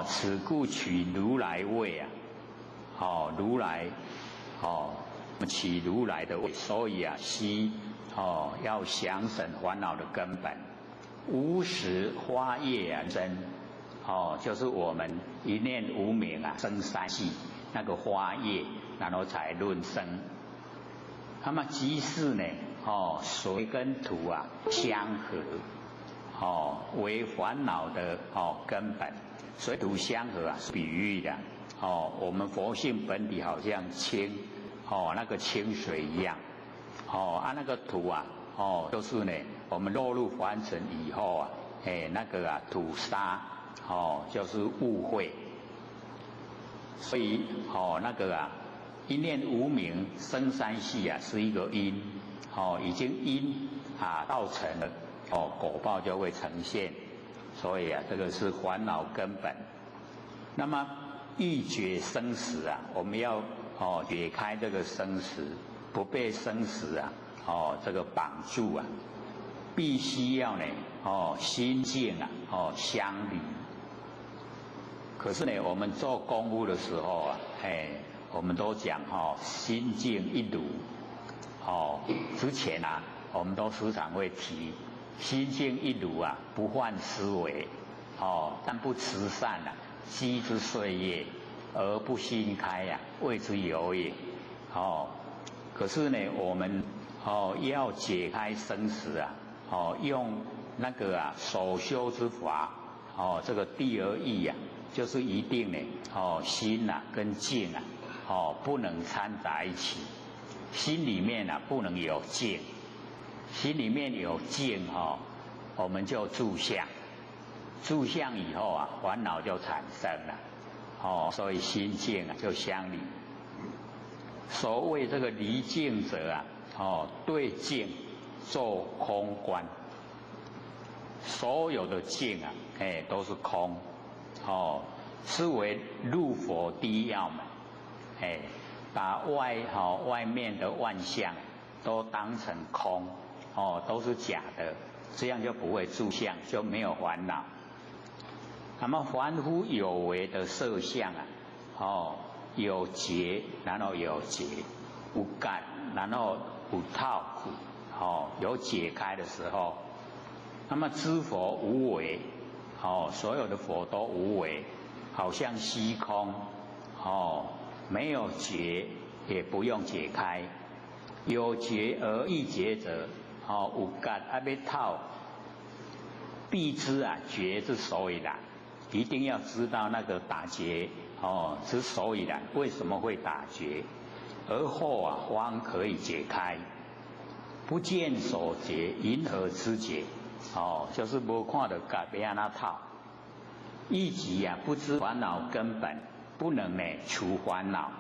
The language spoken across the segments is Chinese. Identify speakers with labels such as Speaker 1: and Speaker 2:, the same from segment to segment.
Speaker 1: 此故取如来位啊，如来，取如来的位，所以啊，须要降省烦恼的根本。无始花叶啊生，就是我们一念无明啊生三系那个花叶，然后才论生。那么即是呢，水跟土啊相合，为烦恼的根本。水土相合啊，是比喻的。我们佛性本体好像清，那个清水一样。那个土啊，就是呢，我们落入凡尘以后啊，那个啊土沙，就是误会。所以那个啊，一念无明生三系啊，是一个因，已经因啊造成了，果报就会呈现。所以啊，这个是烦恼根本。那么欲绝生死啊，我们要解开这个生死，不被生死啊这个绑住啊，必须要呢心境啊相离。可是呢，我们做功夫的时候啊，我们都讲心境一如。之前啊，我们都时常会提心境一如啊，不患思维，但不慈善啊，积之岁月而不心开呀，谓之有也。可是呢，我们要解开生死啊，用那个啊所修之法，这个第二义啊，就是一定呢，心啊跟境啊，不能掺在一起。心里面啊不能有境，心里面有境我们就住相，住相以后啊，烦恼就产生了。所以心境啊就相离。所谓这个离境者啊，对境做空观，所有的境啊，都是空，是为入佛第一要门，把外面的万象都当成空，都是假的，这样就不会住相，就没有烦恼。那么凡夫有为的色相啊，有结，然后有结，有感，然后有套，有解开的时候，那么知佛无为，所有的佛都无为，好像虚空，没有结，也不用解开。有结而易结者，有感要套，必知啊结之所以然。一定要知道那个打结之所以然，为什么会打结，而后啊方可以解开。不见所结，因何知结？就是没看到改变那套。一即啊不知烦恼根本，不能呢除烦恼。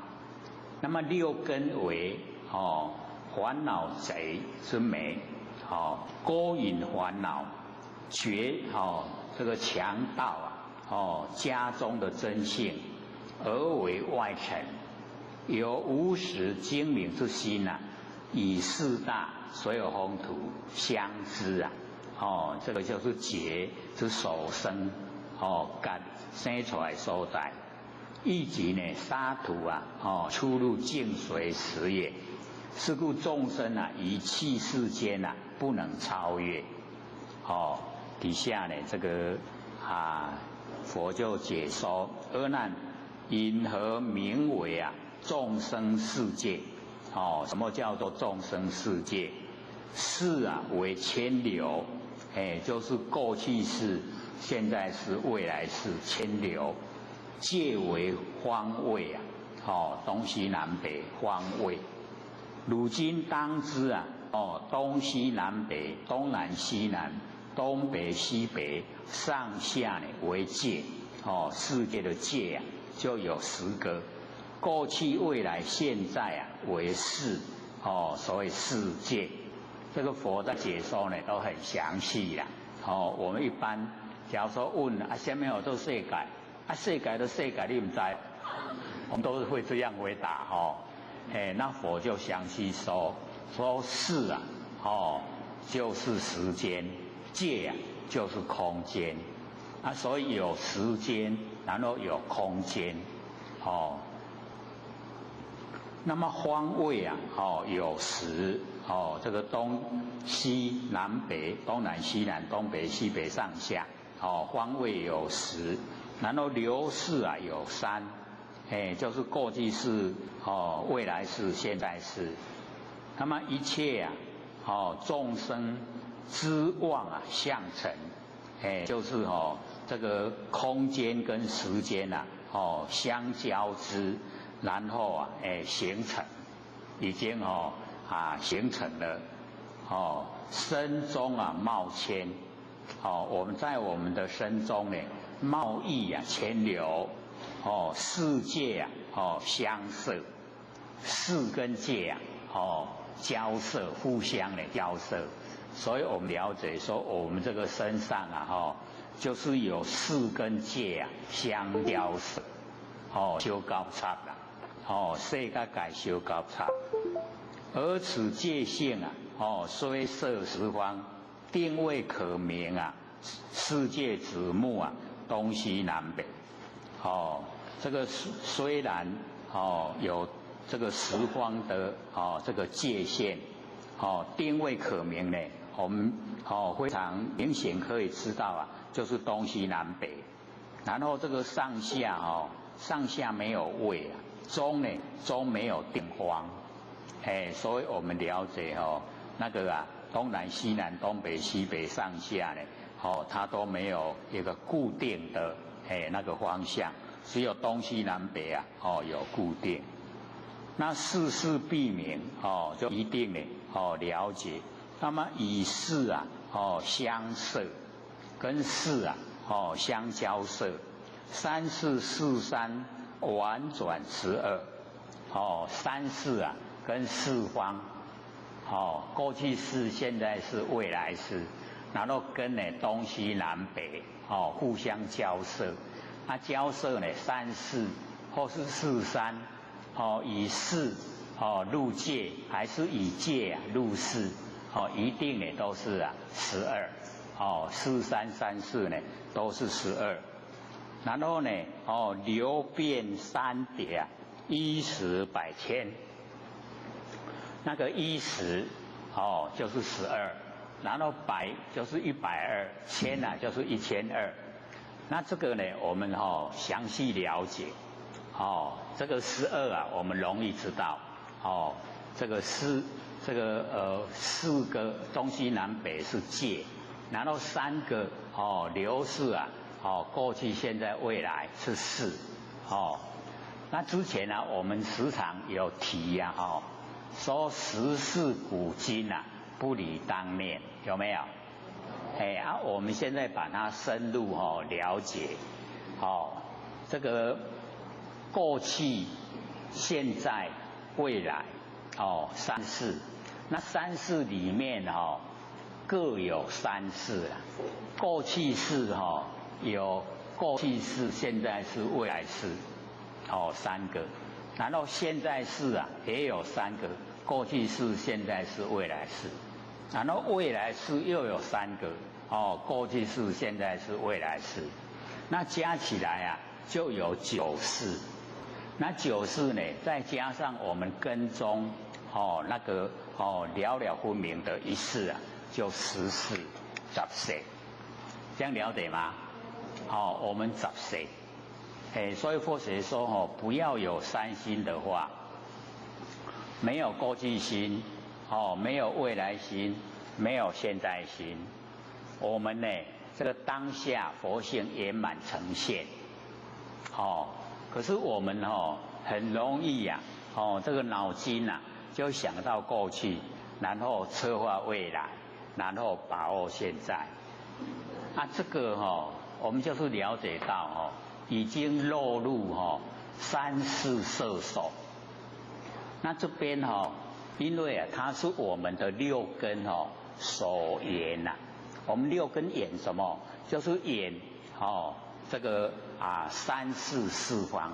Speaker 1: 那么六根为烦恼贼之媒，勾引烦恼，觉这个强盗家中的真性，而为外尘。有无始精明之心啊，以四大所有风土相知啊，这个就是结之所生，感生出来所在。亦即呢沙土啊，出入境随时也。是故众生啊，于气世间啊，不能超越。底下呢这个佛就解说阿难，因何名为众生世界？什么叫做众生世界？世为千流，就是过去世、现在世、未来世千流。界为方位东西南北方位。如今当知东西南北、东南西南、东北西北、上下呢为界，世界的界就有10个。过去、未来、现在为世，所以世界。这个佛在解说呢都很详细啦。我们一般假如说问什么叫做世界？世界的世界你不知道，我们都是会这样回答那佛就详细说世就是时间，界就是空间。啊，所以有时间，然后有空间，哦。那么方位啊，哦，有时，哦，这个东西南北，东南西南，东北西北上下，哦，方位有时，然后流逝啊有三，就是过去式，哦，未来式，现在式。那么一切啊，哦，众生之妄啊相成，就是哦，这个空间跟时间啊，哦，相交织。然后啊，形成，已经形成了，身中啊冒迁，我们在我们的身中呢，贸易啊迁流，世界啊，相摄，世跟界啊，交涉，互相的交涉，所以我们了解说，我们这个身上啊，就是有世跟界啊相交涉，修高差啦。世界界相交叉，而此界性啊，虽设十方，定位可明啊，世界子目啊，东西南北，这个虽然有这个十方的这个界限，定位可明呢，我们非常明显可以知道啊，就是东西南北，然后这个上下上下没有位啊。中呢，中没有定方，所以我们了解那个东南西南、东北西北上下呢，它都没有一个固定的那个方向，只有东西南北啊，有固定。那事事必明，就一定呢，了解。那么以事啊，相摄，跟事啊，相交涉，三世四三。婉转12，三世啊，跟四方，过去式、现在式、未来式，然后跟呢东西南北，互相交涉。那交涉呢，三世或是四三，以事入界，还是以界入事，一定呢都是12，四三三四呢都是12。然后呢，流变三叠，一时百千。那个一时，就是12，然后百就是120，千就是1200。那这个呢，我们详细了解。这个12啊，我们容易知道。这个4个东西南北是界，然后3个流逝啊。过去、现在、未来是4，那之前呢，我们时常有提说时事古今不离当年，有没有？我们现在把它深入了解，这个过去、现在、未来三世，那三世里面各有三世过去式有过去式、现在式、未来式，3个，然后现在式也有3个，过去式、现在式、未来式，然后未来式又有3个，过去式、现在式、未来式，那加起来就有9世，那9世呢，再加上我们根中那个了了分明的一世就10世10世，这样了解吗？我们10世，所以或者说不要有3心的话，没有过去心，没有未来心，没有现在心，我们呢这个当下佛性圆满呈现，可是我们很容易这个脑筋就想到过去，然后策划未来，然后把握现在，这个我们就是了解到已经落入三世摄受。那这边因为它是我们的6根所缘我们6根缘什么？就是缘这个三世四方。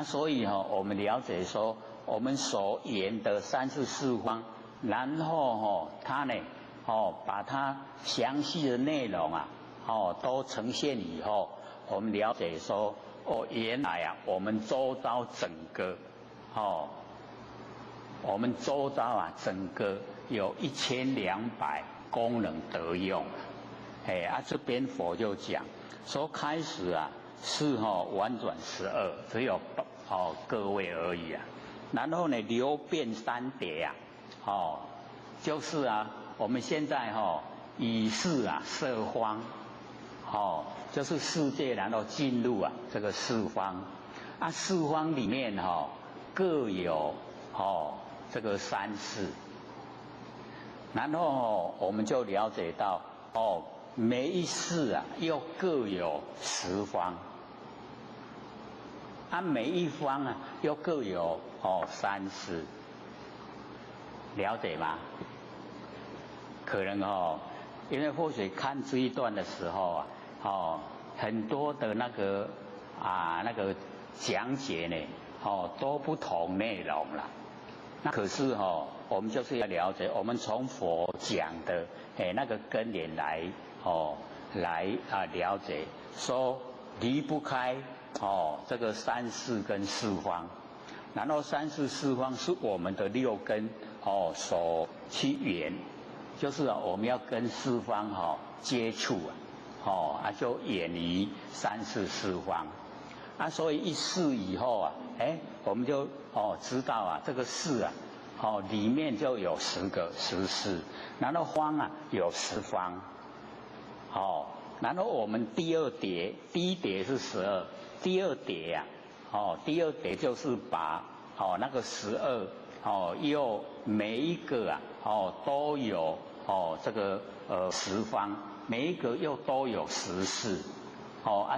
Speaker 1: 所以我们了解说，我们所缘的三世四方，然后它呢把它详细的内容都呈现以后，我们了解说，原来啊，我们周遭整个，我们周遭啊，整个有1200功能得用。这边佛就讲说，开始啊是婉转12，只有各位而已啊。然后呢，流变三叠啊，就是啊，我们现在以是啊色方，就是世界，然后进入啊这个四方，四方里面各有这个3世，然后我们就了解到每一世啊又各有10方，每一方啊又各有3世，了解吗？可能因为或许看这一段的时候很多的那个讲解呢都不同内容了。那可是我们就是要了解，我们从佛讲的那个根源来了解，说离不开这个3世跟4方，然后3世4方是我们的6根所去缘，就是我们要跟4方接触就远离3世4方所以一世以后我们就知道这个世里面就有10世，然后方有10方然后我们第一叠是12，第二叠第二叠就是把那个12又每一个都有这个10方，每一个又都有10世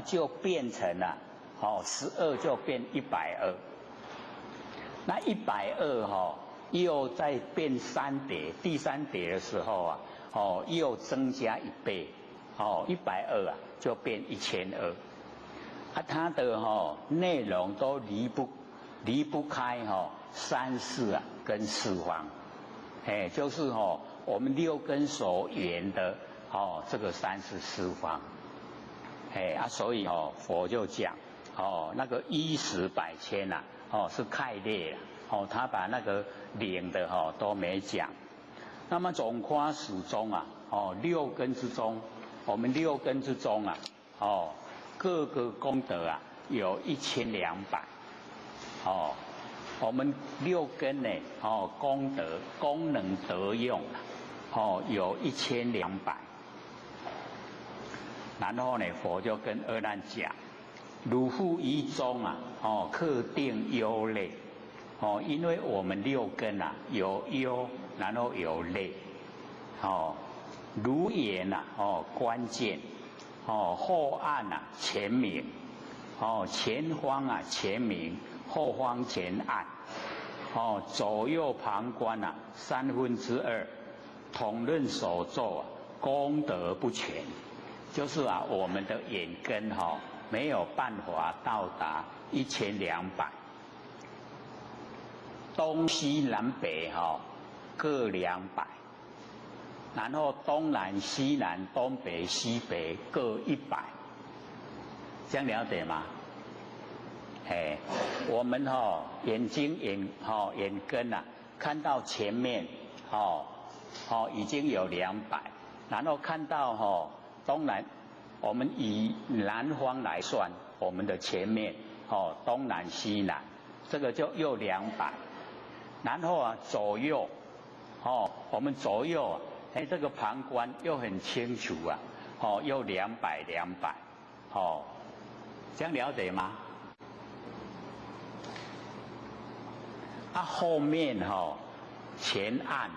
Speaker 1: 就变成了12就变120，那120又再变3叠，第3叠的时候又增加1倍，120就变1200它的内容都离不开3世跟4方，就是我们6根所缘的这个3世4方，所以佛就讲那个依实百千是概略他把那个领的都没讲。那么总夸始终6根之中，我们6根之中各个功德有1200我们6根呢功德功能得用有1200，然后呢佛就跟阿难讲，汝复一中克定优劣因为我们6根有优，然后有劣如言关键后暗前明前方前明，后方前暗左右旁观2/3，统论所作功德不全，就是我们的眼根没有办法到达1200，东西南北各200，然后东南西南东北西北各100，这样了解吗？我们眼睛眼根看到前面已经有200，然后看到东南，我们以南方来算，我们的前面东南西南，这个就又200，然后左右我们左右这个旁观又很清楚又200，这样了解吗？后面前暗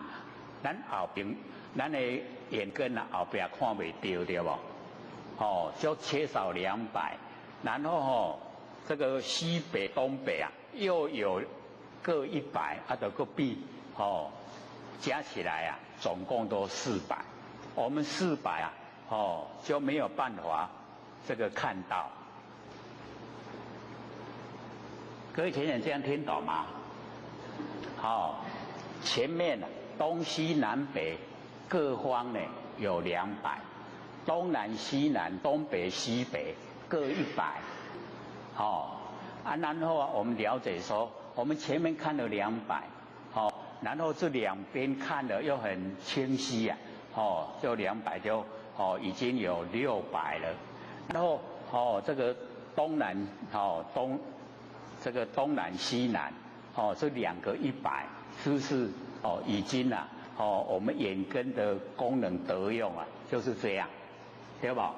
Speaker 1: 咱后边咱的眼根后边看不到对不？就缺少200，然后这个西北东北又有各100就各比加起来总共都400，我们400就没有办法这个看到。各位前人这样听懂吗？前面东西南北各方呢有200，东南西南、东北西北各100，然后啊，我们了解说，我们前面看了200，然后这两边看的又很清晰呀，就200就已经有600了，然后这个东南这个东南西南这2个100，是不是已经啊我们眼根的功能得用啊，就是这样，对吧？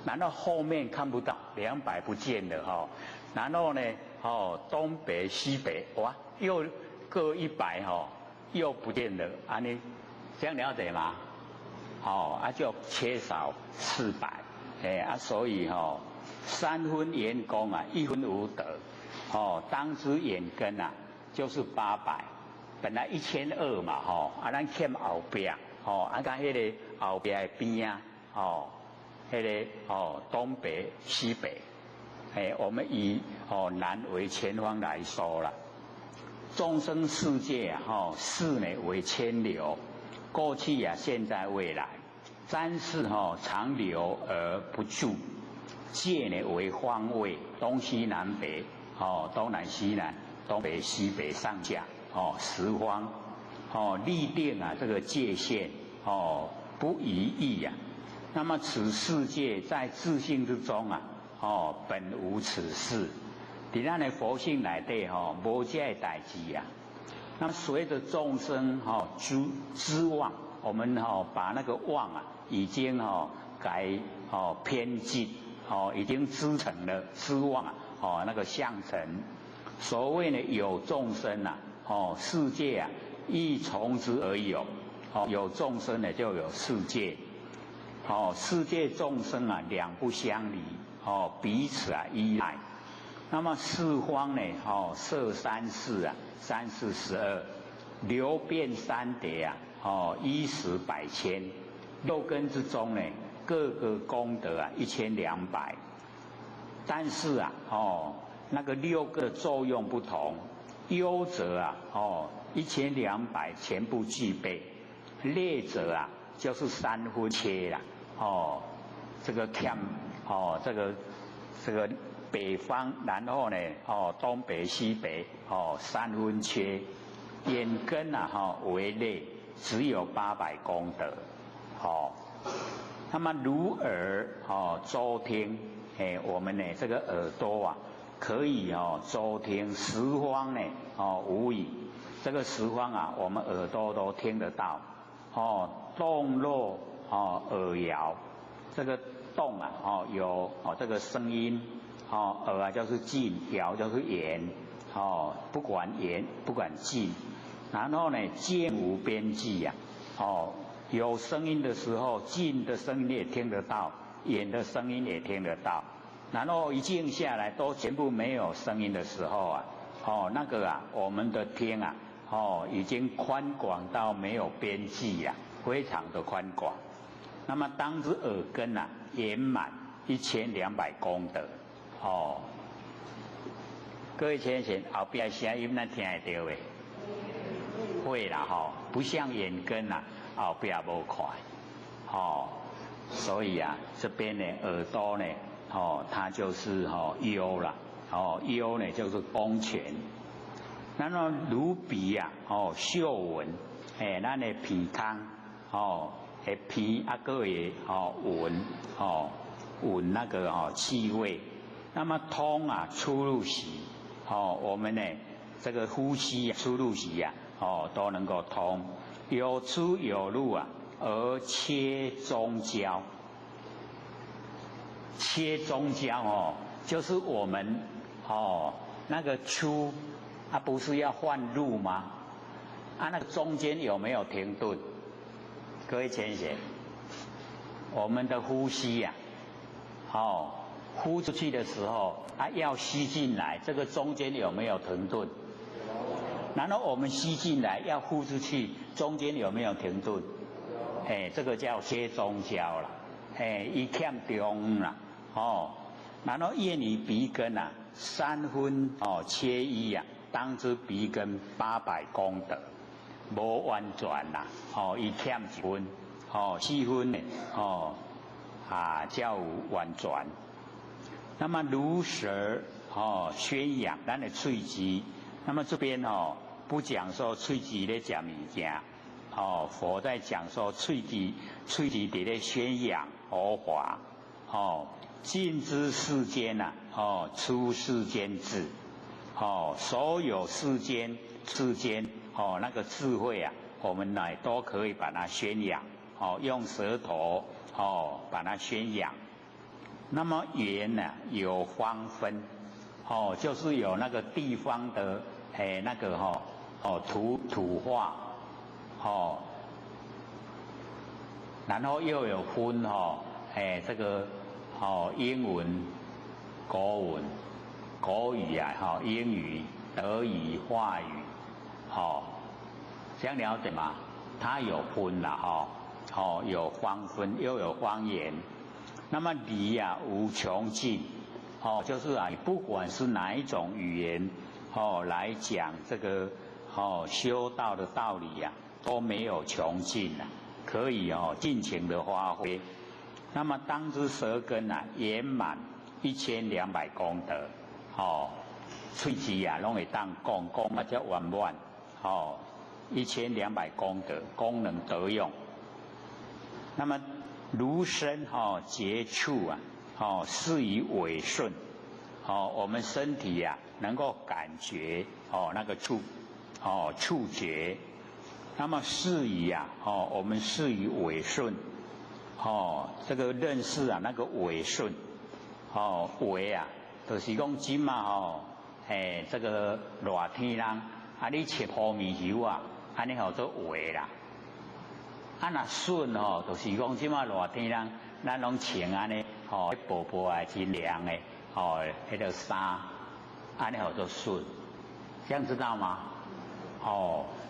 Speaker 1: 然后后面看不到200不见了然后呢东北西北哇又各100又不见了你这样了解吗？就缺少400，所以3分圆功啊，1分无德，当知眼根啊就是800，本来1200嘛咱欠后边甲迄个后边的边迄个东北西北，我们以南为前方来说啦。众生世界事呢为千流，过去现在未来，三世常流而不住，界呢为方位，东西南北东南西南、东北西北上下十方立定这个界限不移易那么此世界在自性之中本无此事，在咱的佛性内底无这个代志那么随着众生知妄，我们把那个妄已经改偏激已经知成了知妄那个相成。所谓呢有众生世界亦从之而有，有众生呢就有世界。世界众生两不相离，彼此依赖。那么四方呢摄三世三世12，流变三叠依时百千，6根之中呢各个功德1200，但是那个6个的作用不同，优者1200全部具备，劣者就是3分缺啦这个欠这个北方，然后呢东北西北3分缺，眼根为劣，只有800功德那么如耳周听我们呢这个耳朵可以周听十方呢无语，这个十方我们耳朵都听得到动若耳摇，这个动有这个声音耳就是近，摇就是远不管远不管近，然后呢见无边际有声音的时候，近的声音也听得到，远的声音也听得到，然后一静下来都全部没有声音的时候那个我们的听已经宽广到没有边际非常的宽广。那么当知耳根圆满1200功德各位先生，后边声音咱听得到的会啦不像眼根后边无快所以这边呢耳朵呢它就是优啦优呢就是功全。然后如鼻嗅闻咱的鼻腔鼻各会闻闻那个气味。那么通出入息我们呢这个呼吸出入息都能够通，有出有入而切中焦。切中焦就是我们那个出不是要换入吗？那个中间有没有停顿？各位先生，我们的呼吸呼出去的时候要吸进来，这个中间有没有停顿？然后我们吸进来要呼出去，中间有没有停顿？这个叫切中焦啦，一欠中啦然后业你鼻根3分缺1当知鼻根800功德，无完全啦一欠1分四分呢较有完全。那么如舌宣扬咱的喙齿，那么这边不讲说喙齿咧食物件，佛在讲说喙齿伫咧宣扬佛法，尽知世间出世间智，所有世间那个智慧啊，我们呢都可以把它宣扬，用舌头把它宣扬。那么言呢有方分，就是有那个地方的那个土话，然后又有分这个英文、国语啊，英语、德语、法语，这样了解吗？它有分啦，有方分，又有方言。那么理无穷尽，就是你不管是哪一种语言，来讲这个修道的道理都没有穷尽可以尽情的发挥。那么当知舌根圆满1200功德，喙齿拢会当讲才圆满，1200功德功能得用。那么如身接触是以委顺，我们身体能够感觉那个触觉。那么是以我们是以委顺，这个认识那个委顺，委就是讲今这个热天人你切泡面油安尼做委啦。若顺就是讲即马热天人，咱拢穿安尼薄薄真凉的迄个衫，安尼做顺，这样知道吗？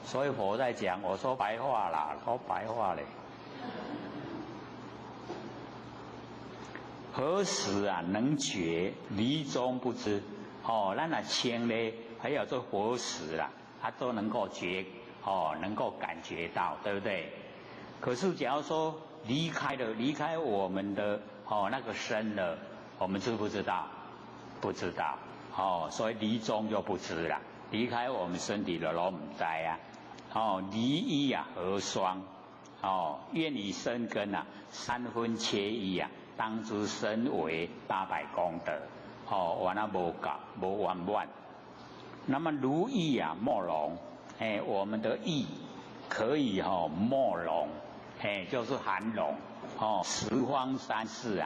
Speaker 1: 所以佛在讲，我说白话啦，说白话嘞。何时能觉离中不知？咱清咧，还有这何时都能够觉，能够感觉到，对不对？可是假如说离开我们的那个身了，我们知不知道？不知道。所以离中就不知了。离开我们身体的都不知离一合双，愿以身根3分切一当知身为800功德，完无够，无完满。那么如意莫容，我们的意可以莫容，就是含容，十方三世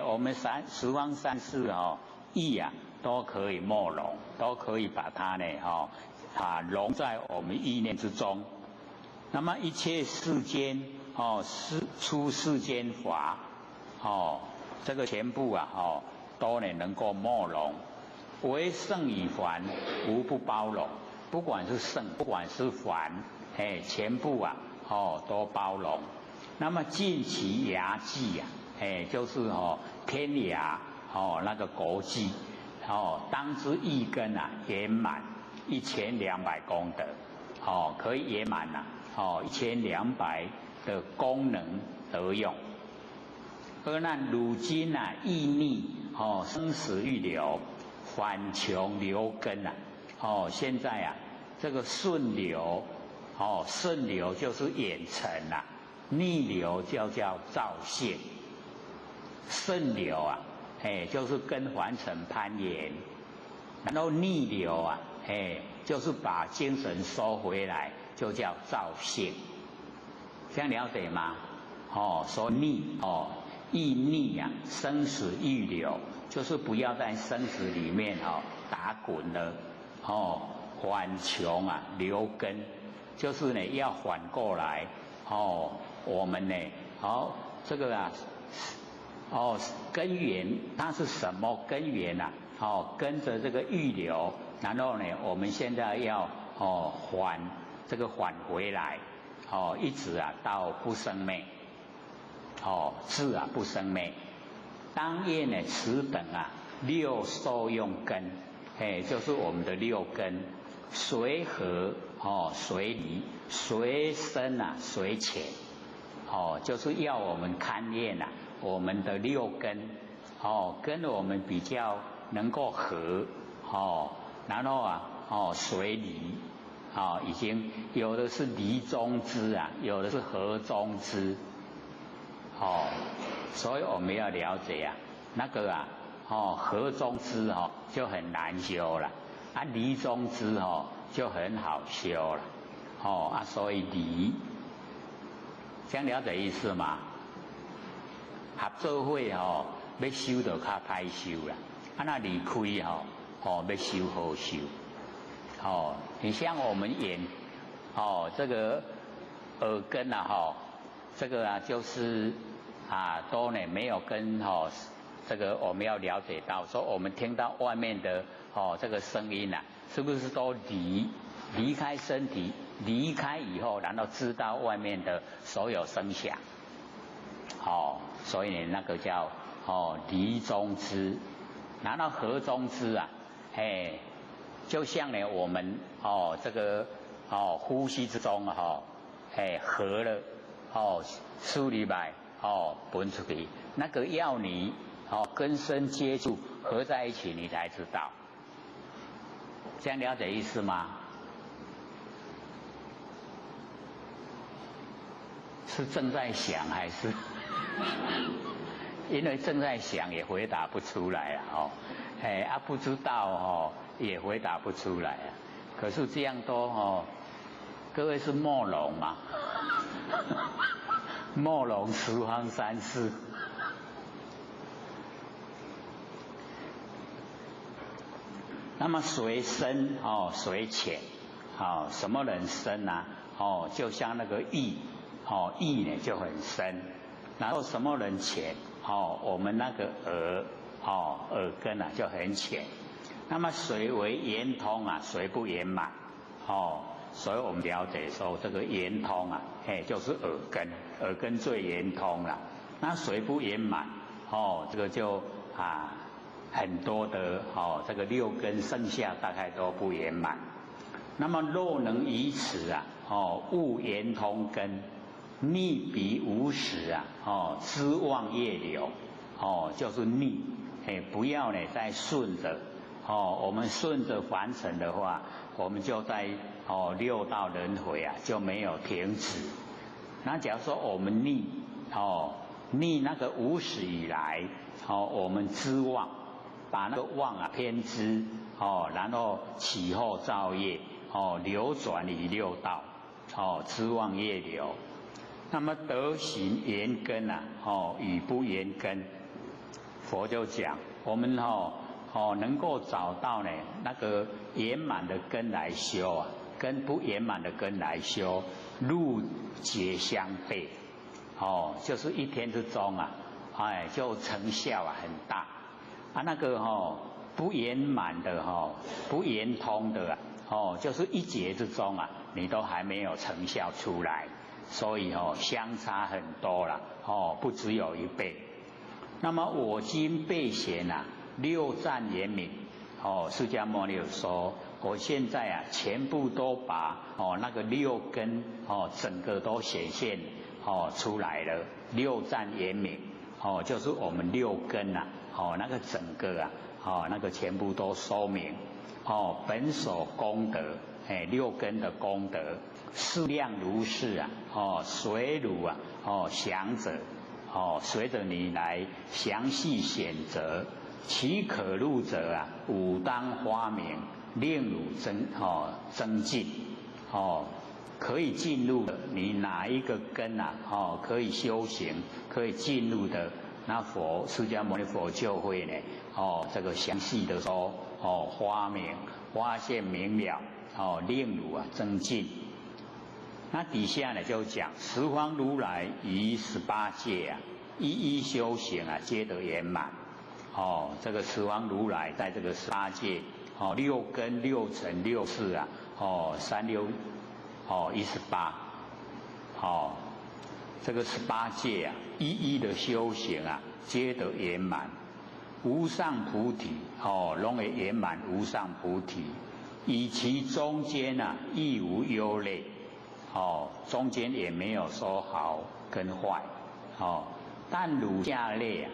Speaker 1: 我们十方三世意都可以莫容，都可以把它呢融在我们意念之中。那么一切世间出世间法这个全部都能够莫容。唯圣与凡无不包容，不管是圣，不管是凡，全部都包容。那么尽其牙际就是天涯那个国际当知一根圆满1200功德，可以圆满1200的功能得用。而那如今意逆生死欲流，反穷流根现在这个顺流顺流就是眼尘逆流就叫造现。顺流就是跟凡尘攀岩，然后逆流就是把精神收回来，就叫造现。这样了解吗？说逆意逆生死欲流，就是不要在生死里面打滚了反穷流根，就是呢要反过来我们呢这个根源它是什么根源跟着这个欲流，然后呢我们现在要返回来一直到不生灭智不生灭。当愿呢此等六受用根就是我们的六根，随合随离，随深随浅就是要我们勘验啊，我们的六根，跟我们比较能够合，然后啊，随离，已经有的是离中之啊，有的是合中之，所以我们要了解啊，那个啊，合中之就很难修了，离中之就很好修了，所以离，这样了解意思吗？合作会要修就较歹修啦，那离开要修好修。你像我们眼，这个耳根啊，这个啊就是都呢没有跟这个我们要了解到，说我们听到外面的这个声音啊，是不是都离开身体，离开以后，然后知道外面的所有声响，所以呢那个叫离中之，然后合中之啊，就像呢我们这个呼吸之中合了输入来分出去，那个要你根身接触合在一起，你才知道。这样了解意思吗？是正在想还是？因为正在想也回答不出来不知道也回答不出来啊。可是这样都各位是墨龙嘛？墨龙十方三世。那么随深随浅，什么人深啊？就像那个意，意呢就很深。然后什么人浅？我们那个耳根啊就很浅。那么水为圆通啊，水不圆满，所以我们了解说这个圆通啊，就是耳根，耳根最圆通了。那水不圆满，这个就很多的这个六根剩下大概都不圆满。那么若能以此啊，悟圆通根，逆彼无始啊，知望业流，就是逆，不要呢再顺着，我们顺着凡尘的话，我们就在六道轮回啊就没有停止。那假如说我们逆那个无始以来，我们知妄，把那个妄啊偏知，然后起后造业，流转于六道，知妄业流。那么德行圆根啊，与不圆根，佛就讲我们能够找到呢那个圆满的根来修啊，跟不圆满的根来修，路皆相悖，就是一天之中啊，就成效很大那个不圆满的不圆通的就是一劫之中啊，你都还没有成效出来。所以相差很多了不只有一倍。那么我今备显六赞圆明释迦牟尼有说，我现在全部都把那个六根整个都显现出来了。六赞圆明就是我们六根那个整个那个全部都说明本所功德六根的功德。事量如是随汝详者随着你来详细选择，其可入者吾当发明，令汝增进可以进入的，你哪一个根可以修行，可以进入的，那释迦牟尼佛就会呢这个详细的说发明发现明了令汝增进。那底下呢就讲十方如来于18界一一修行皆得圆满。这个十方如来在这个18界六根六尘六识3618这个18界一一的修行皆得圆满。无上菩提拢会圆满无上菩提，以其中间亦无忧类。中间也没有说好跟坏，但儒下类啊，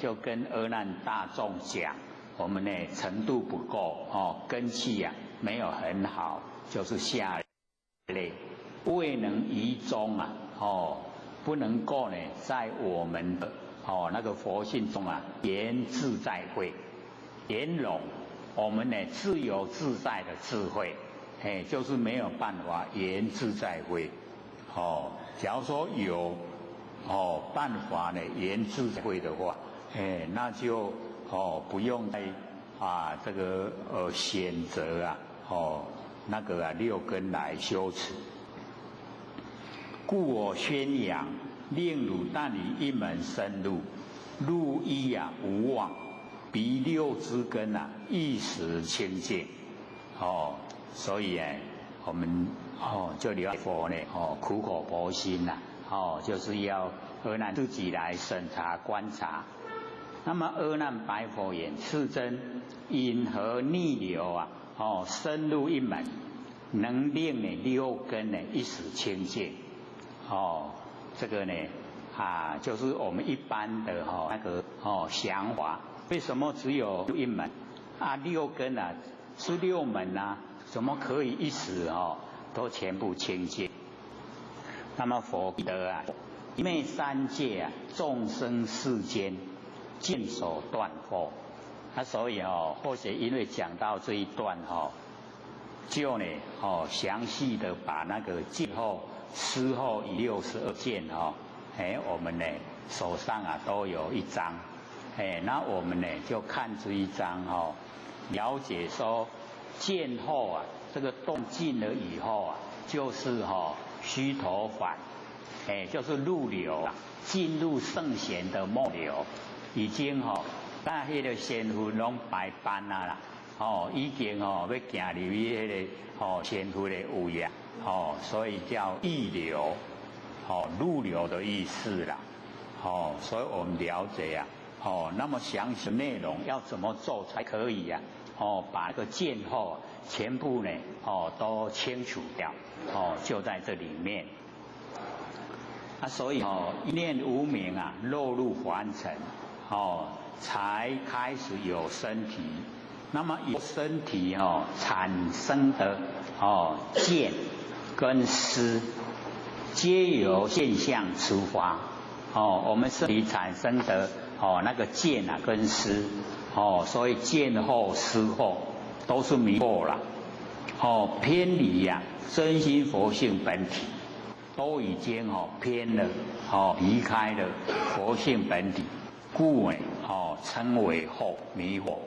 Speaker 1: 就跟阿难大众讲，我们呢程度不够，根器啊没有很好，就是下类，未能于中啊，不能够呢在我们的那个佛性中啊言自在慧，圆融我们呢自由自在的智慧，就是没有办法言自在慧，假如说有办法呢言自在慧的话，那就不用再这个选择啊那个六根来修持。故我宣扬，令汝但以一门深入，入一无妄，彼六之根一时清净。所以我们就了解佛呢苦口婆心就是要阿难自己来审查观察。那么阿难白佛言：世尊，因何逆流深入一门，能令六根一时清净？这个呢就是我们一般的那个想法。为什么只有一门六根是六门怎么可以一时都全部清净？那么佛得一昧三界众生世间尽所断惑。所以或许因为讲到这一段就呢详细的把那个尽后思后以62件我们呢手上都有一张，那我们呢就看这一张了解说见后这个动尽了以后就是须陀洹，就是入流进入圣贤的末流，已经那迄个仙魂拢白斑啦，已经要行入去迄个仙魂的位所以叫一流，入流的意思啦，所以我们了解那么详细的内容要怎么做才可以把那个见后全部呢都清除掉，就在这里面。所以一念无明落入凡尘，才开始有身体。那么有身体产生的见跟思，皆由现象出发。我们身体产生的那个见跟思，所以见后思后都是迷惑了，偏离真心佛性本体，都已经偏了，离开了佛性本体，故称为后迷惑。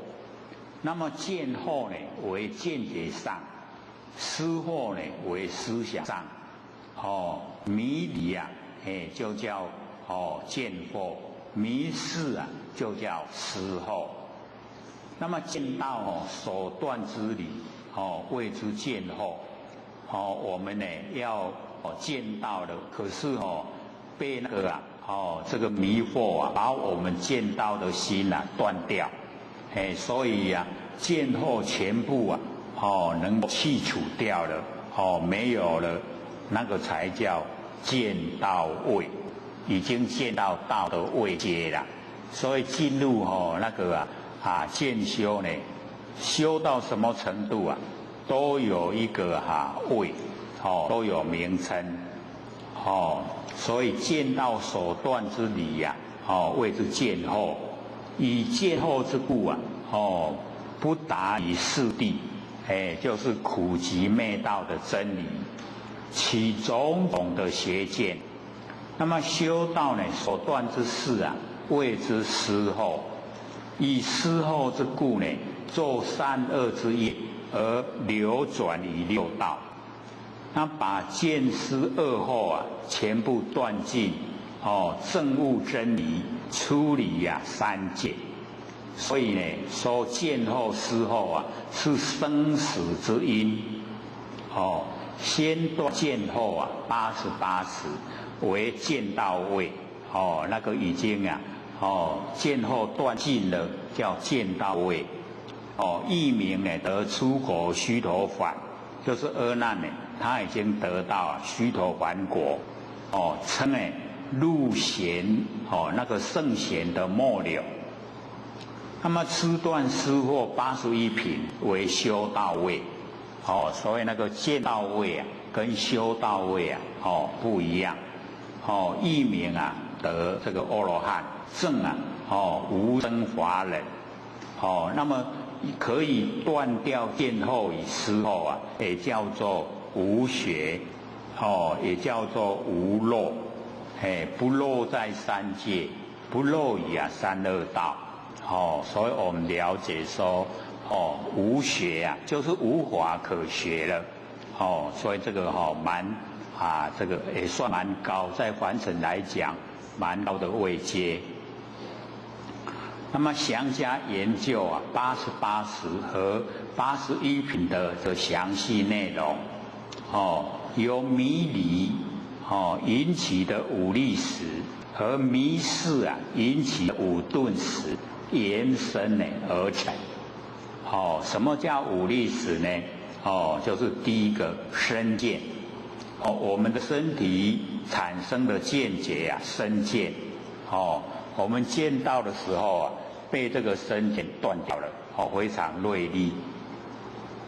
Speaker 1: 那么见后呢为见解上，思惑呢为思想上，迷离就叫见惑，迷事就叫思惑。那么见到所断之理谓之见惑。我们呢要见到了，可是被那个这个迷惑把我们见到的心断掉，所以见后全部能去除掉了，没有了，那个才叫见到位，已经见到道的位阶了。所以进入那个见修呢，修到什么程度都有一个位，都有名称，所以见到所断之理谓之见后。以见后之故不达于四谛，就是苦集灭道的真理，起种种的邪见。那么修道呢，所断之事谓之思后。以思后之故呢，做善恶之业，而流转于六道。那把见思恶后全部断尽，证悟真理，出离三界。所以呢，说见后思后是生死之因，先断见后88时为见到位，那个已经见后断尽了，叫见到位。译名呢得出国须陀洹，就是阿难呢，他已经得到须陀洹果，称呢入弦那个圣贤的末了。那么吃断失货81品为修道位，所以那个见道位啊，跟修道位啊，不一样，一名啊得这个阿罗汉，正啊，无生法忍，那么可以断掉见后与失后啊，也叫做无学，也叫做无漏，不漏在三界，不漏于三恶道。所以我们了解说，无学啊，就是无法可学了，所以这个这个也算蛮高，在凡尘来讲，蛮高的位阶。那么详加研究啊，88识和81品的详细内容，由迷离引起的五力识和迷事啊引起的五顿识延伸呢而成。什么叫五力识呢？就是第一个身见，我们的身体产生的见解啊，身见，我们见到的时候啊，被这个身见断掉了，非常锐利。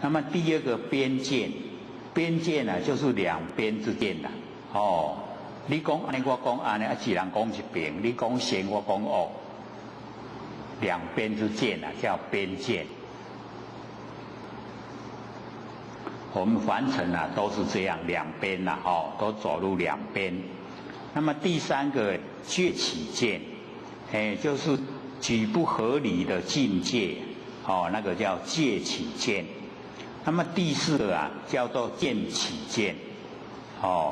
Speaker 1: 那么第二个边见，边见呢，就是两边之见啦。你讲安尼，我讲安尼，一人讲一边，你讲善，我讲恶，两边之见啊，叫边见。我们凡尘啊，都是这样，两边呐，都走入两边。那么第三个觉起见，就是举不合理的境界，那个叫戒起见。那么第四个啊，叫做见起见。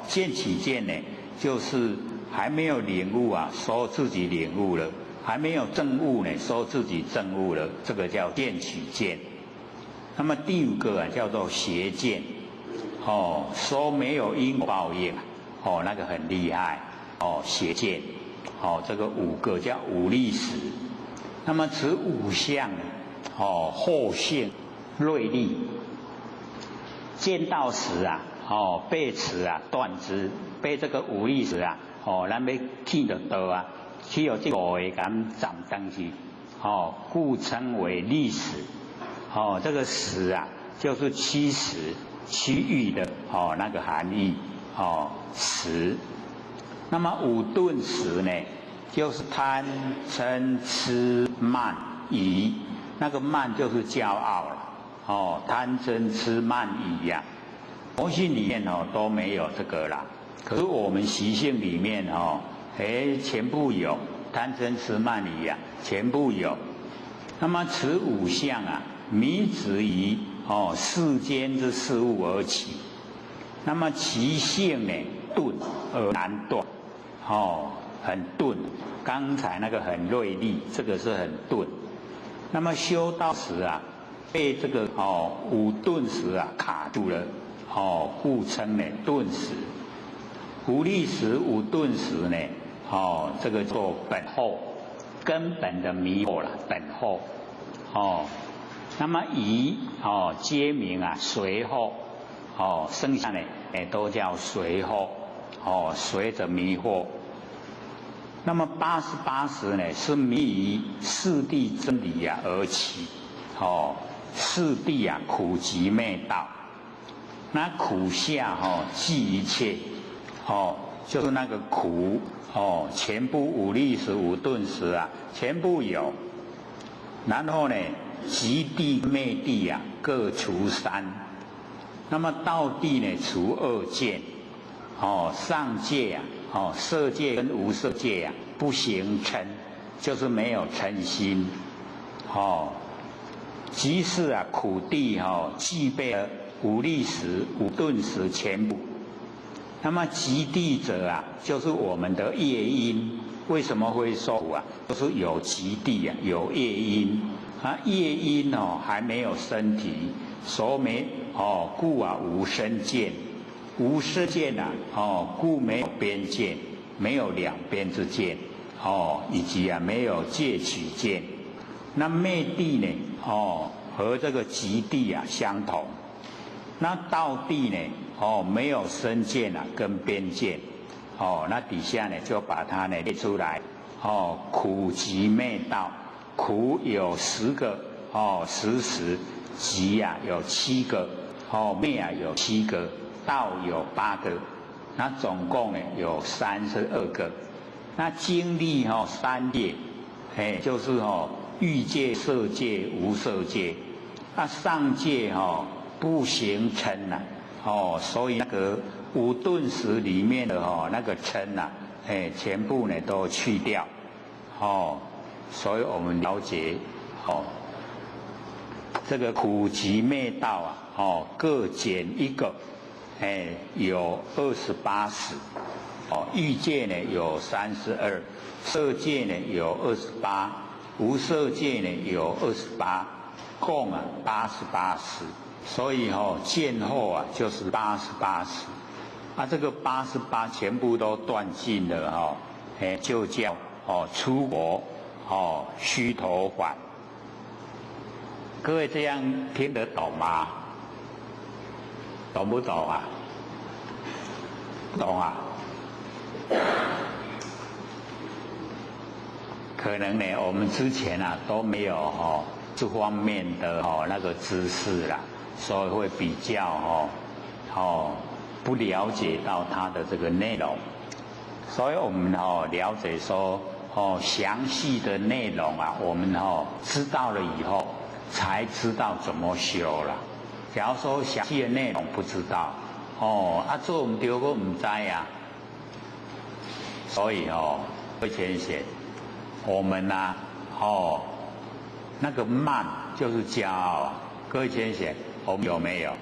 Speaker 1: 见起见呢，就是还没有领悟啊，说自己领悟了；还没有证悟呢，说自己证悟了，这个叫见起见。那么第五个啊，叫做邪见。说没有因果报应，那个很厉害，邪见。这个五个叫五力识。那么此五相，后性锐利，见到时啊，被此啊断之，被这个五力识啊，咱要去就倒啊，去有这五个咁斩上去，故称为力识。这个识啊，就是70区域的那个含义，识。那么五顿识呢，就是贪嗔痴慢疑，那个慢就是骄傲了，贪嗔痴慢疑呀，佛性里面都没有这个啦，可是我们习性里面全部有贪嗔痴慢疑呀，全部有。那么此五相啊，迷执于世间之事物而起，那么其性呢钝而难断，很钝。刚才那个很锐利，这个是很钝。那么修道时啊，被这个五顿识啊卡住了，故称呢顿识。五力识、五顿识呢，这个做本后根本的迷惑了，本后。那么疑皆名啊随后，剩下呢都叫随后，随着迷惑。那么88识呢是迷于四谛真理啊而起，四谛啊苦集灭道，那苦下即一切，就是那个苦，全部五力识、五顿识啊全部有。然后呢，极地灭地啊，各除三。那么道地呢，除二见。上界啊，色界跟无色界啊，不行嗔，就是没有嗔心。即是啊，苦地具备了五力识、五顿识全部。那么极地者啊，就是我们的业因。为什么会受苦啊？就是有极地啊，有业因啊，业因还没有身体，所以故啊无身见，无身见啊，故没有边见，没有两边之见，以及啊没有戒取见。那灭地呢，和这个极地啊相同。那道地呢，没有身见啊跟边见。那底下呢就把它呢列出来，苦集灭道，苦有10个，10，集有7个，灭有7个，道有8个，那总共呢有32个。那经历3界，就是欲界、色界、无色界。那上界不行嗔呐，所以那个五顿时里面的那个嗔呐，全部呢都去掉，所以我们了解这个苦集灭道各减1个，有28时。欲界呢有32，色界呢有28，无色界呢有28，共88时。所以见后就是88时。这个88全部都断尽了就叫出国须陀洹。各位这样听得懂吗？懂不懂啊？懂啊？可能呢，我们之前都没有这方面的那个知识啦，所以会比较不了解到它的这个内容。所以我们了解说详细的内容我们知道了以后，才知道怎么修了。假如说详细的内容不知道，做唔对我唔知啊。所以会浅显，我们那个慢就是骄傲各位浅显，我们有没有？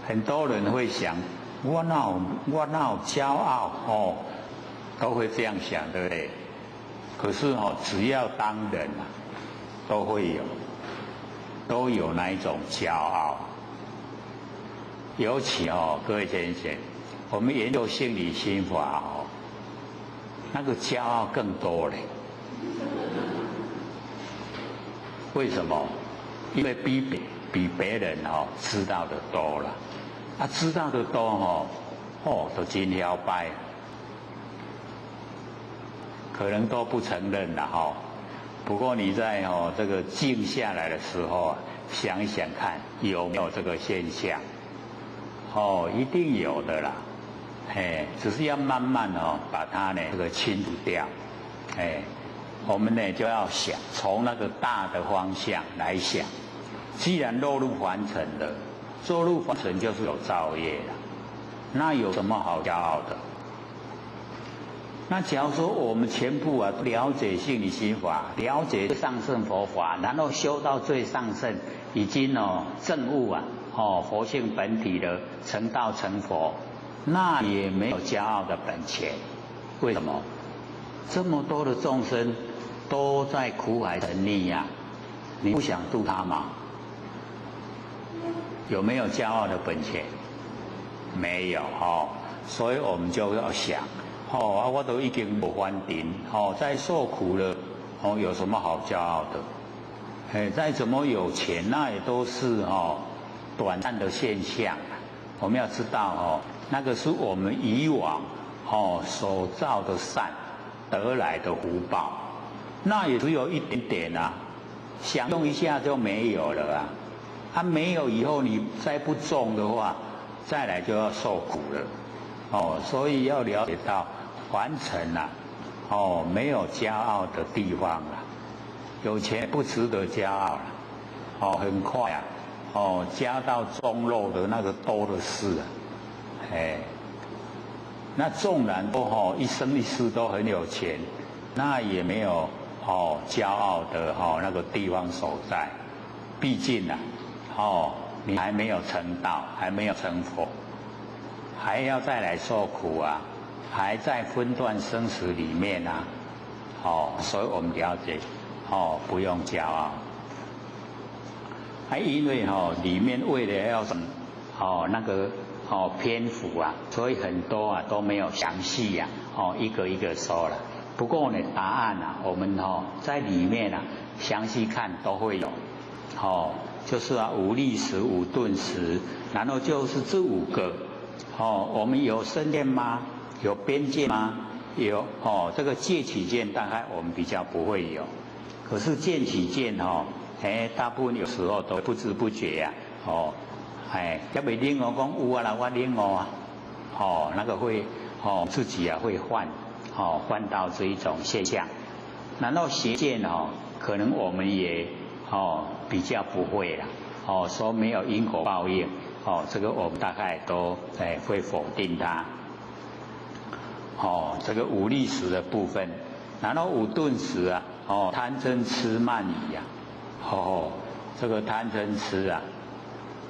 Speaker 1: 很多人会想，我哪有骄傲都会这样想，对不对？可是只要当人都有那一种骄傲。尤其各位浅显，我们研究心理心法那个骄傲更多嘞。为什么？因为比别人知道的多了。知道的多都真了拜，可能都不承认了不过你在这个静下来的时候想一想看有没有这个现象，一定有的啦。只是要慢慢把它呢这个清除掉。我们呢就要想从那个大的方向来想，既然落入凡尘了，落入凡尘就是有造业了，那有什么好骄傲的？那假如说我们全部了解性理心法，了解上乘佛法，然后修到最上乘，已经证悟佛性本体的成道成佛，那也没有骄傲的本钱。为什么？这么多的众生都在苦海沉溺你不想度他吗？有没有骄傲的本钱？没有所以我们就要想我都已经不还顶再受苦了有什么好骄傲的？再怎么有钱，那也都是短暂的现象。我们要知道那个是我们以往所造的善得来的福报，那也只有一点点享用一下就没有了没有以后你再不种的话，再来就要受苦了所以要了解到凡尘没有骄傲的地方有钱不值得骄傲很快加到中肉的那个多的是那纵然都一生一世都很有钱，那也没有骄傲的那个地方所在。毕竟你还没有成道，还没有成佛，还要再来受苦还在分段生死里面所以我们了解不用骄傲。因为里面为了要那个篇幅所以很多都没有详细一个一个说了。不过呢，答案我们在里面详细看都会有就是无力时、无顿时，然后就是这5个我们有身见吗？有边界吗？有这个戒取见大概我们比较不会有，可是见取见大部分有时候都不知不觉呀要没领我讲有啊啦，我领我那个会自己会换到这一种现象。然后邪见可能我们也比较不会啦说没有因果报应这个我们大概都会否定它。这个无历史的部分，然后无顿时啊贪嗔痴慢疑啊这个贪嗔痴啊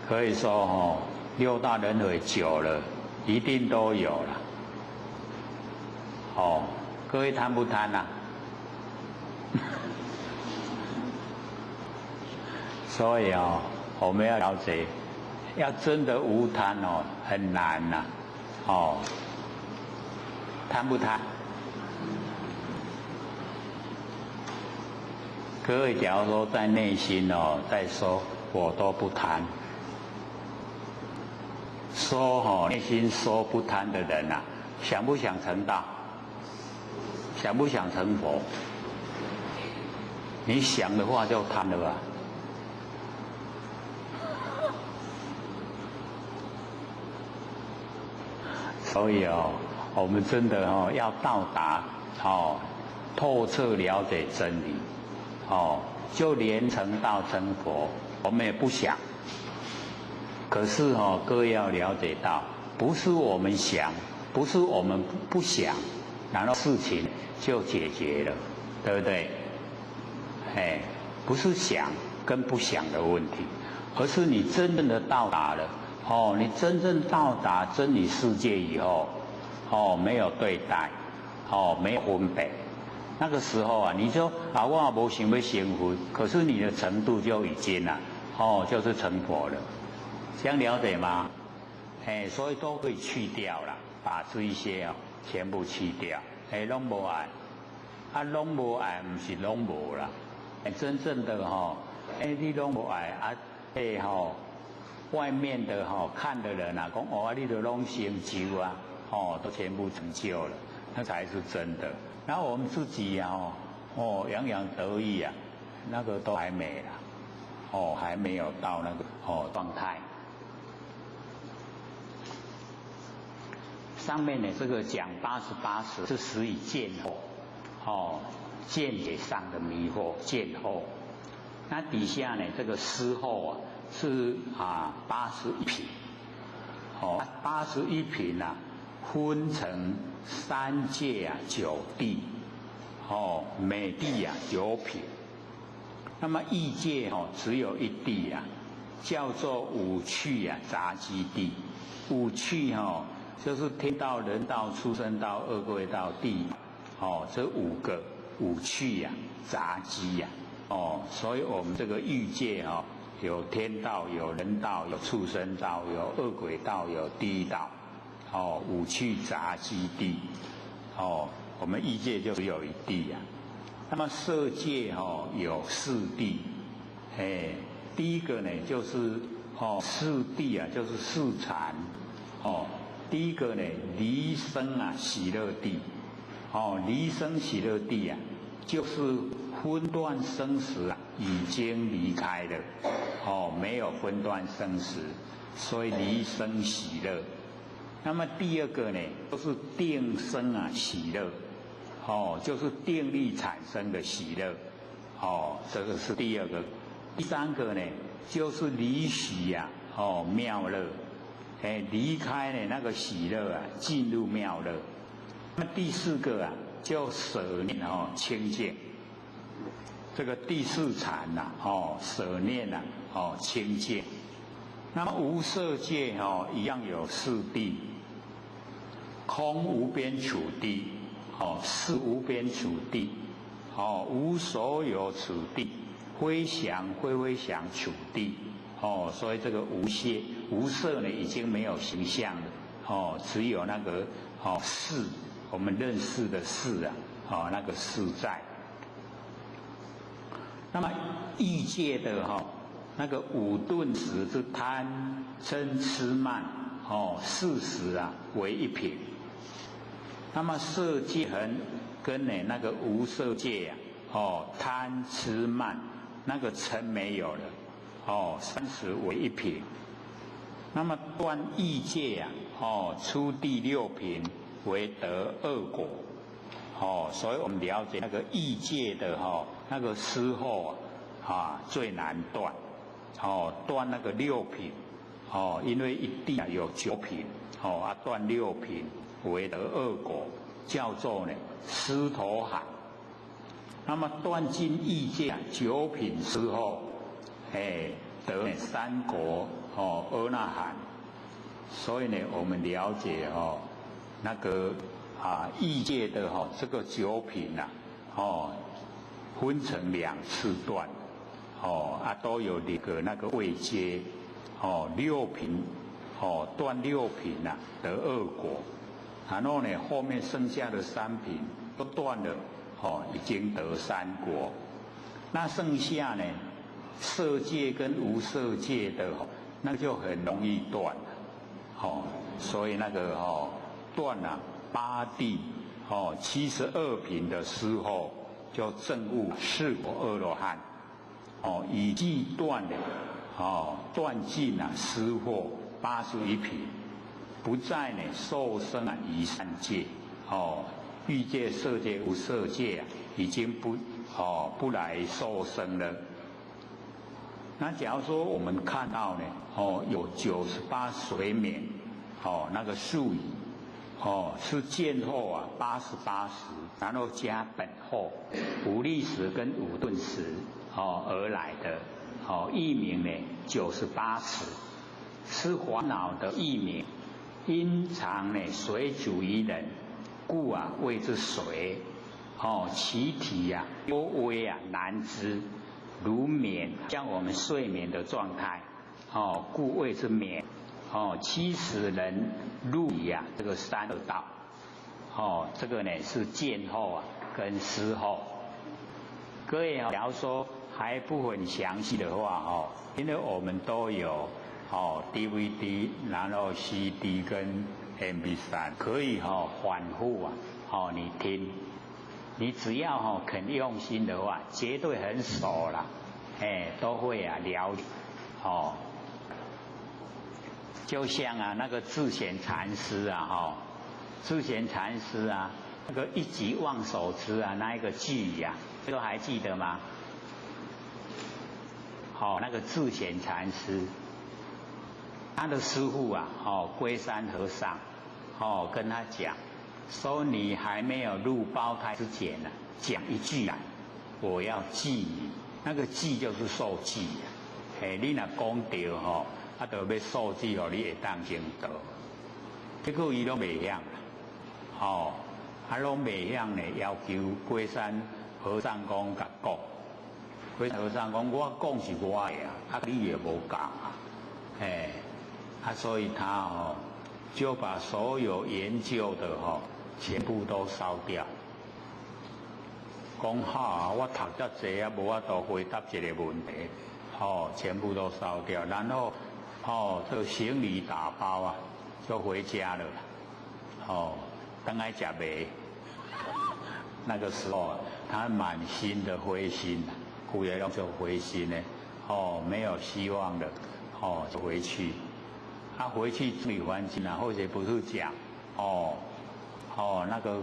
Speaker 1: 可以说六大轮回久了一定都有了各位贪不贪啊？所以我们要了解，要真的无贪很难呐贪不贪？各位假如说在内心在说我都不贪，说内心说不贪的人啊，想不想成道？想不想成佛？你想的话就贪了吧。所以我们真的要到达透彻了解真理就连成道成佛，我们也不想。可是各位要了解到，不是我们想，不是我们不想，然后事情就解决了，对不对？不是想跟不想的问题，而是你真正的到达了你真正到达真理世界以后没有对待没有分别，那个时候你说我也没想要成佛，可是你的程度就已经就是成佛了，这样了解吗？所以都可以去掉了，把这一些全部去掉，拢无爱，拢无爱，不是拢无啦，真正的你拢无爱外面的看的人讲你都拢成就啊，都全部成就了，那才是真的。然后我们自己洋洋得意啊，那个都还没啦，还没有到那个状态。上面呢这个讲88时是始以见惑，见解上的迷惑见惑。那底下呢这个思惑是81品，81品分成3界9地，每地9品。那么异界只有1地叫做五趣杂基地。五趣就是天道、人道、畜生道、恶鬼道、地这5个五趣杂基所以我们这个欲界有天道、有人道、有畜生道、有恶鬼道、有地狱道，五趣杂基地，我们异界就只有1地那么色界有4地，第一个呢就是4地就是4禅，第一个呢离生喜乐地，离生喜乐地就是分段生死已经离开了，没有分段生死，所以离生喜乐。那么第二个呢，就是定生喜乐，就是定力产生的喜乐，这个是第二个。第三个呢，就是离喜妙乐，离开了那个喜乐进入妙乐。那么第四个就舍念清净。这个第4禅舍念清净。那么无色界一样有4地，空无边处地，是无边处地，无所有处地，非想非想处地，所以这个无色呢已经没有形象了，只有那个识，我们认识的识那个识在。那么异界的那个五顿时是贪嗔痴慢40啊为一品。那么色界恒跟那个无色界贪痴慢那个嗔没有了，30为一品。那么断意界出第6品为得2果。所以我们了解那个意界的那个思后最难断。断那个6品因为一地有9品断6品为得2果，叫做呢狮头海。那么断尽意界9品之后，得3果阿那含。所以呢，我们了解那个意界的这个9品分成2次断都有那个位阶6品断6品得2果，然后呢后面剩下的3品都断了已经得3果。那剩下呢色界跟无色界的那就很容易断所以那个断8地72品的时候，就证悟4果阿罗汉以即断了断尽失惑81品，不再呢受生于3界欲界、色界、无色界已经不来受生了。那假如说我们看到呢有98随眠那个术语是见后88时，然后加本后无力时跟无顿时而来的译名呢98时，是烦恼的译名。因常呢随主于人，故谓之随其体幽微难知，如眠，像我们睡眠的状态故谓之眠驱使人入于这个三恶道这个呢是见后跟思后。各位假如说还不很详细的话因为我们都有DVD 然后 CD 跟 MP3 可以反复你听，你只要肯用心的话，绝对很熟啦都会了解就像那个智显禅师智显禅师那个一级望手之那一个句这个还记得吗？那个智显禅师，他的师父龟山和尚跟他讲说，你还没有入胞胎之前讲一句我要记你，那个记就是受记你若讲对就要受记你会当成道。结果伊都袂晓拢袂晓呢，要求龟山和尚讲甲讲。龟山和尚讲我讲是我的你也无讲所以他就把所有研究的全部都烧掉。讲好我读得济无法度回答这个问题全部都烧掉，然后就行李打包就回家了等来吃饭。那个时候他满心的灰心故意就灰心没有希望的就回去。他回去处理环境或者不是讲那个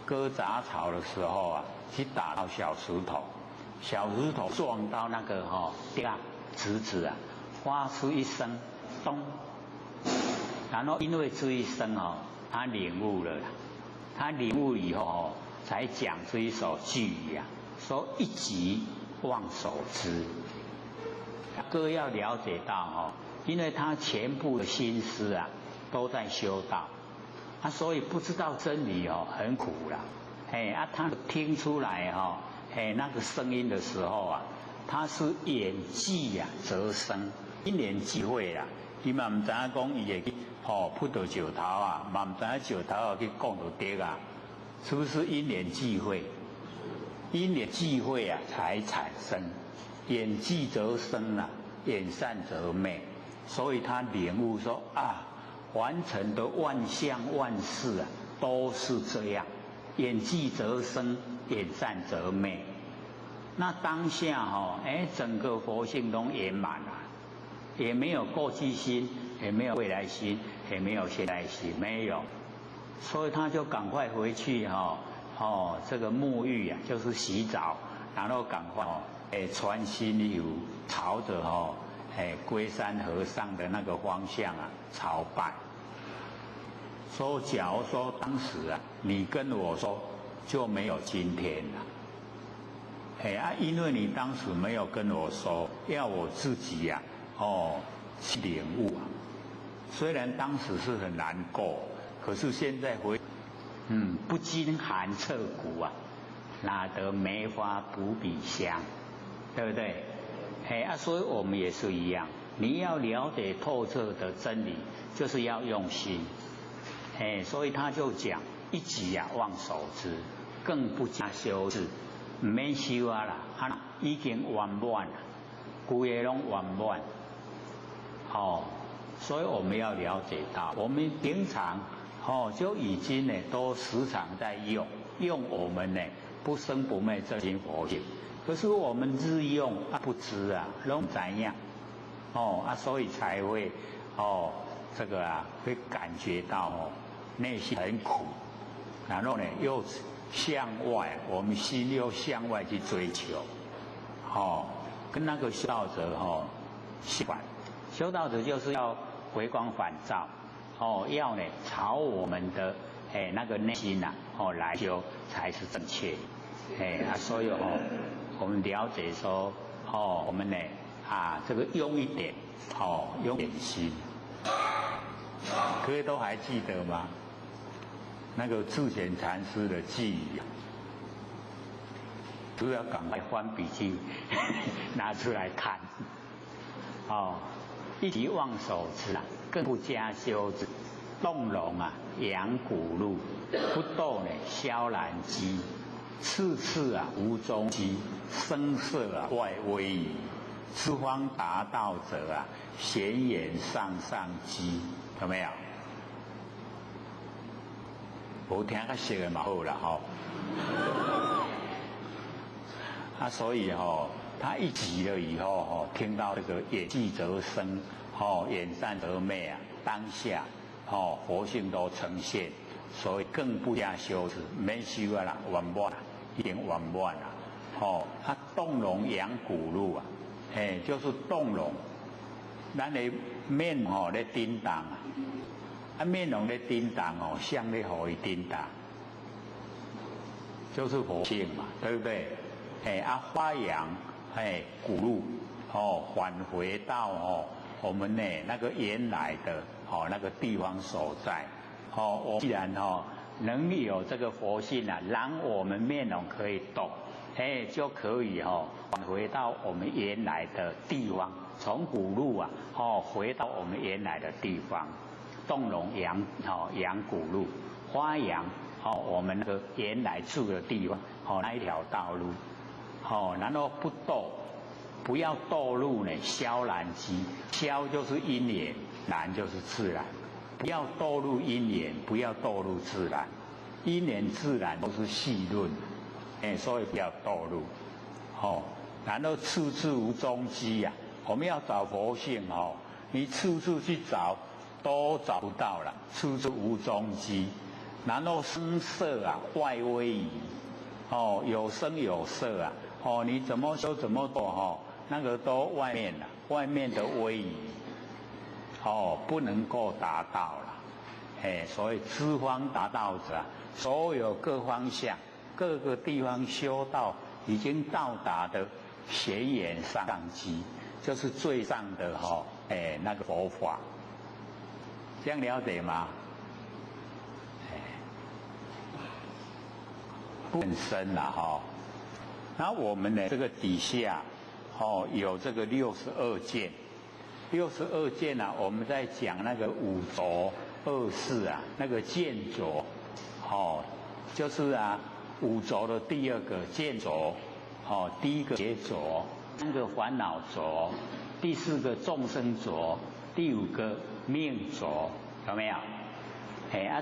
Speaker 1: 割杂草的时候去打到小石头，小石头撞到那个竹子发出一声咚，然后因为这一声他领悟了，他领悟以后才讲出一首句语说一即忘手之。各要了解到因为他全部的心思都在修道所以不知道真理很苦啦他听出来那个声音的时候他是演技则生，因缘际会你嘛唔知影讲伊会去扑到石头嘛唔知影石头去讲到底是不是因缘际会？因缘际会才产生，演技则生演善则昧。所以他领悟说完成的万象万事啊，都是这样，眼寂则生，眼散则灭。那当下整个佛性都圆满了，也没有过去心，也没有未来心，也没有现在心，没有。所以他就赶快回去这个沐浴啊，就是洗澡，然后赶快穿新衣服，朝着龟山和尚的那个方向啊朝拜。说假如说当时啊，你跟我说就没有今天了。因为你当时没有跟我说，要我自己去领悟啊。虽然当时是很难过，可是现在不经寒彻骨啊，哪得梅花扑鼻香，对不对？所以我们也是一样，你要了解透彻的真理，就是要用心。所以他就讲一己啊忘守之，更不加修治，唔免修啊啦，已经圆满了，规个拢圆满。所以我们要了解到，我们平常就已经呢都时常在用我们呢不生不灭这心佛性，可是我们日用不知啊，拢怎样所以才会这个会感觉到内心很苦，然后呢又向外，我们心又向外去追求，跟那个修道者相反。修道者就是要回光返照，要呢朝我们的那个内心来修才是正确。所以我们了解说我们呢这个用一点用点心，各位都还记得吗？那个智贤禅师的寄语，都要赶快翻笔记拿出来看。一己忘守之啊，更不加修之。动容啊，养骨路；不斗呢，消然机。次次啊，无踪迹；声色啊，外威仪。此方达道者啊，显眼上机。有没有？我听较熟的嘛好啦所以他一急了以后听到这个眼寂则生，眼散则灭啊，当下佛性都呈现，所以更不加修持，没修啊啦，圆满啦，已经圆满啦。他动容养骨路啊，就是动容，咱的面咧叮当面容咧叮当向咧互伊叮当，就是佛性嘛，对不对？发扬骨路返回到我们呢那个原来的那个地方所在。我既然能有这个佛性啊，让我们面容可以动，就可以返回到我们原来的地方，从骨路啊回到我们原来的地方，动容养骨路，发扬我们那个原来住的地方那一条道路。然后不堕，不要堕入呢消然机，消就是因缘，然就是自然，不要堕入因缘，不要堕入自然，因缘自然都是细论，所以不要堕入。然后处处无踪迹呀，我们要找佛性你处处去找都找不到了，处处无踪迹。然后声色啊外威仪，有声有色啊。你怎么修怎么做那个都外面了，外面的威仪不能够达到了。所以资方达到者，所有各方向各个地方修道已经到达的显眼上机，就是最上的那个佛法，这样了解吗？不很深了那我们呢这个底下有这个62件，62件啊，我们在讲那个五浊恶世啊，那个见浊就是五浊的第二个见浊第一个劫浊，3个烦恼浊，第4个众生浊，第5个命浊，有没有？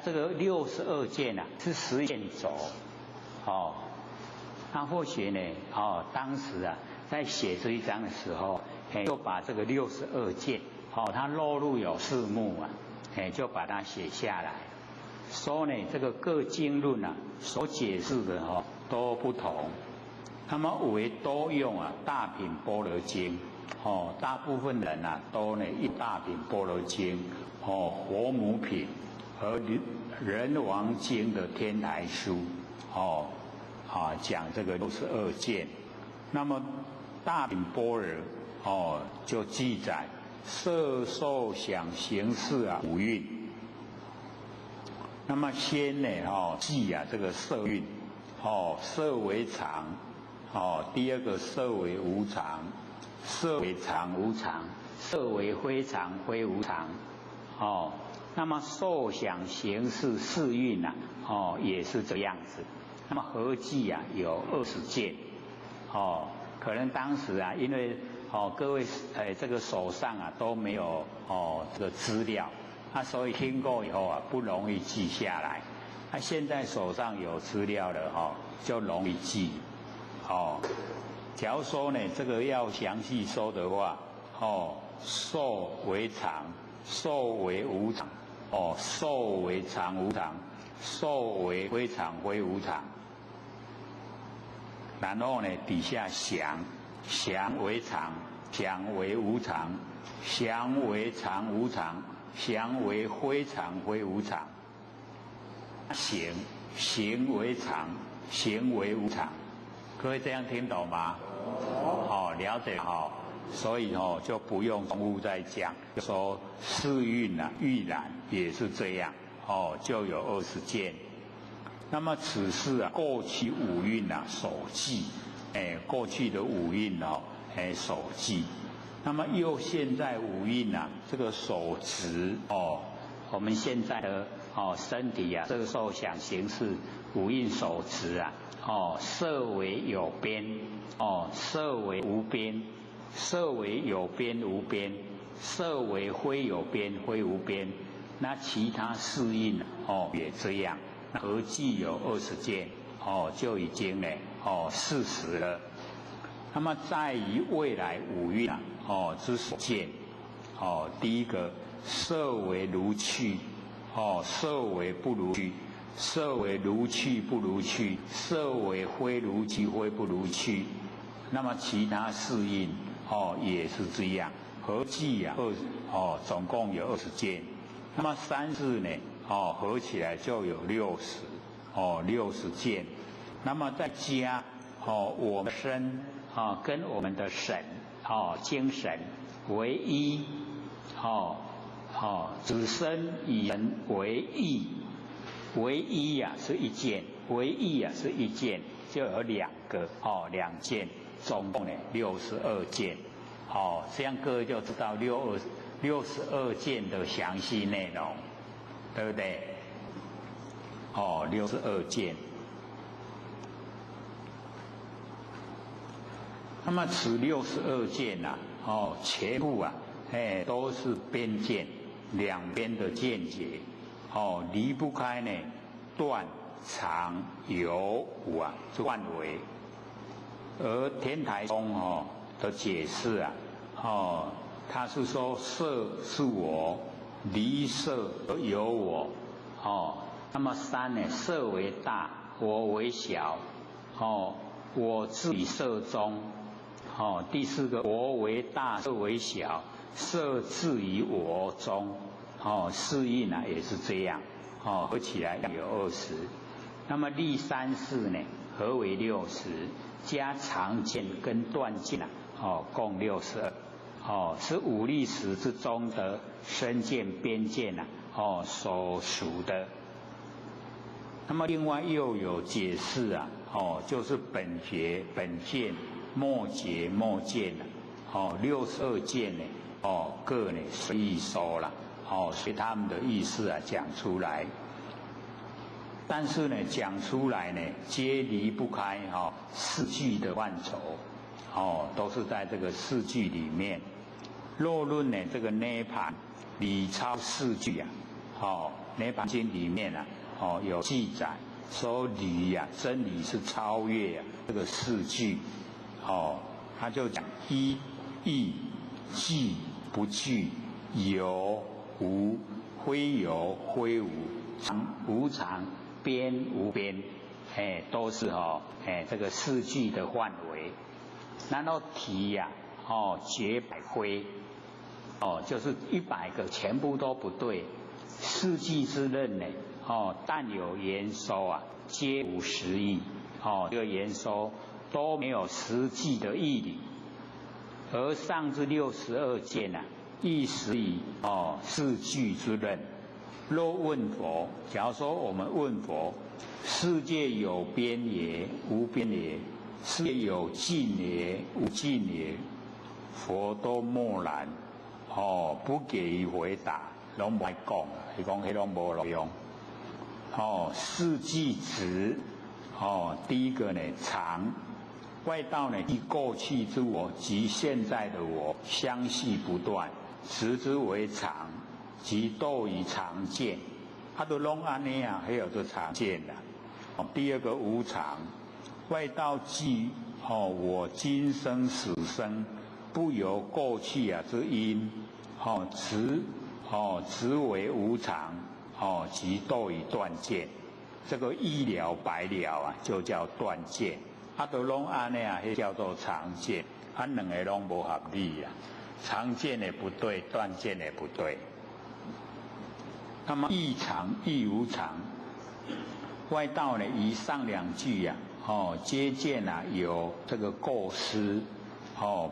Speaker 1: 这个62件啊是10件轴，那或许呢，当时啊在写这一章的时候，就把这个62件，它落入有4目啊，就把它写下来。说呢，这个各经论啊所解释的都不同，那么唯多用大品般若经，大部分人啊都呢一大品般若经，佛母品和人王经的天台书，讲这个62件。那么大品般若就记载色受想行识五蕴。那么先呢记这个色蕴，色为常，第二个色为无常，色为常无常，色为非常非无常，那么受想行识四蕴也是这样子。那么合计有20件，可能当时因为各位这个手上都没有这个资料。所以听过以后不容易记下来。现在手上有资料了就容易记。假如说呢，这个要详细说的话，受为常，受为无常，受为常无常，受为非常非无常。然后呢，底下想，想为常，想为无常，想为常无常。想为非常非无常，行为常，行为无常，各位这样听懂吗？了解所以就不用重复再讲，就说四蕴欲染也是这样，就有20件。那么此事过去五蕴所记，过去的五蕴所记。那么又现在五蕴这个所执我们现在的身体这个受想行识五蕴所执色为有边，色为无边，色为有边无边，色为非有边非无边。那其他四蕴也这样，合计有20件就已经呢40了。那么在于未来五蕴之所见，第一个色为如去，色为不如去，色为如去不如去，色为非如去非不如去。那么其他四蕴也是这样，合计总共有20件。那么3世呢合起来就有60件。那么再加我们身跟我们的神精神为一，子身以人为一，为一是一件，为一是一件，就有2个2件，总共呢62件。这样各位就知道62件的详细内容，对不对？62件。那么此62件全部都是边见，两边的见解，离不开呢断常有无范围。而天台宗的解释他是说色是我，离色而有我，那么3呢，色为大，我为小，我自于色中。第4个我为大，色为小，色自于我中。四蕴也是这样，合起来有20。那么立3世呢，合为60，加常见跟断见共62。是五力识之中的身见边见所属的。那么另外又有解释就是本觉本见末觉末见62件呢各呢随意说了所以他们的意思讲出来。但是呢讲出来呢皆离不开四句的范畴都是在这个四句里面。若论呢这个涅槃理超四句涅槃经里面啊，有记载说理呀、真理是超越这个四句，他就讲一义寂不惧，有无非有非无，常无常，边无边，都是这个四句的范围。然后体呀，绝百非，就是100个全部都不对。四句之任呢，但有言说啊，皆无实义，这个言说都没有实际的义理。而上至62件啊，亦实以四句之任。若问佛，假如说我们问佛，世界有边也，无边也；世界有尽也，无尽也。佛都默然，不给予回答，拢不爱讲，伊讲迄拢无路用。四句直，第一个呢常，外道呢以过去之我及现在的我相续不断，持之为常，即斗于常见。都拢安尼啊，还有就常见啦。第二个无常，外道记我今生死生，不由过去之因，执为无常，即斗于断见。这个一了百了啊，就叫断见。都拢安尼啊，迄叫做常见。两个拢无合理啊，常见的不对，断见的不对。那么亦常亦无常，外道呢以上2句啊，皆见有这个构思，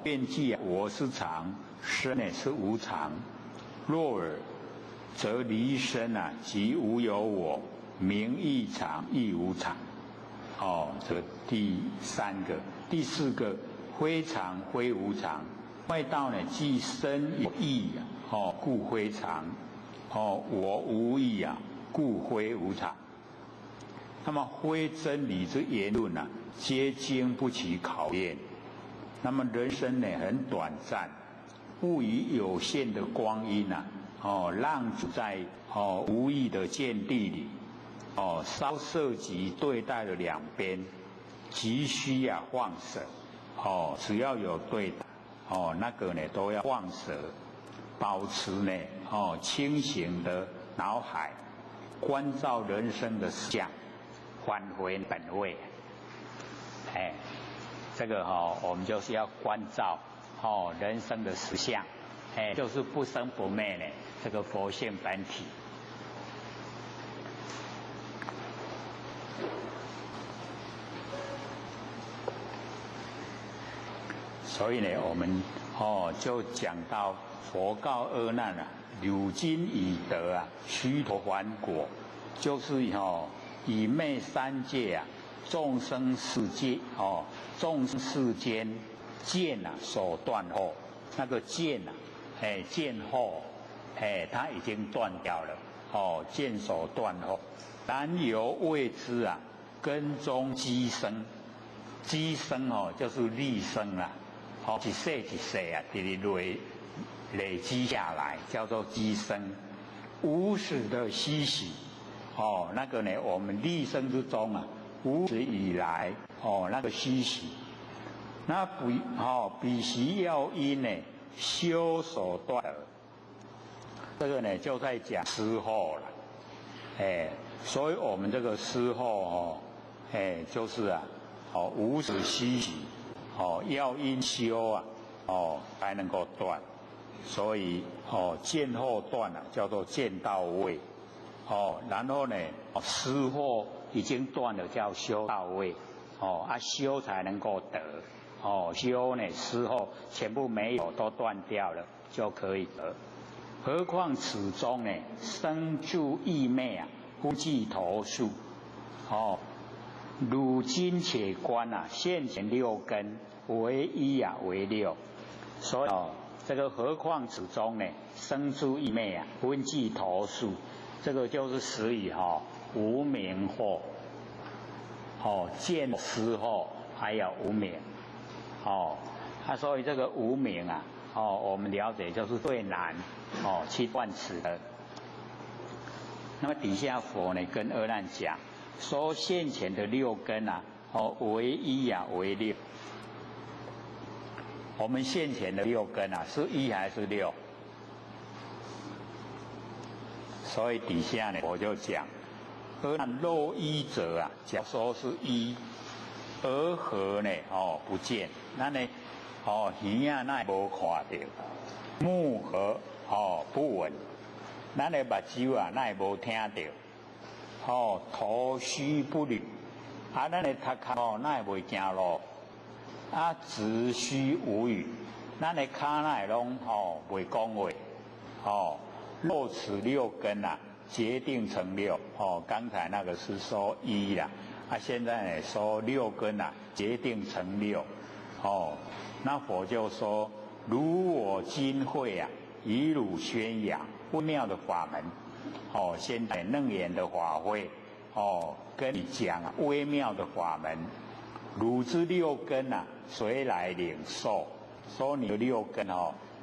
Speaker 1: 便记我是常，身呢是无常。若尔，则离身即无有我，名亦常亦无常。这第3个，第4个，非常非无常。外道呢既身有义故非常。我无义故非无常。那么非真理之言论皆经不起考验。那么人生呢很短暂，物以有限的光阴浪处在无义的见地里，稍涉及对待的两边，急需放舍。只要有对待，那个呢都要放舍。保持呢清醒的脑海，关照人生的实相，返回本位。这个我们就是要关照人生的实相，就是不生不灭的这个佛性本体。所以呢，我们就讲到佛告阿难如今已得须陀洹果，就是以灭三界众生世界众生世间见所断后，那个见见后它已经断掉了见所断后，然犹未知根中积生，积生就是立生一世一世累积下来，叫做积生，无始的希许那个呢，我们立生之中无始以来那个希许，那彼习要因呢修所断耳，这个呢就在讲思后了，所以我们这个思后就是无始希许要因修才能够断。所以见后断叫做见到位然后呢思后已经断了叫修到位修才能够得修呢思后全部没有都断掉了就可以得。何况此中呢生住意灭不计头数汝今且观现前6根为1为6，所以这个何况此中呢生住意灭分计头数，这个就是始以无明惑见思后还有无明所以这个无明我们了解就是最难去断此的。那么底下佛呢跟阿难讲，说现前的六根啊，为一啊为六。我们现前的六根啊，是一还是六？所以底下呢，我就讲，阿难若一者啊，假说是一，而河呢，不见，那呢，鱼啊那无看到，目和不闻，咱的目睭啊那无听到，头须不履，啊，咱的头壳那袂行路，啊，子须无语，咱的脚那拢袂讲话，若此六根啊，决定成六。刚才那个是说一啦，现在呢说六根啊，决定成六。那佛就说，如我今会啊，以汝宣扬微妙的法门。现在楞严的法会，跟你讲微妙的法门。汝之六根啊，谁来领受？说你的六根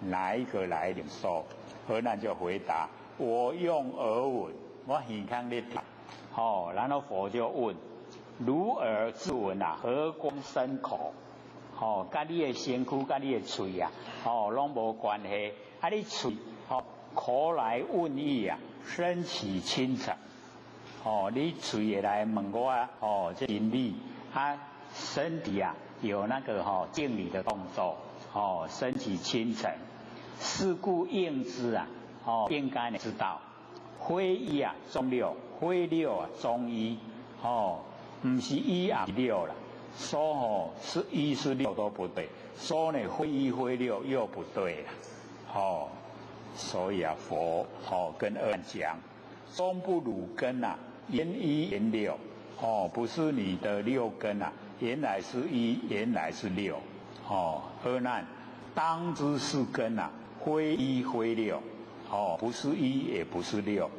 Speaker 1: 哪一个来领受？阿难就回答：我用耳闻，我耳康咧听。然后佛就问：如耳之闻啊，何光身口？甲你的身躯、甲你的嘴啊，拢无关系。你嘴口来问意啊，身起亲诚。你嘴会来问我这心理身体啊有那个敬礼的动作，身起亲诚。是故应知啊，应该知道，非一啊中六，非六啊中一，不是一啊六了。说是一是六都不对，说呢非一非六又不对了，所以啊佛跟阿难讲，中不汝根啊，言一言六，不是你的六根啊，原来是一，原来是六，阿难当知是根啊。非一非六，不是一也不是六，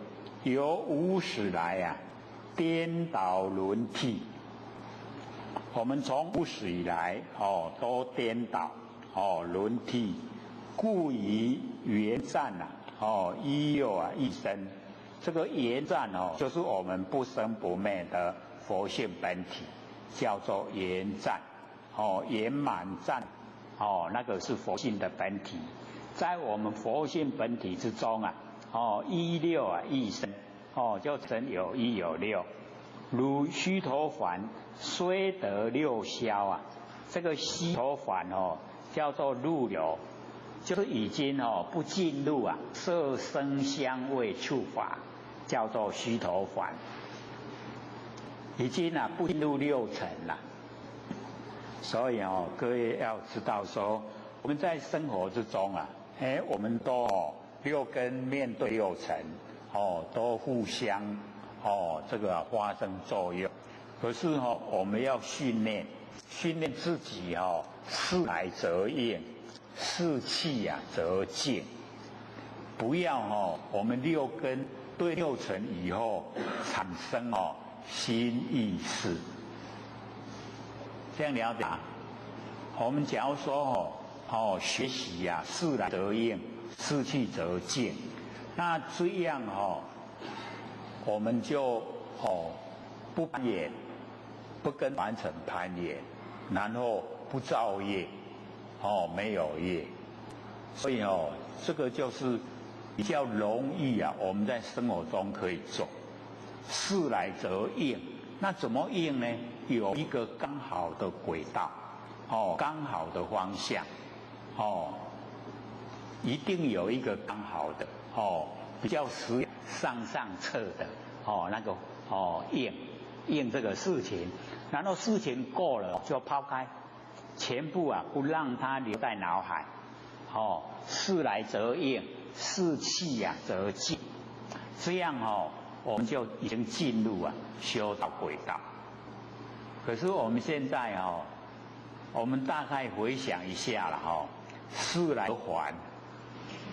Speaker 1: 由无始来啊，颠倒轮替。我们从无始以来，都颠倒，轮替，故以缘暂啊，一有啊一生。这个缘暂就是我们不生不灭的佛性本体，叫做缘暂，圆满暂，那个是佛性的本体。在我们佛性本体之中啊，一六啊一生，就成有一有六。如须陀洹虽得六消啊，这个须陀洹叫做入流，就是已经不进入啊色声香味触法，叫做须陀洹，已经不进入六尘了。所以各位要知道说，我们在生活之中啊。我们都六根面对六尘，都互相这个发生作用。可是我们要训练自己事来则应，事去则静。不要我们六根对六尘以后产生新意识。这样了解？我们假如说学习事来则应，事去则静。那这样我们就不攀缘，不跟凡尘攀缘，然后不造业，没有业。所以这个就是比较容易我们在生活中可以做。事来则应，那怎么应呢？有一个刚好的轨道，刚好的方向。一定有一个刚好的比较上策的那个应这个事情，然后事情过了就抛开，全部不让它留在脑海。事来则应，事去则静，这样我们就已经进入修道轨道。可是我们现在我们大概回想一下了事来则还，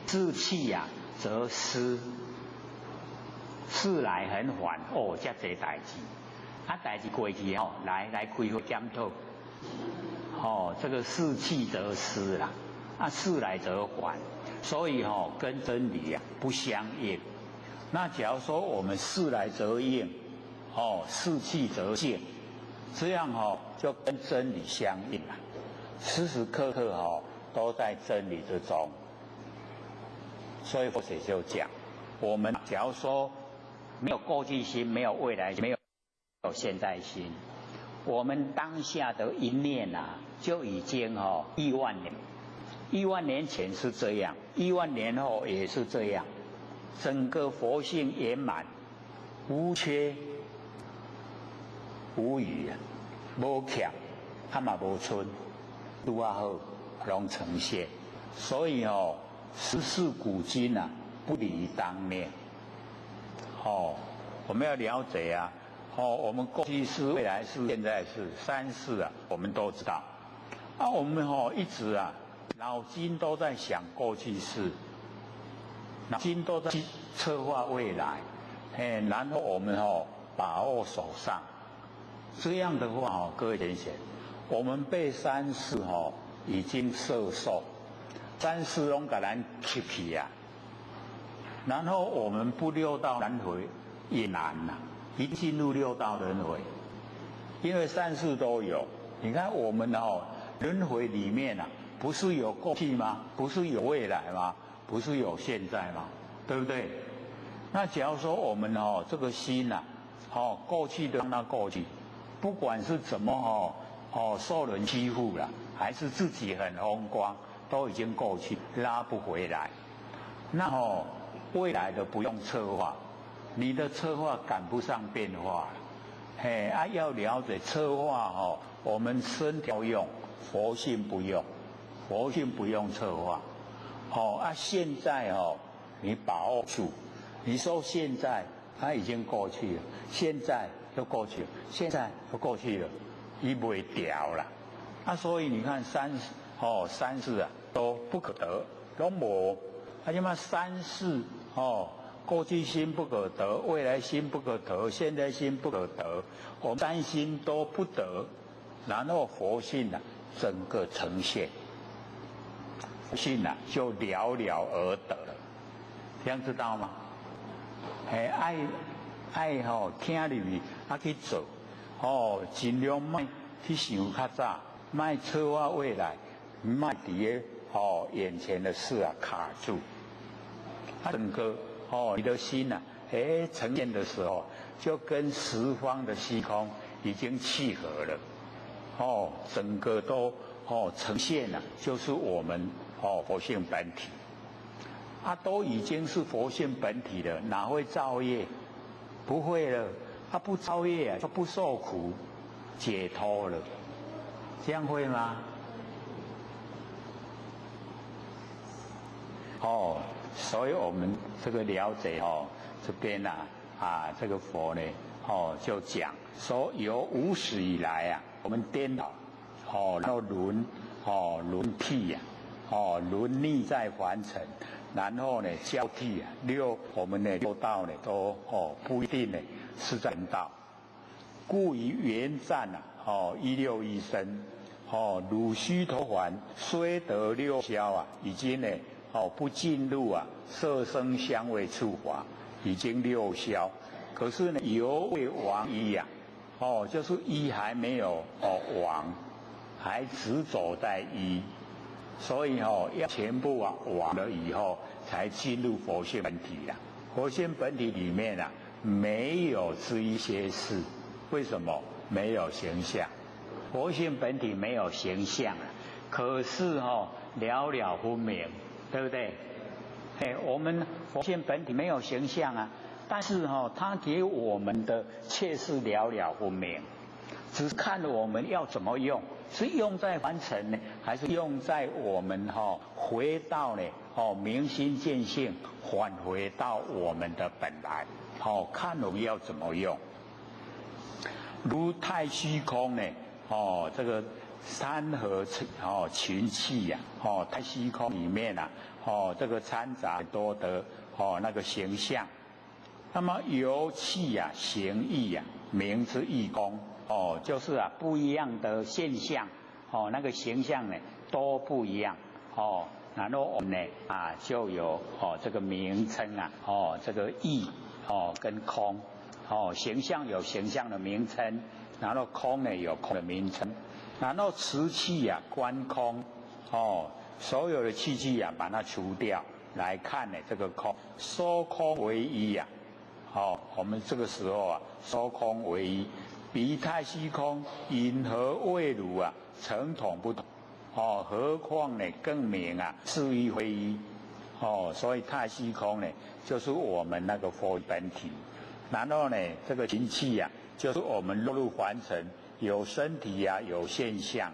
Speaker 1: 事去则失。事来很缓，这多代志，代志过去来开会检讨。这个事去则失啦，事来则还，所以跟真理不相应。那假如说我们事来则应，事去则现，这样就跟真理相应了，时时刻刻都在真理之中。所以佛学就讲，我们假如说没有过去心，没有未来心，没有现在心，我们当下的一念就已经1万年，1万年前是这样，1万年后也是这样，整个佛性圆满，无缺无余无欠，嘛无剩，拄啊好，拢呈现。所以时事古今不离当念。我们要了解我们过去式、未来式、现在式、三世我们都知道。我们一直脑筋都在想过去式，脑筋都在策划未来，然后我们把握手上。这样的话各位同学，我们被三世已经摄受，三世拢给咱吸去然后我们不六道轮回也难一进入六道轮回，因为三世都有。你看我们轮回里面不是有过去吗？不是有未来吗？不是有现在吗？对不对？那假如说我们这个心过去的让它过去，不管是怎么受人欺负了，还是自己很风光，都已经过去，拉不回来。那未来的不用策划，你的策划赶不上变化了。要了解策划我们身体要用，佛性不用，佛性不用策划。现在你把握住，你说现在它已经过去了，现在就过去了，现在就过去了，它不会掉了。所以你看三世都不可得，都没。即嘛三世过去心不可得，未来心不可得，现在心不可得，我们三心都不得，然后佛性整个呈现，佛性就了了而得了，这样知道吗？爱听入去去做，尽量莫去想较早，莫策划未来，莫伫个眼前的事卡住。整个你的心呈现的时候，就跟十方的虚空已经契合了，整个都呈现了，就是我们佛性本体。都已经是佛性本体了，哪会造业？不会了，不造业就不受苦，解脱了，这样会吗？所以我们这个了解这边这个佛呢就讲说，由无始以来我们颠倒然后轮替轮逆在凡尘，然后呢交替我们的六道呢都不一定呢是正道，故于缘战一六一生汝须陀洹虽得六消已经呢不进入色声香味触法，已经六消，可是呢犹未亡一就是一还没有亡，还只走在一，所以要全部亡了以后才进入佛性本体了。佛性本体里面没有这一些事，为什么？没有形象，佛性本体没有形象可是了了分明，对不对？我们佛性本体没有形象但是它给我们的却是了了分明，只是看我们要怎么用，是用在凡尘呢，还是用在我们回到呢明心见性，返回到我们的本来看我们要怎么用。如太虚空呢这个山河群气太虚空里面这个掺杂多的那个形象，那么由气形异名之异空就是不一样的现象那个形象呢都不一样然后我们呢就有这个名称啊这个义跟空形象有形象的名称，然后空呢有空的名称，然后瓷器观空所有的器具把它除掉来看呢这个空，收空为一我们这个时候收空为一，比太虚空因何未如成统不同何况呢更明是一非一所以太虚空呢就是我们那个佛本体，然后呢这个形器就是我们落入凡尘，有身体有现象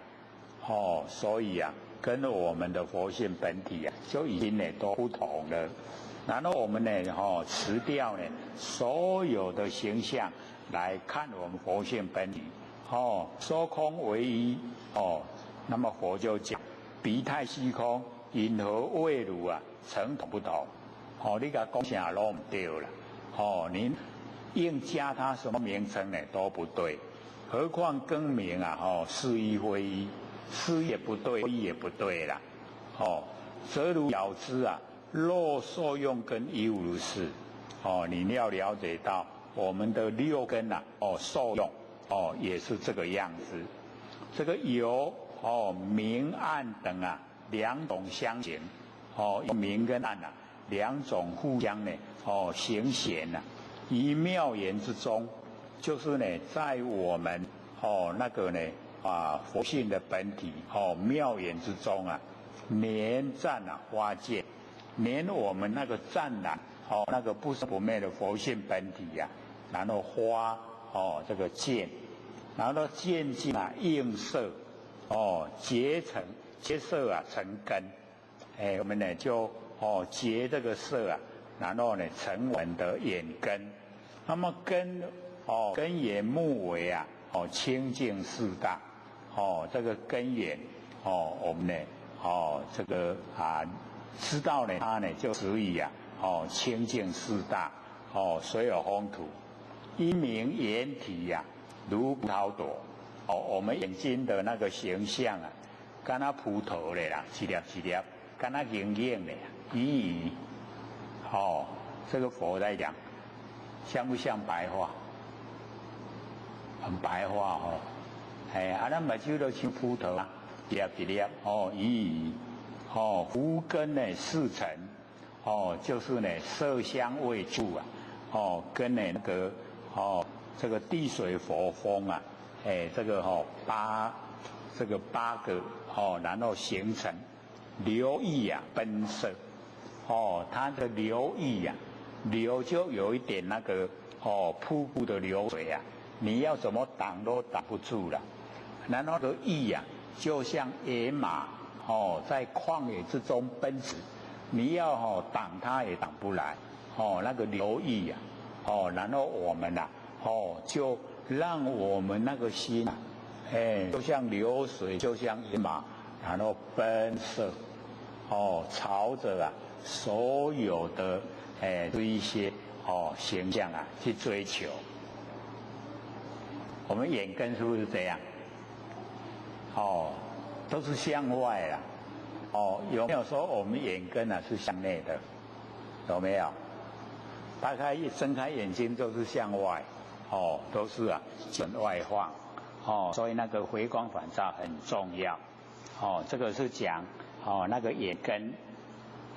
Speaker 1: 所以跟我们的佛性本体就已经都不同了。然后我们呢辞掉呢所有的形象来看我们佛性本体收空为一那么佛就讲比太虚空因何未如成统不同你给讲啥都不对了您硬加它什么名称呢都不对，何况更名是一非一，是也不对，非也不对啦则如了知若受用根亦如是你要了解到我们的六根受用也是这个样子。这个有明暗等两种相形明跟暗两种互相呢形显于妙言之中，就是呢在我们那个呢佛性的本体妙言之中连湛花见，连我们那个湛然那个不生不灭的佛性本体然后花这个见，然后渐进映色结色成根我们呢就结这个色然后呢成我们的眼根。那么根眼目为清净四大这个根眼我们呢这个知道呢它呢就属于清净四大水有风土，因明眼体如葡萄朵我们眼睛的那个形象跟那葡萄的啦，一粒一粒跟那莹莹的鱼这个佛在讲像不像白话？很白话咱目睭都像葡萄一粒一粒鱼福根呢四尘就是呢色香味触跟呢那个这个地水火风这个八个然后形成流意奔色它的流意流就有一点那个瀑布的流水你要怎么挡都挡不住了。然后的意就像野马在旷野之中奔驰，你要挡它也挡不来那个流意然后我们就让我们那个心就像流水，就像野马，然后奔色朝着所有的这一些形象去追求。我们眼根是不是这样都是向外啦有没有说我们眼根是向内的？有没有？大概一睁开眼睛都是向外都是向外放所以那个回光返照很重要这个是讲那个眼根。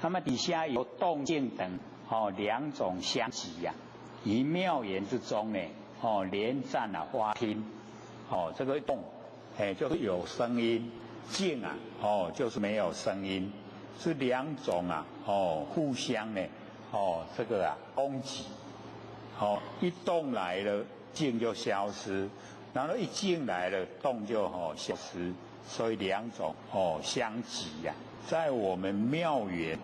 Speaker 1: 那么底下有动静等两种相即于妙言之中呢连湛花听这个动就是有声音，静就是没有声音，是两种互相呢这个攻击一动来了静就消失，然后一静来了动就消失，所以两种相即在我们妙言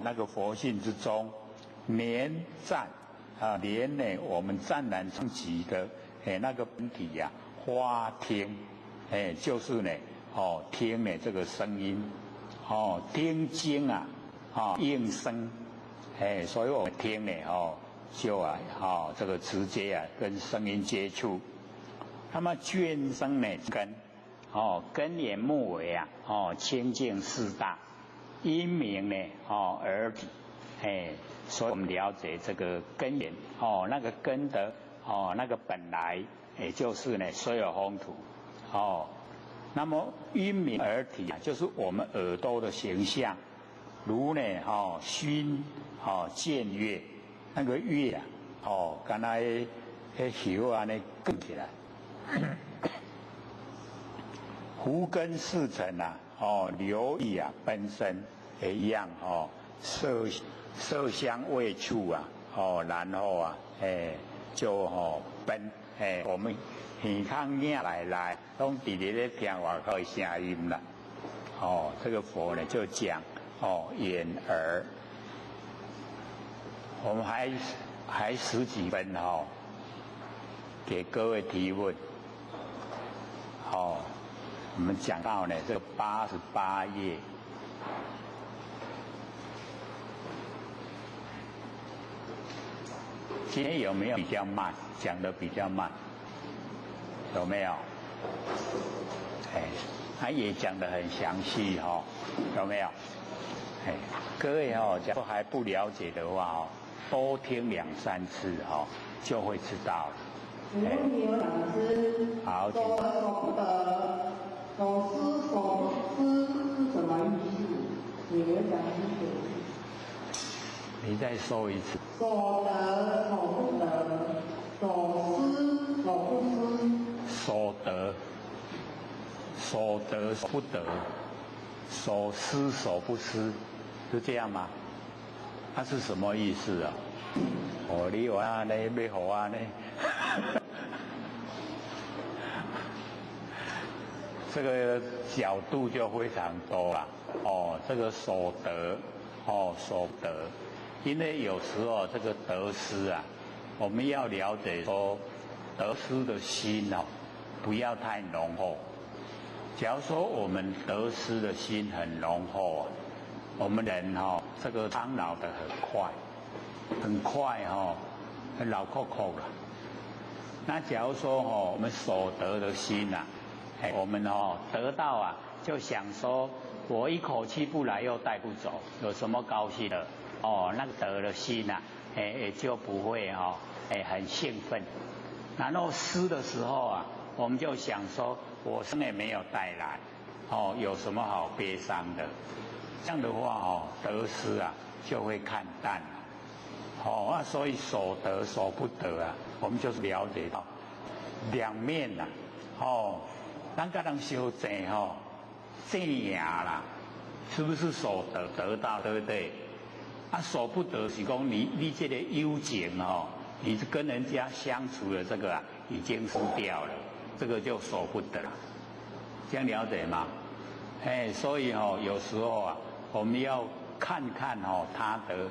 Speaker 1: 那个佛性之中连湛连呢我们湛然成极的那个本体花听就是呢听呢这个声音听经应声所以我们听呢就这个直接跟声音接触。那么眷声呢根根眼目为清净四大因名呢，而体，所以我们了解这个根源，那个根的，那个本来，也就是呢虽有风土，那么因名而体啊，就是我们耳朵的形象，如呢，熏，见月，那个月啊，刚才迄叶啊，呢卷起来。胡根四尘啊，留意啊，本身也一样色香味触啊，然后啊，就本我们耳孔眼来，拢直直咧听外口的声音啦。这个佛呢就讲眼耳，我们还10几分给各位提问。我们讲到呢这个88页，今天有没有比较慢？讲的比较慢，有没有？他也讲得很详细有没有？各位假如还不了解的话多听2、3次就会知道了。
Speaker 2: 请问你有老师，
Speaker 1: 好，
Speaker 2: 所得所不得，所思所思是什么意思？你没有讲清楚。
Speaker 1: 你再说一次。
Speaker 2: 所得所不得，所思所不思。
Speaker 1: 所得所不得，所思所不思，是这样吗？它是什么意思啊？你话安尼，要好安尼。这个角度就非常多啦。这个所得，所得，因为有时候这个得失啊，我们要了解说，得失的心不要太浓厚。假如说我们得失的心很浓厚我们人这个苍老的很快很老扣扣了。那假如说我们所得的心我们得到就想说，我一口气不来又带不走，有什么高兴的？那个得的心就不会很兴奋。然后失的时候我们就想说，我生也没有带来，有什么好悲伤的？这样的话得失就会看淡了。所以所得所不得我们就是了解到两面咱跟人修正正赢啦，是不是所得到，对不对？所不得是讲你这个友情你跟人家相处的这个已经输掉了，这个就所不得，这样了解吗？所以有时候我们要看看他的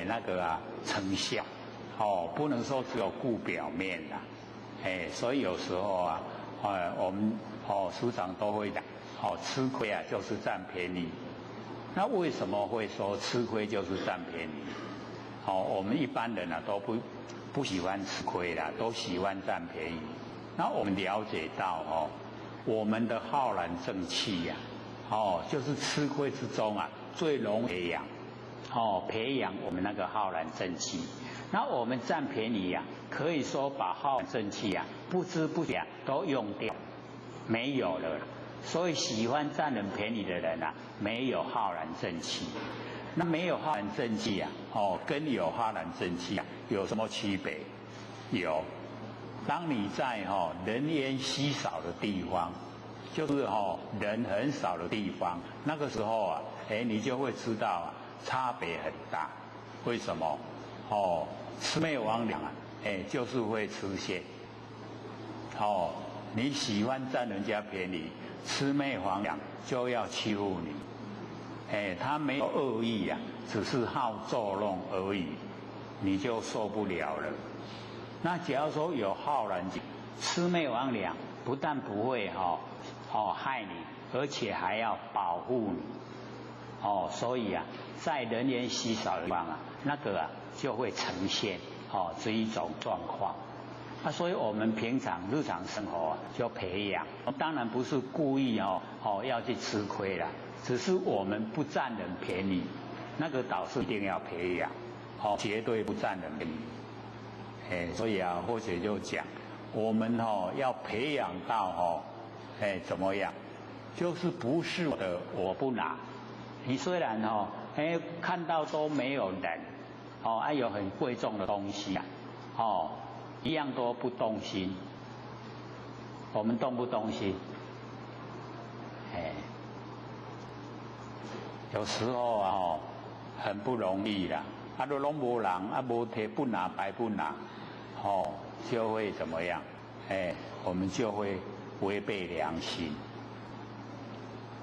Speaker 1: 那个成效不能说只有顾表面啦。所以有时候我们师长都会讲吃亏就是占便宜。那为什么会说吃亏就是占便宜？我们一般人都不喜欢吃亏啦，都喜欢占便宜。那我们了解到我们的浩然正气就是吃亏之中最容易培养我们那个浩然正气。那我们占便宜可以说把浩然正气不知不觉都用掉，没有了。所以喜欢占人便宜的人没有浩然正气。那没有浩然正气跟有浩然正气有什么区别？有，当你在人烟稀少的地方，就是人很少的地方，那个时候你就会知道差别很大。为什么？魑魅魍魉就是会出现。你喜欢占人家便宜，魑魅魍魉就要欺负你。他没有恶意只是好作弄而已，你就受不了了。那假如说有浩然劲，魑魅魍魉不但不会害你，而且还要保护你。所以在人烟稀少的地方那个就会呈现这一种状况。所以我们平常日常生活就培养，当然不是故意要去吃亏啦，只是我们不占人便宜，那个倒是一定要培养，绝对不占人便宜。所以啊，或许就讲，我们要培养到怎么样，就是不是我的我不拿。你虽然看到都没有人，有很贵重的东西啊，一样都不动心。我们动不动心？有时候很不容易啦。都拢无人，无提不拿白不拿，就会怎么样？我们就会违背良心。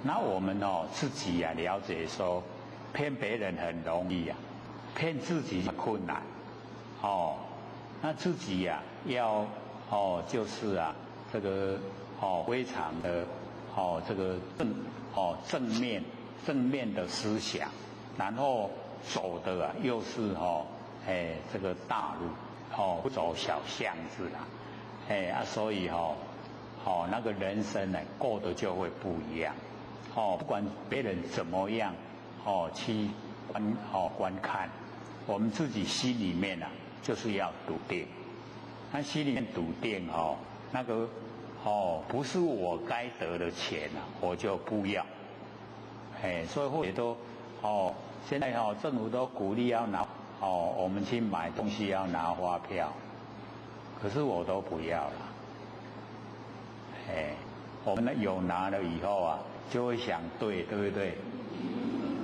Speaker 1: 那我们自己了解说，骗别人很容易骗自己困难。那自己要就是这个非常的这个正面的思想，然后走的又是这个大路不走小巷子啦，所以那个人生过得就会不一样。不管别人怎么样去观看，我们自己心里面就是要笃定。那心里面笃定那个不是我该得的钱我就不要。所以或者都现在政府都鼓励要拿我们去买东西要拿发票，可是我都不要了。我们有拿了以后就会想对不对？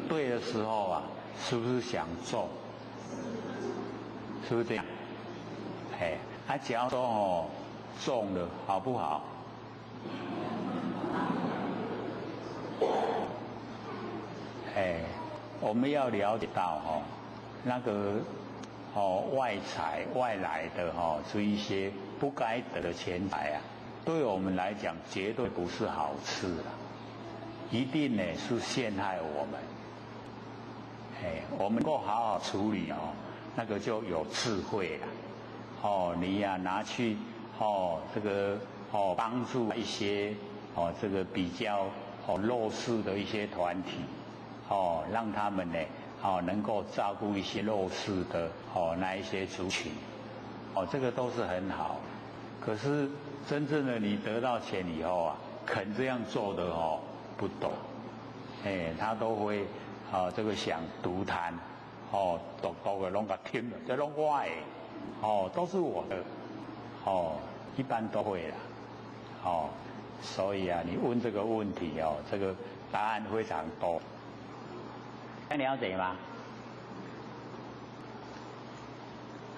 Speaker 1: 对的时候是不是想中？是不是这样？假如说中了好不好？我们要了解到那个外财外来的是一些不该得的钱财对我们来讲绝对不是好事一定是陷害我们。我们能够好好处理那个就有智慧了。你拿去这个帮助一些这个比较弱势的一些团体让他们能够照顾一些弱势的那一些族群这个都是很好。可是真正的你得到钱以后肯这样做的不多。他都会这个想独贪独的拢甲添了，这拢我的都是我的一般都会啦所以你问这个问题这个答案非常多。还了解吗？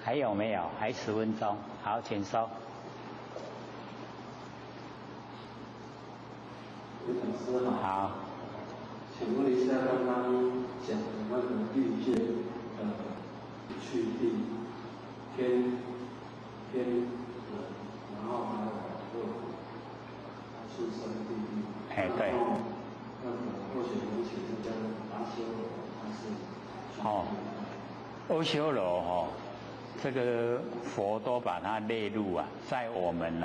Speaker 1: 还有没有？还10分钟，好，请说。好，
Speaker 3: 请问一下，刚刚讲的那个欲界去地天然后还有畜生地狱。
Speaker 1: 对。
Speaker 3: 那个或许能请这个阿修罗还是？
Speaker 1: 阿修罗这个佛都把它列入在我们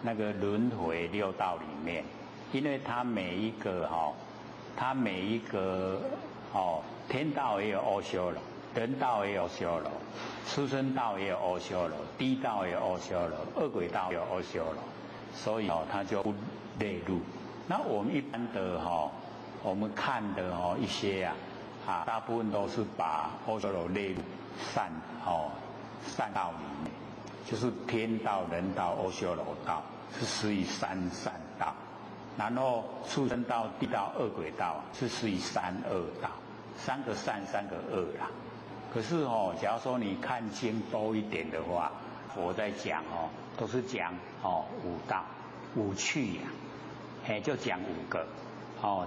Speaker 1: 那个轮回6道里面，因为它每一个天道也有阿修罗，人道也有阿修罗，畜生道也有阿修罗，地道也有阿修罗，恶鬼道也有阿修罗，所以它就不列入。那我们一般的我们看的一些大部分都是把阿修罗列入善道里面，就是天道、人道、阿修罗道是属于三善道，然后畜生道、地道、恶鬼道是属于三恶道，3个善3个恶啦。可是假如说你看经多一点的话，我在讲都是讲5道5趣就讲5个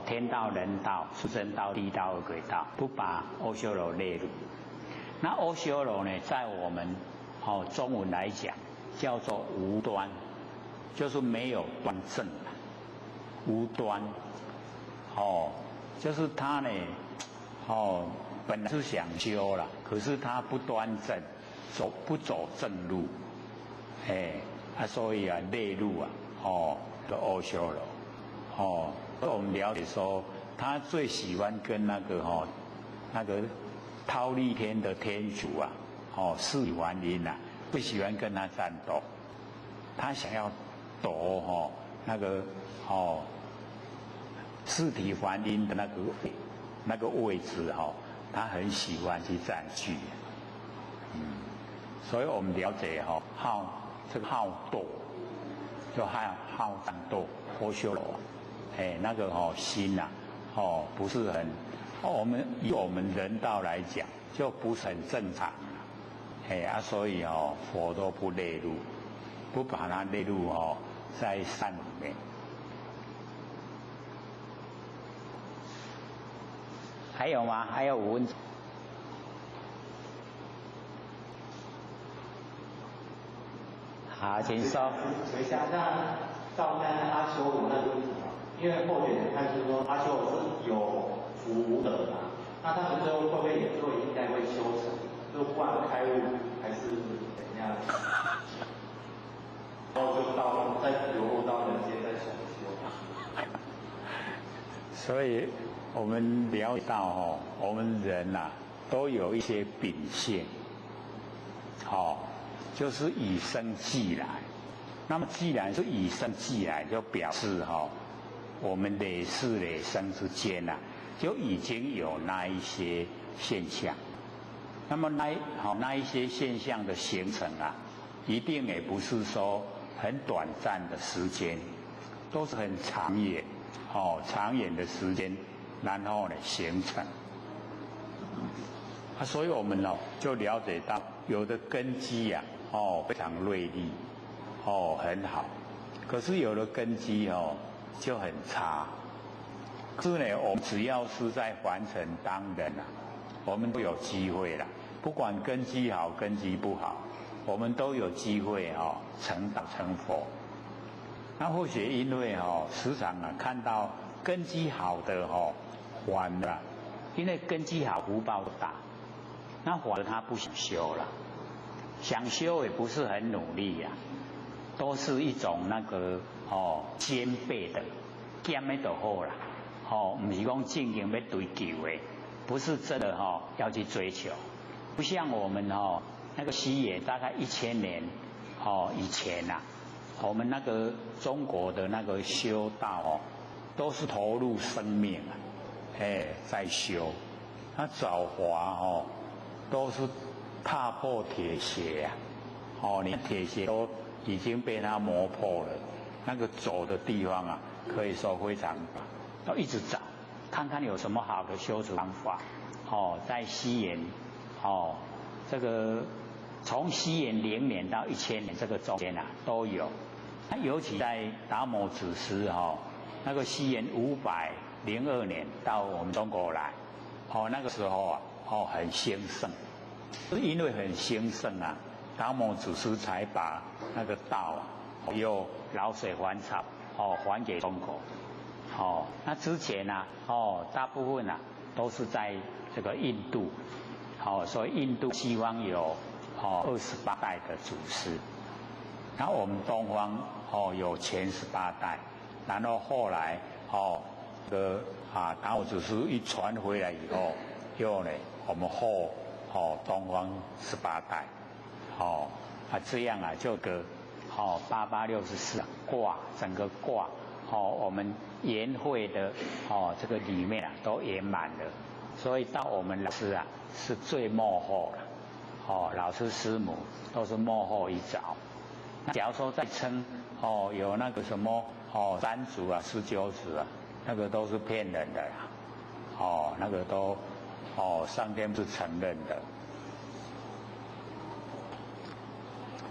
Speaker 1: 天道、人道、畜生道、地道、恶鬼道，不把阿修罗列入。那阿修罗呢，在我们中文来讲叫做无端，就是没有端正无端就是他呢本来是想修了，可是他不端正，不走正路所以内陆的阿修罗，我们了解说，他最喜欢跟那个忉利天的天主释提桓因不喜欢跟他战斗，他想要夺那个释提桓因的那个位置他很喜欢去占据。所以我们了解这个好斗，就好战斗阿修罗，那个心不是很，以我们人道来讲，就不是很正常，所以佛都不列入，不把它列入在善里面。还有吗？还有5分钟。好，请说。
Speaker 4: 等一下，那照看阿修罗那个问题因为候选人他是说阿修罗是有福无德嘛，那他们最后会不会也应该会修成，就忽然开悟，还是怎样？然后就再流入到人间再重修。
Speaker 1: 所以我们了解到我们人都有一些秉性，就是与生俱来。那么既然是与生俱来，就表示我们累世累生之间就已经有那一些现象。那么那一些现象的形成一定也不是说很短暂的时间，都是很长远长远的时间，然后呢形成。所以我们就了解到，有的根基非常锐利，很好，可是有的根基就很差。是呢，我们只要是在凡尘当人我们都有机会了，不管根基好根基不好，我们都有机会成道成佛。那或许因为时常看到根基好的反了，因为根基好福报大，那反而他不想修了。想修也不是很努力都是一种那个兼备的，兼的就好啦，不是讲正经要追求的，不是真的要去追求。不像我们那个西元大概1000年以前我们那个中国的那个修道都是投入生命在修，那爪华都是踏破铁鞋连铁鞋都已经被它磨破了，那个走的地方可以说非常要一直找，看看有什么好的修持方法在西元这个从西元0年到1000年这个中间都有。尤其在达摩祖师那个西元502年到我们中国来那个时候很兴盛，是因为很兴盛达摩祖师才把那个道又老水还草还给中国那之前大部分都是在这个印度所以印度西方有28代的祖师，然后我们东方有前18代，然后后来达摩祖师一传回来以后，又呢我们东方18代这样就个8864卦，整个卦我们圆会的这个里面都圆满了，所以到我们老师是最末后了老师师母都是末后一早。假如说再称有那个什么3祖19子那个都是骗人的啦那个都上天不是承认的。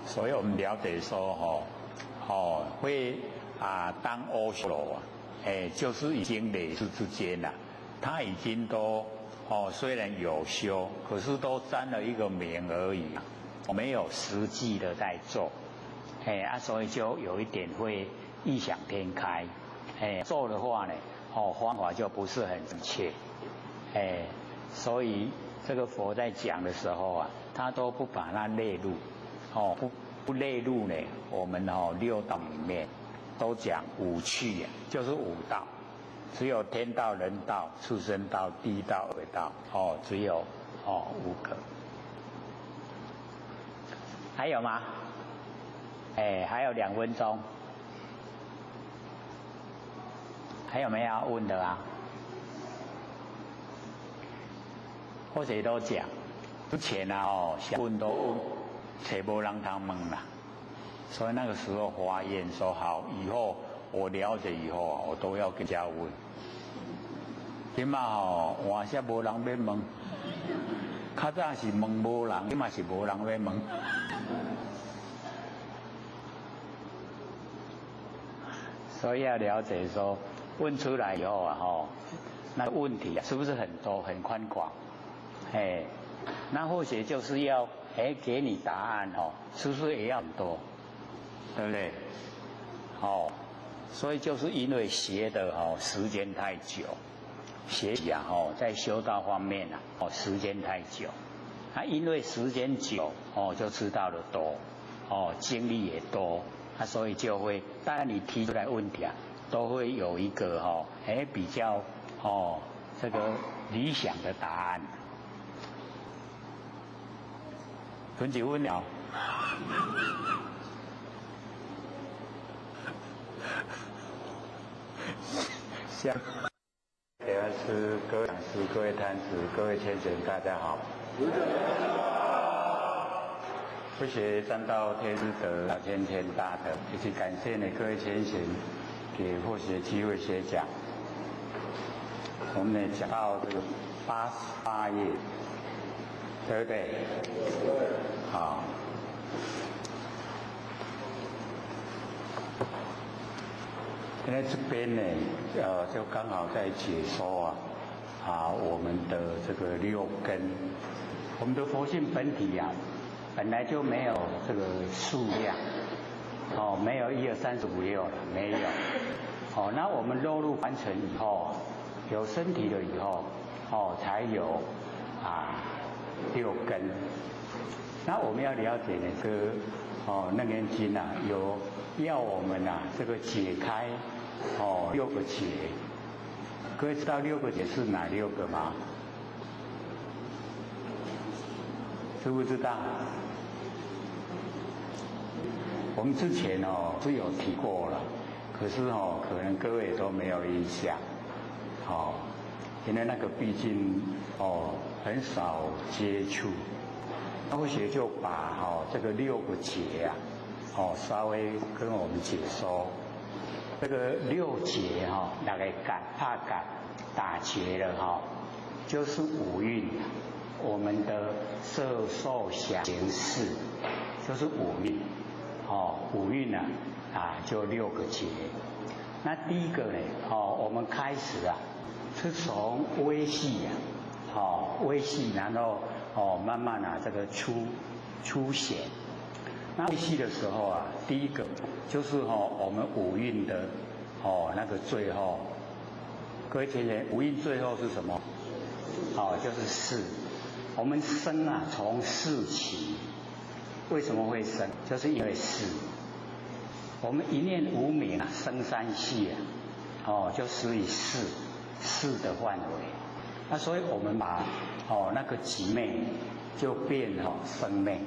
Speaker 1: 所以我们了解说会当阿修罗就是已经累世之间他已经都虽然有修，可是都沾了一个名而已没有实际的在做所以就有一点会异想天开做的话呢方法就不是很正确所以这个佛在讲的时候他都不把它列入不列入呢我们六道里面，都讲五趣呀，就是五道，只有天道、人道、畜生道、地道、恶道，只有五个。还有吗？还有2分钟，还有没有要问的啊？或者都讲，之前啊想问都问，找无人通问啦。所以那个时候发愿说好，以后我了解以后啊，我都要跟人家问。今嘛换些无人要问，较早是问无人，今嘛是无人要问。所以要了解说，问出来以后啊，那个问题啊，是不是很多很宽广？那或许就是要给你答案是不是也要很多？对不对？所以就是因为学的时间太久，学习啊在修道方面啊时间太久，因为时间久就知道的多，经历也多，所以就会，当然你提出来问题啊，都会有一个比较这个理想的答案。分几问了？像给老师、各位讲师、各位坛子、各位天神，大家好。不学三道天之德，老天天大德，以及感谢呢各位天神给或许机会学讲。我们呢讲到这个88页，对不对？好。现在这边呢，就刚好在解说我们的这个6根，我们的佛性本体本来就没有这个数量，没有1、2、3、4、5、6了，没有。那我们落入凡尘以后，有身体了以后，才有6根。那我们要了解呢，这个楞严经有要我们这个解开6个结。各位知道6个结是哪6个吗？知不知道？我们之前是有提过了，可是可能各位都没有印象，因为那个毕竟很少接触。或许就把这个6个结稍微跟我们解说。这个6结大概怕打结了就是5蕴，我们的色受想行识就是5蕴。5蕴就6个结。那第一个呢我们开始是从微细微细，然后慢慢这个粗显。那微细的时候第一个就是我们5蕴的那个最后，各位天人，5蕴最后是什么？就是识。我们生从识起，为什么会生？就是因为识。我们一念无明生三系就属于识的范围。那所以我们把那个集昧就变生昧。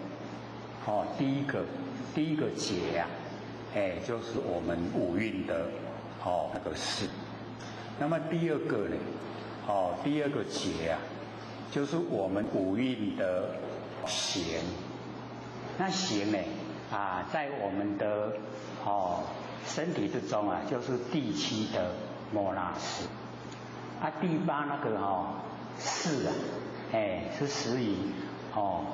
Speaker 1: 第一个结就是我们5蕴的那个识。那么第二个呢第二个结就是我们5蕴的行。那行呢在我们的身体之中就是第7的摩那识。第8那个识是属于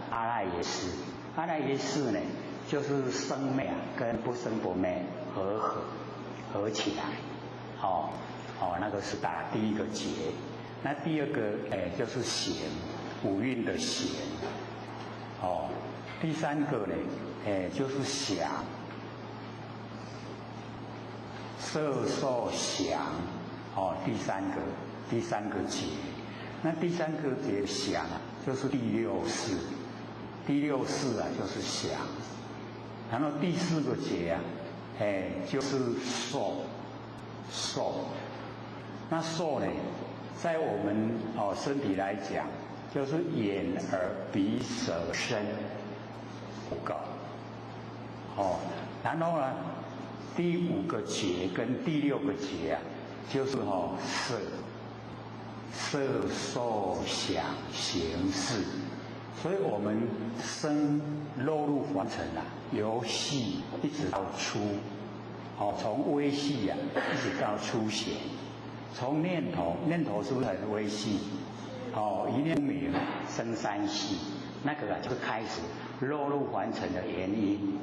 Speaker 1: 阿赖耶识。阿赖耶识呢，就是生昧跟不生不昧合起来，那个是打第一个结。那第二个就是行，5蕴的行。第三个呢就是想，色受想，第三个结。那第三个结想就是第6识。第6识就是想。然后第4个节啊，就是受。那受呢，在我们身体来讲，就是眼、耳、鼻、舌、身5个。然后呢，第5个节跟第6个节啊，就是色、受、想、行、识。所以我们生落入凡尘啊，由细一直到粗，从微细啊一直到粗显，从念头是不是很微细？一念明生3细，那个就是开始落入凡尘的原因。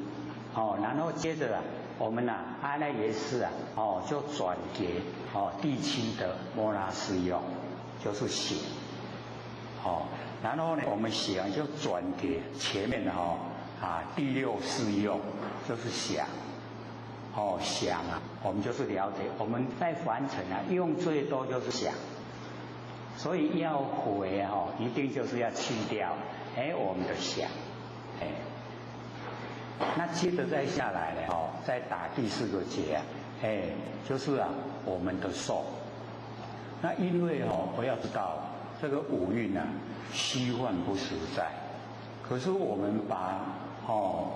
Speaker 1: 然后接着啊，我们阿赖耶识啊，就转给第7的摩那斯用，就是显。然后呢，我们想就转给前面的第6识用，就是想。想啊，我们就是了解，我们在凡尘啊用最多就是想，所以要回一定就是要去掉我们的想。那接着再下来呢，再打第4个结啊，就是我们的受。那因为我要知道这个五蕴啊，虚幻不实在。可是我们把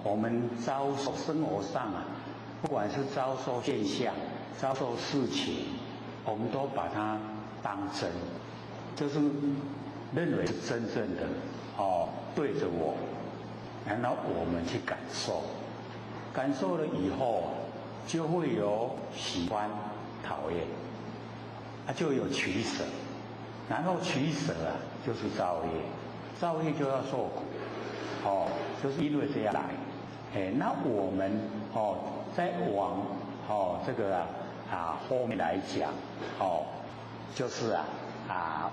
Speaker 1: 我们遭受生活上啊，不管是遭受现象、遭受事情，我们都把它当真，就是认为是真正的对着我，然后我们去感受，感受了以后就会有喜欢、讨厌，就有取舍，然后取舍啊就是造业，造业就要受苦，就是因为这样来，那我们再往这个后面来讲，就是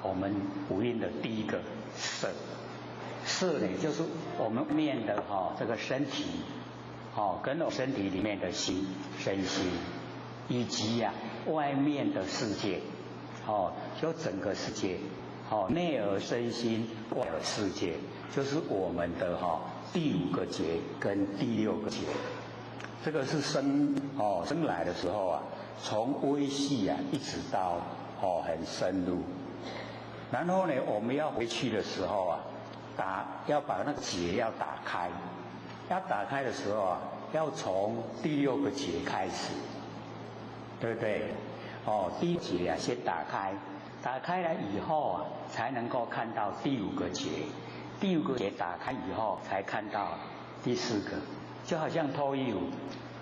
Speaker 1: 我们五蕴的第一个色，色呢就是我们面的这个身体，跟我身体里面的心身心，以及外面的世界，就整个世界，内而身心，外而世界，就是我们的第5个结跟第6个结。这个是生来的时候啊，从微细一直到很深入。然后呢，我们要回去的时候啊，要把那个结要打开，要打开的时候啊，要从第6个结开始，对不对？第1节先打开，打开了以后啊，才能够看到第5个结。第5个结打开以后，才看到第4个。就好像脱衣服，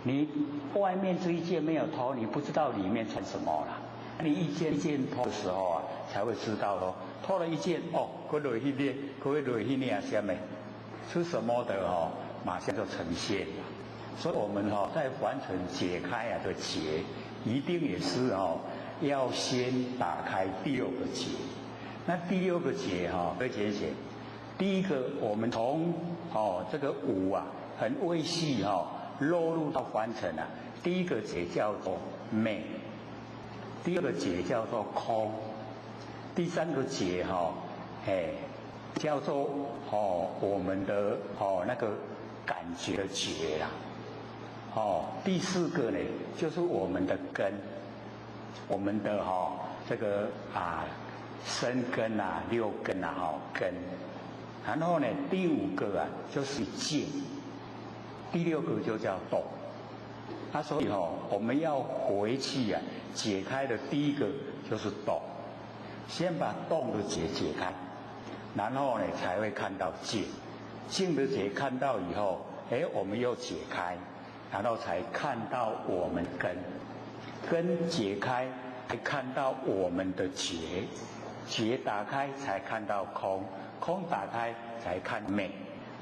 Speaker 1: 你外面这一件没有脱，你不知道里面穿什么了。你一件一件脱的时候啊，才会知道咯。脱了一件可落去咧，可会落去咧什么？是什么的马上就呈现了。所以我们在完成解开的结，一定也是要先打开第6个结。那第6个结可以简写。第一个，我们从这个无很微细落入到凡尘第1个结叫做昧，第2个结叫做空，第3个结叫做我们的那个感觉的觉啦。第4个呢，就是我们的根，我们的这个身根6根根。然后呢，第5个就是静，第6个就叫动。所以我们要回去解开的第1个就是动，先把动的结解开，然后呢才会看到静，静的结看到以后，我们又解开，然后才看到我们根，根解开才看到我们的结，结打开才看到空，空打开才看昧，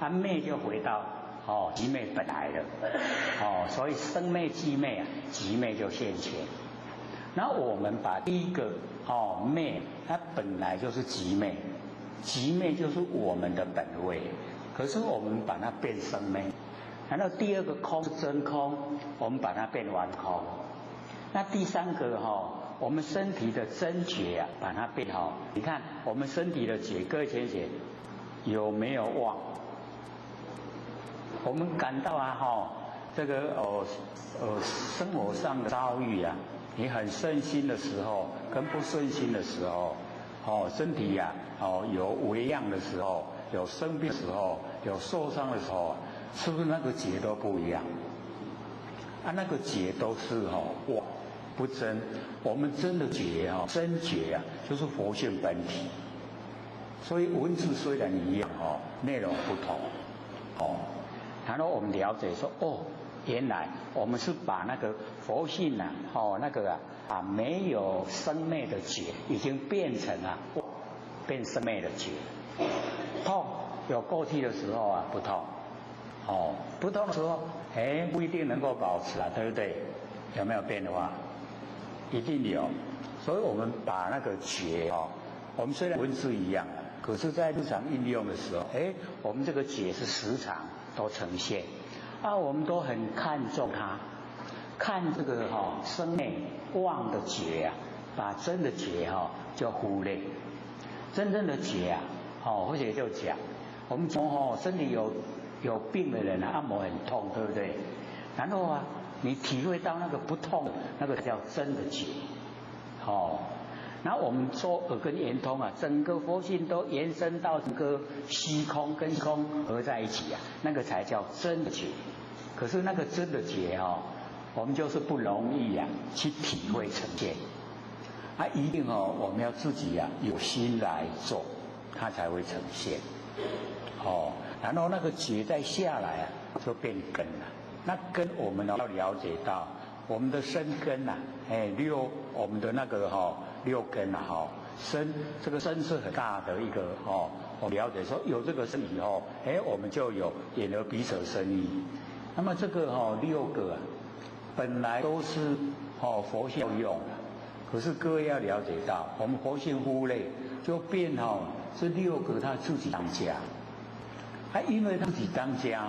Speaker 1: 昧就回到极昧本来了，所以生昧寂昧极昧就现前。然后我们把第1个昧，它本来就是极昧，极昧就是我们的本位，可是我们把它变生昧。然后第2个空是真空，我们把它变完空。那第3个我们身体的真觉把它变好。你看我们身体的觉，各位浅显有没有妄？我们感到这个生活上的遭遇啊，你很顺心的时候，跟不顺心的时候，身体呀，有微恙的时候，有生病的时候，有受伤的时候，是不是那个劫都不一样？啊，那个劫都是哇不真，我们真的劫真劫啊，就是佛性本体。所以文字虽然一样内容不同然后我们了解说原来我们是把那个佛性啊那个没有生灭的劫，已经变成变生灭的劫。痛有过去的时候不痛，不痛的时候不一定能够保持对不对？有没有变化？一定有。所以我们把那个劫我们虽然文字一样，可是在日常应用的时候，我们这个劫是时常都呈现我们都很看重它，看这个生灭妄的劫把真的劫就忽略。真正的劫或者就讲我们从身体有病的人按摩很痛，对不对？然后你体会到那个不痛，那个叫真的劫然后我们说耳根圆通整个佛性都延伸到整个虚空跟空合在一起那个才叫真的劫。可是那个真的劫我们就是不容易去体会呈现一定我们要自己有心来做，它才会呈现然后那个劫再下来就变根了。那根我们要了解到我们的身根我们的那个六根身，这个身是很大的一个我了解说有这个身以后我们就有眼耳鼻舌身意。那么这个六个本来都是佛性用的，可是各位要了解到我们佛性忽略，就变这六个他自己当家因为自己当家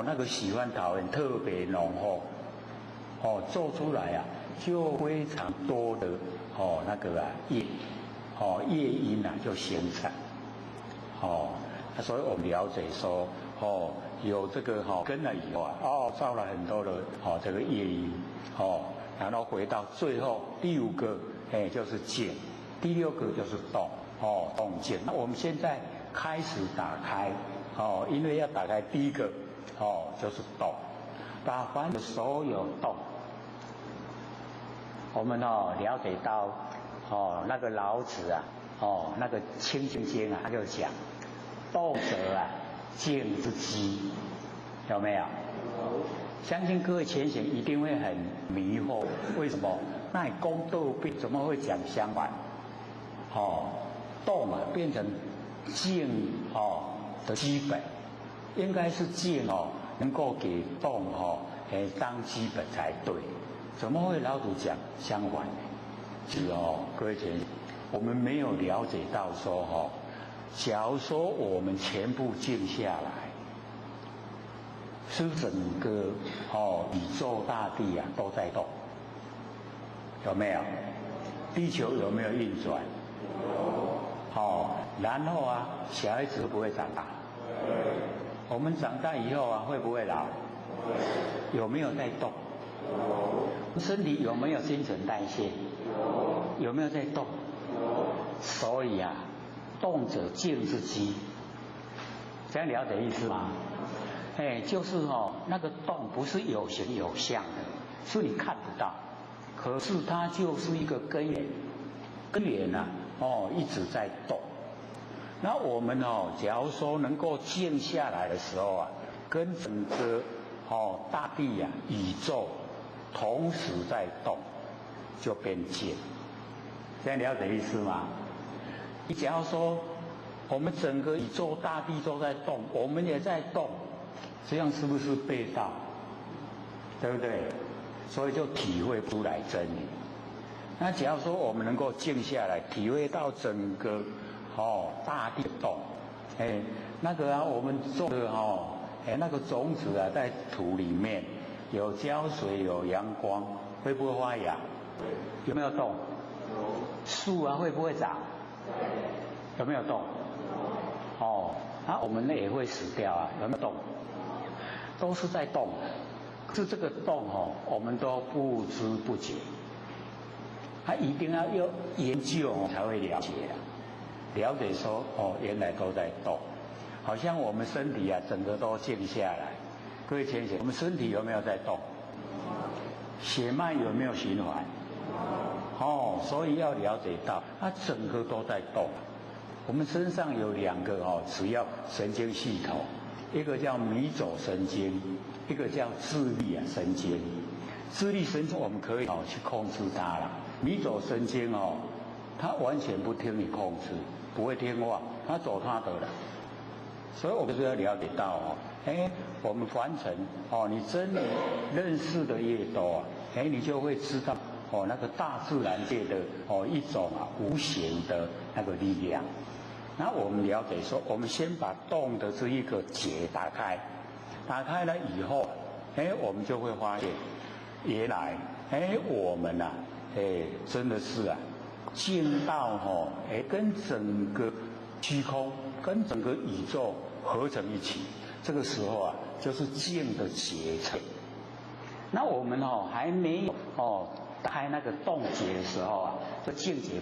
Speaker 1: 那个喜欢讨厌特别浓厚做出来就非常多的那个业因就形成所以我们了解说有这个根了以后造了很多的这个业因然后回到最后第五个就是静，第六个就是动动静。那我们现在开始打开因为要打开第一个就是动，把凡有所有动我们了解到那个老子那个清净经他就讲动者静之基，有没有？相信各位前贤一定会很迷惑，为什么？那你宫斗病怎么会讲相反？动变成静的基本，应该是静能够给动当基本才对，怎么会老祖讲相反呢？是各位前贤，我们没有了解到说假如说我们全部静下来，是整个宇宙大地都在动，有没有？地球有没有运转？然后小孩子会不会长大？我们长大以后会不会老？有没有在动？身体有没有新陈代谢？有没有在动？所以动者静之基，这样了解意思吗？就是那个动不是有形有相的，是你看不到，可是它就是一个根源，根源一直在动。那我们假如说能够静下来的时候跟整个大地宇宙同时在动，就变静。这样了解意思吗？你假如说我们整个宇宙大地都在动，我们也在动，这样是不是背道？对不对？所以就体会不出来真理。那假如说我们能够静下来，体会到整个大地动，那个我们种的那个种子在土里面有浇水有阳光，会不会发芽？有没有动？树会不会长？有没有动？我们也会死掉有没有动？都是在动。是这个洞我们都不知不觉。他一定要研究才会了解了解说原来都在动，好像我们身体整个都静下来。各位浅显，我们身体有没有在动？血脉有没有循环？所以要了解到它整个都在动。我们身上有2个主要神经系统，一个叫迷走神经，一个叫自律神经。自律神经我们可以去控制它了，迷走神经它完全不听你控制，不会听话，它走它的了。所以我们就要了解到我们凡尘你真的认识的越多你就会知道那个大自然界的一种无形的那个力量。那我们了解说，我们先把动的这一个结打开，打开了以后我们就会发现原来我们真的是静到跟整个虚空跟整个宇宙合成一起。这个时候就是静的结成。那我们还没有打开那个动结的时候这静结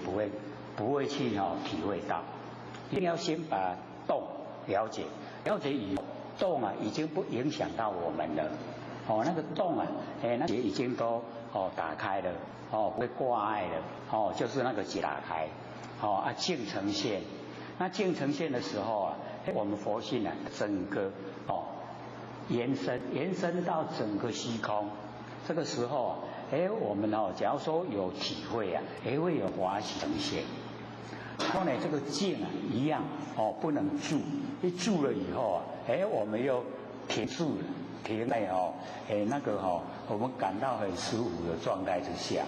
Speaker 1: 不会去体会到。一定要先把动了解以后，动已经不影响到我们了。那个动那结已经都打开了不会挂碍了就是那个结打开静呈现。那静呈现的时候我们佛性整个延伸到整个虚空。这个时候我们假如说有体会会有华喜呈现。然后呢，这个静一样不能住，一住了以后我们又停住了，停在那个我们感到很舒服的状态之下。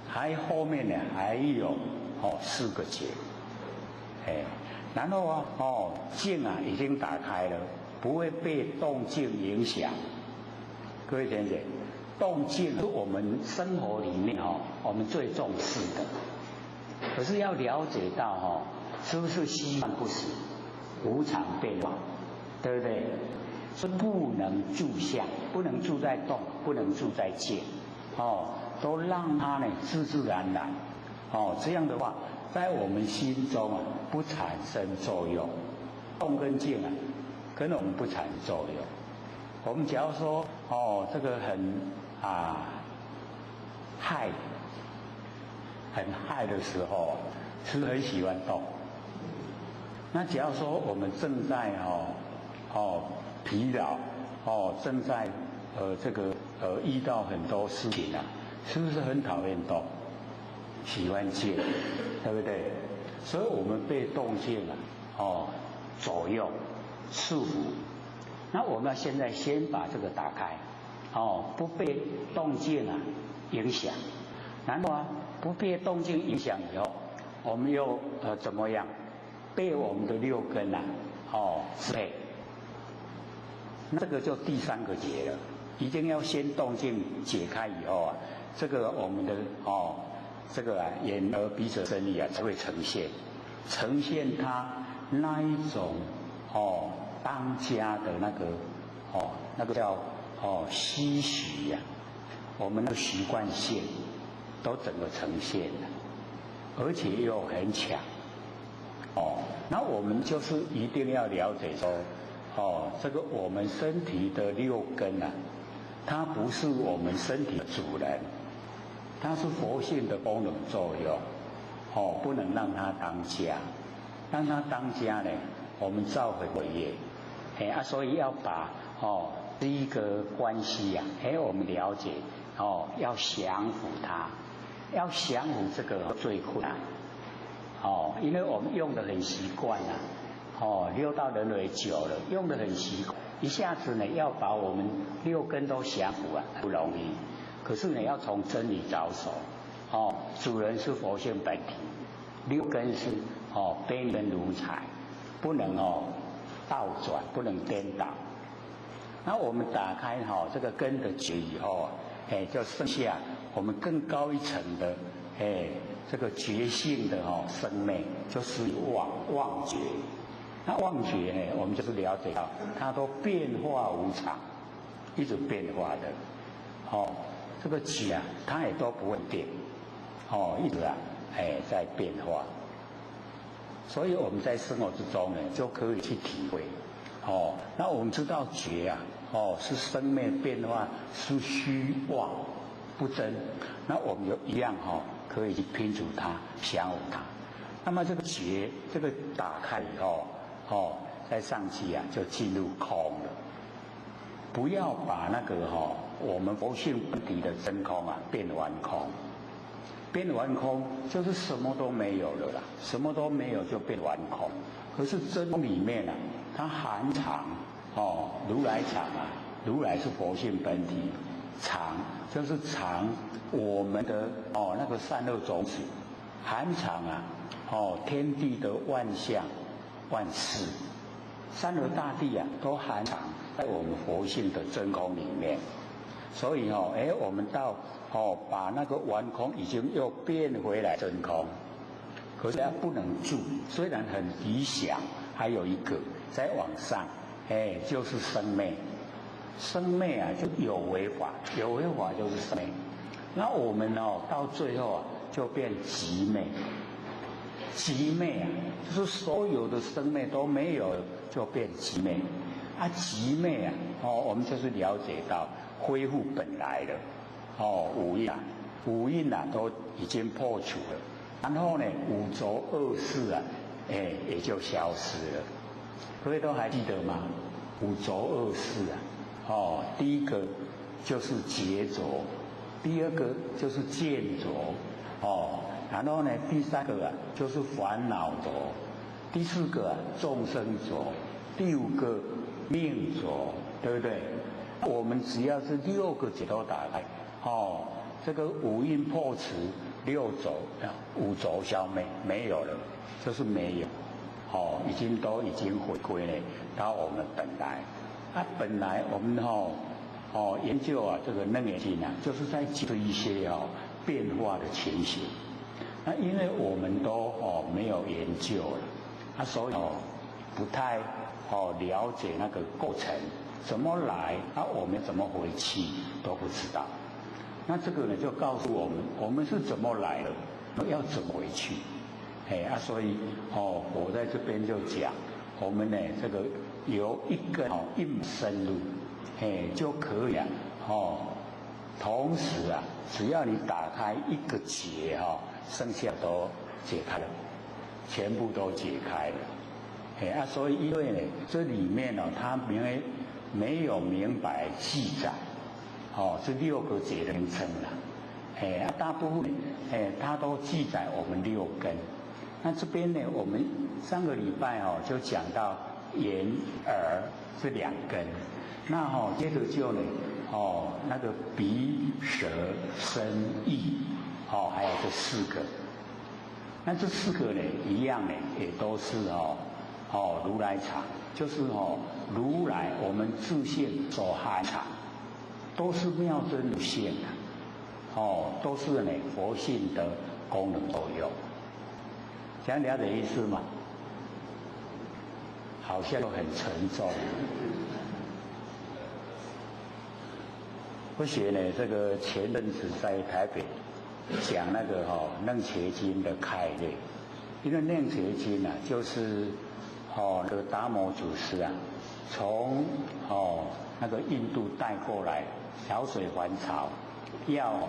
Speaker 1: 还后面呢还有4个结，然后静已经打开了，不会被动静影响。各位同学，动静是我们生活里面我们最重视的。可是要了解到是不是虚幻不实、无常变化，对不对？是不能住相，不能住在动，不能住在静，都让它自自然然，这样的话，在我们心中不产生作用。动跟静跟我们不产生作用。我们假如说这个很害的时候是很喜欢动。那假如说我们正在疲劳正在这个遇到很多事情是不是很讨厌动？喜欢静，对不对？所以我们被动静左右束缚。那我们要现在先把这个打开不被动静影响。然后不被动静影响以后，我们又怎么样？被我们的6根支配。这个就第3个结了。一定要先动静解开以后这个我们的这个眼耳鼻舌身意才会呈现它那一种当家的那个叫吸许我们的习惯性都整个呈现了，而且又很强那我们就是一定要了解说这个我们身体的6根它不是我们身体的主人，它是佛性的功能作用不能让它当家。让它当家呢，我们造毁为业所以要把这一个关系我们了解要降服它。要降服这个最困难因为我们用得很习惯六道轮回久了，用得很习惯，一下子呢要把我们6根都降服不容易。可是呢要从真理着手主人是佛性本体，6根是悲跟如财，不能倒转，不能颠倒。那我们打开这个根的结以后就剩下我们更高一层的这个觉性的生命，就是妄觉。那妄觉呢，我们就是了解到它都变化无常一直变化的，哦，这个觉啊，它也都不稳定，哦，一直啊，在变化。所以我们在生活之中呢，就可以去体会，哦，那我们知道觉啊，哦，是生命变化，是虚妄不真，那我们就一样可以去拼除它，降伏它。那么这个觉，这个打开以后，在上期啊就进入空了。不要把那个我们佛性本体的真空啊变完空。变完空就是什么都没有了啦，什么都没有就变完空。可是真空里面啊，它含藏如来藏啊，如来是佛性本体，藏就是藏我们的那个善恶种子，含藏啊天地的万象万事，山河大地啊都含藏在我们佛性的真空里面。所以我们到把那个完空已经又变回来真空，可是不能住，虽然很理想，还有一个再往上，就是生灭。生灭啊就有为法，有为法就是生灭。那我们到最后啊就变极灭。极灭啊就是所有的生灭都没有就变极灭。极灭啊我们就是了解到恢复本来的五蕴啊都已经破除了，然后呢五浊恶世啊也就消失了。各位都还记得吗？五浊恶世啊第一个就是劫浊，第二个就是见浊然后呢第三个啊就是烦恼浊，第四个众生浊，第五个命浊，对不对？我们只要是6个结都打开这个五蕴破除，6浊五浊消灭没有了，就是没有已经回归了到我们本来。本来我们研究这个楞严经啊，就是在记录一些变化的情形。那因为我们都没有研究了，所以不太了解那个过程怎么来，我们怎么回去都不知道。那这个呢就告诉我们是怎么来的，要怎么回去。所以我在这边就讲，我们呢这个由一根一码深入就可以了同时啊只要你打开一个结剩下都解开了，全部都解开了。所以因为呢这里面它没有明白记载这6个结的名称了。大部分它都记载我们6根。那这边呢我们上个礼拜就讲到眼耳这2根，那接着就呢那个鼻舌身意还有这4个。那这4个呢一样呢也都是如来藏，就是如来我们自性所含藏，都是妙真无限的都是呢佛性的功能都有。这样了解意思吗？好像很沉重。我写呢这个前阵子在台北讲那个楞伽经的概略，因为楞伽经啊就是那个达摩祖师啊从那个印度带过来小水还潮，要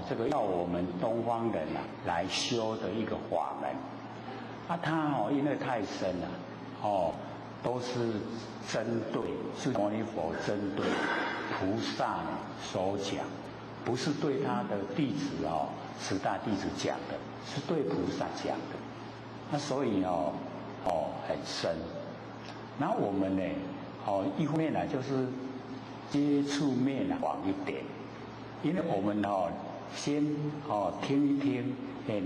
Speaker 1: 这个要我们东方人来修的一个法门。它因为太深了都是针对释迦牟尼佛针对菩萨所讲，不是对他的弟子10大弟子讲的，是对菩萨讲的。所以很深。然后我们呢一方面就是接触面广一点，因为我们先听一听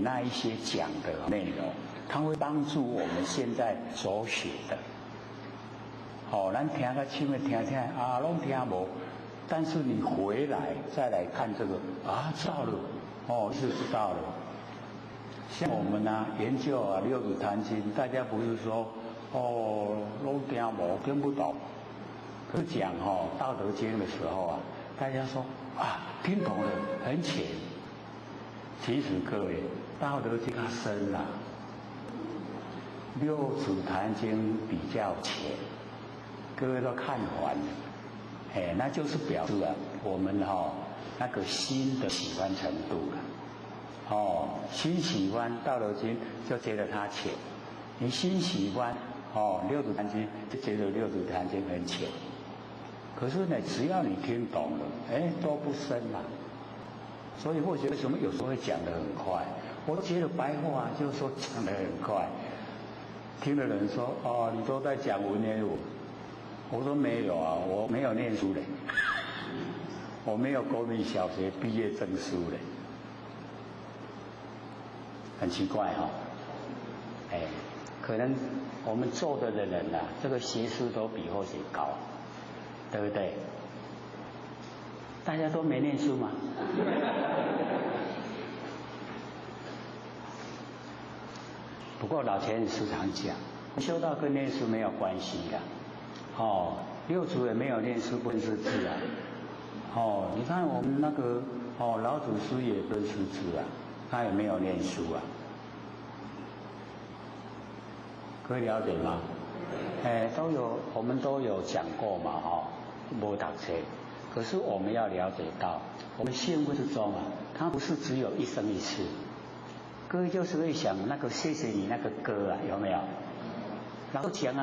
Speaker 1: 那一些讲的内容，它会帮助我们现在所学的。咱听个深的听拢听无，但是你回来再来看这个知道了是知道了。像我们研究六祖坛经，大家不是说拢听无听不懂，可是讲《道德经》的时候啊，大家说啊听懂了，很浅。其实各位，《道德经》它深啊，六祖坛经比较浅，各位都看完了，那就是表示啊，我们那个心的喜欢程度了。心喜欢《道德经》，就觉得它浅；你心喜欢六祖坛经，就觉得六祖坛经很浅。可是呢，只要你听懂了，都不深了。所以或许为什么有时候会讲得很快？我都觉得白话就是说讲得很快。听的人说你都在讲文言文，我说没有啊，我没有念书嘞，我没有国民小学毕业证书嘞，很奇怪可能我们做的人这个学识都比或许高，对不对？大家都没念书吗？不过老前人时常讲，修道跟念书没有关系的。六祖也没有念书，不认识字啊。你看我们那个老祖师也不认识字啊，他也没有念书啊。可以了解吗？我们都有讲过嘛，没读书。可是我们要了解到，我们信物之中它不是只有一生一次。各位就是会想那个谢谢你那个歌啊，有没有？然后讲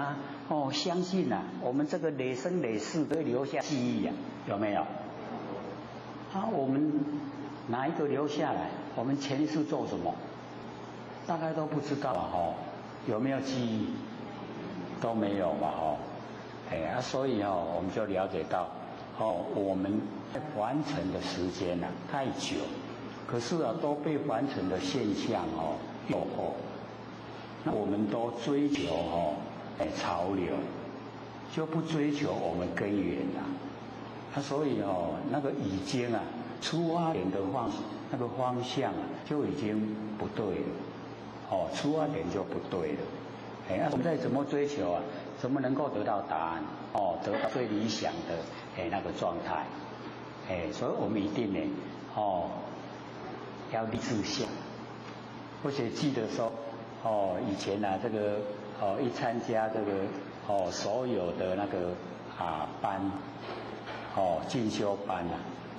Speaker 1: 相信我们这个累生累世都会留下记忆啊，有没有？我们哪一个留下来？我们前世做什么？大概都不知道有没有记忆？都没有嘛所以我们就了解到我们完成的时间太久，可是都被完成的现象诱惑，那我们都追求潮流，就不追求我们根源所以那个已经出发点的那个方向就已经不对了，出发点就不对了。我们再怎么追求怎么能够得到答案？得到最理想的那个状态。所以我们一定呢，要立志向。或者记得说，以前这个一参加这个所有的那个班，进修班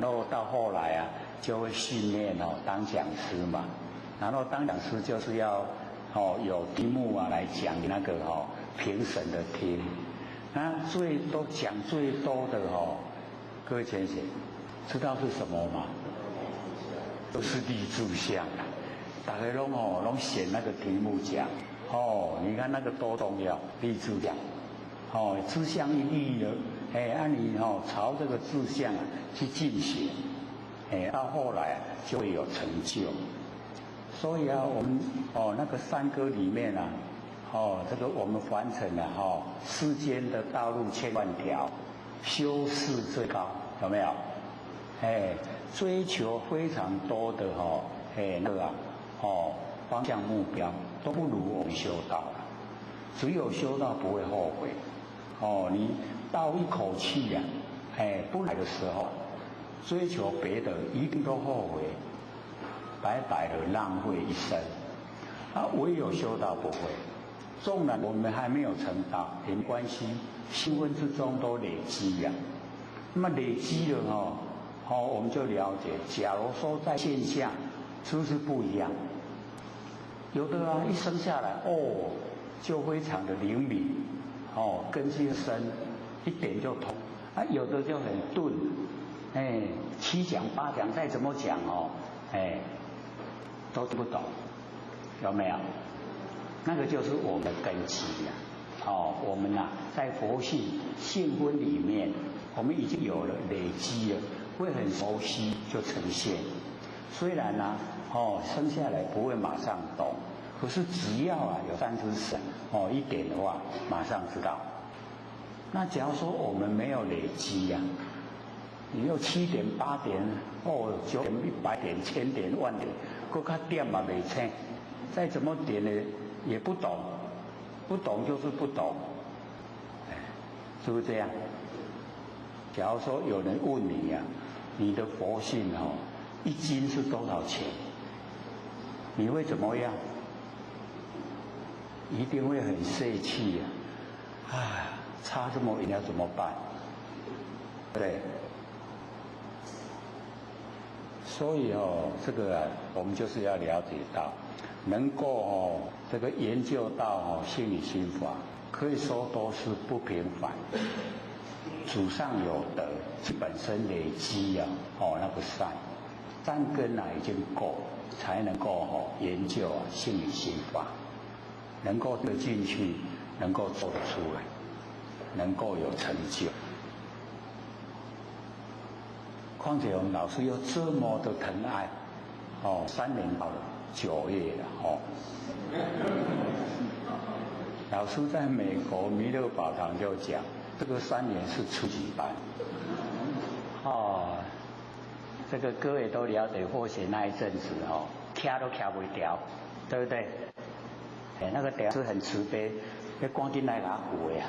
Speaker 1: 然后到后来就会训练当讲师嘛，然后当讲师就是要有题目来讲那个评审的听，那讲最多的各位先生知道是什么吗？都是立志向，大家拢选那个题目讲，你看那个多重要，立志向，志向一立了，你朝这个志向去进行，到后来就会有成就。所以我们那个山歌里面这个我们完成了世间的道路千万条，修士最高，有没有？追求非常多的那个方向目标都不如我们修道了。只有修道不会后悔。你到一口气不来的时候，追求别的一定都后悔，白白的浪费一生。唯有修道不会。纵然我们还没有成道，也没关系，新婚之中都累积那么累积了我们就了解，假如说在现象是不是不一样？有的一生下来就非常的灵敏，根基深，一点就通。有的就很钝，七讲八讲再怎么讲都听不懂，有没有？那个就是我们的根基我们在佛系信婚里面，我们已经有了累积了，会很熟悉就呈现。虽然生下来不会马上懂，可是只要有三只神一点的话，马上知道。那假如说我们没有累积你有7点8点9点100点1000点10000点，搁较点嘛未清，再怎么点呢也不懂，不懂就是不懂，是不是这样？假如说有人问你呀、你的佛性哦，一斤是多少钱？你会怎么样？一定会很泄气呀、唉，差这么远要怎么办？对。所以哦，这个啊，我们就是要了解到，能够哦，这个研究到哦心理心法，可以说都是不平凡。祖上有德，本身累积啊，哦那个善根啊已经够，才能够哦研究啊心理心法，能够得进去，能够做得出来，能够有成就。况且我们老师又这么的疼爱，哦，3年到了9月了，哦。老师在美国弥勒宝堂就讲，这个3年是初级班，哦，这个各位都了解，或许那一阵子哦，掐都掐不掉，对不对？哎，那个老师很慈悲，要赶紧来给他扶呀。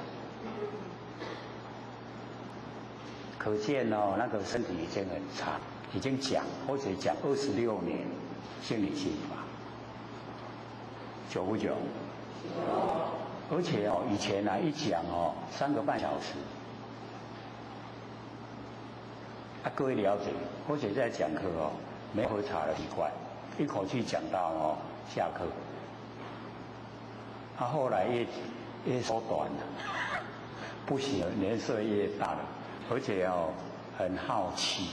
Speaker 1: 可见哦，那个身体已经很差，已经讲，或者讲26年心理心法，久不久？而且哦，以前啊一讲哦3个半小时，啊各位了解，或者在讲课哦，没有喝茶的习惯，一口气讲到哦下课，他后来越缩短了，不行，年岁越大了。而且哦，很好奇，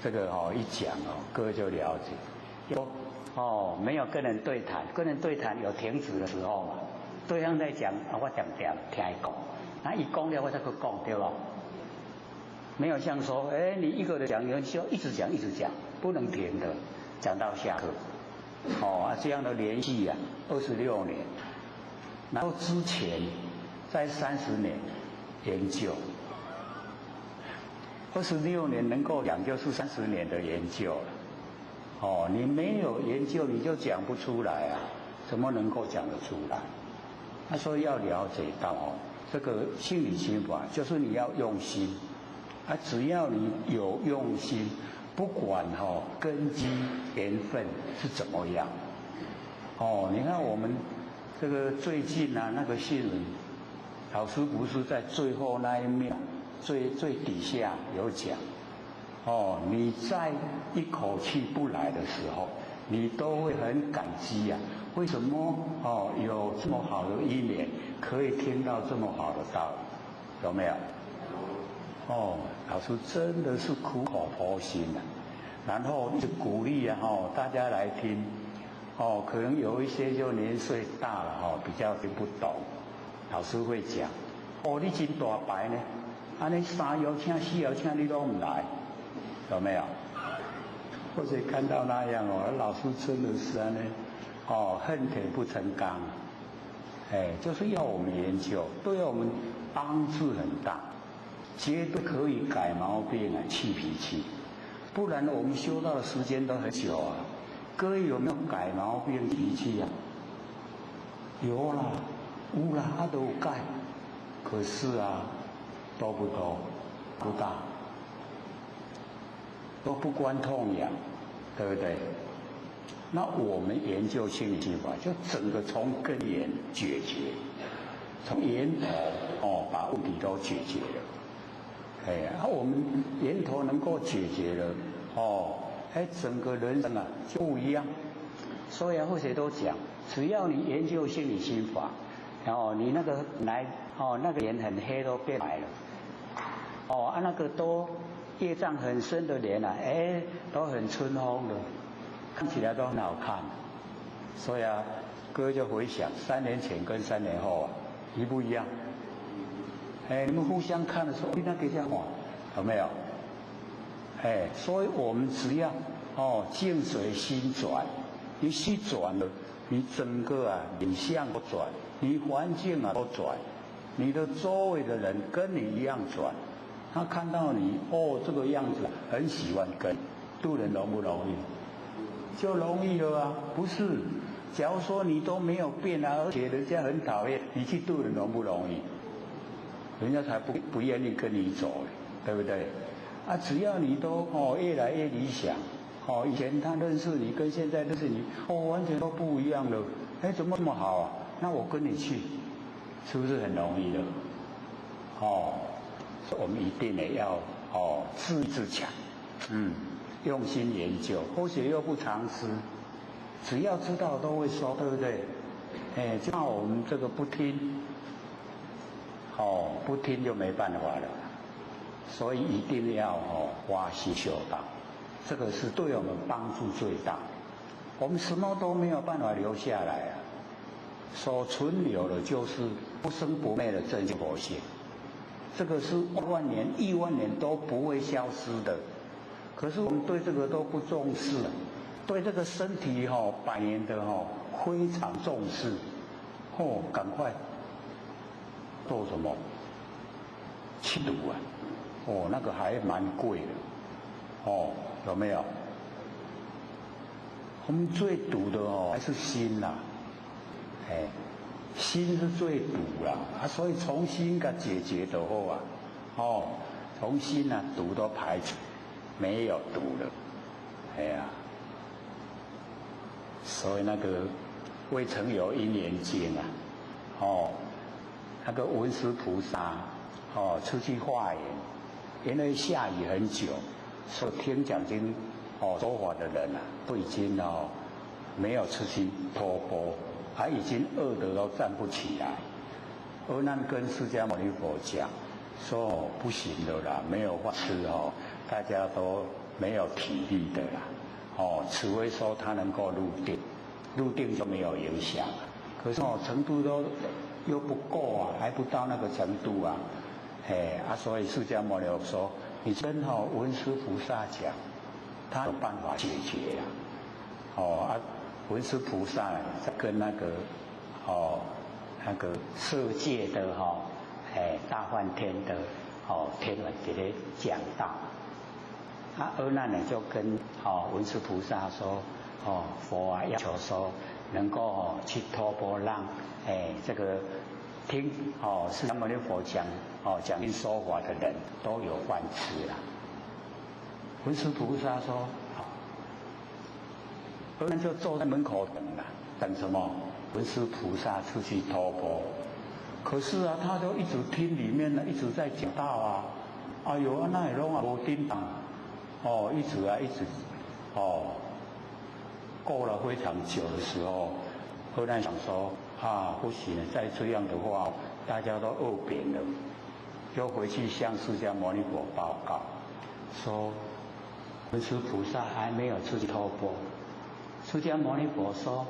Speaker 1: 这个哦一讲哦，各位就了解。哦，没有跟人对谈，跟人对谈有停止的时候嘛。对方在讲，我点听伊讲，那一讲了我再去讲，对吧？没有像说，哎，你一个人讲，人就一直讲，不能停的，讲到下课。哦啊，这样的连续啊，26年，然后之前在30年。研究26年能够讲，就是30年的研究了。哦，你没有研究，你就讲不出来啊，怎么能够讲得出来？他说要了解到哦，这个心理心法就是你要用心啊，只要你有用心，不管哦根基缘分是怎么样。哦，你看我们这个最近啊那个新闻。老师不是在最后那一面最底下有讲，哦，你在一口气不来的时候，你都会很感激呀、为什么哦有这么好的一年，可以听到这么好的道理，有没有？哦，老师真的是苦口婆心的、然后一直鼓励啊，哦大家来听，哦可能有一些就年岁大了哦，比较听不懂。老师会讲，哦，你真大牌呢，安尼3邀请4邀请你都唔来，有没有？或者看到那样哦，老师真的是安尼，哦，恨铁不成钢，哎，就是要我们研究，对我们帮助很大，绝对可以改毛病啊，气脾气，不然我们修道的时间都很久啊。各位有没有改毛病脾气啊？有啦。有啦，他都有改，可是啊，多不多？不大，都不关痛痒，对不对？那我们研究心理心法，就整个从根源解决，从源头哦，把问题都解决了。哎，我们源头能够解决了，哦，哎，整个人生啊就不一样。所以啊，或者都讲，只要你研究心理心法。然后你那个来哦，那个脸很黑都变白了，哦啊那个都业障很深的脸啊，哎都很春风的，看起来都很好看。所以啊，各位就回想3年前跟3年后啊，一不一样？哎，你们互相看的时候，你那个叫什么？有没有？哎，所以我们只要哦境随心转，你心转了，你整个啊影像都转。你环境啊都转，你的周围的人跟你一样转，他看到你哦这个样子很喜欢跟，渡人容不容易？就容易了啊，不是？假如说你都没有变啊，而且人家很讨厌，你去渡人容不容易？人家才不愿意跟你走，对不对？啊，只要你都越来越理想，以前他认识你跟现在认识你完全都不一样了，哎，怎么这么好啊？那我跟你去，是不是很容易的？我们一定也要自立自强，用心研究，或许又不藏私，只要知道都会说，对不对？就怕我们这个不听，不听就没办法了。所以一定要花心修道，这个是对我们帮助最大。我们什么都没有办法留下来啊，所存留的就是不生不灭的真佛性，这个是万年、亿万年都不会消失的。可是我们对这个都不重视，对这个身体100年的非常重视，赶快做什么？去赌啊！那个还蛮贵的，有没有？我们最赌的还是心啦，心是最赌啦，所以从心给解决的话从心赌都排除，没有赌了，所以那个未曾有因缘经那个文殊菩萨出去化缘。因为下雨很久，所以听讲经说法的人都已经没有出去托钵，已经饿得都站不起来。阿难跟释迦牟尼佛讲说不行的啦，没有饭吃大家都没有体力的啦，除非说他能够入定，入定就没有影响。可是程度都又不够还不到那个程度所以释迦牟尼佛说，你跟文殊菩萨讲，他有办法解决文殊菩萨在跟那个色界的大梵天的天人给他讲道，阿难呢就跟文殊菩萨说，佛要求说能够去托钵让这个听释迦牟尼佛讲经说法的人都有饭吃啦。文殊菩萨说好，阿难就坐在门口等啦，等什么？文殊菩萨出去托钵。可是他就一直听里面一直在讲道哎呦，那也拢无叮当，一直过了非常久的时候，阿难想说不行，再这样的话，大家都饿扁了，就回去向释迦牟尼佛报告，说文殊菩萨还没有出去托钵。释迦牟尼佛说，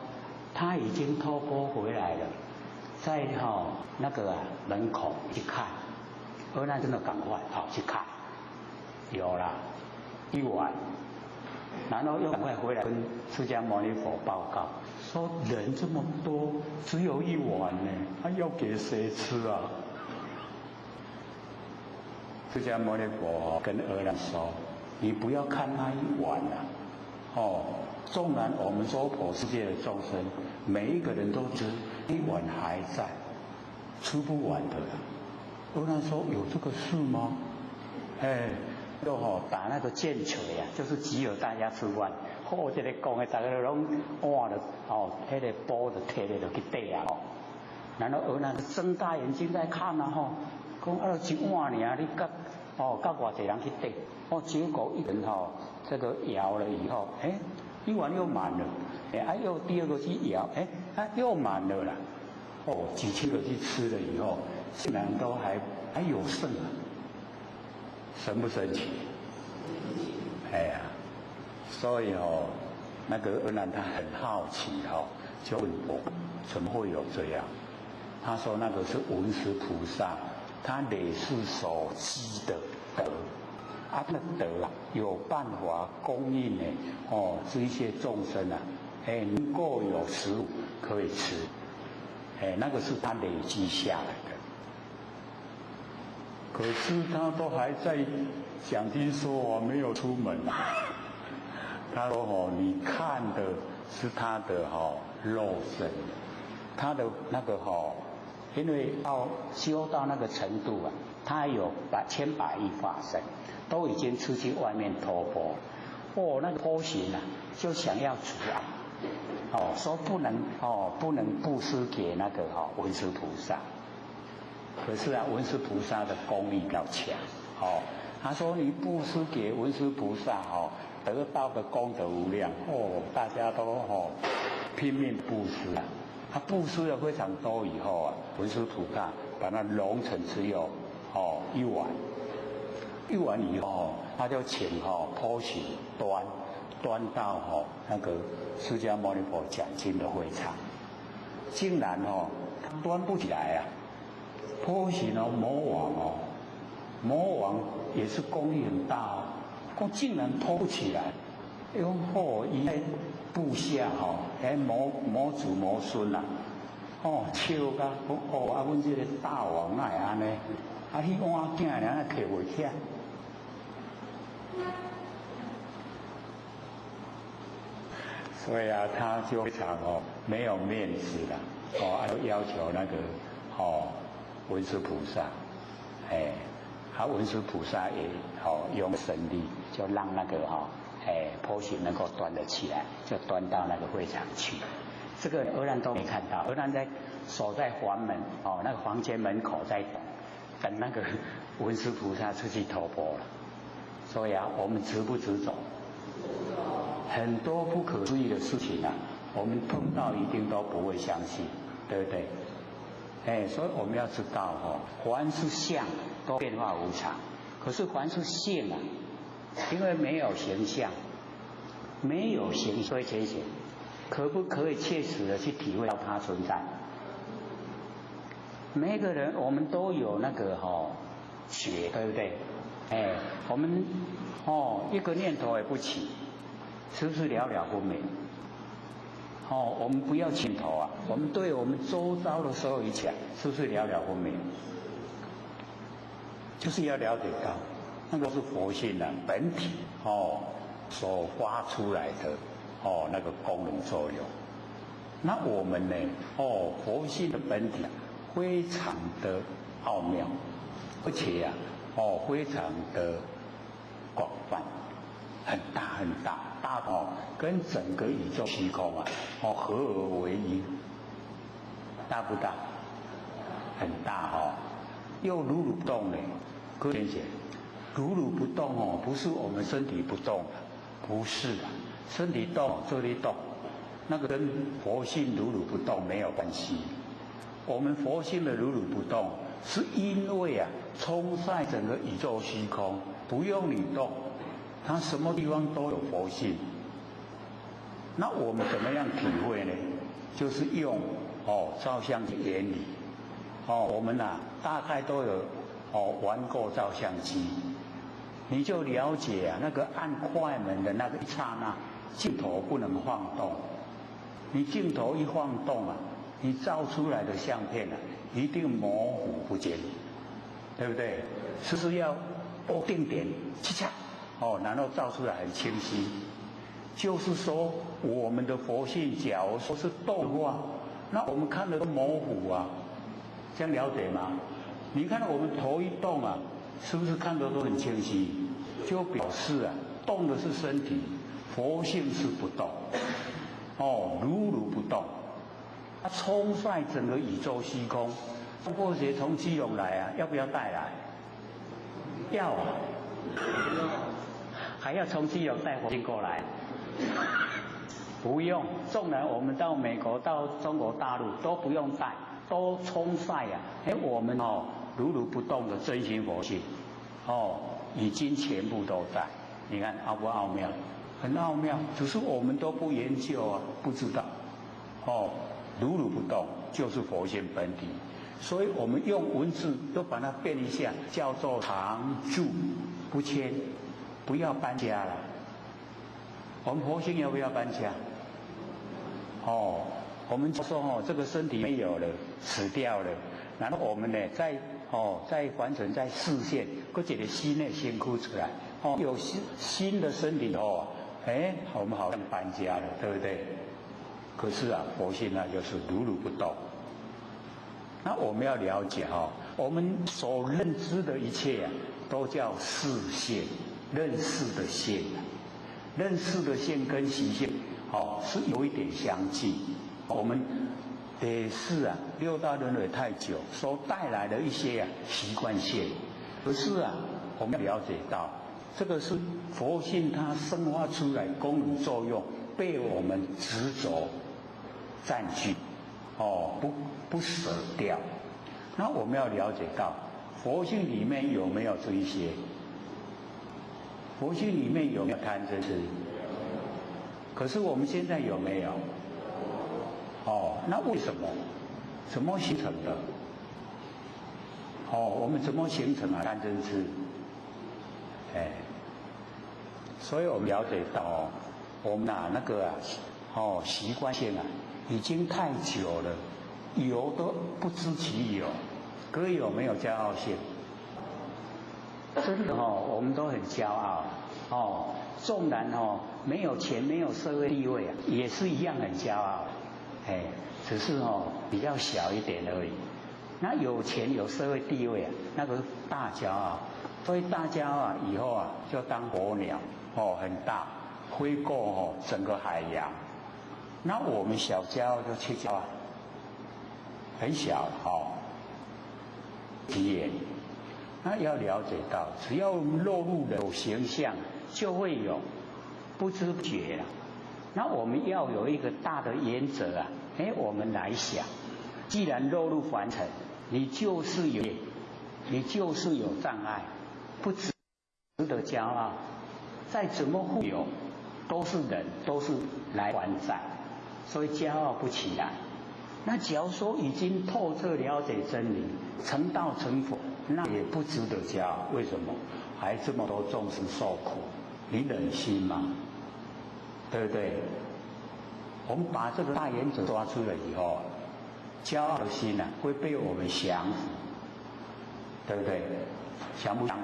Speaker 1: 他已经托钵回来了，在那个门口去看。阿难真的赶快去看，有啦，1碗。然后又赶快回来跟释迦牟尼佛报告，说人这么多，只有1碗呢，要给谁吃啊？释迦牟尼佛跟阿难说，你不要看那1碗纵然我们娑婆世界的众生，每一个人都知1碗还在，吃不完的啦。阿难说，有这个事吗？就打那个箭锤就是集合大家吃饭。这个讲的大家拢换了那个钵就摕来就去底然后阿难睁大眼睛在看讲1碗尔，你甲偌济人去底？结果一人这个摇了以后，1碗又满了，又第2个去摇，又满了啦。几千个去吃了以后，竟然都还有剩神不神奇？所以那个阿难他很好奇就问佛，怎么会有这样？他说那个是文殊菩萨他累世所积的德，那德有办法供应这一些众生能够有食物可以吃，那个是他累积下来的。可是他都还在讲经说法，没有出门他说你看的是他的肉身，他的那个因为修到那个程度啊，他有千百亿法身，都已经出去外面托钵，那个波形啊，就想要除啊，说不能布施给那个文殊菩萨。可是啊，文殊菩萨的功力比较强，他说你布施给文殊菩萨，得到的功德无量，大家都拼命布施啊。他布施了非常多以后啊，文殊菩萨把它融成只有一碗，一碗以后他就请波形端到那个释迦牟尼佛讲经的会场，竟然他端不起来啊。波形魔王也是功力很大竟然拖不起来，因为伊部下魔子魔孙啊，笑甲阮这个大王哪会安尼？迄碗囝人摕袂起来。所以啊，他就非常没有面子了，要求那个文殊菩萨，文殊菩萨也用神力，就让那个波形能够端得起来，就端到那个会场去。这个俄兰都没看到，俄兰在守在房门那个房间门口在等那个文殊菩萨出去托钵了。所以啊，我们值不值走？很多不可思议的事情啊，我们碰到一定都不会相信，对不对？所以我们要知道凡是相都变化无常，可是凡是性啊，因为没有形象，没有形，所以浅显，可不可以切实的去体会到它存在？每个人我们都有那个觉，对不对？我们一个念头也不起，是不是了了分明？我们不要起头啊，我们对我们周遭的所有一切，是不是了了分明？就是要了解到，那个是佛性的本体所发出来的那个功能作用。那我们呢佛性的本体非常的奥妙，而且啊非常的广泛，很大很大，大到跟整个宇宙虚空啊合而为一，大不大？很大又如如不动呢。各位姐，如如不动不是我们身体不动，不是的，身体动这里动，那个跟佛性如如不动没有关系。我们佛性的如如不动，是因为啊充塞整个宇宙虚空，不用你动，它什么地方都有佛性。那我们怎么样体会呢？就是用照相的原理。我们大概都有玩过照相机，你就了解啊，那个按快门的那个一刹那，镜头不能晃动。你镜头一晃动啊，你照出来的相片啊，一定模糊不见，对不对？是不是要定点，嚓然后照出来很清晰？就是说，我们的佛性，假如说是动的话，那我们看的都模糊啊，这样了解吗？你看我们头一动啊，是不是看得都很清晰？就表示啊，动的是身体，佛性是不动，如如不动。它充塞整个宇宙虚空。过节从基隆来啊，要不要带来？要啊，还要从基隆带佛经过来？不用，纵然我们到美国、到中国大陆都不用带，都充塞啊！我们如如不动的真心佛性，已经全部都在。你看奥不奥妙？很奥妙，只是我们都不研究啊，不知道。如如不动就是佛性本体，所以我们用文字都把它变一下，叫做常住不迁，不要搬家了。我们佛性要不要搬家？我们就说这个身体没有了，死掉了，然后我们呢再完成在视线，搁一个新的身躯出来，有新的身体我们好像搬家了，对不对？可是啊，佛性就是如如不动，那我们要了解我们所认知的一切都叫视线，认识的线认识的线跟习线是有一点相近。我们也是六道轮回太久所带来的一些习惯线，可是我们要了解到，这个是佛性它生发出来功能作用，被我们执着占据，不舍掉。那我们要了解到，佛性里面有没有这一些？佛性里面有没有贪嗔痴？可是我们现在有没有？那为什么？怎么形成的？我们怎么形成贪嗔痴？所以我们了解到，我们那个习惯性已经太久了，有都不知其有。各位有没有骄傲性？真的我们都很骄傲纵然没有钱没有社会地位也是一样很骄傲，只是比较小一点而已。那有钱有社会地位那个大骄傲，所以大骄傲以后就当火鸟很大，飞过整个海洋。那我们小骄傲就去骄傲，很小体验。那要了解到，只要落入了有形象，就会有不知不觉那我们要有一个大的原则我们来想，既然落入凡尘，你就是有障碍，不值得骄傲。再怎么富有，都是人，都是来还债，所以骄傲不起来。那假如说已经透彻了解真理，成道成佛，那也不值得骄傲。为什么？还这么多众生受苦，你忍心吗？对不对？我们把这个大原则抓出来以后，骄傲的心会被我们降服，对不对？降不降服？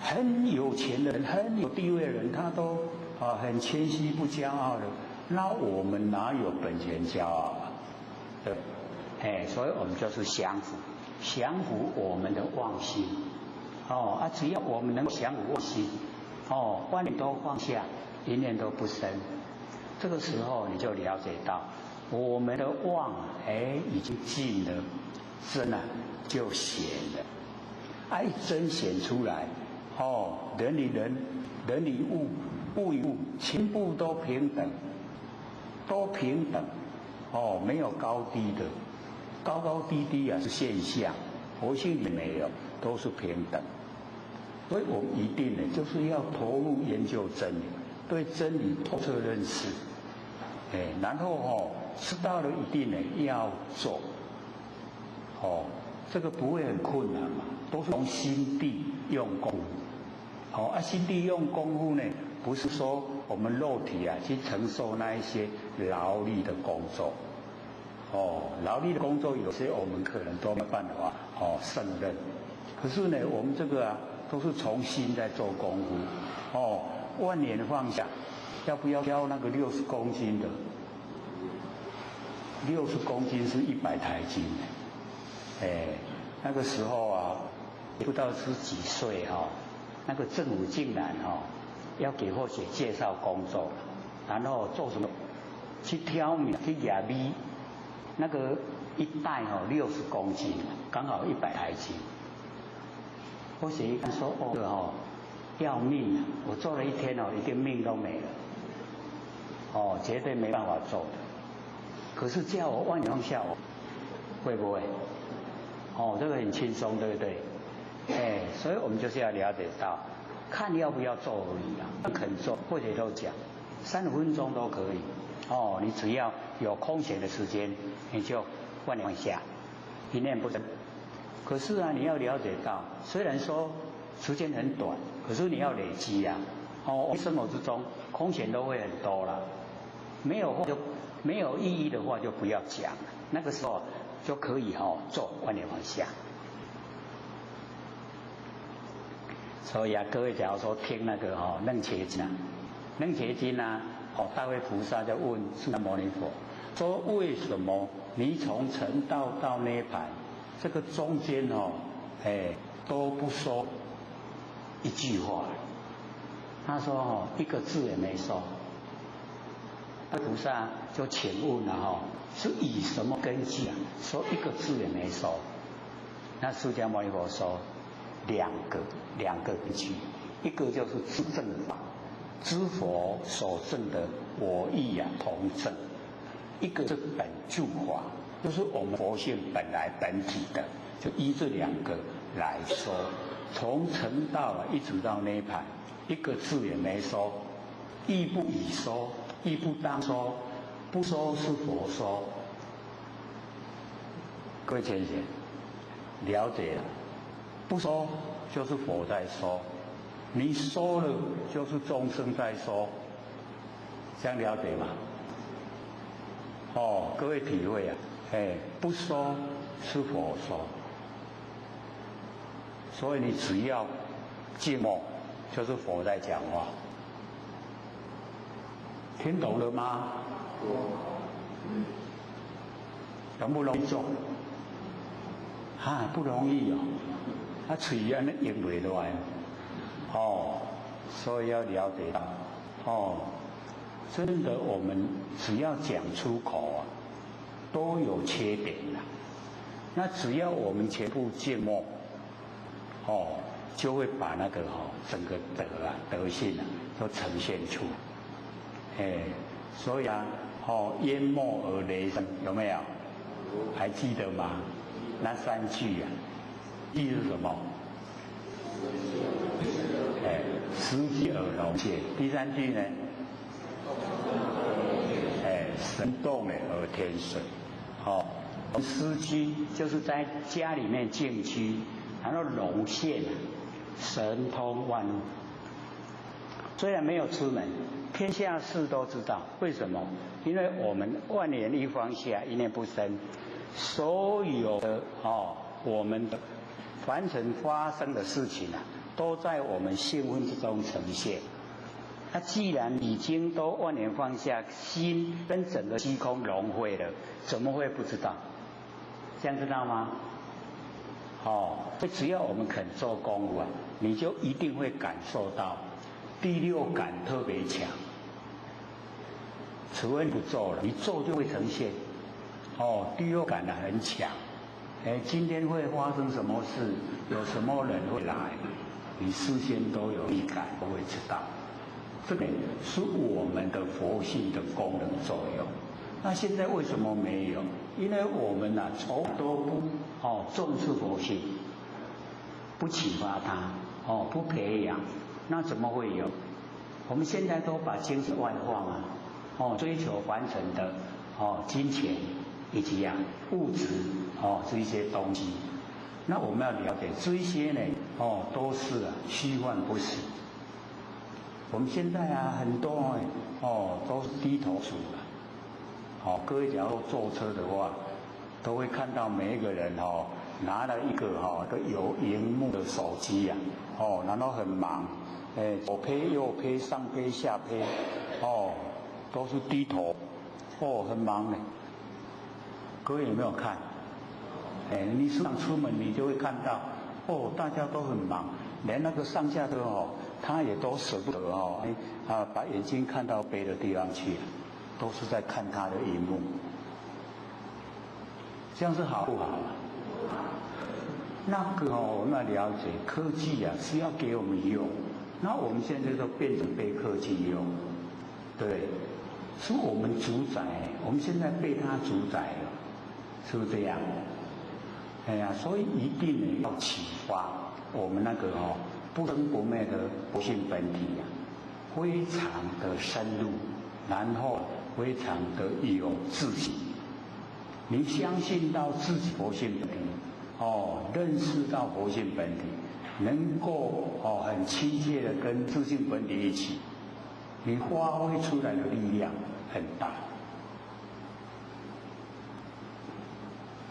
Speaker 1: 很有钱的人，很有地位的人，他都很谦虚不骄傲的，那我们哪有本钱骄傲对，所以我们就是降服我们的妄心。只要我们能降服妄心，万念都放下，一念都不生。这个时候你就了解到，我们的妄已经尽了，真就显了。真显出来，人与人，人与物，物与物，全部都平等，没有高低的，高高低低是现象，佛性里没有，都是平等。所以我们一定就是要投入研究真理，对真理透彻认识，然后知道了一定要做，这个不会很困难嘛，都是从心地用功。心地用功夫不是说我们肉体去承受那一些劳力的工作，劳力的工作有些我们可能都没办法胜任，可是我们这个都是从心在做功夫，万年放下，要不要挑那个60公斤的？60公斤是100台斤，那个时候也不知道是几岁那个政府竟然要给或许介绍工作，然后做什么？去挑米，去压米，那个一袋60公斤，刚好100台斤。或许一看说要命我做了一天一定命都没了，绝对没办法做的。可是叫我万年下会不会？这个很轻松，对不对？所以我们就是要了解到，看要不要做而已不肯做，或者都讲3分钟都可以。你只要有空闲的时间，你就万年下，一念不生。可是你要了解到，虽然说时间很短，可是你要累积生活之中空闲都会很多了，没有意义的话就不要讲，那个时候就可以做万年下。所以各位假如说听那个楞伽经大慧菩萨就问释迦牟尼佛说为什么你从成道到涅槃，这个中间都不说一句话。他说一个字也没说。那菩萨就请问了是以什么根据啊？说一个字也没说。那释迦牟尼佛说两个根据，一个就是知正法，知佛所证的我亦同证；一个是本住法，就是我们佛性本来本体的，就依这两个来说。从成道一直到涅槃，一个字也没说，亦不以说，亦不当说，不说是佛说。各位浅显了解了，不说就是佛在说，你说了就是众生在说，这样了解吗？各位体会啊，不说是佛说，所以你只要静默，就是佛在讲话，听懂了吗？容不容易做？不容易嘴安尼用不落来，所以要了解到，真的我们只要讲出口都有缺点的。那只要我们全部静默，就会把那个整个德性都呈现出。所以淹没而雷声，有没有？还记得吗？那三句第一是什么？失机而龙现。第三句呢？神动而天水。失机就是在家里面静居，然后龙现神通万物。虽然没有出门，天下事都知道。为什么？因为我们万念一方下，一念不生。所有的我们的凡尘发生的事情都在我们性分之中呈现。那既然已经都万念放下，心跟整个虚空融汇了，怎么会不知道？这样知道吗？所以只要我们肯做功夫你就一定会感受到第六感特别强。除非你不做了，你做就会呈现。第六感很强。今天会发生什么事，有什么人会来，你事先都有预感，都会知道。这个是我们的佛性的功能作用。那现在为什么没有？因为我们从都不重视佛性，不启发它，不培养，那怎么会有？我们现在都把精神外化嘛，追求凡尘的金钱以及物质这一些东西。那我们要了解这一些呢都是虚幻不实。我们现在很多都是低头族了。各位假如坐车的话，都会看到每一个人拿了一个有荧幕的手机然后很忙，左拍右拍上拍下拍，都是低头，很忙呢。各位有没有看？你时常出门你就会看到，大家都很忙，连那个上下车他也都舍不得把眼睛看到别的地方去，都是在看他的荧幕。这样是好不好？那个我们要了解，科技是要给我们用，那我们现在都变成被科技用，对，是我们主宰，我们现在被它主宰了，是不是这样？所以一定要启发我们那个不生不灭的佛性本体非常的深入，然后非常的有自信。你相信到自己佛性本体，认识到佛性本体，能够很亲切的跟自性本体一起，你发挥出来的力量很大。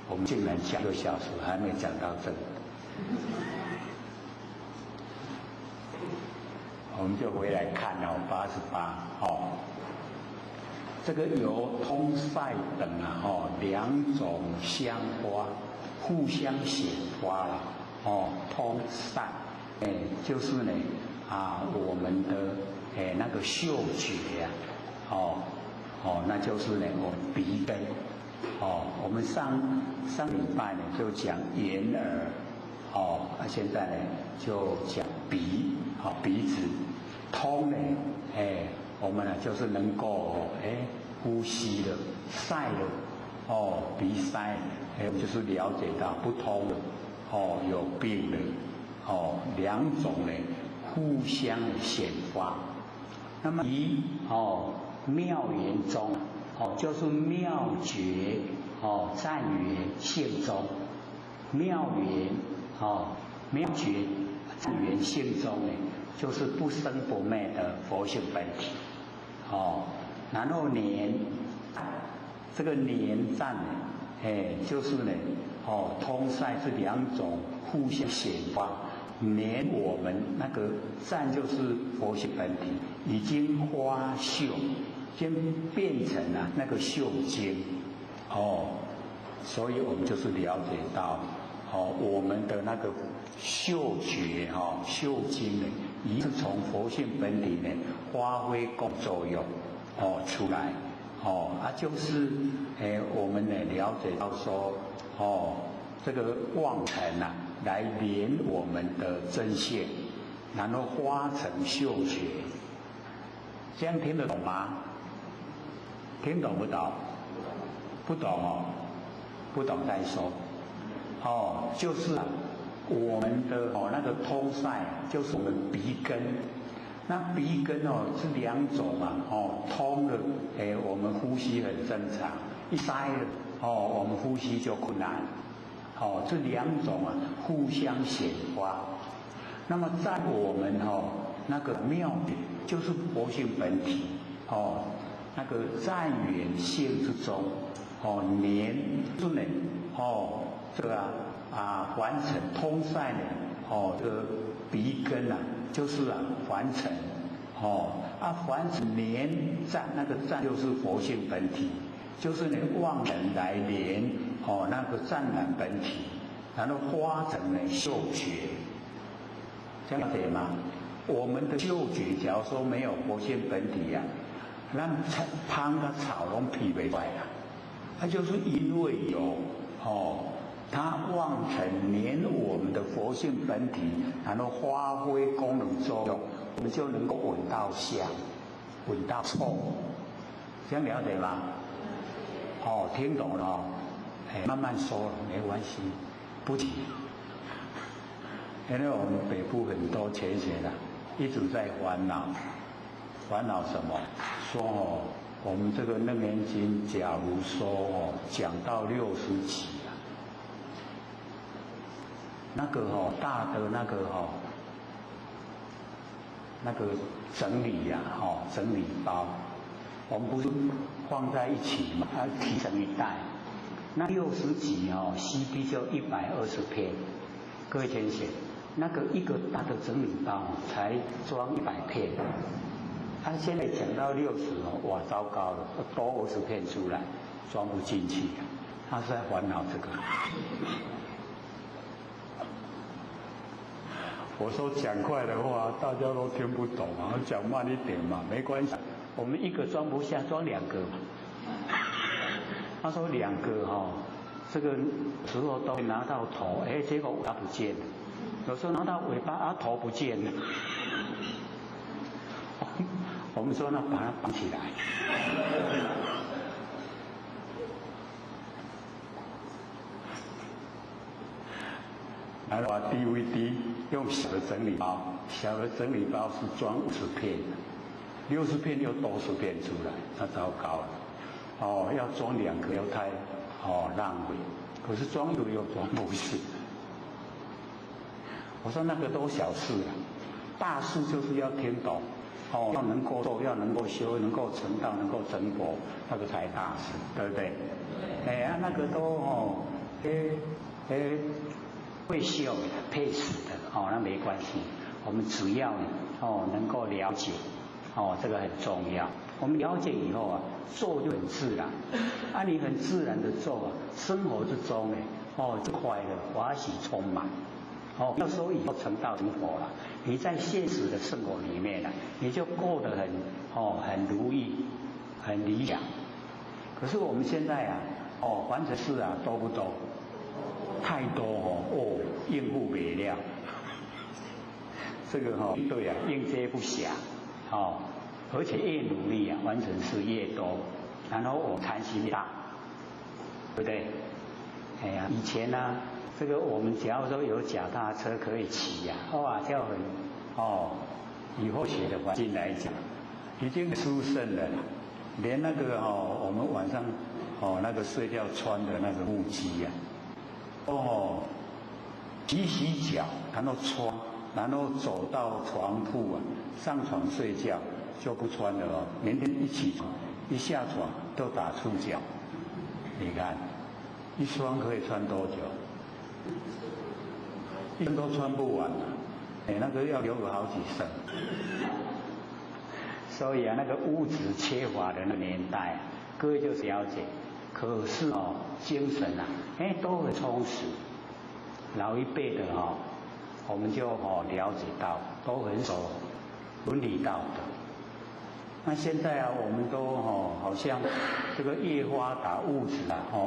Speaker 1: 我们竟然讲1个小时还没讲到这个，我们就回来看88这个由通塞等啊，两种香花互相显发了，通塞，就是呢我们的那个嗅觉呀，那就是呢我们鼻根，我们上礼拜呢就讲眼耳，现在呢就讲鼻，鼻子通呢，我们呢就是能够呼吸的，塞了，鼻塞，就是了解到不通的，有病的，两种呢互相显发。那么以妙言中，就是妙觉，暂缘性中，妙言，妙觉暂缘性中呢，就是不生不灭的佛性本体，然后年，这个年赞呢，就是呢，通塞是两种互相显发。年我们那个赞就是佛性本体，已经花秀，先变成了那个秀经，所以我们就是了解到，我们的那个嗅觉，嗅经呢，也是从佛性本体呢发挥功作用，出来，就是我们呢了解到说，这个妄尘啊，来连我们的真线，然后化成嗅觉，这样听得懂吗？听懂不懂？不懂不懂再说。就是我们的那个通塞，就是我们鼻根。那鼻根是两种通了，我们呼吸很正常；一塞了，我们呼吸就困难。这两种互相显发。那么在我们那个妙觉，就是佛性本体，那个暂缘性之中，年之内，这个凡尘通塞呢，这个鼻根就是凡尘，凡尘连暂，那个暂就是佛性本体，就是呢妄尘来连。那个湛然本体，然后化成了嗅觉，这样解吗？我们的嗅觉，假如说没有佛性本体那芳的草拢辟不出来它就是因为有它妄尘连我们的佛性本体，然后发挥功能作用，我们就能够闻到香，闻到臭，这样了解吗？听懂了慢慢说，没关系，不急。因为我们北部很多前学的一直在烦恼什么？说我们这个楞严经，假如说讲到60集那个大的那个整理整理包，我们不是放在一起嘛？提成一袋。那60集CP 就120片，各位先生，那个一个大的整理包才装100片，现在讲到60哇，糟糕了，多20片出来，装不进去，他是在烦恼这个。我说讲快的话，大家都听不懂讲慢一点嘛，没关系，我们一个装不下，装2个嘛。他说2个这个时候都会拿到头，结果尾巴不见了；有时候拿到尾巴，头不见了。我们说呢，把它绑起来。然后把 DVD 用小的整理包，小的整理包是装50片，60片又多10片出来，那糟糕了。要装2个又太浪费，可是装1个又装不是。我说那个都小事大事就是要听懂，要能够做，要能够修，能够成道，能够成佛，那个才大事，对不对？那个都会修的、配死的，那没关系。我们只要能够了解，这个很重要。我们了解以后做就很自然。啊，你很自然的做啊，生活之中就快乐、欢喜充满。到时候以后成道成佛了，你在现实的生活里面你就过得很如意、很理想。可是我们现在凡尘事多不多？太多应付不了。这个对啊，应接不暇而且越努力完成事越多，然后我贪心大，对不对？哎呀，以前这个我们只要说有脚踏车可以骑哇，就很以后学的环境来讲，已经殊胜了啦。连那个我们晚上那个睡觉穿的那个木屐洗脚，然后穿，然后走到床铺上床睡觉就不穿了明天一起床一下床都打赤脚。你看一双可以穿多久？一身都穿不完那个要留个好几身。所以那个物质缺乏的那个年代各位就了解。可是精神都很充实。老一辈的我们就了解到都很守伦理道德。那现在我们都好像这个越发达物质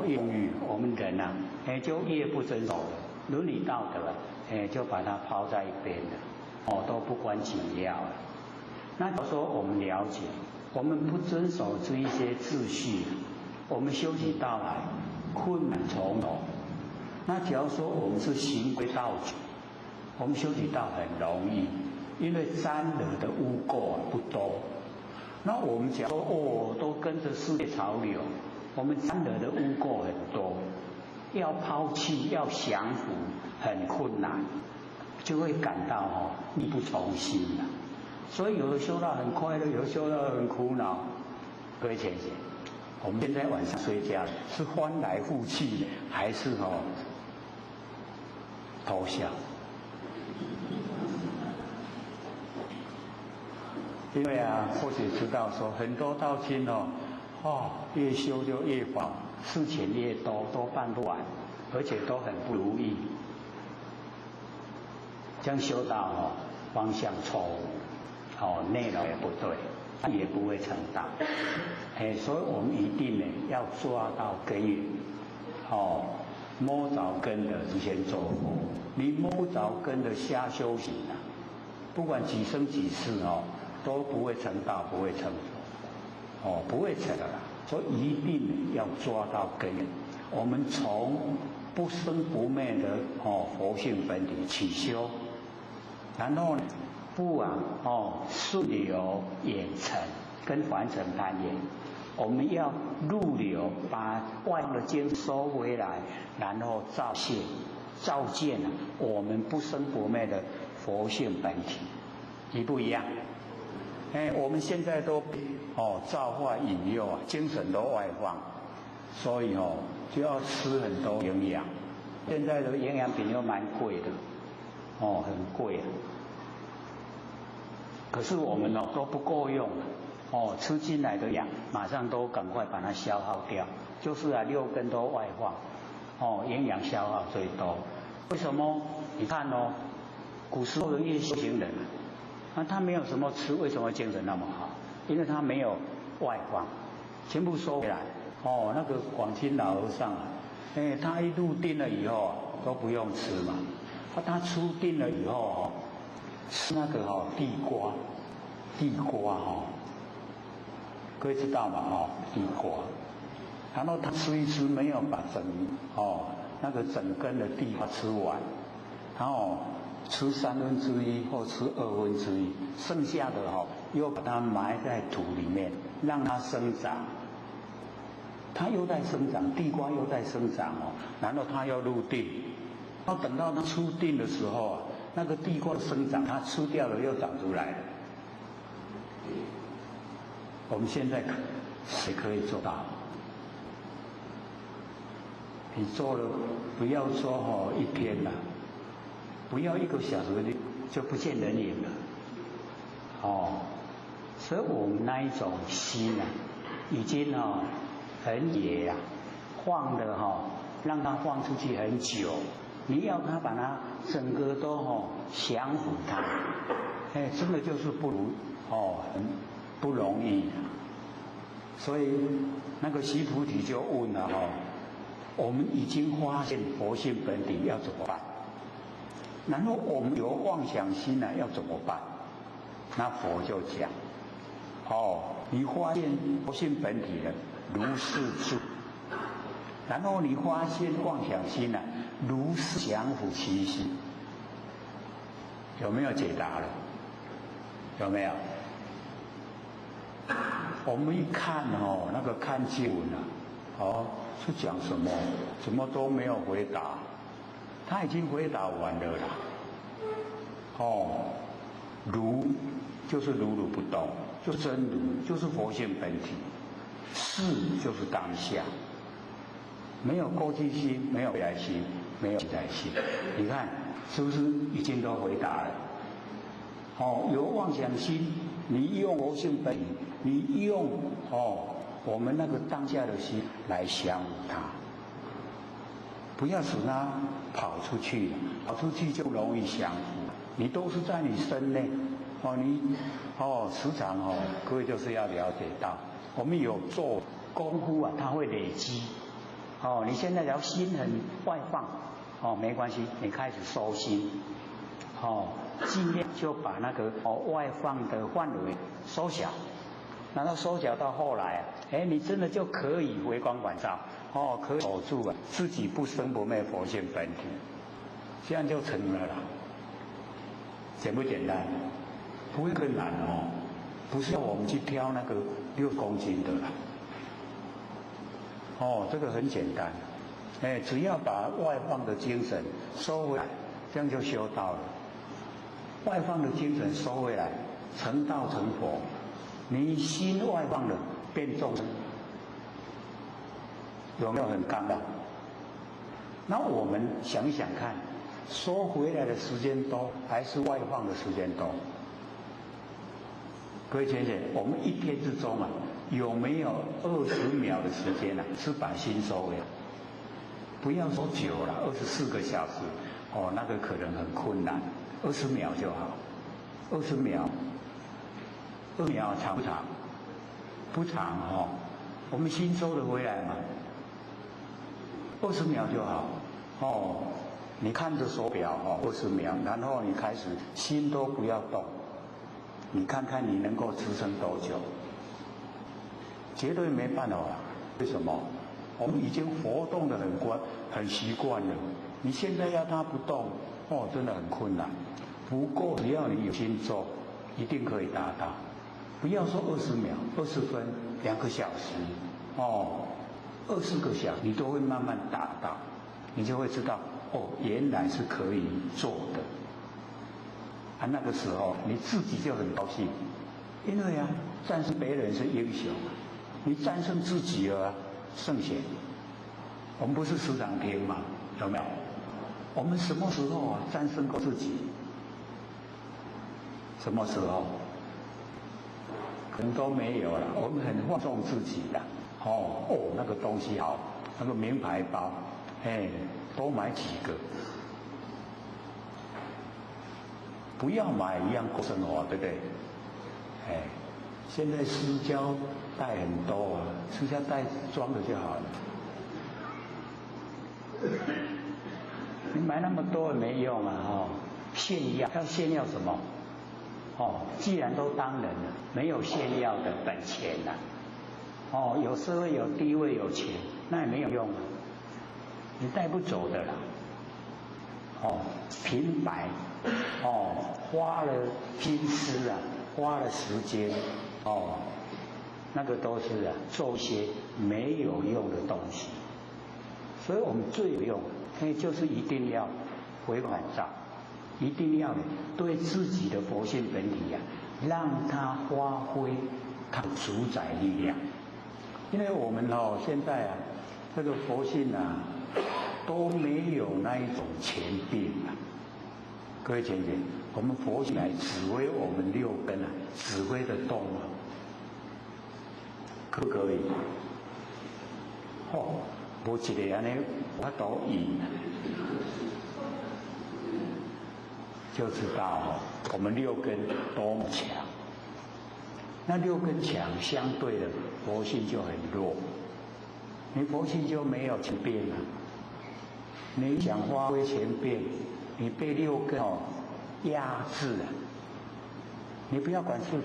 Speaker 1: 越丰裕，我们人就越不遵守伦理道德就把它抛在一边了都不关紧要了。那假如说我们了解，我们不遵守这一些秩序，我们修起道来困难重重。那假如说我们是循规蹈矩，我们修起道很容易，因为沾惹的污垢不多。那我们假如说都跟着世界潮流，我们沾惹的污垢很多，要抛弃要降服很困难，就会感到力不从心了。所以有的修道很快乐，有的修道很苦恼。各位前贤，我们现在晚上睡觉是翻来覆去，还是偷笑？因为或许知道说很多道亲越修就越烦，事情越多，都办不完，而且都很不如意。这样修道方向错误，内容也不对，也不会成道。所以我们一定要抓到根源，摸着根的就先做。你摸不着根的瞎修行不管几生几世都不会成道，不会成佛，不会成的啦。所以一定要抓到根源。我们从不生不灭的佛性本体起修，然后不顺流演成，跟凡尘攀岩。我们要入流，把外的经收回来，然后照见我们不生不灭的佛性本体，一不一样？我们现在都造化引诱精神都外放，所以就要吃很多营养。现在的营养品又蛮贵的，很贵可是我们都不够用吃进来的养马上都赶快把它消耗掉，就是六根都外放，营养消耗最多。为什么？你看古时候的一些修行人他没有什么吃，为什么精神那么好？因为他没有外放，全部收回来。那个广清老和尚他一入定了以后都不用吃嘛。他出定了以后吃那个地瓜各位知道嘛地瓜，然后他吃一吃没有把那个整根的地瓜吃完，然后吃1/3或吃1/2，剩下的又把它埋在土里面，让它生长。它又在生长，地瓜又在生长然后它又入定。然后等到它出定的时候那个地瓜生长，它吃掉了又长出来了。我们现在谁可以做到？你做了，不要说一天了，不要1个小时就不见人影了。所以我们那一种心已经很野啊，放的让它放出去很久，你要它把它整个都降服它，真的就是很不容易。所以那个须菩提就问了我们已经发现佛性本体要怎么办？然后我们有妄想心呢，要怎么办？那佛就讲，你发现佛性本体了，如是住。然后你发现妄想心呢，如是降伏其心。有没有解答了？有没有？我们一看那个看经文是讲什么？什么都没有回答，他已经回答完了啦。如就是如如不动，就是真如，就是佛性本体。是就是当下，没有过去心，没有未来心，没有现在心。你看是不是已经都回答了？有妄想心，你用佛性本体，你用我们那个当下的心来降伏它，不要使它跑出去，跑出去就容易降服。你都是在你身内，时常各位就是要了解到，我们有做功夫啊，它会累积。你现在只要心很外放，没关系，你开始收心，尽量就把那个外放的范围缩小，然后缩小到后来你真的就可以回光返照，可以守住自己不生不灭佛性本体，这样就成了啦。简不简单？不会更难不是要我们去挑那个6公斤的啦。这个很简单，只要把外放的精神收回来，这样就修道了。外放的精神收回来，成道成佛。你心外放的变众生，有没有很刚好？那我们想想看，收回来的时间多，还是外放的时间多？各位先生，我们一天之中有没有20秒的时间是把心收回来？不要说久了，24个小时，那个可能很困难，20秒就好。20秒，2秒长不长？不长我们心收得回来嘛，20秒就好。你看着手表20秒，然后你开始心都不要动，你看看你能够支撑多久？绝对没办法。为什么？我们已经活动得很习惯了，你现在要它不动，真的很困难。不过只要你有心做，一定可以达到。不要说20秒、20分、2个小时，20个小时，你都会慢慢达到，你就会知道原来是可以做的。那个时候你自己就很高兴，因为战胜别人是英雄，你战胜自己了圣贤。我们不是时常听吗？有没有？我们什么时候战胜过自己？什么时候？可能都没有了。我们很放纵自己的，那个东西好，那个名牌包，多买几个，不要买一样过生活，对不对？现在私胶带很多私胶带装的就好了。你买那么多也没用炫耀，要炫耀什么？既然都当人了，没有炫耀的本钱有社会有地位有钱，那也没有用你带不走的啦。平白花了心思花了时间那个都是做些没有用的东西。所以我们最有用就是一定要回返照，一定要对自己的佛性本体让它发挥它的主宰力量。因为我们现在这个佛性都没有那一种前变各位姐姐，我们佛性来指挥我们6根指挥得动可不可以？哦，无一个安尼我都赢，就知道我们六根多么强。那六根强，相对的佛性就很弱，你佛性就没有前变了。你想发挥前变，你被六根压制了。你不要管是，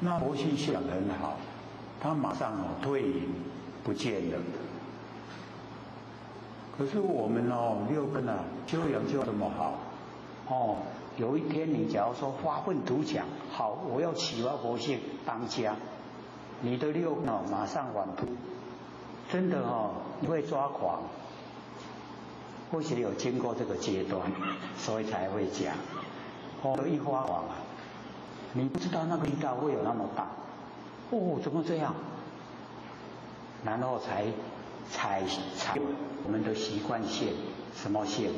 Speaker 1: 那佛性想得很好，他马上退隐不见了。可是我们六根修养就这么好有一天你假如说发愤图强，好，我要启发佛性当家，你的六根马上反扑，真的你会抓狂。或许有经过这个阶段，所以才会讲一发狂你不知道那个力道会有那么大怎么这样？然后才我们的习惯线，什么线？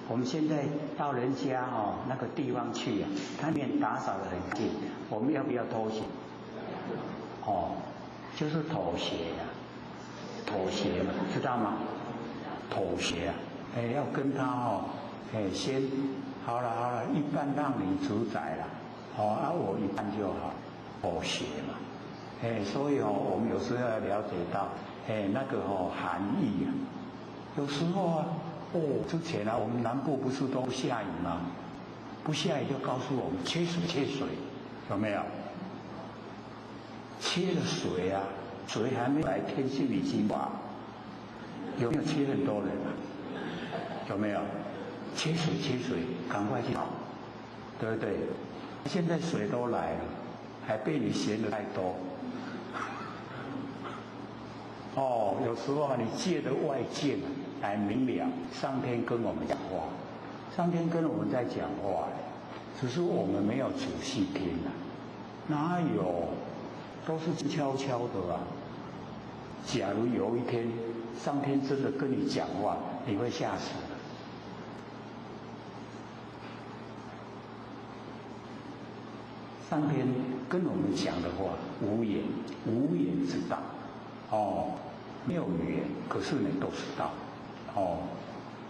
Speaker 1: 我们现在到人家那个地方去他面打扫得很干净，我们要不要偷闲？就是妥协妥协嘛，知道吗？妥协要跟他先好了，一半让你主宰了，我一半就好，妥协嘛。所以我们有时候要了解到那个含义有时候之前我们南部不是都下雨吗？不下雨就告诉我们缺水，有没有？缺了水水还没来，天气已经晚，有没有缺很多人有没有？缺水，赶快去找，对不对？现在水都来了，还被你嫌得太多。有时候你借着外界来明了，上天跟我们讲话，上天跟我们在讲话，只是我们没有仔细听哪有？都是悄悄的假如有一天上天真的跟你讲话，你会吓死的。上天跟我们讲的话，无言之道没有语言，可是你都知道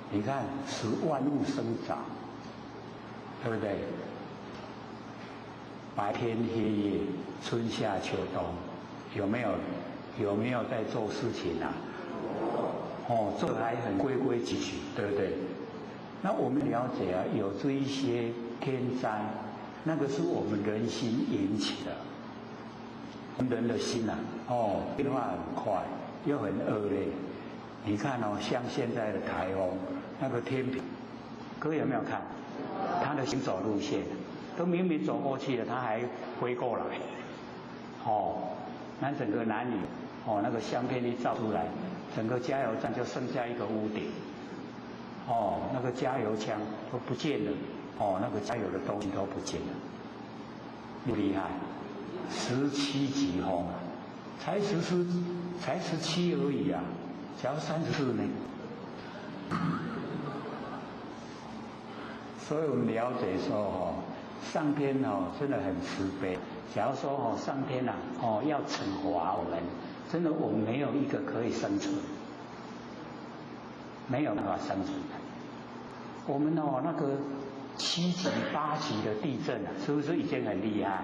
Speaker 1: 你看使万物生长，对不对？白天黑夜，春夏秋冬，有没有在做事情做得还很规规矩矩，对不对？那我们了解有这一些天灾，那个是我们人心引起的。我们人的心变化很快，又很恶劣。你看像现在的台风，那个天平，各位有没有看？它的行走路线，都明明走过去了，它还回过来。那整个南屿那个相片一照出来，整个加油站就剩下一个屋顶。那个加油枪都不见了。那个加油的东西都不见了。厉害，17级风才17而已只要34呢。所以我们了解说上天真的很慈悲。假如说上天要惩罚我们，真的我们没有一个可以生存，没有办法生存。我们那个7级8级的地震是不是已经很厉害？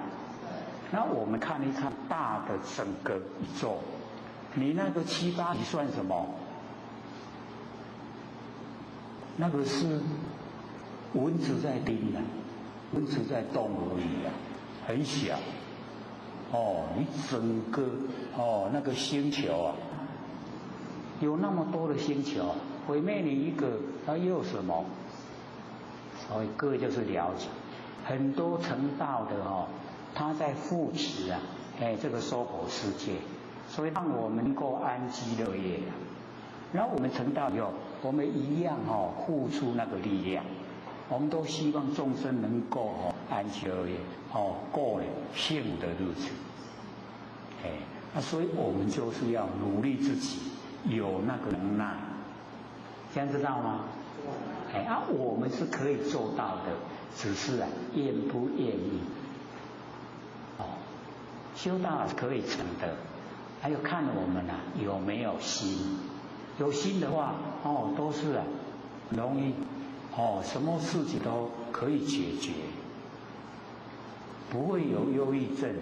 Speaker 1: 那我们看一看大的整个宇宙，你那个7、8级算什么？那个是蚊子在叮蚊子在动而已很小。你整个那个星球有那么多的星球，毁灭你一个，它又有什么？所以各位就是了解，很多成道的他在扶持这个娑婆世界，所以让我们能够安居乐业。然后我们成道以后，我们一样付出那个力量，我们都希望众生能够安居乐业，过幸福的日子。所以我们就是要努力自己，有那个能耐，这样知道吗？我们是可以做到的，只是愿不愿意。修道是可以成的，还有看我们有没有心，有心的话都是容易什么事情都可以解决，不会有忧郁症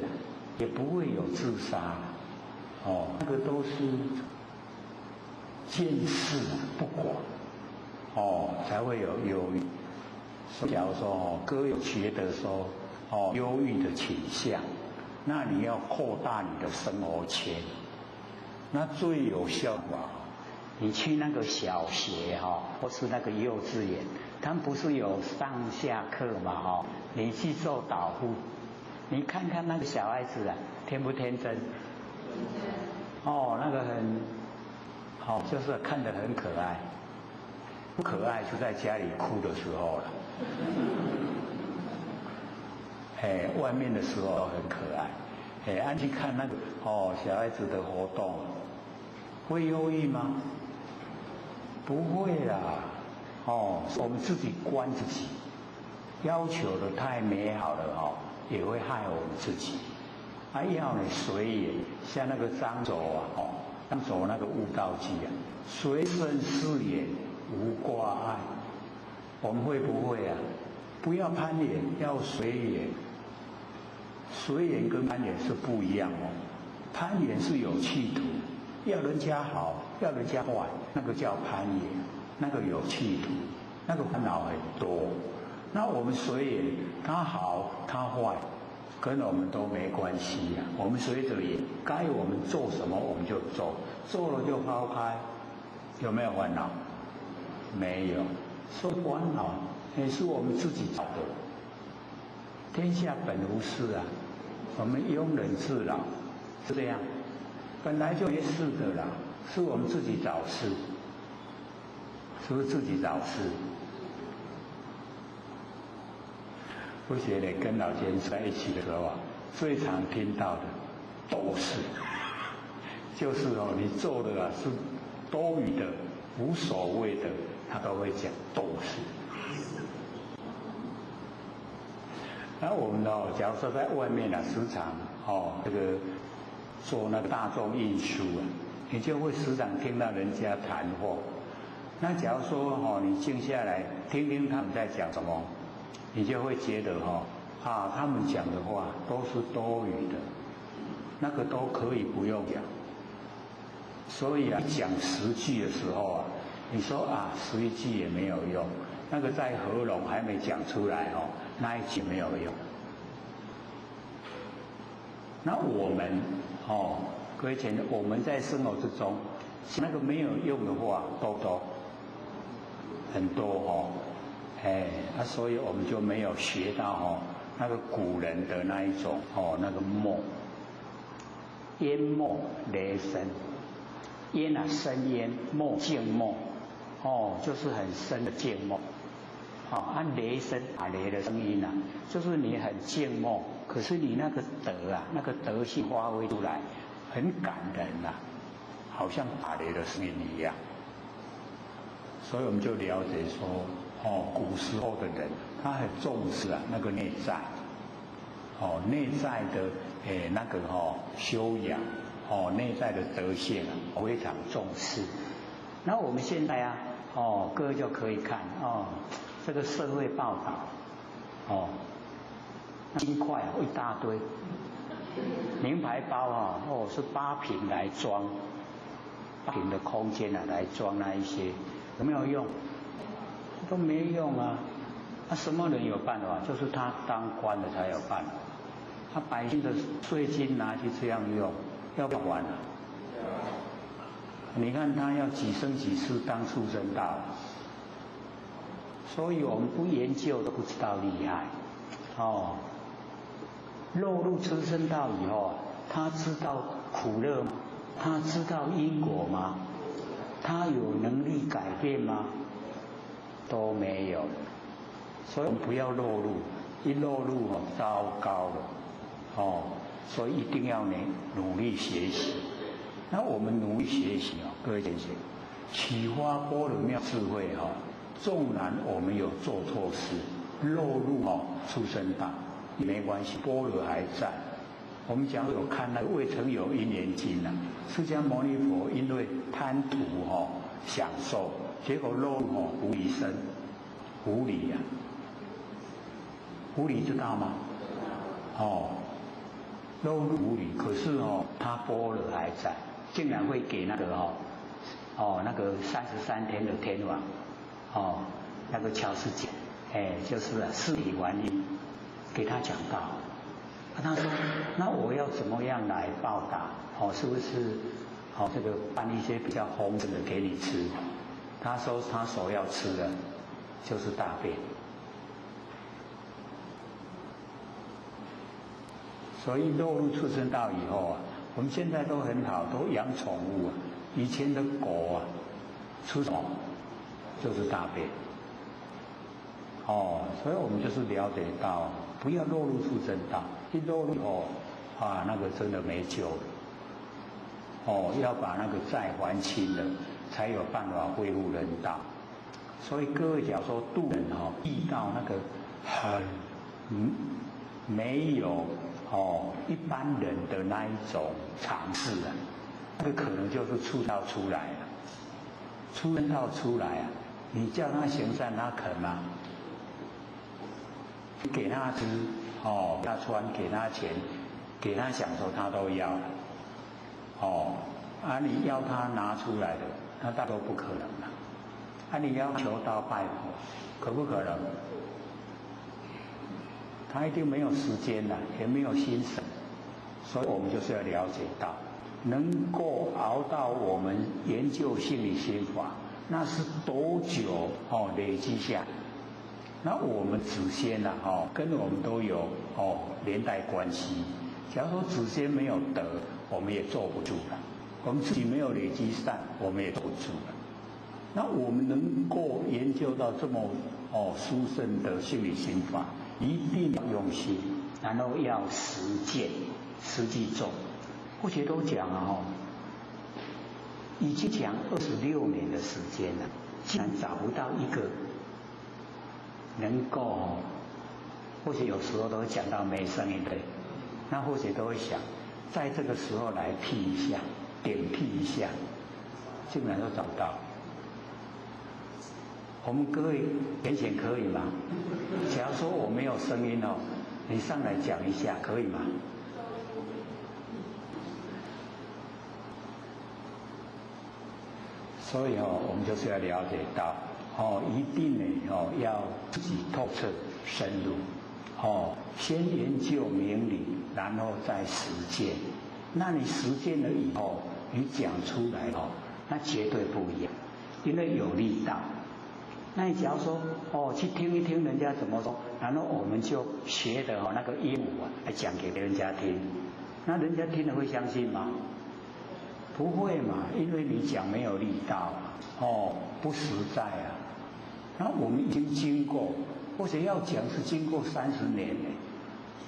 Speaker 1: 也不会有自杀那个都是见事不管才会有忧郁。假如说各有觉得说忧郁的倾向，那你要扩大你的生活圈。那最有效果，你去那个小学或是那个幼稚园，他们不是有上下课嘛你去做导护，你看看那个小孩子天不天真？那个很就是看得很可爱，不可爱就在家里哭的时候了。外面的时候很可爱，安去看那个小孩子的活动，会忧郁吗？不会啦，我们自己关自己，要求的太美好了也会害我们自己。要你随缘，像那个张轴张轴那个悟道记随顺誓言无挂碍，我们会不会不要攀缘，要随缘。随缘跟攀缘是不一样攀缘是有企图，要人家好，要人家坏，那个叫攀缘，那个有企图，那个烦恼很多。那我们随缘，他好他坏，跟我们都没关系我们随着缘，该我们做什么我们就做，做了就抛开，有没有烦恼？没有，所以烦恼也是我们自己找的。天下本无事我们庸人自扰，是这样，本来就没事的啦，是我们自己找事，是不是自己找事？我觉得跟老先生在一起的时候最常听到的都是，就是你做的是多余的、无所谓的，他都会讲都是。那我们假如说在外面时常这个做那个大众运输你就会时常听到人家谈话。那假如说你静下来听听他们在讲什么，你就会觉得他们讲的话都是多余的，那个都可以不用讲。所以讲10句的时候你说11句也没有用，那个在喉咙还没讲出来那一句没有用。那我们各位前我们在生活之中，那个没有用的话都很多所以我们就没有学到那个古人的那一种那个默，淹没雷声，淹深淹，默静默就是很深的静默。雷声打雷的声音就是你很静默，可是你那个德那个德性发挥出来，很感人好像打雷的声音一样。所以我们就了解说，古时候的人他很重视那个内在，内在的那个修养，内在的德性非常重视。那我们现在各位就可以看这个社会报道金块一大堆，名牌包是8坪来装，8坪的空间来装那一些，有没有用？都没用什么人有办法？就是他当官的才有办法，他百姓的税金拿去这样用，要不完你看他要几生几世当畜生道，所以我们不研究都不知道厉害落入畜生道以后他知道苦乐吗？他知道因果吗？他有能力改变吗？都没有。所以我们不要落入，一落入糟糕了所以一定要努力学习。那我们努力学习各位先生，启发般若妙智慧纵然我们有做错事，落入畜生道也没关系，般若还在我们讲有看那个《未曾有因缘经》啊，释迦牟尼佛因为贪图享受，结果落入狐狸身，狐狸啊，狐狸知道吗？落入狐狸，可是他般若还在，竟然会给那个那个33天的天王那个乔世杰，就是四体还音，给他讲道。他说：“那我要怎么样来报答？是不是这个办一些比较丰盛的给你吃？”他说他所要吃的就是大便。所以落入畜生道以后啊，我们现在都很好，都养宠物啊。以前的狗啊，吃什么就是大便。所以我们就是了解到，不要落入畜生道。一落入以后那个真的没救了。要把那个债还清了，才有办法恢复人道。所以各位假如说渡人遇到那个很没有一般人的那一种常识啊，那个可能就是畜道出来了。畜生道出来啊，你叫他行善，他肯吗？给他吃给他穿，给他钱，给他享受，他都要。你要他拿出来的，那大都不可能了。你要求到拜佛，可不可能？他一定没有时间了，也没有心神。所以我们就是要了解到，能够熬到我们研究心理心法，那是多久累积下来？那我们祖先跟我们都有连带关系。假如说祖先没有德，我们也坐不住了；我们自己没有累积善，我们也坐不住了。那我们能够研究到这么殊胜的心理心法，一定要用心，然后要实践、实际做。或许都讲了已经讲26年的时间了，竟然找不到一个能够或许有时候都会讲到没声音的，那或许都会想，在这个时候来辟一下、点辟一下，竟然都找不到。我们各位点选可以吗？假如说我没有声音你上来讲一下，可以吗？所以我们就是要了解到一定要自己透彻深入先研究明理，然后再实践。那你实践了以后，你讲出来那绝对不一样，因为有力道。那你假如说去听一听人家怎么说，然后我们就学的那个鹦鹉来讲给人家听，那人家听了会相信吗？不会嘛，因为你讲没有力道不实在啊。那我们已经经过，或者要讲是经过30年呢。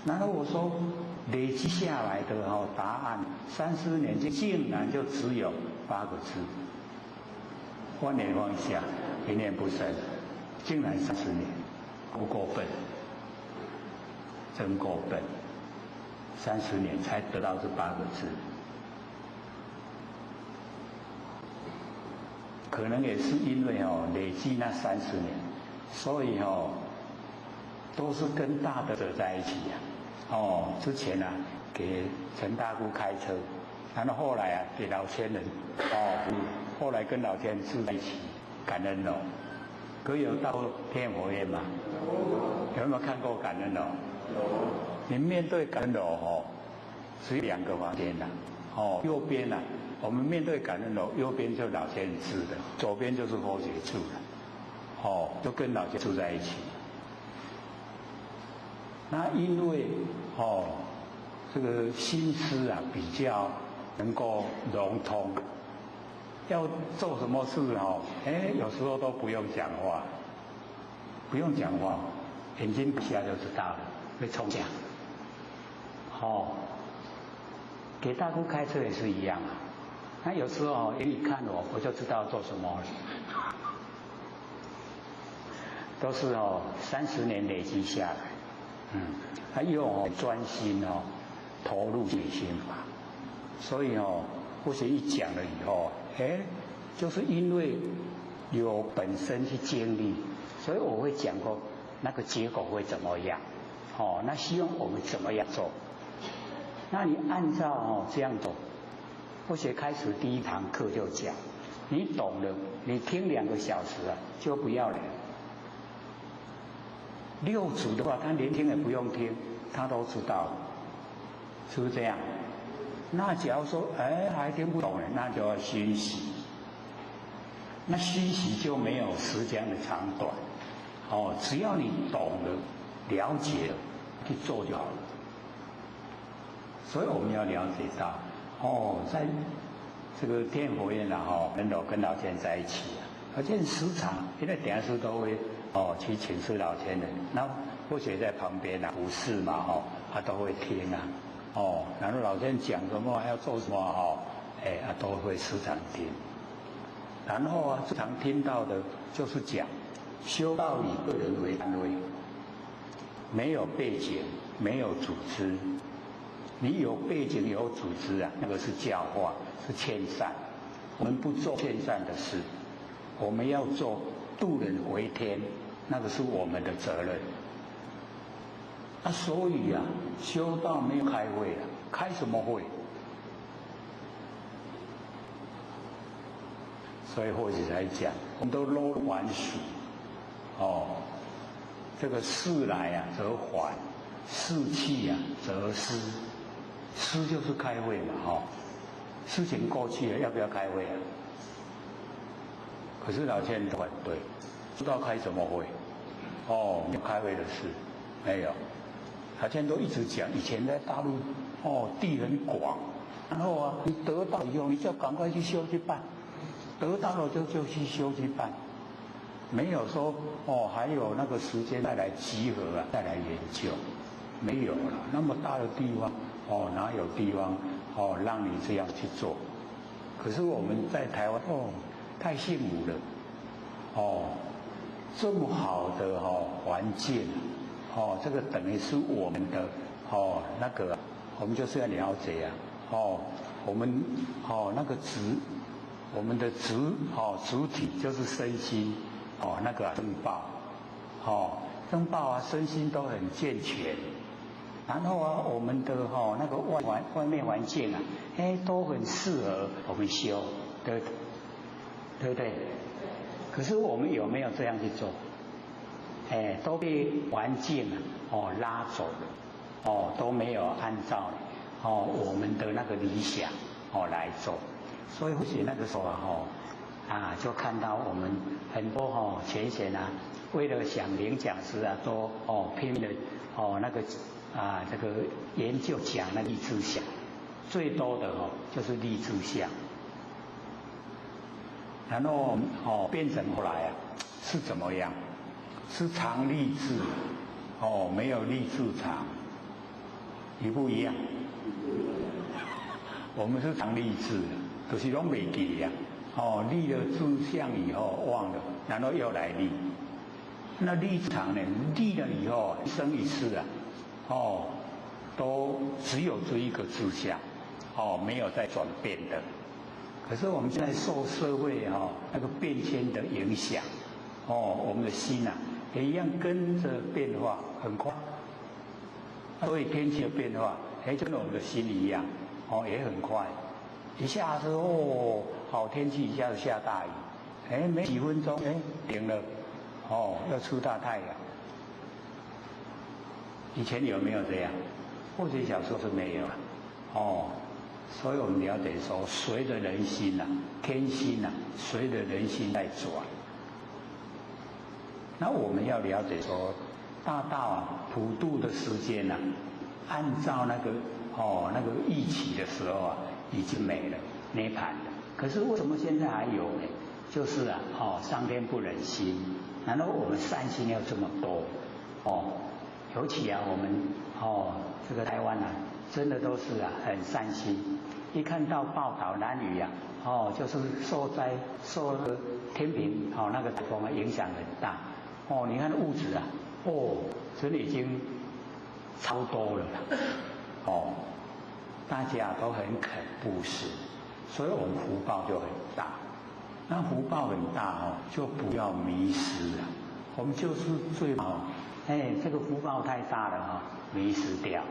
Speaker 1: 然后我说累积下来的答案，30年竟然就只有8个字：万年放下，一念不生。竟然30年，不够笨，真够笨。30年才得到这8个字。可能也是因为累积那30年，所以都是跟大德者在一起之前给陈大姑开车，然后后来给老千人后来跟老千人住在一起，感恩楼。各位有到天佛院吗？有没有看过感恩楼？你面对感恩楼是2个房间右边我们面对感恩楼，右边就老千人住的，左边就是佛学住的，就跟老千住在一起。那因为这个心思比较能够融通，要做什么事有时候都不用讲话，眼睛闭下就知道了，会冲讲。给大姑开车也是一样那有时候眼里看我就知道做什么了。都是30年累积下来，他又专心投入解心法。所以或许一讲了以后，就是因为有本身去经历，所以我会讲过那个结果会怎么样。那希望我们怎么样做？那你按照这样做，或许开始第一堂课就讲，你懂了，你听2个小时就不要了。6组的话，他连听也不用听，他都知道了，是不是这样？那假如说还听不懂了，那就要熏习。那熏习就没有时间的长短，只要你懂了、了解了，去做就好了。所以我们要了解到，在这个天佛院跟老千在一起而且时常，因为等下师都会去请示老千人，那或许在旁边不是嘛他都会听然后老千讲什么还要做什么都会时常听。然后时常听到的就是讲修道以个人为单位，没有背景，没有组织。你有背景有组织那个是教化，是劝善。我们不做劝善的事，我们要做度人为天，那个是我们的责任。所以修道没有开会了，开什么会？所以或许才讲，我们都落还俗这个事来则还，事去则失。失就是开会嘛事情过去了，要不要开会可是老千人都反对，不知道开什么会没有开会的事，没有。老千人都一直讲，以前在大陆地很广，然后你得到以后，你就赶快去修去办，得到了就去修去办，没有说还有那个时间再来集合再来研究，没有了。那么大的地方哪有地方让你这样去做？可是我们在台湾太幸福了这么好的环境这个等于是我们的那个我们就是要了解我们那个我们的主体就是身心那个正报正报身心都很健全。然后我们的那个外面环境都很适合我们修，对不对？可是我们有没有这样去做？都被环境拉走了都没有按照我们的那个理想来做。所以或许那个时候就看到我们很多前贤为了想领讲师都拼命的那个这个研究讲那立志相，最多的就是立志相。然后变成后来是怎么样？是常立志没有立志常，一不一样？我们是常立志，就是拢袂记立了志向以后忘了，然后又来立。那立志常呢？立了以后一生一世都只有这一个志向没有再转变的。可是我们现在受社会那个变迁的影响我们的心也一样跟着变化很快。所以天气的变化就跟我们的心一样也很快。一下子好天气，一下子下大雨没几分钟停了要出大太阳。以前有没有这样？或许小时候是没有所以我们了解说，随着人心天心随着人心在转。那我们要了解说，大道普渡的时间按照那个预期的时候已经没了，涅槃了。可是为什么现在还有呢？就是上天不忍心，然后我们善心要这么多尤其我们这个台湾真的都是很善心。一看到报道南屿就是受那个天平那个台风影响很大你看物质真的已经超多了大家都很肯布施，所以我们福报就很大。那福报很大哦，就不要迷失了。我们就是最好，这个福报太大了哈，迷失掉了。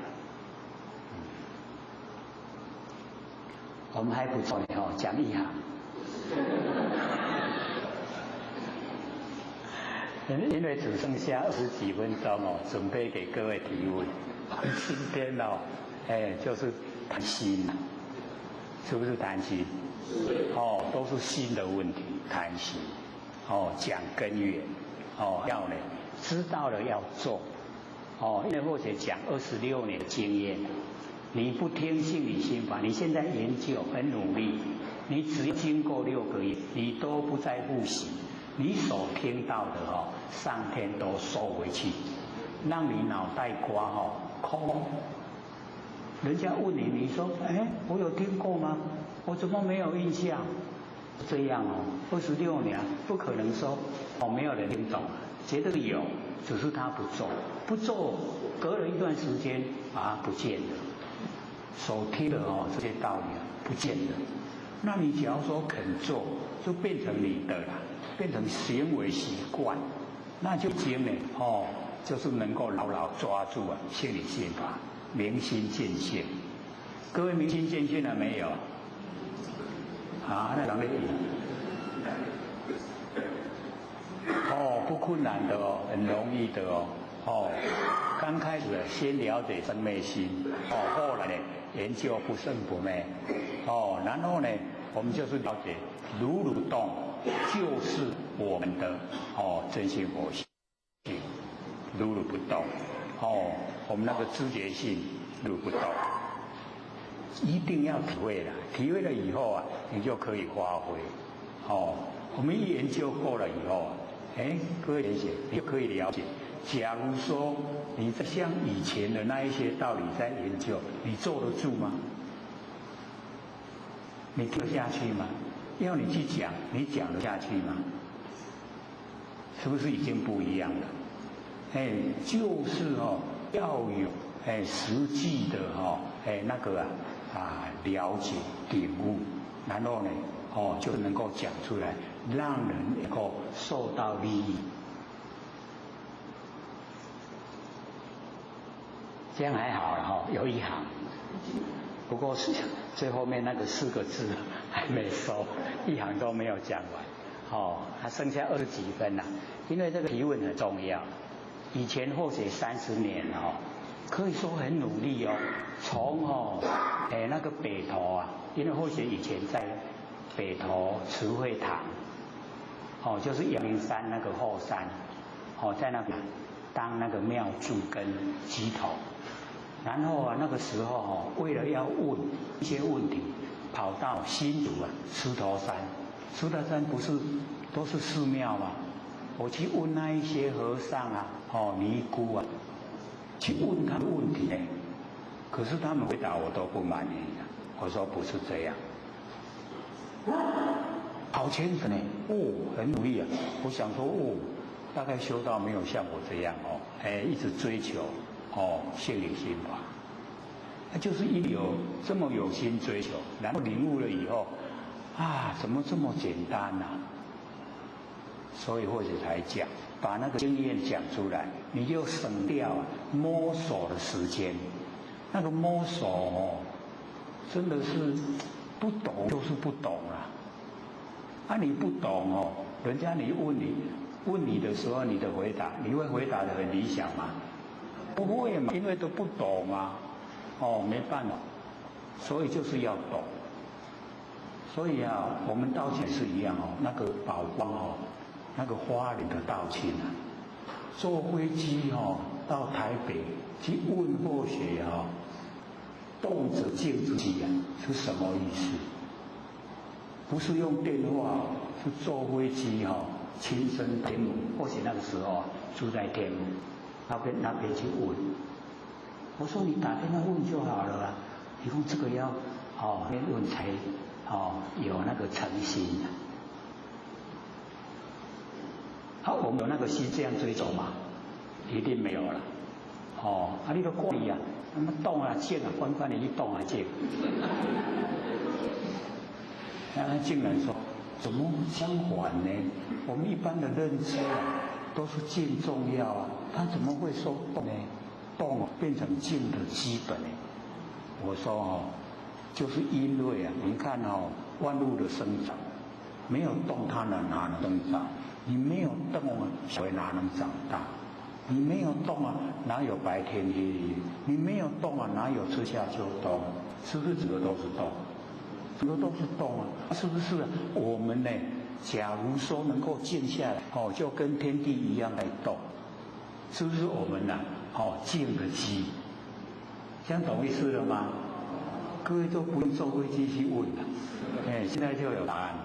Speaker 1: 我们还不错呢哦，讲一行。因为只剩下20几分钟哦，准备给各位提问。今天哦，就是谈心，是不是谈心？哦，都是心的问题，谈心。哦，讲根源。哦，要呢，知道了要做。哦，因为或者讲26年的经验，你不听心理心法，你现在研究很努力，你只要经过6个月，你都不再复习。你所听到的哦，上天都收回去，让你脑袋瓜哦空。人家问你，你说我有听过吗？我怎么没有印象？这样哦，26年不可能说没有人听懂，绝对有，只是他不做，不做，隔了一段时间不见了，所听的哦这些道理不见了。那你只要说肯做，就变成你的了。变成行为习惯，那就经呢就是能够牢牢抓住心理心法，明心见性。各位明心见性了没有？那两位不困难的哦，很容易的哦。刚开始先了解生灭心，后来呢研究不生不灭，然后呢我们就是了解如如动。就是我们的真心佛性，如如不动我们那个知觉性如不动，一定要体会了，体会了以后你就可以发挥我们一研究过了以后各位理解，你就可以了解。假如说你在像以前的那一些道理在研究，你坐得住吗？你听得下去吗？要你去讲，你讲得下去吗？是不是已经不一样了？就是要有实际的那个了解领悟，然后呢就能够讲出来，让人能够受到利益。这样还好了有一行。不过是最后面那个4个字还没收，一行都没有讲完，还剩下20几分了。因为这个提问很重要，以前或许30年可以说很努力从那个北投因为或许以前在北投慈惠堂，就是阳明山那个后山，在那边当那个庙祝跟鸡头。然后那个时候为了要问一些问题，跑到新竹石头山。石头山不是都是寺庙吗？我去问那一些和尚尼姑去问他们问题可是他们回答我都不满意我说不是这样，好虔诚很努力我想说大概修道没有像我这样一直追求心理心法，就是这么有心追求，然后领悟了以后怎么这么简单所以或者才讲，把那个经验讲出来，你就省掉摸索的时间。那个摸索真的是不懂就是不懂你不懂人家问你的时候，你的回答你会回答得很理想吗？不会嘛，因为都不懂没办法，所以就是要懂。所以我们道歉是一样那个宝光那个花莲的道亲坐飞机到台北去问或许动辄静止机是什么意思？不是用电话，是坐飞机亲身天母，或许那个时候住在天母。那边去问，我说你打电话问就好了你说这个要问才有那个诚心我们有那个心这样追求吗？一定没有了你的怪那么动啊静啊，关关你一动啊静。那竟然说，怎么相反呢？我们一般的认知啊，都是静重要啊，他怎么会说动呢？动变成静的基本呢？我说哦，就是因为啊，你看哦，万物的生长，没有动它哪能生长？你没有动啊，小孩哪能长大？你没有动啊，哪有白天黑夜？你没有动啊，哪有春夏秋冬？是不是整个都是动？整个都是动啊，是不是？我们呢，假如说能够静下来，哦，就跟天地一样来动，是不是我们呢？哦，静的基，这样懂意思了吗？各位都不用坐飞机去问了，现在就有答案了。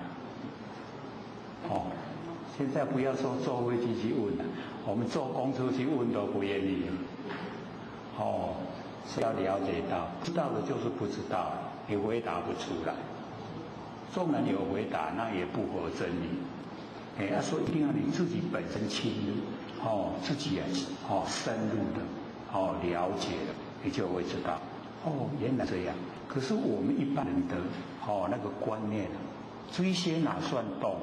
Speaker 1: 哦，现在不要说坐飞机去问了，我们坐公车去问都不愿意。哦，是要了解到，知道的就是不知道。也回答不出来，纵然有回答，那也不合真理。所以一定要你自己本身亲入，自己也深入的，了解了，你就会知道，原来这样。可是我们一般人的那个观念，这些哪算动？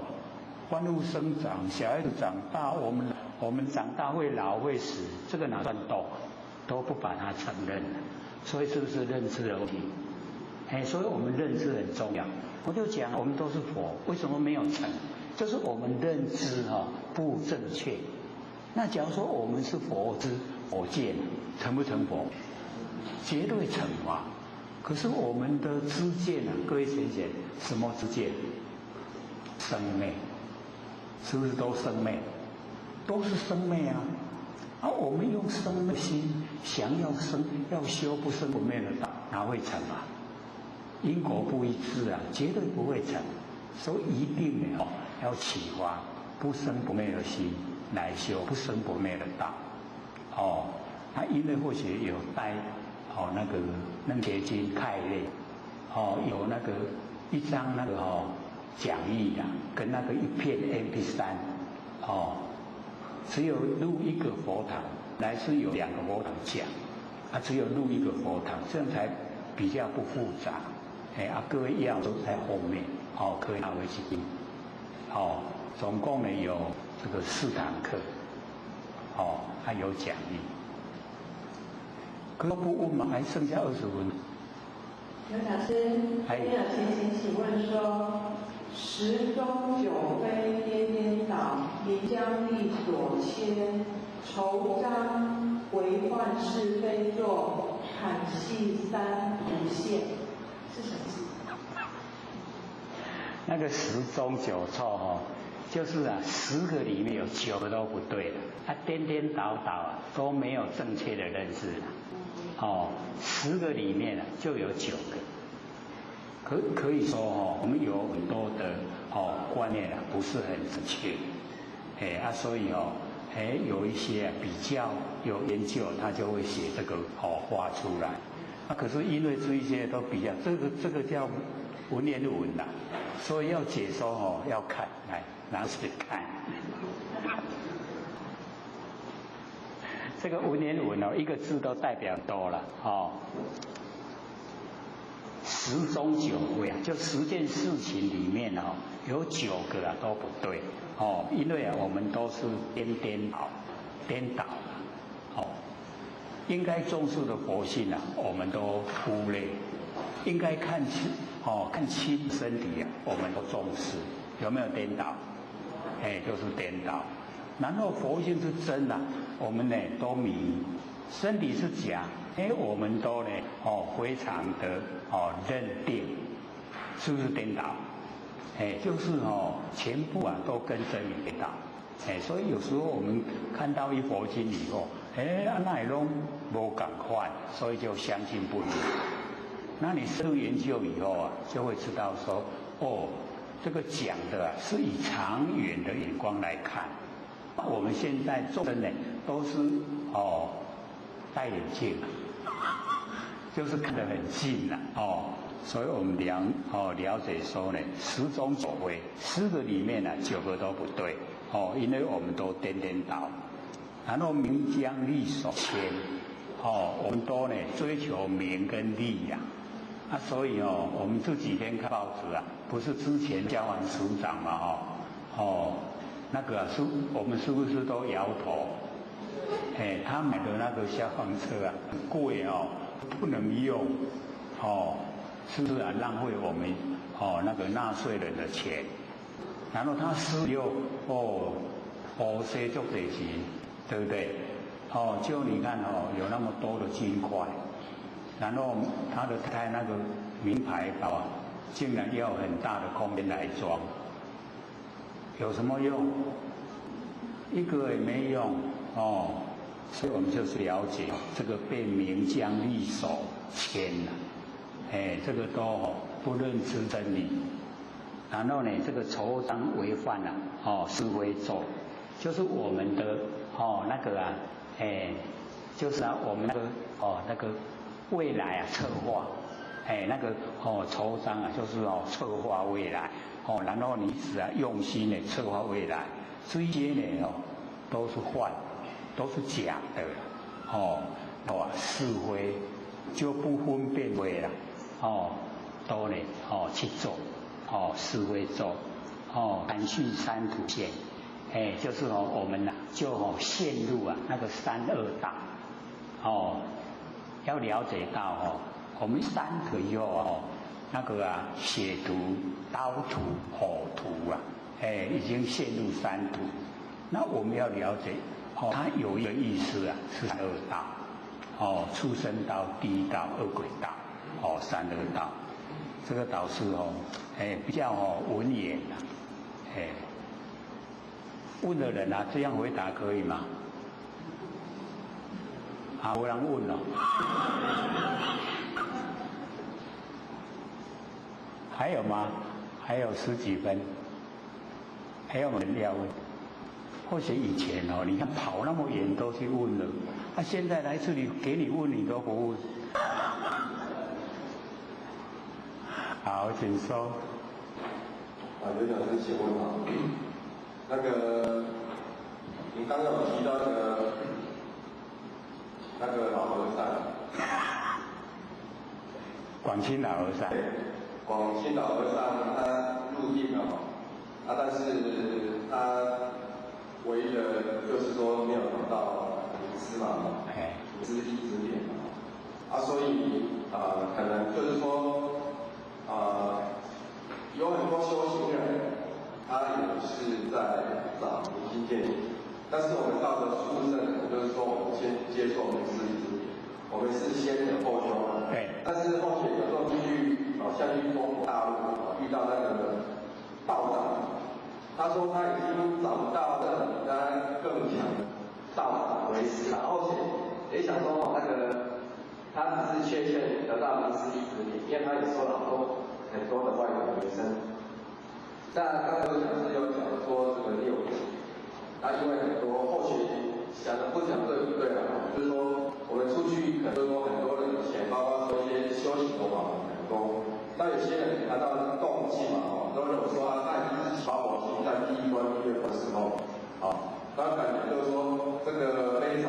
Speaker 1: 万物生长，小孩子长大，我们长大会老会死，这个哪算动？都不把它承认，所以是不是认知的问题？所以我们认知很重要。我就讲，我们都是佛，为什么没有成？就是我们认知不正确。那假如说我们是佛知佛见，成不成佛？绝对成嘛。可是我们的知见啊，各位贤贤，什么知见？生灭，是不是都生灭？都是生灭啊！我们用生灭心想要生要修不生不灭的道，哪会成啊？因果不一致啊，绝对不会成。所以一定的要启发不生不灭的心来修不生不灭的道。因为或许有带那个楞伽经概类，有那个一张那个讲义的，跟那个一片 MP3，只有入一个佛堂，来是有2个佛堂讲，只有入一个佛堂，这样才比较不复杂。各位要都在后面，可以拿回去听。总共呢有这个4堂课，还有讲义。可不问嘛，还剩下20分。
Speaker 2: 刘老师，有请问说，时中九非颠颠倒，临将力所牵，愁章为患是非作，坎系三不现，是什么意思？
Speaker 1: 那个十中九错就是10个里面有9个都不对的，颠颠倒倒都没有正确的认识10个里面就有9个，可以说我们有很多的观念不是很正确，所以有一些比较有研究，他就会写这个画出来，可是因为这一些都比较，这个叫文言文啦，所以要解说要看，来拿起看。这个文言文一个字都代表多了10中9非就10件事情里面有9个都不对因为我们都是颠倒应该重视的佛性我们都忽略，应该看清身体我们都重视，有没有颠倒？就是颠倒。然后佛性是真我们呢都迷，身体是假，我们都呢非常的认定，是不是颠倒？就是全部都跟真理颠倒。所以有时候我们看到一佛经以后，那也都没赶快，所以就相信不疑。那你深入研究以后就会知道说，这个讲的是以长远的眼光来看。我们现在众生呢都是戴眼镜，就是看得很近所以我们了解说呢，10中9非，10个里面9个都不对因为我们都颠倒，然后明将力所牵我们都呢追求名跟利呀，所以我们这几天看报纸啊，不是之前交完署长嘛那个是我们是不是都摇头？他买的那个消防车啊，很贵不能用是不是啊？浪费我们那个纳税人的钱，然后他使用花费足多钱，对不对？就你看有那么多的金块，然后他的开那个名牌包啊，竟然要很大的空间来装，有什么用？一个也没用所以我们就是了解这个被名将利手牵了，这个都不认知真理。然后呢，这个筹章违犯了是非咒，就是我们的那个啊，就是我们那个未来啊策划，那个筹章啊就是策划未来然后你只用心的策划未来，这些呢都是幻，都是假的是非就不分辨为了都呢去做是非咒含蓄三途线，就是我们就陷入那个三恶道要了解到我们三途以后那个血途、刀途、火途已经陷入三途。那我们要了解它有一个意思是三恶道畜生道、地狱道、恶鬼道三恶道。这个导师比较文言问的人这样回答可以吗？没人问还有吗？还有10几分，还有人要问。或许以前你看跑那么远都去问了，现在来这里给你问你都不问。好，请说。
Speaker 5: 刘讲师，请问那个您刚刚有提到那个老和尚，
Speaker 1: 广清老和尚。
Speaker 5: 对，广清老和尚他入定了但是他唯一的就是说没有找到隐私嘛，隐私意志点所以可能就是说有很多修行人，他也是在找明心见性，但是我们到了殊胜，就是说我们先接受明师意志点，我们是先有后修但是后学有时候像去中国大陆遇到那个道长，他说他已经找不到任何比他更强的道长为师了，而且也想说那个他只是缺得到明师意志点，因为他也收了很多的外国学生。但刚才讲师有讲说这个6级，因为很多后学讲的不讲对不对就是说我们出去可能说很多人以前包括说一些修行的很多，那有些人谈到动机都认为说他已经是把我心在第一关音乐的时候那感觉就是说这个非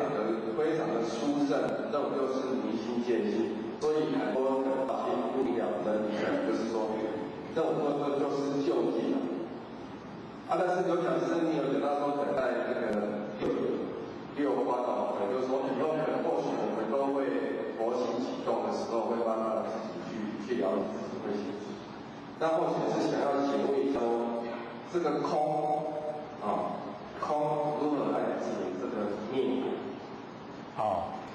Speaker 5: 常的殊胜，这种就是明心见性，所以很多人把心不了真理，就是说这种就是就近但是有讲师你有讲到说可能在那个六关可能就是说以后可能或许我们都会佛心启动的时候，会慢慢的自己去了解自己会心起。那或许是想要请问一下这个空空如何来指这个灭？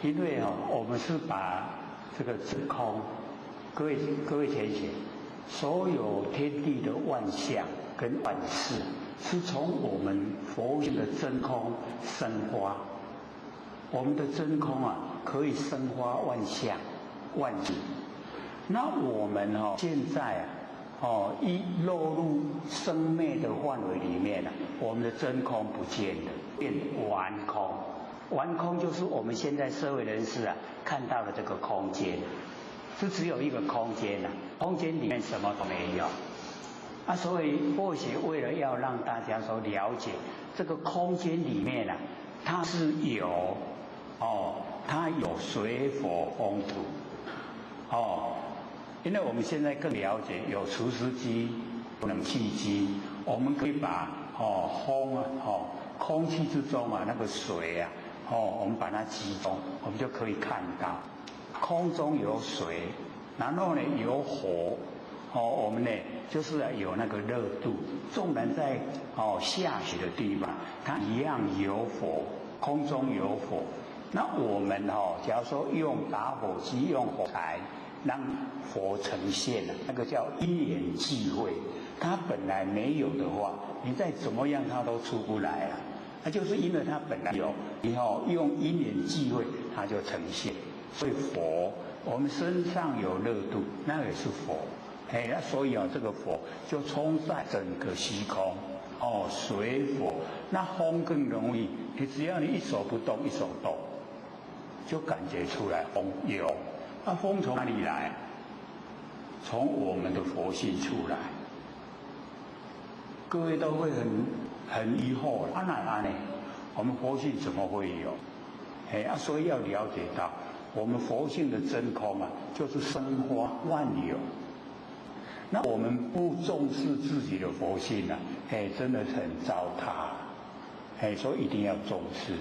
Speaker 1: 因为我们是把这个真空，各位浅显，所有天地的万象跟万事，是从我们佛性的真空生发。我们的真空可以生发万象、万事。那我们现在一落入生灭的范围里面我们的真空不见了，变完空。完空就是我们现在社会人士看到的这个空间，是只有一个空间空间里面什么都没有所以或许为了要让大家所了解这个空间里面它是有它有水火风土，因为我们现在更了解有除湿机、冷气机，我们可以把风空气之中那个水啊，我们把它集中，我们就可以看到空中有水，然后呢有火，我们呢就是有那个热度，纵然在下雪的地方，它一样有火，空中有火。那我们假如说用打火机用火柴让火呈现那个叫因缘际会，它本来没有的话，你再怎么样它都出不来啊。那就是因为它本来有，以后用因缘际会，它就呈现。所以火，我们身上有热度，那也是火。那所以这个火就冲散整个虚空。水火，那风更容易。你只要你一手不动，一手动，就感觉出来风有。那风从哪里来？从我们的佛性出来。各位都会很疑惑，哪呢？我们佛性怎么会有？所以要了解到，我们佛性的真空就是生花万有。那我们不重视自己的佛性真的是很糟蹋。所以一定要重视。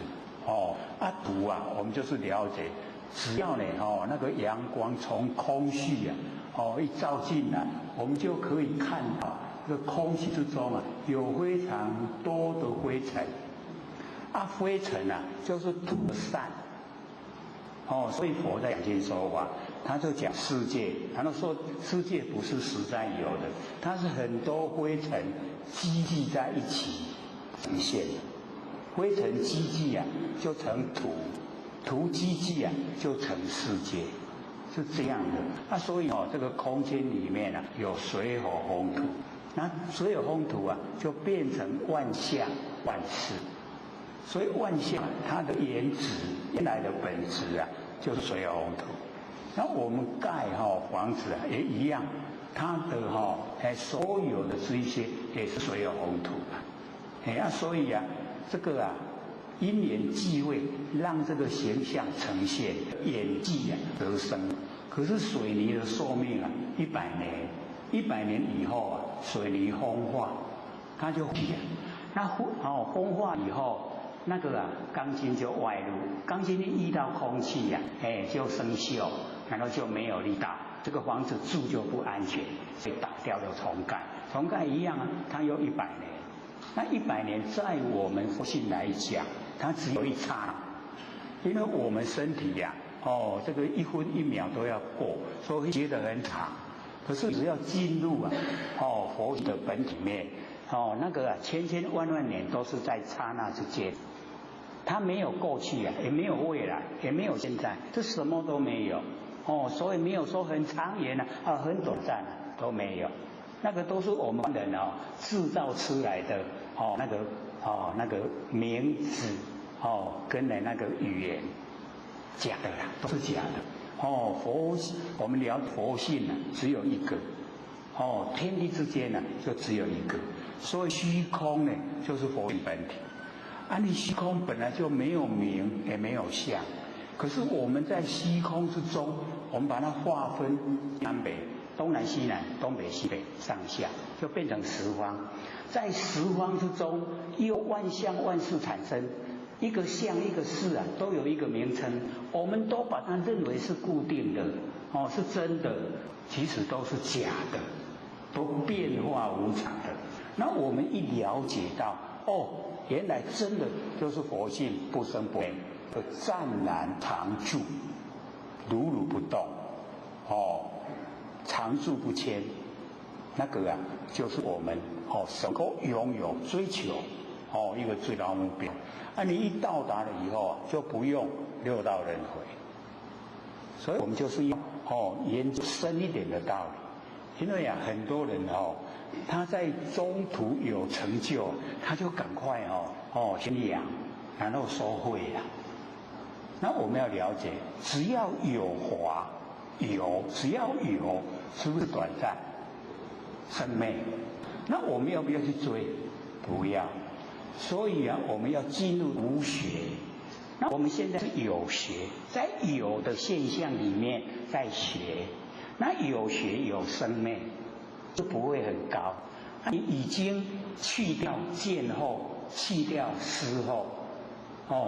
Speaker 1: 土我们就是了解，只要呢那个阳光从空气一照进来，我们就可以看到这个空气之中有非常多的灰尘。灰尘就是土的散。所以佛在讲经说法，他就讲世界，然后说世界不是实在有的，它是很多灰尘积聚在一起呈现的。灰尘积聚就成土，土积聚就成世界，是这样的。所以这个空间里面有水火风土，那水火风土就变成万象万事。所以万象它的原来的本质就是水火风土。那我们盖房子也一样，它的所有的这些也是水火风土所以这个因缘际会让这个形象呈现，演技得生。可是水泥的寿命100年，100年以后水泥风化，它就那风化以后。那个钢筋就外露，钢筋一遇到空气就生锈，然后就没有力道，这个房子住就不安全，所以打掉就重盖。重盖一样它有100年。那100年在我们佛性来讲，它只有一刹那，因为我们身体这个1分1秒都要过，所以觉得很长。可是只要进入佛的本体面，那个千千万万年都是在刹那之间。它没有过去也没有未来，也没有现在，这什么都没有所以没有说很长远很短暂都没有，那个都是我们人制造出来的那个名字跟那个语言，假的都是假的我们聊佛性只有一个天地之间就只有一个，所以虚空就是佛性本体。你虚空本来就没有名也没有相，可是我们在虚空之中，我们把它划分南北、东南西南、东北西北、上下，就变成十方。在十方之中，又万象万事产生，一个相一个事都有一个名称，我们都把它认为是固定的是真的，其实都是假的，都变化无常的。那我们一了解到原来真的就是佛性不生不灭，湛然常住，如如不动，常住不迁，那个就是我们能够拥有追求一个最高目标。你一到达了以后就不用六道轮回，所以我们就是要研究深一点的道理。因为很多人他在中途有成就，他就赶快宣扬，然后收回那我们要了解，只要有华只要有，是不是短暂生灭？那我们要不要去追？不要。所以我们要进入无学，那我们现在是有学，在有的现象里面在学，那有学有生灭，就不会很高。你已经去掉见后，去掉思后，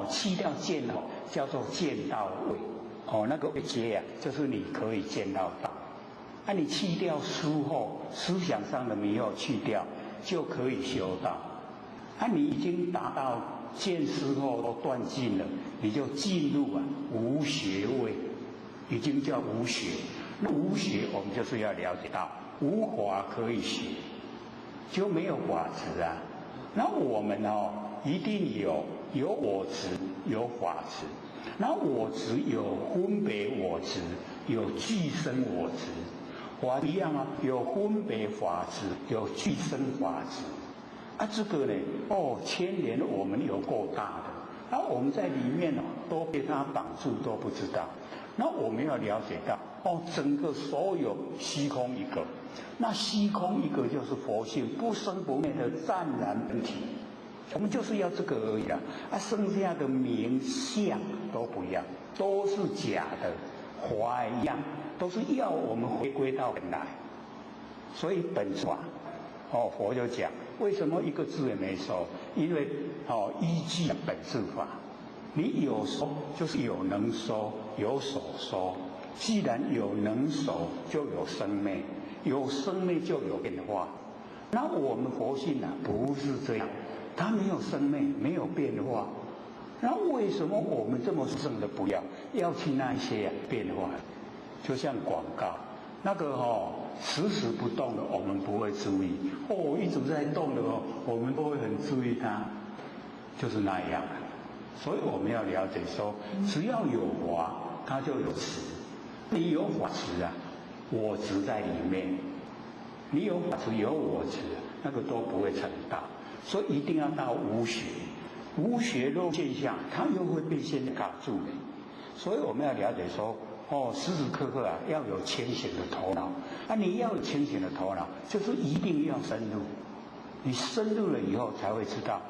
Speaker 1: 去掉见后叫做见到位，那个位阶啊，就是你可以见到道。你去掉思后，思想上的迷惑去掉，就可以修道。你已经达到见思后都断尽了，你就进入无学位，已经叫无学。那无学我们就是要了解到无法可以学，就没有法执啊。那我们一定有我执，有法执。那我执有分别我执，有俱生我执。法一样有分别法执，有俱生法执。这个呢，牵连我们有够大的。我们在里面都被它绑住，都不知道。那我们要了解到，整个所有虚空一个，那虚空一个就是佛性不生不灭的湛然本体。我们就是要这个而已剩下的名相都不要，都是假的，法一样，都是要我们回归到本来。所以本法，佛就讲，为什么一个字也没收？因为依据本质法，你有收就是有能收，有所收。既然有能收，就有生灭，有生灭就有变化。那我们佛性不是这样。它没有生灭，没有变化，那为什么我们这么生的不要去那一些变化？就像广告，那个时时不动的，我们不会注意；一直在动的我们都会很注意它，就是那样。所以我们要了解说，只要有法，它就有执。你有法执我执在里面；你有法执有我执，那个都不会成道。所以一定要到无学，无学若现象，它又会被先卡住的。所以我们要了解说，时时刻刻要有清醒的头脑。你要有清醒的头脑，就是一定要深入。你深入了以后，才会知道，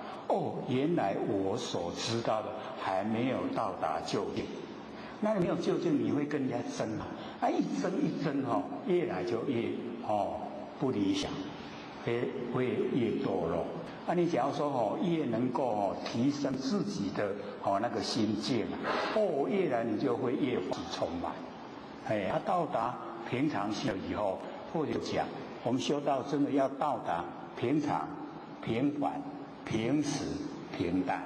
Speaker 1: 原来我所知道的还没有到达究竟。那你没有究竟，你会跟人家争一争一争越来就越不理想，会越堕落。你假如说越能够提升自己的那个心境越来你就会越法充满。到达平常心了以后，或者讲我们修道真的要到达平常、平凡、平时、平淡，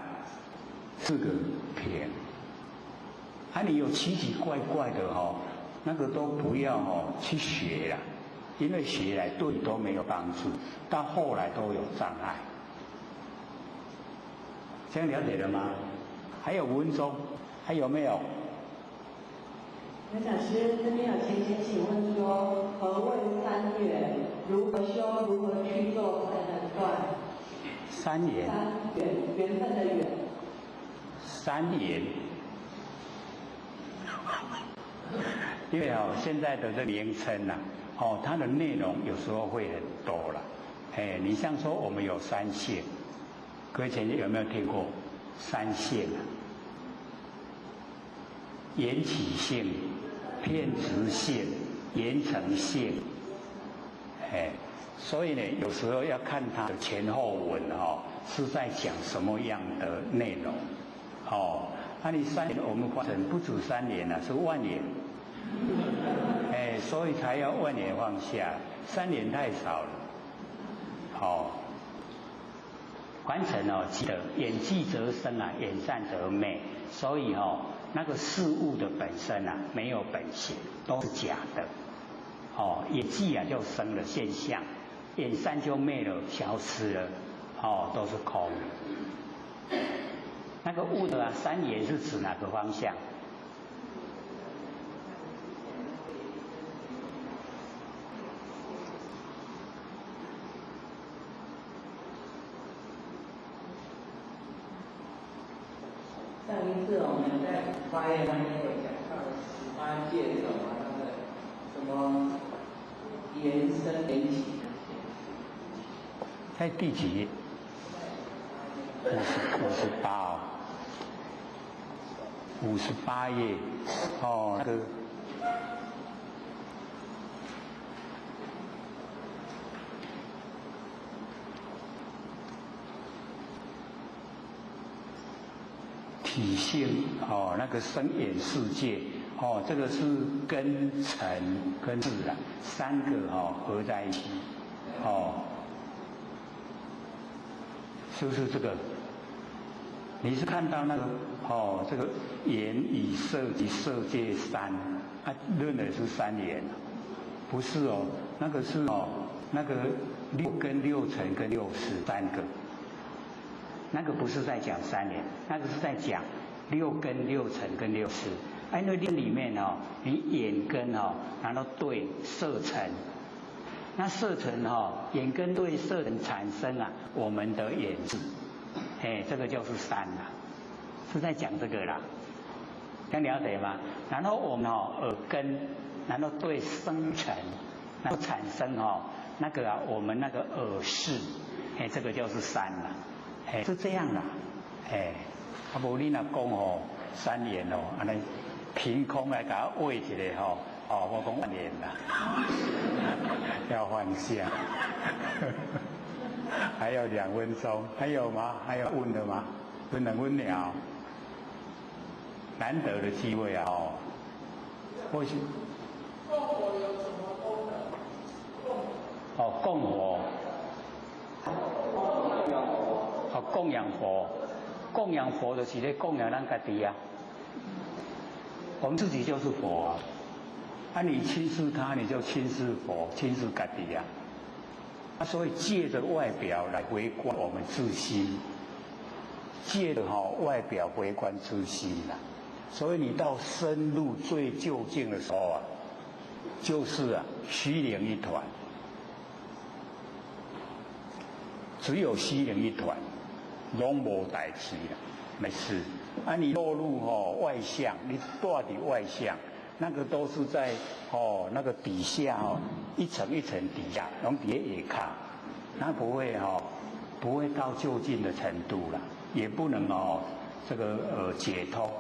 Speaker 1: 这个平。你有奇奇怪怪的那个都不要去学了，因为学来对你都没有帮助，到后来都有障碍。这样了解了吗？还有5分钟，还有没有？
Speaker 2: 刘讲师这边有请问说，何谓三缘？如何修？如何去做才能断？
Speaker 1: 三缘。
Speaker 2: 缘分的缘。
Speaker 1: 三缘。因为现在的这名称它的内容有时候会很多了。你像说我们有三性。各位前有没有听过三性缘起性、遍执性、缘成性。所以呢，有时候要看它的前后文是在讲什么样的内容。你三年我们发成不止3年是万年。所以才要万年放下，3年太少了。凡尘记得缘聚则生缘散则灭，所以那个事物的本身没有本性，都是假的。缘聚就生了现象，缘散就灭了，消失了，都是空的。那个物的三缘是指哪个方向？
Speaker 2: 上一次我们在发言那边有讲到18界那个什么延伸缘起，
Speaker 1: 在第几页？58 58页，哦，那个体性，哦，那个生眼世界，哦，这个是根尘跟自然三个哦合在一起，哦，是不是这个？你是看到那个哦，这个眼以色及色界三啊，论的是三眼，不是哦，那个是哦，那个6根6尘跟6识3个，那个不是在讲三眼，那个是在讲6根6尘跟6识。哎，那里面哦，你眼根哦，然后对色尘，那色尘哦，眼根对色尘产生啊，我们的眼智。哎，这个就是三啦，是在讲这个啦，这样了解吗？然后我们哦耳根，然后对声尘，然后产生哦那个啊我们那个耳识，哎，这个就是三啦，哎，是这样啦，哎，啊无你若讲哦三眼哦，安尼凭空来给它喂一个吼，哦，我讲三眼啦，要幻想。还有2分钟，还有吗？还有问的吗？问2分了，难得的机会啊！哦，或许供火有什么功能？哦，供火，哦，供养佛，供养佛就是咧供养咱家己啊。我们自己就是佛啊，啊，你轻视他，你就轻视佛，轻视家己啊。所以借着外表来回观我们自心，借着外表回观自心啦。所以你到深入最究竟的时候啊，就是啊虚灵一团，只有虚灵一团，拢无代志啦，没事。啊，你落入外相，你到底外相，那个都是在那个底下一层一层底下，拢底下也看，那不会不会到就近的程度了，也不能这个解脱。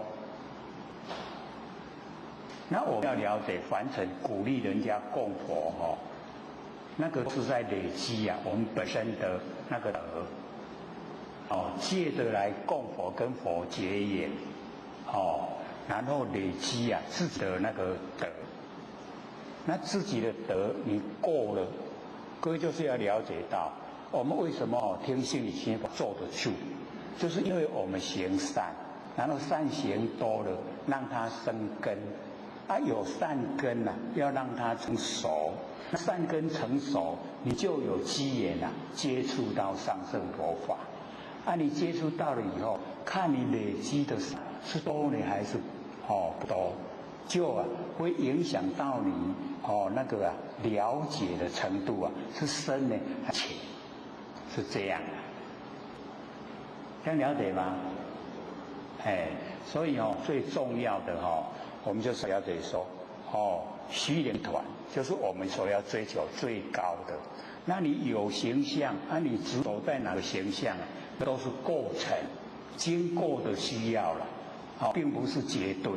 Speaker 1: 那我们要了解凡尘鼓励人家供佛那个是在累积啊我们本身的那个德借着来供佛跟佛结缘然后累积啊自己的那个德。那自己的德你够了，各位就是要了解到，我们为什么听心理心法做得住，就是因为我们行善，然后善行多了，让它生根，啊有善根啊，要让它成熟，那善根成熟，你就有机缘啊，接触到上乘佛法，啊你接触到了以后，看你累积的是多呢还是不多。就会影响到你那个了解的程度啊，是深呢还是浅，是这样的，这样了解吗？哎，所以最重要的我们就是了解说虚灵团就是我们所要追求最高的。那你有形象啊，你执着在哪个形象啊，都是过程，经过的需要了，并不是绝对。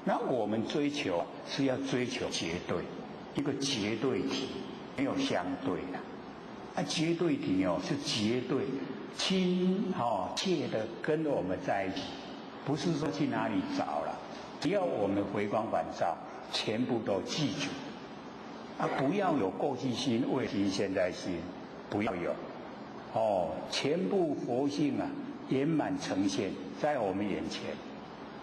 Speaker 1: 那我们追求是要追求绝对，一个绝对体，没有相对的。绝对体是绝对亲切的跟我们在一起，不是说去哪里找了，只要我们回光返照，全部都记住。不要有过去心、未心、现在心，不要有。全部佛性啊，圆满呈现在我们眼前。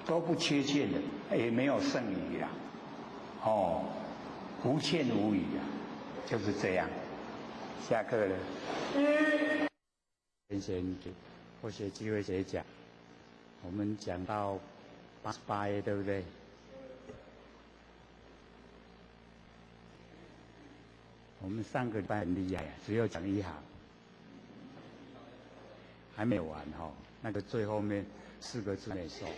Speaker 1: 都不缺欠的，也没有剩余啦，无欠无余啊，就是这样。下课了。先我学机会学讲，我们讲到88页，对不对？我们上个礼拜很厉害，只有讲1行，还没有完那个最后面4个字没说。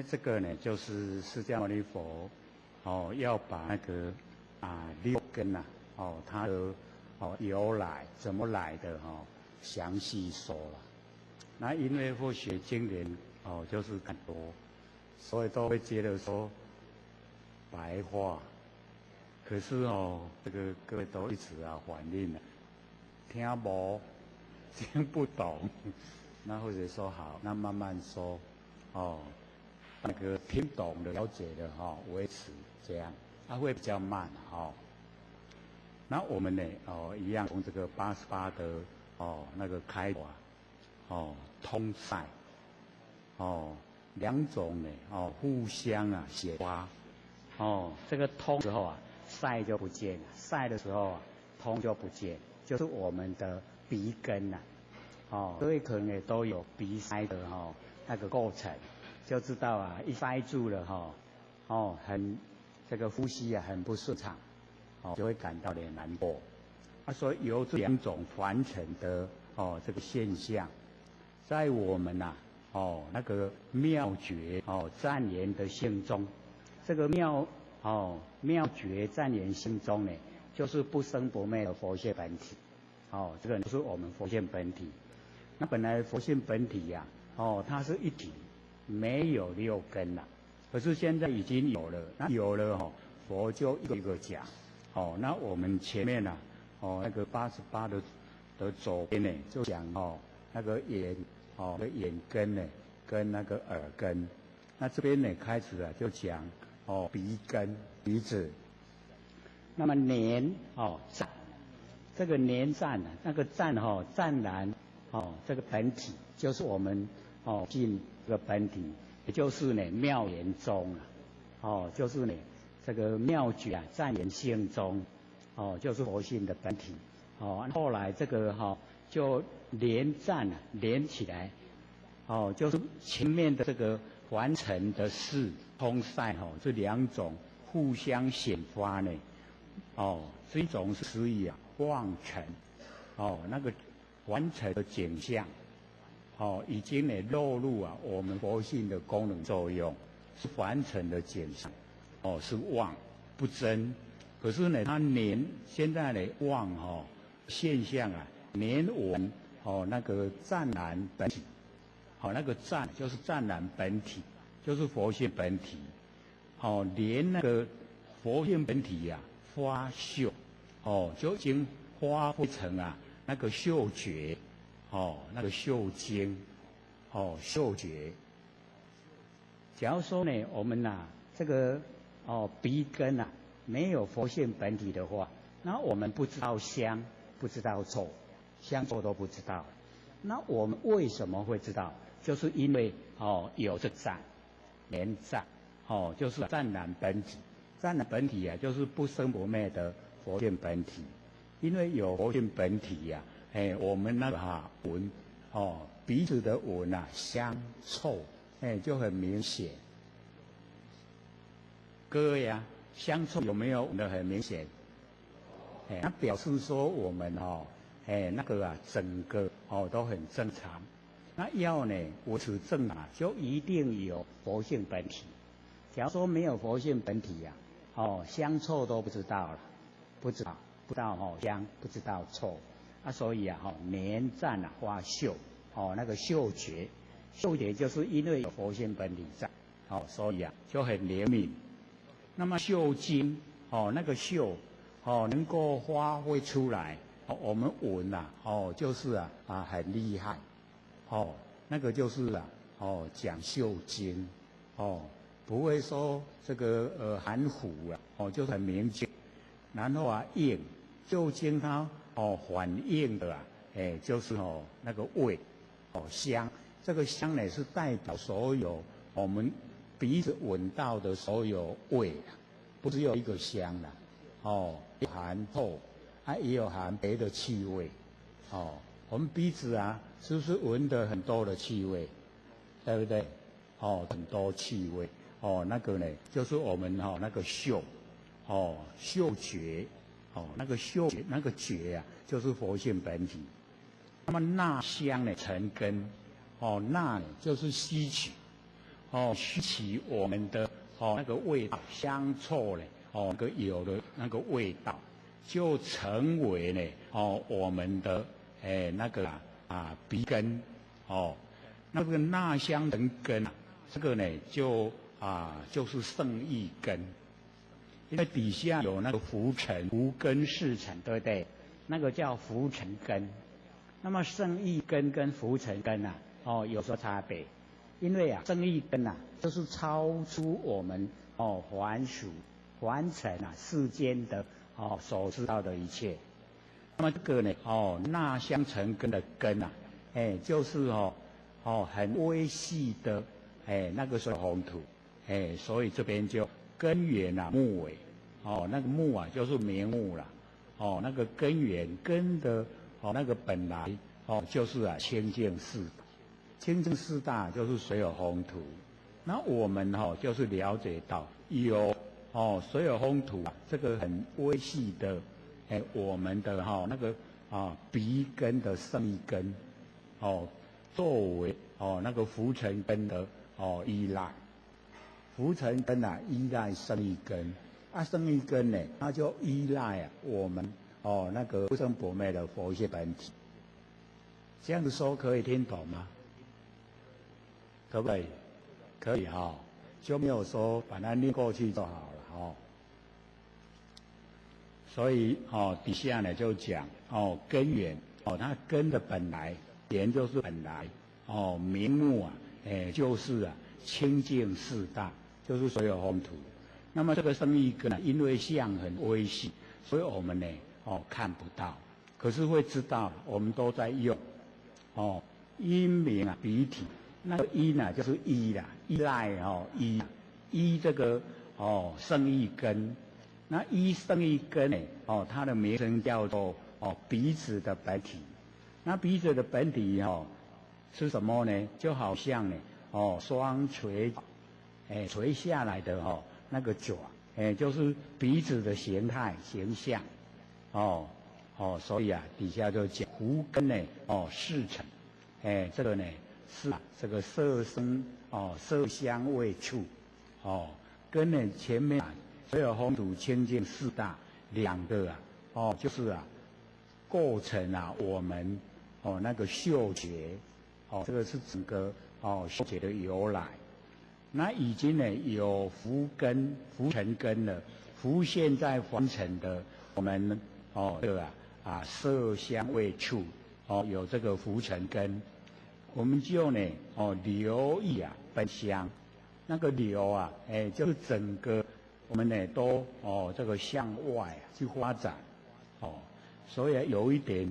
Speaker 1: 这个呢，就是释迦牟尼佛要把那个6根它的由来怎么来的详细说了。那因为或学经典就是很多，所以都会觉得说白话。可是这个各位都一直反映了，听不懂，那或者说好，那慢慢说，那个听懂的、了解的维持这样，会比较慢那我们呢一样从这个88的那个开头通塞两种呢互相显发这个通之后塞就不见了，塞的时候通就不见，就是我们的鼻根所以可能也都有鼻塞的那个过程，就知道一塞住了很这个呼吸很不顺畅就会感到有点难过所以有这两种凡尘的这个现象，在我们那个妙觉暂言的性中，这个妙觉暂言性中呢，就是不生不灭的佛性本体这个就是我们佛性本体。那本来佛性本体它是一体，没有六根可是现在已经有了，那有了佛就一个一个讲那我们前面那个88的左边呢，就讲那个眼的眼根呢，跟那个耳根。那这边呢开始就讲鼻根鼻子。那么年湛，这个年湛那个湛湛然这个本体就是我们进这个本体，也就是呢妙言中就是呢这个妙觉暂言性中就是佛性的本体后来这个就连湛连起来就是前面的这个完成的事通塞这两种互相显发呢这一种是属于妄尘那个完成的景象已经呢落入我们佛性的功能作用，是完成的景象是妄不真。可是呢它现在呢妄现象连闻那个湛然本体那个湛就是湛然本体，就是佛性本体连那个佛性本体发嗅就已经发挥成那个嗅觉那个嗅经嗅觉。假如说呢我们这个鼻根没有佛性本体的话，那我们不知道香，不知道臭，香臭都不知道。那我们为什么会知道？就是因为有这湛连湛就是湛然本体。湛然本体就是不生不灭的佛性本体。因为有佛性本体我们那个闻鼻子的闻香臭就很明显。各位香臭有没有闻得很明显？那表示说我们那个整个都很正常。那要呢维持正常就一定有佛性本体。假如说没有佛性本体香臭都不知道了，不知道香，不知道臭所以连湛发嗅那个嗅觉就是因为有佛性本体在所以就很灵敏。那么嗅经那个嗅能够发挥出来我们闻就是很厉害那个就是讲嗅经不会说这个含糊就是很明显。然后应嗅经它反应的就是那个味香。这个香呢是代表所有我们鼻子闻到的所有味不只有一个香含臭也有含别的气味我们鼻子是不是闻得很多的气味，对不对很多气味那个呢就是我们那个嗅嗅觉那个嗅觉那个觉就是佛性本体。那么纳香呢成根纳呢就是吸取吸取我们的那个味道香臭呢那个有的那个味道就成为呢我们的那个鼻根那个纳香成根啊，这个呢就是圣意根，因为底下有那个浮尘、浮根、四尘，对不对？那个叫浮尘根。那么圣意根跟浮尘根啊，有所差别。因为啊，圣意根啊，就是超出我们凡尘啊世间的所知道的一切。那么这个呢，纳香成根的根啊，就是很微细的那个是红土，所以这边就根源啊木尾，那个木啊就是名目啦，那个根源根的那个本来就是啊清净四大，清净四大就是水有风土。那我们就是了解到有水有风土啊，这个很微细的我们的那个鼻根的圣意根作为那个浮尘根的依赖，浮尘根啊依赖圣意根，圣意根呢它就依赖我们那个不生不灭的佛性本体。这样子说可以听懂吗？可不可以？可以就没有说把它念过去就好了所以底下呢就讲根源它根的本来，源就是本来名目啊就是啊清净四大，就是所有风土。那么这个圣意根呢，因为相很微细，所以我们呢看不到，可是会知道我们都在用因名啊彼体。那个因啊就是依啦，依赖依这个圣意根。那依圣意根呢它的名称叫做彼此的本体。那彼此的本体是什么呢？就好像呢双垂垂下来的那个爪就是彼此的形态形象所以啊底下就讲胡根呢四尘这个呢是这个色声色香味触跟呢前面所有风土清净四大两个就是构成我们那个嗅觉这个是整个嗅觉的由来。那已经呢有浮尘根了，浮现在凡尘的我们这个色香味触有这个浮尘根。我们就呢留意本香，那个留就是整个我们呢都这个向外去发展所以有一点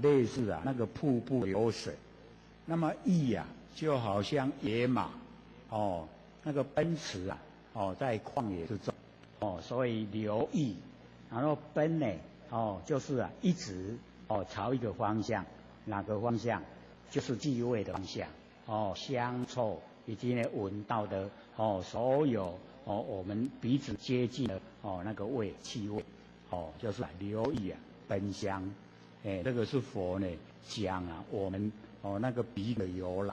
Speaker 1: 类似那个瀑布流水。那么意就好像野马那个奔驰在旷野之中所以留意，然后奔呢就是一直朝一个方向，哪个方向？就是气味的方向香臭以及呢闻到的所有我们彼此接近的那个气味就是留意奔香这个是佛呢讲我们那个鼻的由来。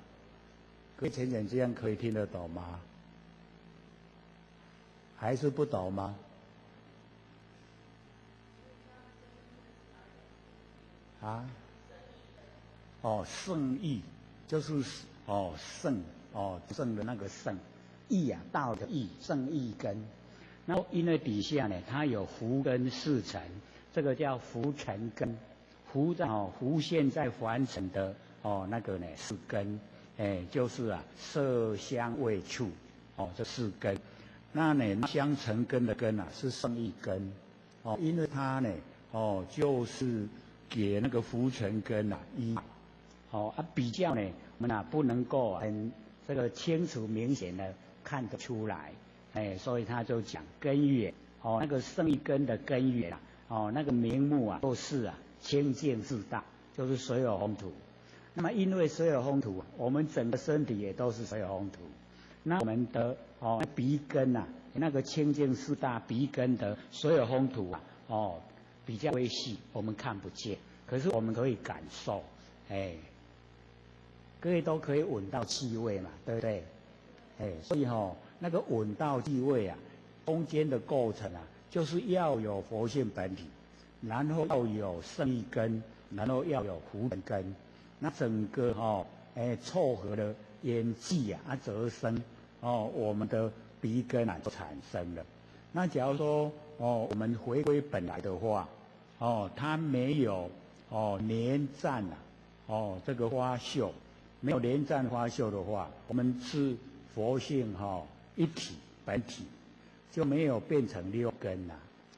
Speaker 1: 各位浅浅这样可以听得懂吗？还是不懂吗？圣意就是圣的那个圣意道的意，圣意根。然后因为底下呢它有浮根四尘，这个叫浮尘根，浮现在凡尘的那个呢是根就是色香味触这四根。那呢香成根的根是圣意根因为它呢就是给那个浮尘根依比较呢我们不能够很这个清楚明显的看得出来所以他就讲根源那个圣意根的根源那个名目就是清净四大，就是水有风土。那么因为水有风土我们整个身体也都是水有风土。那我们的鼻根那个清净四大鼻根的水有风土比较微细，我们看不见，可是我们可以感受各位都可以闻到气味嘛，对不对？所以那个闻到气味中间的构成就是要有佛性本体，然后要有圣意根，然后要有福本根。那整个
Speaker 6: 凑合了烟气啊则生我们的鼻根就产生了。那假如说我们回归本来的话它没有连战这个花秀，没有连战花秀的话，我们是佛性一体本体，就没有变成六根啦。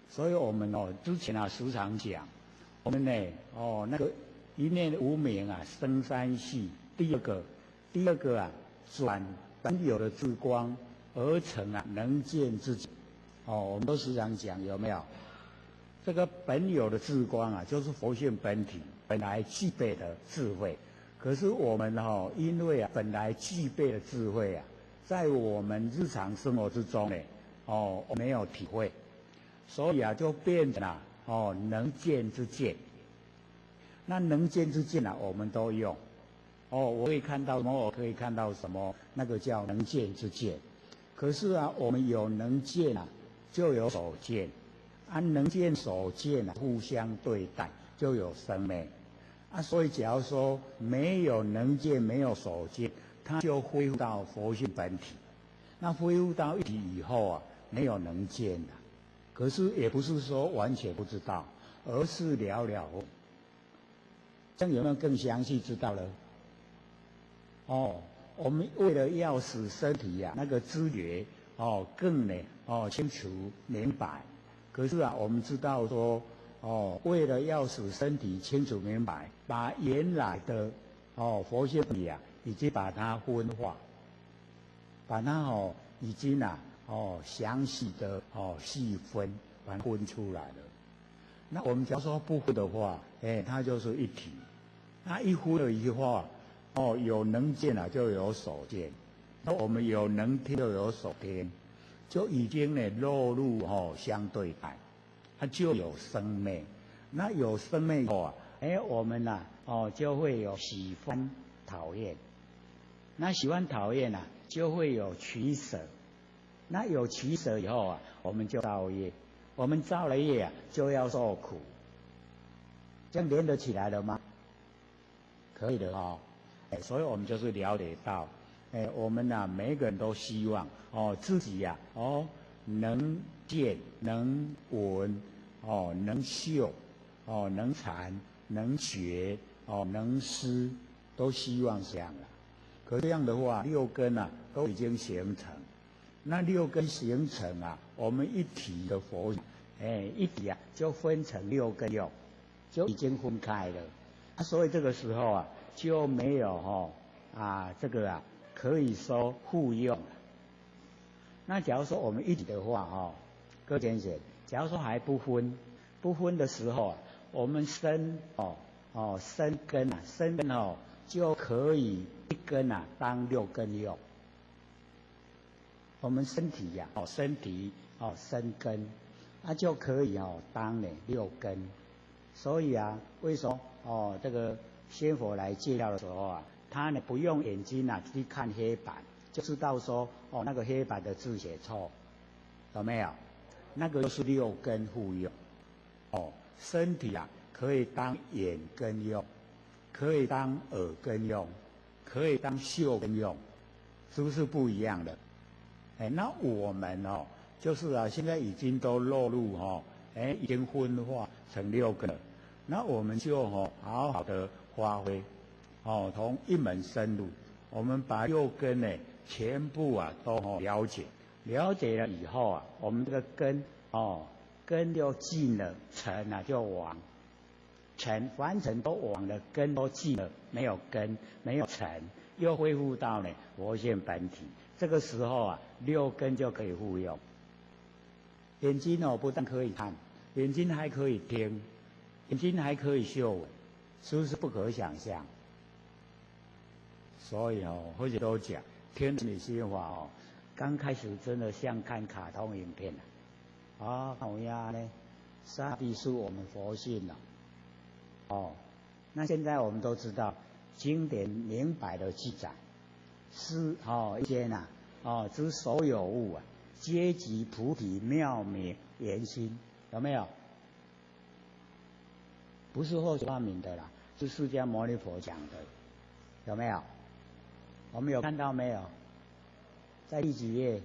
Speaker 6: 所以我们之前时常讲，我们呢那个一念无明生三系，第二个转本有的智光而成能见自己我们都时常讲，有没有？这个本有的智光就是佛性本体本来具备的智慧。可是我们因为本来具备的智慧在我们日常生活之中呢没有体会，所以就变成能见之见。那能见之见我们都用我可以看到什么，我可以看到什么，那个叫能见之见。可是我们有能见就有所见能见所见互相对待，就有生灭所以假如说没有能见，没有所见，它就恢复到佛性本体。那恢复到一体以后没有能见了，可是也不是说完全不知道，而是了了。这样有没有更详细知道了？我们为了要使身体那个知觉更清楚明白，可是我们知道说为了要使身体清楚明白，把原来的佛性理已经把它分化，把它已经详细的细分，把它分出来了。那我们假如说不分的话，它就是一体。那一分了以后有能见就有所见，那我们有能听就有所听，就已经落入相对待。它就有生灭，那有生灭以后我们就会有喜欢讨厌，那喜欢讨厌就会有取舍，那有取舍以后我们就造业，我们造了业就要受苦，这样连得起来了吗？可以的所以我们就是了解到我们每一个人都希望自己能见能闻能嗅能禅能觉能思，都希望这样了。可这样的话六根都已经形成，那六根形成我们一体的佛一体就分成六根用，就已经分开了所以这个时候就没有这个可以说互用了。那假如说我们一体的话各位先生，假如说还不分的时候我们生根生根就可以一根当六根用。我们身体身体生根就可以当六根。所以为什么这个仙佛来介绍的时候他不用眼睛去看黑板，就知道说那个黑板的字写错，有没有？那个就是六根互用身体可以当眼根用，可以当耳根用，可以当嗅根用，是不是不一样的？那我们就是现在已经都落入已经分化成六根了。那我们就好好的发挥从一门深入，我们把六根全部都了解了以后我们这个根就尽了，尘就亡，凡尘都亡了，根都尽了，没有根没有尘，又恢复到佛性本体。这个时候六根就可以互用。眼睛不但可以看，眼睛还可以听，眼睛还可以嗅闻，是不是不可想象？所以或者都讲天理心法刚开始真的像看卡通影片好呀呢，沙地是我们佛性那现在我们都知道经典明白的记载是一些之所有物皆即菩提妙明圆心，有没有？不是后发明的啦，是释迦牟尼佛讲的，有没有？我们有看到没有？在第几页？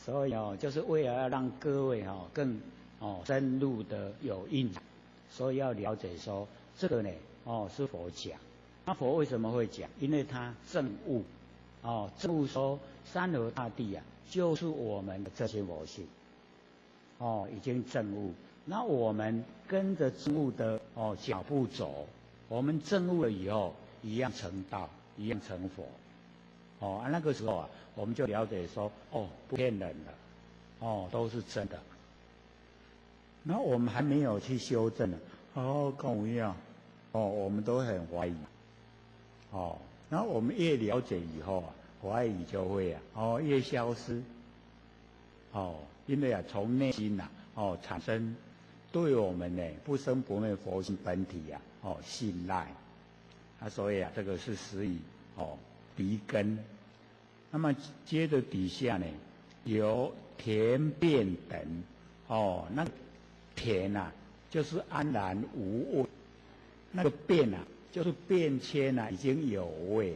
Speaker 6: 所以就是为了要让各位更深入的有印象，所以要了解说这个呢是佛讲。那佛为什么会讲？因为他证悟证悟说山河大地啊，就是我们的这些佛性已经证悟。那我们跟着证悟的脚步走，我们证悟了以后，一样成道，一样成佛。那个时候啊，我们就了解说，不骗人的，都是真的。然后我们还没有去修正呢，跟我一样，我们都很怀疑，然后我们越了解以后啊，怀疑就会越消失，因为从内心产生对我们呢不生不灭佛性本体信赖，所以这个是始于离根。那么接着底下呢，有田变等，那个田就是安然无味，那个变就是变迁已经有味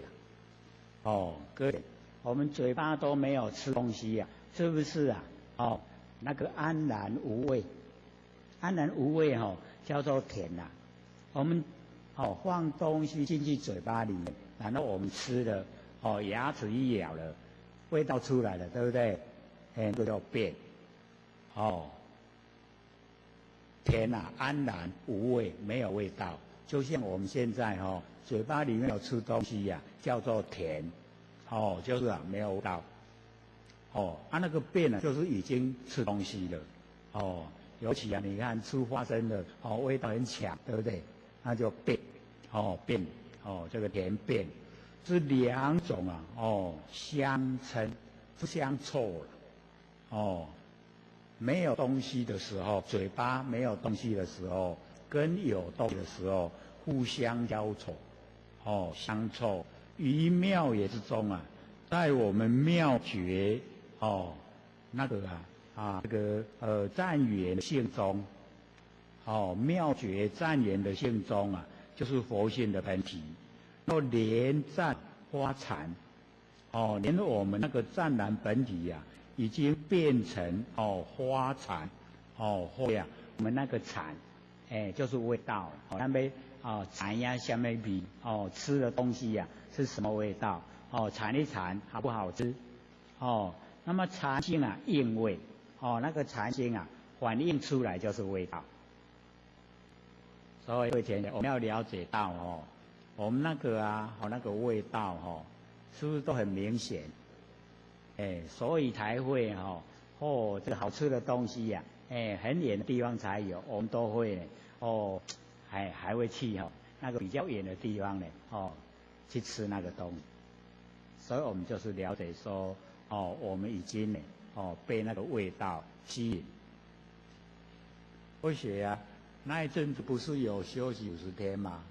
Speaker 6: 了。各位，我们嘴巴都没有吃东西是不是那个安然无味，安然无味叫做甜我们放东西进去嘴巴里面，然后我们吃了牙齿一咬了，味道出来了，对不对？这个叫变甜安然无味，没有味道。就像我们现在嘴巴里面有吃东西叫做甜就是没有味道那个变就是已经吃东西了尤其你看吃花生的味道很强，对不对？那就变变这个甜变是两种相称，不相凑了没有东西的时候，嘴巴没有东西的时候，跟有东西的时候互相交错相凑。于妙也之中在我们妙觉那个这个赞缘的性中妙觉赞缘的性中就是佛性的本体。然后连赞花禅连我们那个湛然本体已经变成花禅会我们那个禅就是味道那边禅下面比吃的东西是什么味道禅一禅好不好吃那么禅性应味那个禅性反映出来就是味道。所以各位同学，我们要了解到我们那个那个味道是不是都很明显？所以才会这个好吃的东西很远的地方才有，我们都会还会去那个比较远的地方呢去吃那个东西。所以我们就是了解说我们已经被那个味道吸引。而且那一阵子不是有休息50天吗？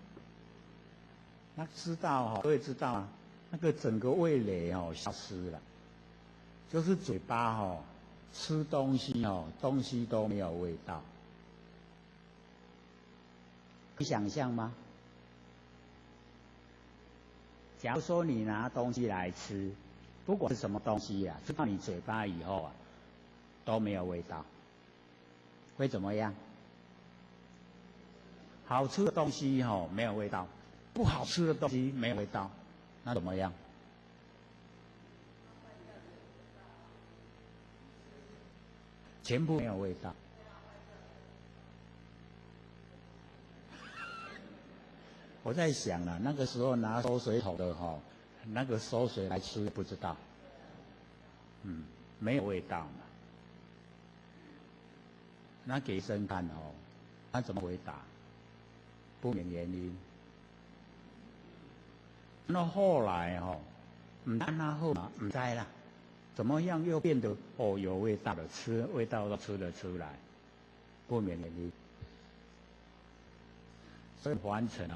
Speaker 6: 那知道各位知道那个整个味蕾消失了，就是嘴巴吃东西东西都没有味道，你想象吗？假如说你拿东西来吃，不管是什么东西吃到你嘴巴以后都没有味道，会怎么样？好吃的东西没有味道，不好吃的东西没有味道，那怎么样？全部没有味道。我在想那个时候拿收水桶的那个收水来吃不知道，没有味道嘛。那给医生看他怎么回答？不明原因。那后来不但后嘛不知啦，怎么样又变得有味道了，味道都吃得出来，不明原因。所以凡尘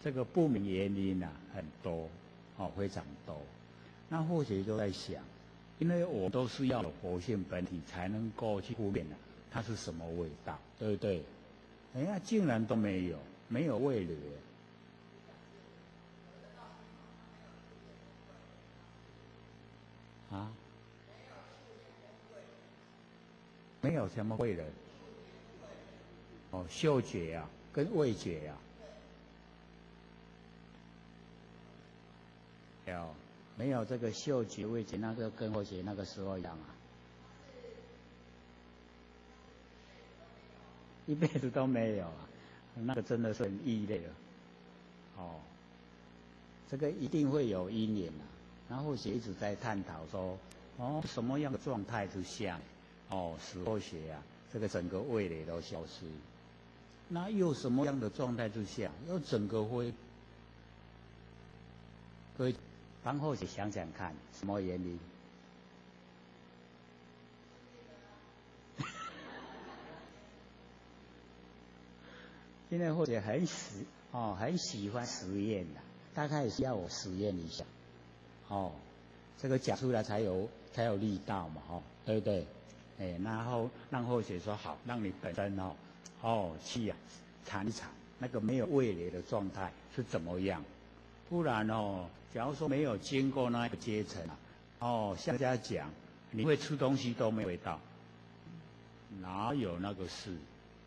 Speaker 6: 这个不明原因很多非常多。那或许都在想，因为我都是要有佛性本体才能够去分辨它是什么味道，对不对？竟然都没有味蕾，啊？没有什么味人。哦，嗅觉啊，跟味觉啊，没有这个嗅觉、味觉，那个跟味觉那个时候一样啊，一辈子都没有啊，那个真的是很异类了。哦，这个一定会有因缘啊。然后或许一直在探讨说，哦，什么样的状态之下，哦，使或许啊，这个整个味蕾都消失。那又什么样的状态之下，要整个会？各位帮或许想想看，什么原因？现在或者很喜欢实验的，大概也是要我实验一下，哦，这个讲出来才有力道嘛，对不对？然后让或许说好，让你本身去尝一尝那个没有味蕾的状态是怎么样，不然假如说没有经过那个阶层像人家讲，你会吃东西都没味道，哪有那个事？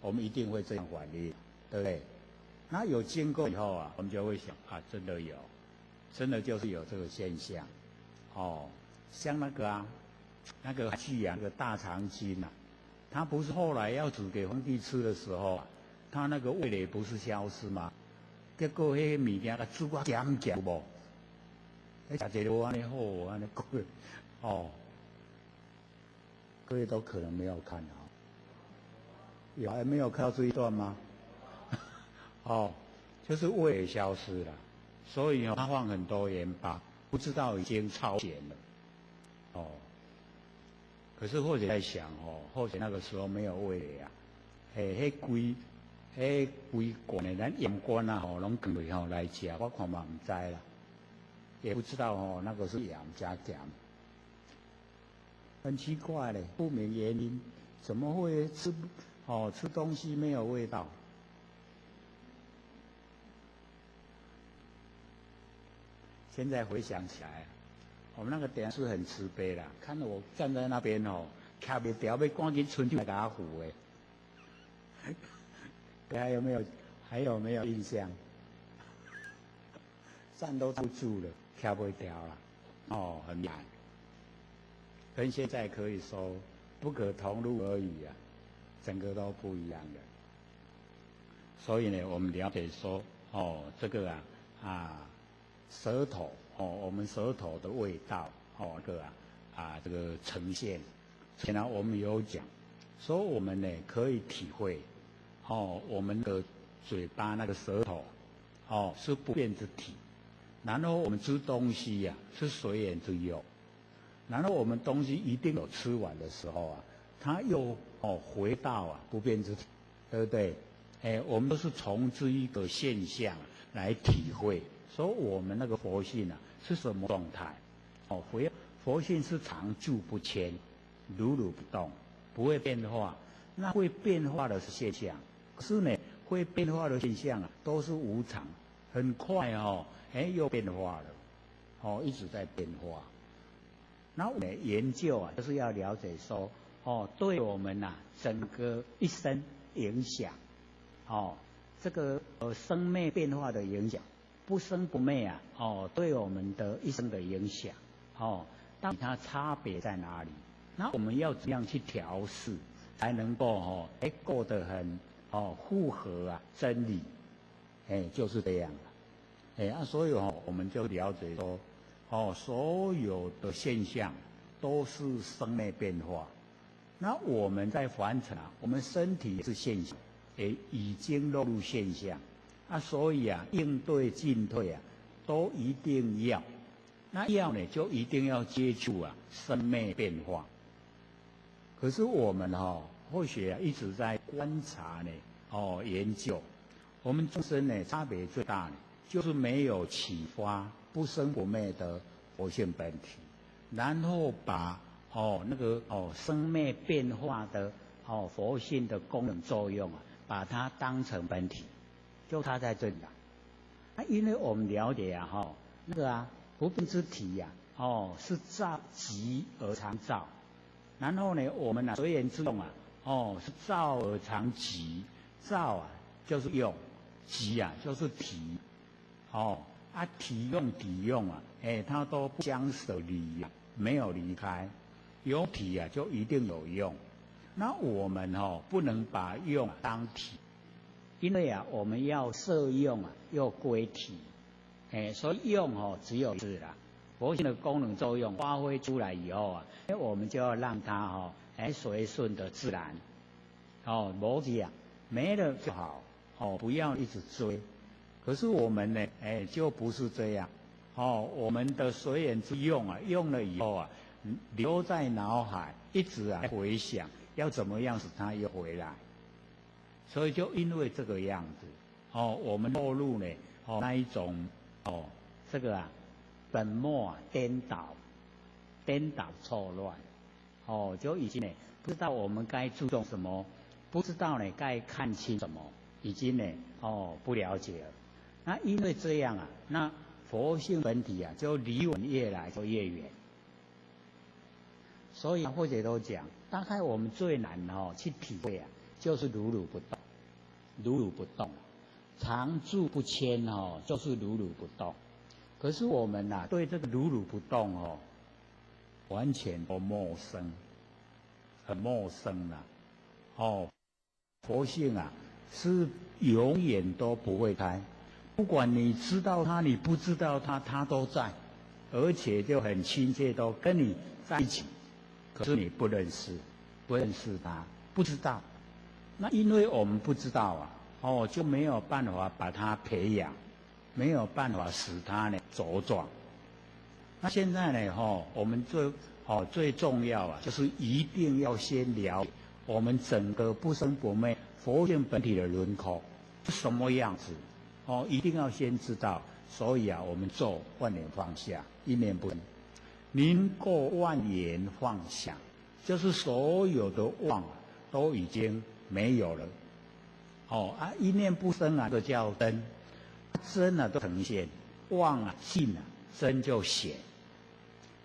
Speaker 6: 我们一定会这样反应，对不对？那有经过以后啊，我们就会想啊，真的有，真的就是有这个现象，像那个那个剧那个大长今他不是后来要煮给皇帝吃的时候他那个味蕾不是消失吗？结果迄个物件个煮啊咸无，食一个安尼好安尼贵，各位都可能没有看有还没有看到这一段吗？就是味蕾消失了，所以他放很多盐巴，不知道已经超咸了，可是或者在想或者那个时候没有味蕾啊，迄规罐的咱盐罐拢放落来吃，我看嘛唔知啦，也不知道那个是盐加咸，很奇怪嘞，不明原因，怎么会吃东西没有味道？现在回想起来，我们那个店是很慈悲啦，看到我站在那边卡不掉，要赶紧伸手来给他扶还有没有印象？站都不住了，卡不掉了，很难，跟现在可以说不可同日而语啊，整个都不一样的。所以呢，我们了解说，这个舌头我们舌头的味道这个呈现，前来我们有讲说我们呢可以体会我们的嘴巴那个舌头是不变之体，然后我们吃东西是随缘之有，然后我们东西一定有吃完的时候它又回到不变之体，对不对？我们都是从这一个现象来体会说我们那个佛性是什么状态？佛性是常住不迁，如如不动，不会变化。那会变化的是现象，可是呢，会变化的现象都是无常，很快又变化了，一直在变化。那我们研究就是要了解说，对我们整个一生影响，这个生灭变化的影响。不生不灭对我们的一生的影响到底它差别在哪里？那我们要怎样去调试，才能够过得很符合真理？就是这样所以我们就了解说所有的现象都是生灭变化。那我们在凡尘我们身体也是现象，也已经落入现象。所以应对进退都一定要，那要呢就一定要接触生灭变化。可是我们或许一直在观察呢研究，我们众生呢差别最大呢就是没有启发不生不灭的佛性本体，然后把那个生灭变化的佛性的功能作用把它当成本体。就它在这里因为我们了解那个不变之体是造极而常造，然后呢，我们随缘之用是造而常极，造就是用，极就是体，体用体用它都不相舍离没有离开，有体就一定有用。那我们不能把用当体，因为我们要摄用又归体，所以用只有一次啦。佛性的功能作用发挥出来以后我们就要让它随顺的自然，逻辑没了就好，不要一直追。可是我们呢，就不是这样，我们的随缘之用用了以后留在脑海，一直回想要怎么样使它又回来。所以就因为这个样子，我们落入呢，那一种这个本末颠倒错乱，就已经呢不知道我们该注重什么，不知道呢该看清什么，已经呢不了解了。那因为这样那佛性本体就离我们越来就越远。所以或者都讲，大概我们最难去体会就是如如不动，如如不动，常住不迁就是如如不动。可是我们对这个如如不动完全都陌生，很陌生佛性是永远都不会开，不管你知道它，你不知道它，它都在，而且就很亲切，都跟你在一起。可是你不认识它，不知道。那因为我们不知道就没有办法把它培养，没有办法使它呢茁壮。那现在呢我们最重要就是一定要先了解我们整个不生不灭佛性本体的轮廓是什么样子一定要先知道。所以我们做万念放下，一念不生，宁过万缘放下，就是所有的妄都已经没有了。一念不生这叫真，真都呈现，妄性真就显，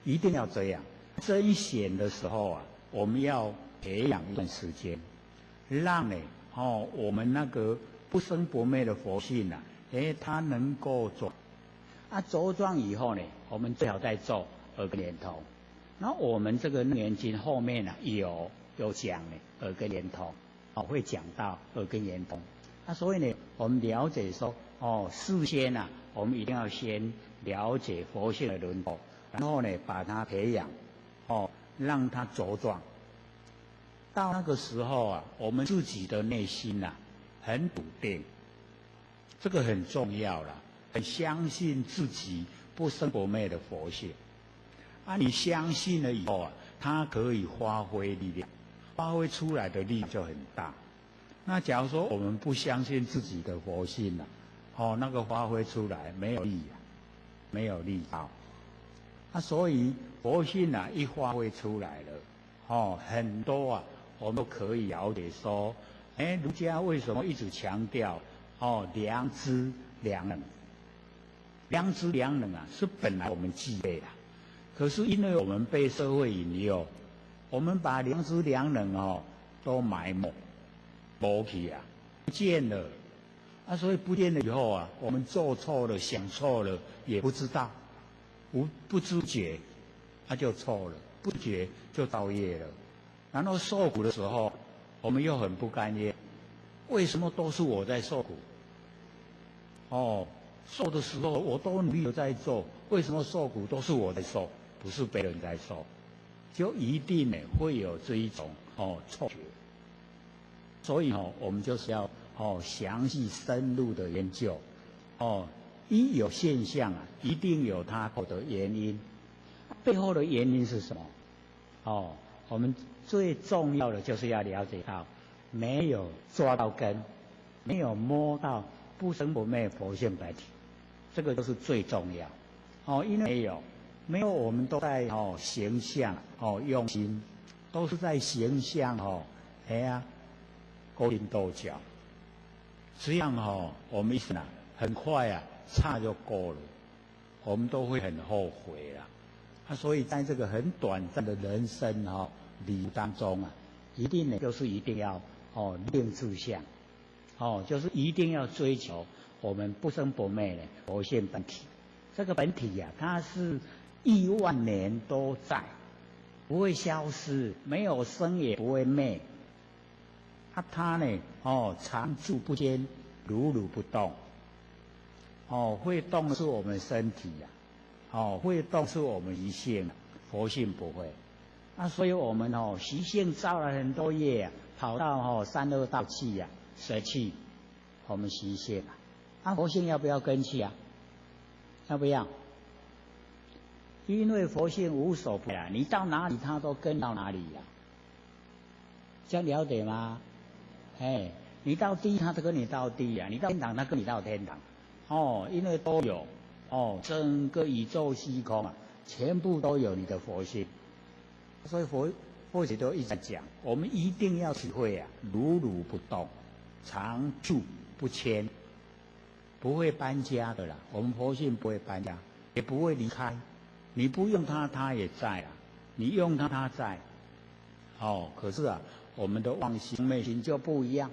Speaker 6: 一定要这样。真显的时候我们要培养一段时间，让我们那个不生不灭的佛性它能够茁壮以后呢，我们最好再做耳根圆通。然后我们这个念经后面有讲耳根圆通，会讲到耳根圆通。所以呢，我们了解说事先我们一定要先了解佛性的轮廓，然后呢把它培养让它茁壮。到那个时候我们自己的内心很笃定，这个很重要了，很相信自己不生不灭的佛性。你相信了以后它可以发挥力量，发挥出来的力量就很大。那假如说我们不相信自己的佛性那个发挥出来没有力没有力道。所以佛性一发挥出来了很多我们都可以了解说儒家为什么一直强调良知良能。良知良能是本来我们具备的，可是因为我们被社会引诱，我们把良知良能都埋没没去不见了所以不见了以后我们做错了想错了也不知道，不知觉就错了，不觉就造业了。然后受苦的时候我们又很不甘愿，为什么都是我在受苦受的时候我都努力的在做，为什么受苦都是我在受，不是别人在受？就一定会有这一种错觉。所以我们就是要详细深入的研究一有现象一定有它的原因，背后的原因是什么我们最重要的就是要了解到没有抓到根，没有摸到不生不灭佛性本体，这个就是最重要因为没有我们都在形象用心，都是在形象勾心斗角，这样我们一生很快差就过了，我们都会很后悔所以在这个很短暂的人生礼当中一定呢就是一定要立志向，就是一定要追求我们不生不灭的佛性本体。这个本体它是亿万年都在，不会消失，没有生也不会灭。它呢常住不迁，如如不动。会动的是我们身体会动是我们习性，佛性不会。所以我们习性造了很多业跑到三恶道去舍弃我们习性佛性要不要跟去要不要？因为佛性无所不在，你到哪里它都跟到哪里这样了解吗？你到地它都跟你到地你到天堂它跟你到天堂因为都有整个宇宙虚空全部都有你的佛性。所以佛学都一直讲，我们一定要体会如如不动，常住不迁，不会搬家的啦。我们佛性不会搬家，也不会离开。你不用它，它也在你用它，它在。可是我们的妄心、昧心就不一样。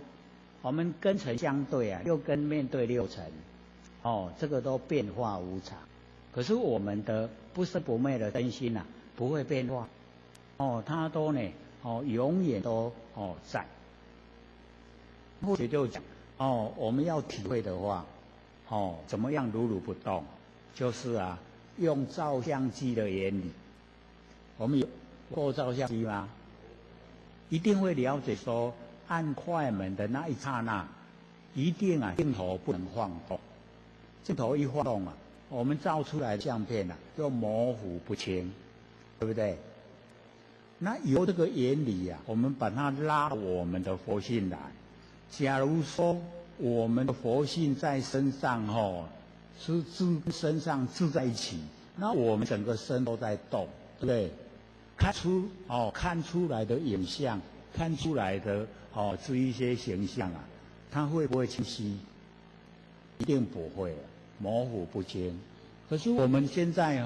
Speaker 6: 我们根尘相对六根面对六尘，这个都变化无常。可是我们的不生不灭的真心不会变化。它都呢永远都在。或许就讲我们要体会的话怎么样如如不动，就是用照相机的原理。我们有过照相机吗？一定会了解说，按快门的那一刹那，一定镜头不能晃动。镜头一晃动我们照出来的相片就模糊不清，对不对？那由这个原理我们把它拉我们的佛性来。假如说我们的佛性在身上是身上住在一起，那我们整个身都在动，对不对？看出来的影像，看出来的这一些形象它会不会清晰？一定不会，模糊不清。可是我们现在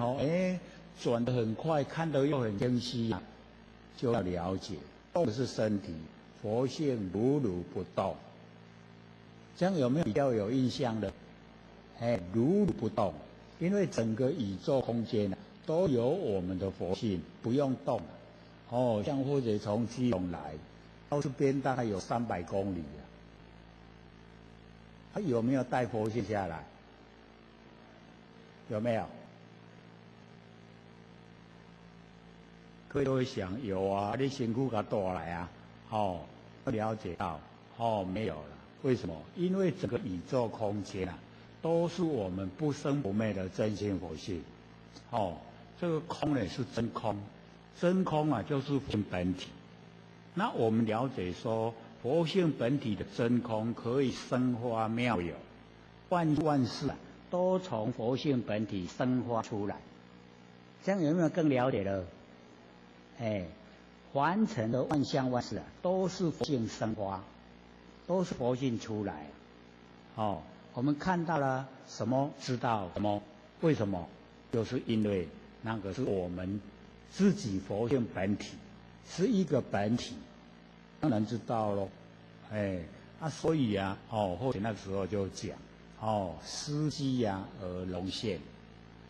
Speaker 6: 转得很快，看得又很清晰就要了解，动的是身体，佛性如如不动。这样有没有比较有印象的？如如不动，因为整个宇宙空间都有我们的佛性，不用动像或者从基隆来到这边大概有300公里有没有带佛性下来？有没有？各位都会想有你辛苦给大来了解到没有了。为什么？因为整个宇宙空间都是我们不生不灭的真心佛性。这个空呢是真空，真空就是佛性本体。那我们了解说，佛性本体的真空可以生发妙有，万事都从佛性本体生发出来。这样有没有更了解了？凡尘的万象万事都是佛性生发，都是佛性出来。我们看到了什么？知道什么？为什么？就是因为那个是我们自己佛性本体，是一个本体，当然知道咯。所以或者那个时候就讲司机而龙现，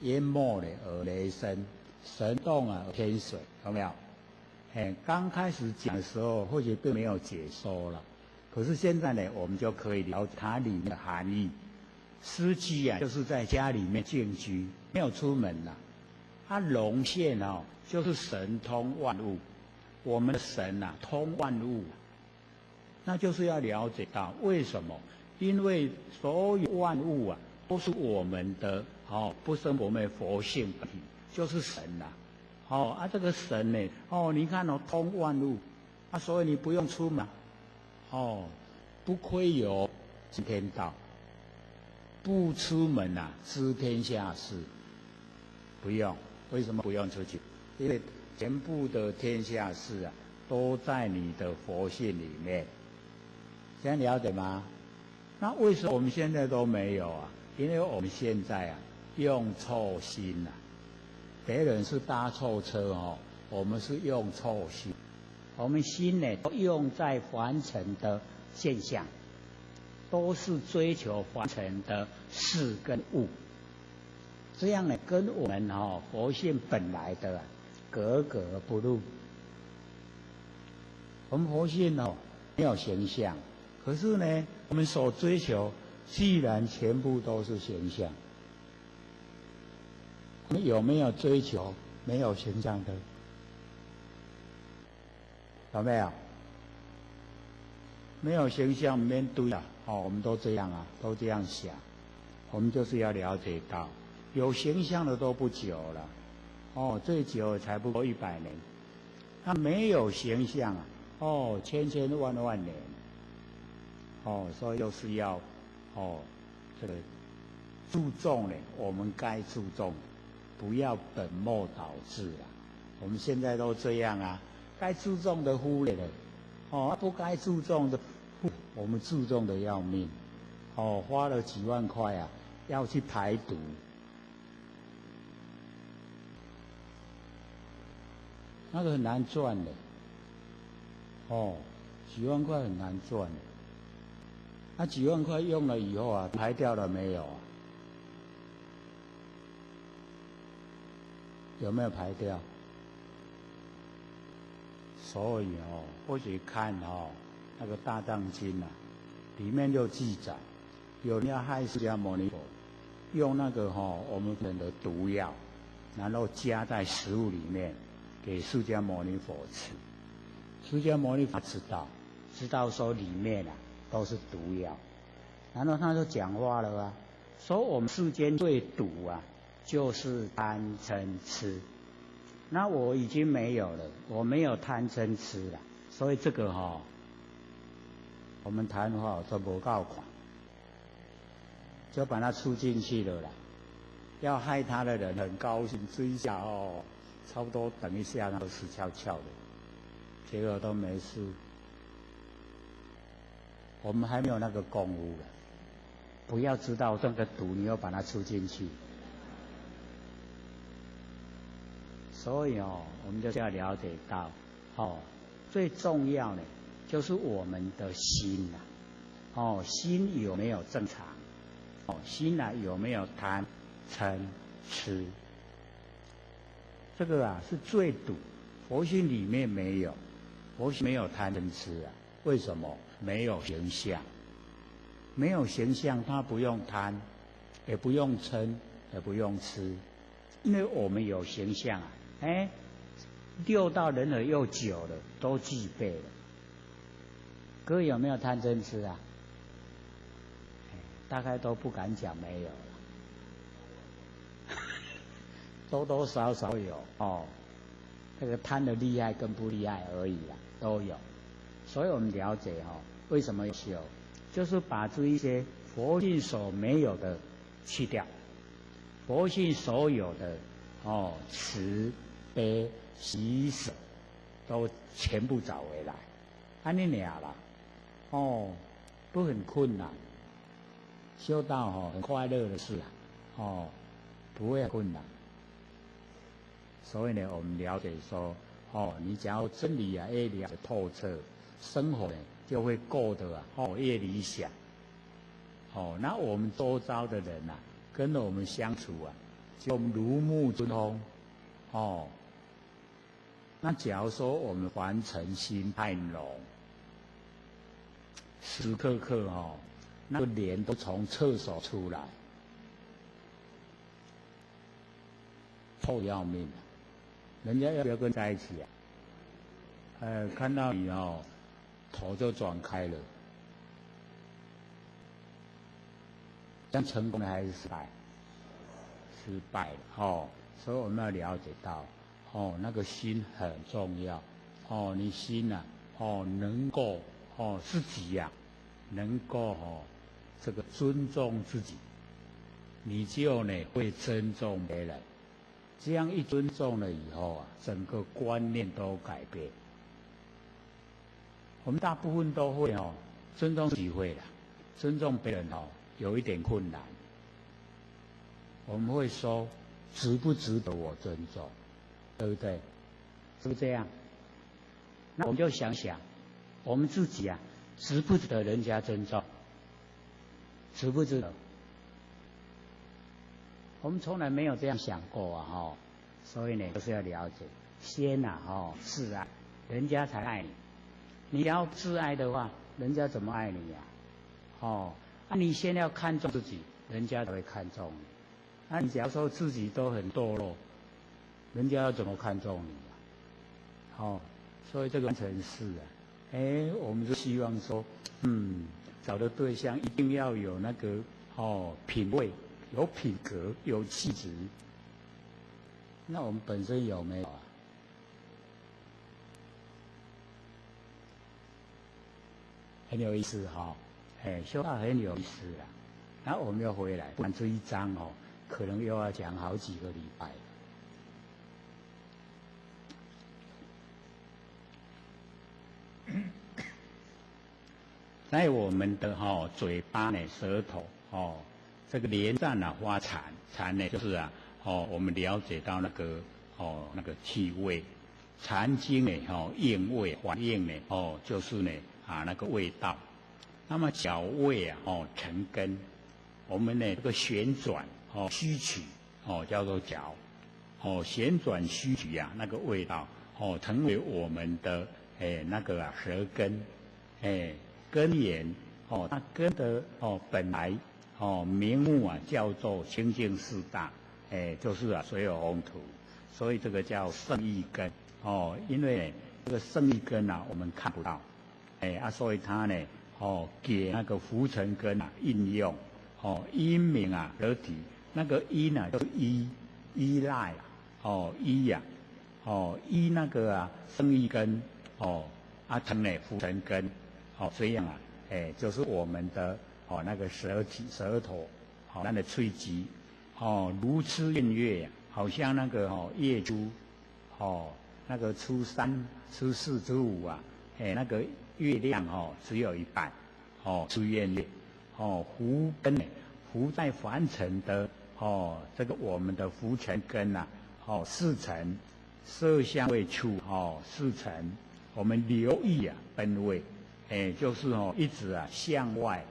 Speaker 6: 淹没而雷声，神动而天水，有没有？刚开始讲的时候或许并没有解说了，可是现在呢，我们就可以了解它里面的含义。司机就是在家里面静居，没有出门龙现就是神通万物，我们的神通万物，那就是要了解到为什么？因为所有万物都是我们的不生不灭佛性本体，就是神这个神呢你看通万物所以你不用出门不窥游知天道，不出门知天下事，不用。为什么不用出去？因为全部的天下事都在你的佛性里面。这样了解吗？那为什么我们现在都没有因为我们现在用错心别人是搭错车哦，我们是用错心，我们心呢都用在凡尘的现象，都是追求凡尘的事跟物，这样呢跟我们佛性本来的格格不入。我们佛性没有形象，可是呢我们所追求既然全部都是形象，我们有没有追求没有形象的？有没有？没有形象面对我们都这样都这样想。我们就是要了解到，有形象的都不久了，最久才不过100年。那没有形象千千万万年。所以就是要这个注重呢，我们该注重，不要本末倒置了。我们现在都这样该注重的忽略了，不该注重的，我们注重的要命，花了几万块要去排毒，那个很难赚的，几万块很难赚的。那几万块用了以后排掉了没有有没有排掉？所以或许看那个大藏经里面就记载，有人要害释迦牟尼佛，用那个我们人的毒药，然后加在食物里面给释迦牟尼佛吃。释迦牟尼佛知道说里面都是毒药，然后他就讲话了说我们世间最毒就是贪嗔痴。那我已经没有了，我没有贪嗔痴了，所以这个我们谈话都不够管，就把它出进去了啦。要害他的人很高兴，追下差不多等一下都死翘翘的，结果都没事。我们还没有那个功夫了，不要知道这个毒，你要把它出进去。所以我们就是要了解到，最重要的就是我们的心心有没有正常？心有没有贪嗔痴？这个是最毒。佛性里面没有，佛性没有贪嗔痴为什么？没有形象，没有形象，它不用贪，也不用嗔，也不用痴，因为我们有形象6道人耳又久了，都具备了。各位有没有贪嗔痴大概都不敢讲没有了，多多少少有这个贪的厉害跟不厉害而已都有。所以我们了解为什么修，就是把这一些佛性所没有的去掉，佛性所有的慈悲喜舍都全部找回来，安尼俩啦不很困难，修道很快乐的事不会很困难。所以呢，我们了解说你只要真理越了解透彻，生活呢就会过得越理想。那我们周遭的人跟我们相处就如沐春风那假如说我们凡尘心太浓，时时刻刻那个脸都从厕所出来，臭要命人家要不要跟在一起看到你头就转开了，这样成功的还是失败？失败了所以我们要了解到那个心很重要你心能够自己能够这个尊重自己，你就呢会尊重别人。这样一尊重了以后整个观念都改变。我们大部分都会尊重自己会的，尊重别人有一点困难。我们会说值不值得我尊重，对不对？是不是这样？那我们就想想，我们自己啊，值不值得人家尊重？值不值得？我们从来没有这样想过啊，哈。所以呢，就是要了解，先呐，自爱，人家才爱你。你要自爱的话，人家怎么爱你呀？你先要看重自己，人家才会看重你。那你假如说自己都很堕落，人家要怎么看重你呀？所以这个完全是啊，我们就希望说，找的对象一定要有那个品味、有品格、有气质。那我们本身有没有啊？很有意思哈，说话很有意思啦。然后我们要回来，不然这一章可能又要讲好几个礼拜。在我们的嘴巴呢、舌头这个连战啊、发禅呢，就是我们了解到那个气味，禅经呢应味反应呢就是呢那个味道。那么脚味啊成根，我们呢这个旋转虚取叫做脚旋转虚取啊那个味道成为我们的那个舌根根源它根的本来名目啊叫做清净四大。就是水有风土，所以这个叫圣意根因为这个圣意根啊我们看不到，所以它呢给那个浮尘根啊应用因名啊得体，那个因啊就是依赖依呀依那个啊圣意根成了浮尘根这样啊就是我们的那个舌头那个喙肌。如痴怨月，好像那个月珠，那个初三、初四、初五啊，那个月亮只有一半，痴怨月，浮根呢，浮在凡尘的这个我们的浮尘根呐，四尘，色香味触四尘，我们留意啊本位，就是一直啊向外。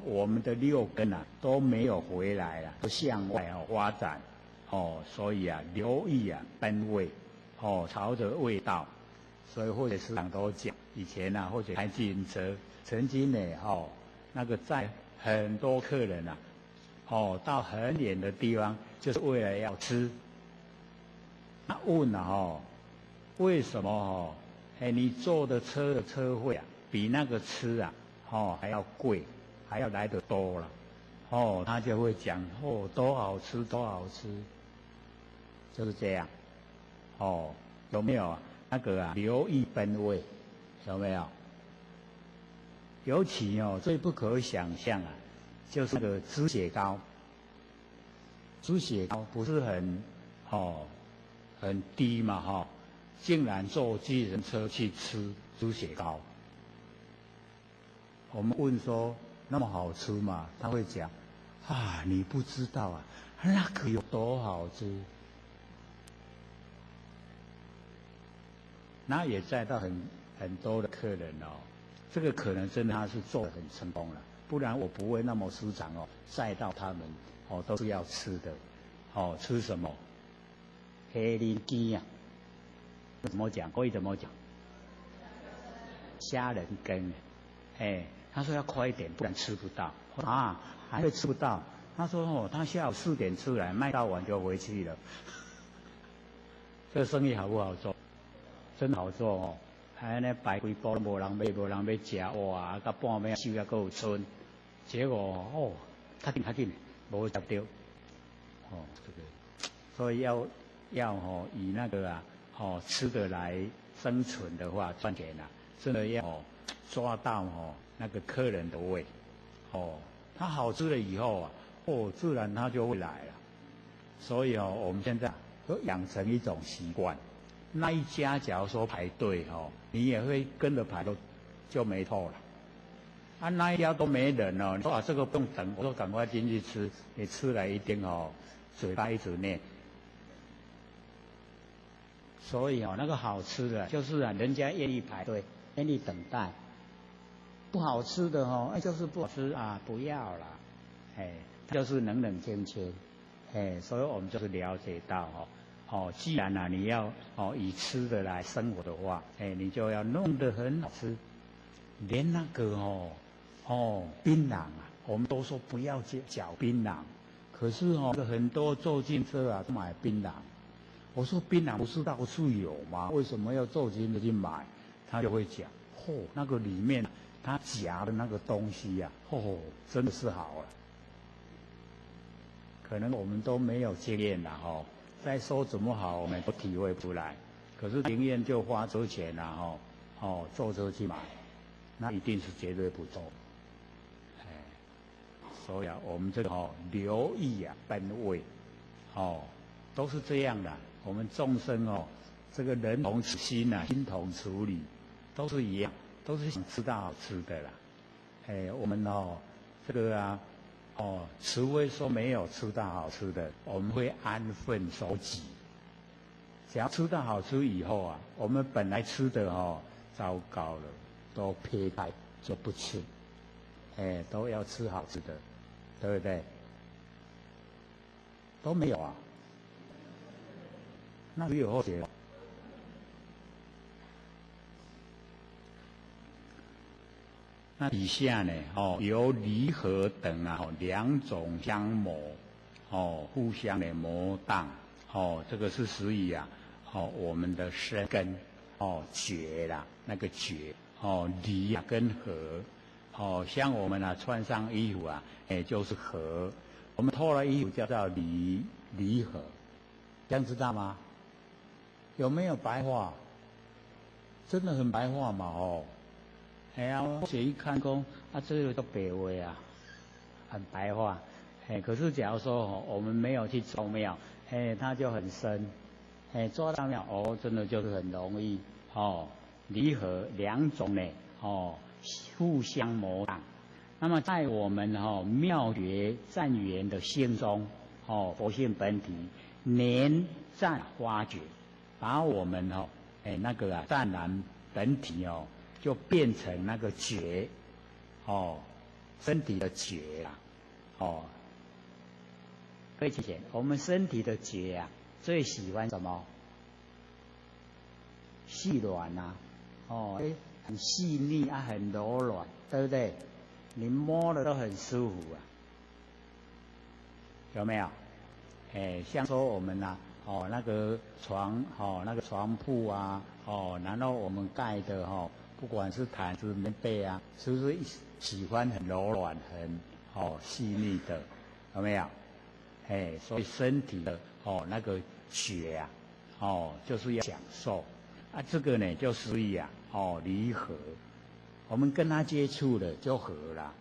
Speaker 6: 我们的六根啊都没有回来了，都向外发展，所以啊留意啊本位，朝着味道，所以或者时常都讲，以前啊或者开自行车，曾经呢那个载很多客人啊，到很远的地方，就是为了要吃。那问啊为什么你坐的车的车费啊比那个吃啊还要贵？还要来得多了，他就会讲多好吃，多好吃，就是这样，有没有那个啊留意本位？有没有？尤其最不可想象啊，就是那个猪血糕。猪血糕不是很低嘛竟然坐计程车去吃猪血糕。我们问说。那么好吃嘛？他会讲你不知道啊，那个有多好吃。那也载到很多的客人这个可能真的他是做得很成功了，不然我不会那么时常载到他们都是要吃的吃什么？黑鳞鸡啊，怎么讲？可以怎么讲？虾仁羹，他说要快一点，不然吃不到还会吃不到。他说他下午4点出来，卖到晚就回去了。这个生意好不好做？真好做还那摆几包无人买，无人要吃，哇！到半暝收还够有剩，结果较紧，无食到。这个，所以要以那个吃得来生存的话，赚钱真的要抓到那个客人的胃，他好吃了以后自然他就会来了。所以我们现在都养成一种习惯，那一家假如说排队你也会跟着排就没透了。那一家都没人你说这个不用等，我说赶快进去吃，你吃了一定嘴巴一直念，所以那个好吃的，就是人家愿意排队，愿意等待。不好吃的就是不好吃啊，不要了，就是冷冷清清，所以我们就是了解到既然你要以吃的来生活的话，你就要弄得很好吃，连那个槟榔啊，我们都说不要嚼槟榔，可是很多坐进车啊买槟榔，我说槟榔不是到处有吗？为什么要坐进车去买？他就会讲，那个里面他夹的那个东西呀，真的是好了。可能我们都没有经验啦，再说怎么好，我们都体会不出来。可是经验就花车钱啦，坐车去买，那一定是绝对不错。所以我们这个留意本位，都是这样的。我们众生这个人同此心心同处理，都是一样，都是想吃到好吃的啦。我们这个除非说没有吃到好吃的，我们会安分守己。只要吃到好吃以后我们本来吃的糟糕了，都撇开就不吃，都要吃好吃的，对不对？都没有那只有后学。那以下呢，由离合等两种相磨，互相的磨荡，这个是属于我们的身根，觉啦，那个觉，离跟合，像我们穿上衣服就是合，我们脱了衣服叫做离合，这样知道吗？有没有白话？真的很白话嘛，我一看这个都白话很白话，可是假如说我们没有去做庙，它就很深，做到庙真的就是很容易离合两种呢互相磨荡。那么在我们妙觉湛圆的心中，佛性本体连湛发觉，把我们那个湛然本体就变成那个觉，身体的觉可以理解。我们身体的觉最喜欢什么？细软很细腻很柔软，对不对？你摸了都很舒服有没有？像说我们那个床那个床铺然后我们盖的不管是毯子棉被是不是喜欢很柔软很细腻的？有没有？所以身体的那个觉就是要享受这个呢就属于离合。我们跟他接触了就合了，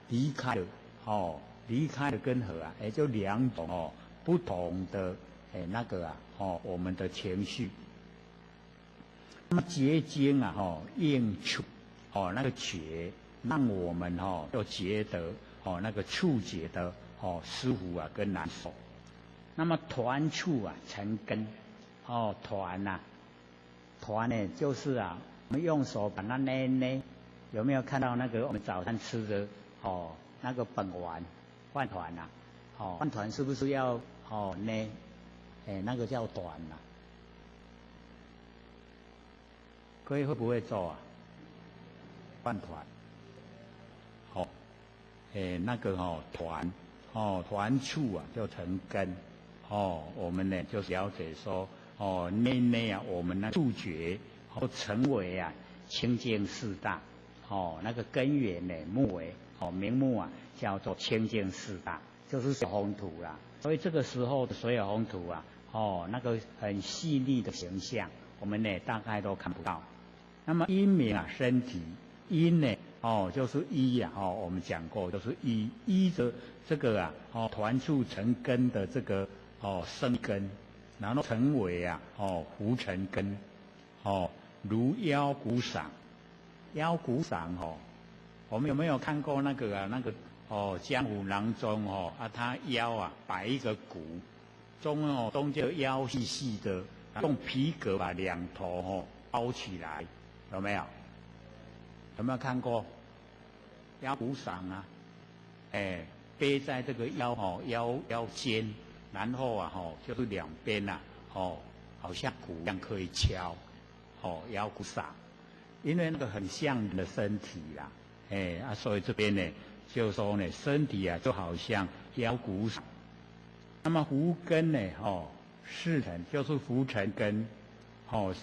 Speaker 6: 离开了跟合就两种不同的那个我们的情绪。那么结晶应触那个觉，让我们就觉得那个触觉的舒服跟难受。那么团触成根团呢就是我们用手把它捏，有没有看到那个我们早餐吃的那个本丸饭团饭团是不是要捏？那个叫团各位会不会做饭团？那个团团触就成根我们呢就了解说捏我们的触觉成为清净四大那个根源呢目为名目叫做清净四大，就是水红土啦。所以这个时候的水红土那个很细腻的形象，我们呢大概都看不到。那么因明身体，因呢就是依我们讲过就是依着这个团触成根的这个生根，然后成为浮尘根如腰骨赏。腰骨赏我们有没有看过那个江湖郎中他腰摆一个骨，中间腰细细的用皮革把两头包起来，有没有？有没有看过？腰鼓伞啊，背在这个腰间，然后就是两边好像鼓一样可以敲，腰鼓伞，因为那个很像人的身体啦，所以这边呢，就说呢，身体就好像腰鼓伞。那么福根呢，四层就是福成根，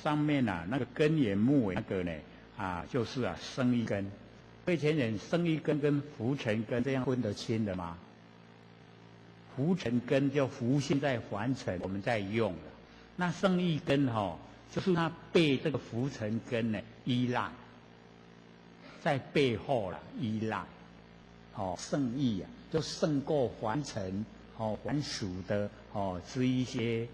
Speaker 6: 上面那个根源木尾那个呢，就是生一根。以前人生一根跟福成根这样分得清的吗？福成根就福现在凡尘我们在用了，那生一根就是它被这个福成根呢依赖，在背后了依赖，圣意就胜过凡尘凡俗的这一些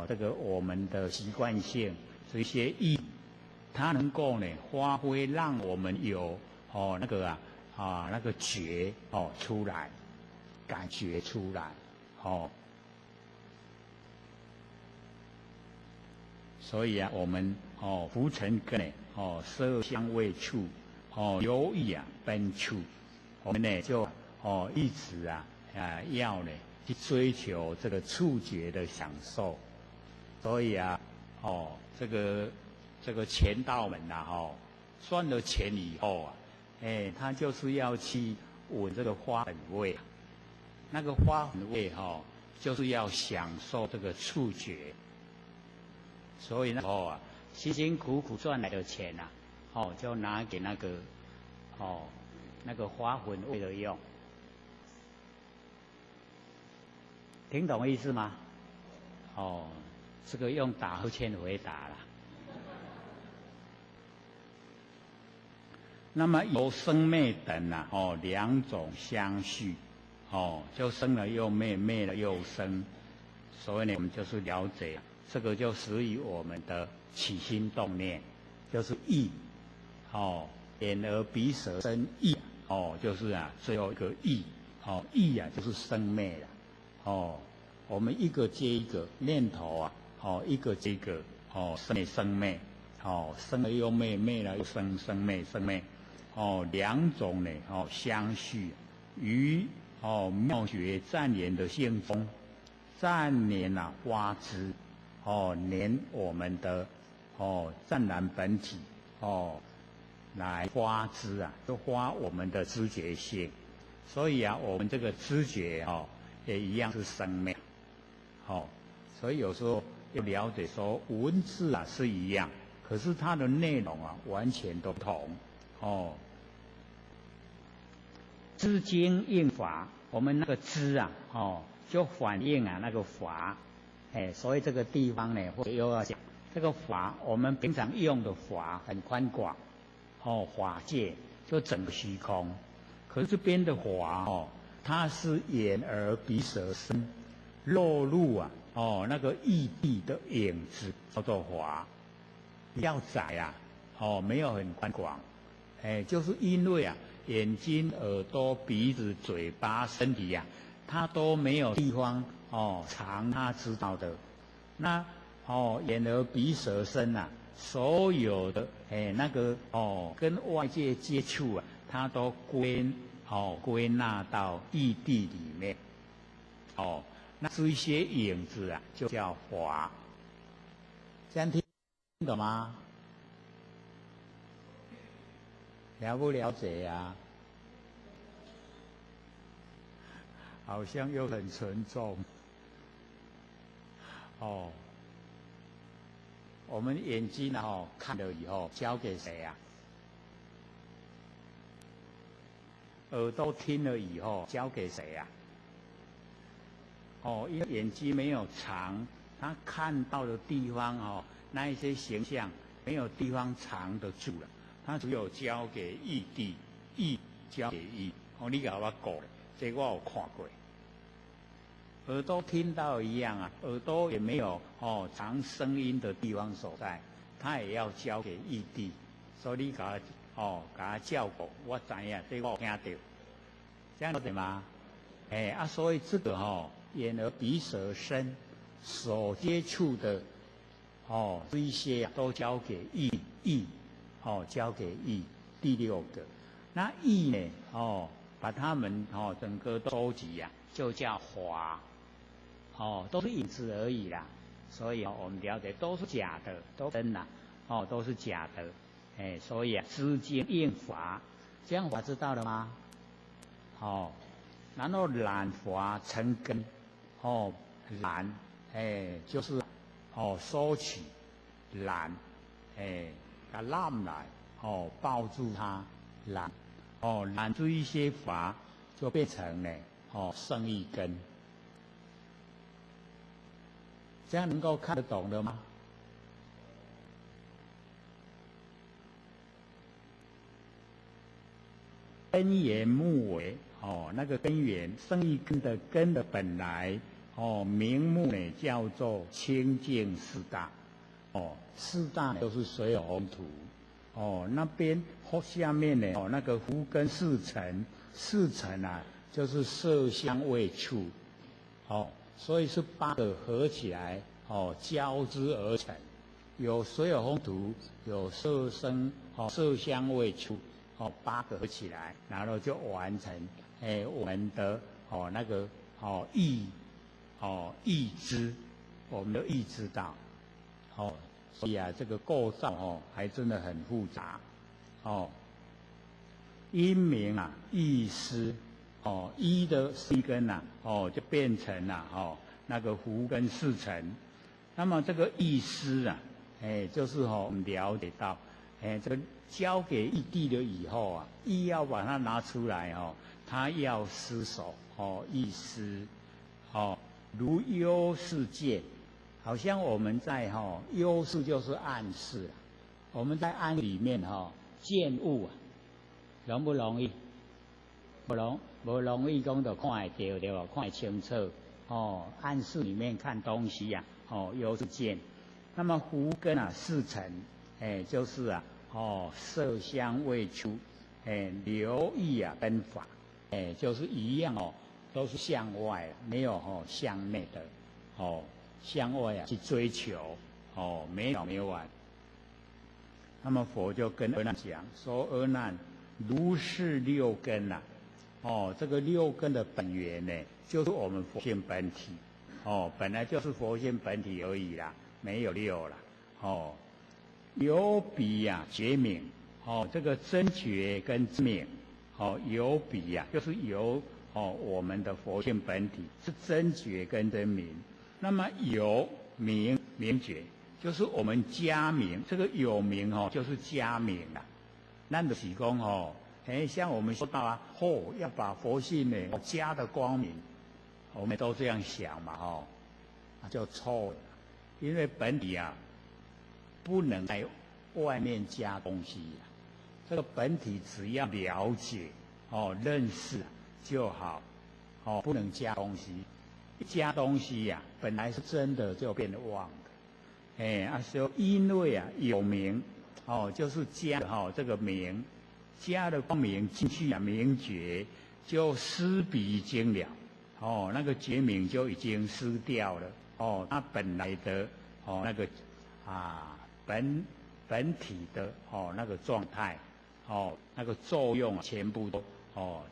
Speaker 6: 这个我们的习惯性这一些意，它能够呢发挥，让我们有那个觉出来，感觉出来所以我们福成根呢色香味触由意奔处，我们呢就一直要呢去追求这个触觉的享受，所以这个钱道门赚了钱以后他就是要去闻这个花粉味，那个花粉味就是要享受这个触觉，所以呢辛辛苦苦赚来的钱就拿给那个花粉味的用，听懂意思吗？这个用打呵欠回答啦。那么由生灭等两种相续，就生了又灭，灭了又生，所以呢，我们就是了解这个就属于我们的起心动念，就是意，眼耳鼻舌身意，就是最后一个意，意就是生灭了，我们一个接一个念头一个接一个生灭，生了又灭，灭了又生，生灭生灭。两种呢相续，于妙觉暂言的性中，暂年发之，连我们的湛然本体来发之就发我们的知觉性，所以我们这个知觉也一样是生灭，所以有时候要了解说文字是一样，可是它的内容完全都不同。知经应法，我们那个知就反映那个法，所以这个地方呢，或者又要讲这个法，我们平常用的法很宽广，法界就整个虚空，可是这边的法它是眼耳鼻舌身落入那个异地的影子，叫做法，比较窄没有很宽广。就是因为眼睛、耳朵、鼻子、嘴巴、身体它都没有地方藏它知道的。那眼耳鼻舌身所有的那个跟外界接触它都归纳到异地里面。那这一些影子就叫法。这样听懂吗？了不了解好像又很沉重。我们眼睛看了以后交给谁耳朵听了以后交给谁因为眼睛没有藏，它看到的地方那一些形象没有地方藏得住了。它只有交给意地，意交给意。你甲我讲，这我有看过。耳朵听到一样耳朵也没有藏声音的地方所在，它也要交给意地。所以你甲它叫过，我知影，这我有听到。这样对吗？所以这个眼耳鼻舌身所接触的这一些都交给义，交给义第6个。那义呢，把他们整个都收集就叫华，都是影子而已啦。所以我们了解都是假的，都真的，都是假的，所以知经应法，这样法知道了吗？然后染华成根，染，就是收取染，给它揽来，抱住它，染，染出一些法，就变成了生一根。这样能够看得懂的吗？根源木为，那个根源生一根的根的本来，名目呢叫做清净四大，四大呢都是水有红土，那边下面呢，那个福根四尘，四尘就是色香味触，所以是8个合起来，交织而成，有水有风土，有色声，色香味触，8个合起来，然后就完成，我们的那个意知，我们的意知道，所以这个构造还真的很复杂，因明意思。一的四根就变成了那个福根四尘。那么这个意思就是我们了解到，这个交给义谛了以后义要把它拿出来它要思守意思如幽视见，好像我们在幽视就是暗示，我们在暗里面见物容不容易？不容易讲就看得到对吧？看得清楚暗示里面看东西幽是见。那么福根四尘，就是色香味触，留意跟法，就是一样都是向外没有向内的向外去追求没了没完。那么佛就跟阿难讲说，阿难如是6根这个6根的本源呢，就是我们佛性本体，本来就是佛性本体而已啦，没有6啦，有比觉明，这个真觉跟知明，有比就是有我们的佛性本体是真觉跟真明，那么有明觉，就是我们加明，这个有明就是加明啦，咱就是讲像我们说到要把佛性呢加的光明，我们都这样想嘛就错了，因为本体不能在外面加东西这个本体只要了解认识就好不能加东西，一加东西本来是真的就变得妄的，说因为有明就是加这个明。加了光明进去明觉就失彼经了，那个觉明就已经失掉了，它本来的那个本体的那个状态，那个作用全部都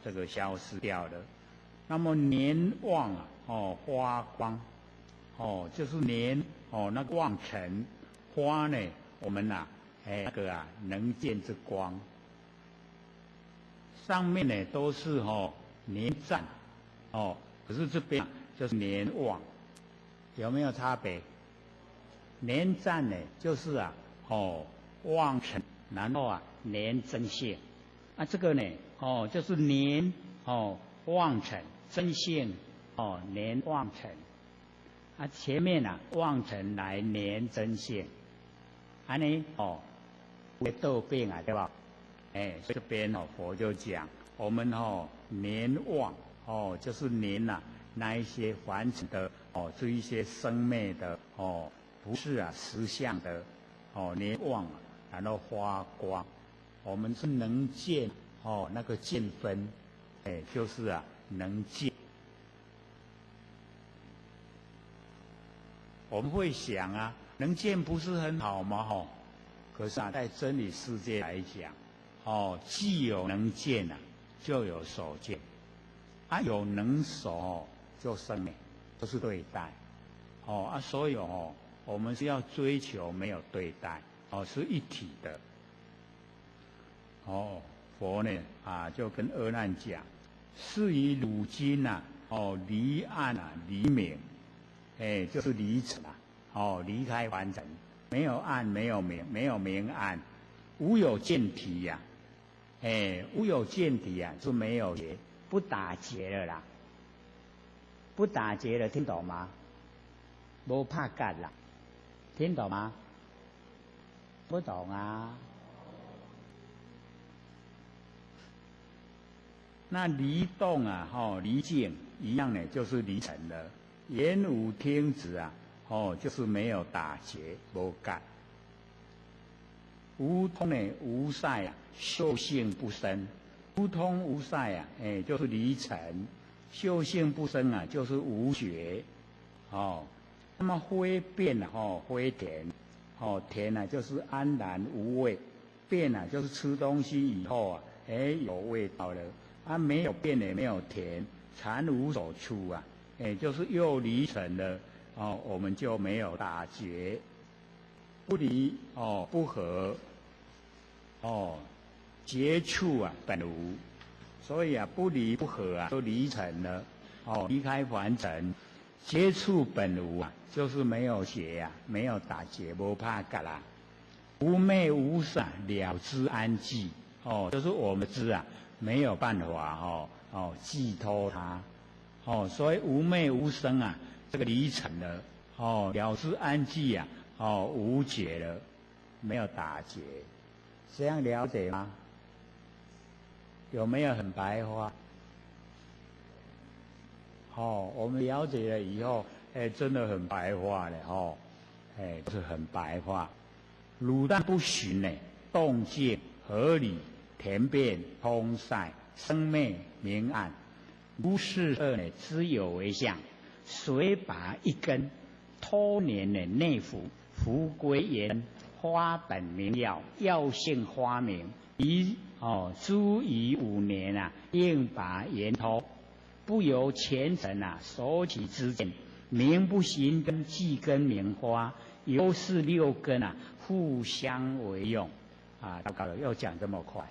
Speaker 6: 这个消失掉了。那么年旺花光，就是年那个旺尘花呢，我们那个能见之光。上面呢都是年赞可是这边就是年旺，有没有差别？年赞呢就是旺尘，然后年增性，这个呢就是年旺尘增性年旺尘，前面旺尘来年增性，安尼会斗病对吧？这边佛就讲，我们年旺就是年那一些凡尘的这一些生灭的不是实相的年旺然后发光，我们是能见那个见分，就是能见。我们会想能见不是很好吗？吼，可是啊，在真理世界来讲，既有能见啊，就有所见，有能所就生美，就是对待，所以我们是要追求没有对待，是一体的，佛呢就跟阿难讲，是以汝今离暗离明，就是离尘离开凡尘，没有暗，没有明，没有明暗，无有见体呀，无有见体呀，就没有结，不打结了啦，不打结了，听懂吗？不怕干啦，听懂吗？不懂啊？那离动离境一样呢，就是离尘了。言无听止就是没有打结，无干。无通呢，无塞修性不生。无通无塞就是离尘。修性不生就是无学。那么灰变灰甜，甜就是安然无味，变就是吃东西以后有味道了。没有变也没有甜，禅无所出就是又离尘了我们就没有打结，不离不合结处本无，所以不离不合就离尘了离开凡尘，结处本无就是没有结没有打结，无怕干啦，无昧无傻了知安寂就是我们知没有办法寄托它所以无昧无生这个离尘了了知安寂无结了，没有打结，这样了解吗？有没有很白话？我们了解了以后真的很白话了是很白话。汝但不循动静合理田变通塞生灭明暗，如是知有为相，随拔一根，托年内服，福归元，花本名药，药性花名，诸以5年应拔源头，不由前尘所起之见，名不行根，即根名花，由是6根互相为用糟糕了，又讲这么快。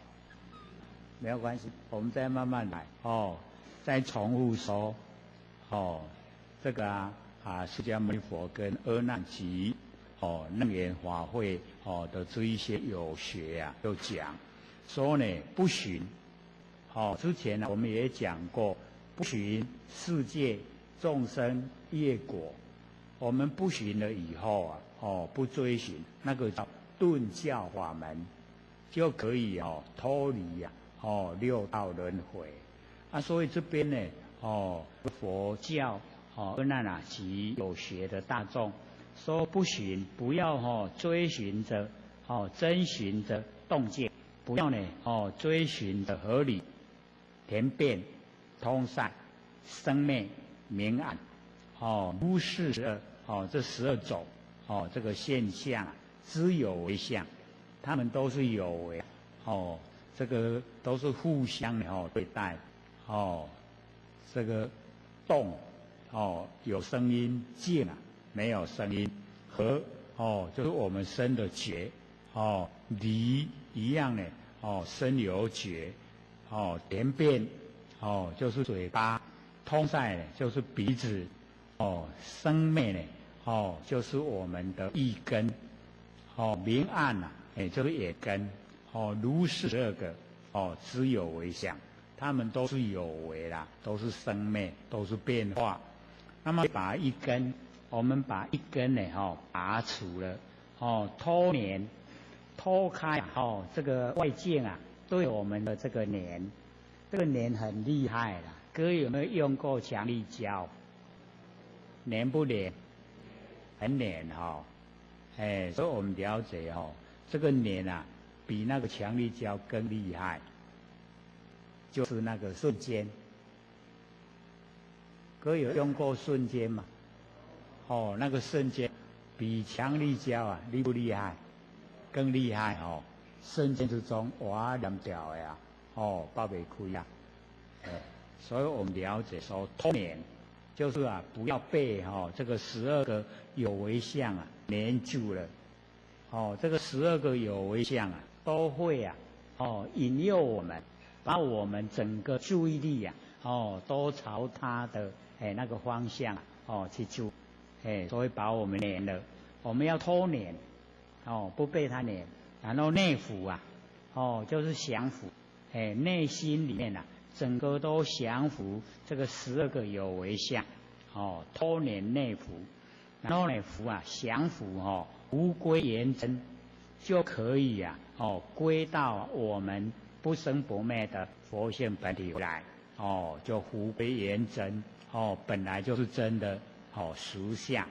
Speaker 6: 没有关系，我们再慢慢来再重复说这个释迦牟尼佛跟阿难及楞严法会的这一些有学就讲说呢，不循之前我们也讲过，不循世界众生业果，我们不循了以后不追寻，那个叫顿教法门，就可以脱离6道轮回所以这边呢佛教阿难及有学的大众说不循，不要追寻着遵循着动静，不要呢追寻着合理田变通塞生灭明暗如是这12种这个现象知有为相，他们都是有为这个都是互相对待这个动有声音，静没有声音，和就是我们身的觉离一样呢身有觉田变就是嘴巴，通塞呢就是鼻子生灭呢就是我们的意根明暗就是眼根如是12个知有为相，他们都是有为啦，都是生灭，都是变化。那么把一根，我们把一根呢拔除了脱黏脱开这个外境对我们的这个黏，这个黏很厉害啦。各位有没有用过强力胶？黏不黏？很黏所以我们了解这个黏比那个强力胶更厉害，就是那个瞬间。各位有用过瞬间吗？那个瞬间比强力胶啊厉不厉害？更厉害哦！瞬间之中哇两条呀，哦爆不开啊！所以我们了解说脱黏，就是啊不要被这个12个有为相啊黏住了。这个12个有为相啊都会啊引诱我们，把我们整个注意力啊都朝它的那个方向去注，所以把我们黏了。我们要脱黏，不被它黏。然后内服啊，就是降服，内心里面啊，整个都降服这个12个有为相，脱黏内服，然后内服啊，降服无归元真，就可以啊，归到我们不生不灭的佛性本体来，就无归元真，本来就是真的，实相。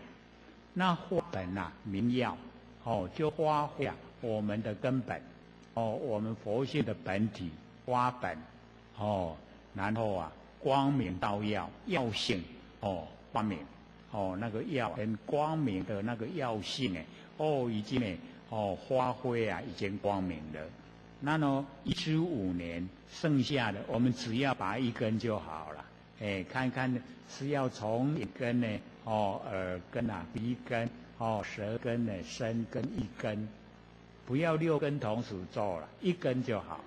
Speaker 6: 那花本啊，明耀，就发挥啊我们的根本，我们佛性的本体花本，然后啊光明道耀，耀性，光明，那个耀跟光明的那个耀性呢，已经呢，发挥啊已经光明了。那呢115年剩下的，我们只要拔一根就好了，看看是要从一根呢。耳根啊，鼻根，舌根呢，身根一根，不要6根同时做了，一根就好。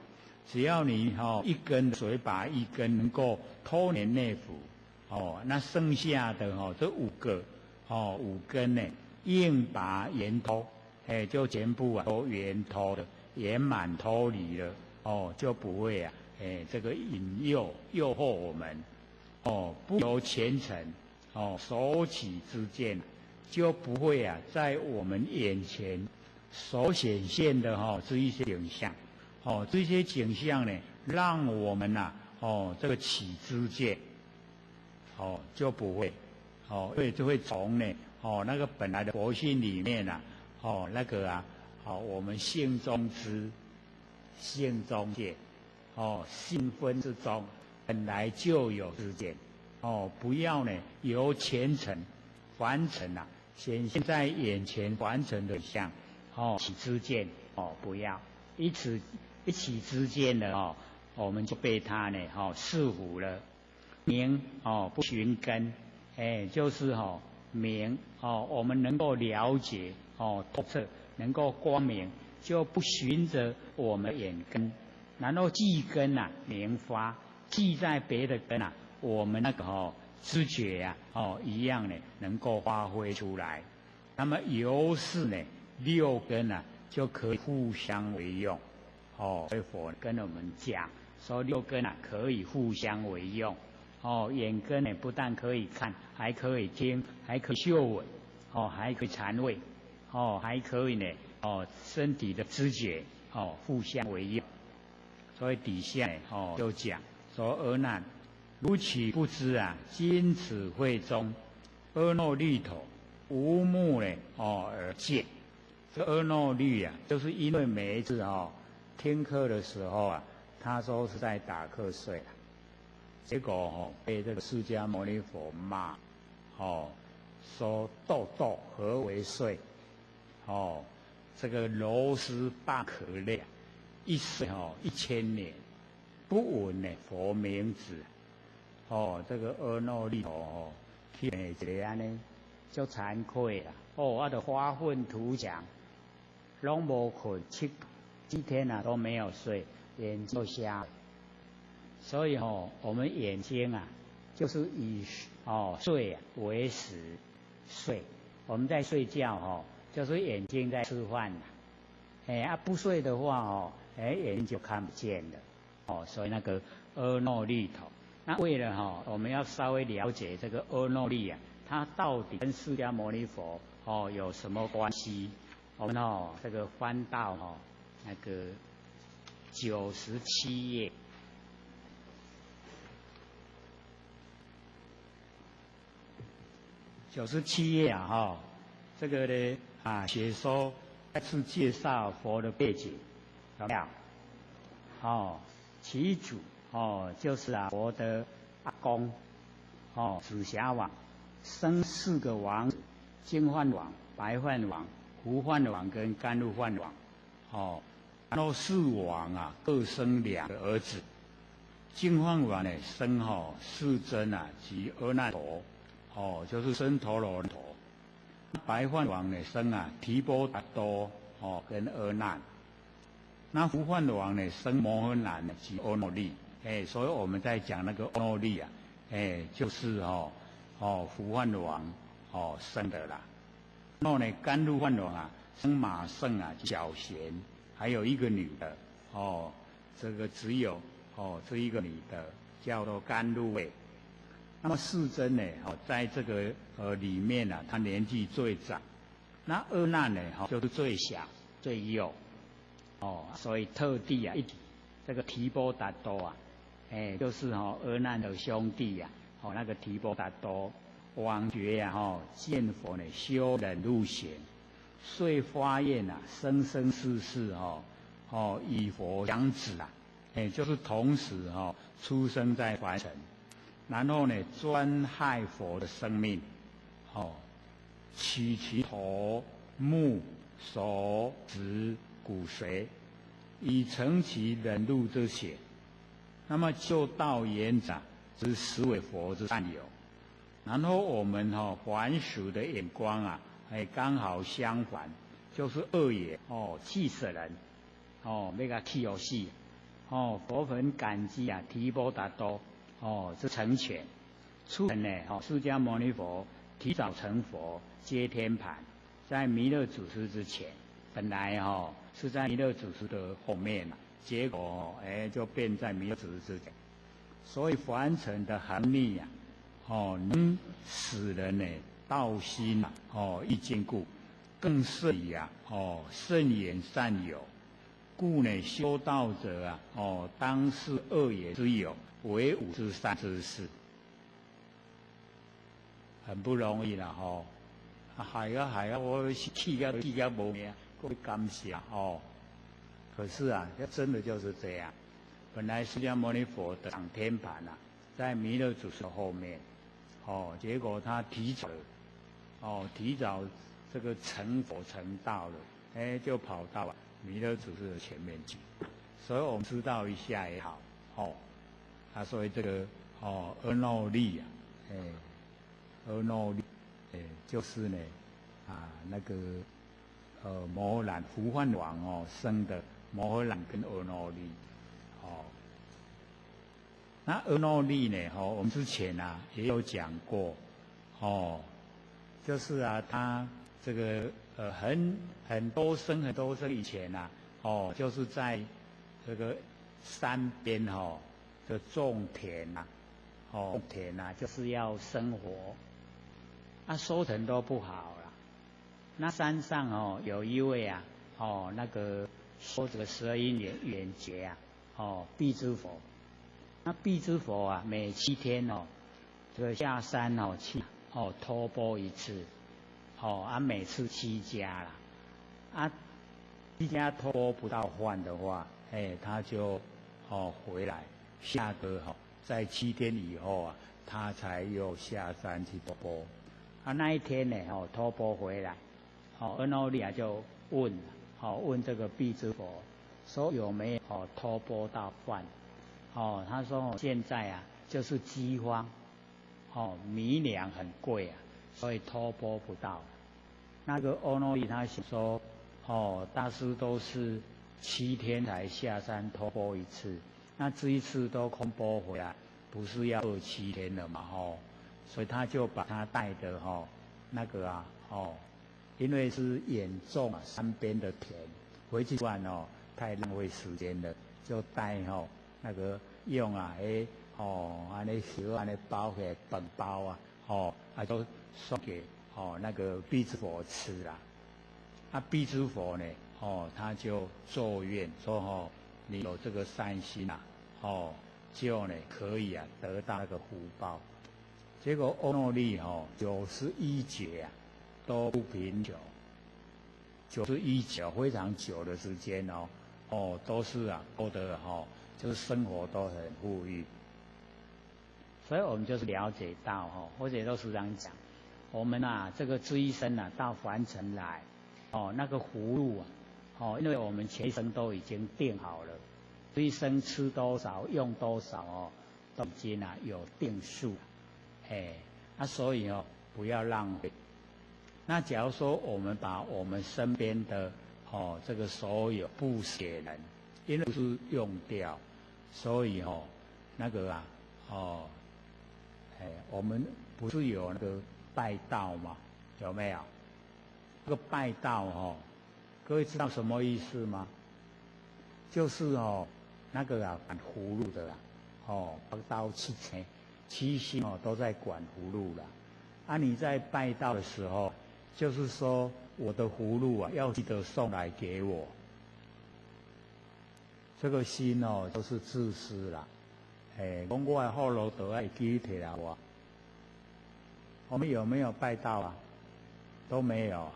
Speaker 6: 只要你一根水把一根能够脱黏内服，那剩下的这5个5根呢，应拔圆脱，就全部啊都圆脱了，圆满脱离了，就不会啊，这个诱惑我们，不由前程。手起之间，就不会啊，在我们眼前所显现的这一些景象，这些景象呢，让我们呐，这个起之见，就不会，所以就会从呢，那个本来的佛性里面啊，那个啊，我们性中知，性中见，性分之中本来就有之见。不要呢由前尘凡尘啊显现在眼前凡尘的相，起之见，不要一起之间的我们就被他呢束缚了。明不寻根，就是明我们能够了解透彻，能够光明，就不循着我们眼根，然后记根啊明发，记在别的根啊。我们那个知觉啊，一样呢，能够发挥出来。那么由是呢，6根啊就可以互相为用。所以佛跟我们讲，说6根啊可以互相为用。眼根呢不但可以看，还可以听，还可以嗅闻，还可以禅味，还可以呢，身体的知觉，互相为用。所以底下呢，就讲说阿难。如岂不知啊？今此会中，阿耨律陀无目呢而见。这阿耨律啊，就是因为每一次听课的时候啊，他说是在打瞌睡了，结果被这个释迦牟尼佛骂，说豆豆何为睡？这个螺丝罢可类，一睡1000年，不闻呢佛名字。这个阿耨律陀去一个安尼，就惭愧啦。我的发愤图强，拢无困7天啊都没有睡，眼就瞎了。所以我们眼睛啊，就是以睡为食睡。我们在睡觉就是眼睛在吃饭啦。不睡的话眼睛就看不见了。所以那个阿耨律陀。那为了我们要稍微了解这个阿耨律啊，它到底跟释迦牟尼佛有什么关系？我们这个翻到那个97页。97页啊这个呢写说再次介绍佛的背景，有没有？其主就是佛的阿公，紫霞王生4个王子，金饭王、白饭王、胡饭王跟甘露饭王，然后4王啊各生2个儿子。净饭王呢生世尊啊及阿难陀，就是生陀罗陀。白饭王呢生提婆达多跟阿难。那胡饭王呢生摩诃男及阿耨利，所以我们在讲那个阿耨利啊，就是胡饭王生的啦。然后呢甘露饭王啊生马胜啊小贤，还有一个女的这个只有这一个女的叫做甘露味。那么世尊呢在这个里面啊，他年纪最长。那阿难呢就是最小最幼。所以特地啊，这个提婆达多啊，就是阿难的兄弟呀，那个提婆达多王爵呀，见佛呢修忍辱行，遂发愿啊，生生世世与佛相子啊，就是同时出生在凡尘，然后呢专害佛的生命，取其头目手指骨髓，以成其忍辱之血。那么就道言长之实为佛之善友。然后我们凡俗的眼光啊，刚好相反，就是恶也气死人要给他气死佛很感激啊，提婆达多是成全。初人呢释迦牟尼佛提早成佛，接天盘，在弥勒祖师之前。本来是在弥勒祖师的后面结果就变在弥勒祖师之前。所以凡尘的含逆啊，能使人呢道心易坚固，更甚于圣言善友。故呢修道者啊，当是恶也之友，为吾之善之事，很不容易啦害啊！我气到无命，各位感谢可是啊，真的就是这样。本来释迦牟尼佛的掌天盘啊，在弥勒祖师后面，结果他提早这个成佛成道了，就跑到弥勒祖师的前面去。所以我们知道一下也好，所以这个阿耨利啊，阿耨利。就是呢，那个摩诃男胡饭王生的摩诃男跟阿耨利，那阿耨利呢，我们之前也有讲过，就是他这个很多生以前就是在这个山边就种田种田就是要生活。收成都不好了。那山上有一位那个说这个12因缘劫辟支佛。那辟支佛每7天这个下山去托钵一次，每次7家啦。7家托钵不到饭的话，他就回来，下个在7天以后他才又下山去托钵。那一天呢，托钵回来，阿耨利就问这个辟支佛，说有没有托钵到饭？他说现在就是饥荒，米粮很贵所以托钵不到。那个阿耨利他想说，大师都是7天才下山托钵一次，那这一次都空钵回来，不是要7天了嘛所以他就把他带的那个因为是远种山边的田，回去玩太浪费时间了，就带那个用安尼小安尼包起来本包就送给那个辟支佛吃啦。辟支佛呢他就作愿说你有这个善心就呢可以得到那个福报。结果阿耨利91劫都不贫穷，91劫非常久的时间都是过得就是生活都很富裕。所以我们就是了解到或者都时常讲，我们这个这一生到凡尘来，那个葫芦因为我们前一生都已经定好了，这一生吃多少用多少都已经有定数，所以不要浪费。那假如说我们把我们身边的这个所有布施给人，因为不是用掉，所以那个我们不是有那个拜道吗？有没有？这个拜道各位知道什么意思吗？就是那个管葫芦的八道七星都在管葫芦了。你在拜道的时候，就是说我的葫芦要记得送来给我。这个心都是自私啦。讲我的福禄都要记起来我们有没有拜道啊？都没有，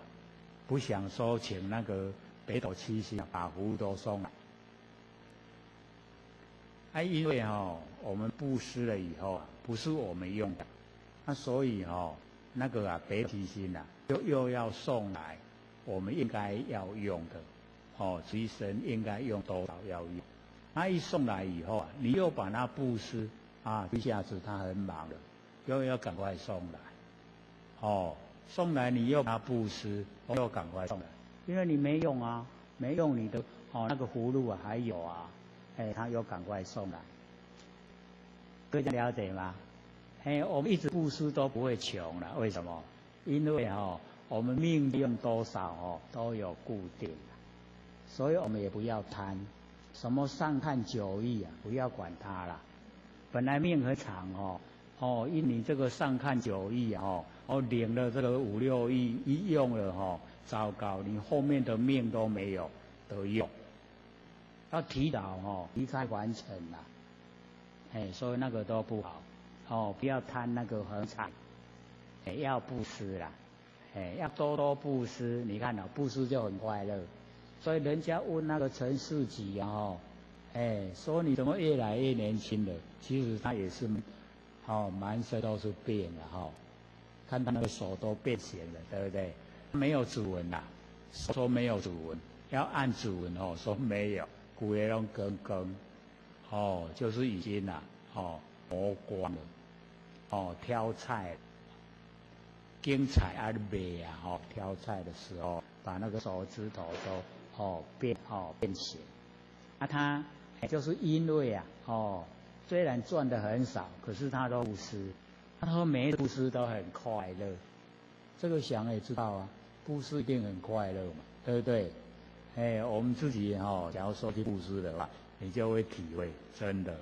Speaker 6: 不想说请那个北斗七星把葫芦都送来。因为我们布施了以后不是我们用的，所以那个北斗七星又要送来我们应该要用的，这一生应该用多少要用。一送来以后你又把它布施一下子他很忙了，又要赶快送来，送来你又把它布施，又赶快送来，因为你没用没用你的那个葫芦还有他又赶快送来，各位了解吗？我们一直布施都不会穷了，为什么？因为我们命用多少都有固定，所以我们也不要贪。什么上看9亿不要管它啦。本来命很长因你这个上看9亿领了这个5、6亿一用了糟糕，你后面的命都没有得用，要提早离开凡尘啦。所以那个都不好不要贪那个横财，要布施啦，要多多布施。你看布施就很快乐。所以人家问那个陈世吉说你怎么越来越年轻了？其实他也是满身都是变了看他那个手都变形了，对不对？没有指纹说没有指纹，要按指纹说没有，骨也拢更就是已经磨光了挑菜精彩卖挑菜的时候把那个手指头都变形。他就是因为虽然赚得很少，可是他都布施，他说每一次布施都很快乐。这个想也知道布施一定很快乐嘛，对不对？我们自己假如说去布施的话，你就会体会，真的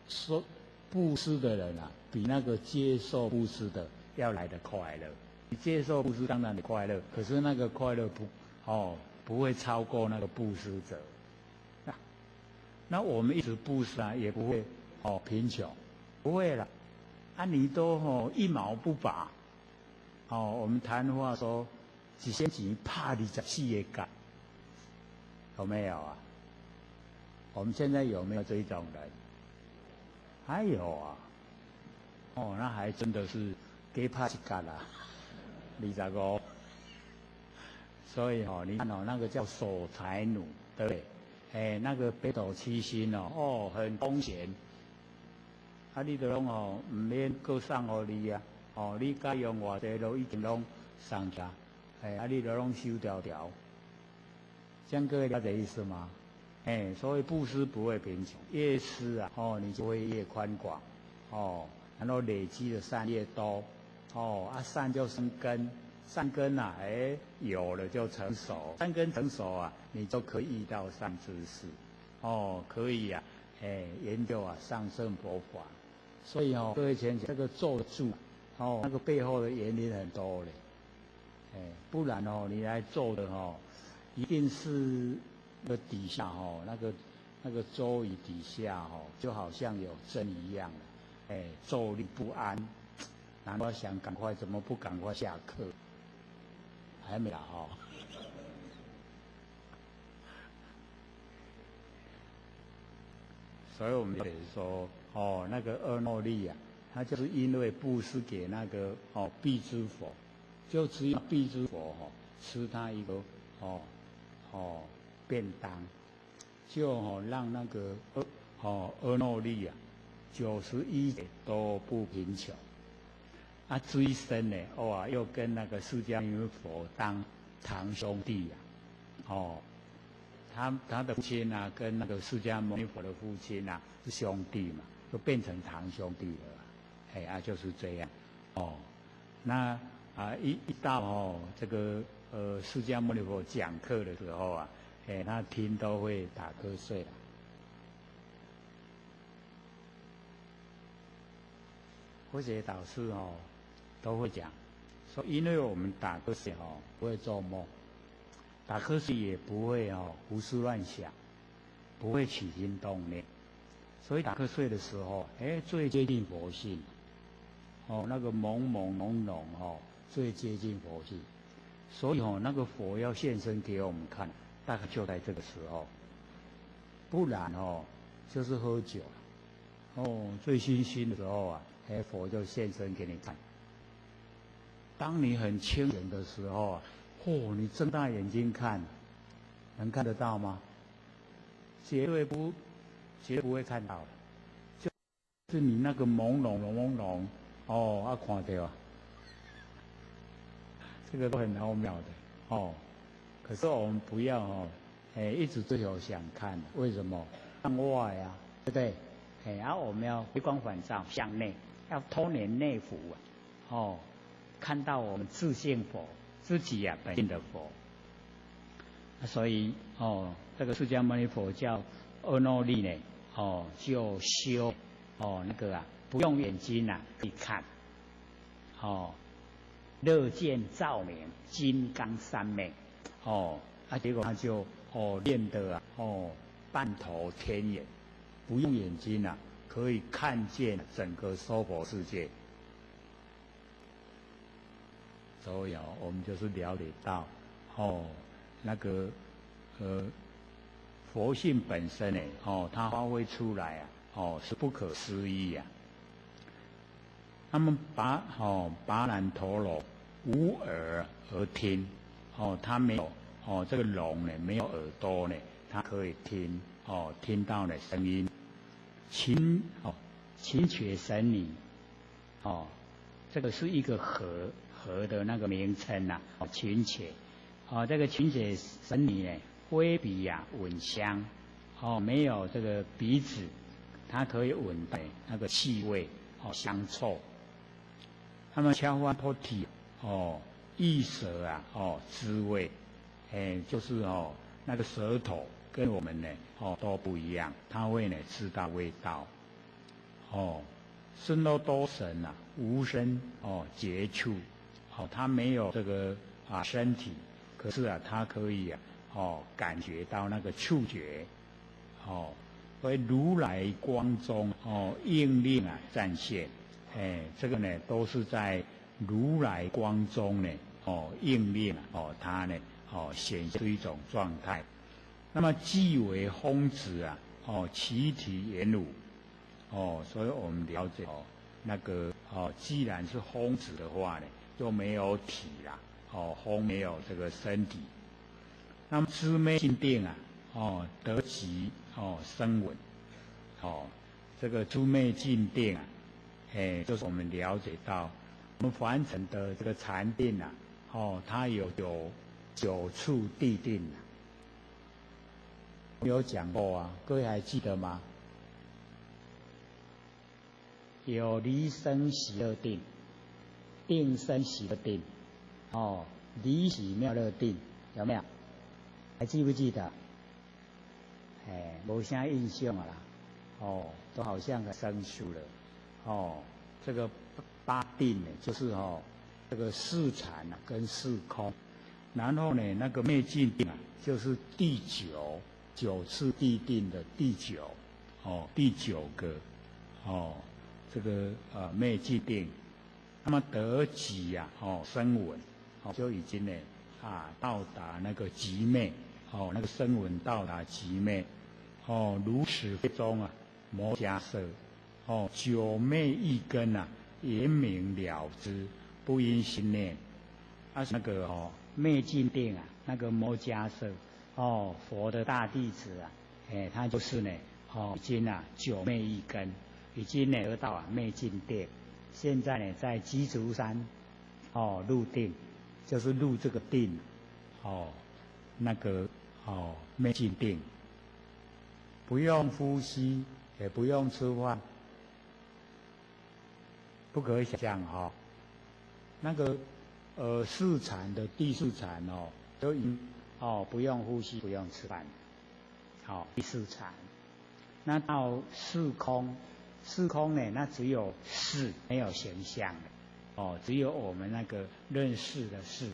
Speaker 6: 说布施的人比那个接受布施的要来得快乐。你接受布施当然你快乐，可是那个快乐不会超过那个布施者。那我们一直布施也不会贫穷，不会了。你都一毛不拔，我们谈话说一仙钱怕24个干，有没有我们现在有没有这种人？还有那还真的是给怕一干25。所以你看那个叫守财奴，对不对？那个北斗七星很空闲，你就拢唔免搁送给你你该用偌济都已经拢送去你就拢收条条，这样各位了解意思吗？所以布施不会贫穷，越施你就会越宽广然后累积的善越多善就生根。善根有了就成熟，善根成熟你就可以遇到善知识可以研究上乘佛法。所以各位请这个做住那个背后的原因很多嘞，不然你来做的一定是那个底下那个周椅底下就好像有针一样坐立不安，难怪想赶快怎么不赶快下课。还没啦所以我们得说那个恶诺力他就是因为布施给那个辟支佛，就只有辟支佛吃他一个便当，就让那个阿耨利啊91劫都不贫穷。啊，追生呢，又跟那个释迦牟尼佛当堂兄弟他的父亲啊，跟那个释迦牟尼佛的父亲啊是兄弟嘛，就变成堂兄弟了，就是这样，那一到这个释迦牟尼佛讲课的时候啊，他听都会打瞌睡了。或者导师都会讲说，因为我们打瞌睡不会做梦，打瞌睡也不会胡思乱想，不会起心动念，所以打瞌睡的时候，最接近佛性，那个朦朦胧胧最接近佛性，所以那个佛要现身给我们看，大概就在这个时候，不然就是喝酒醉醺醺的时候啊，佛就现身给你看。当你很清醒的时候啊，你睁大眼睛看，能看得到吗？绝对不会看到的，就是你那个朦胧看到啊，这个都很奥妙的可是我们不要一直追求想看，为什么？向外啊，对不对？然后我们要回光返照，向内，要偷年内服看到我们自性佛，自己本性的佛。所以这个释迦牟尼佛叫阿耨利呢，就修那个不用眼睛去看，乐见照明，金刚三昧，结果他就练得半头天眼，不用眼睛可以看见整个娑婆世界。所以我们就是了解到那个佛性本身呢它发挥出来是不可思议他们拔难陀罗无耳而听他没有这个聋呢，没有耳朵呢，他可以听到的声音。琴且神女这个是一个河的那个名称琴且这个琴且神女呢，非鼻闻香没有这个鼻子，它可以闻到那个气味香臭。他们敲翻破体意舌滋味就是那个舌头跟我们呢都不一样，它会呢知道味道身都多神无身接触它没有这个身体，可是它可以感觉到那个触觉为如来光中应令暂现这个呢都是在如来光中呢应令它呢显现出一种状态。那么即为空子其体圆乳所以我们了解那个既然是空子的话呢，就没有体啦空没有这个身体。那么知昧静定得即生闻这个知昧静定就是我们了解到我们凡尘的这个禅定它有九处地定有讲过各位还记得吗？有离生喜乐定，定生喜乐定离喜妙乐定，有没有？还记不记得？没啥印象了啦都好像很生疏了这个八定呢，就是这个四禅跟四空，然后呢那个灭尽定就是第九次地定的第九个这个灭尽定。那么得即声闻就已经呢到达那个极灭那个声闻到达极灭如此中摩迦舍九昧一根啊，言明了之，不因心念。那个灭尽定啊，那个摩迦叶佛的大弟子啊，他就是呢，已经啊九昧一根，已经呢得到啊灭尽定。现在呢在鸡足山入定，就是入这个定，那个灭尽定，不用呼吸，也不用吃饭，不可以想象那个四禅的第四禅都已经不用呼吸，不用吃饭，第四禅。那到四空，四空呢，那只有事，没有形象的只有我们那个认识的事。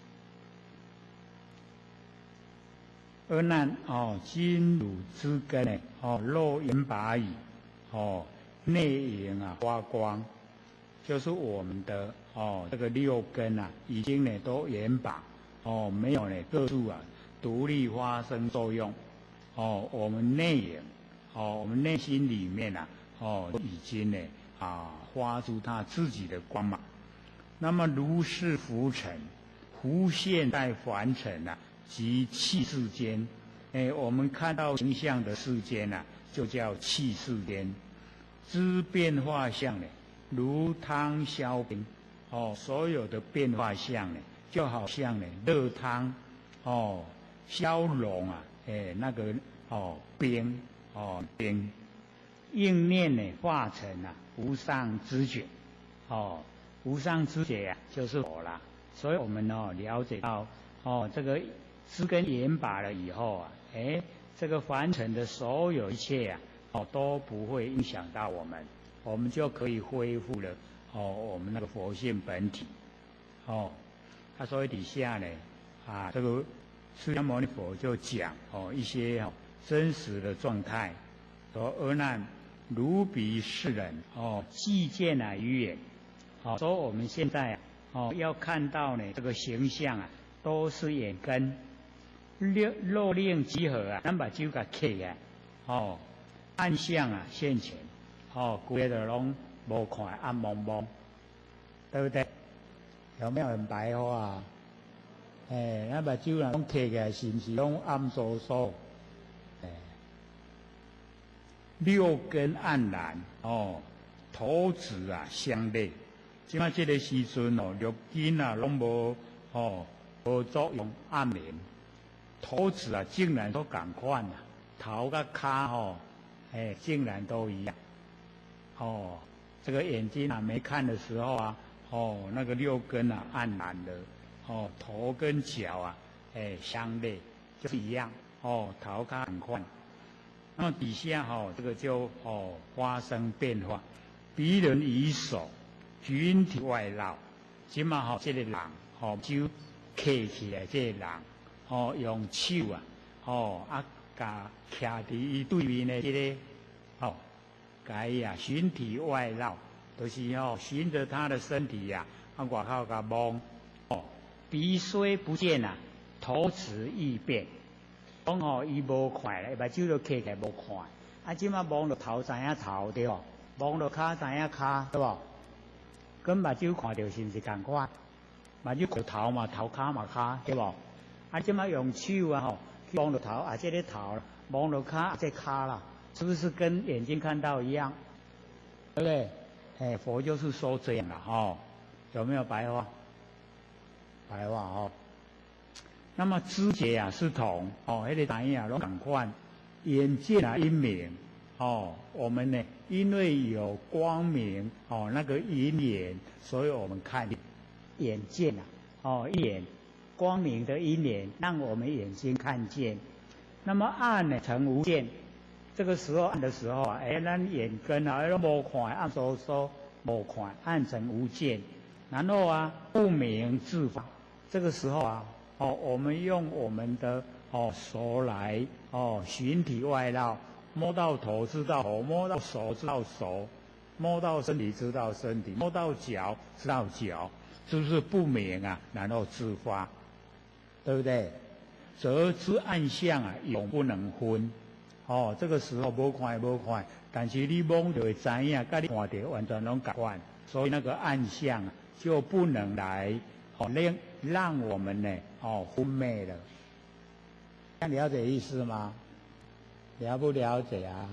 Speaker 6: 阿难金乳之根呢肉眼拔矣内眼啊发光，就是我们的这个六根啊，已经呢都圆拔没有呢各处啊独立发生作用我们内眼我们内心里面啊已经呢发出它自己的光芒。那么如是浮尘，浮现在凡尘啊及气世间，我们看到形象的世间啊，就叫气世间。知变化相呢，如汤消冰所有的变化相呢，就好像呢热汤消融啊那个冰冰，应念呢化成啊无上知觉无上知觉啊就是我啦。所以我们了解到这个知根圆拔了以后啊，这个凡尘的所有一切啊都不会影响到我们，我们就可以恢复了我们那个佛性本体所以底下呢这个释迦牟尼佛就讲一些真实的状态，说阿难如彼世人既见啊于眼说我们现在要看到呢这个形象啊都是眼根，肉令集合啊，咱把手甲刻起来暗相啊现前规个拢无看暗蒙蒙，对不对？有没有很白话咱把手啊拢刻起来，是不是拢暗烁烁六根黯然头子啊相类。即摆这个时阵六根啊拢无无作用暗眠，头子啊竟然都同款啊，头甲骹竟然都一样这个眼睛啊没看的时候啊那个六根啊黯然的头跟脚啊相类，就是一样头骹同款。那么底下这个就发生变化，彼人以手群体外绕，即嘛这个人手刻起来，这个人用手啊甲徛伫伊对面的这个甲伊群体外绕，就是循着他的身体外口甲摸鼻虽不见啊，头齿异变。讲伊无看咧，目睭就刻起来无看，即马摸到头知影头对无？摸到骹知影骹对无？跟目睭看到是毋是同款？目睭看头嘛，头骹嘛骹对无？即马用手去摸到头这个头摸到骹这骹啦，是不是跟眼睛看到一样？对不对？佛就是说这样啦有没有白话？白话那么知觉是同那个知影拢同款，眼见因明我们呢因为有光明那个银眼，所以我们看眼见一眼光明的因眼，让我们眼睛看见。那么暗呢成无见，这个时候暗的时候咱眼根都无看，暗烁烁无看，暗成无见。然后不明自发，这个时候我们用我们的手来循体外绕，摸到头知道头，摸到手知道手，摸到身体知道身体，摸到脚知道脚，是不是不明然后自发，对不对？则知暗相永不能分这个时候无看，但是你摸就会知影，甲你看到完全拢共款，所以那个暗象就不能来让我们呢昏昧了。这样了解意思吗？了不了解啊？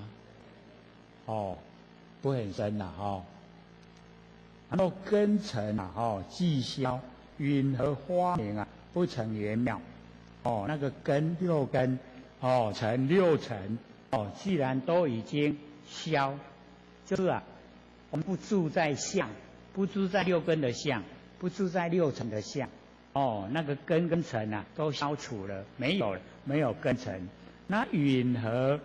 Speaker 6: 不很深啦然后根尘既消，允和花明不成圆妙。那个根六根成六尘既然都已经消，就是我们不住在相，不住在六根的相，不住在六尘的相，那个根跟尘都消除了，没有根尘。那允和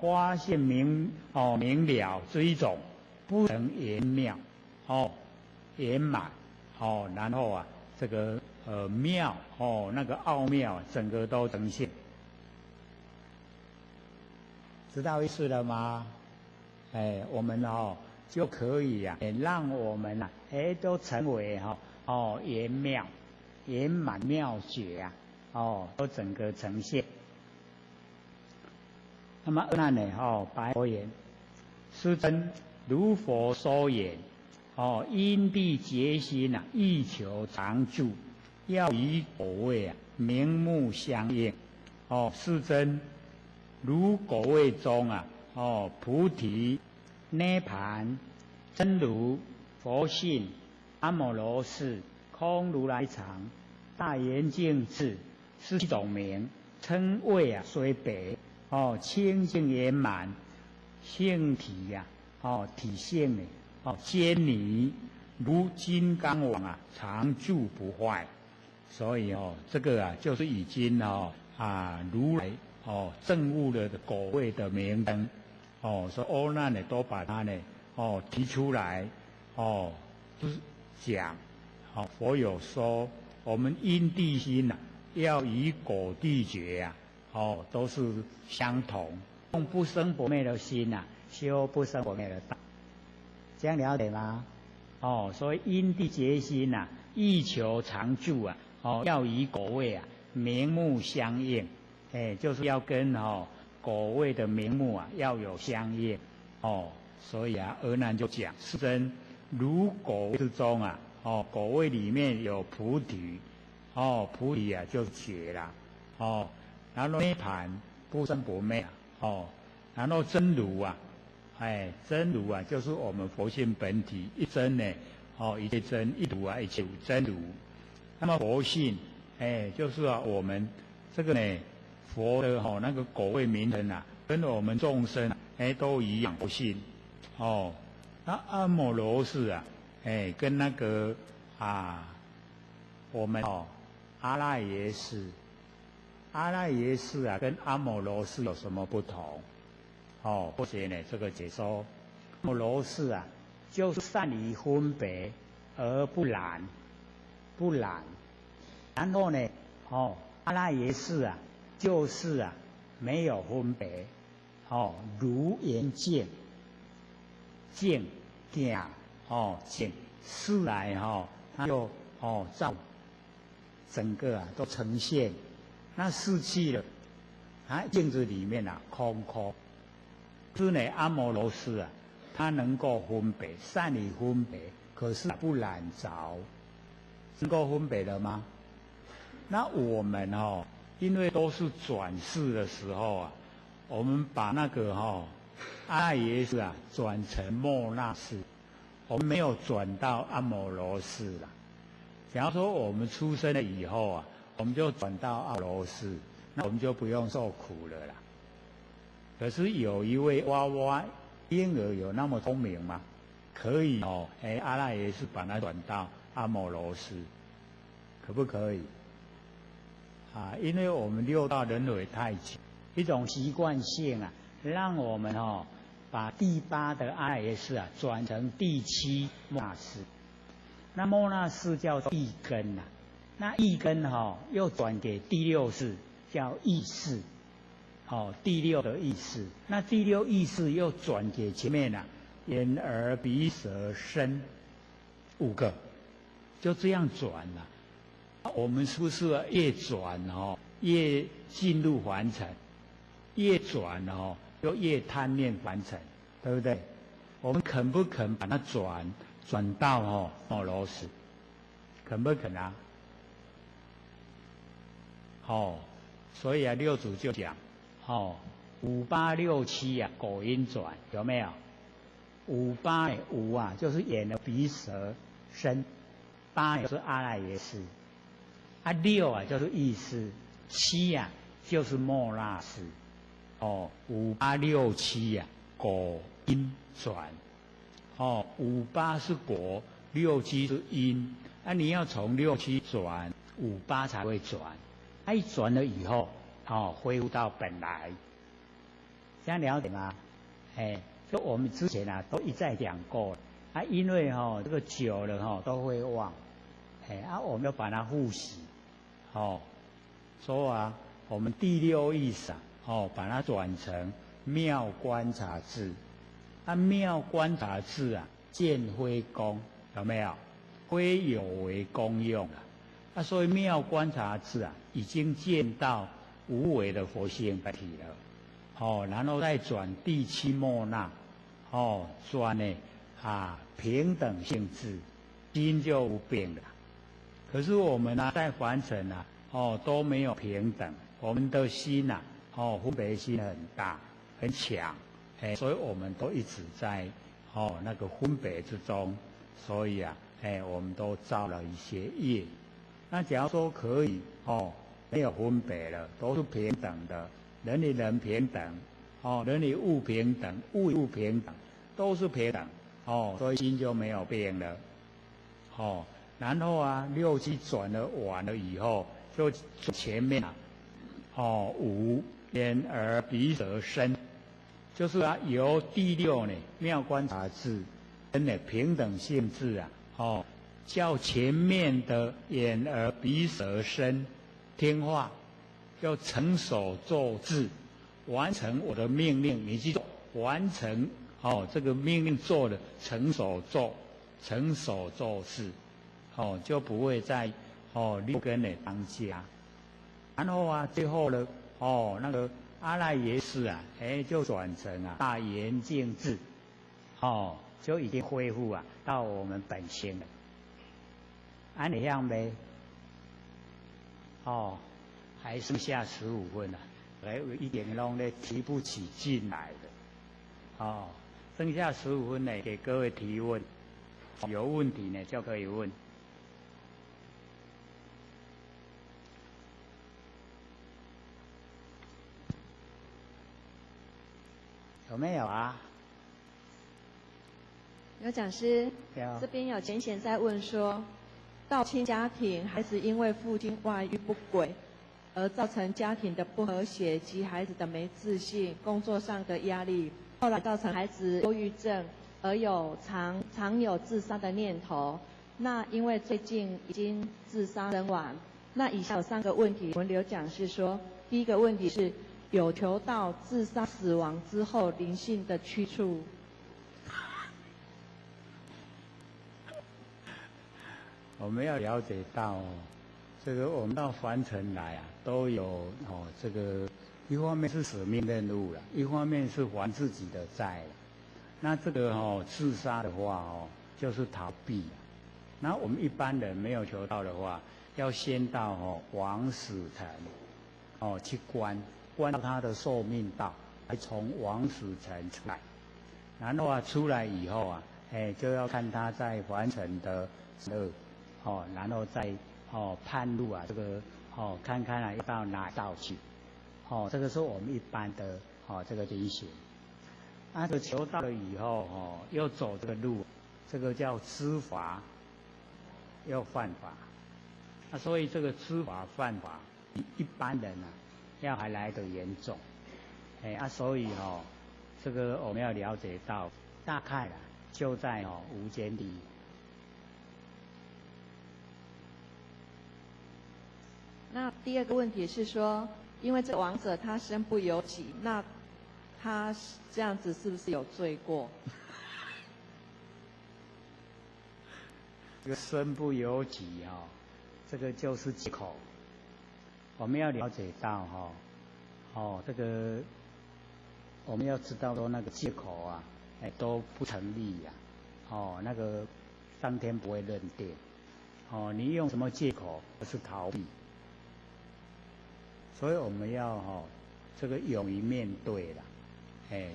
Speaker 6: 发现明了这一种不成圆妙圆满然后这个妙那个奥妙整个都呈现，知道意思了吗？我们就可以让我们都成为圆妙圆满妙觉都整个呈现。那么那呢白佛言：师尊，如佛所言因地结心欲求常住，要以果位名目相应。师尊，如果位中菩提、涅盘、真如、佛性、阿摩罗氏、空如来藏、大圆净智是七种名，称谓虽别清净圆满，性体体性坚尼如金刚网常住不坏。所以这个就是已经如来证悟了的果位的名称所以阿难呢都把它呢提出来就是讲佛有说我们因地心要以果地觉都是相同，用不生不灭的心修不生不灭的道，这样了解吗？所以因地结心欲求常住要以果位名目相应，就是要跟果位的名目要有相应所以阿难就讲：师尊，如果位之中果位里面有菩提菩提就觉了然后涅盘不生不灭然后真如真如就是我们佛性本体一真呢一切真，一如一切真如。那么佛性就是我们这个呢佛的那个果位名称跟我们众生都一样佛性那阿摩罗氏跟那个我们阿赖耶识跟阿摩罗氏有什么不同？或者呢这个解说，阿摩罗氏就是善于分别而不染，然后呢阿赖耶识就是没有分别如圆镜镜镜视来它就照整个都呈现，那视气了镜子里面空空。是呢阿摩罗氏它能够分别，善于分别，可是不染着，能够分别了吗？那我们因为都是转世的时候我们把那个阿赖耶识转成末那识，我们没有转到阿摩罗氏了。假如说我们出生了以后我们就转到阿摩罗氏，那我们就不用受苦了啦。可是有一位娃娃婴儿有那么聪明吗？可以阿赖耶识把它转到阿摩罗氏，可不可以？因为我们六道轮回太久，一种习惯性让我们把第八的阿赖耶识转成第七末那识。那末那识叫做意根那意根又转给第六识叫意识第六的意识。那第六意识又转给前面眼耳鼻舌身5个，就这样转了。我们是不是越转越进入凡尘，越转就越贪念凡尘，对不对？我们肯不肯把它转到摩罗斯？肯不肯啊？所以啊，六祖就讲5867啊，果因转有没有？58五啊，就是眼耳鼻舌身，8就是阿赖耶识，6啊就是意识，7啊就是末那识。5867啊，果因转。58是果，67是因。你要从67转58才会转。一转了以后，恢复到本来。这样了解吗？就我们之前都一再讲过了。因为这个久了都会忘。我们要把它复习。说我们第6意识把它转成妙观察智。妙观察智见非功，有没有？非有为功用所以妙观察智已经见到无为的佛性本体了。然后再转第7末那，转呢平等性智，心就无变了。可是我们在凡尘都没有平等，我们的心分别心很大很强，所以我们都一直在那个分别之中，所以我们都造了一些业。那假如说可以没有分别了，都是平等的，人与人平等，人与物平等，物与物平等，都是平等，所以心就没有变了。然后6、7转了完了以后，就前面5眼耳鼻舌身，就是由第6呢妙观察智跟平等性智叫前面的眼耳鼻舌身听话，要成手做智，完成我的命令，你去做，完成这个命令做的成手做事，就不会在6根的当家。然后最后呢那个阿赖耶识就转成大圆净智，就已经恢复到我们本性了。按这样呗，还剩下15分还有一点弄呢提不起劲来的，剩下15分呢给各位提问，有问题呢就可以问。有没有啊？
Speaker 2: 有讲师，这边有浅显在问说，道亲家庭孩子因为父亲外遇不轨，而造成家庭的不和谐及孩子的没自信、工作上的压力，后来造成孩子忧郁症，而常有自杀的念头。那因为最近已经自杀身亡，那以下有3个问题，我们刘讲师说，第一个问题是有求到自杀死亡之后灵性的去处。
Speaker 6: 我们要了解到这个我们到凡尘来都有这个一方面是使命任务了，一方面是还自己的债了。那这个自杀的话就是逃避。那我们一般人没有求到的话，要先到枉死城去关到他的寿命到，还从枉死城出来。然后出来以后就要看他在凡尘的然后再判路这个看看要到哪道去，这个是我们一般的这个理解。这个求到了以后又走这个路，这个叫知法又犯法。所以这个知法犯法比一般人要还来得严重。所以这个我们要了解到，大概就在无间地狱。
Speaker 2: 那第2个问题是说，因为这个亡者他身不由己，那他这样子是不是有罪过？
Speaker 6: 这个身不由己这个就是借口。我们要了解到这个我们要知道说那个借口啊，都不成立呀、那个上天不会认定。你用什么借口而是逃避？所以我们要这个勇于面对啦，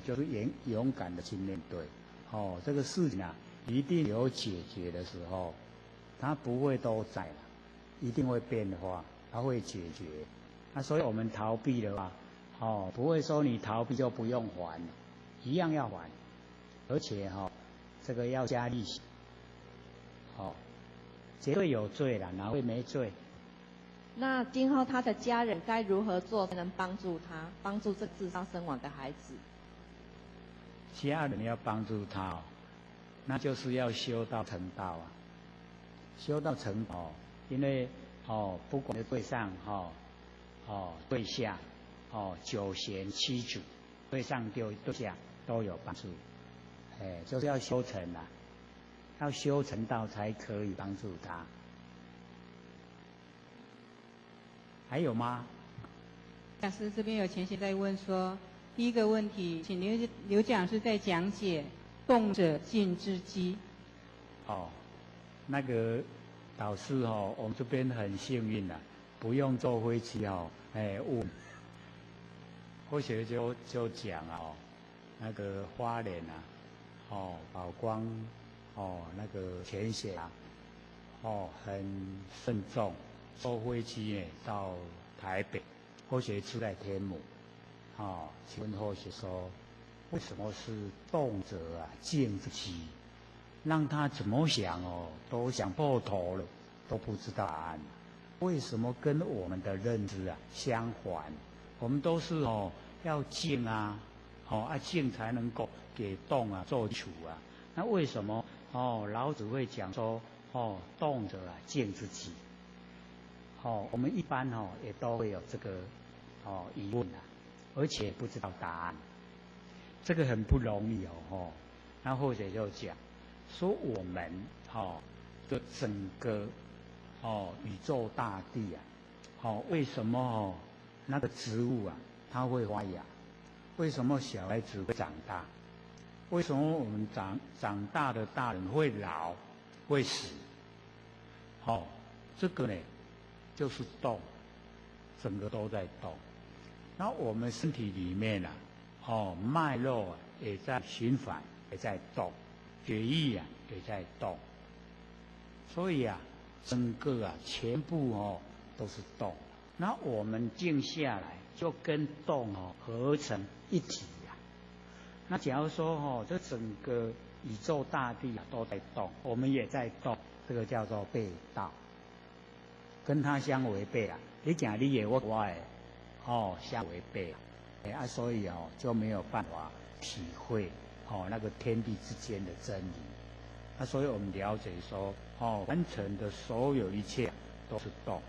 Speaker 6: 就是勇敢的去面对。这个事情啊，一定有解决的时候，它不会都在了，一定会变化，它会解决。那所以我们逃避的话，不会说你逃避就不用还，一样要还，而且这个要加利息。绝对有罪了，哪会没罪？
Speaker 7: 那今后他的家人该如何做才能帮助他，帮助这自杀身亡的孩子？
Speaker 6: 家人要帮助他，那就是要修到成道啊，修到成道，因为不管是对上对下九贤七祖，对上对下都有帮助，就是要修成啊。要修成道才可以帮助他。还有吗？
Speaker 8: 讲师这边有前贤在问说，第一个问题，请刘讲师在讲解动者静之机。
Speaker 6: 那个导师我们这边很幸运啊，不用坐飞机问。或许就讲那个花莲啊，宝光。那个前贤很慎重，坐飞机呢到台北，或许住在天母。请问或许说，为什么是动者静之机？让他怎么想都想破头了，都不知道答案。为什么跟我们的认知相反？我们都是要静啊，静才能够给动做基础啊。那为什么老子会讲说动者静之机？我们一般也都会有这个疑问而且不知道答案，这个很不容易那或者就讲说我们的整个宇宙大地为什么那个植物它会发芽？为什么小孩子会长大？为什么我们长大的大人会老会死？这个呢就是动，整个都在动。然后我们身体里面脉络也在循环，也在动，血液也在动，所以整个全部都是动。那我们静下来，就跟动合成一体。那假如说这整个宇宙大地都在动，我们也在动，这个叫做背道，跟它相违背你讲你也我的相违背所以就没有办法体会那个天地之间的真理。所以我们了解说完成的所有一切都是动，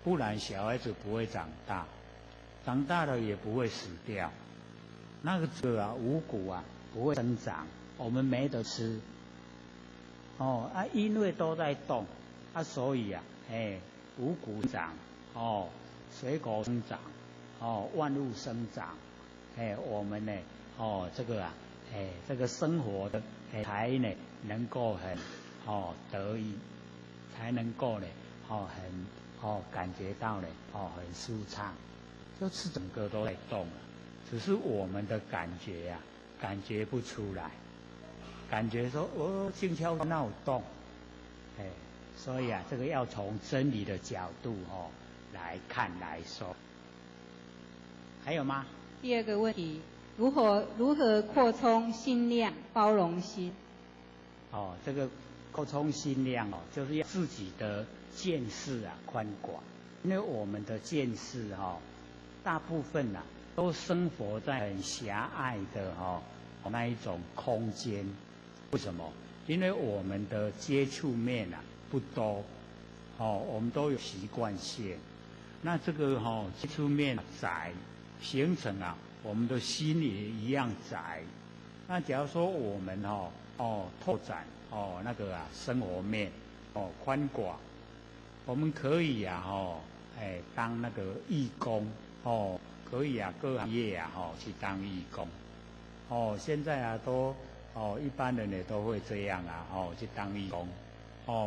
Speaker 6: 不然小孩子不会长大，长大了也不会死掉。那个五谷不会生长，我们没得吃。因为都在动所以五谷长水果生长万物生长我们呢这个这个生活的才能够很得意，才能够呢很感觉到呢很舒畅，就是整个都在动了。只是我们的感觉感觉不出来，感觉说静悄闹动，所以这个要从真理的角度来看来说。还有吗？
Speaker 8: 第二个问题，如何扩充心量、包容心？
Speaker 6: 这个扩充心量就是要自己的见识宽广，因为我们的见识大部分都生活在很狭隘的那一种空间。为什么？因为我们的接触面不多，我们都有习惯性。那这个接触面窄，形成我们的心也一样窄。那假如说我们拓展那个生活面宽广，我们可以当那个义工可以啊，各行业啊，去当义工。现在啊都一般人也都会这样啊，去当义工，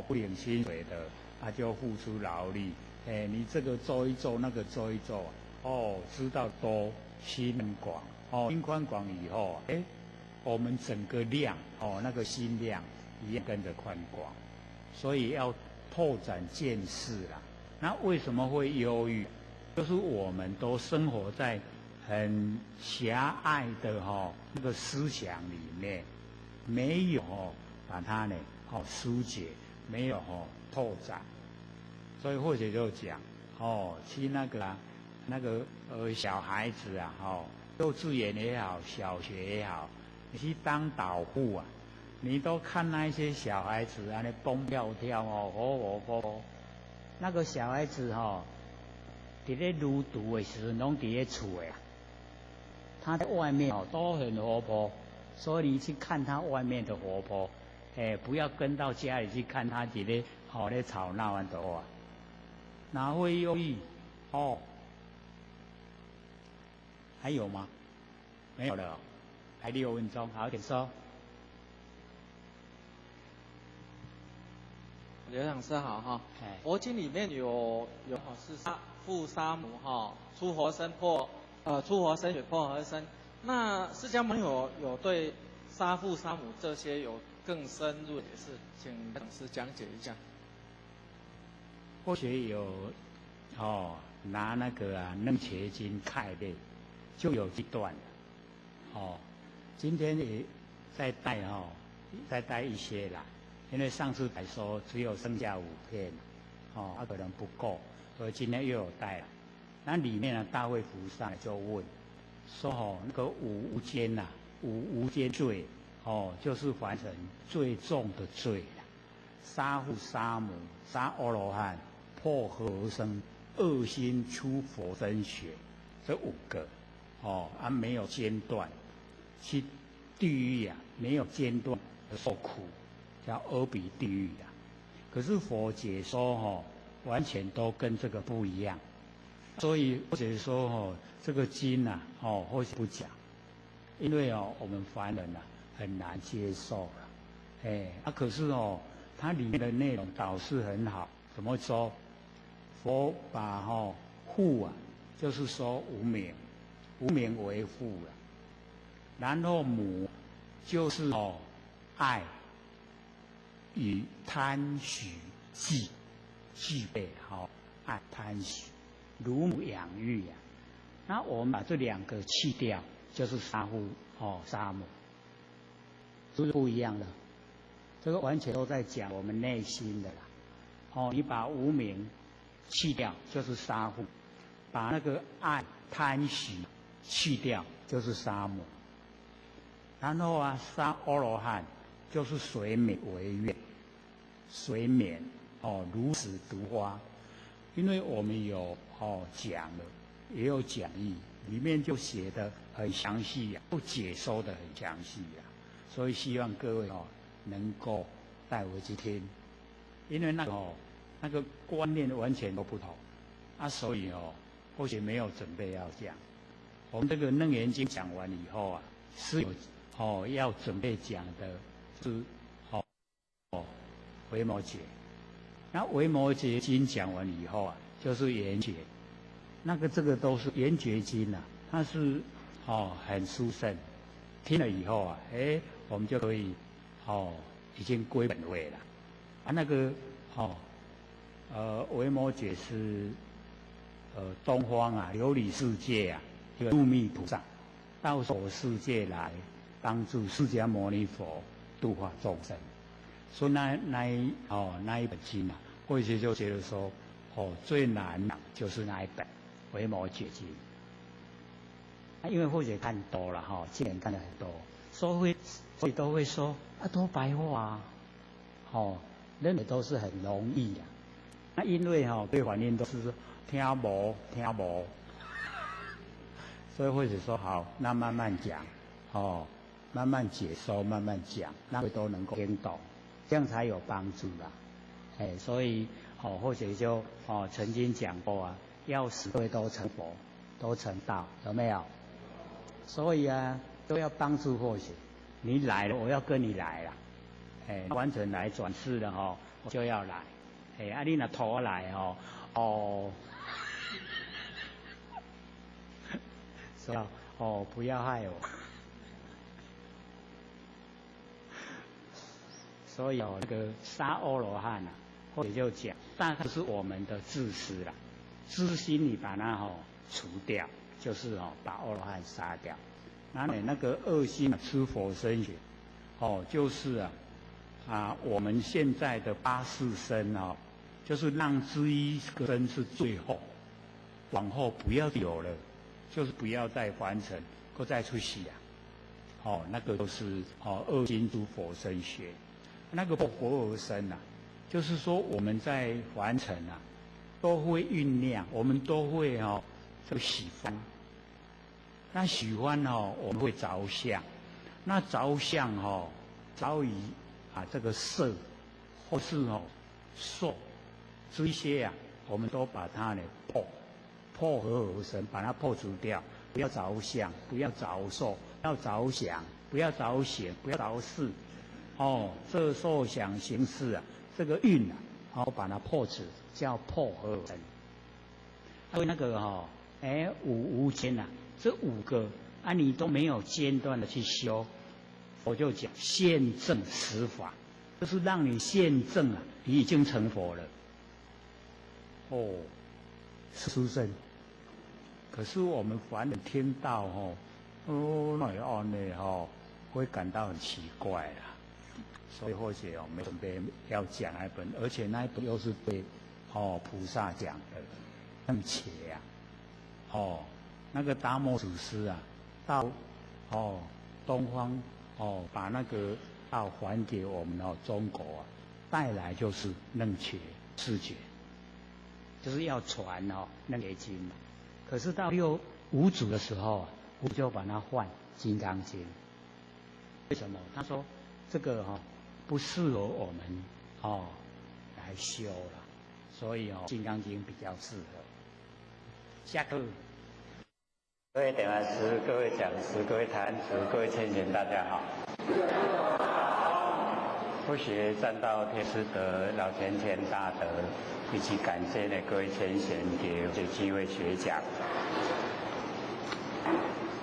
Speaker 6: 不领薪水的，就付出劳力，你这个做一做，那个做一做，知道多心广，心宽广以后，我们整个量，那个心量也跟着宽广，所以要拓展见识啦。那为什么会忧郁？就是我们都生活在很狭隘的那个思想里面，没有把它呢疏解，没有拓展，所以或者就讲去那个小孩子啊幼稚园也好，小学也好，你去当导护啊，你都看那一些小孩子啊，那蹦跳跳活活泼，那个小孩子伫咧入读的时候，拢伫咧厝的，他在外面都很活泼，所以你去看他外面的活泼，不要跟到家里去看他伫咧咧吵闹安的话，哪会忧郁？还有吗？没有了，还6分钟，好，请说。
Speaker 9: 刘讲师好哈，佛经里面有是杀父杀母出活生血破和生。那释迦牟尼有对杀父杀母这些有更深入的解释，请讲师讲解一下。
Speaker 6: 或许有拿那个楞伽经开列，就有这段今天也再带一些啦。因为上次来说只有剩下5片，可能不够，所以今天又有带了。那里面呢，大卫菩萨就问说那个五无间呐，无间罪，就是凡人最重的罪啦。杀父杀母，杀阿罗汉，破和而生，恶心出佛身血，这5个，没有间断，去地狱没有间断的受苦。叫阿鼻地狱啊，可是佛解说完全都跟这个不一样，所以或者说这个经或许不讲，因为我们凡人很难接受了，可是它里面的内容导是很好，怎么说？佛把父就是说无名为父了，然后母就是爱。与贪许具备爱贪许，乳母养育那我们把这2个去掉，就是杀父杀母，是不是不一样的？这个完全都在讲我们内心的啦。你把无名去掉，就是杀父；把那个爱贪许去掉，就是杀母。然后杀阿罗汉，就是随美为愿。随眠如实读花，因为我们有讲了，也有讲义，里面就写得很详细都解说得很详细所以希望各位能够带回去听，因为那个观念完全都不同所以或许没有准备要讲。我们这个楞严经讲完以后是有要准备讲的是维摩诘，那维摩诘经讲完以后就是圆觉，这个都是圆觉经它是很殊胜，听了以后我们就可以已经归本位了那个维摩诘是东方琉璃世界一个入密菩萨到我世界来帮助释迦牟尼佛度化众生。所以那一本经或许就觉得说最难就是那一本《维摩诘经》因为或许看多了今年看了很多，所以都会说多白话认为都是很容易因为对反应都是说听无，所以或者说好，那慢慢讲慢慢解说，慢慢讲，那会都能够听懂。这样才有帮助所以或者就曾经讲过要10位都成佛，都成道，有没有？所以啊，都要帮助或许你来了，我要跟你来了，完全来转世了哈，我就要来，你若拖我来所以不要害我。所以那个杀阿罗汉啊，或者就讲，大概是我们的自私啦，自心你把它除掉，就是把阿罗汉杀掉。然后那个恶心吃佛身血，就是我们现在的八世身就是让这一个身是最后，往后不要有了，就是不要再完成，或再出息那个都是恶心诸佛身血。那个佛而生就是说我们在完成都会酝酿，我们都会这个喜欢。那喜欢我们会着相，那着相着于这个色，或是受，这一些我们都把它呢破合而生，把它破除掉，不要着相，不要着受，不要着想，不要着行，不要着事。这受想行识这个运把它破除，叫破合而生。所以那个无间这5个你都没有间断的去修，我就讲现证实法，就是让你现证你已经成佛了。殊胜。可是我们凡人听到那样呢会感到很奇怪啦。所以或许我们准备要讲那一本，而且那一本又是对菩萨讲的，很邪那个达摩祖师到东方把那个道还给我们中国带来就是楞伽世觉，就是要传楞伽经。可是到五祖的时候我就把它换金刚经。为什么？他说这个不适合我们来修了，所以金刚经比较适合。下课。各位点完师、各位讲师、各位坛子、各位千贤，大家好。不学占道天师德，老田田大德，以及感谢各位千贤给这机会学讲。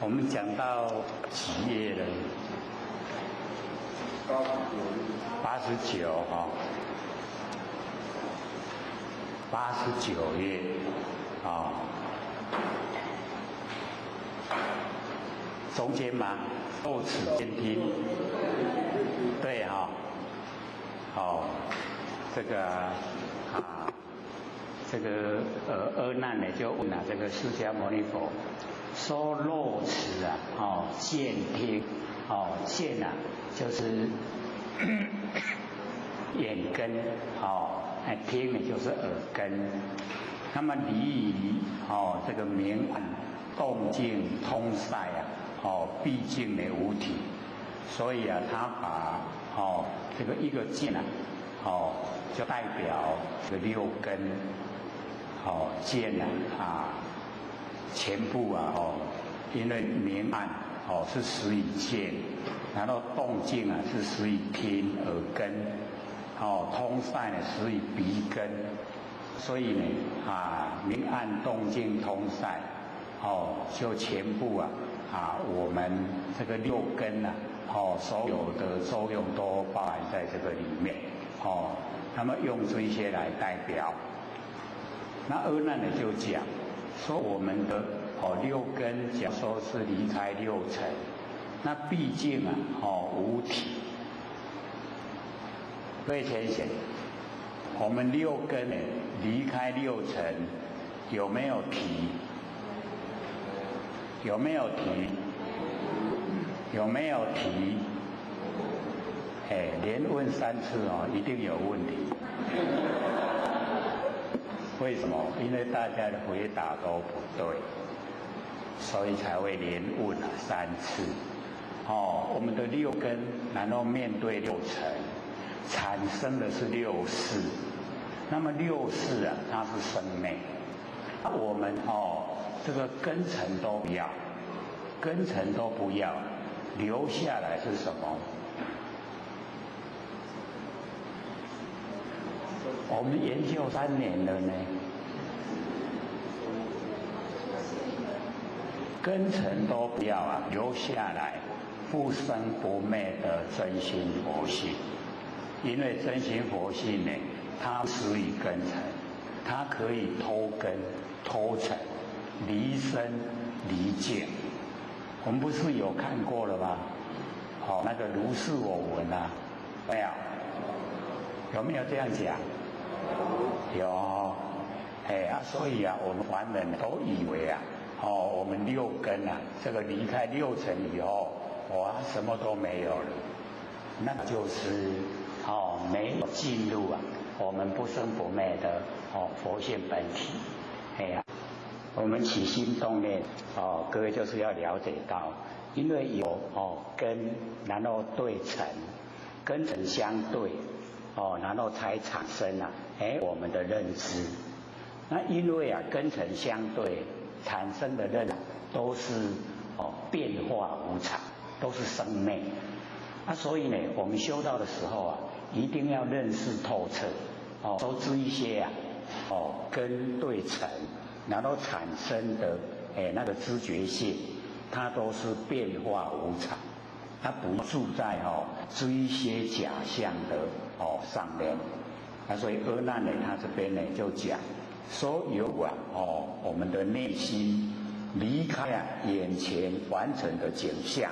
Speaker 6: 我们讲到几页了？8989页中间嘛，受持监听，对这个阿难呢就问这个释迦牟尼佛，说肉持见听，见就是眼根，听呢就是耳根。那么离于这个明暗动静通塞毕竟呢无体，所以他把这个一个见就代表这个6根见全部因为明暗是始于见，然后动静是始于听耳根，通塞呢始于鼻根，所以呢明暗动静通塞就全部我们这个6根所有的作用都包含在这个里面那么用这些来代表。那阿难呢就讲说我们的6根讲说是离开6尘，那毕竟无体。各位先生，我们6根呢离开6尘，有没有体？有没有体？有没有体？连问3次一定有问题。为什么？因为大家的回答都不对，所以才会连问3次。我们的6根，然后面对6尘，产生的是6识。那么6识它是生灭。我们
Speaker 1: 这个根尘都不要，根尘都不要，留下来是什么？我们研究3年了呢，根尘都不要啊，留下来不生不灭的真心佛性。因为真心佛性呢，它施以根尘，它可以脱根、脱尘、离身、离境。我们不是有看过了吗？好，那个如是我闻啊，没有？有没有这样讲？有。所以啊，我们凡人都以为啊，我们6根啊，这个离开6尘以后，哇，什么都没有了，那就是没有进入啊我们不生不灭的佛性本体。我们起心动念各位就是要了解到，因为有根，然后对尘，根尘相对然后才产生我们的认知。那因为根尘相对产生的认都是变化无常，都是生灭。所以呢，我们修道的时候一定要认识透彻收知一些根对尘，然后产生的那个知觉性，它都是变化无常，它不住在知一些假象的上面。所以阿难呢，他这边呢就讲说，有我们的内心离开眼前完成的景象，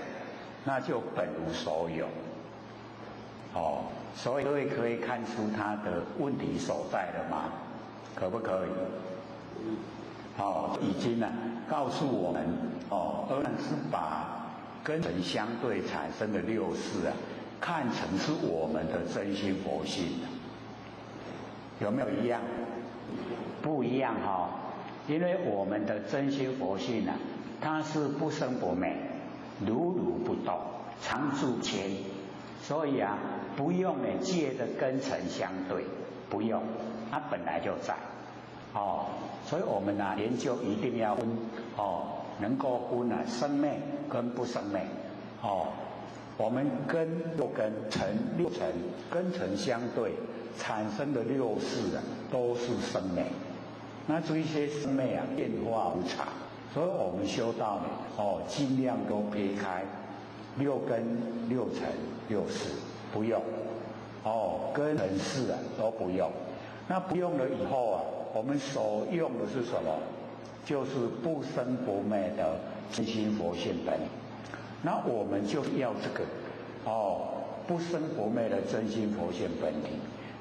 Speaker 1: 那就本无所有。所以各位可以看出他的问题所在了吗？可不可以？已经告诉我们阿难是把根尘相对产生的6识看成是我们的真心佛性。有没有一样？不一样因为我们的真心佛性它是不生不灭，如如不动，常住千，所以不用借着根尘相对，不用，它本来就在所以我们研究一定要分能够分生灭跟不生灭我们根6根尘6尘根尘相对产生的6识都是生灭。那这些生灭变化无常，所以我们修道呢尽量都撇开6根6尘6识，不用根尘识都不用。那不用了以后我们所用的是什么？就是不生不灭的真心佛性本。那我们就要这个不生不灭的真心佛性本体。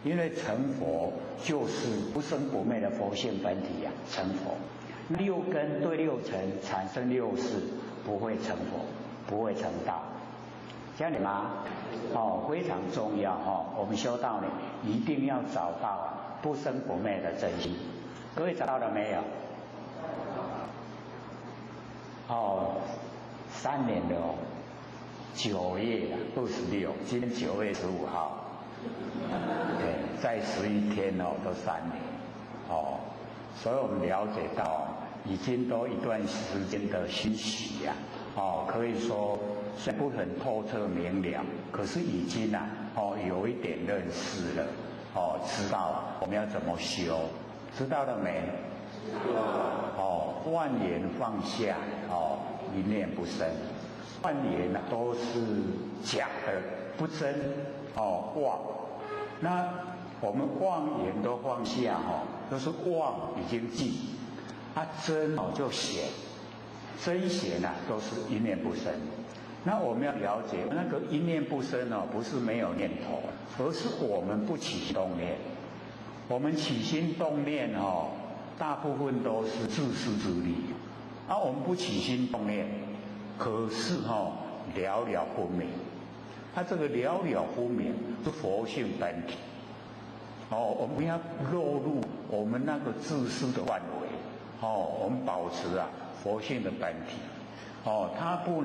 Speaker 1: 因为成佛就是不生不灭的佛性本体成佛。6根对6尘产生6识，不会成佛，不会成道，这样子吗？非常重要我们修道呢，一定要找到不生不灭的真心。各位找到了没有？3年了9月26，今天9月15号。再11天都3年所以我们了解到已经都一段时间的熏习可以说虽然不很透彻明了，可是已经有一点认识了知道我们要怎么修，知道了没？万缘放下一念不生，万缘都是假的，不真妄。那我们妄言都放下都是妄已经尽真就显，真显都是一念不生。那我们要了解那个一念不生不是没有念头，而是我们不起动念。我们起心动念大部分都是自私自利我们不起心动念，可是了了分明。这个了了分明是佛性本体我们要落入我们那个自私的范围我们保持佛性的本体他不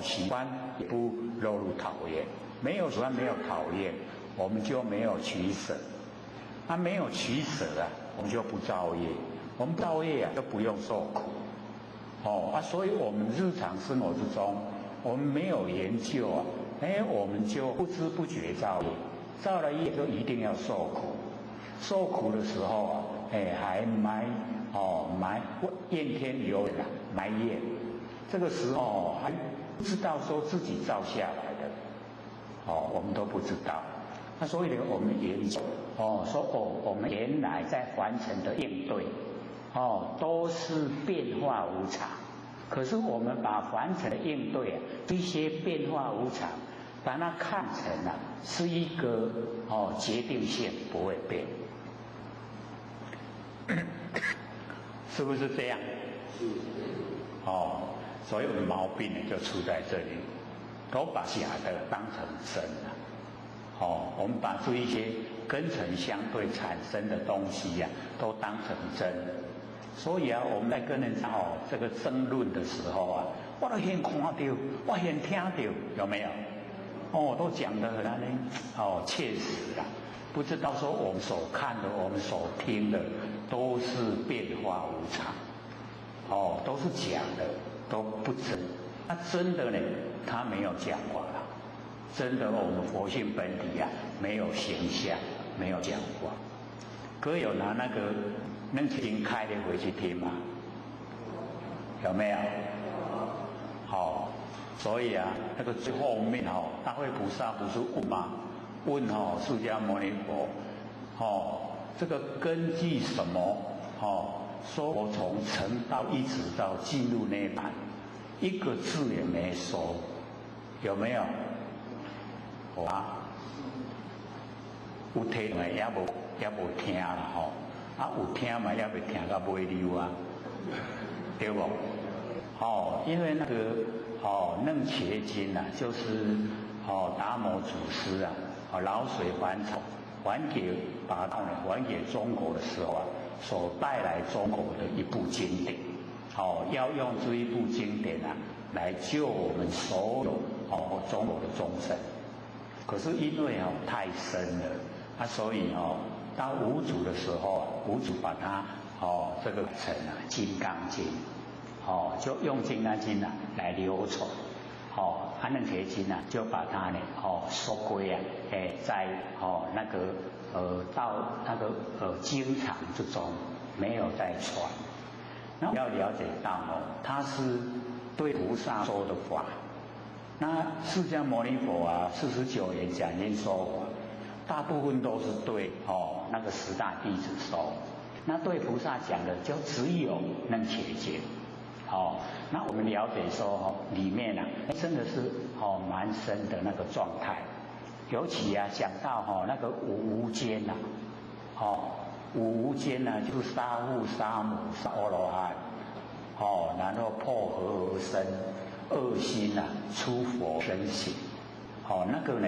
Speaker 1: 喜欢也不落入讨厌，没有喜欢没有讨厌，我们就没有取舍。没有取舍我们就不造业，我们造业就不用受苦所以我们日常生活之中，我们没有研究啊，我们就不知不觉造业，造了业就一定要受苦，受苦的时候啊，还埋怨天尤人啊，埋怨，这个时候还不知道说自己造下来的，我们都不知道。那所以呢，我们研究我们原来在凡尘的应对，都是变化无常。可是我们把凡尘的应对啊，一些变化无常，把它看成是一个决定性，不会变，是不是这样？所以我们毛病呢就出在这里，都把假的当成真了。我们把这一些跟尘相对产生的东西呀，都当成真。所以啊，我们在跟人家这个争论的时候啊，我都先看到，我先听到，有没有？都讲得很切实啦。不知道说我们所看的、我们所听的，都是变化无常，都是假的，都不真。那真的呢，他没有讲话了。真的，我们佛性本体啊，没有形象，没有讲话。各位有拿那个楞严经开的回去听吗？有没有？所以啊，那个最后面大慧菩萨不是问吗？问释迦牟尼佛，这个根据什么？说我从成道一直到进入涅槃，一个字也没说，有没有？有听嘛，也无听啦有听嘛，也未听到尾溜啊，对不？因为那个楞伽经啊，就是达摩祖师啊，老水还草还给中国的时候啊，所带来中国的一部经典，要用这一部经典啊，来救我们所有中国的众生。可是因为太深了，所以到五祖的时候啊，五祖把它这个成金刚经，就用金刚经来流传，楞伽经就把它呢收归在那个到那个经藏之中，没有再传。那要了解到它是对菩萨说的法。那释迦牟尼佛啊，49年讲经说法，大部分都是对那个10大弟子说，那对菩萨讲的就只有楞伽经。那我们了解说里面真的是蛮深的那个状态，尤其讲到那个五无间五无间就是杀父杀母杀阿罗汉，然后破和而生。恶心出佛身形，那个呢，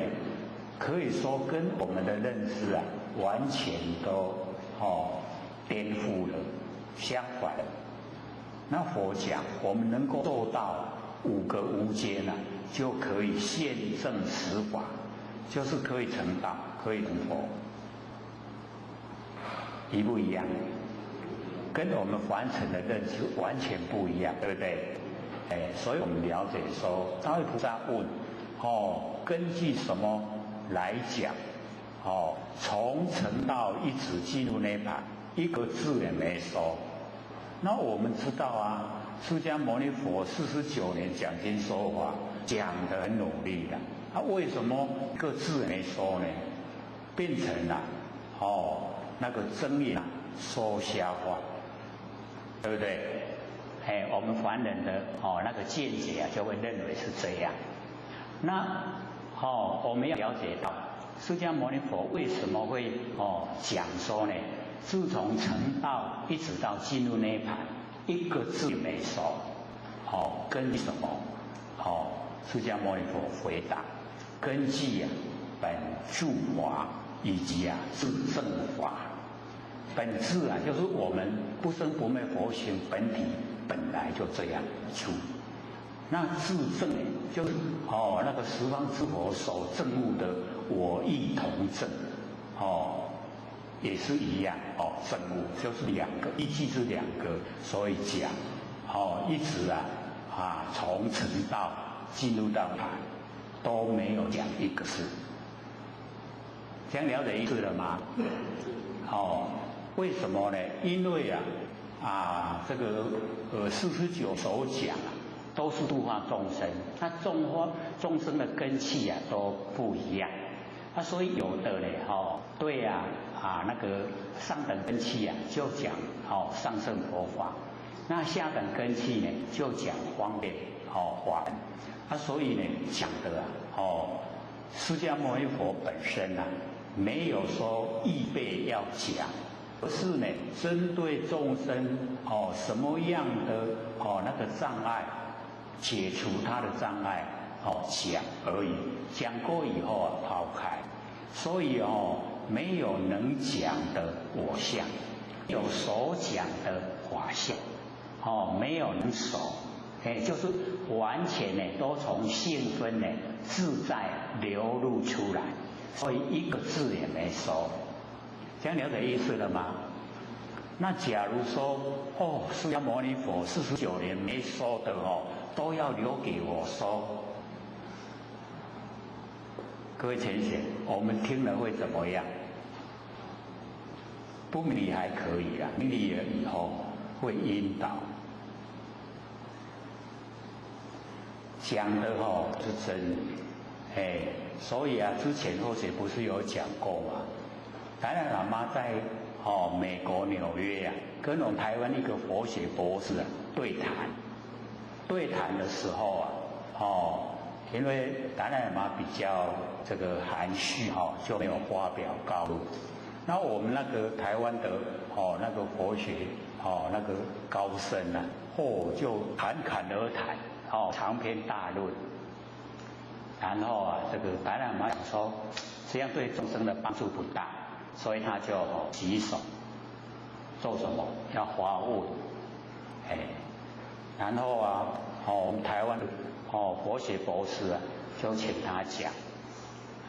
Speaker 1: 可以说跟我们的认知完全都颠覆了，相反了。那佛讲，我们能够做到5个无间就可以现证实法，就是可以成道，可以成佛，一不一样？跟我们凡尘的认知完全不一样，对不对？所以我们了解说，大慧菩萨问，根据什么来讲？从成道一直进入涅槃，一个字也没说。那我们知道释迦牟尼佛49年讲经说法，讲得很努力的，为什么一个字也没说呢？变成了那个睁眼说瞎话，对不对？我们凡人的那个见解就会认为是这样。那我们要了解到释迦牟尼佛为什么会讲说呢？自从成道一直到进入涅槃，一个字也没说。根据什么？释迦牟尼佛回答：根据本住法以及自证法。本质就是我们不生不灭佛性本体。本来就这样出，那自证就是那个十方之佛所证悟的我亦同证，也是一样证悟，就是2个依据这2个，所以讲一直从成道进入到盘，都没有讲一个字。这样了解意思了吗？为什么呢？因为这个49首讲都是度化众生，那众生的根器都不一样，所以有的呢对那个上等根器就讲上乘佛法，那下等根器呢就讲方便法门，所以呢讲的释迦牟尼佛本身没有说预备要讲，而是呢针对众生什么样的那个障碍，解除他的障碍讲而已，讲过以后抛开，所以没有能讲的我相，有所讲的法相，没有能守，就是完全呢都从性分呢自在流露出来，所以一个字也没收。这样了解意思了吗？那假如说释迦牟尼佛49年没收的都要留给我收，各位浅显，我们听了会怎么样？不明理还可以明理了以后会晕倒。讲的是真理，所以之前或许不是有讲过吗？达赖喇嘛在美国纽约跟我们台湾一个佛学博士对谈的时候因为达赖喇嘛比较这个含蓄就没有发表高度。那我们那个台湾的那个佛学那个高僧就侃侃而谈长篇大论，然后这个达赖喇嘛讲说这样对众生的帮助不大，所以他就举手做什么？要发问，然后我们台湾的佛学博士就请他讲，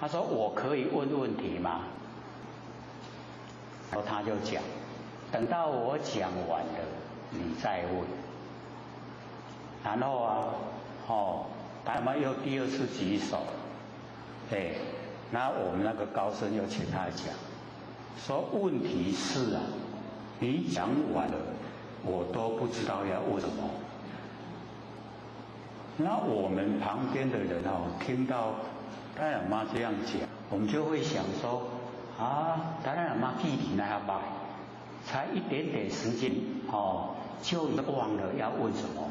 Speaker 1: 他说我可以问问题吗？然后他就讲，等到我讲完了你再问。然后达赖喇嘛又第二次举手，那我们那个高僧又请他讲，说问题是你讲完了我都不知道要问什么。那我们旁边的人听到达赖喇嘛这样讲，我们就会想说达赖喇嘛距离那样吧，才一点点时间就忘了要问什么。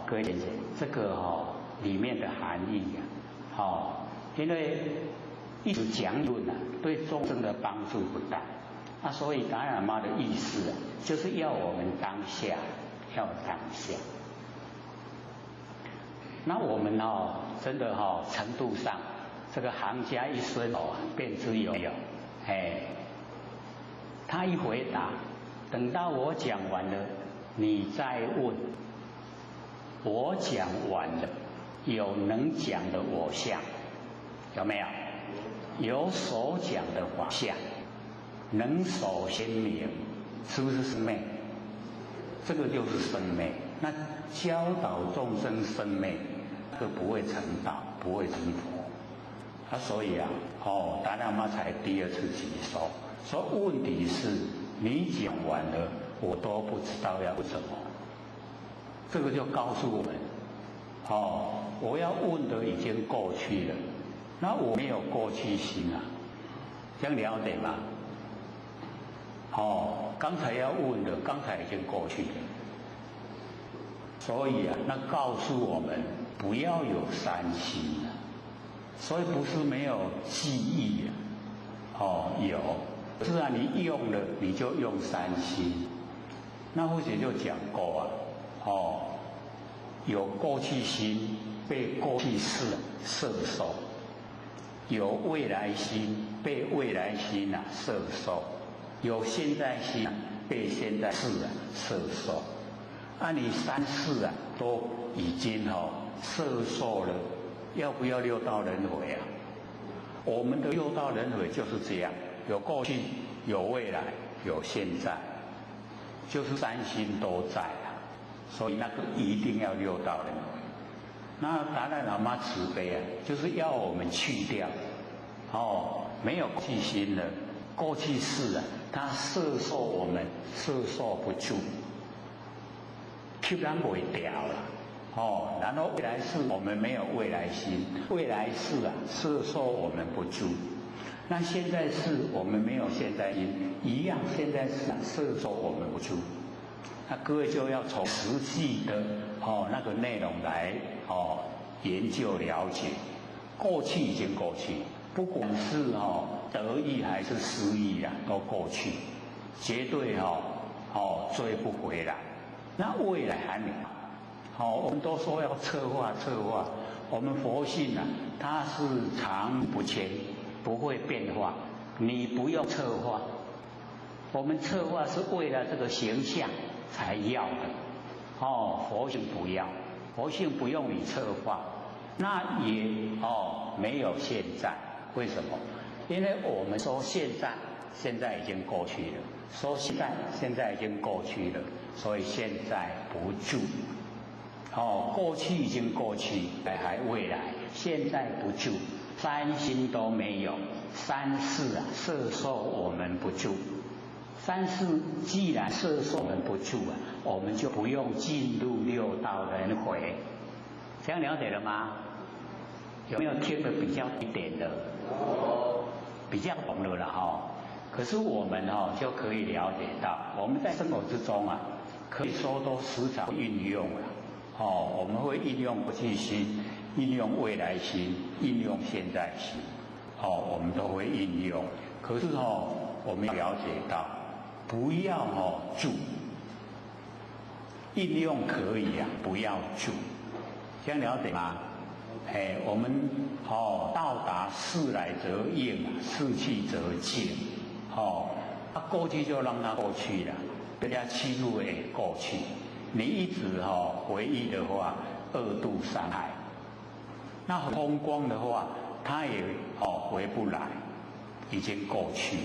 Speaker 1: 各位先生，这个里面的含义因为一直讲论对众生的帮助不大，所以达赖喇嘛的意思就是要我们当下，那我们真的程度上，这个行家一生便知有，他一回答，等到我讲完了，你再问。我讲完了，有能讲的我相，有没有？有所讲的法相，能所鲜明，是不是生昧？这个就是生昧。那教导众生生昧，这个不会成道，不会成佛。所以达赖喇嘛才第二次举手，说问题是你讲完了，我都不知道要问什么。这个就告诉我们，我要问的已经过去了，那我没有过去心这样了解吗？刚才要问的，刚才已经过去了，所以那告诉我们不要有三心所以不是没有记忆有，是你用了你就用三心。那或许就讲过有过去心被过去事摄受，有未来心被未来心摄受，有现在心被现在事摄受。你三世都已经摄受了，要不要六道轮回我们的六道轮回就是这样，有过去，有未来，有现在，就是三心都在所以那个一定要六道轮回。那达赖喇嘛慈悲啊，就是要我们去掉，没有过去心了，过去世啊，它摄受我们，摄受不住，吸咱袂掉了，然后未来世我们没有未来心，未来世啊，摄受我们不住。那现在是我们没有现在因，一样现在是摄受我们不住。那各位就要从实际的那个内容来研究了解。过去已经过去，不管是得意还是失意啊，都过去，绝对追不回来。那未来还没我们都说要策划，我们佛性啊，它是常不迁，不会变化，你不用策划。我们策划是为了这个形象才要的，佛性不要，佛性不用你策划，那也没有现在，为什么？因为我们说现在已经过去了，说现在已经过去了，所以现在不住。过去已经过去，还未来，现在不住，三心都没有，三世啊摄受我们不住。三世既然摄受我们不住啊，我们就不用进入六道轮回。这样了解了吗？有没有听得比较一点的？比较懂了了可是我们就可以了解到，我们在生活之中啊，可以说都时常运用了。我们会运用过去心，运用未来心，运用现在心，我们都会运用。可是我们要了解到，不要住，运用可以啊，不要住，这样了解吗？我们到达事来则应，事去则静，过去就让它过去了，不要欺负过去。你一直回忆的话，二度伤害。那风光的话，它也回不来，已经过去，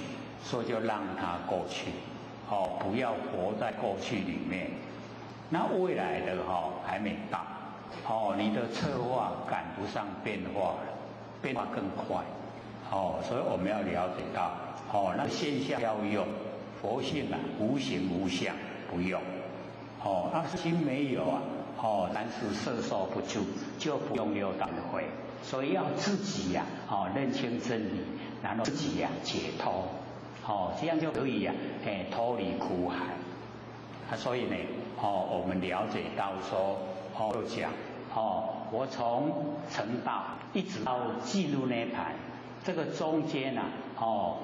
Speaker 1: 所以就让它过去，不要活在过去里面。那未来的还没到，你的策划赶不上变化了，变化更快，所以我们要了解到，那现象要用，佛性啊，无形无相不用。那心没有啊，但是摄受不住，就不用六道轮回。所以要自己呀，认清真理，然后自己呀解脱，这样就可以呀，脱离苦海。所以呢，我们了解到说，就讲，我从成道一直到进入涅槃，这个中间啊，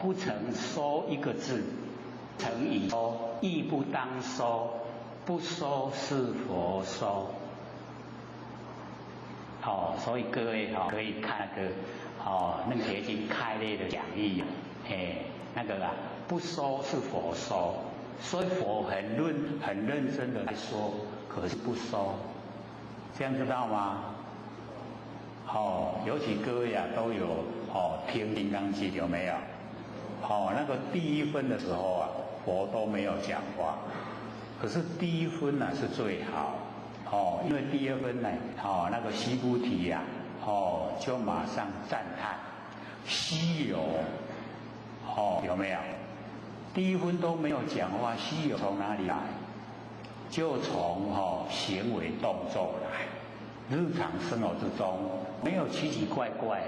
Speaker 1: 不曾说一个字，曾以说亦不当说。不说是佛说，所以各位可以看那个楞伽经开列的讲义，那个不说是佛说，所以佛很认真的来说，可是不说，这样知道吗？尤其各位都有听《金刚经》有没有？那个第一分的时候啊，佛都没有讲话。可是第一分呢是最好，因为第二分呢，那个须菩提呀，就马上赞叹稀有，有没有？第一分都没有讲话，稀有从哪里来？就从行为动作来，日常生活之中没有奇奇怪怪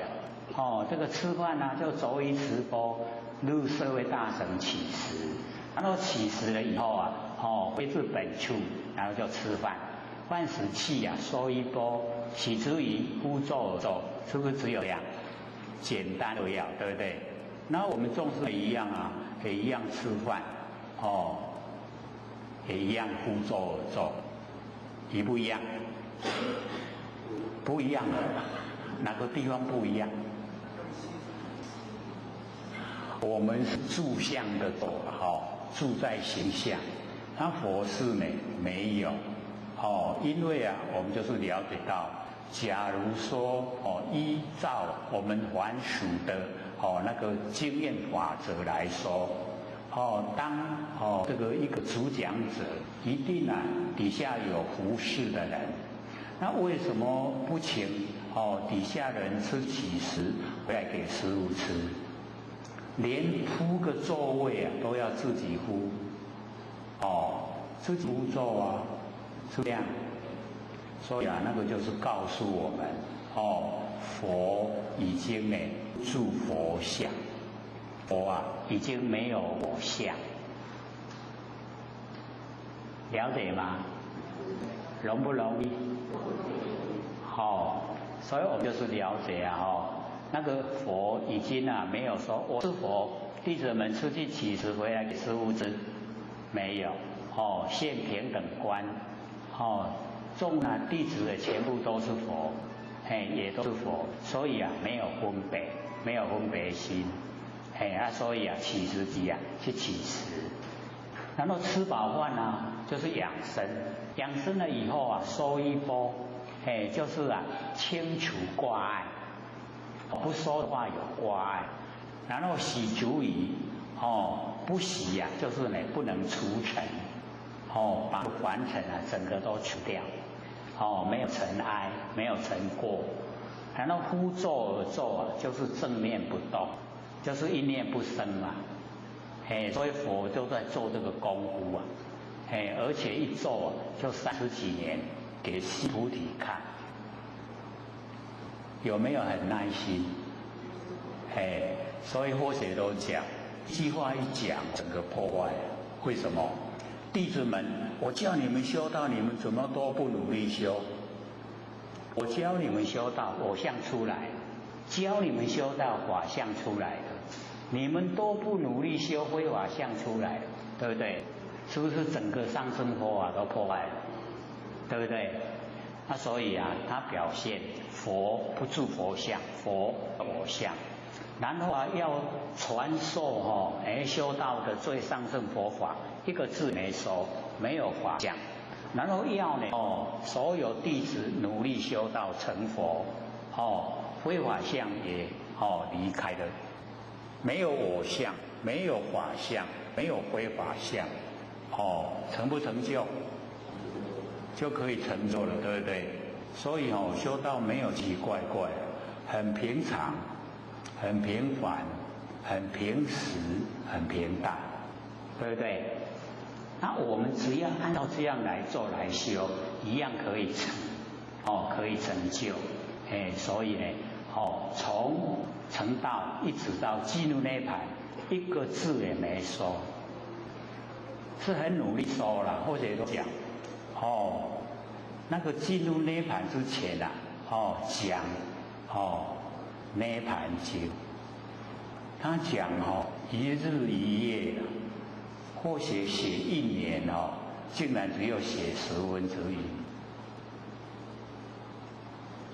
Speaker 1: 这个吃饭呢就走一持钵，入社会大乘起食，然后起食了以后啊。回至本处，然后就吃饭。饭食器啊，收一钵，洗之余敷座而坐，是不是只有这样？简单而要，对不对？然后我们众生也一样啊，也一样吃饭，也一样敷座而坐，一不一样？不一样的，哪个地方不一样？我们是住相的走，住在形象。那佛是呢没有，因为我们就是了解到，假如说依照我们凡俗的那个经验法则来说，当这个一个主讲者，一定啊底下有服侍的人，那为什么不请底下人吃起食回来给师父吃？连铺个座位啊都要自己铺，自己铺座啊，是这样。所以啊，那个就是告诉我们，佛已经住佛相，佛啊已经没有我相，了解吗？容不容易？所以我们就是了解啊，那个佛已经啊没有说我是佛，弟子们出去乞食回来给师父吃，没有，现平等观，众啊弟子的全部都是佛，也都是佛，所以啊没有分别，没有分别心，所以啊乞食机啊去乞食，然后吃饱饭啊就是养生，养生了以后啊收一波，就是啊清除挂碍，不收的话有挂碍，然后洗足仪，不洗呀就是不能除尘，把凡尘啊整个都除掉。没有尘埃，没有尘过，然后呼咒而咒啊，就是正念不动，就是一念不生嘛，所以佛都在做这个功夫啊，而且一咒啊就30几年给西菩提看，有没有很耐心？所以或许都讲一句话一讲，整个破坏，为什么？弟子们，我叫你们修道，你们怎么都不努力修？我教你们修道，我相出来；教你们修道，法相出来的。你们都不努力修，非法相出来的，对不对？是不是整个上升佛法都破坏了？对不对？那所以啊，他表现佛不住佛相，佛我相。然后啊，要传授修道的最上乘佛法，一个字没说，没有法相。然后要所有弟子努力修道成佛，非法相也离开了，没有我相，没有法相，没有非法相，成不成就？就可以成就了，对不对？所以修道没有奇奇怪怪，很平常。很平凡，很平实，很平淡，对不对？那我们只要按照这样来做来修，一样可以成，可以成就，所以呢，从成道一直到进入涅槃，一个字也没说，是很努力说了，或者都讲，那个进入涅槃之前啊，讲，涅槃经，他讲一日一夜，或写1年竟然只有写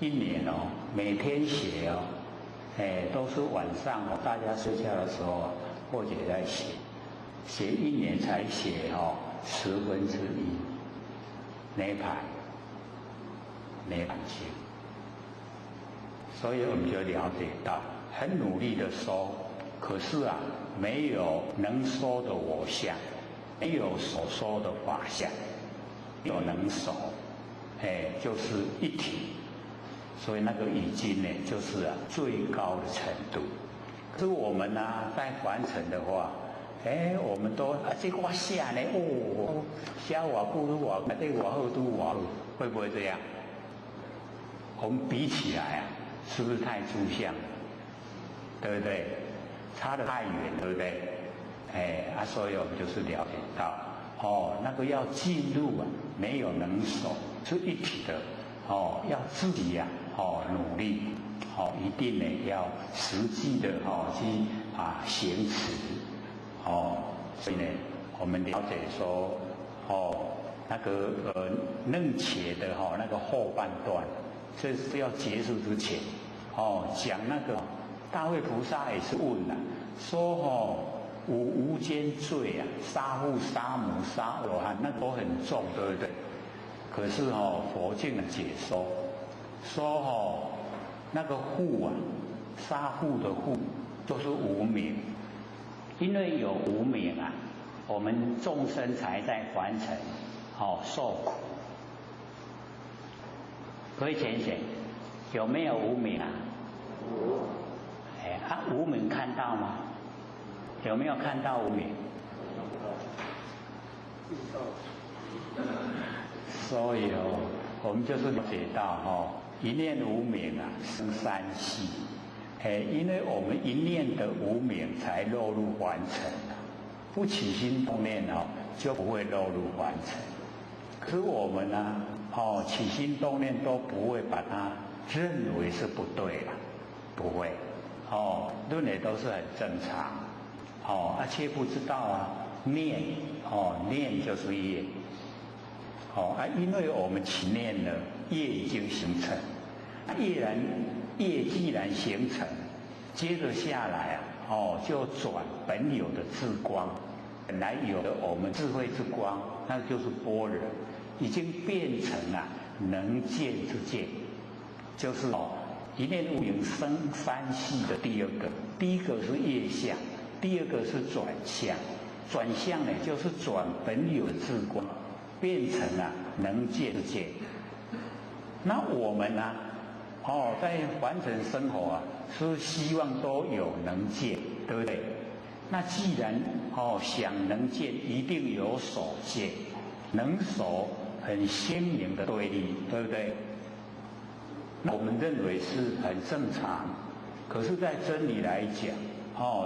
Speaker 1: 1/101年每天写都是晚上大家睡觉的时候或者在写1年才写1/10涅槃经。所以我们就了解到，很努力的说，可是啊，没有能说的我相，没有所说的法相，没有能说，就是一体。所以那个已经呢，就是最高的程度。可是我们在凡尘的话，我们都这个我下呢，下我不如我，这我后都我，会不会这样？我们比起来是不是太抽象？对不对？差得太远，对不对？所以我们就是了解到，那个要进入没有能手，是一体的，要自己努力，一定呢要实际的去行持，所以呢，我们了解说，那个楞伽的那个后半段。这是要结束之前，讲那个大卫菩萨也是问说无间罪杀父杀母杀罗汉，那都很重，对不对？可是佛经的解说那个父杀父的父就是无明，因为有无明啊，我们众生才在凡尘受苦。各位浅显，有没有无明啊？无明看到吗？有没有看到无明？所以我们就是了解到一念无明啊，生三系。因为我们一念的无明才落入凡尘不起心动念就不会落入凡尘。可是我们呢，起心动念都不会把它认为是不对的，不会，认为都是很正常，却不知道念，念就是业，因为我们起念了，业已经形成，业既然形成，接着下来就转本有的智光，本来有的我们智慧之光，那就是般若，已经变成能见之见，就是一念无明生三系的第二个，第一个是业相，第二个是转相，转相呢就是转本有的智光，变成能见之见。那我们呢？在凡尘生活是希望都有能见，对不对？那既然想能见，一定有所见，能所很鲜明的对立，对不对？那我们认为是很正常，可是，在真理来讲，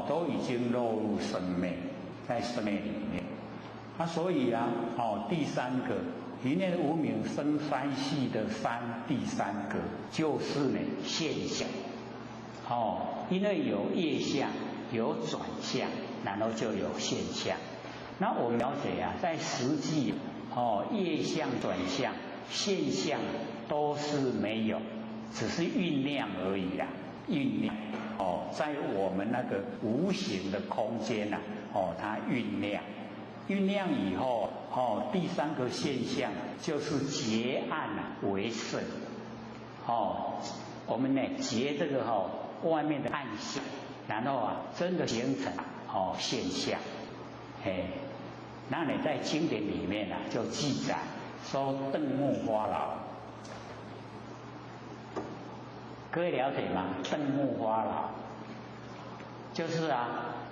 Speaker 1: 都已经落入生灭，在生灭里面。那所以第三个。一念无明生三系的第三个就是现象，因为有业相，有转相，然后就有现象。那我们了解在实际业相、转相、现象都是没有，只是酝酿而已酝酿在我们那个无形的空间它酝酿。酝酿以后，第三个现象就是结暗为胜。我们呢结这个外面的暗象，然后真的形成现象。那你在经典里面就记载说瞪目花老，各位了解吗？瞪目花老就是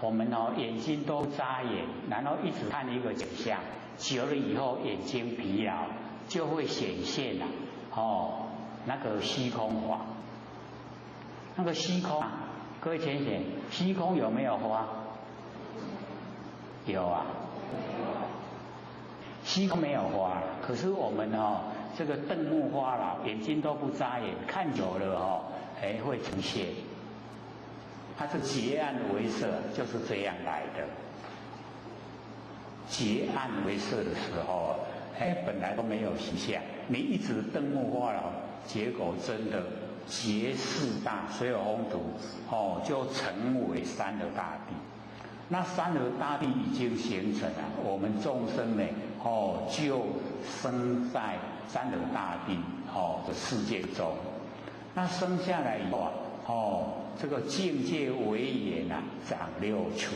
Speaker 1: 我们眼睛都眨眼，然后一直看一个景象，久了以后眼睛疲劳，就会显现那个虚空花。那个虚空各位浅显，虚空有没有花？有虚空没有花，可是我们这个瞪目花老，眼睛都不眨眼，看久了会呈现。它是结暗为色，就是这样来的。结暗为色的时候，本来都没有形象，你一直瞪目花老，结果真的结四大所有宏图就成为三而大地。那三而大地已经形成了，我们众生呢就生在三而大地的世界中。那生下来以后这个境界为眼长六出，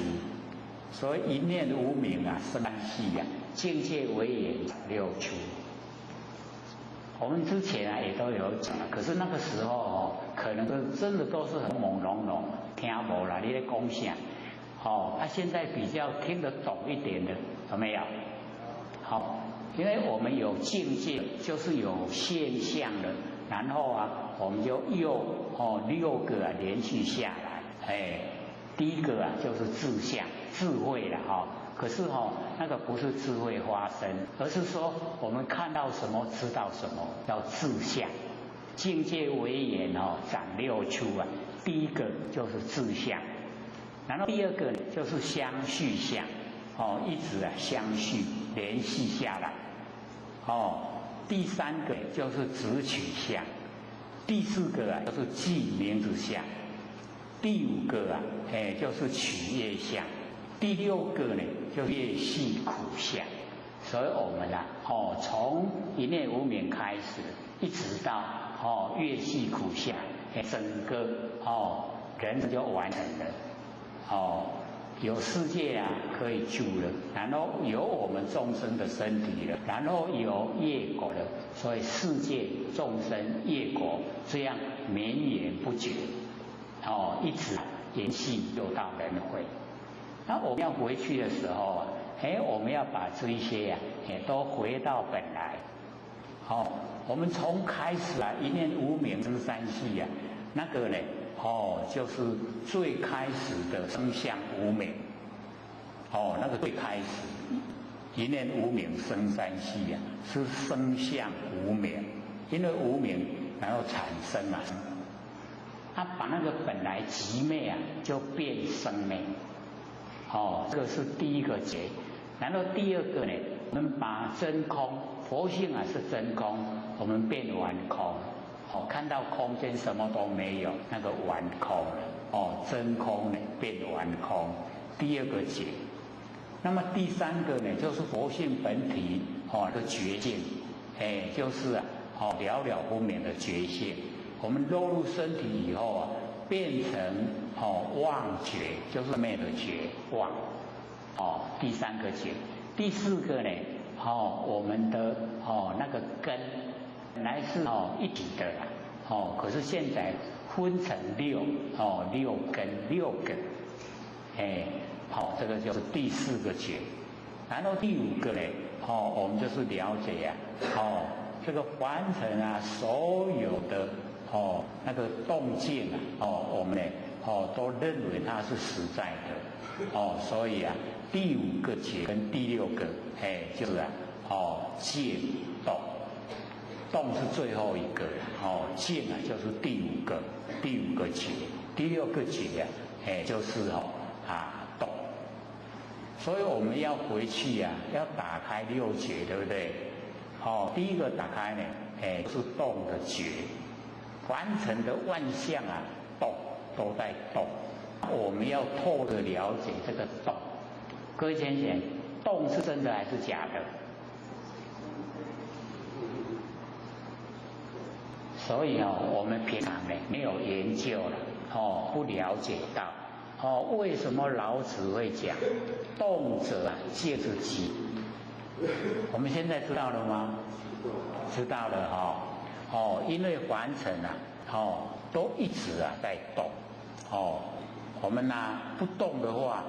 Speaker 1: 所以一念无明生三系境界为眼长六出。我们之前也都有讲，可是那个时候可能真的都是很朦胧胧，听无啦，你在讲啥？现在比较听得懂一点的有没有？因为我们有境界，就是有现象的，然后我们就用六个连续下来。第一个就是智相，智慧了可是那个不是智慧发生，而是说我们看到什么知道什么，叫智相。境界为眼长六出第一个就是智相，然后第二个就是相续相，一直相续连续下来。第三个就是直取相，第四个就是记名字相，第五个就是取业相，第六个呢就是业系苦相。所以我们从一念无明开始，一直到业系苦相，整个人就完成了。有世界啊可以住了，然后有我们众生的身体了，然后有业果了，所以世界众生业果这样绵延不绝，一直延续又到轮回。那我们要回去的时候啊，我们要把这一些都回到本来。我们从开始啊，一念无明生三世啊，那个呢，就是最开始的生相无明。那个最开始一念无明生三世啊，是生相无明，因为无明然后产生啊，它把那个本来寂灭啊，就变生灭。这个是第一个结。然后第二个呢，我们把真空，佛性啊是真空，我们变完空。看到空间什么都没有，那个完空了。真空呢变完空，第二个结。那么第三个呢，就是佛性本体的觉性，就是了了分明的觉性。我们落入身体以后啊，变成妄觉，就是灭的觉妄。第三个觉。第四个呢，我们的那个根本来是一体的啦，可是现在分成六根，这个就是第四个觉。然后第五个呢，我们就是了解啊，这个凡尘啊，所有的那个动静啊，我们呢都认为它是实在的，所以啊，第五个觉跟第六个，就是静动是最后一个，静啊就是第五个觉，第六个觉就是动。所以我们要回去啊，要打开六觉，对不对？第一个打开呢，是动的觉，凡尘的万象啊，动都在动，我们要透的了解这个动。各位先生，动是真的还是假的？所以我们平常呢没有研究了，不了解到。为什么老子会讲动者啊戒之机？我们现在知道了吗？知道了因为凡尘啊，都一直啊在动，我们不动的话，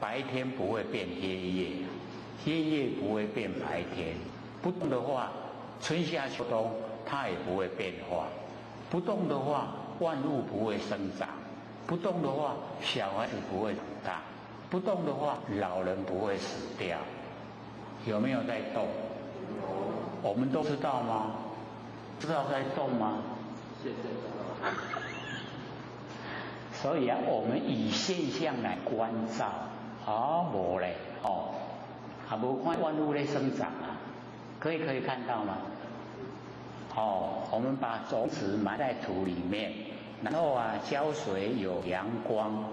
Speaker 1: 白天不会变黑夜，黑夜不会变白天，不动的话，春夏秋冬它也不会变化，不动的话，万物不会生长。不动的话，小孩子不会长大；不动的话，老人不会死掉。有没有在动？我们都知道吗？知道在动吗？
Speaker 3: 现在知道。
Speaker 1: 所以啊，我们以现象来关照，无嘞，无看万物在生长啊，可以看到吗？我们把种子埋在土里面。然后啊，浇水有阳光，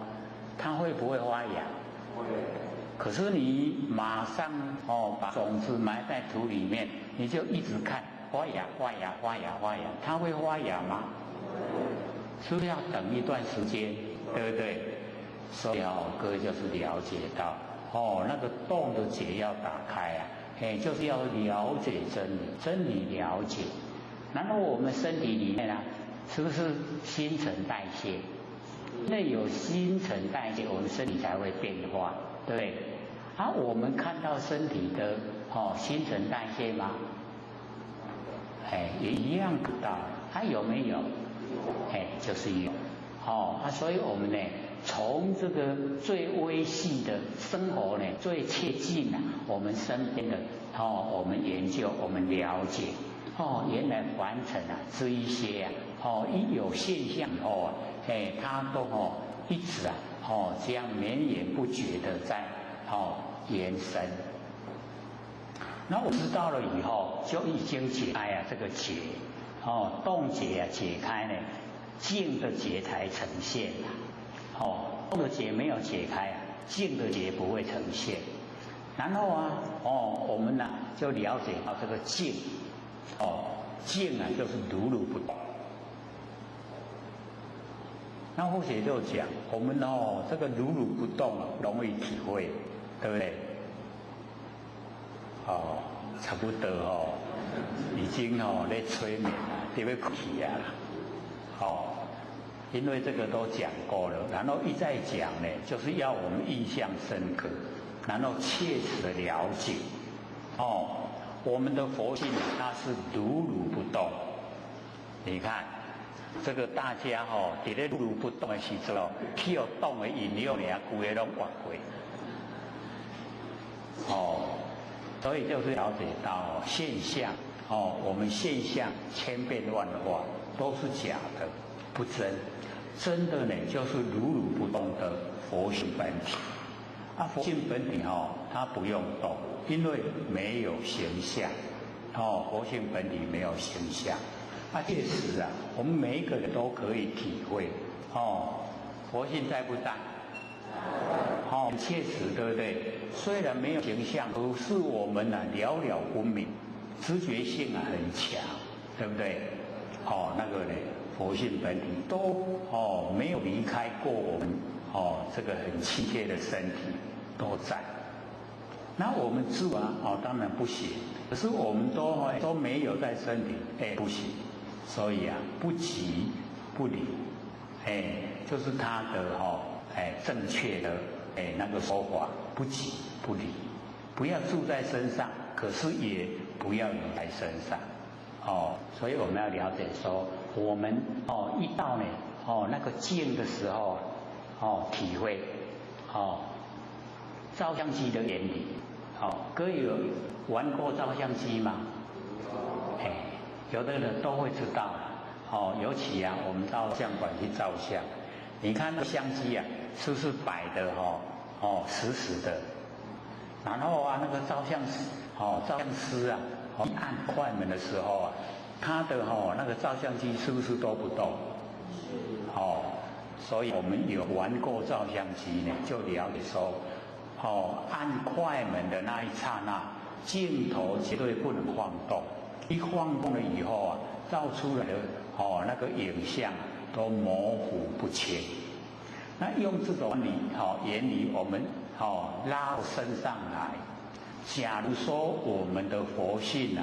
Speaker 1: 它会不会发芽？会。可是你马上把种子埋在土里面，你就一直看发芽，它会发芽吗？是不是要等一段时间，对不对？所以各位就是了解到那个动的结要打开啊，就是要了解真理了解。然后我们身体里面啊。是不是新陈代谢？因为有新陈代谢，我们身体才会变化，对不对？我们看到身体的新陈代谢吗？也一样看到，有没有？就是有。所以我们呢，从这个最微细的生活呢，最切近我们身边的我们研究，我们了解。原来凡尘啊，这一些一有现象以后啊，它都一直啊，这样绵延不绝的在延伸。那我知道了以后，就已经解开这个结，动结解开呢，静的结才呈现动的结没有解开静的结不会呈现。然后我们就了解到这个静。静就是如如不动，那或许就讲我们这个如如不动容易体会，对不对？差不多已经在催眠了，就要去啊因为这个都讲过了，然后一再讲呢，就是要我们印象深刻，然后切实的了解我们的佛性它是如如不动。你看这个大家在咧如如不动的时候，去有动的引流呢，规个拢活过所以就是了解到现象我们现象千变万化，都是假的，不真。真的呢，就是如如不动的佛性本体。佛性本体它不用动，因为没有形象佛性本体没有形象。确实我们每一个人都可以体会佛性在不在？切实，对不对？虽然没有形象，可是我们了了分明，知觉性很强，对不对？那个呢，佛性本体都没有离开过我们这个很亲切的身体都在。那我们自然当然不行，可是我们都没有在身体不行，所以不急不离就是他的正确的那个说法，不急不离，不要住在身上，可是也不要离开身上所以我们要了解说，我们一到呢那个静的时候体会照相机的原理各位有玩过照相机吗？有的人都会知道尤其我们到相馆去照相，你看那个相机是不是摆的实实的？然后那个照相师一按快门的时候他的那个照相机是不是都不动？所以我们有玩过照相机呢，就了解说按快门的那一刹那，镜头绝对不能晃动，一晃动了以后照出来的那个影像都模糊不清。那用这种原理我们拉到身上来，假如说我们的佛性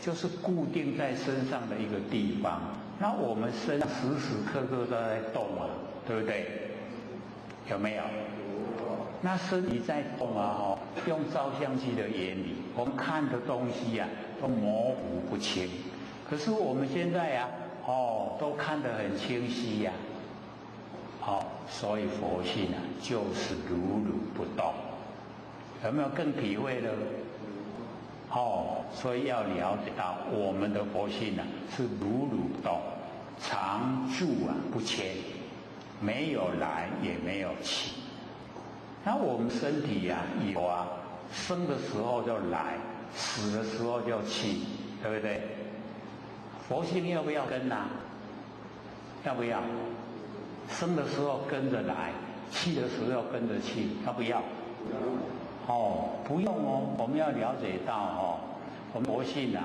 Speaker 1: 就是固定在身上的一个地方，那我们身上时时刻刻都在动对不对？有没有？那身体在动用照相机的原理，我们看的东西都模糊不清。可是我们现在都看得很清晰所以佛性就是如如不动。有没有更体会了？所以要了解到我们的佛性是如如不动，常住不迁，没有来也没有去。那我们身体有生的时候就来，死的时候就去，对不对？佛性要不要跟要不要？生的时候跟着来，去的时候跟着去，要不要？不用我们要了解到我们佛性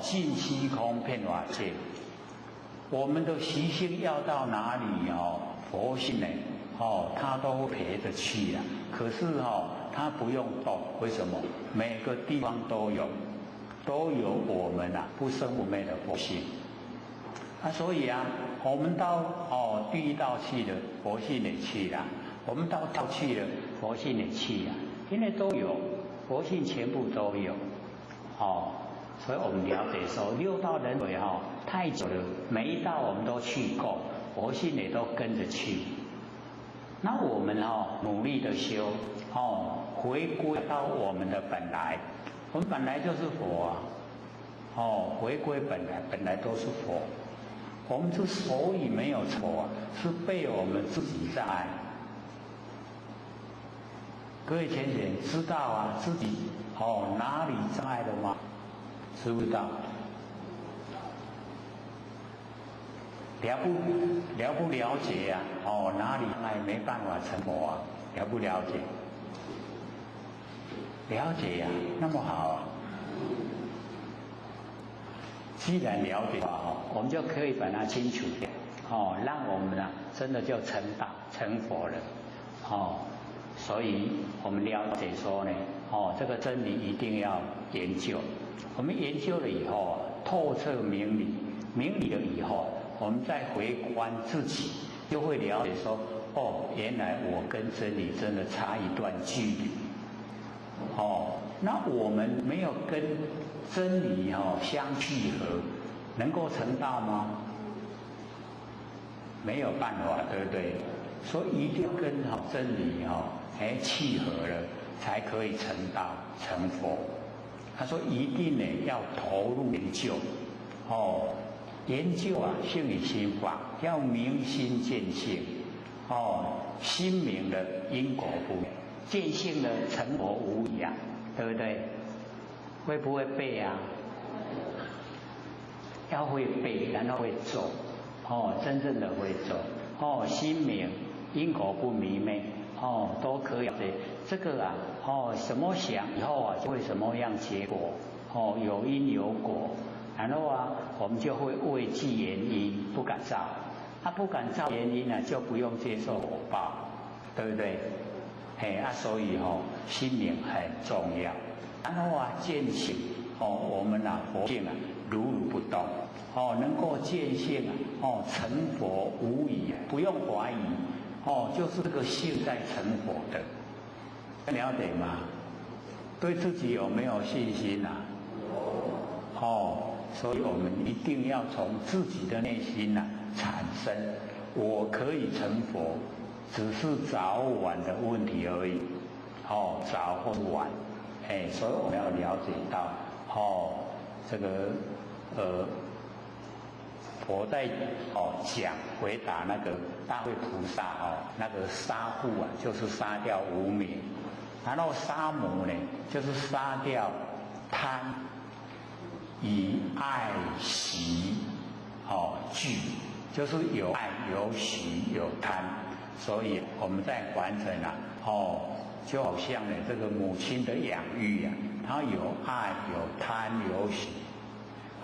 Speaker 1: 尽虚空遍法界，我们的习性要到哪里佛性呢它都陪着去可是它不用动，为什么？每个地方都有我们不生不灭的佛性所以我们到地狱道去了，佛性也去了；我们到道去了，佛性也去了，因为都有佛性，全部都有所以我们了解说，六道轮回太久了，每一道我们都去过，佛性也都跟着去。那我们努力的修回归到我们的本来，我们本来就是佛回归本来都是佛。我们之所以没有错是被我们自己障碍。各位浅显知道自己哪里障碍了吗？知不知道？了不了解哪里障碍没办法成佛了不了解？了解那么好既然了解我们就可以把它清除掉让我们真的就成道成佛了，所以我们了解说呢，这个真理一定要研究。我们研究了以后透彻明理，明理了以后，我们再回观自己，就会了解说，原来我跟真理真的差一段距离。那我们没有跟真理相契合，能够成道吗？没有办法，对不对？所以一定要跟真理契合了，才可以成道成佛。他说一定呢要投入研究，研究性与心法，要明心见性，心明了因果不明，见性了成佛无疑对不对？会不会背啊？要会背，然后会做，真正的会做，心明因果不迷昧，都可以。这个什么想以后就会什么样结果，有因有果，然后我们就会畏惧原因，不敢造，不敢造原因就不用接受果报，对不对？所以心明很重要。然后见性，我们佛性如如不动，能够见性成佛无疑，不用怀疑，就是这个性在成佛的。了解吗？对自己有没有信心所以我们一定要从自己的内心产生，我可以成佛，只是早晚的问题而已，早或晚，所以我们要了解到，这个佛在讲回答那个大慧菩萨那个杀父就是杀掉无明。然后杀母呢，就是杀掉贪、以爱、喜、惧，就是有爱、有喜、有贪。所以我们在完成就好像呢这个母亲的养育它有爱、有贪、有喜。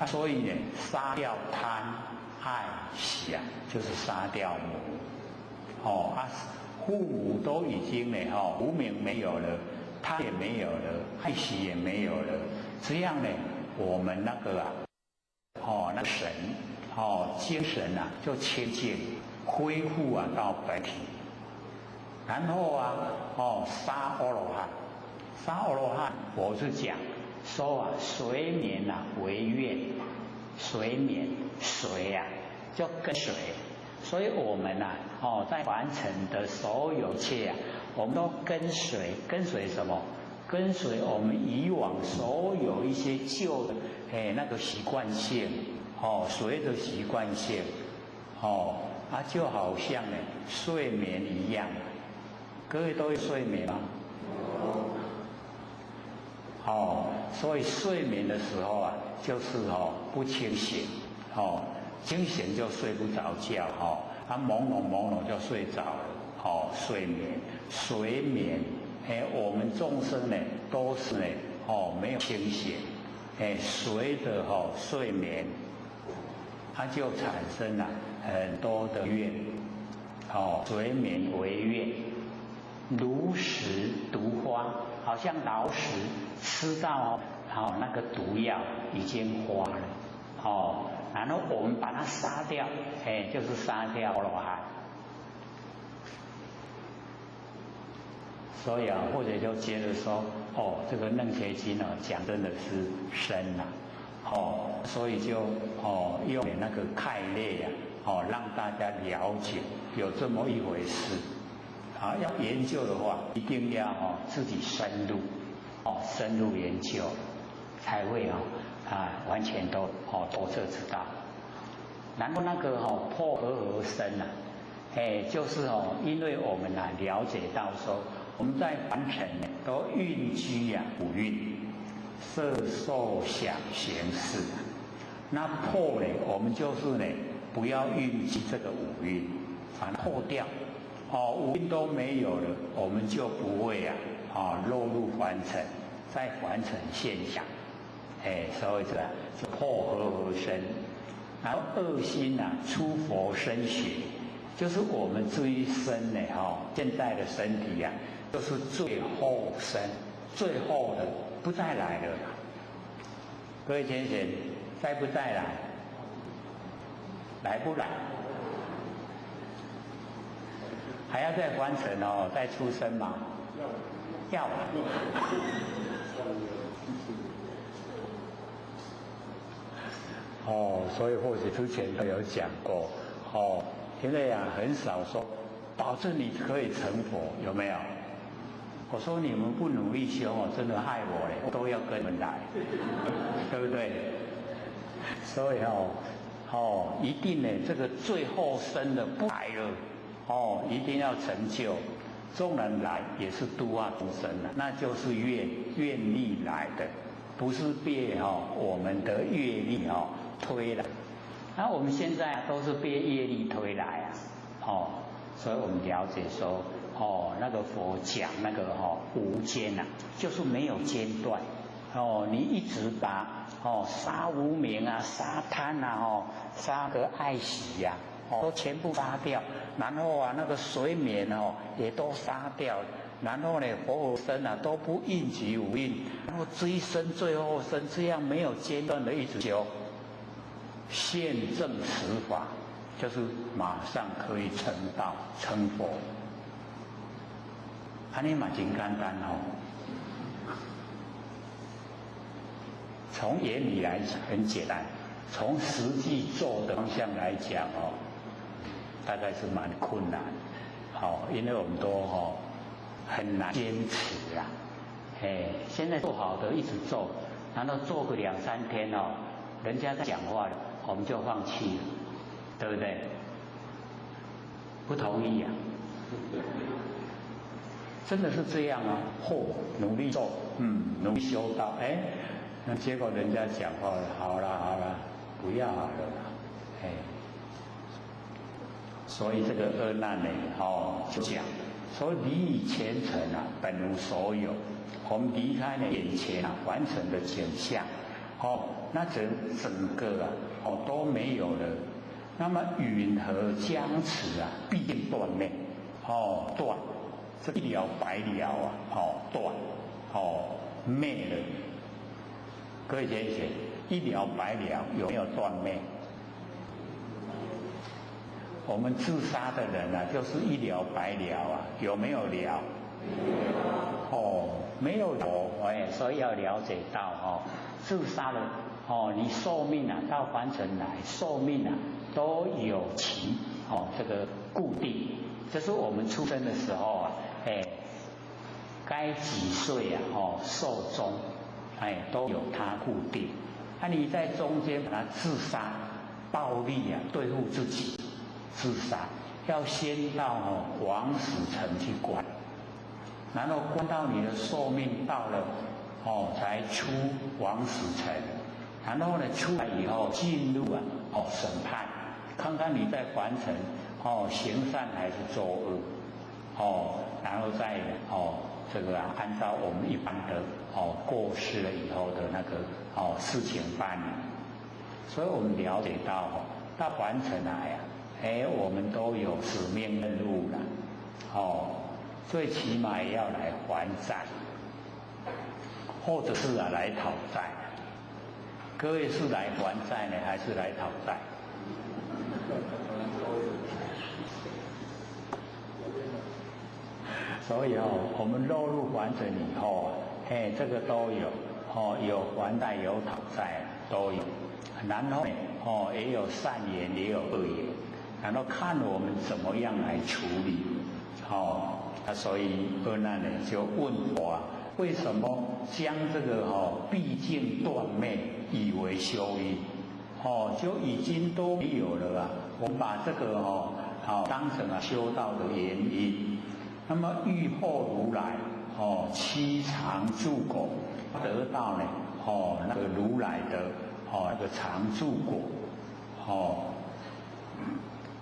Speaker 1: 所以呢，杀掉贪、爱、喜就是杀掉母。父母都已经无明没有了，贪也没有了，爱喜也没有了，这样呢，我们那个那神精神就清净，恢复到本体。然后杀阿罗汉，杀阿罗汉，我是讲说随眠为愿，随眠随就跟随。所以我们在完成的所有一切我们都跟随，跟随什么？跟随我们以往所有一些旧的那个习惯性，随着习惯性，就好像睡眠一样。各位都会睡眠吗？所以睡眠的时候就是不清醒，清醒就睡不着觉，朦胧就睡着了，睡眠，随眠，我们众生都是没有清醒，随着睡眠，它就产生了很多的愿，随眠为愿，如实毒花，好像老鼠吃到那个毒药已经化了，然后我们把它杀掉，就是杀掉阿罗汉。所以或者就接着说，这个楞伽经讲真的是深所以就用那个概略让大家了解有这么一回事。要研究的话，一定要自己深入，深入研究，才会完全都透彻知道。然后那个破和合身就是因为我们了解到说，我们在凡尘都蕴居五蕴，色受想行识。那破我们就是不要蕴居这个五蕴，把它破掉。五蕴都没有了，我们就不会落入凡尘，在凡尘现象。所以这破和合身，然后二心啊，出佛身血，就是我们这一生呢，现在的身体啊，就是最后生，最后的不再来了。各位先生，再不再来？来不来？还要再完成再出生吗？要。所以或许之前都有讲过，因为很少说保证你可以成佛，有没有？我说你们不努力修真的害我嘞，我都要跟你们来，对不对？所以一定呢，这个最后生的不来了，一定要成就。纵然来也是度化众生的，那就是愿力来的，不是被我们的业力推来。那我们现在都是被业力推来所以我们了解说那个佛讲那个无间就是没有间断你一直把杀无明啊、杀贪啊、杀个爱喜呀都全部杀掉，然后那个水眠也都杀掉，然后呢佛身都不应即无应，然后这一生最后生这样没有间断的一直修，现证实法，就是马上可以成道成佛。安尼嘛真简单从原理来讲很简单，从实际做的方向来讲大概是蛮困难，因为我们都很难坚持啊。现在做好的一直做，然后做个2、3天人家在讲话了，我们就放弃了，对不对？不同意啊？真的是这样努力做，努力修道，那结果人家讲话了，好了，不要好了，所以这个阿难呢，就讲说离以前尘本无所有，我们离开了眼前完成的景象，那整个都没有了。那么云何将此必定断灭？断，这一了百了断，灭了。各位先生，一了百了有没有断灭？我们自杀的人就是一了百了有没有了？没有了，所以要了解到自杀了你寿命到凡尘来，寿命都有其这个固定，就是我们出生的时候该几岁寿终都有它固定。你在中间把它自杀、暴力对付自己，自杀要先到枉死城去关，然后关到你的寿命到了才出枉死城，然后呢出来以后进入审判，看看你在凡尘行善还是作恶然后再这个按照我们一般的过世了以后的那个事情办理。所以我们了解到到凡尘来我们都有使命任务了最起码也要来还债，或者是来讨债。各位是来还债呢，还是来讨债？所以我们落入凡尘以后这个都有有还债有讨债都有，然后也有善言也有恶言，然后看我们怎么样来处理所以阿难呢就问佛为什么将这个毕竟断灭以为修因就已经都没有了我们把这个当成修道的原因。那么欲后如来七常住果得到呢那个如来的那个常住果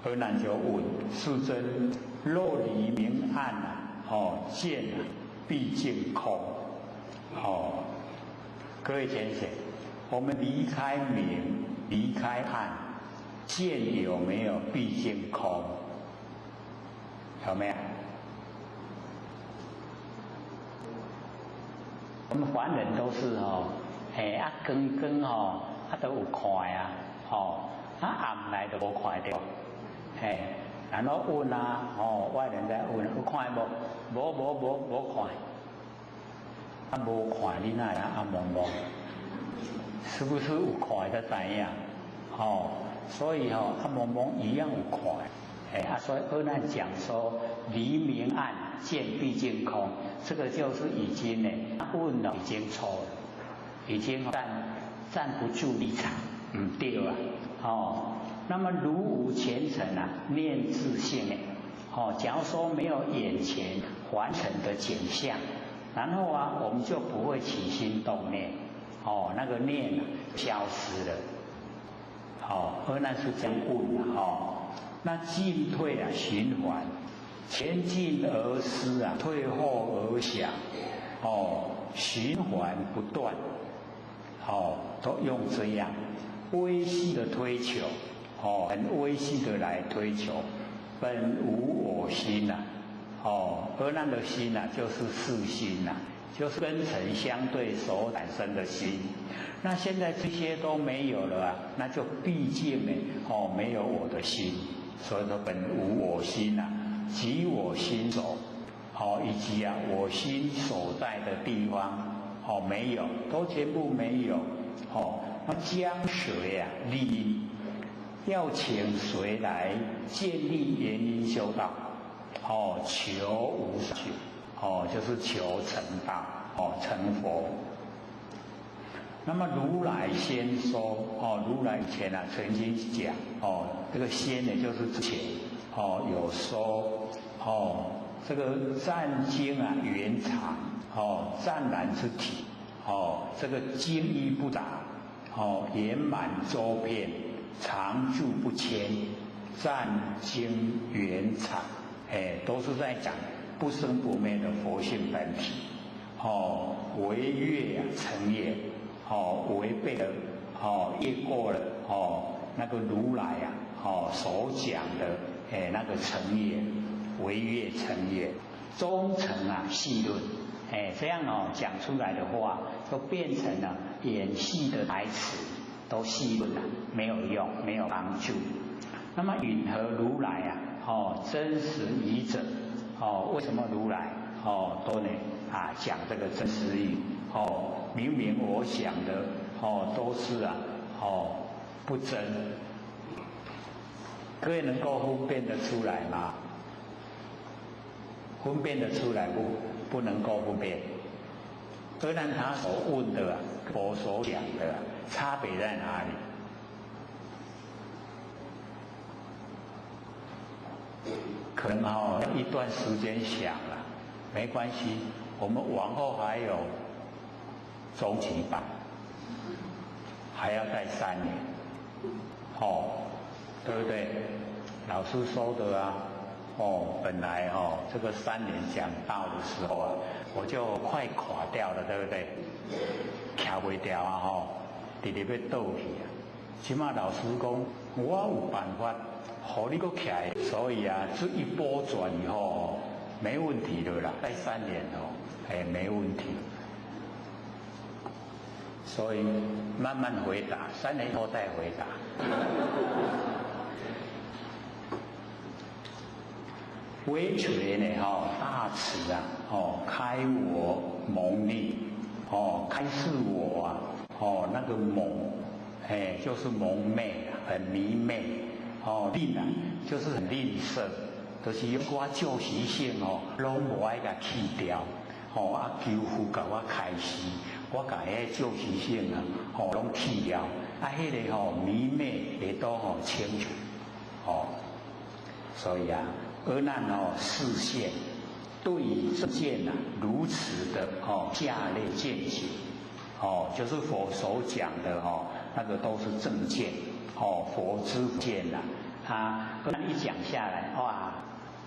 Speaker 1: 阿难就问世尊，若离明暗见毕竟空各位先生，我们离开明离开暗见有没有毕竟空？有没有？我们凡人都是光都有看啊，暗来都无看到，然后问啊，外人在问，有看无看，无看你那样暗蒙蒙，是不是有看才知影？所以暗蒙蒙一样有看，所以阿难讲说离明暗见毕竟空，这个就是已经问了，已经错了，已经站不住立场，对啊，那么如无前尘念自性假如说没有眼前完成的景象，然后我们就不会起心动念，那个念消失了，阿难是这样问的那进退循环，前进而思退后而想，循环不断，都用这样微细的推求，很微细的来推求，本无我心而那的心就是世心就是跟尘相对所产生的心。那现在这些都没有了那就毕竟没有我的心。所以说本无我心即我心所，以及我心所在的地方，没有，都全部没有，那将谁立因？要请谁来建立原因修道？求无上去，就是求成道，成佛。那么如来先说，如来以前曾经讲，这个先呢就是之前，有说，这个湛经圆常，湛然之体，这个经义不杂，圆满周遍，常住不迁，湛经圆常，都是在讲不生不灭的佛性本体，违越成也。违背了，越过了，那个如来所讲的，那个成也，违越成也，忠诚细论，这样讲出来的话，都变成了演戏的台词，都细论没有用，没有帮助。那么允何如来真实语者，为什么如来都能讲这个真实语？明明我想的都是不真，各位能够分辨得出来吗？分辨得出来不能够分辨。虽然他所问的佛所讲的差别在哪里？可能要一段时间想了，没关系，我们往后还有中期班，还要再3年，对不对？老师说的本来这个3年讲到的时候我就快垮掉了，对不对？徛不掉直直要倒去起码老师讲，我有办法让你搁起来，所以这一波转以后没问题的啦，再3年没问题。所以慢慢回答，3年后再回答。微垂呢大慈开我蒙逆，开示我那个蒙，就是蒙昧，很迷昧，吝就是很吝啬，就是我旧习性拢无爱甲去掉，求佛甲我开示。我把迄旧习性拢去掉，迄个迷昧也都清除，所以阿难示现对于这件如此的下列见解，就是佛所讲的那个都是正见，佛之见阿难一讲下来，哇，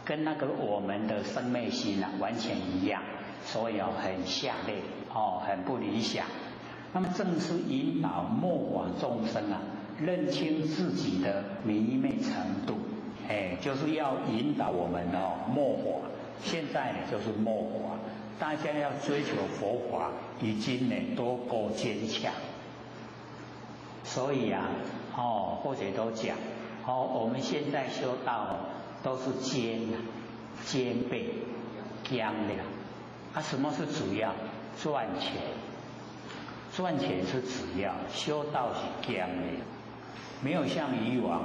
Speaker 1: 跟那个我们的生昧心完全一样，所以很下列。很不理想。那么正是引导末法众生认清自己的迷昧程度，就是要引导我们末法。现在呢就是末法，大家要追求佛法，已经呢都够坚强。所以啊，或者都讲，我们现在修道都是兼备、强的。什么是主要？赚钱，赚钱是主要，修道是强的，没有像以往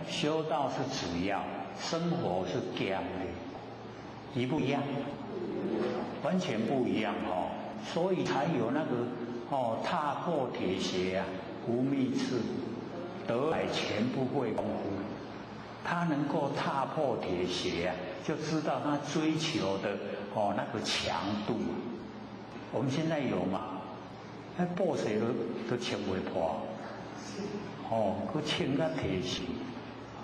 Speaker 1: 修道是主要，生活是强的，一不一样？完全不一样所以才有那个踏破铁鞋无觅处，得来全不费工夫。他能够踏破铁鞋就知道他追求的那个强度。我们现在有嘛？那破鞋都穿不破，佮穿个铁鞋，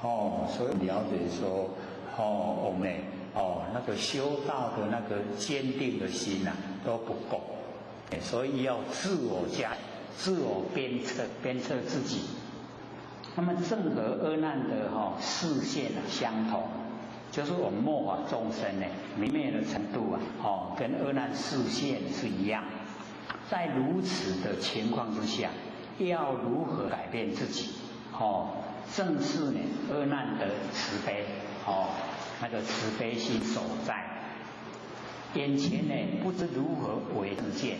Speaker 1: 所以了解说，我们那个修道的那个坚定的心都不够，所以要自我鞭策自己。那么正和阿难的视线相同，就是我们末法众生呢迷昧的程度跟阿难视线是一样。在如此的情况之下，要如何改变自己？正是呢阿难的慈悲那个慈悲心所在。眼前呢不知如何为之见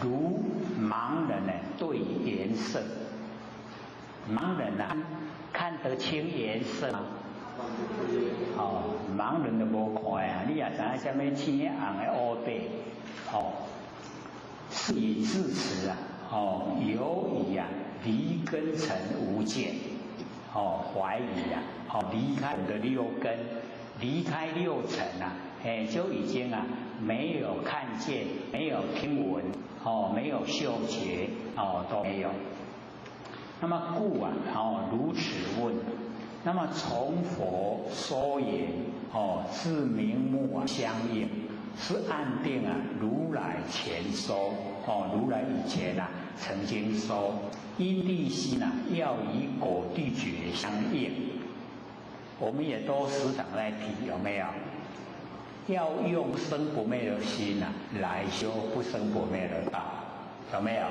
Speaker 1: 如盲人呢对颜色。盲人看得清颜色吗？盲人就无看你也知影什么青红的乌白是以至此犹疑离根尘无见怀疑离开我的六根，离开六尘就已经没有看见，没有听闻没有嗅觉都没有。那么故如此问，那么从佛说言自名目相应，是按定如来前说如来以前曾经说因地心要以果地觉相应。我们也都时常在提，有没有？要用生不灭的心来修不生不灭的道，有没有？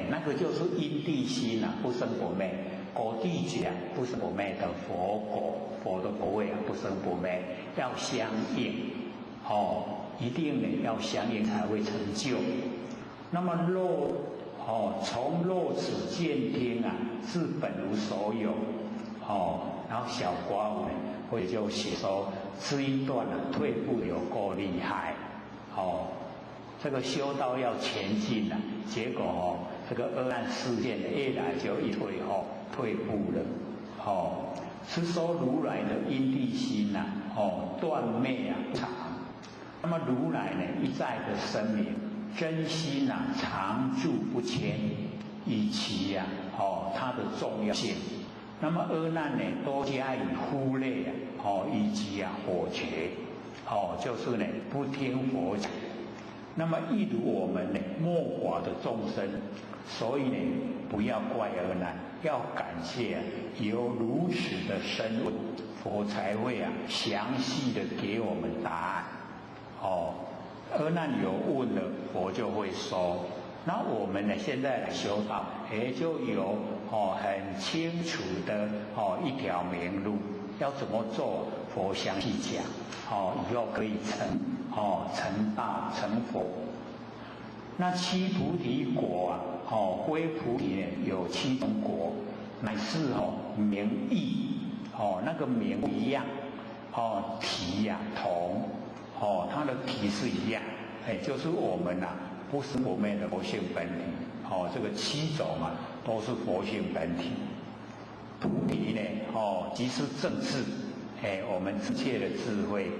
Speaker 1: 那个就是因地心不生不灭，果地觉不生不灭的佛果，佛的果位不生不灭，要相应一定呢要相应才会成就。那么从若此见听自本无所有然后小寡妇会就写说这一段退步有够厉害这个修道要前进结果这个阿难事件一来就一退退步了是说如来的因地心断灭常。那么如来呢一再的声明真心常住不迁，以其它的重要性。那么阿难呢多加以忽略以及火绝就是呢不听佛讲。那么一如我们呢末法的众生，所以呢不要怪阿难，要感谢有如此的深问，佛才会详细的给我们答案阿难有问了，佛就会说。那我们呢现在来修道就有很清楚的一条明路，要怎么做佛详细讲以后可以成道成佛。那七菩提果归菩提有7种果，乃是名异那个名不一样体同它的体是一样就是我们不是我们的佛性本体这个7种都是佛性本体。菩提呢即是正智我们一切的智慧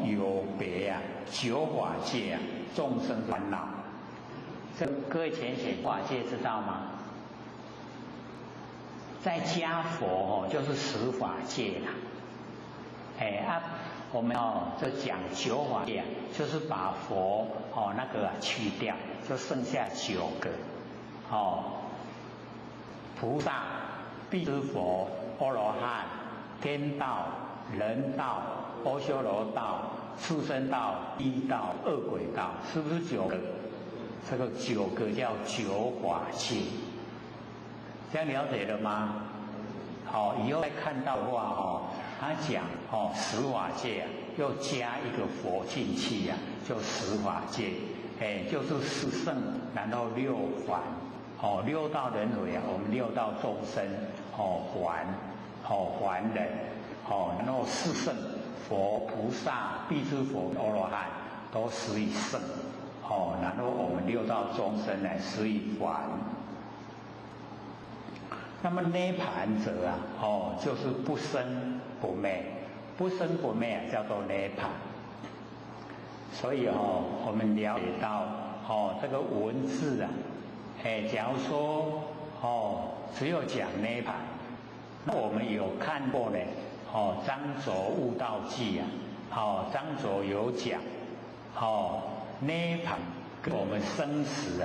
Speaker 1: 有别9法界众生烦恼。各位浅显法界知道吗？在家佛就是10法界啦我们就讲9法界就是把佛那个去掉，就剩下9个菩萨、辟支佛、阿罗汉、天道、人道、阿修罗道、畜生道、地道、恶鬼道，是不是9个？这个9个叫9法界，这样了解了吗？以后再看到的话，他讲10法界又加一个佛进去就10法界，就是4圣，然后6凡。6道轮回我们6道众生还人然后4圣佛、菩萨、辟支佛、阿罗汉都施以圣然后我们6道众生呢施以还。那么涅盘者就是不生不灭，不生不灭叫做涅盘。所以我们了解到这个文字假如说只有讲涅盘，那我们有看过呢张卓悟道记张卓有讲涅盘跟我们生死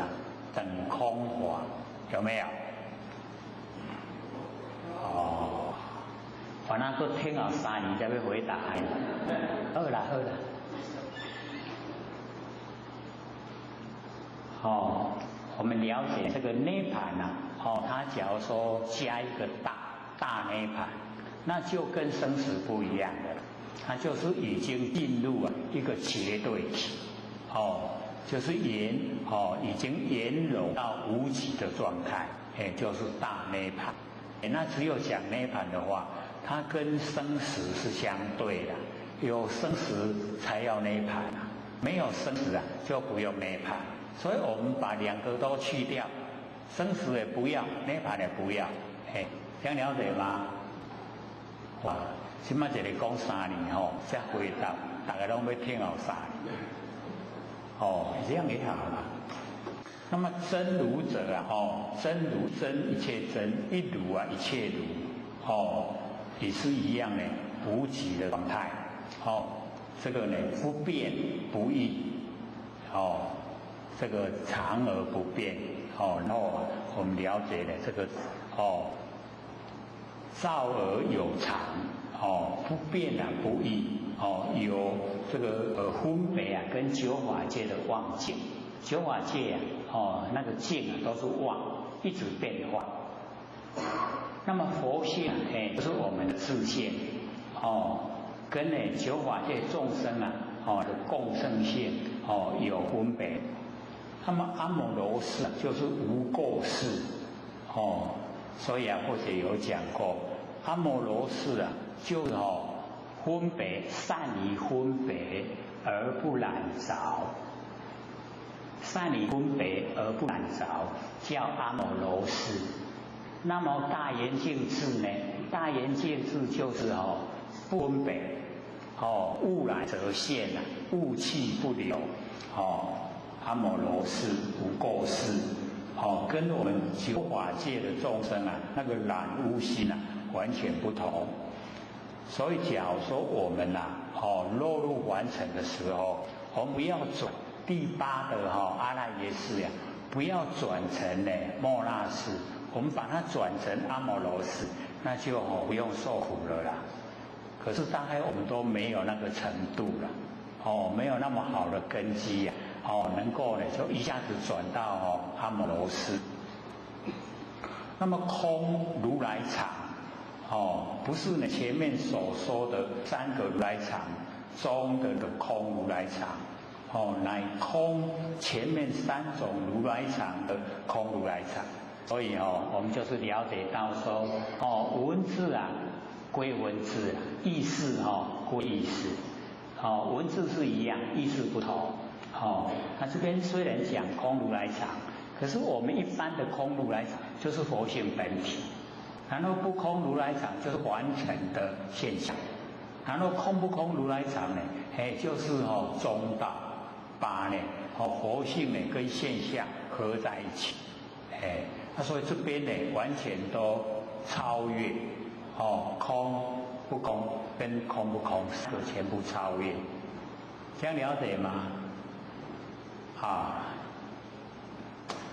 Speaker 1: 等空法，有没有？反正都听了3年才会回答。好啦。我们了解这个涅盘它假如说加一个大涅盘，那就跟生死不一样的，它就是已经进入一个绝对体，就是已经圆融到无极的状态，就是大涅盘。那只有讲涅盘的话，它跟生死是相对的，有生死才要涅盘没有生死就不用涅盘。所以我们把2个都去掉，生死也不要，涅盘也不要，这样了解吗？哇，现在这里讲3年才回答，大家都要听3年，这样也好啦。那么真如者真如真一切真，一如一切如，也是一样的无极的状态，这个呢不变不异，这个常而不变，然后我们了解了这个造而有常，不变不异，有这个分别跟9法界的妄境，9法界那个境都是妄，一直变化。那么佛性就是我们的自性，跟9法界众生的共生性有分别。那么阿摩罗识就是无过失，所以或者有讲过，阿摩罗识就是分别善于分别而不染着，善于分别而不染着叫阿摩罗识。那么大圆净智呢？大圆净智就是不分别，物染则现物气不留，阿摩罗识无过失，跟我们9法界的众生那个染污心完全不同。所以假如说我们落入凡尘的时候，我们不要转第8的阿赖耶识不要转成末那识，我们把它转成阿摩罗识，那就不用受苦了啦。可是大概我们都没有那个程度了，没有那么好的根基能够就一下子转到阿摩罗识。那么空如来藏，不是前面所说的3个如来藏中的空如来藏，乃空前面3种如来藏的空如来藏。所以我们就是了解到说，文字归文字，意思归意思，文字是一样，意思不同。那这边虽然讲空如来藏，可是我们一般的空如来藏就是佛性本体，然后不空如来藏就是完成的现象，然后空不空如来藏就是中道，把佛性跟现象合在一起，所以这边完全都超越，空不空跟空不空这个全部超越，这样了解吗？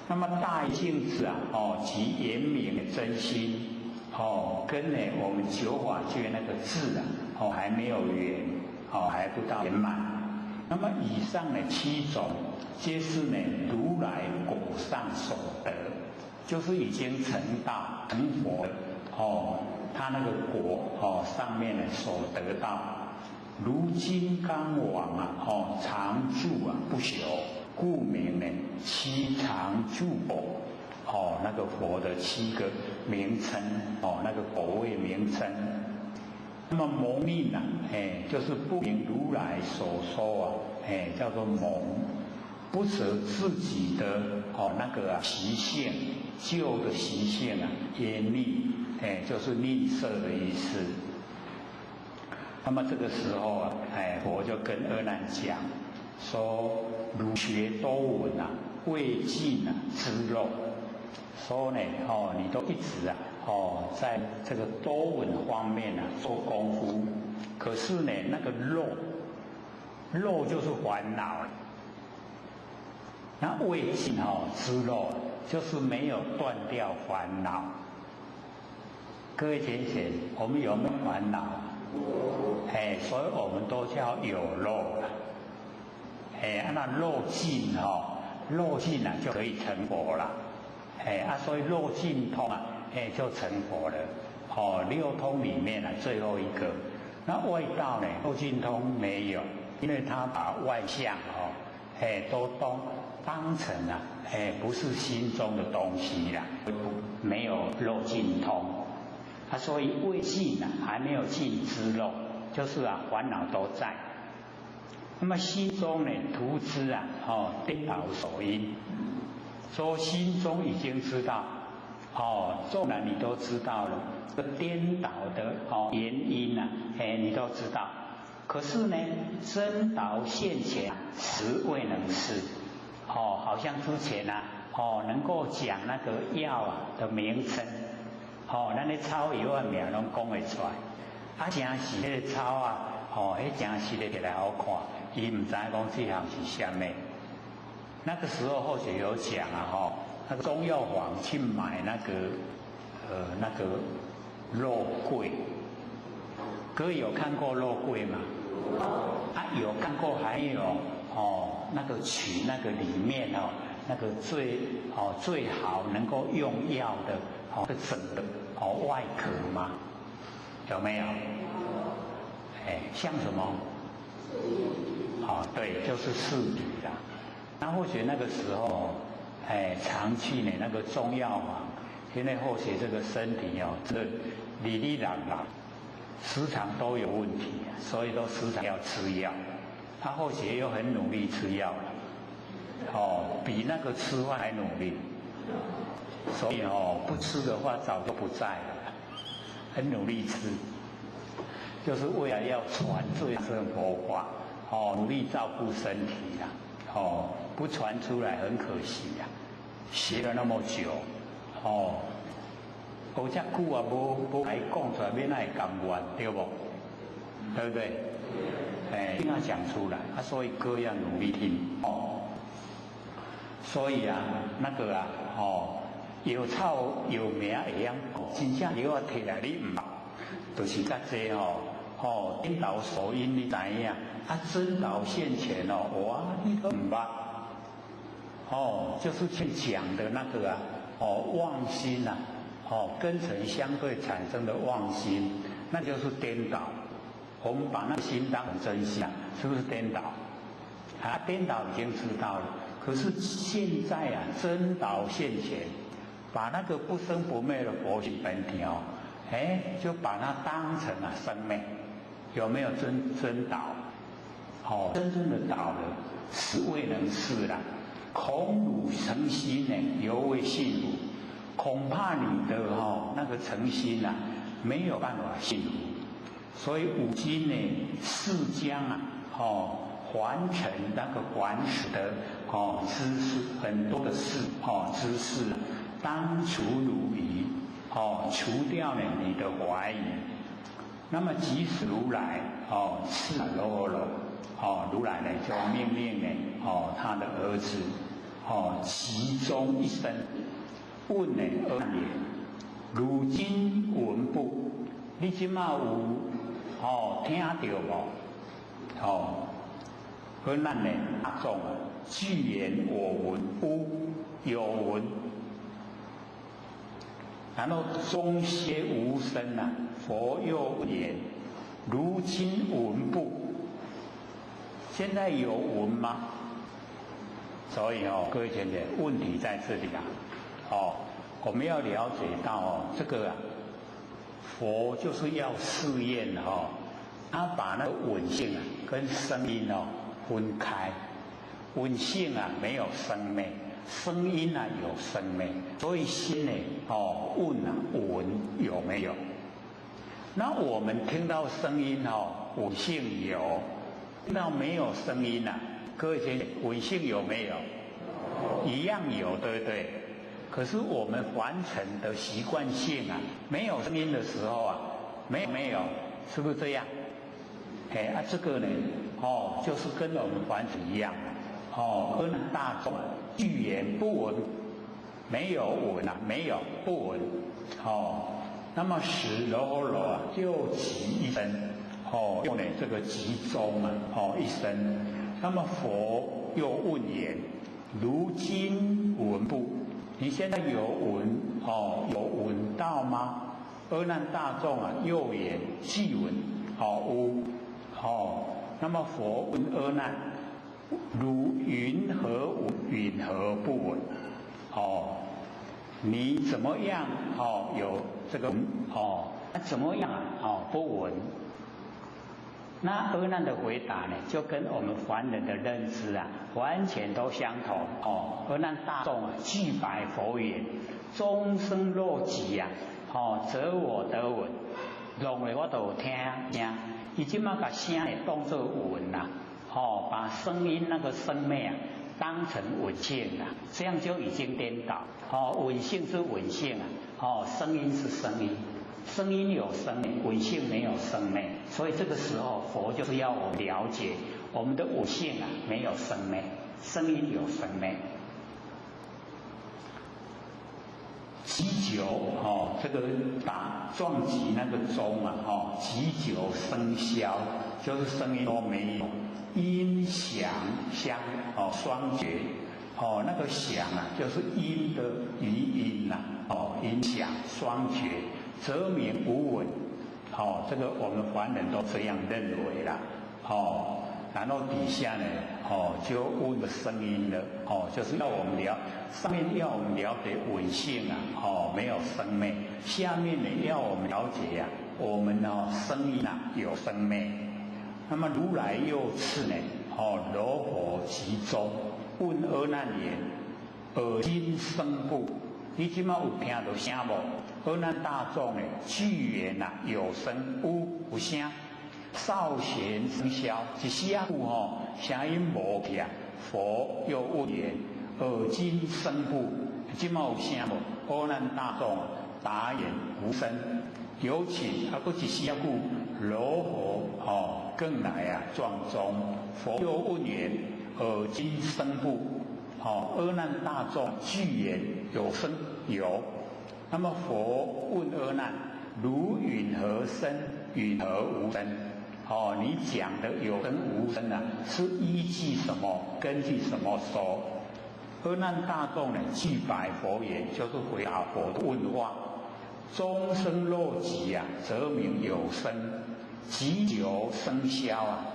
Speaker 1: 那么大镜子啊，即圆明的真心，跟呢我们九法界那个智啊，还没有圆，还不到圆满。那么以上的7种，皆是呢如来果上所得，就是已经成道成佛他那个果上面呢所得到，如金刚王啊，常住啊不朽。故名呢7常住佛，那个佛的7个名称，那个果位名称。那么蒙命啊，就是不明如来所说啊，叫做蒙，不舍自己的那个习性，旧的习性啊，业力，就是吝啬的意思。那么这个时候啊，佛就跟阿难讲说。汝学多闻啊，未尽啊之漏。说呢，你都一直啊，在这个多闻方面啊做功夫。可是呢，那个漏就是烦恼。那未尽之漏，就是没有断掉烦恼。各位贤贤，我们有没有烦恼？所以我们都叫有漏。那漏尽漏尽啊就可以成佛了，所以漏尽通啊，就成佛了。6通里面啊最后一个，那外道呢漏尽通没有，因为他把外相都当成啊，不是心中的东西啦，没有漏尽通，所以未尽啊还没有尽之漏，就是啊烦恼都在。那么心中呢，图知啊，颠倒所因，说心中已经知道，纵然你都知道了，这颠倒的原因啊，你都知道，可是呢，真倒现前，实未能事，好像之前啊，能够讲那个药啊的名称，咱咧草药啊名拢讲会出来，真是迄个草啊，迄真是咧起来好看。伊唔知讲这项是什么，那个时候或许有讲啊，那个中药房去买那个肉桂，各位有看过肉桂吗？有看过，还有那个取那个里面那个最好能够用药的整个外壳吗？有没有？像什么？对，就是柿梨啦。那或许那个时候，常去呢那个中药房，因为或许这个身体这里里朗朗，时常都有问题，所以都时常要吃药。他或许又很努力吃药了，比那个吃饭还努力。所以不吃的话早就不在了，很努力吃，就是为了要传最正佛法。努力照顾身体啦，不传出来很可惜呀。学了那么久，学这久啊，无来讲出来，免那会甘愿，对不？对不对？一定要讲出来，所以歌要努力听。所以啊，那个啊，有草有名会样，真正药啊摕来你唔捌，就是甲这颠倒所因你知影？真倒现前哇，你都唔捌，就是去讲的那个妄心啊，跟尘相对产生的妄心，那就是颠倒。我们把那个心当成真相，是不是颠倒？颠倒已经知道了，可是现在啊，真倒现前，把那个不生不灭的佛性本体就把它当成了生命，有没有真倒？真正的倒了，是未能事了。恐汝诚心呢，犹未信汝，恐怕你的那个诚心啊，没有办法信汝。所以五经呢，是将还成那个还使的知识，很多的事知识，当除汝疑，除掉了你的怀疑。那么即使如来赤裸裸。如来呢就命令呢他的儿子其中一生。问呢而言，如今闻不？你即马有听到无？而咱呢大众啊，具言我闻有闻，然后终歇无声啊。佛又言：如今闻不？现在有闻吗？所以各位姐姐，问题在这里啊。我们要了解到这个佛就是要试验他把那个闻性啊跟声音分开。闻性啊没有生灭，声音啊有生灭，所以心呢问闻有没有？那我们听到声音闻性有，听到没有声音啊？各位姐姐，闻性有没有？一样有，对不对？可是我们凡尘的习惯性啊，没有声音的时候啊，没有，是不是这样？这个呢，就是跟我们凡尘一样，跟大众具言不闻，没有闻啊，没有不闻，那么时柔啊，就集一生，用呢这个集中啊，一生。那么佛又问言：如今闻不？你现在有闻有闻到吗？阿难大众啊，又言既闻，那么佛问阿难：如云何闻？云何不闻？你怎么样有这个怎么样不闻？那阿难的回答呢，就跟我们凡人的认知啊，完全都相同阿难大众啊，具白佛言：众生若急啊，则我得闻，弄了我都听。伊即马把声呢当作闻啊，把声音那个声灭啊，当成闻性啊，这样就已经颠倒。闻性是闻性啊，声音是声音。声音有生灭，闻性没有生灭，所以这个时候佛就是要我们了解我们的闻性啊没有生灭，声音有生灭。急久这个打撞击那个钟啊急久声消，就是声音都没有，音响相双绝那个响啊就是音的余音音响双绝，则名无闻。这个我们凡人都这样认为啦。然后底下呢，就问个声音了，就是要我们上面要我们了解闻性啊，没有生灭；下面呢要我们了解呀，我们声音啊有生灭。那么如来又次呢，柔火集中，问阿难言：耳今声不？你即马有听到声无？阿难大众呢，具言有声有声。少弦声消，一时啊久声音无去啊。佛又问言：耳今声不？即马有声无？阿难大众答言无声。尤其还佫一时啊久，柔火更来壮钟。佛又问言：耳今声不？阿难大众具言有声有。那么佛问阿难：如云何生？云何无生？你讲的有声无声啊，是依据什么？根据什么说？阿难大众呢，具白佛言，就是回答佛的问话。终生若急啊，则名有声；急久声消啊，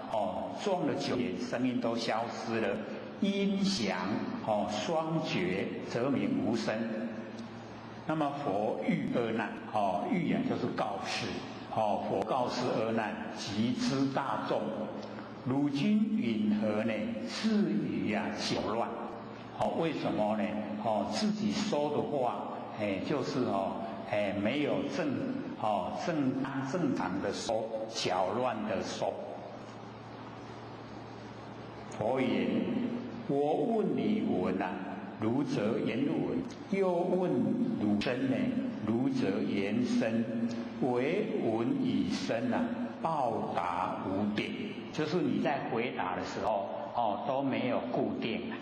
Speaker 1: 撞了久点，声音都消失了。音响双绝，则名无声。那么佛喻阿难，喻就是告示。佛告示阿难及之大众：如今云何呢？自语搅乱。为什么呢？自己说的话，就是没有正常的说，搅乱的说。佛言：我问你闻啊，如则言闻；又问汝身呢，如则言身。唯闻以身啊，报答无定，就是你在回答的时候都没有固定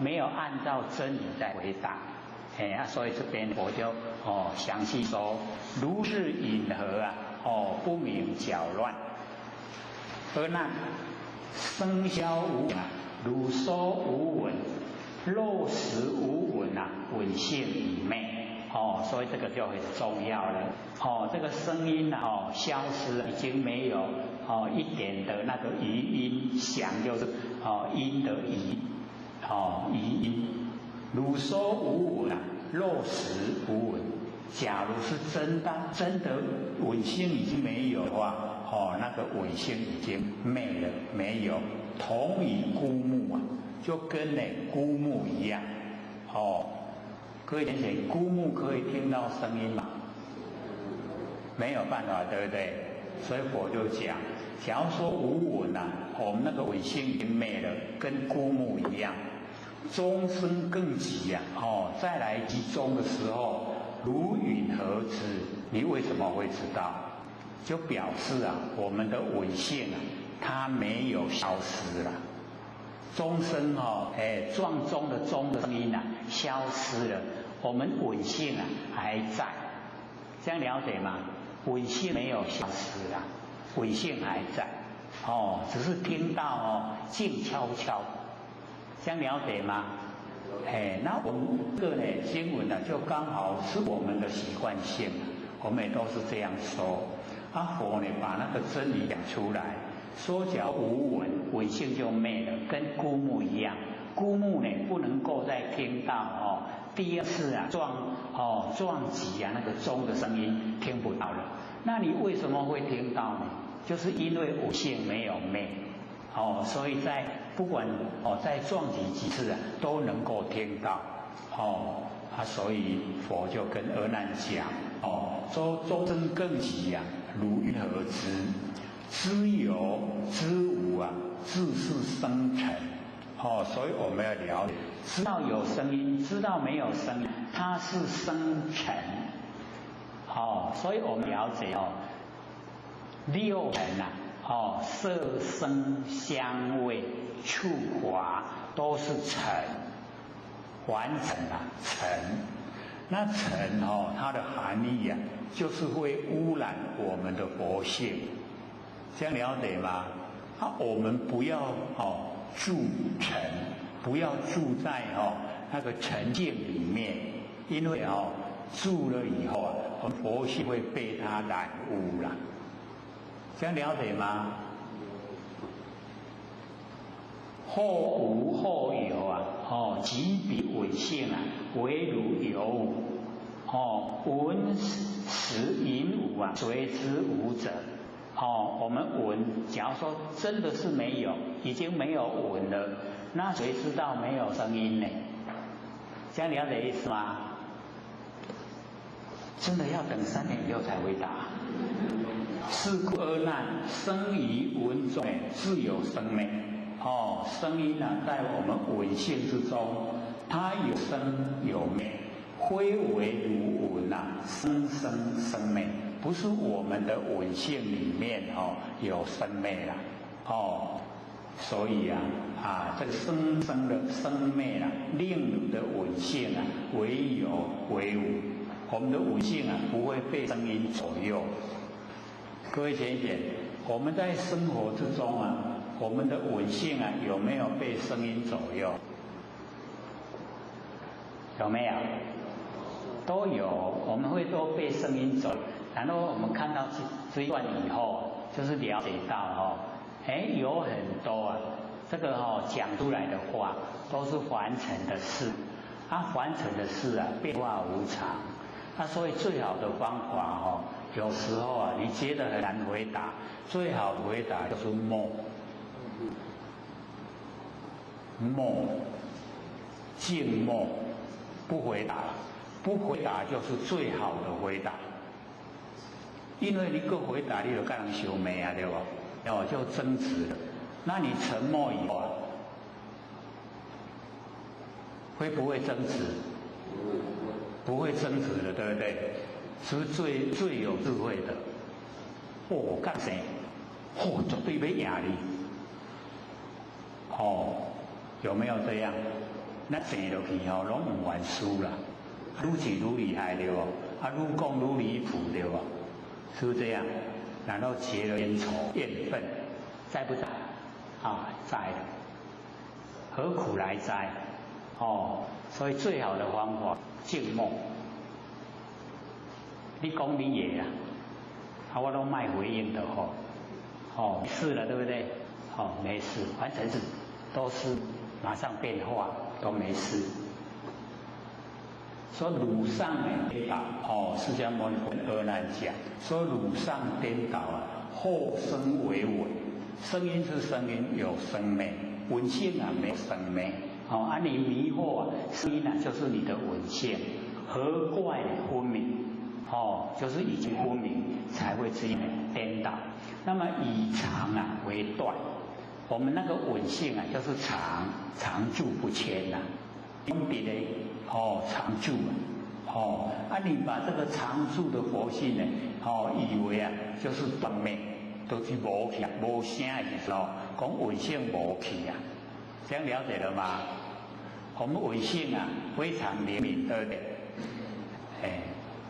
Speaker 1: 没有按照真理在回答。所以这边我就详细说，如是隐合啊，不明搅乱，而那声消无闻啊，如说无闻，肉食无闻啊，闻性已昧。所以这个就很重要了。这个声音啊，消失，已经没有一点的那个余音，响就是音的余，余音。如说无闻啊，肉食无闻。假如是真的闻性已经没有的话，那个闻性已经没了，没有，同于孤木啊，就跟孤木一样。各位同学，孤木可以听到声音吗？没有办法，对不对？所以我就讲，假如说无闻啊，我们那个闻性已经没了，跟孤木一样。钟声更急啊，再来集中的时候，如云何知？你为什么会知道？就表示啊，我们的闻性啊，它没有消失了。钟声撞钟的钟的声音啊，消失了，我们闻性啊还在，这样了解吗？闻性没有消失啊，闻性还在，只是听到静悄悄，这样了解吗？那我们这个经文呢，就刚好是我们的习惯性，我们也都是这样说。佛呢把那个真理讲出来。说假无闻，闻性就灭了，跟孤木一样。孤木呢不能够再听到第二次啊撞击啊那个钟的声音听不到了。那你为什么会听到呢？就是因为闻性没有灭，所以在不管再撞击几次啊都能够听到。所以佛就跟阿难讲周真更急啊，如云何知？知有知无啊，自是生成。所以我们要了解，知道有声音，知道没有声音，它是生成。所以我们了解六尘啊，色声香味触法都是尘，完成了尘。那尘它的含义啊，就是会污染我们的佛性。这样了解吗？我们不要住尘，不要住在那个尘境里面，因为住了以后啊，我们佛性会被它染污了。这样了解吗？后无后有啊，即彼闻性啊，唯如有无。闻实隐无啊，随之无者。我们闻，假如说真的是没有，已经没有闻了，那谁知道没有声音呢？这样了解意思吗？真的要等3年以后才回答。是故阿难，生于闻中自有生灭。声音啊，在我们闻性之中，它有生有灭，非为如闻啊，生生生灭。不是我们的闻性里面有生灭了所以这个生生的生灭令你的闻性唯有唯无，我们的闻性不会被声音左右。各位浅显，我们在生活之中我们的闻性有没有被声音左右？有没有？都有，我们会都被声音左右。然后我们看到这一段以后，就是了解到有很多这个讲出来的话都是凡尘的事，凡尘的事变化无常，所以最好的方法有时候你觉得很难回答，最好的回答就是默，静默，不回答，不回答就是最好的回答。因为你个回答你就跟人相骂对不？就争执了。那你沉默以后会不会争执？不会争执的，对不对？是不是最有智慧的？干谁？绝对要赢你。有没有这样？那坐落去吼，拢唔完输啦，愈骑愈厉害对不？啊，愈讲愈离谱对不？是不是这样？然后结了冤仇、怨愤，在不在？啊，在的。何苦来哉？哦，所以最好的方法静默。你讲你也啊，我都卖回应的吼。哦，是了，对不对？哦，没事，完全是都是马上变化，都没事。说鲁上颠倒，哦，释迦牟尼佛跟阿难讲，说鲁上颠倒啊，后生为稳，声音是声音，有生灭，稳性啊没有生灭，哦，啊你迷惑啊，声音啊就是你的稳性，何怪昏迷？哦，就是已经昏迷才会自己颠倒。那么以常啊为断，我们那个稳性啊就是常住不迁呐、用别的常住啊，你把这个常住的佛性呢，以为啊就是断灭，都是无去无声的时候，讲稳性无去啊，这样了解了吗？我们稳性啊非常灵敏，对不对？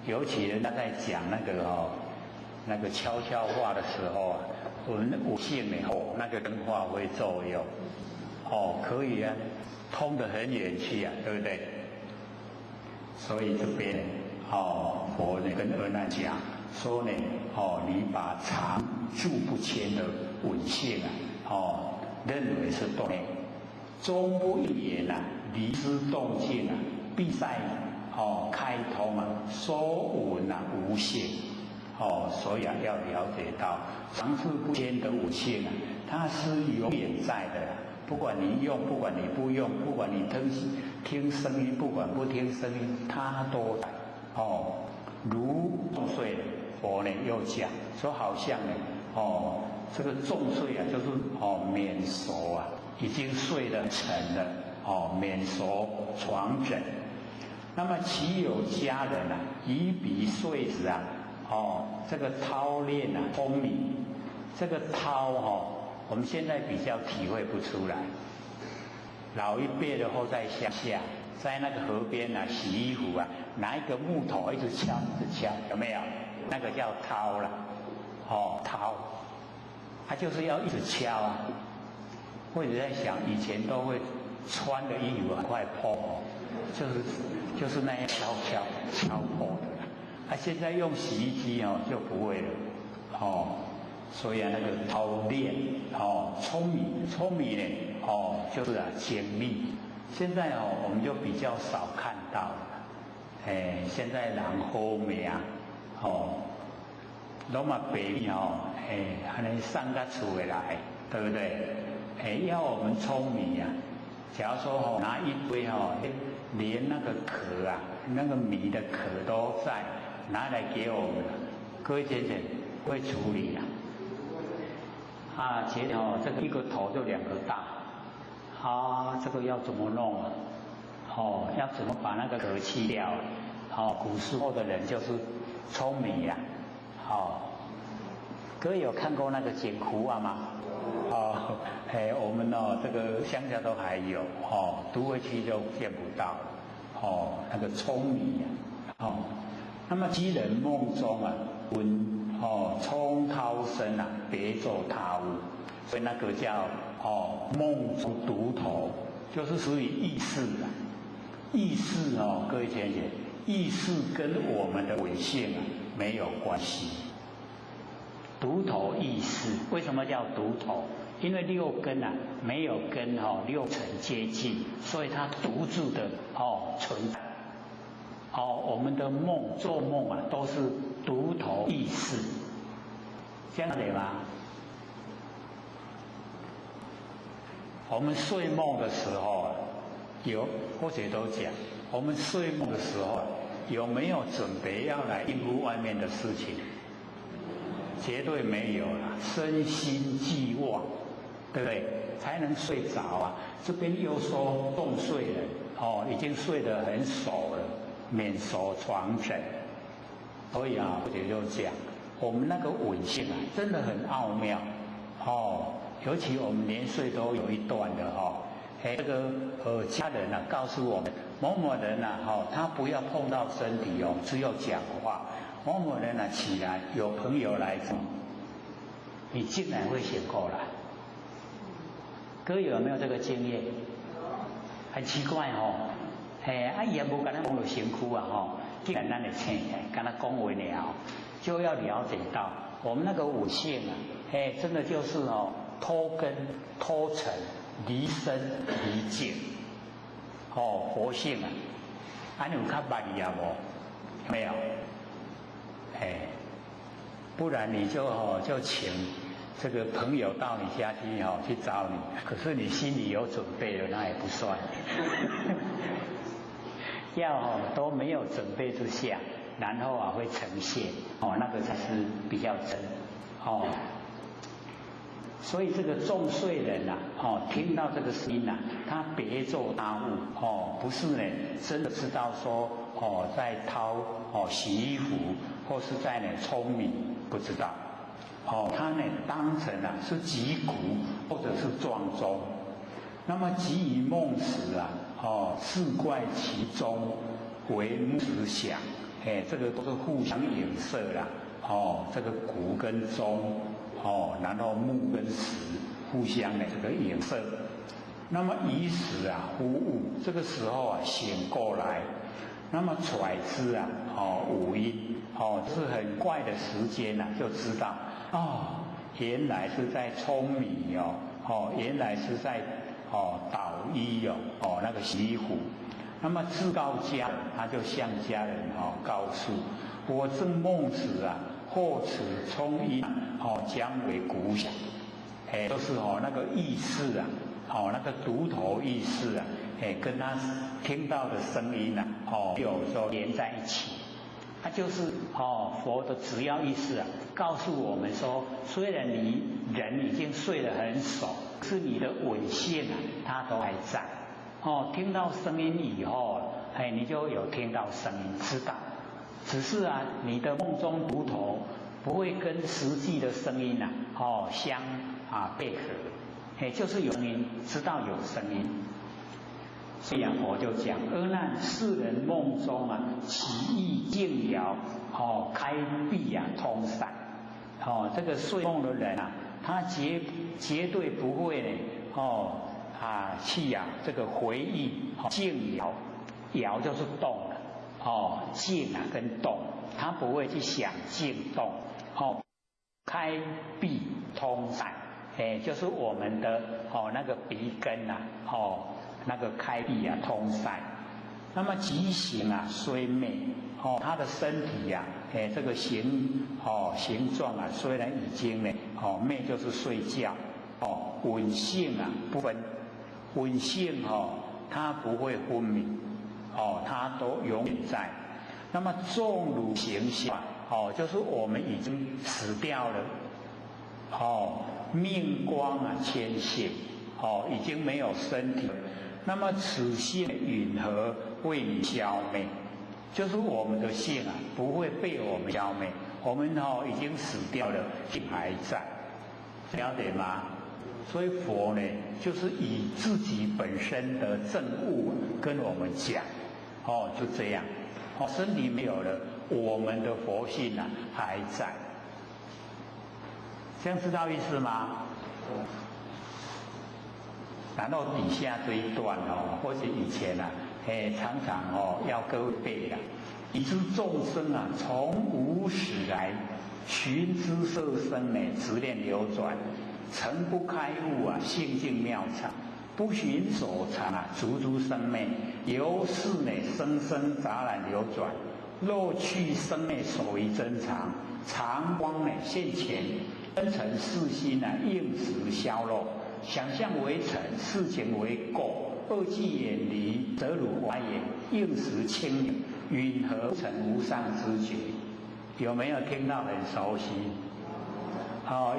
Speaker 1: 尤其人家在讲那个悄悄话的时候啊，我们五性呢，那个灯发挥作用，可以啊，通得很远去啊，对不对？所以这边佛呢跟阿难讲说呢，你把常住不迁的稳性啊，认为是断灭，终不应言啊，离之动静啊，必在开通啊，说稳啊无性，所以啊要了解到常住不迁的稳性啊，它是永远在的，不管你用，不管你不用，不管你听声音，不管不听声音，它都在。如重睡，佛呢又讲说，好像呢，这个重睡啊，就是免熟啊，已经睡得沉了，免熟床枕。那么其有家人啊，以彼睡时啊，这个操练啊，风靡，这个操我们现在比较体会不出来。老一辈的后在乡下，在那个河边啊洗衣服啊，拿一个木头一直敲，有没有？那个叫掏了，掏，他就是要一直敲啊。或者在想，以前都会穿的衣服很快破，就是那样敲破的。现在用洗衣机就不会了，所以那个操练聪明呢就是精密。现在我们就比较少看到了，现在人好命啊，拢嘛白米安尼送到厝里来，对不对？要我们聪明啊，假如说拿一堆连那个壳啊，那个米的壳都在，拿来给我们，各位姐姐会处理啊？觉得这个一个头就2个大，这个要怎么弄啊？要怎么把那个壳去掉？古时候的人就是聪明呀。各位有看过那个剪苦啊吗？我们这个乡下都还有，都会区就见不到了，那个聪明呀，那么即人梦中啊，闻冲涛声啊，别作他物，所以那个叫梦中独头，就是属于意识啊。意识各位姐姐，意识跟我们的伪性啊没有关系。独头意识，为什么叫独头？因为6根啊没有跟6尘接近，所以它独自的存在。我们的做梦啊都是独头意识，这样对吗？我们睡梦的时候有或者都讲，我们睡梦的时候有没有准备要来应付外面的事情？绝对没有了，身心俱忘，对不对？才能睡着啊。这边又说动睡了，已经睡得很熟了，免熟床枕。所以或者就讲，我们那个稳性啊，真的很奥妙，尤其我们连睡都有一段的这个家人啊告诉我们，某某人啊，他不要碰到身体哦，只有讲话。某某人啊起来，有朋友来找，你竟然会醒过来。各位有没有这个经验？很奇怪哦，也无跟咱讲到身躯啊既然咱会醒起来，跟他讲话了，就要了解到我们那个五性啊，真的就是脱根、脱尘、离身、离境，佛性啊，你有较捌伊啊无？没有，不然你就请这个朋友到你家去找你，可是你心里有准备了，那也不算。要都没有准备之下，然后会呈现那个才是比较真所以这个众睡人啊听到这个声音啊，他别作大悟不是呢真的知道说在掏洗衣服或是在聪明，不知道他呢当成是击鼓或者是撞钟，那么即以梦时啊事怪其中为木石响，这个都是互相影射啦这个鼓跟钟然后木跟石互相的这个影射，那么以时啊忽悟，这个时候醒过来，那么揣知五音是很快的时间就知道原来是在舂米原来是在捣衣那个洗衣服，那么自告家人，他就向家人告诉我正梦时啊，或此冲音将为鼓响，就是那个意识啊那个独头意识啊跟他听到的声音啊有时候连在一起，它就是佛的只要意识啊告诉我们说，虽然你人已经睡得很熟，是你的稳性啊它都还在听到声音以后你就有听到声音知道，只是你的梦中独头不会跟实际的声音相配合，就是有声音知道有声音。所以佛就讲阿难世人梦中其意静摇开闭通散这个睡梦的人他绝对不会去这个回忆静摇，摇就是动了静跟动，他不会去想静动开闭通散就是我们的那个鼻根那个开闭通散，那么即行虽昧他的身体这个形状虽然已经昧就是睡觉稳性不分，稳性它不会昏迷它都永远在。那么纵如形象就是我们已经死掉了命光牵线已经没有身体，那么此性允何为你消灭？就是我们的性不会被我们消灭，我们已经死掉了，性还在，了解吗？所以佛呢，就是以自己本身的证悟跟我们讲就这样身体没有了，我们的佛性还在，这样知道意思吗？然后底下这一段或者以前常常要各位背的，以知众生从无始来，寻知色身执念流转，诚不开悟性净妙常，不寻所常足足生灭，由是生生杂染流转，若去生灭所于真常，常光现前，真诚世心应时消落，想象为尘，事情为垢，恶迹远离，则如华严，应时清明，允和成无上知觉。有没有听到很熟悉？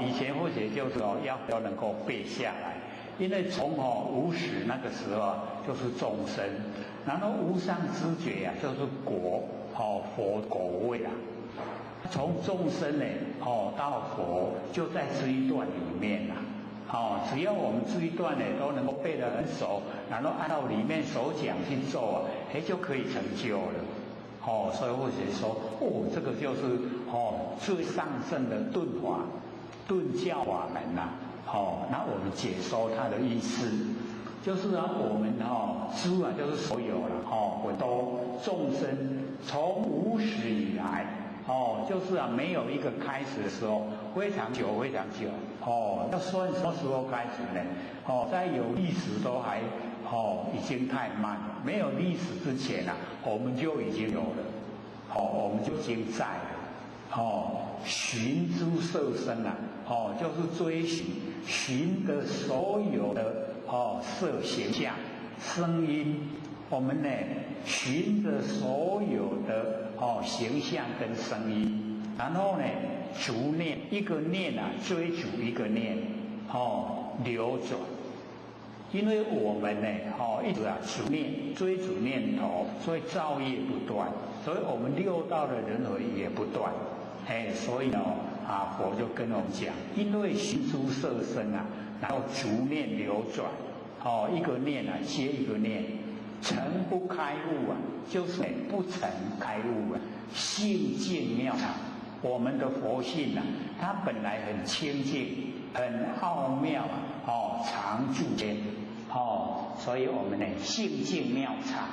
Speaker 1: 以前或许就是要能够背下来，因为从无始那个时候就是众生，然后无上知觉就是果佛果位从众生到佛就在这一段里面只要我们这一段呢都能够背得很熟，然后按照里面所讲去做就可以成就了。所以或者说，这个就是最上乘的顿法、顿教法门呐。那我们解说它的意思，就是我们诸就是所有了我都众生从无始以来就是没有一个开始的时候，非常久非常久要算什么时候开始呢？在有历史都还已经太慢了，没有历史之前我们就已经有了我们就已经在了寻诸色身就是追寻的所有的色形象、声音，我们呢寻着所有的形象跟声音，然后呢逐念一个念追逐一个念流转。因为我们呢一直逐念追逐念头，所以造业不断，所以我们六道的轮回也不断。所以佛就跟我们讲，因为寻诸色身然后逐念流转一个念接一个念，成不开悟就是不曾开悟性净妙常。我们的佛性它本来很清净，很奥妙常住间所以我们呢性净妙常。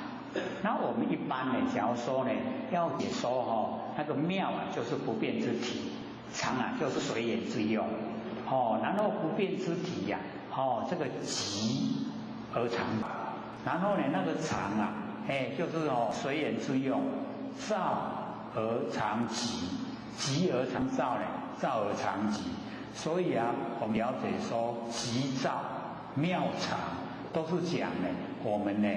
Speaker 1: 那我们一般呢，假如说呢要解说那个妙就是不变之体，常就是随缘之用然后不变之体这个极而常，然后呢那个常就是随缘之用，造而常极，极而常造呢，造而常极。所以我们了解说极造妙常都是讲呢我们呢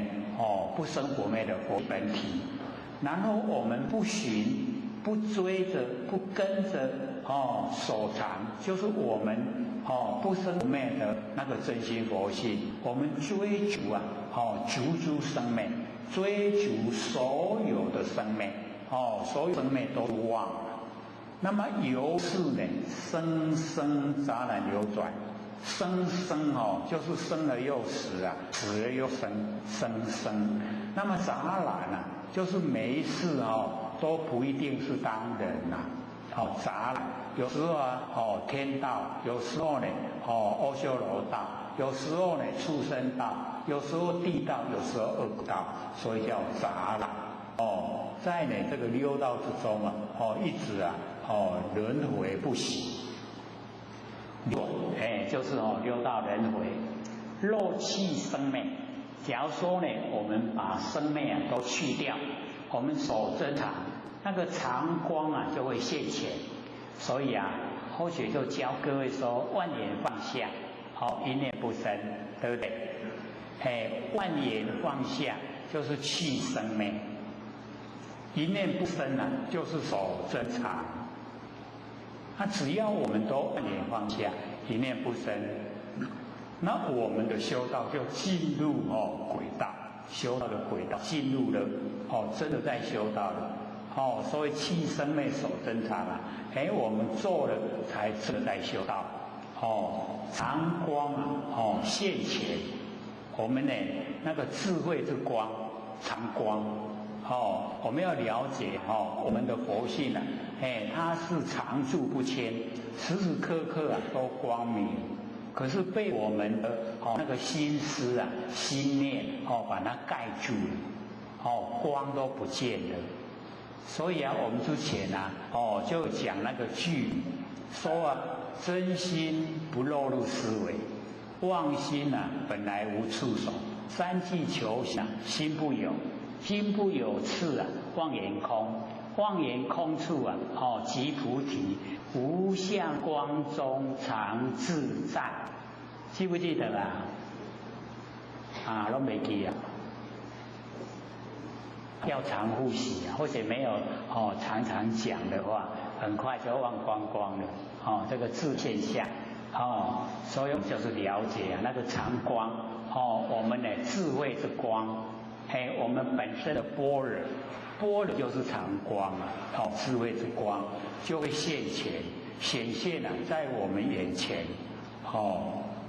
Speaker 1: 不生不灭的佛本体，然后我们不寻不追着不跟着所藏，就是我们不生不灭的那个真心佛性，我们追逐逐诸生灭，追逐所有的生灭所有生灭都忘了。那么由是呢生生杂染流转，生生就是生了又死死了又生，生生。那么杂染就是每一世都不一定是当人杂染，有时候天道，有时候呢阿修罗道，有时候呢畜生道，有时候地道，有时候恶道，所以叫杂染在呢这个六道之中一直轮回不息。就是六道轮回，肉气生灭。假如说呢我们把生灭都去掉，我们守真常，那个常光就会现前。所以后学就教各位说，万缘放下一念不生，对不对？万缘放下就是去生灭，一念不生就是守真常。只要我们都万缘放下，一念不生，那我们的修道就进入轨道，修道的轨道进入了真的在修道了所以去生灭守真常我们做了才真的在修道常光现前，我们呢那个智慧之光常光我们要了解我们的佛性它是常住不迁，时时刻刻都光明，可是被我们的那个心思心念把它盖住了光都不见了。所以我们之前就讲那个句说真心不落入思维，妄心本来无处所，三际求想心不有，心不有次妄言空，妄言空处即菩提，无相光中常自在。记不记得都没记要常复习或者没有常常讲的话，很快就忘光光了这个自现象所以我们就是了解那个常光我们的智慧之光我们本身的般若，般若就是常光智慧之光就会现前显现在我们眼前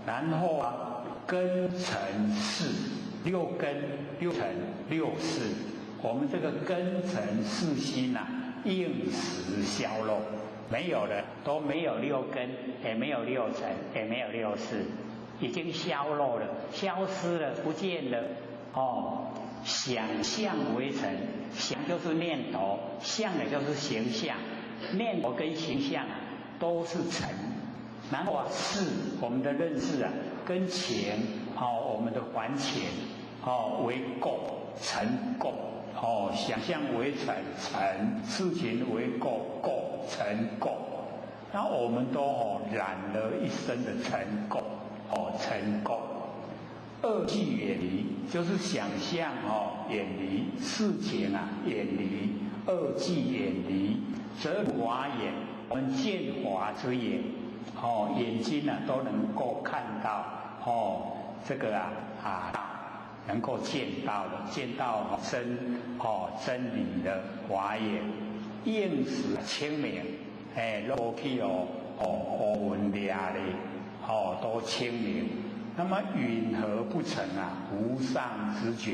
Speaker 1: 然后啊根成四，六根六成六事，我们这个根成四心啊，应时消落，没有了，都没有六根，也没有六尘，也没有六事，已经消落了，消失了，不见了。哦，想象为尘，想就是念头，相也就是形象，念头跟形象啊都是尘。然后啊，事我们的认识啊，跟情我们的还情为垢，尘垢。想象为尘，事情为垢，尘垢。然后我们都染了一身的尘垢，尘垢。二际远离，就是想象远离，事情啊远离，二际远离，则华眼，我们见华之眼，眼睛啊都能够看到，这个能够见到的，见到真理的华眼，应时清明，落去乌云俩的，都清明。那么允和不成啊？无上之觉，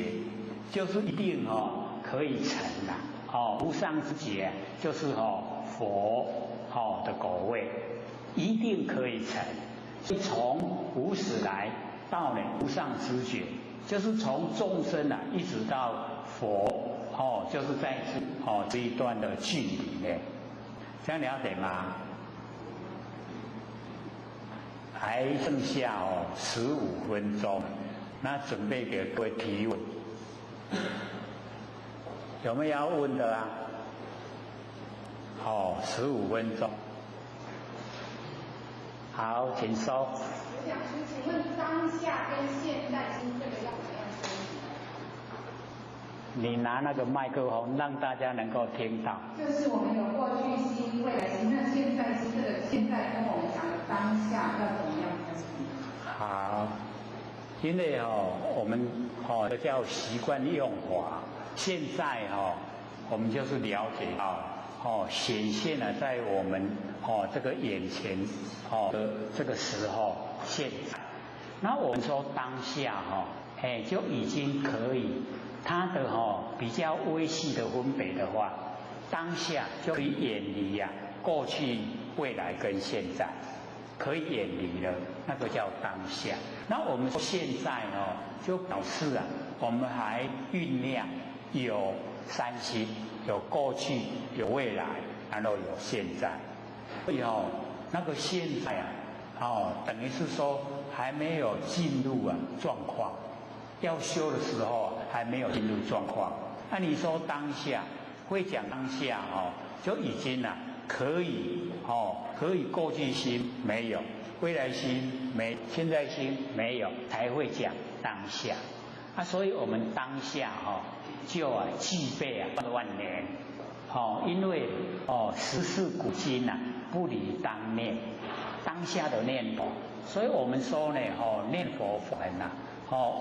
Speaker 1: 就是一定可以成啊！无上之觉就是佛的果位，一定可以成。从无始来到无上之觉，就是从众生啊一直到佛就是在这一段的距离内，这样了解吗？还剩下15分钟，那准备给各位提问，有没有要问的啊？15分钟，好，请说。
Speaker 10: 我想请问当下跟现在心这个要怎么样分离？
Speaker 1: 你拿那个麦克风，让大家能够听到。
Speaker 10: 就是我们有过去心、未来心，那现在心这个现在跟我们讲的当下要怎么样分离？
Speaker 1: 好，因为我们这叫习惯用法。现在我们就是了解到显现了在我们这个眼前的这个时候，现在。那我们说当下就已经可以，它的比较微细的分别的话，当下就可以远离过去、未来跟现在。可以远离了，那个叫当下。那我们说现在就表示我们还酝酿有三心，有过去，有未来，然后有现在。所以那个现在等于是说还没有进入状况，要修的时候还没有进入状况。那你说当下会讲当下就已经可以可以过去心没有，未来心没，现在心没有，才会讲当下。所以我们当下就具备万年因为时事古今不离当念，当下的念头。所以我们说呢念佛法门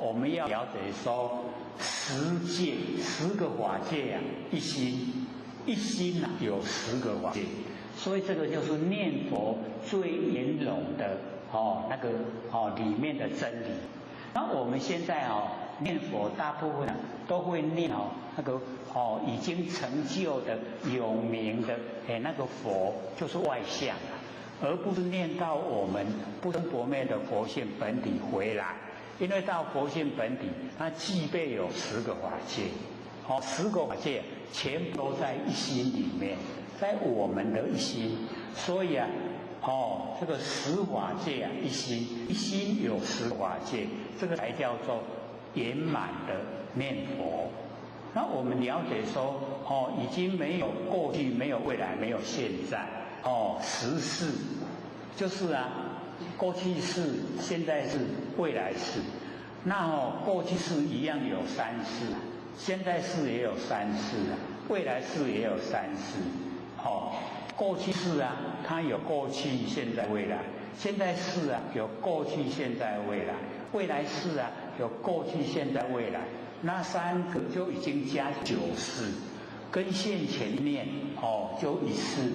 Speaker 1: 我们要了解说10界10个法界一心，一心有10个法界。所以这个就是念佛最圆融的那个里面的真理。那我们现在念佛大部分都会念那个已经成就的有名的那个佛，就是外相而不是念到我们不生不灭的佛性本体回来。因为到佛性本体，它具备有10个法界，10个法界全部都在一心里面。在我们的一心，所以这个10法界一心，一心有10法界，这个才叫做圆满的念佛。那我们了解说，已经没有过去，没有未来，没有现在，实事就是过去是，现在是，未来是。那过去是一样有3世，现在是也有3世未来是也有3世。过去世它有过去、现在、未来；现在世有过去、现在、未来；未来世有过去、现在、未来。那3个就已经加9世，跟现前念就1世，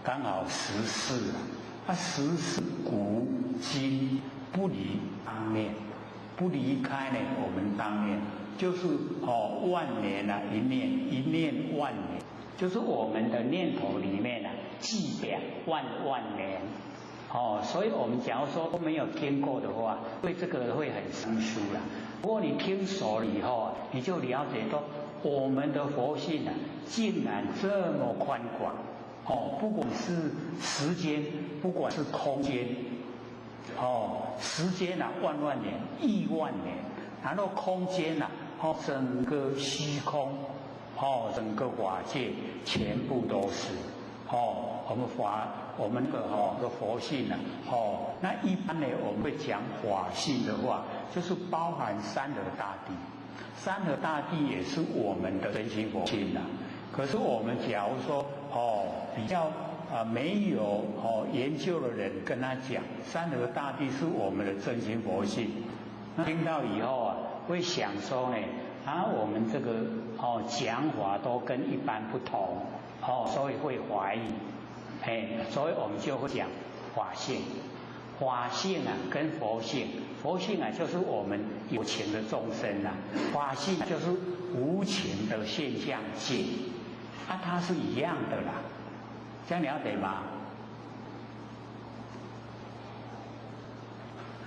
Speaker 1: 刚好10世10世古今
Speaker 6: 不离当念，不离开呢我们当念，就是万年啊一念，一念万年，就是我们的念头里面啊计量万年。所以我们假如说都没有听过的话，对这个会很生疏啦。不过你听熟了以后啊，你就了解到我们的佛性啊，竟然这么宽广。不管是时间，不管是空间，时间啊万年、亿万年，然后空间啊，整个虚空，整个法界全部都是。我们的佛性啊，那一般呢，我们会讲法性的话，就是包含三河大地，三河大地也是我们的真心佛性啊。可是我们假如说比较没有研究的人跟他讲，三河大地是我们的真心佛性，那听到以后啊，会想说呢，我们这个讲法都跟一般不同，所以会怀疑。所以我们就会讲法性，法性啊跟佛性，佛性啊就是我们有情的众生啊，法性就是无情的现象界，它是一样的啦，这样了解吗？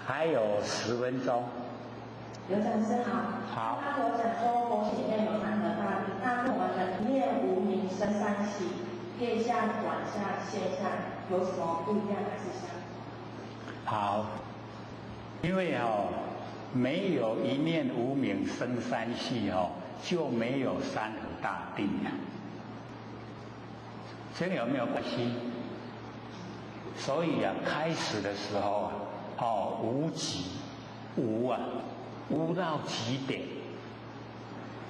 Speaker 6: 还有10分钟。
Speaker 2: 刘讲师好。好。他有讲说佛性里面有三河大地，那我们的一念无明生三起。业相、短相、现象有什么不一样还是相同？
Speaker 6: 好，因为没有一念无明生三系就没有三河大地呀。这个有没有关系？所以啊，开始的时候无极无到极点，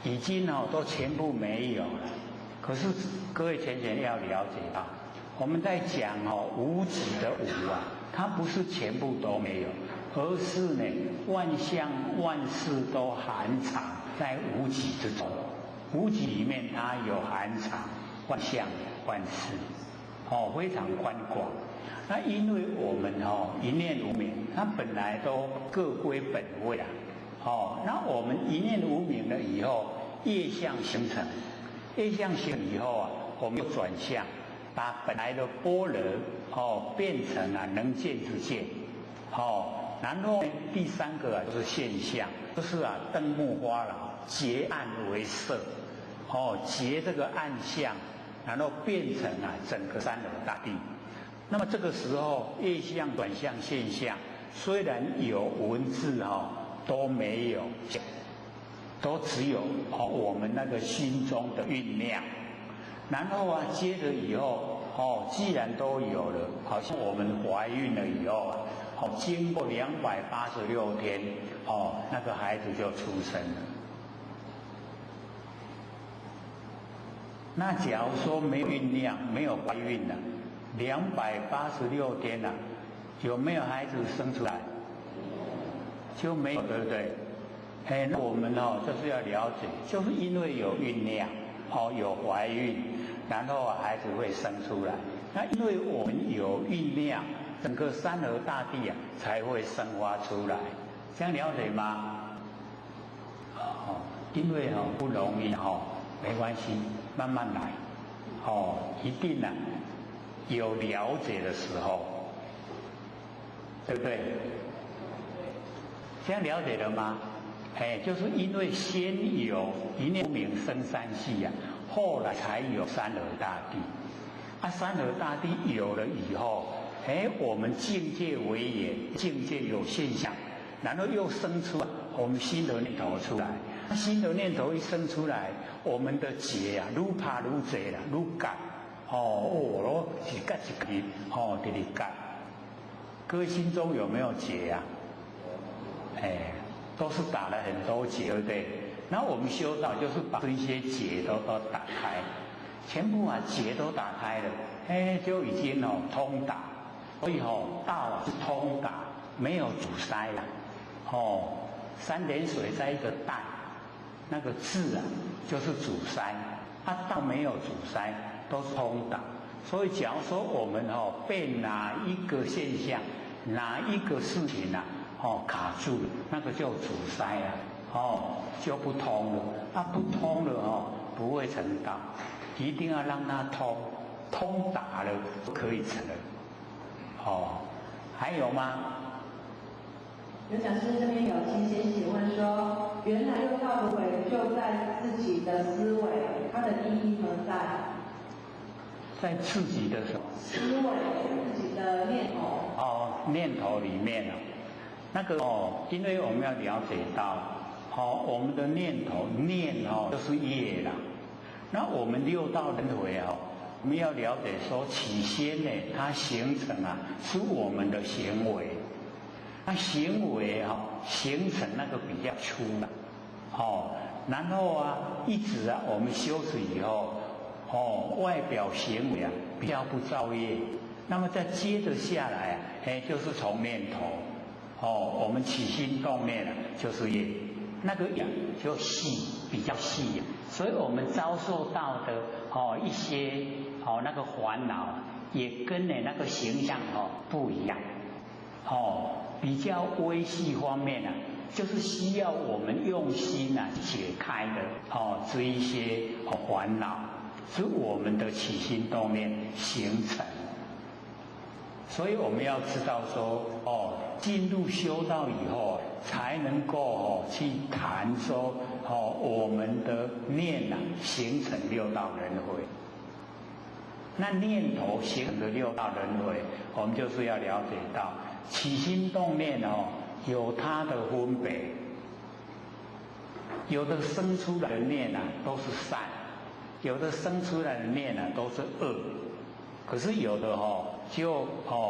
Speaker 6: 已经都全部没有了。可是各位浅浅要了解到，我们在讲无极的无啊，它不是全部都没有，而是呢万象万事都含藏在无极之中。无极里面它有含藏万象万事，非常宽广。那因为我们一念无明，它本来都各归本位啊。那我们一念无明了以后，业相形成。业相形以后啊，我们又转向，把本来的般若变成能见之见，然后第三个就是现象，就是灯木花了，结暗为色，结这个暗象，然后变成整个三河大地。那么这个时候业相、短相、现象虽然有文字都没有。都只有我们那个心中的酝酿，然后接着以后既然都有了，好像我们怀孕了以后经过286天那个孩子就出生了。那假如说没有酝酿，没有怀孕了，286天了，有没有孩子生出来？就没有，对不对？那我们就是要了解，就是因为有酝酿，有怀孕，然后孩子会生出来。那因为我们有酝酿，整个三河大地才会生发出来。这样了解吗？因为不容易没关系，慢慢来。一定有了解的时候，对不对？这样了解了吗？就是因为先有一念无明生三系后来才有三河大地。三河大地有了以后，我们境界为眼，境界有现象，然后又生出我们新的念头出来。新的念头一生出来，我们的结愈怕愈多啦，愈感我一个一个直感。各位心中有没有结啊？都是打了很多结，对不对？然后我们修道就是把这些结都打开，全部结都打开了，就已经通达。所以道是通达，没有阻塞了。三点水在一个带，那个字就是阻塞，道没有阻塞，都是通达。所以假如说我们被哪一个现象、哪一个事情卡住了，那个就阻塞了，就不通了。不通了不会成道，一定要让它通，通达了可以成。还有吗？
Speaker 2: 有讲师这边有请请问说，原来六道轮回就在自己的思维，它的意义何在？
Speaker 6: 在自己的什么？
Speaker 2: 思维，自己的念头。
Speaker 6: 念头里面那个因为我们要了解到，我们的念头就是业啦。那我们六道轮回我们要了解说，起先呢，它形成是我们的行为。那行为形成那个比较粗了，然后一直我们修持以后，外表行为比较不造业，那么再接着下来就是从念头，我们起心动念就是业，那个就细，比较细，所以我们遭受到的一些那个烦恼也跟那个形象不一样，比较微细方面就是需要我们用心解开的这一些烦恼，是我们的起心动念形成。所以我们要知道说，进入修道以后，才能够去谈说，我们的念形成六道轮回。那念头形成的六道轮回，我们就是要了解到。起心动念有它的分别，有的生出来的念都是善，有的生出来的念都是恶，可是有的就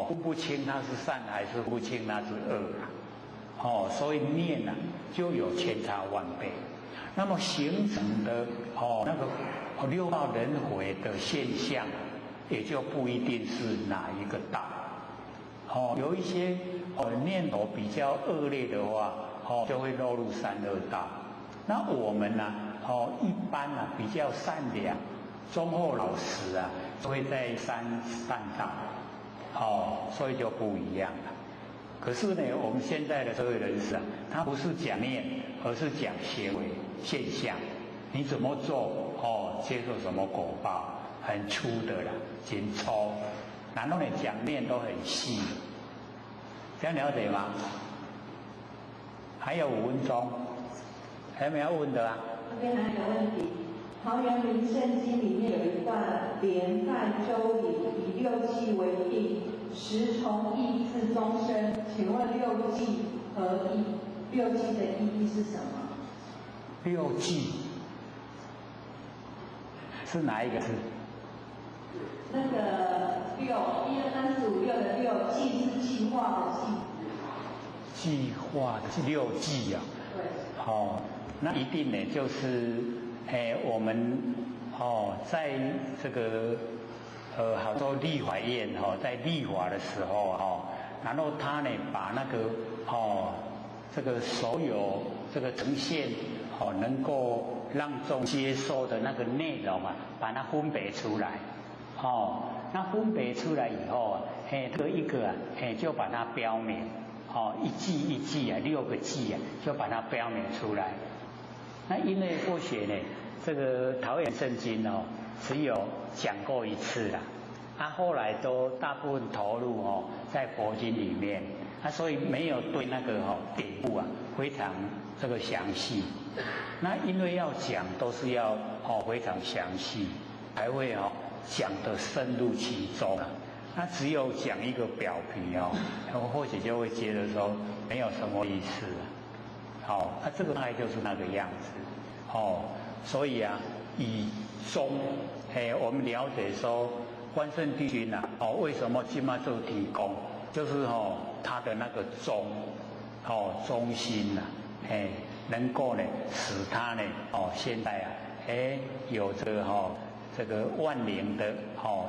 Speaker 6: 分不清它是善还是分不清它是恶所以念就有千差万别。那么形成的那个六道轮回的现象，也就不一定是哪一个道。有一些念头比较恶劣的话，就会落入三恶道。那我们一般比较善良、忠厚老实就会在善道，所以就不一样了。可是呢，我们现在的社会人士他不是讲念，而是讲行为现象，你怎么做接受什么果报，很粗的啦，紧抽。然后呢，讲念都很细，这样了解吗？还有5分钟，还有没有问的
Speaker 2: 这边还有个问题，《桃园明圣经》里面有一段连在周礼，以6纪为定，时从义至终身。请问6纪何意？6纪的意义是什么
Speaker 6: ？6纪是哪一个字？
Speaker 2: 那个6，1、2、3、4、5、6的6，计是计划的计。
Speaker 6: 计划的6计对。那一定呢，就是我们在这个好多立法院在立法的时候然后他呢把那个这个所有这个呈现能够让众接受的那个内容把它分别出来。那分别出来以后这个一个就把它标明，一季一季6个季就把它标明出来。那因为过去呢，这个桃园圣经只有讲过一次啦，后来都大部分投入在佛经里面，所以没有对那个典故非常这个详细。那因为要讲都是要非常详细，才会讲得深入其中那只有讲一个表皮或许就会觉得说没有什么意思这个大概就是那个样子所以以宗我们了解说关圣帝君为什么今嘛做提供，就是他的那个宗中心能够呢使他呢现在有这个万灵的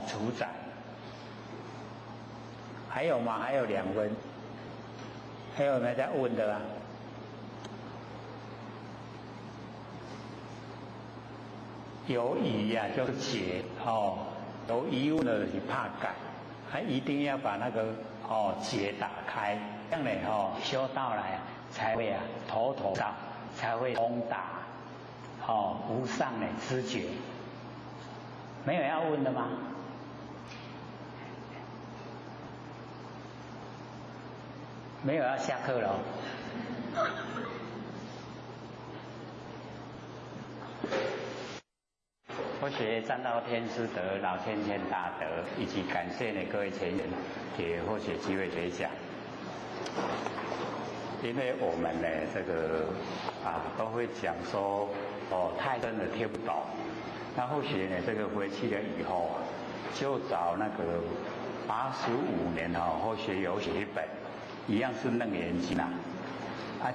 Speaker 6: 主宰。还有吗？还有2分，还有没有在问的有疑就是解有疑问的你怕改，还一定要把那个
Speaker 1: 结打开，这样呢修道来才会头头道，才会通达无上的知觉。没有要问的吗？没有要下课了。我学占道天师德、老千千大德，以及感谢各位前人给获取机会学讲。因为我们呢这个都会讲说太深的听不懂，那或许呢这个回去了以后就找那个85年或许有写一本，一样是《楞严经》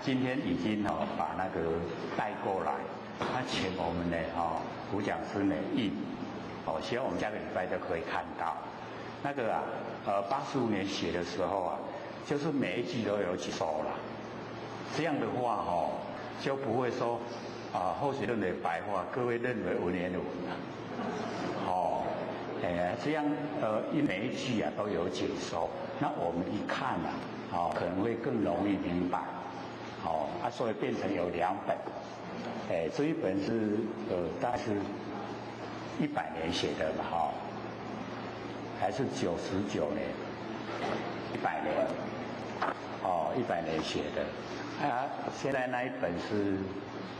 Speaker 1: 今天已经把那个带过来，请我们呢古讲师呢印，希望我们下个礼拜就可以看到。那个85年写的时候就是每一句都有几首了。这样的话就不会说或许认为白话，各位认为文言文这样每一句都有解说，那我们一看可能会更容易明白。所以变成有2本。这一本是大概是100年写的嘛还是99年？100年，100年写的。现在那一本是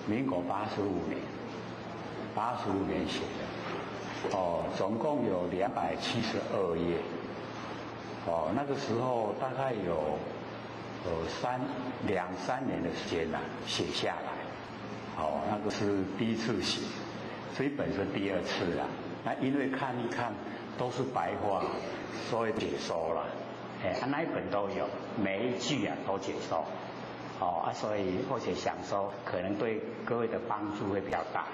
Speaker 1: 民国85年写的。总共有272页。那个时候大概有2-3年的时间写下来。那个是第一次写，这一本是第2次啦。那因为看一看都是白话，所以解说了。那一本都有，每一句都解说。所以或许想说，可能对各位的帮助会比较大。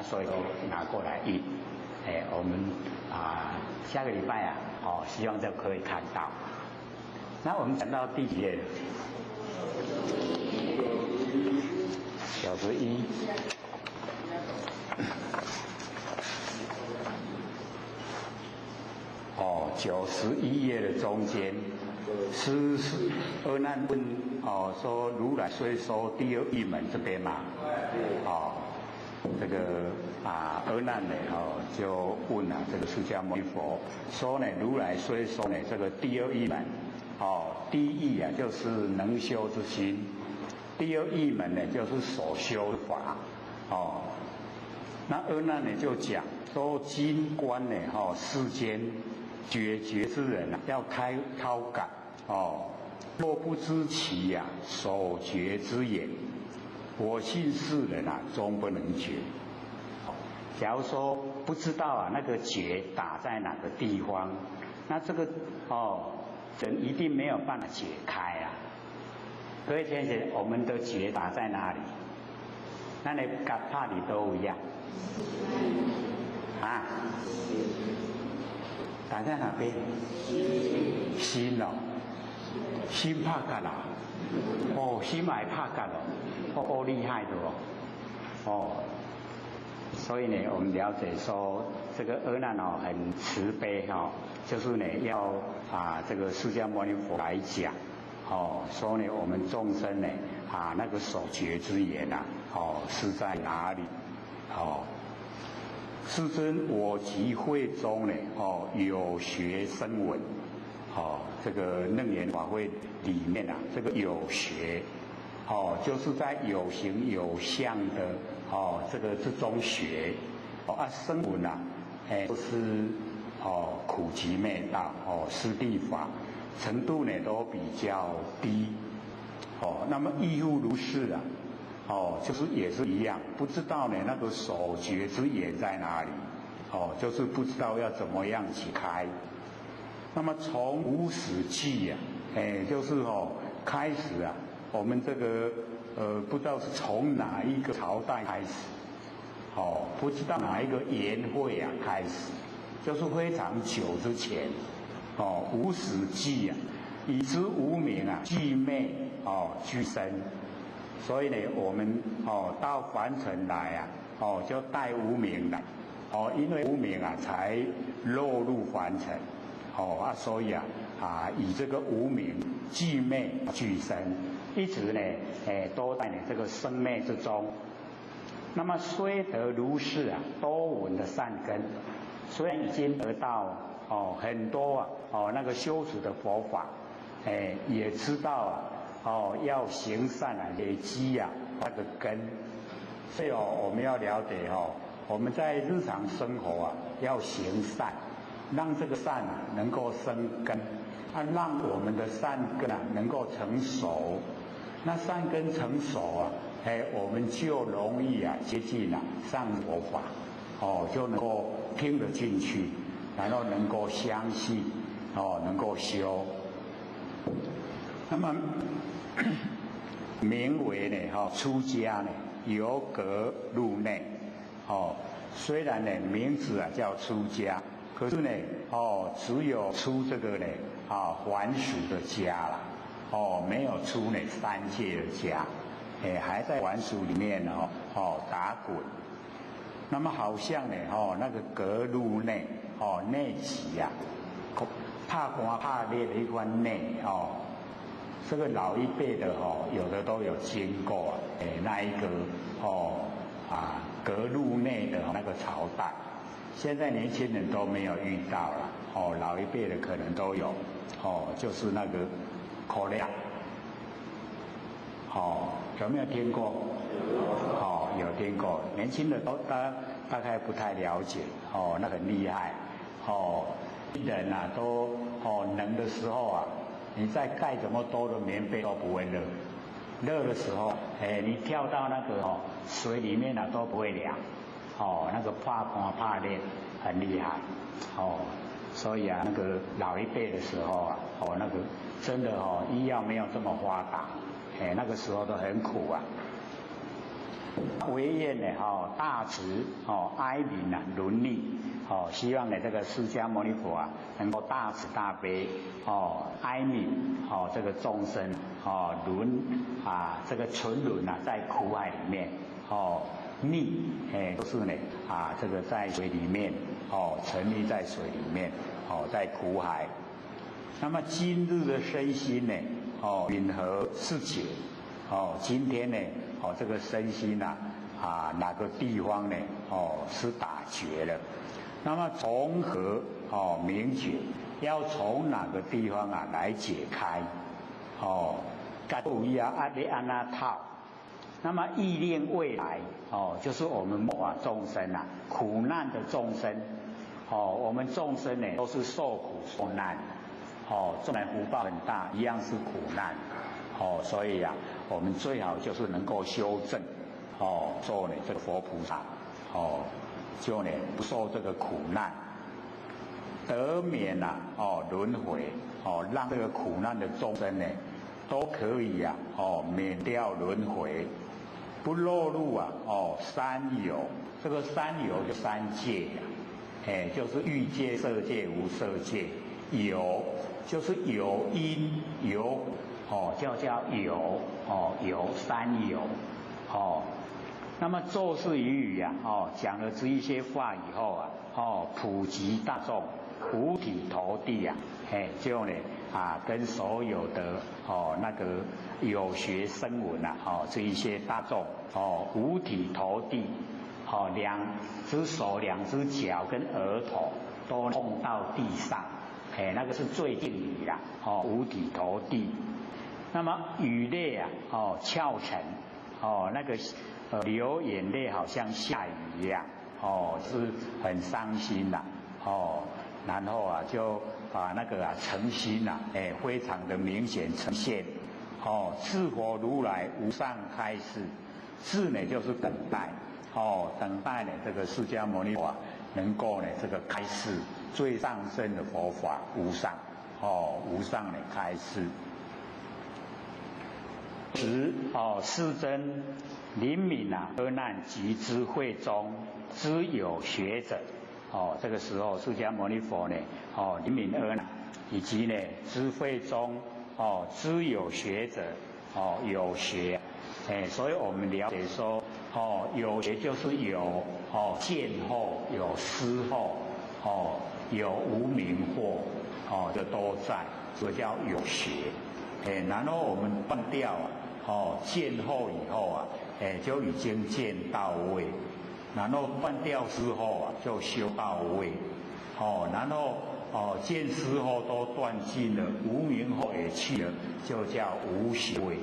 Speaker 1: 所以都拿过来印。我们下个礼拜希望就可以看到。那我们讲到第几页了？91。91页的中间，是阿难问说如来虽说第2义门这边嘛，这个阿难呢就问这个释迦牟尼佛说呢，如来虽说呢这个第2义门，第一义就是能修之心，第2义门呢就是所修法。那阿难呢就讲说，今观呢世间决绝之人要超感若不知其所觉之言，我信世人终不能觉。假如说不知道那个觉打在哪个地方，那这个人一定没有办法解开各位先生，我们的觉打在哪里？那你怕你都一样打在哪边？心心怕干心还怕干厉害的所以呢，我们了解说这个阿难很慈悲就是呢要这个释迦牟尼佛来讲说呢我们众生呢那个所觉之言是在哪里？世尊，我集会中呢有学声闻这个楞严法会里面这个有学就是在有形有相的这个之中学声闻都是苦集灭道师地法程度呢都比较低那么亦复如是就是也是一样，不知道呢那个所觉之言在哪里就是不知道要怎么样去开。那么从无始际就是开始我们这个不知道是从哪一个朝代开始不知道哪一个言会开始，就是非常久之前无始际以知无明具昧具生。所以呢我们到凡尘来就带无明来因为无明才落入凡尘所以
Speaker 6: 以这个无明具昧俱生，一直呢都在这个生昧之中。那么虽得如是多闻的善根，虽然已经得到很多那个修持的佛法，也知道要行善累积那个根。所以我们要了解我们在日常生活要行善，让这个善能够生根，让我们的善根能够成熟。那善根成熟我们就容易接近上佛法，就能够听得进去，然后能够相信，能够修。那么名为呢出家呢由格入内，虽然呢名字叫出家，可是呢只有出这个呢还俗的家了，没有出呢三界的家，还在还俗里面打滚。那么好像呢那个格入内内急怕寒怕烈的一番内这个老一辈的有的都有经过那一个格入内的那个朝代，现在年轻人都没有遇到了老一辈的可能都有就是那个口粮有没有听过？有听过，年轻的都大概不太了解那很厉害人都冷的时候你再盖怎么多的棉被都不会热，热的时候你跳到那个水里面都不会凉那个怕寒怕烈很厉害所以那个老一辈的时候那个真的医药没有这么发达那个时候都很苦唯愿呢大慈哀悯伦理希望呢这个释迦牟尼佛能够大慈大悲哀悯这个众生轮这个沉沦在苦海里面溺都是呢这个在水里面沉溺在水里面在苦海。那么今日的身心呢允和是解今天呢这个身心哪个地方呢是打结了，那么从何明觉，要从哪个地方来解开那么意念未来就是我们众生苦难的众生我们众生呢都是受苦受难纵然福报很大，一样是苦难所以我们最好就是能够修正做呢这个佛菩萨就呢不受这个苦难，得免轮回让这个苦难的众生呢都可以免掉轮回，不落入三有。这个三有就三界就是欲界、色界、无色界。有就是有因有叫有有三有那么做事语讲了这一些话以后普及大众，五体投地就呢跟所有的那个有学声闻这一些大众五体投地两只手两只脚跟额头都碰到地上那个是最敬礼啦五体投地。那么语泪翘成那个流眼泪好像下雨一样是很伤心啦然后就把那个诚心非常的明显呈现是佛如来无上开示，是呢就是等待等待呢这个释迦牟尼佛能够呢这个开示最上圣的佛法无上无上的开示。时世尊灵敏阿难及之会中之有学者这个时候释迦牟尼佛呢灵敏阿难以及呢知会中之有学者有学所以我们了解说有学就是有见后有思后有无明惑这都在，
Speaker 1: 这叫有学。然后我们断掉见后以后啊，就已经见到位，然后断掉之后啊，就修到位，然后见之后都断尽了，无明后也去了，就叫无学位，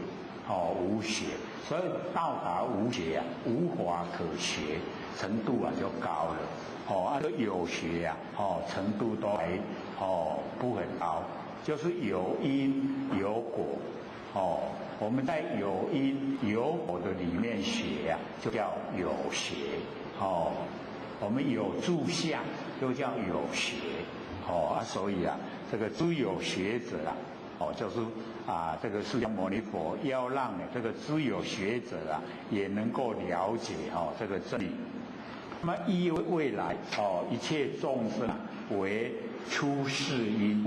Speaker 1: 无学。所以到达无学啊，无法可学，程度啊就高了。这有学啊，程度都还不很高，就是有因有果。我们在有因有果的里面学啊，就叫有学。我们有住相，就叫有学。所以啊，这个诸有学者啊，就是这个释迦牟尼佛要让这个诸有学者啊，也能够了解这个真理。那么依未来一切众生为出世因，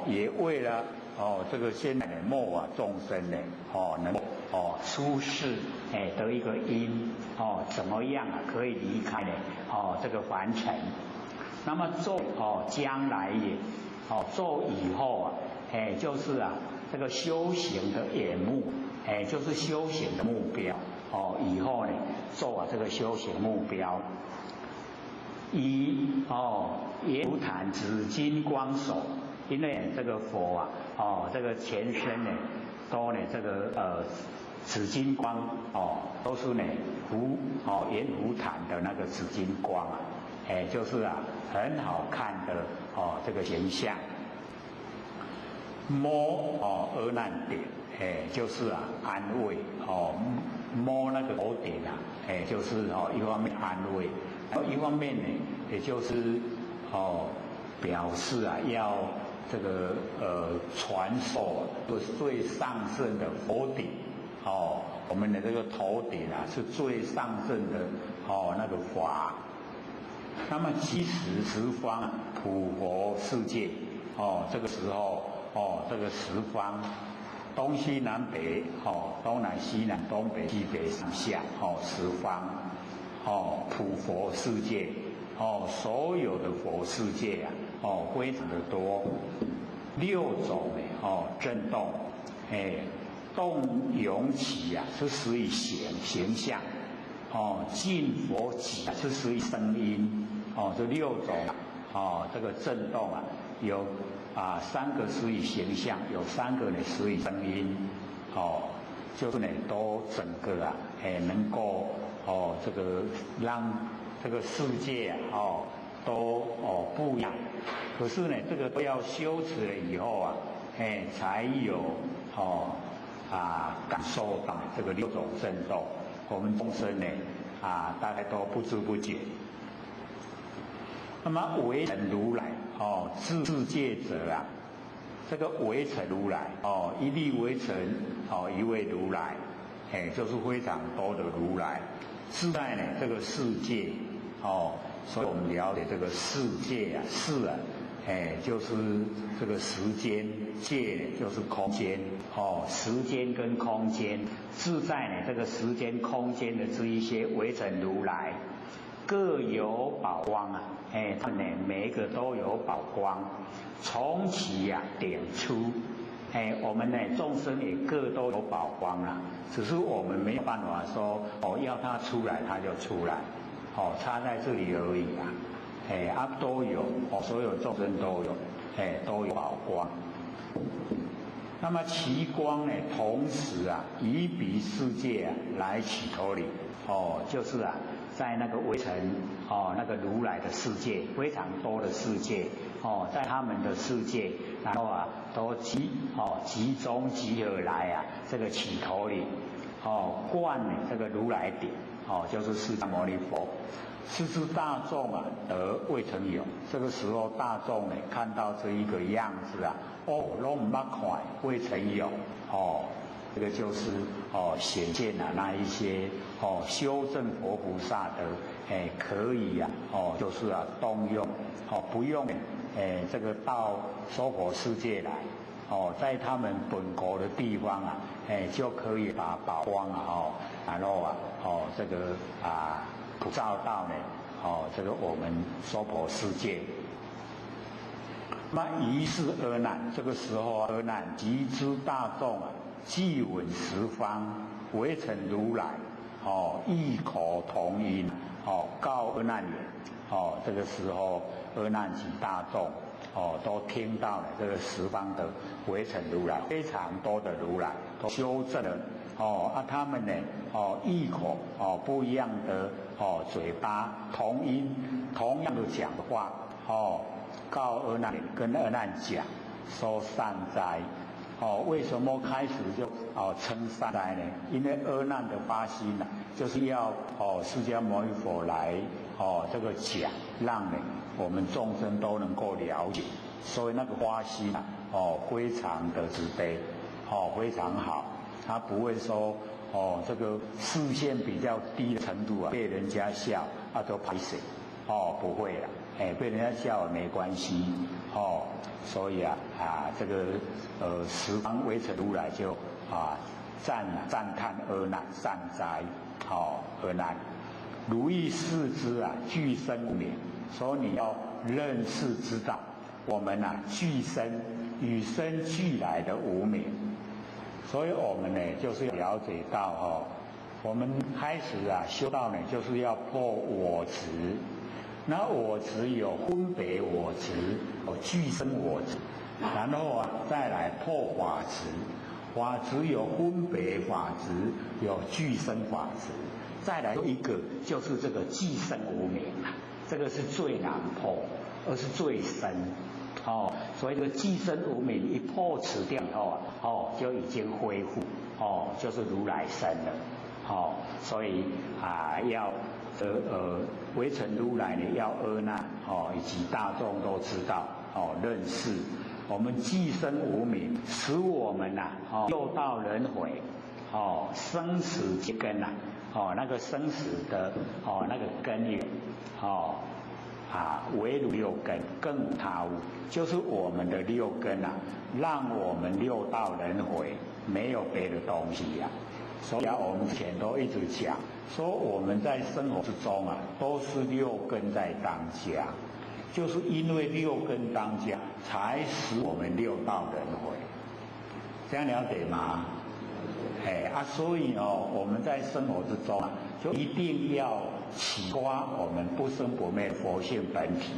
Speaker 1: 也为了这个现在的末法众生呢，能够出世得一个因，怎么样可以离开呢？这个凡尘。那么做将来也，做以后啊，就是这个修行的眼目，就是修行的目标。以后呢，做这个修行目标，以圆如坛紫金光手，因为这个佛啊，这个全身呢，都呢这个紫金光都是呢圆如坛的那个紫金光啊。就是很好看的这个形象。摸阿难顶，就是安慰摸那个头顶就是一方面安慰，一方面呢也就是表示要这个传授最上圣的佛顶。我们的这个头顶是最上圣的那个法。那么即时十方普佛世界，这个时候这个十方东西南北，东南西南东北西北上下，十方普佛世界，所有的佛世界非常的多，六种震动，动涌起是属于形象，进佛起是属于声音。这六种这个震动有三个属于形象，有三个呢属于声音，就是呢都整个能够这个让这个世界都不一样。可是呢，这个都要修持了以后才有感受到这个六种震动。我们众生呢大概都不知不觉。那么唯成如来自界者这个唯成如来一力唯成一位如来，就是非常多的如来自在呢这个世界所以我们了解这个世界世就是这个时间，界就是空间时间跟空间自在呢这个时间空间的这一些唯成如来各有宝光他们呢每一个都有宝光，从其点出，我们呢众生也各都有宝光只是我们没有办法说要它出来它就出来，差在这里而已都有所有众生都有都有宝光。那么其光呢同时以彼世界来起头领就是在那个围城那个如来的世界非常多的世界在他们的世界，然后都集中集合来这个起头领观这个如来顶就是释迦牟尼佛。是知大众得未曾有，这个时候大众呢看到这一个样子都不捌看未曾有这个就是显现那一些修正佛菩萨的可以就是动用不用这个到娑婆世界来在他们本国的地方就可以把宝光然后这个普照到呢这个我们娑婆世界。
Speaker 6: 那于是阿难，这个时候阿难集诸大众啊，具闻十方，唯成如来，异口同音，告阿难言，这个时候阿难及大众，都听到了这个十方的唯成如来，非常多的如来都修正了，他们呢，异口，不一样的，嘴巴同音，同样的讲话，告阿难，跟阿难讲，说善哉。为什么开始就称善哉呢？因为阿难的发心呢，就是要释迦牟尼佛来这个讲，让呢我们众生都能够了解，所以那个发心啊，非常的慈悲，非常好，他不会说这个视线比较低的程度啊，被人家笑都拍谁，不会啦。被人家笑也没关系，所以这个十方唯成如来就赞叹阿难善哉，阿难，如意视之具身无名，所以你要认识知道，我们具身与生俱来的无名，所以我们呢就是要了解到我们开始修道呢，就是要破我执。那我执有分别我执，具身我执，然后再来破法执，法执有分别法执，有具身法执，再来一个就是这个具身无明这个是最难破，而是最深，所以这个具身无明一破除掉以后就已经恢复，就是如来身了，所以要。唯成如来呢，要阿难以及大众都知道认识，我们具身无明，使我们六道轮回生死之根那个生死的那个根源唯如六根，更无他物，就是我们的六根让我们六道轮回，没有别的东西所以我们之前都一直讲，说我们在生活之中都是六根在当家，就是因为六根当家，才使我们六道轮回。这样了解吗？所以我们在生活之中就一定要启发我们不生不灭佛性本体，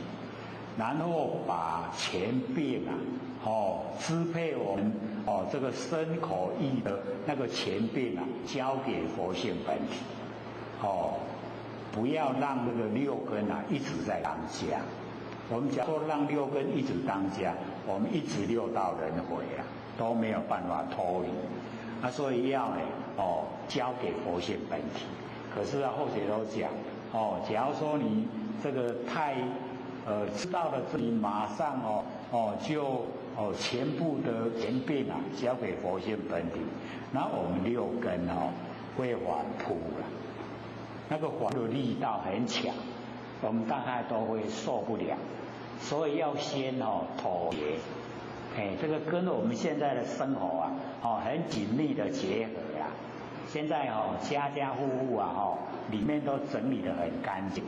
Speaker 6: 然后把前病支配我们这个身口意的那个前病交给佛性本体，不要让这个六根一直在当家。我们假如说让六根一直当家，我们一直六道轮回都没有办法脱离。所以要交给佛性本体。可是后学都讲假如说你这个太知道了自己马上就全部的前病交给佛性本体，那我们六根会反扑了，那个反的力道很强，我们大概都会受不了，所以要先妥协。这个跟我们现在的生活很紧密的结合现在家家户户里面都整理得很干净。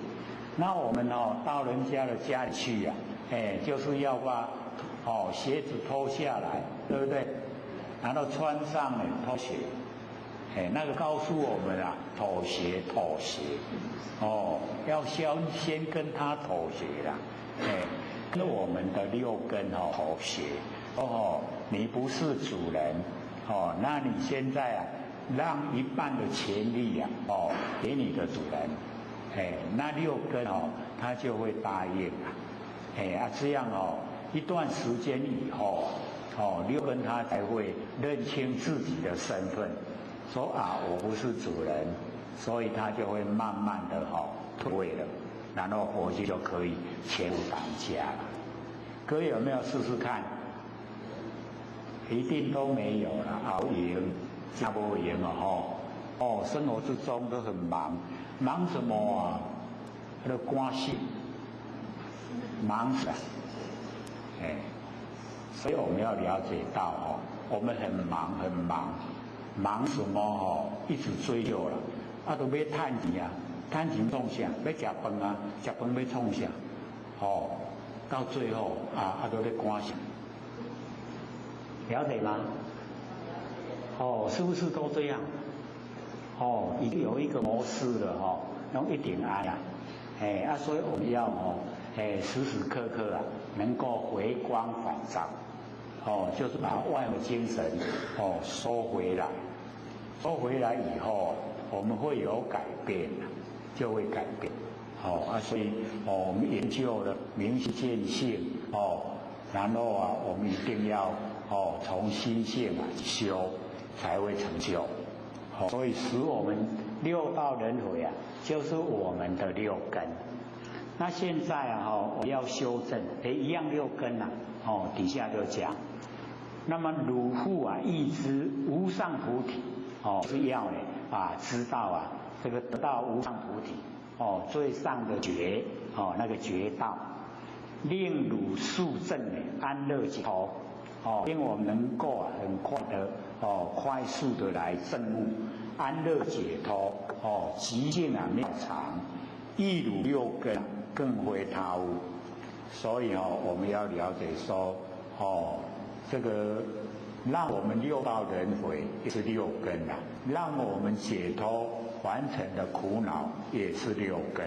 Speaker 6: 那我们到人家的家里去就是要把鞋子脱下来，对不对？然后穿上拖鞋，那个告诉我们妥协，要先跟他妥协啦，跟我们的六根妥协。你不是主人那你现在让一半的权利给你的主人，那六根他就会答应这样一段时间以后六根他才会认清自己的身份，说我不是主人，所以他就会慢慢的退了，然后佛经就可以全无当家了。各位有没有试试看？一定都没有了，熬赢加不赢生活之中都很忙，忙什么那关系，忙什么？所以我们要了解到我们很忙，忙什么一直追究了，都要赚钱赚钱创啥？要吃饭吃饭要创啥？到最后都在关心，了解吗？是不是都这样？已经有一个模式了用一点爱所以我们要时时刻刻能够回光返照，就是把万有精神收回来，收回来以后我们会有改变，就会改变。所以我们研究了明心见性然后我们一定要从心性修，才会成就。所以使我们六道轮回就是我们的六根。那现在我要修正，一样六根底下就讲，那么汝复亦知无上菩提是要知道这个得到无上菩提最上的觉那个觉道，令汝速证安乐解脱令我们能够很快的快速的来证悟安乐解脱极尽妙常，亦如六根更非他物。所以我们要了解说这个让我们六道轮回也是六根让我们解脱完成的苦恼也是六根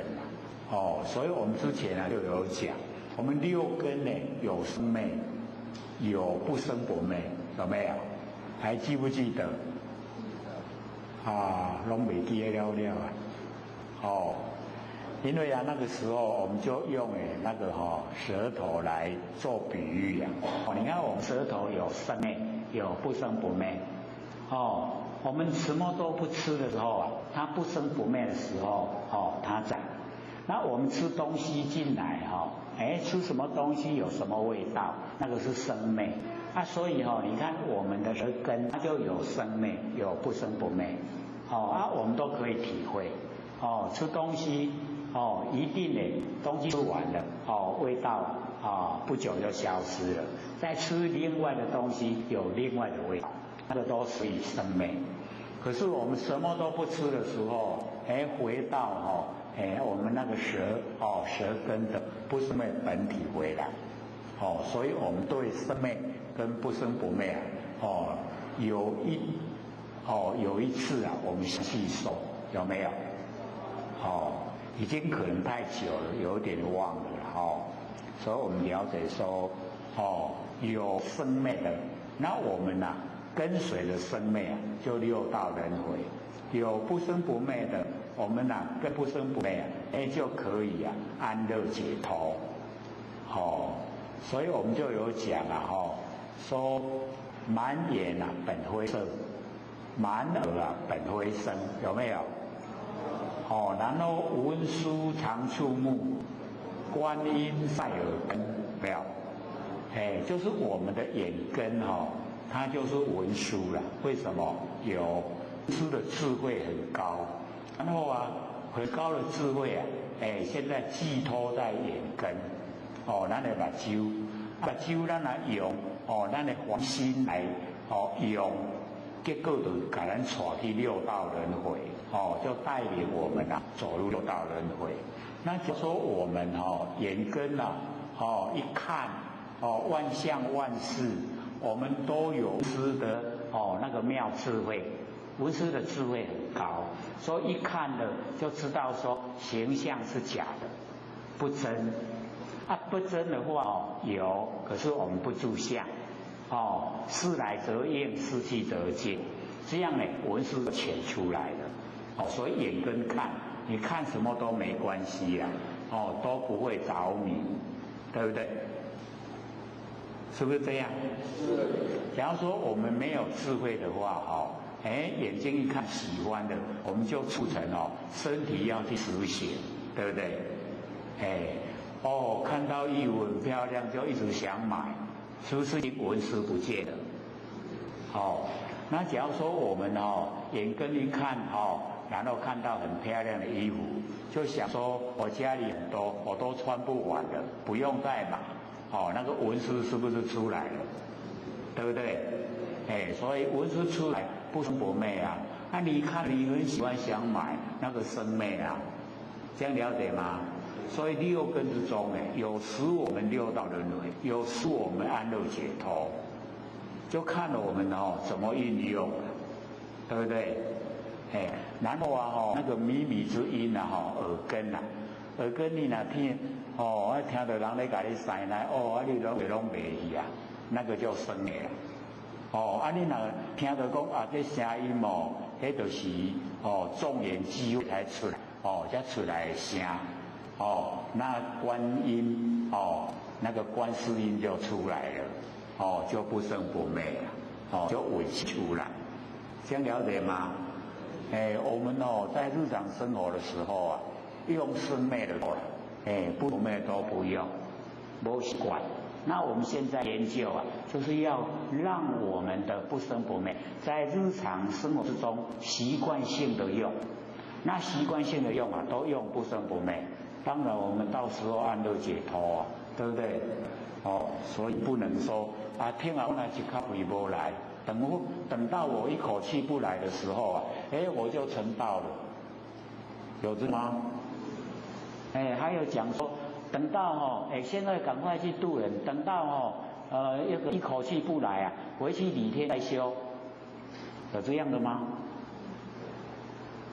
Speaker 6: 所以我们之前就有讲，我们六根有生灭，有不生不灭，有没有？还记不记得？拢袂记得了因为那个时候我们就用那个舌头来做比喻你看我们舌头有生灭，有不生不灭我们什么都不吃的时候它不生不灭的时候它在。那我们吃东西进来吃什么东西有什么味道，那个是生灭所以你看我们的舌根它就有生灭，有不生不灭我们都可以体会吃东西一定东西吃完了味道不久就消失了，再吃另外的东西有另外的味道，那个都属于生灭。可是我们什么都不吃的时候回到我们那个舌根的不生灭本体回来所以我们对生灭跟不生不灭有一次我们细说，有没有已经可能太久了，有点忘了所以我们了解说有生灭的，那我们跟随着生灭就六道轮回，有不生不灭的，我们跟不生不灭就可以安乐解脱所以我们就有讲说满眼本非色，满耳本非声，有没有然后文殊常处目，观音在耳根，没有就是我们的眼根它就是文殊了。为什么？有文殊的智慧很高，然后很高的智慧现在寄托在眼根咱的目睭咱来用咱的凡心来用，结果就把咱带去六道轮回就带领我们走入六道轮回。那就说我们眼根一看万象万事，我们都有文殊的那个妙智慧，文殊的智慧很高，所以一看了就知道说形象是假的，不真不真的话有，可是我们不住相事来则应，事去则见，这样文殊显出来了所以眼根看，你看什么都没关系都不会着迷，对不对？是不是这样？是。假如说我们没有智慧的话眼睛一看喜欢的，我们就促成身体要去实行，对不对？看到衣服很漂亮就一直想买，是不是文思不见了？那假如说我们眼根一看然后看到很漂亮的衣服，就想说我家里很多，我都穿不完了，不用再买那个文思是不是出来了？对不对？所以文思出来不生不灭你看你很喜欢想买那个生灭这样了解吗？
Speaker 1: 所以六根之中，有使我们六道轮回，有使我们安乐解脱，就看了我们怎么运用，对不对？然后那个靡靡之音耳根耳根你若听听到人咧甲你塞来，你拢袂去啊，那个叫生的啦。你若听到讲这声音迄就是众缘机会才出来，才出来的声，那观音那个观世音就出来了，就不生不灭了，就委出来，这样了解吗？我们在日常生活的时候用生灭的多了，不生灭都不用，没习惯。那我们现在研究就是要让我们的不生不灭在日常生活之中习惯性的用，那习惯性的用都用不生不灭。当然我们到时候安乐解脱对不对？所以不能说听我那一口气不来。等到我一口气不来的时候我就成道了，有这吗？还有讲说，等到现在赶快去度人，等到一口气不来回去几天再修，有这样的吗？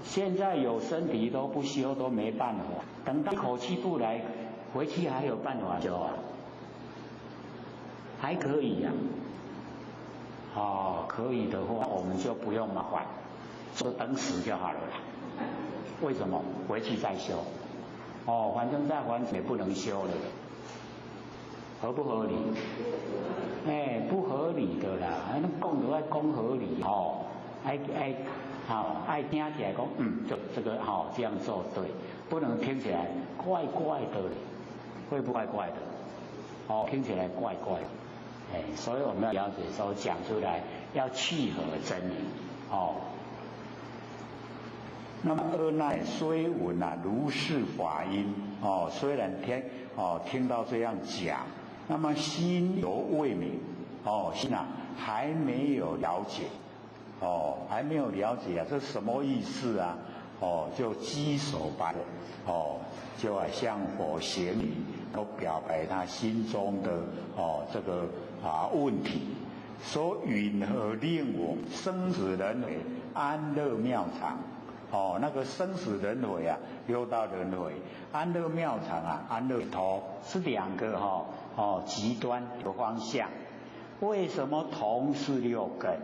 Speaker 1: 现在有身体都不修都没办法，等到一口气不来，回去还有办法修还可以可以的话，我们就不用麻烦，就等死就好了啦。为什么？回去再修。反正在凡尘也不能修了，合不合理？不合理的啦，那讲都要讲合理爱听起来讲就这个这样做对，不能听起来怪怪的，会不怪怪的？听起来怪怪的。所以我们要了解说讲出来要契合真理那么阿难虽闻如是法音虽然听到这样讲，那么心犹未明心还没有了解还没有了解这什么意思就稽首般就向佛行礼，都表白他心中的这个问题，说云何令我生死轮回安乐妙常那个生死轮回六道轮回安乐妙常安乐头是两个极端的方向。为什么同是六根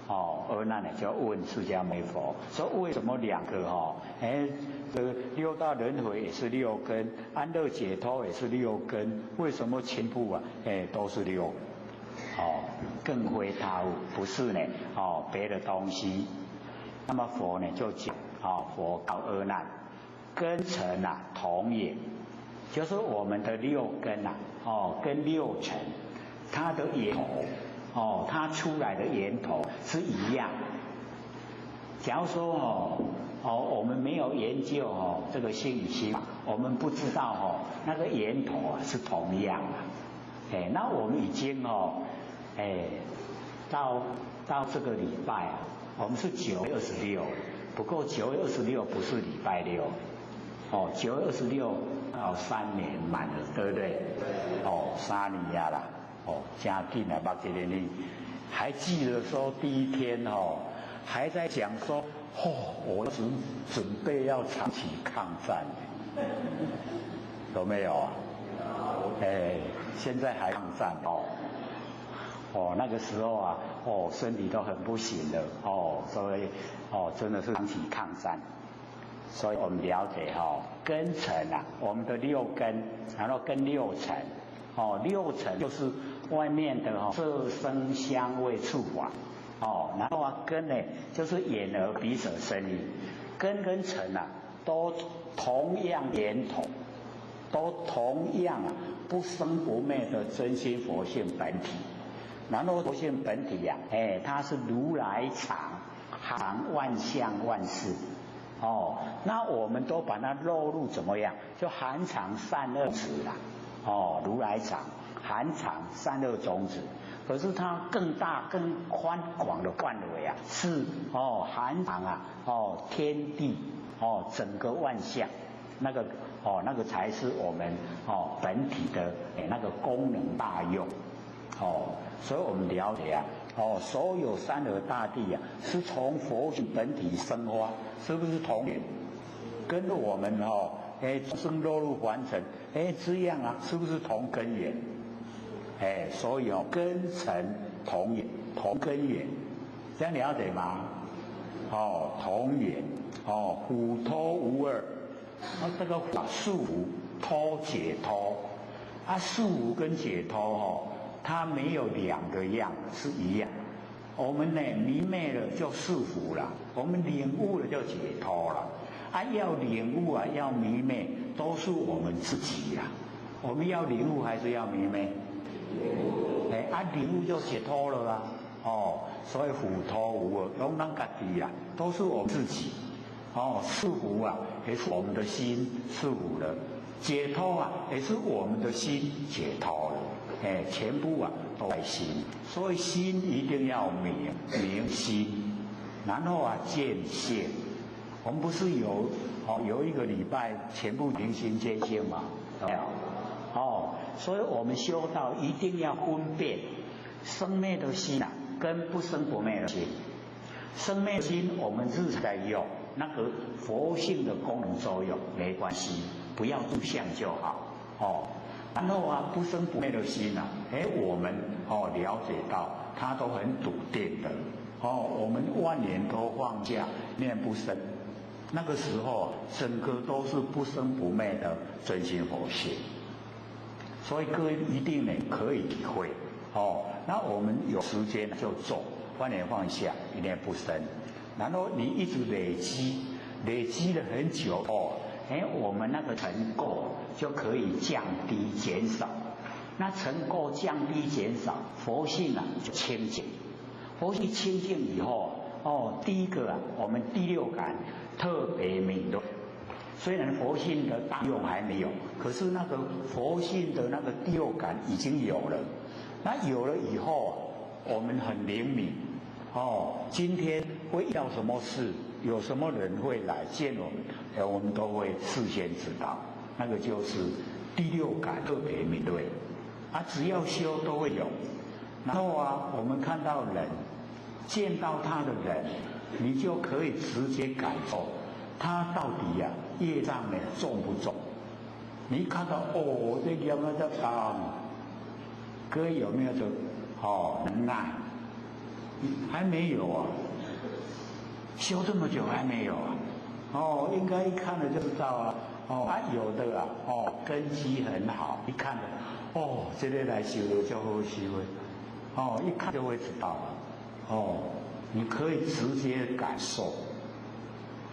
Speaker 1: 阿难就问释迦牟尼佛说为什么两个六道轮回也是六根，安乐解脱也是六根，为什么全部都是六更非他物，不是呢别的东西。那么佛呢就讲佛告阿难，根尘同也，就是我们的六根跟六尘它的源头它出来的源头是一样。假如说我们没有研究这个心理心，我们不知道那个源头是同样那我们已经到这个礼拜我们是9月26，不过9月26不是礼拜六9月263年满了，对不对？3年啦真紧目一个呢，还记得说第一天还在讲说我准备要长期抗战，有没有现在还抗战那个时候身体都很不行了所以真的是长期抗战。所以我们了解根尘我们的六根，然后跟六尘六尘就是外面的色声香味触法然后根呢就是眼耳鼻舌身意，根跟尘都同样源头，都同样不生不灭的真心佛性本体。然后佛性本体它是如来藏，含万象万事那我们都把它落入怎么样？就含藏善恶子如来藏含藏善恶种子。可是它更大更宽广的范围是含藏天地整个万象，那个
Speaker 6: 哦，那个才是我们本体的那个功能大用。所以我们了解所有山河大地是从佛性本体生发，是不是同源？跟我们生落入凡尘，这样是不是同根源？所以根尘同源，同根源，这样了解吗？同源，虎脱无二，这个束缚脱解脱，束缚跟解脱它没有两个样，是一样。我们呢迷昧了就束缚了，我们领悟了就解脱了。要领悟要迷昧，都是我们自己呀。我们要领悟还是要迷昧？领悟就解脱了啦。所以虎脱无二，拢咱家己都是我们自己。束缚也是我们的心束缚了，解脱也是我们的心解脱了。全部都在心，所以心一定要明心，然后见性。我们不是有一个礼拜全部明心见性吗？没有。所以我们修道一定要分辨生灭的心跟不生不灭的心。生灭心我们日常在用，那个佛性的功能作用没关系，不要入相就好。然后不生不灭的心我们了解到它都很笃定的我们万年都放下念不生，那个时候整个都是不生不灭的真心佛性。所以各位一定可以体会那我们有时间就做万年放下一念不生，然后你一直累积了很久我们那个尘垢就可以降低减少。那尘垢降低减少，佛性就清净。佛性清净以后第一个我们第六感特别敏锐。虽然佛性的大用还没有，可是那个佛性的那个第六感已经有了。那有了以后我们很灵敏今天会遇到什么事，有什么人会来见我们，我们都会事先知道，那个就是第六感特别敏锐只要修都会有。然后我们看到人，见到他的人，你就可以直接感受他到底业障重不重。你看到这业障这重，各位有没有能耐？还没有修这么久还没有应该一看了就知道有的根基很好，一看了这个来修的就好修的一看就会知道了你可以直接感受，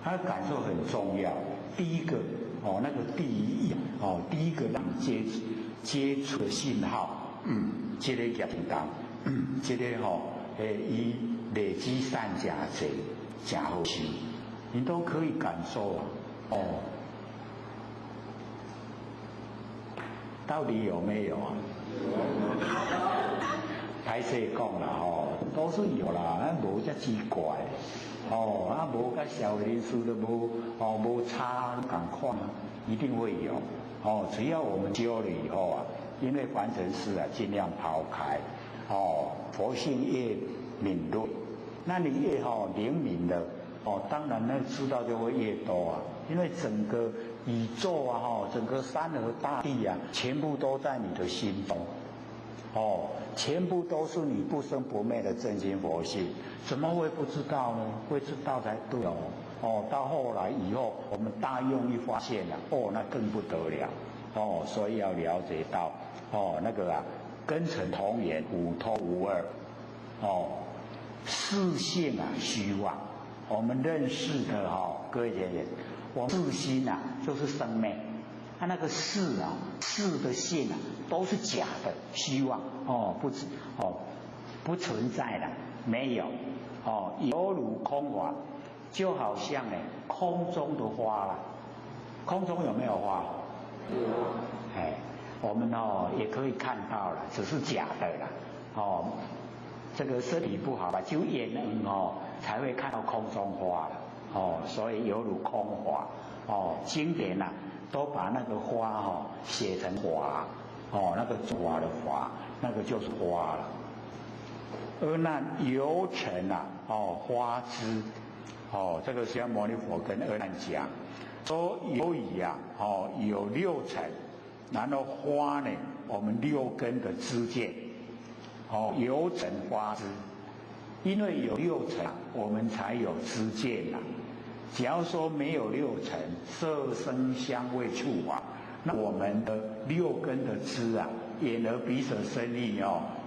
Speaker 6: 他的感受很重要。第一个那个第一个让你接触的信号这个业当这个以累积善加贼加好修，你都可以感受到底有没有歹势讲啦都是有啦，无遮奇怪无甲小人书都无差同款一定会有只要我们修了以后因为凡尘事尽量抛开佛性越敏锐，那你越灵敏的当然那知道就会越多因为整个宇宙整个山河大地全部都在你的心中全部都是你不生不灭的真心佛性，怎么会不知道呢？会知道才对到后来以后我们大用一发现那更不得了所以要了解到那个根尘同源，虎脱无二事性虚妄。我们认识的各位姐姐，我们自心就是生灭那个事的性都是假的虚妄不存在的，没有犹如空花，就好像空中的花空中有没有花？有我们也可以看到了，只是假的啦这个身体不好就眼才会看到空中花所以犹如空花经典都把那个花写成华，那个华的华，那个就是花了。而那有成花枝，这个释迦牟尼佛跟阿难讲，说有以有6层，然后花呢，我们6根的枝见，有成花枝，因为有6层，我们才有知见呐。假如说没有6层，色声香味触法，那我们的6根的枝眼耳鼻舌身意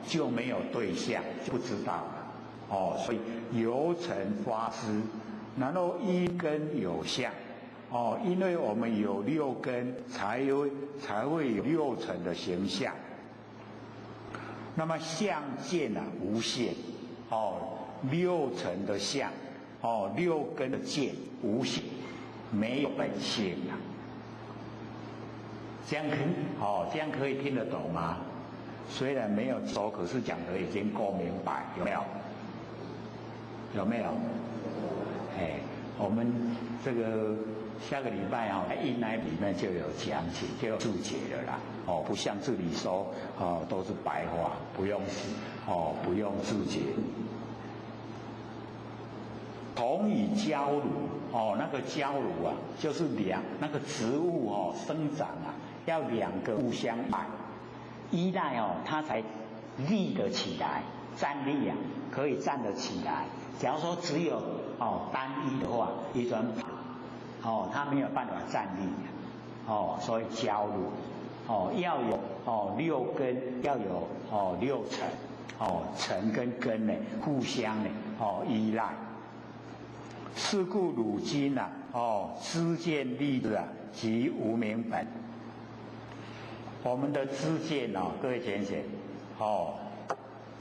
Speaker 6: 就没有对象，就不知道了。所以有成花枝，然后一根有相。因为我们有6根，才会有6层的形象。那么相见无限，6层的相，6根的见无限，没有本性这样可以听得懂吗？虽然没有熟，可是讲得已经够明白，有没有？有没有？我们这个下个礼拜印来里面就有讲解，就有注解了啦。不像这里说都是白话，不用注解。同以交乳那个交乳就是那个植物生长要2个互相依赖它才立得起来，站立可以站得起来。假如说只有单一的话，一转跑它没有办法站立所以交乳要有6根，要有6层层跟根呢互相呢依赖。是故汝今知见立知即无明本。我们的知见各位浅显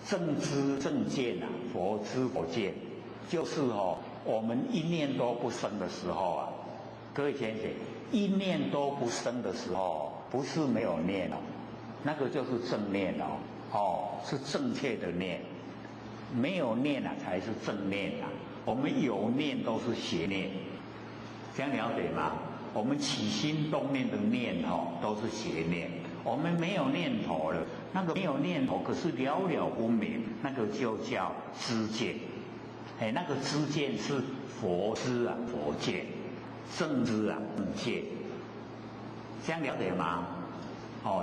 Speaker 6: 正知正见佛知佛见，就是我们一念都不生的时候各位浅显，一念都不生的时候，不是没有念那个就是正念是正确的念，没有念才是正念我们有念都是邪念，这样了解吗？我们起心动念的念都是邪念，我们没有念头了，那个没有念头可是了了分明，那个就叫知见。那个知见是佛知佛见，正知正见，这样了解吗？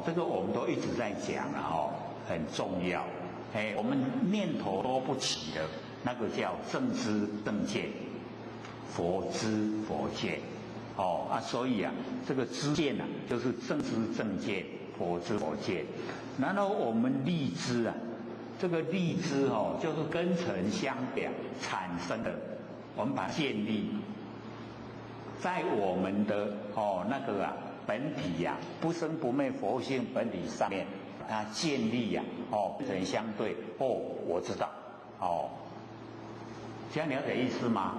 Speaker 6: 这个我们都一直在讲了很重要。我们念头都不起的，那个叫正知正见，佛知佛见。所以这个知见就是正知正见，佛知佛见。然后我们立知这个立知就是根尘相表产生的，我们把它建立在我们的那个本体不生不灭佛性本体上面，把它建立根尘相对我知道这样了解意思吗？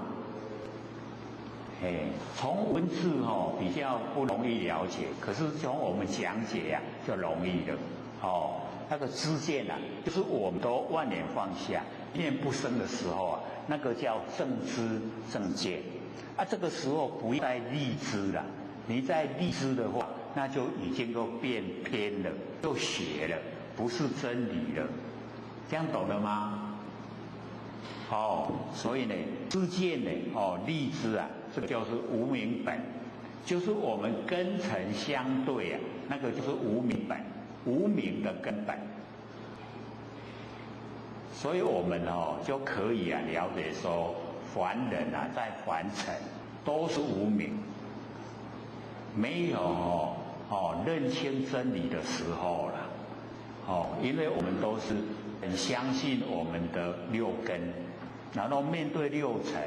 Speaker 6: 从文字比较不容易了解，可是从我们讲解就容易了那个知见就是我们都万念放下，念不生的时候那个叫正知正见这个时候不再立知了，你再立知的话，那就已经都变偏了，都邪了，不是真理了，这样懂了吗？所以呢，知见呢立知这个就是无明本，就是我们根尘相对那个就是无明本，无明的根本。所以我们就可以了解说，凡人在凡尘都是无明，没有认清真理的时候了因为我们都是很相信我们的6根，然后面对6尘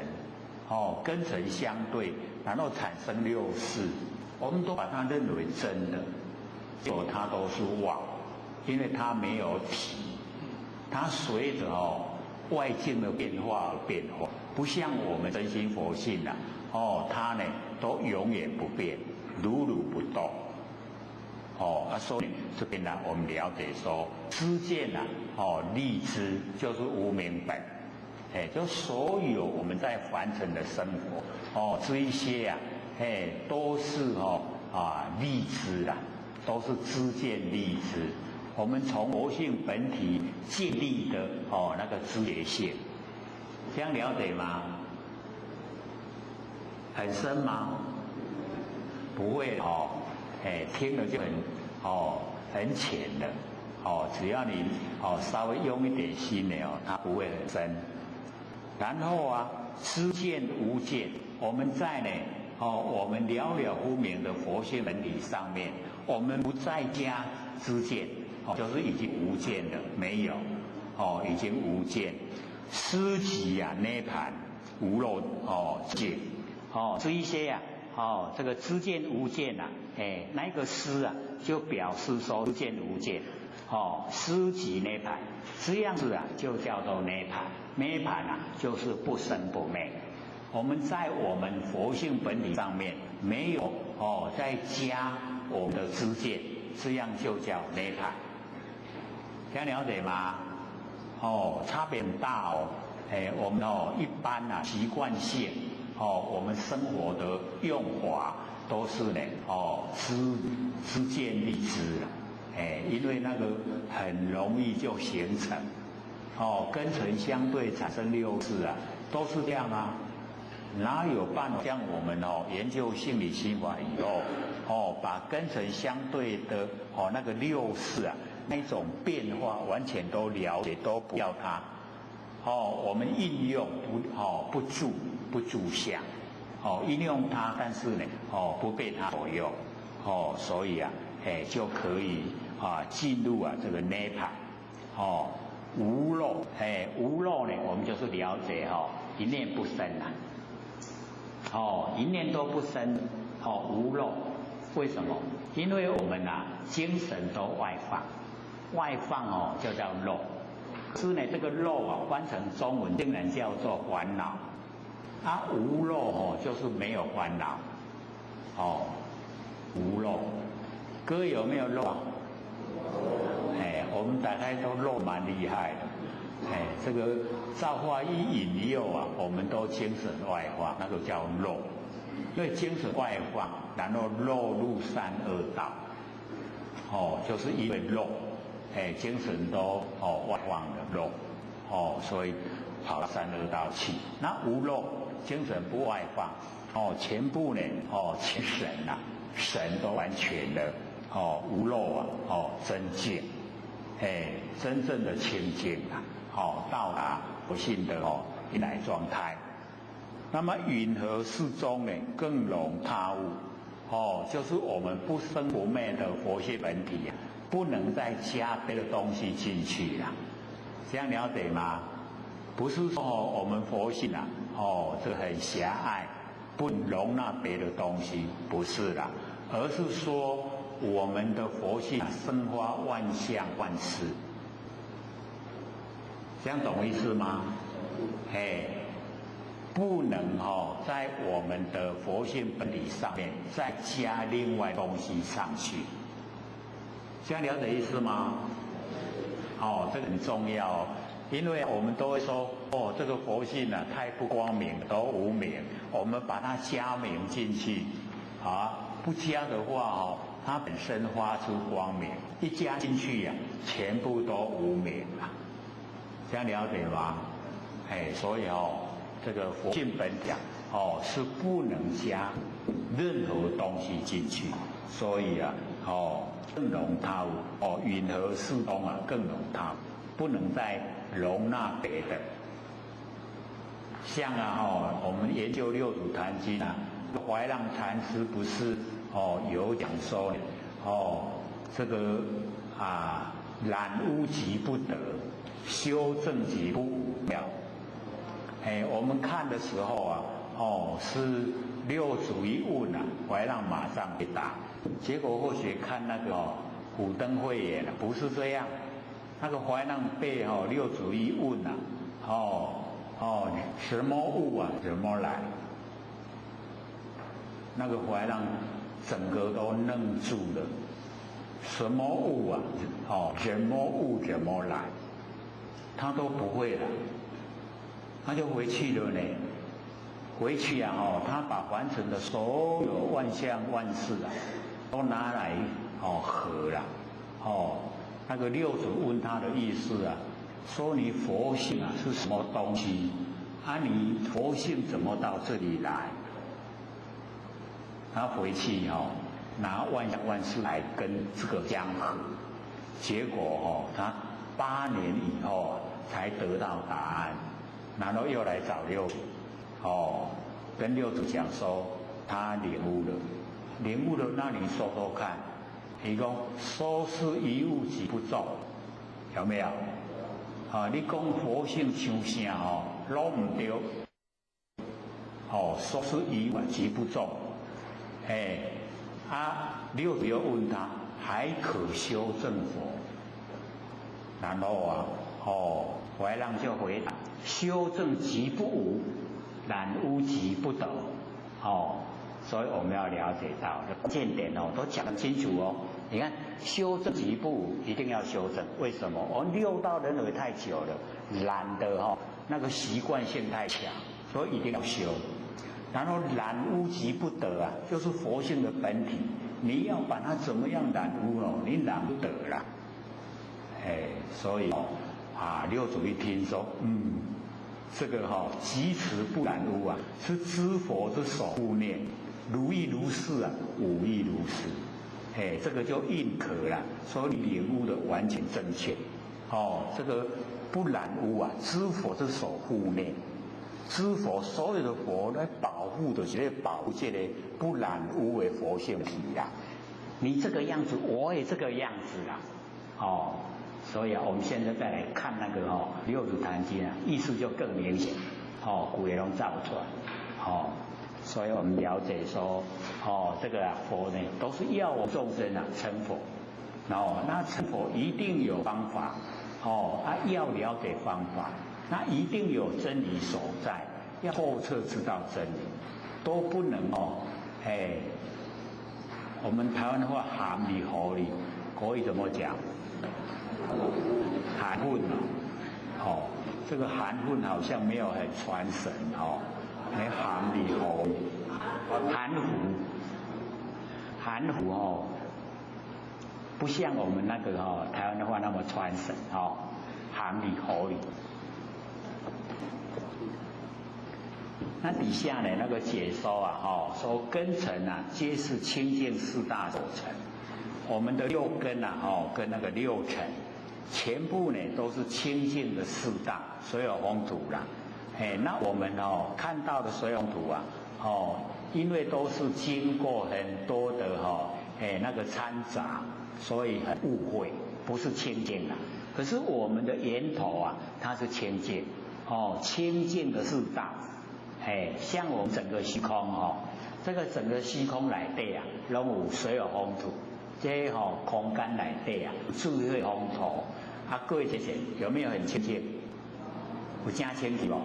Speaker 6: 根尘相对，然后产生6识，我们都把它认为真的，结果它都是妄，因为它没有体，它随着外境的变化而变化，不像我们真心佛性它呢都永远不变，如如不动所以这边我们了解说，知见立知就是无明本。就所有我们在凡尘的生活这一些都是
Speaker 1: 立知啦，都是知见立知。我们从佛性本体建立的那个知觉性，这样了解吗？很深吗？不会听了就很浅的只要你稍微用一点心呢它不会很深。然后知见无见，我们在呢我们了了不明的佛性本体上面，我们不再加知见就是已经无见了，没有已经无见。思即涅盘无漏见这一些这个知见无见那个思就表示说知见无见思即涅盘，这样子就叫做涅盘。涅盘就是不生不灭。我们在我们佛性本体上面没有再加我们的知见，这样就叫涅盘。这样了解吗？差别很大我们一般习惯性我们生活的用法都是呢知见立知因为那个很容易就形成根尘相对产生六识都是这样哪有办法像我们研究性理心法以后把根尘相对的那个六识那种变化完全都了解，都不要它我们应用不住相应用它，但是呢不被它左右所以就可以进入这个涅盘无漏无漏呢我们就是了解一念不生一念都不生无漏。为什么？因为我们精神都外放，外放就叫漏。可是呢这个漏翻成中文竟然叫做烦恼无漏就是没有烦恼无漏。各位有没有漏我们大概都漏蛮厉害的这个造化一引诱我们都精神外放，那个叫漏。因为精神外放，然后漏入三恶道就是因为漏精神都外放的漏所以跑到三恶道去。那无漏精神不外放全部呢全神都完全的无漏真净真正的清净到达不幸的一来状态。那么云何事中呢更容他物就是我们不生不灭的佛性本体不能再加别的东西进去了。这样了解吗？不是说我们佛性这很狭隘，不容纳别的东西，不是啦，而是说我们的佛性生发万象万事。这样懂意思吗？不能在我们的佛性本体上面再加另外东西上去。这样了解意思吗？这个很重要因为我们都会说这个佛性太不光明，都无明，我们把它加明进去不加的话它本身发出光明，一加进去全部都无明了。这样了解吗？所以这个佛性本体是不能加任何东西进去，所以更容他物云何事中更容他物，不能再容纳别的。像我们研究六祖坛经怀让禅师不是有讲说这个染污即不得，修正即不了。我们看的时候是六祖一问怀让马上回答。结果或许看那个虎灯慧眼不是这样，那个怀让被六祖一问什么物怎么来？那个怀让整个都愣住了，什么物什么物怎么来？他都不会了，他就回去了呢。回去啊，哦，他把凡尘的所有万象万事啊，都拿来合了，那个六祖问他的意思啊，说你佛性啊是什么东西？啊，你佛性怎么到这里来？他回去拿万象万事来跟这个相合，结果他8年以后啊才得到答案，然后又来找六祖，跟六祖讲说他领悟了，那你说说看，你讲说是一物即不中，有没有？你讲佛性像啥拢唔对，说是一物即不中，六祖又问他还可修正佛，然后怀让就回答：修正即不无，染污即不得。所以我们要了解到关键点都讲得清楚哦。你看，修正即不无，一定要修正。为什么？我们六道轮回太久了，懒得那个习惯性太强，所以一定要修。然后染污即不得啊，就是佛性的本体，你要把它怎么样染污你染不得啦。所以六祖一听说，这个即此不染污啊，是知佛之守护念，如意如是啊，无亦如是。这个就认可了，所以领悟的完全正确。这个不染污啊，知佛之守护念，知佛所有的佛来保护的，是保护这个不染污的佛性体啦。你这个样子，我也这个样子啦。所以我们现在再来看那个六祖坛经啊，意思就更明显，古也拢造出来，所以我们了解说，这个佛呢都是要我众生成佛，那成佛一定有方法，要了解方法，那一定有真理所在，要透彻知道真理，都不能我们台湾话含理合理，国语怎么讲？含混这个含混好像没有很传神还含理合理，含糊不像我们那个台湾的话那么传神含理合理。那底下呢那个解说说根尘皆是清净四大所成，我们的六根跟那个六尘，全部呢都是清净的四大所有风土啦。那我们看到的所有风土因为都是经过很多的那个掺杂，所以很误会，不是清净啦。可是我们的源头它是清净清净的四大。像我们整个虚空这个整个虚空内底拢有所有风土，这空间内底智慧风土过这些有没有很清净？有加清楚哦。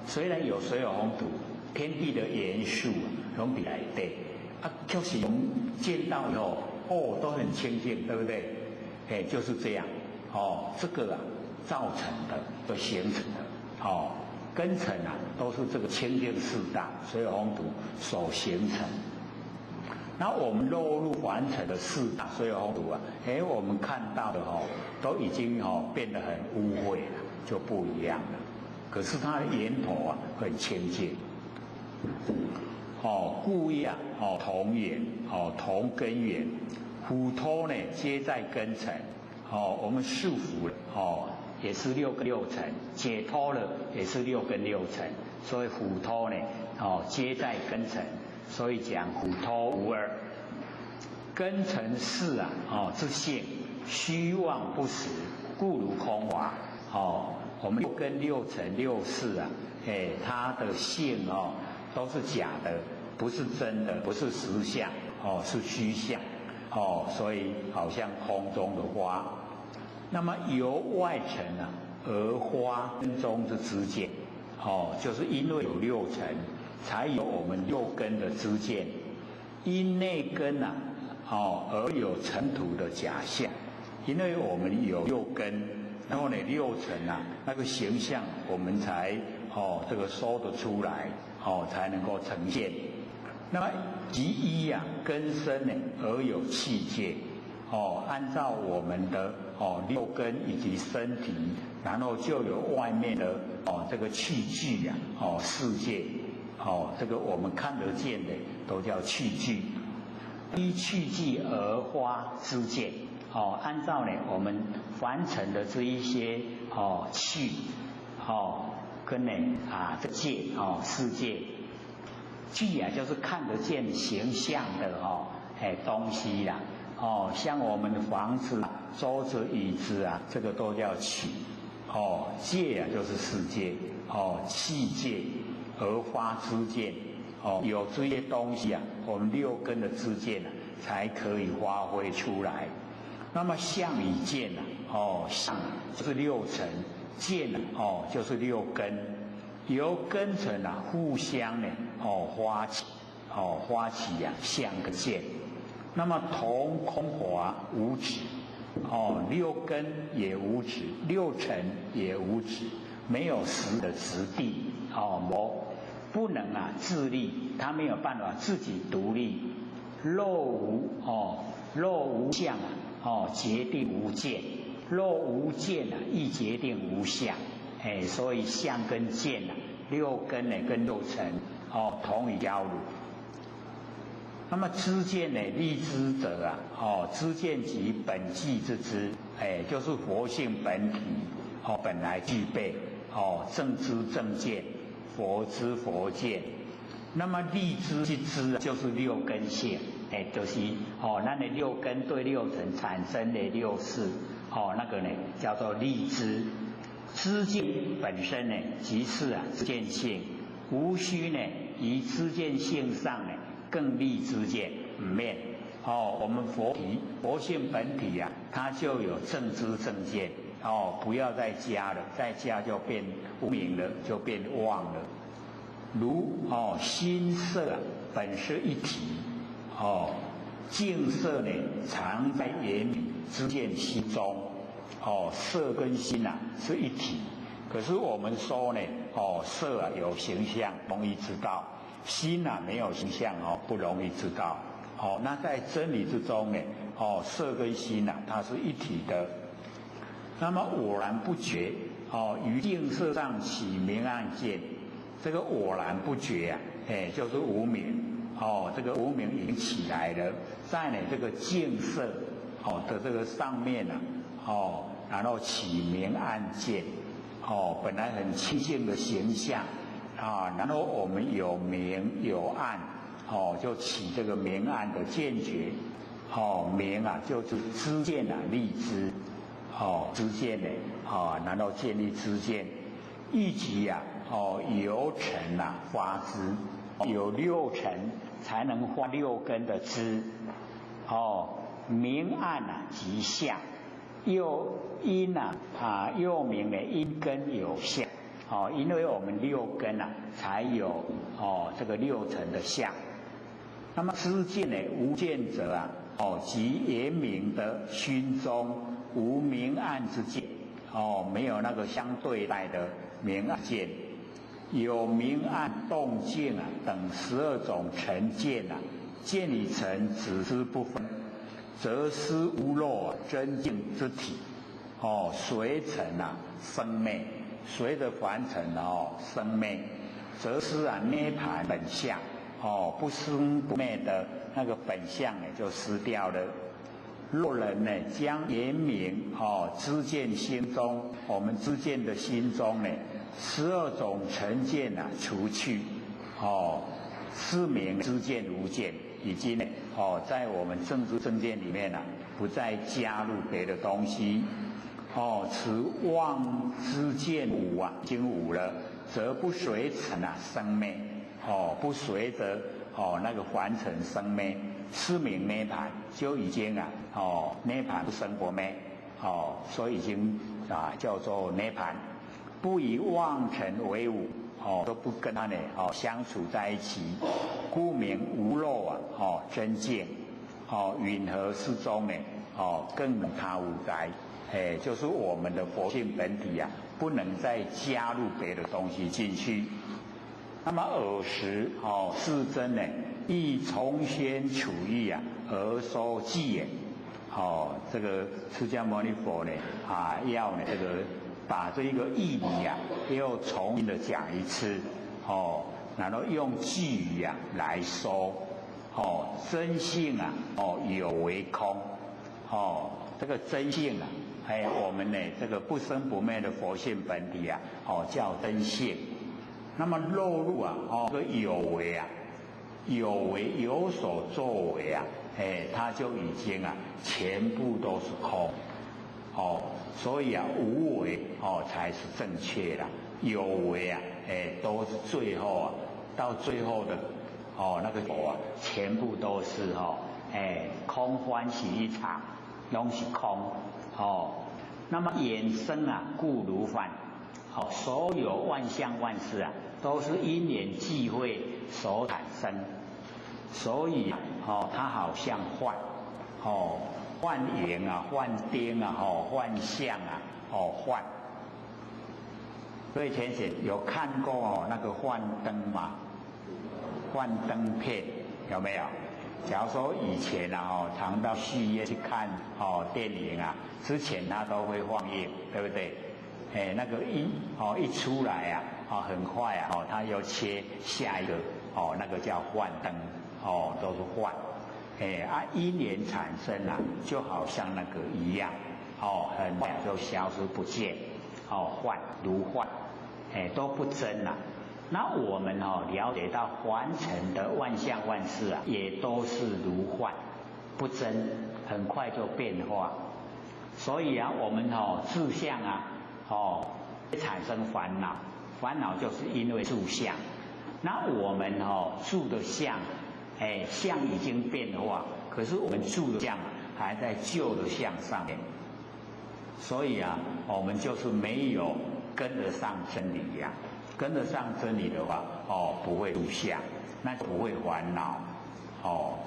Speaker 1: 虽然有所有风土，天地的元素拢伫内底就是我们见到以后都很清净，对不对？就是这样这个造成的都形成的根尘都是这个清净四大所有风土所形成。那我们落入凡尘的四大所有风土我们看到的都已经变得很污秽了，就不一样了。可是它的源头很清净。故意同源同根源，虎头呢皆在根尘。我们束缚了也是六根六尘，解脱了也是六根六尘，所以虎脱呢皆在根尘，所以讲虎脱无二。根尘是之性，虚妄不实，故如空华。我们六根六尘六识它的性都是假的，不是真的，不是实相是虚相所以好像空中的花。那么由外尘而花根中之知见就是因为有六尘，才有我们六根的知见。因内根而有尘土的假象，因为我们有六根，然后呢六尘那个形象我们才这个说得出来才能够呈现。那么即一根生呢而有器界，按照我们的六根以及身体，然后就有外面的这个器具世界，这个我们看得见的都叫器具。依器具而发知见，按照呢我们凡尘的这一些器，跟呢这界世界。具就是看得见形象的东西啦，像我们的房子、桌子、椅子这个都叫器，界就是世界，器界而发知见，有这些东西我们六根的知见才可以发挥出来。那么相与见相就是六尘，见就是六根。由根尘互相呢发起相跟见，那么同空华无止，六根也无止，六尘也无止，没有实的实地，不能自立，它没有办法自己独立。若无相决定无见，若无见亦决定无相。所以相跟见六根呢跟六尘同于交流。那么知见呢，立知者知见即本具之知，就是佛性本体本来具备正知正见，佛知佛见。那么立知之知就是六根性，就是咱的六根对六尘产生的六识，那个呢叫做立知。知见本身呢，即是知见性，无需呢于知见性上呢更立知见，唔免我们佛性本体它就有正知正见，不要再加了，再加就变无明了，就变妄了。如心色本是一体，净色呢常在眼里，知见心中。色跟心是一体，可是我们说呢，色有形象，容易知道；心没有形象不容易知道。那在真理之中呢，色跟心它是一体的。那么我然不觉，于净色上起明暗见，这个我然不觉就是无明，这个无明已经起来了，在呢这个净色的这个上面然后起明暗见，本来很清净的形象然后我们有明有暗，就起这个明暗的见觉，明就是知见立知，知见呢然后建立知见，一即由尘发知，有六尘才能发六根的知，明暗即相。又因又明的因根有相，因为我们六根才有这个六尘的相。那么知见呢，无见者即言明的心中无明暗之见，没有那个相对待的明暗见，有明暗动静等12种尘见见与尘只知不分。则失无漏真净之体，随尘生灭，随着凡尘生灭，则失涅盘本相，不生不灭的那个本相呢就失掉了。若人呢将言明知见心中，我们知见的心中呢12种尘见除去，是名知见无见。已经呢在我们正知正见里面不再加入别的东西，此妄知见无已经无了，则不随尘生灭，不随着那个凡尘生灭，是名涅槃，就已经涅槃不生不灭，所以已经叫做涅槃，不以妄尘为伍。都不跟他呢相处在一起，故名无漏真见，允和适中呢更他无该，就是我们的佛性本体不能再加入别的东西进去。那么尔时世尊呢，亦从先处意啊，而说偈也。这个释迦牟尼佛呢要呢这个把这一个义理啊，又重新的讲一次然后用句语啊来说真性啊有为空这个真性啊，我们呢这个不生不灭的佛性本体啊叫真性。那么落入啊这个有为啊，有为有所作为啊，它就已经啊全部都是空所以啊无为才是正确的，有为啊都是最后啊到最后的那个佛啊全部都是空欢喜一场，都是空那么衍生啊故如幻所有万象万事啊都是因缘际会所产生，所以它好像幻幻影啊幻丁啊幻象啊幻。所以前些有看过那个幻灯吗？幻灯片有没有？假如说以前啊常到戏院去看电影啊，之前它都会放映，对不对？那个一出来啊很快啊它又切下一个那个叫幻灯都是幻因缘产生啊，就好像那个一样很快就消失不见幻如幻都不真啊。那我们了解到凡尘的万象万事啊，也都是如幻不真，很快就变化。所以啊我们志向啊产生烦恼，烦恼就是因为住相。那我们住的相相已经变化，可是我们住的相还在旧的相上面，所以啊我们就是没有跟得上真理呀。跟得上真理的话不会住相，那就不会烦恼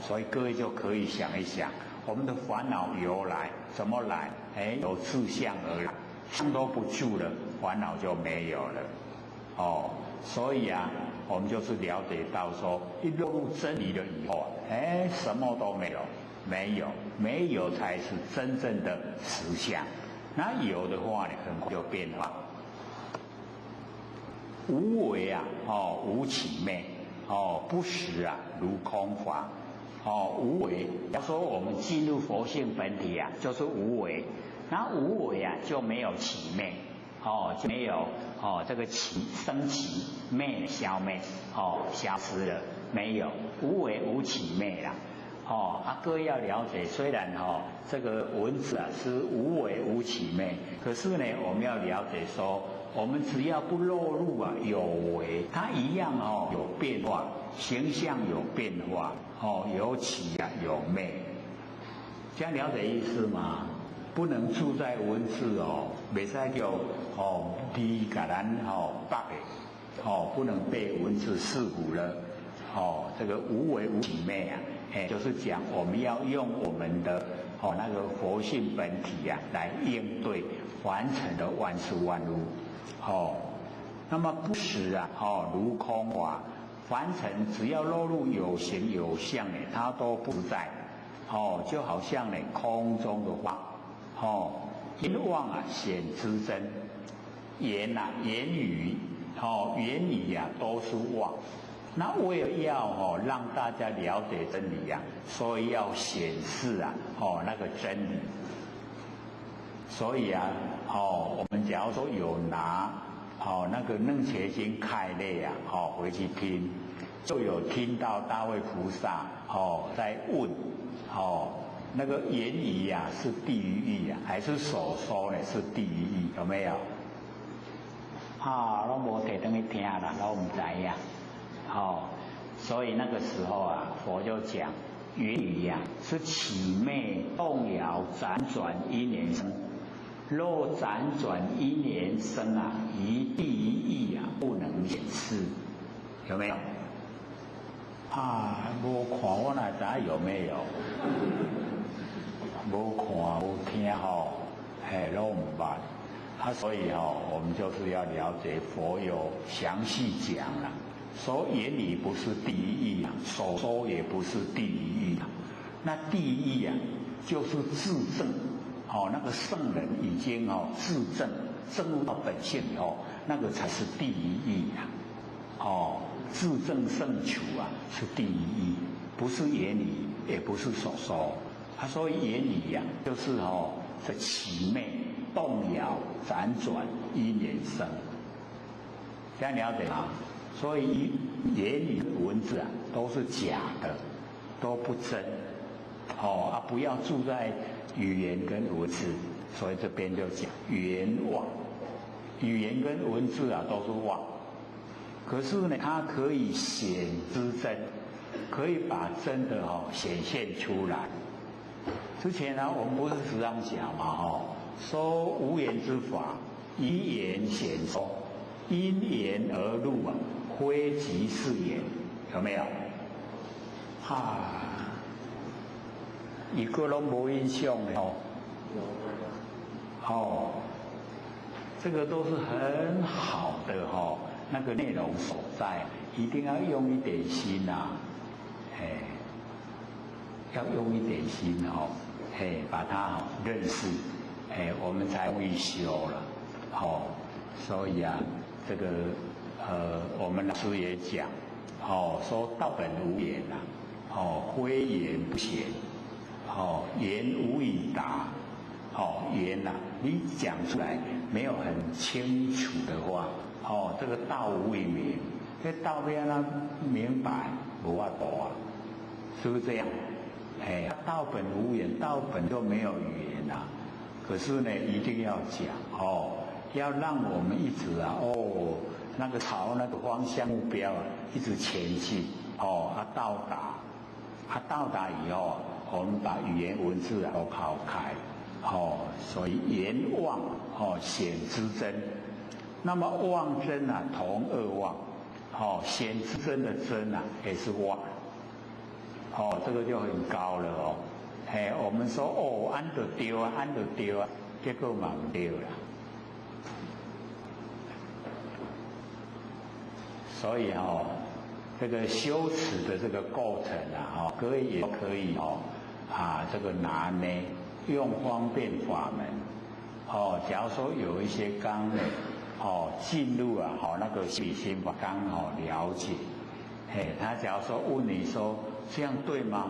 Speaker 1: 所以各位就可以想一想，我们的烦恼由来怎么来？由自相而来，相都不住了，烦恼就没有了所以啊我们就是了解到说，一落入真理了以后什么都没有，没有才是真正的实相。那有的话呢，很快就变化。无为啊无起灭不实啊如空法无为。要说我们进入佛性本体啊，就是无为。那无为啊就没有起灭就没有这个起升起，灭消灭消失了，没有无为无起灭啦各位要了解，虽然这个文字啊是无为无起灭，可是呢我们要了解说，我们只要不落入啊有为，它一样有变化，形象有变化有起啊有灭，这样了解意思吗？不能住在文字袂使叫你甲咱绑的不能被文字束缚了这个无为无起灭啊就是讲我们要用我们的那个佛性本体啊来应对凡尘的万事万物那么不实啊如空法，凡尘只要落入有形有相呢，它都不在就好像呢空中的花因妄啊显之真，言语言语啊都是妄。那为了要让大家了解真理啊，所以要显示啊那个真理。所以啊我们假如说有拿那个楞伽经开类啊回去听，就有听到大卫菩萨在问那个言语啊是地狱意啊，还是所说呢是地狱意？有没有？我无摕回去听啦，我唔知呀。所以那个时候啊，佛就讲言语啊是起灭动摇辗转因缘生，若辗转因缘生啊，一地一义啊不能显示，有没有？无看我哪知有没有？无看无听拢唔捌所以我们就是要了解佛有详细讲了说言语不是第一义啊，所说也不是第一义啊。那第一义啊，就是自证。那个圣人已经自证，证悟到本性以后，那个才是第一义啊。自证圣处啊，是第一义，不是言语，也不是所说。他说言语呀，就是这起昧、动摇、辗转、因缘生，这样了解吗？所以言语文字啊，都是假的，都不真。不要住在语言跟文字，所以这边就讲语言妄，语言跟文字啊都是妄。可是呢，它可以显知真，可以把真的显现出来。之前呢，我们不是时常讲嘛，说无言之法，以言显说，因言而入啊，非即是言，有没有？一个都没印象的这个都是很好的那个内容所在，一定要用一点心啊，要用一点心把它认识，我们才会修了，所以啊，这个我们老师也讲，说道本无言非言不显。言无以达，言你讲出来没有很清楚的话，这个道无以明，这道要让明白，无法度啊，是不是这样？道本无言，道本就没有语言啊，可是呢，一定要讲要让我们一直那个朝那个方向目标一直前进到达以后。我们把语言文字都抛开，所以言妄显知真。那么妄真啊，同二妄，显知真的真啊，也是妄，这个就很高了我们说按就对啊，按就对啊，结果嘛不对啦。所以这个修持的这个过程啊，各位也可以这个拿捏用方便法门假如说有一些刚进入那个起心法刚好了解，他假如说问你说这样对吗？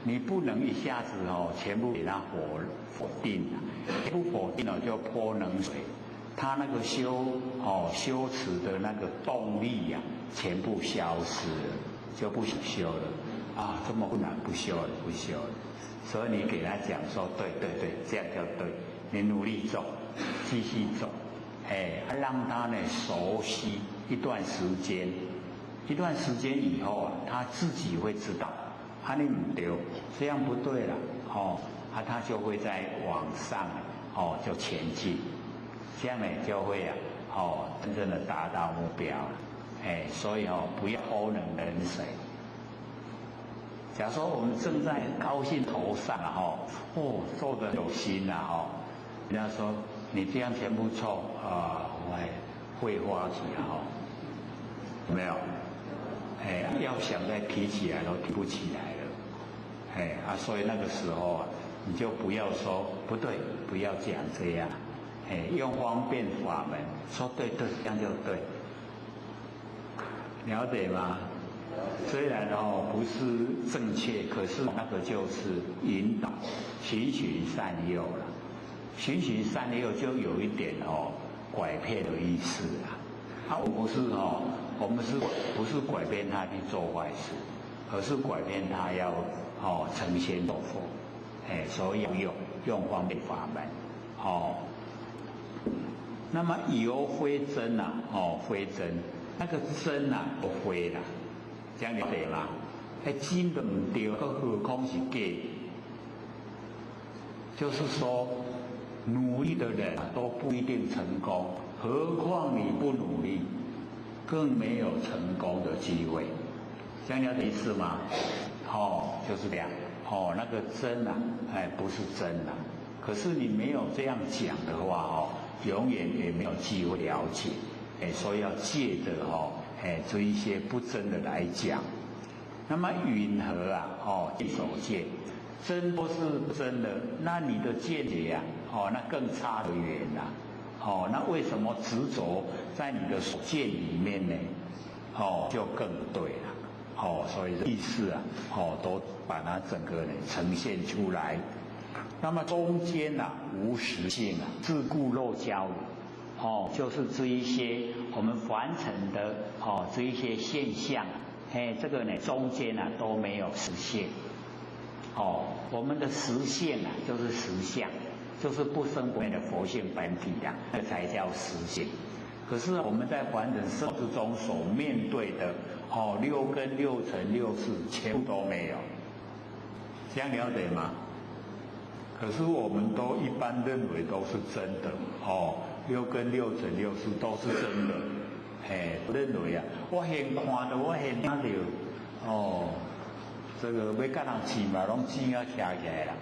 Speaker 1: 你不能一下子全部给他否定不否定就泼冷水，他那个修持的那个动力全部消失了，就不想修了。这么困难，不修了，不修了。所以你给他讲说，对，这样就对，你努力走，继续走，让他呢熟悉一段时间以后他自己会知道，你不对，这样不对了，他就会在往上就前进，这样呢就会真正的达到目标了，所以不要泼冷水。假如说我们正在高兴头上做得有心人家说你这样全部错会花起有没有？要想再提起来都提不起来了，所以那个时候你就不要说不对，不要讲这样，用方便法门说对，这样就对，了解吗？虽然不是正确，可是那个就是引导，循循善诱了。循循善诱就有一点拐骗的意思我们不是拐骗他去做坏事，而是拐骗他要成仙成佛，所以要用方便法门那么有非真非真，那个真不非啦。这样了解吗？真的不对，何况是假？就是说，努力的人都不一定成功，何况你不努力，更没有成功的机会。这样了解意思吗？就是这样。那个真不是真可是你没有这样讲的话永远也没有机会了解。所以要借着这一些不真的来讲，那么云和啊，所见，真都是真的，那你的见解啊，那更差得远啦，那为什么执着在你的所见里面呢？就更对了，所以意思啊，都把它整个呢呈现出来。那么中间啊，无实性啊，自故漏交流，就是这一些我们凡尘的这一些现象，这个呢中间啊都没有实现，我们的实现啊就是实相，就是不生不灭的佛性本体啊，那才叫实性。可是我们在凡尘生活之中所面对的六根、六尘、六识，全部都没有，这样了解吗？可是我们都一般认为都是真的，六根、六尘、六识都是真的，认为啊，我先看到，我先听到，这个要甲人饲嘛，拢钱啊徛起来啦，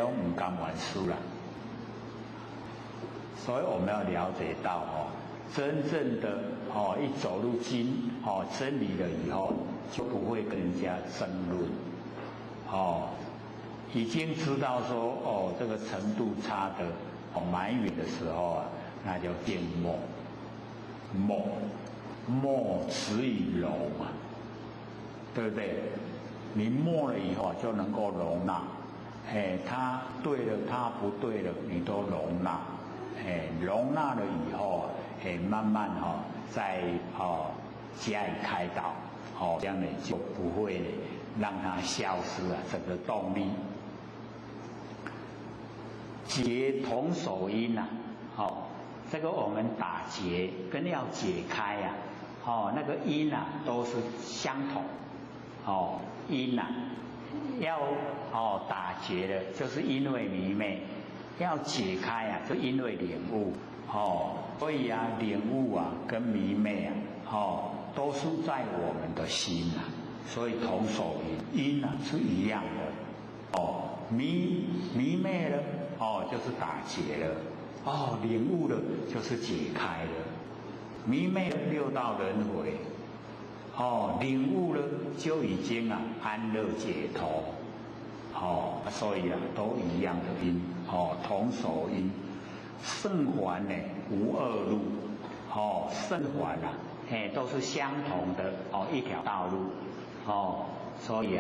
Speaker 1: 拢唔甘愿输啦。所以我们要了解到真正的一走入真理了以后，就不会跟人家争论，已经知道说这个程度差的蛮远的时候啊，那就变默止于容啊，对不对？你默了以后就能够容纳，他对了，他不对了，你都容纳，容纳了以后慢慢再加以开导，这样呢就不会让它消失了这个动力。结同手因呐，这个我们打结跟要解开呀，那个因呐都是相同，因呐要打结的，就是因为迷昧；要解开啊，就因为领悟，所以啊，领悟啊跟迷昧啊，都是在我们的心啊，所以同手因啊是一样的，迷昧了。就是打结了，领悟了就是解开了，迷昧了六道轮回，领悟了就已经安乐解脱，所以都一样的因，同手因，圣环呢无二路，圣环都是相同的一条道路，所以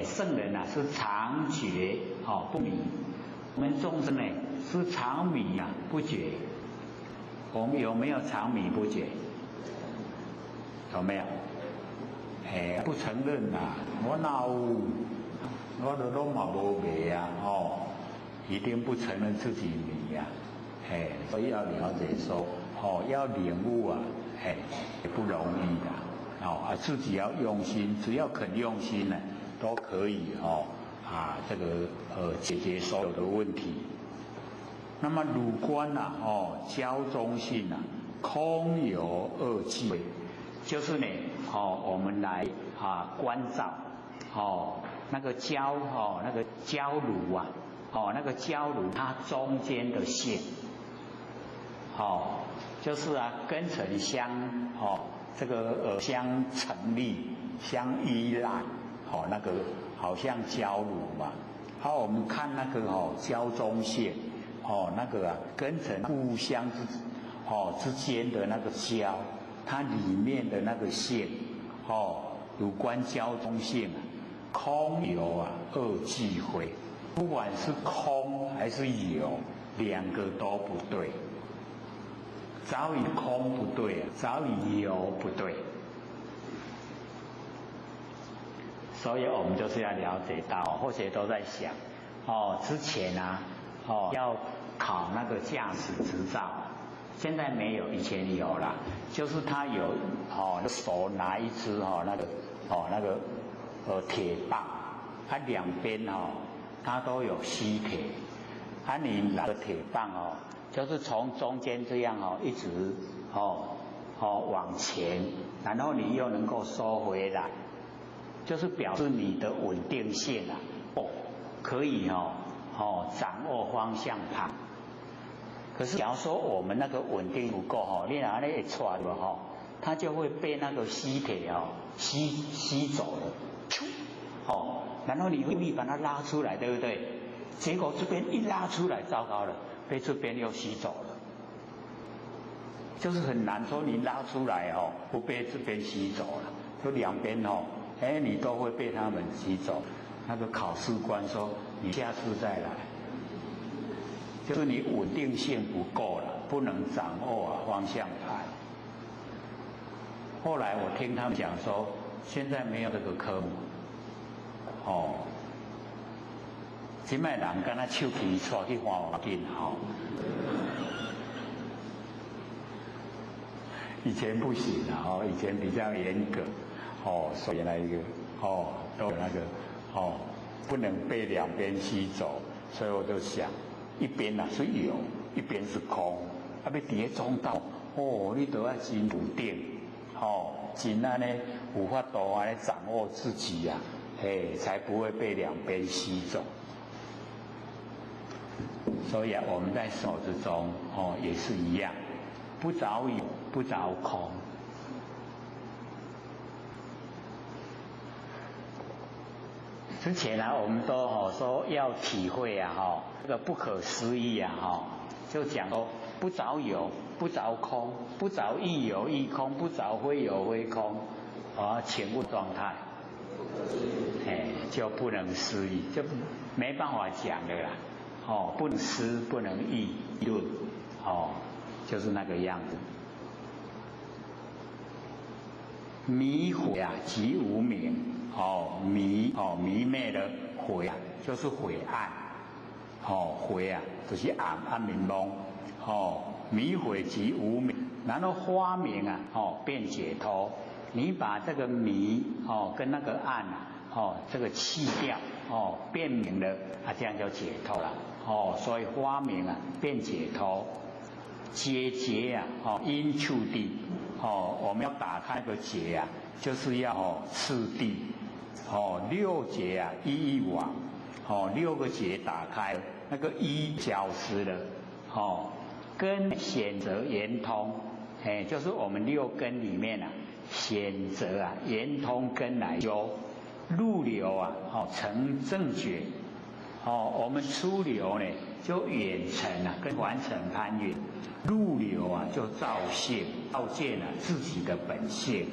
Speaker 1: 圣人是常觉不迷。我们众生呢是常迷不觉，我们有没有常迷不觉？有没有？不承认我哪有？我都拢嘛无迷一定不承认自己迷所以要了解说，要领悟也不容易自己要用心，只要肯用心呢，都可以这个解决所有的问题。那么汝观交中性空有二际，就是呢我们来关照那个交那个交炉那个交炉它中间的线就是根尘相这个相成立相依赖那个好像交炉嘛，我们看那个交中线那个根尘互相之间的那个交，它里面的那个线有关交中线空有二际会，不管是空还是有，两个都不对。早已空不对，早已有不对。所以我们就是要了解到，或者都在想，之前要考那个驾驶执照，现在没有，以前有啦，就是他有手拿一支那个铁棒，它两边它都有吸铁，你拿个铁棒就是从中间这样一直往前，然后你又能够收回来。就是表示你的稳定性可以掌握方向盘。可是假如说我们那个稳定不够你哪里会错的它就会被那个吸铁吸走了，然后你用力把它拉出来，对不对？结果这边一拉出来，糟糕了，被这边又吸走了，就是很难说你拉出来不被这边吸走了，就两边你都会被他们吸走。那个考试官说你下次再来，就是你稳定性不够了，不能掌握方向盘。后来我听他们讲说，现在没有这个科目，现在人跟他手皮抓去花花紧以前不行以前比较严格所以那一个都有那个不能被两边吸走，所以我就想，一边是有，一边是空，要伫个中道你都要真笃定真有法度来掌握自己才不会被两边吸走。所以我们在手之中也是一样，不着有，不着空。之前我们都说要体会这个不可思议就讲说不着有，不着空，不着亦有亦空，不着非有非空全部状态，就不能思议，就没办法讲的啦。不能思，不能议论，就是那个样子。迷悔即无明，迷昧的悔就是晦暗，晦就是暗明蒙，迷悔即无明，然后发明变解脱。你把这个迷跟那个暗这个去掉变明了这样就解脱了。所以发明变解脱，结因触地我们要打开个结就是要次第六结一一往六个结打开，那个一消失了根选择圆通就是我们六根里面选择圆通根来修，入流成正觉。我们出流呢就远程跟完成攀缘，入流就照性，照见自己的本性，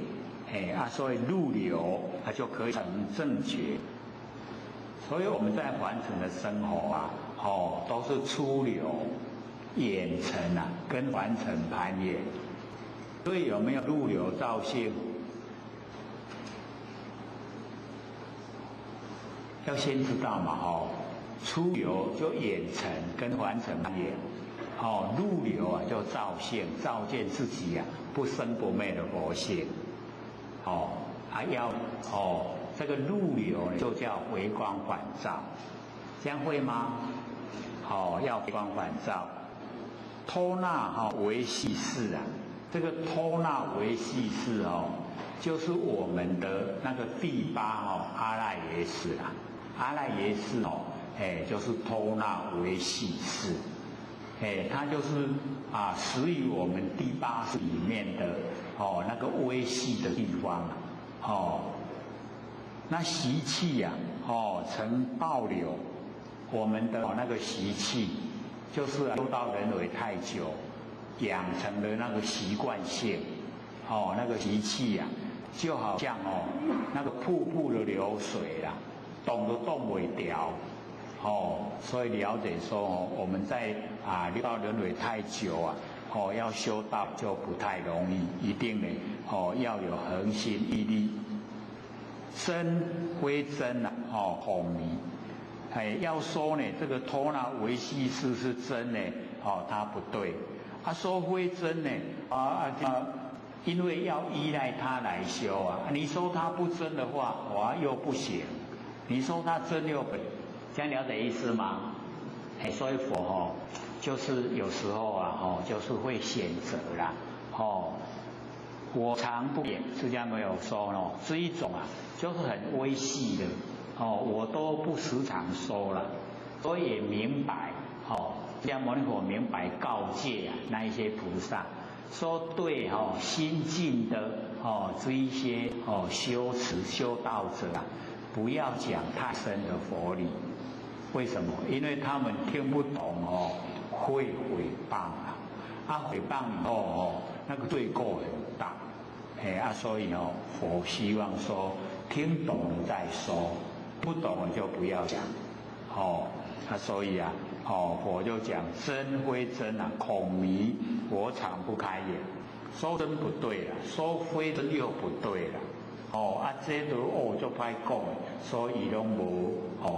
Speaker 1: 所以入流就可以成正觉。所以我们在完成的生活都是出流、远程跟完成攀缘。所以有没有入流照性？要先知道嘛出流就远程跟完成攀缘，入流就照性，照见自己不生不灭的佛性，要这个入流就叫回光返照，这样会吗？要回光返照。托那维系事这个托那维系事就是我们的那个第八阿赖耶识阿赖耶识就是托那维系事，它就是始于我们第八识里面的那个微细的地方那习气曾保留我们的那个习气，就是修道人为太久，养成了那个习惯性那个习气就好像那个瀑布的流水动都动不了所以了解说我们在修道人为太久要修道就不太容易，一定要有恒心毅力。真非真孔迷要说这个托那维系事是真它不对说非真因为要依赖它来修你说它不真的话又不行，你说它真又不，这样了解意思吗？所以佛就是有时候就是会选择啦我常不言，释迦没有说是一种就是很微细的我都不时常说了，所以也明白释迦牟尼佛明白告诫那一些菩萨，说对新进的这一些修持修道者啊，不要讲太深的佛理。为什么？因为他们听不懂会诽谤啊，诽谤以后那个罪过很大，所以佛希望说听懂了再说，不懂了就不要讲，所以佛就讲真非真啊，孔迷我敞不开眼，说真不对了，说非真又不对了。这都就歹讲，所以拢无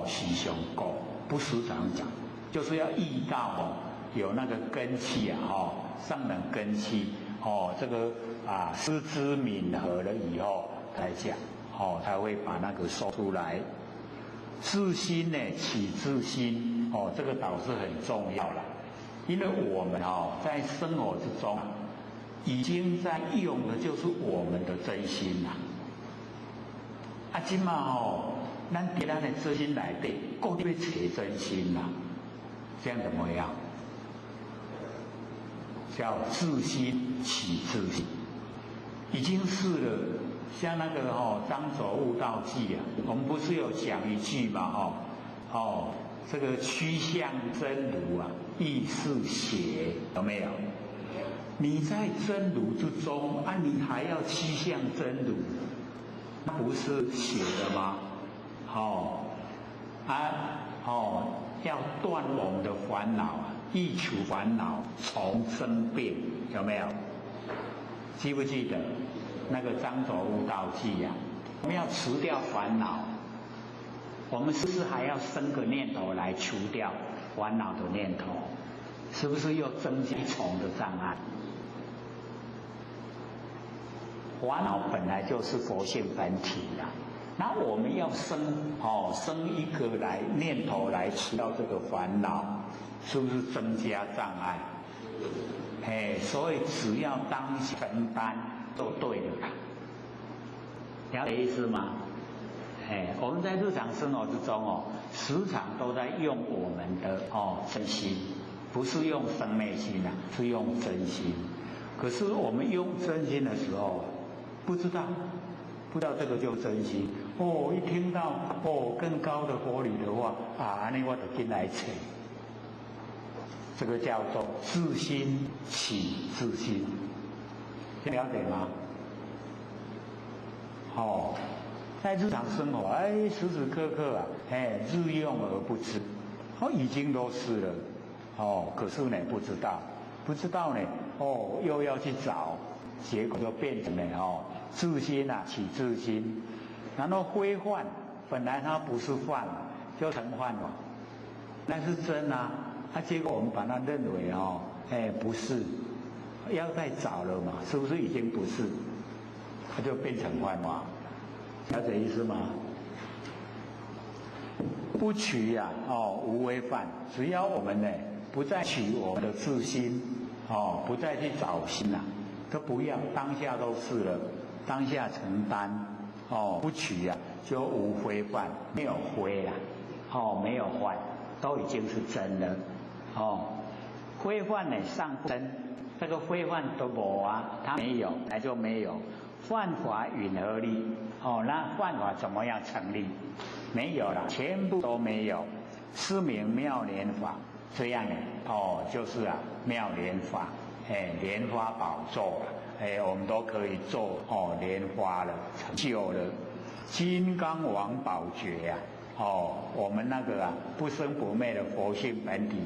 Speaker 1: 时常讲，不时常讲，就是要遇到有那个根器啊，上等根器这个师资敏合了以后才讲，才会把那个说出来。自心呢，起自心这个倒是很重要了，因为我们在生活之中已经在用的就是我们的真心啦。今嘛咱在咱的真心内底，固定要找真心啦，这样怎么样？叫自心起自心，已经是了。像那个张左悟道记啊，我们不是有讲一句嘛这个趋向真如啊，亦是邪，有没有？你在真如之中你还要趋向真如，那不是邪的吗？要断我们的烦恼益除烦恼，从生变，有没有？记不记得那个张左悟道记啊？我们要除掉烦恼，我们是不是还要生个念头来除掉烦恼的念头？是不是又增加一重的障碍？烦恼本来就是佛性本体啦，那我们要生一个念头来除掉这个烦恼，是不是增加障碍？所以只要当承担就对了啦，了解意思吗？我们在日常生活之中时常都在用我们的真心，不是用生昧心是用真心。可是我们用真心的时候不知道这个就真心一听到更高的佛理的话那我就进来找，这个叫做自心起自心，了解吗？在日常生活时时刻刻日用而不知，已经都是了可是呢不知道呢又要去找，结果就变成了自心起自心，然后非幻，本来它不是幻就成幻了，那是真结果我们把它认为不是，要再找了嘛，是不是已经不是，它就变成幻嘛，了解意思吗？不取无为犯，只要我们呢不再取我们的自心不再去找心都不要，当下都是了，当下承担不取就无非犯，没有非没有幻，都已经是真了非幻呢尚不真，这个非幻都没它没有，那就没有。犯法允何立？那犯法怎么样成立？没有了，全部都没有。是名妙莲法，这样呢就是妙莲法，莲花宝座我们都可以做莲花了，成就了金刚王宝觉我们那个不生不灭的佛性本体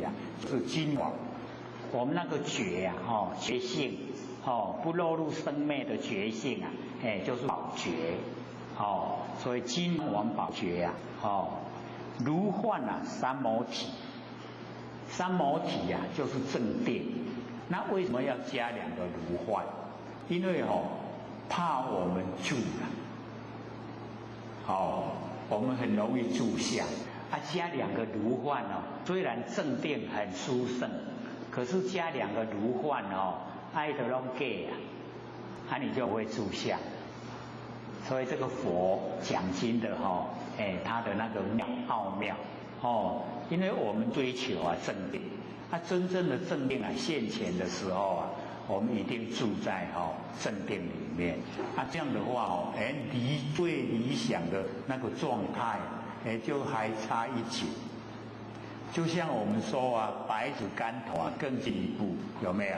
Speaker 1: 是金王，我们那个觉觉性不落入生灭的觉性就是宝觉所以金王宝觉如幻三摩体，三摩体就是正定。那为什么要加两个如幻？因为怕我们住我们很容易住相加两个如幻虽然正定很殊胜，可是加两个如幻爱得拢给你就会住相。所以这个佛讲经的他的那个奥妙因为我们追求正定真正的正定现前的时候我们一定住在正定里面。这样的话离最理想的那个状态，就还差一截。就像我们说百尺竿头更进一步，有没有？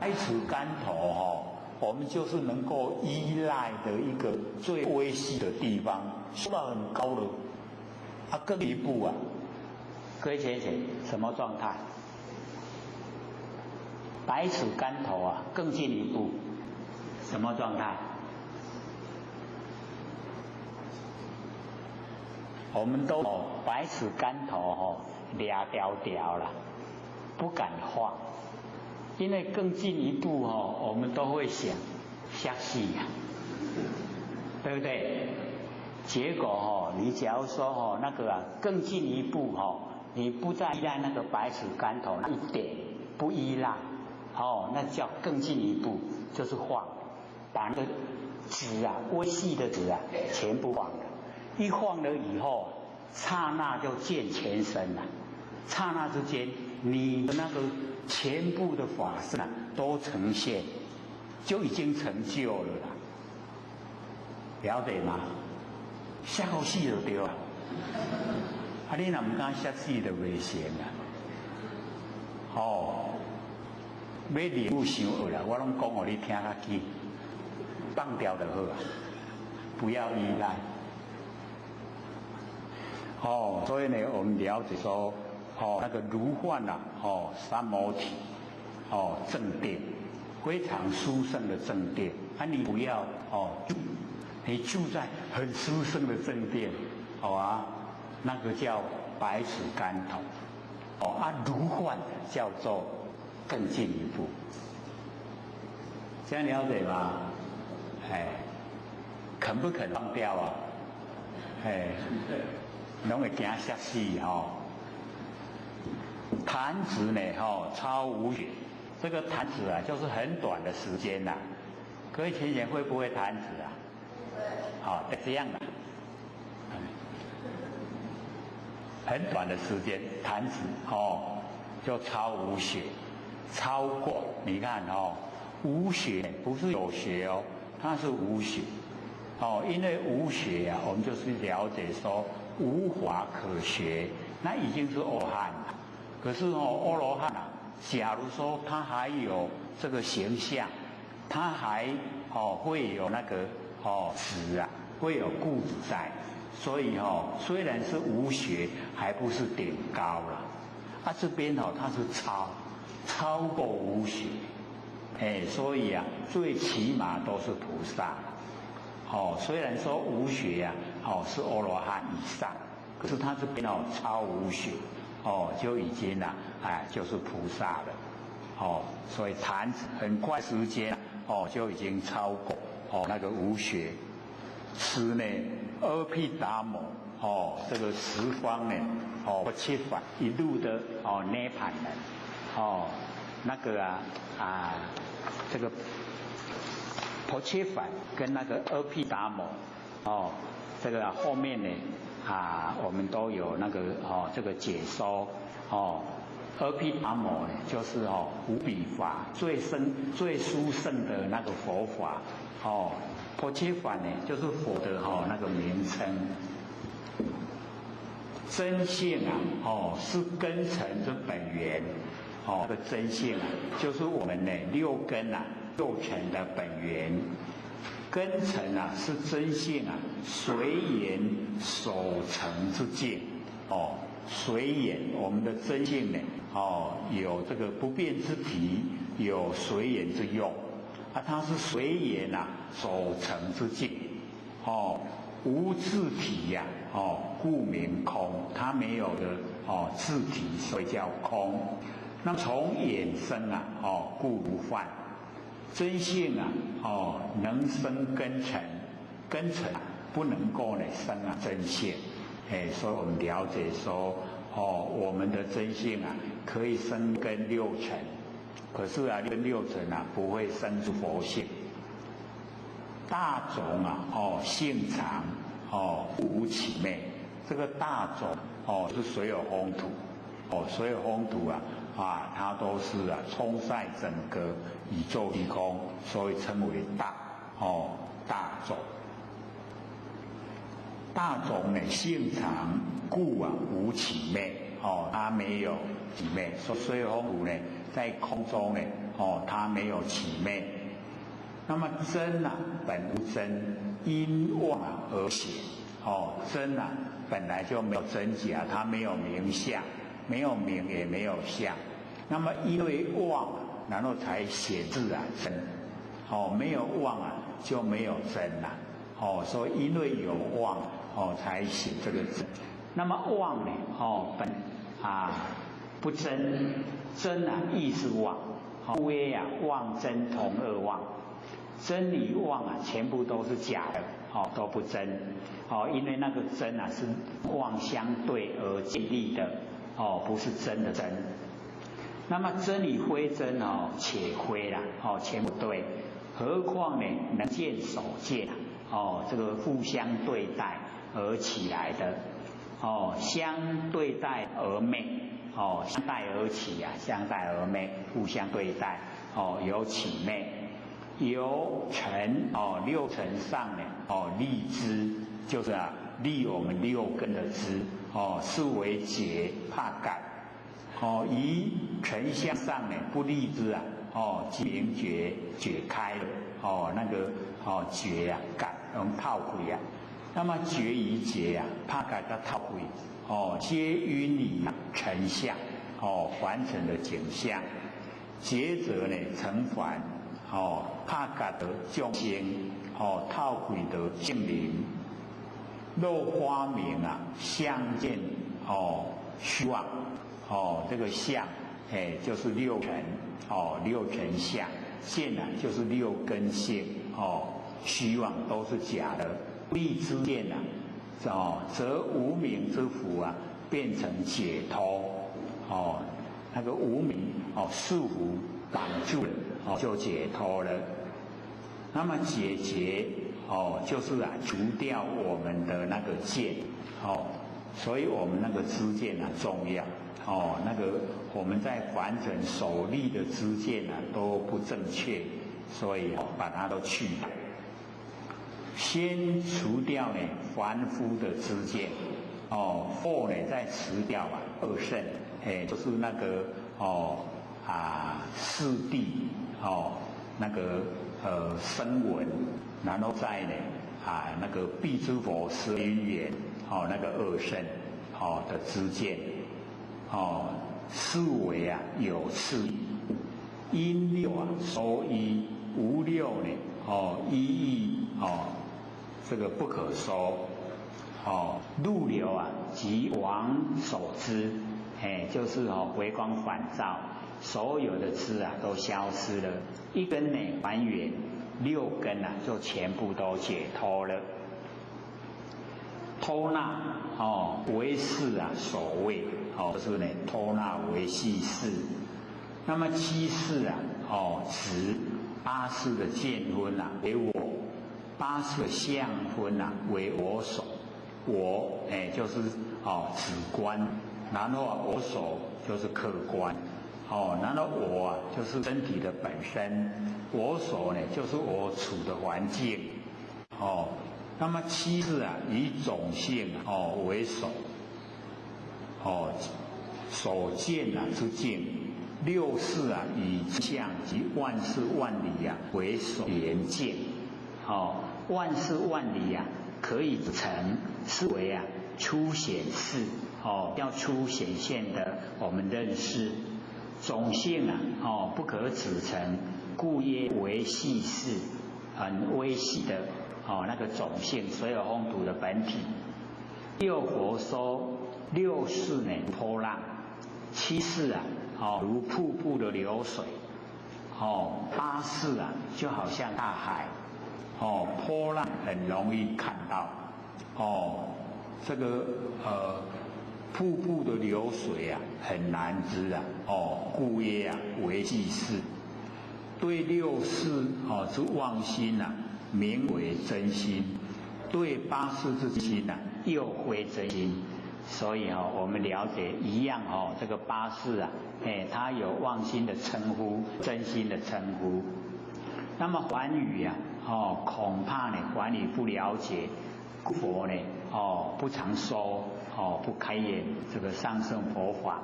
Speaker 1: 百尺竿头我们就是能够依赖的一个最微细的地方，说到很高了，更一步各位姐姐，什么状态？百尺竿头更进一步，什么状态？我们都百尺竿头俩条条了，不敢画，因为更进一步我们都会想下戏对不对？结果你假如说那个更进一步你不再依赖那个百尺竿头那一点，不依赖那叫更进一步，就是晃，把那个纸微细的纸全部晃了。一晃了以后，刹那就见全身了。刹那之间，你的那个全部的法身都呈现，就已经成就了啦。了解吗？下好戏就对了。你若唔敢下戏就袂成要练有伤学啦，我拢讲互你听较紧，放掉就好不要依赖。所以呢，我们了解说，那个如幻三摩体，正定，非常殊胜的正定。你不要你住在很殊胜的正定，那个叫百尺竿头。如幻叫做更进一步，这样了解吗？肯不肯放掉拢会惊吓死弹指呢超无血，这个弹指就是很短的时间各位前贤会不会弹指这样的很短的时间弹指就超无血，超过你看无血不是有血它是无血因为无血我们就是了解说无法可学，那已经是阿罗汉了。可是阿罗汉假如说他还有这个形象，他还会有那个识会有固执在，所以虽然是无学，还不是顶高了。这边它是超过无学，所以最起码都是菩萨。虽然说无学是阿罗汉以上，可是他这边超无学就已经就是菩萨了所以弹指很快时间就已经超过那个无学。此呢阿毗达摩这个十方呢七法一路的涅槃人那个这个婆切梵跟那个阿毗达摩这个后面呢我们都有那个这个解说阿毗达摩呢就是无比法最殊胜的那个佛法婆切梵呢就是佛的那个名称。真性是根尘之本源那个真性就是我们呢六根六尘的本源。根尘是真性随缘所成之境随缘我们的真性呢有这个不变之体，有随缘之用它是随缘所成之境无自体故名空，它没有的自体，所以叫空。那么从衍生故如幻。真性能生根尘，根尘不能够生真性所以我们了解说我们的真性可以生根六尘，可是跟六尘不会生出佛性。大种性常无起昧，这个大种是随有风土所有风土它都是充塞整个宇宙虚空，所以称为大种。大种呢性常，故无起灭，它没有起灭。所以风土呢在空中呢它没有起灭。那么真本无真，因妄而显。真本来就没有真假，它没有名相，没有名也没有相。那么因为妄然后才显示真。没有妄就没有真所以因为有妄才显这个真。那么妄呢本不真，真亦是妄。故曰妄真同二妄。真与妄全部都是假的，都不真，因为那个真是妄相对而建立的，不是真的真。那么真与非真且非啦，全不对，何况呢能见所见这个互相对待而起来的，相对待而昧，相待而起相待而昧，互相对待，有起昧。由尘六尘上呢立枝，就是立我们六根的枝，是为结怕感。以尘相上呢不立枝即名觉开了，那个觉感套鬼那么觉与结怕感的套鬼皆晕以尘相凡尘的景象。结者呢成凡。怕感得众生，套鬼得性灵，漏花明相见虚妄，这个相就是六尘，六尘相，见就是六根性，虚妄都是假的。立之见则无明之福变成解脱，那个无明束缚绑住了。就解脱了。那么解结就是除掉我们的那个见，所以我们那个知见重要。那个我们在凡尘所立的知见都不正确，所以把它都去掉。先除掉呢凡夫的知见，后呢再除掉二圣，就是那个四谛。那个声闻，然后再呢那个必之佛是因缘，那个二圣的知见，是为有次因六收一，无六呢一义这个不可收。入流即往所知，就是回光返照。所有的知都消失了，一根呢还原，六根就全部都解脱了。脱纳为事所谓就是呢脱纳为系事。那么七事执八事的见分为我，八事的相分为我所。我就是主观，然后我所就是客观。然后我就是身体的本身，我所呢就是我处的环境，那么七事以种性为首，所见之境，六事以相及万事万理为首缘境，万事万理可以成，是为初显示，要初显现的我们认识。种性不可指成，故曰为细事，很微细的那个种性，所有风土的本体。六佛说六事呢波浪，七事如瀑布的流水，八事就好像大海，波浪很容易看到，这个瀑布的流水很难知故曰为细事。对六事之妄心名为真心，对八事之心又非真心。所以我们了解一样这个八识啊，它有妄心的称呼，真心的称呼。那么梵语啊，恐怕呢梵语不了解，佛呢不常说不开演这个上乘佛法。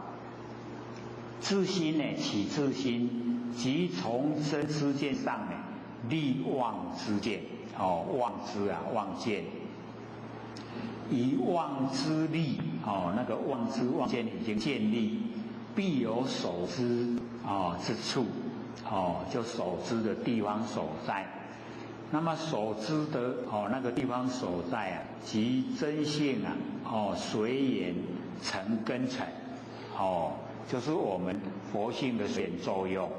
Speaker 1: 自心呢起自心，即从真知见上呢立妄知见，妄知啊妄见。以妄之力，那个妄知妄见已经建立，必有所知之处，就所知的地方所在。那么所知的那个地方所在啊，即真性啊，随缘成根尘，就是我们佛性的显作用。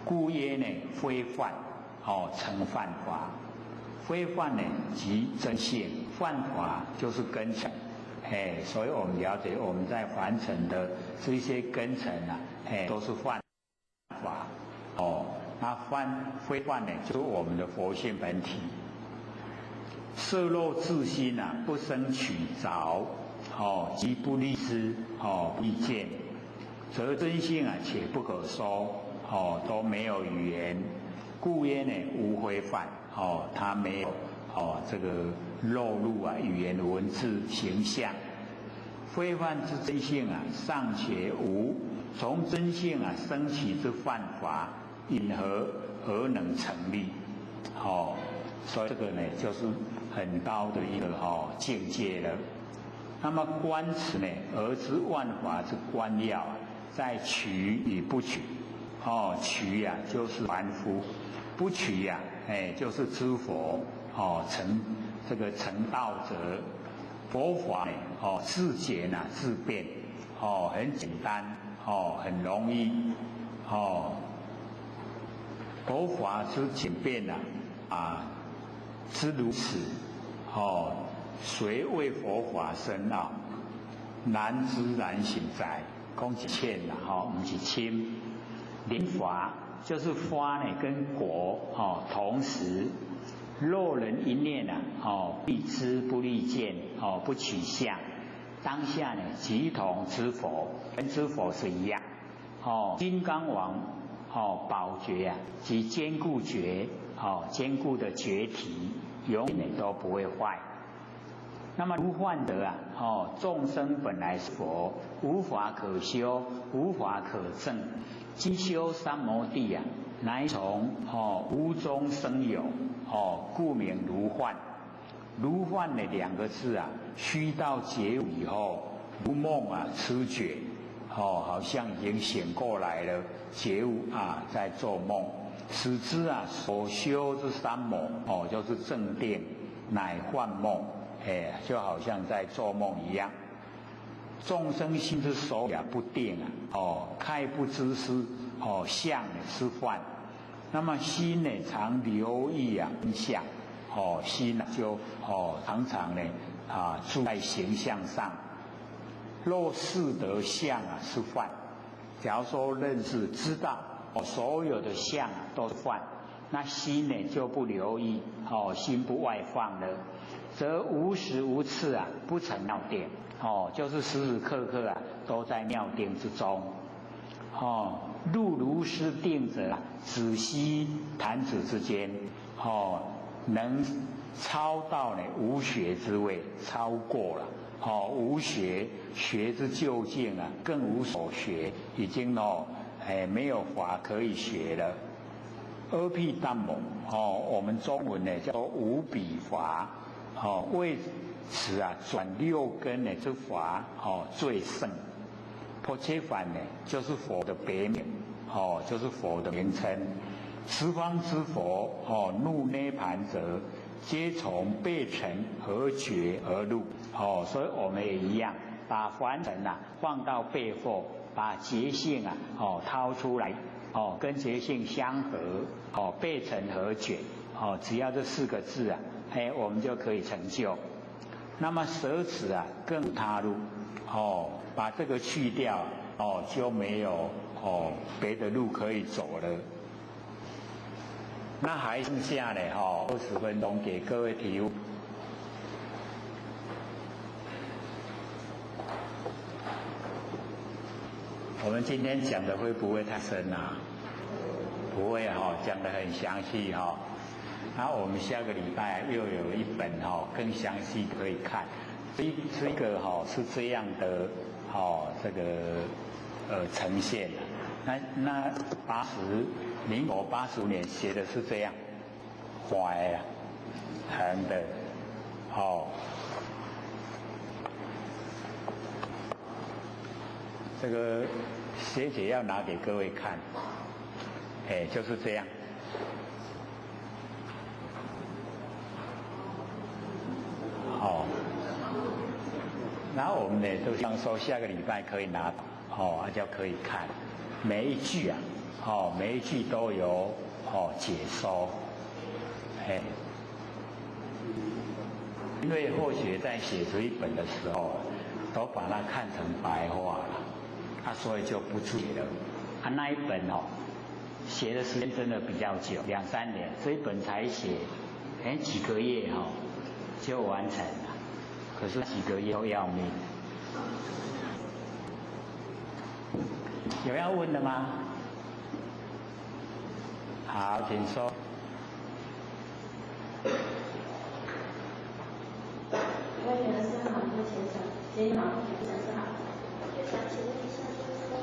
Speaker 1: 故曰呢，非幻，成幻法。非幻呢，即真性。幻法就是根尘，所以我们了解我们在凡尘的这些根尘啊，都是幻法，那非幻呢，就是我们的佛性本体。色漏自心啊，不生取着，即不立知，意见，则真性啊，且不可说，都没有语言，故曰呢，无非幻，它没有。这个漏入啊，语言文字形象，非幻之真性啊，尚且无，从真性啊升起之幻法，因何能成立？所以这个呢，就是很高的一个境界了。那么观此呢，而知万法之观要啊，在取与不取。取呀，就是凡夫；不取呀，就是知佛。成道者，佛法呢，自简啊，自辩，很简单，很容易，佛法之简便之如此，谁为佛法深奥？难知难行哉！讲一欠啦，不是轻。临法就是花呢，跟果同时。若人一念必知不立见，不取相，当下呢，即同知佛，跟知佛是一样。金刚王宝觉啊，即坚固觉，坚固的觉体，永远都不会坏。那么如幻得众生本来是佛，无法可修，无法可证，今修三摩地啊，乃从无中生有。故名如幻。如幻的两个字啊，虚到结尾以后，如梦啊，痴觉，好像已经醒过来了，觉悟啊，在做梦。此之啊，所修之三摩，就是正定，乃幻梦，就好像在做梦一样。众生心之所也不定啊，开不知思，相是幻。那么心呢，常留意相，心就常常呢住在形象上。若视得相是幻，假如说认识知道所有的相都是幻，那心呢就不留意，心不外放了，则无时无次不成妙定，就是时时刻刻都在妙定之中。入如是定者，止息弹指之间，能超到呢无学之位，超过了，无学之究竟更无所学，已经没有法可以学了。阿毗达摩，我们中文呢叫做无比法，为此转六根之法，最胜。破切法呢，就是佛的别名，就是佛的名称。十方之佛，入涅盘者，皆从背尘和觉而入。所以我们也一样，把凡尘放到背后，把觉性掏出来，跟觉性相合，背尘和觉，只要这4个字我们就可以成就。那么舍此更他路，把这个去掉，就没有别的路可以走了。那还剩下呢20分钟给各位提问。们今天讲的会不会太深啊？不会哈，讲得很详细哈。然后我们下个礼拜又有一本哈更详细可以看。这个哈是这样的这个呈现的。那民国85年写的是这样，歪啊，横的，这个学姐要拿给各位看，就是这样。然后我们呢都想说下个礼拜可以拿就可以看每一句啊，每一句都有解说，因为或许在写这一本的时候，都把它看成白话了，所以就不写了。那一本写的时间真的比较久，2-3年，这一本才写几个月就完成了。可是几个月都要命。有要问的吗？好，请说。
Speaker 11: 各位老师好，各位先生，先生好，老师好。就想请问一下，就是说，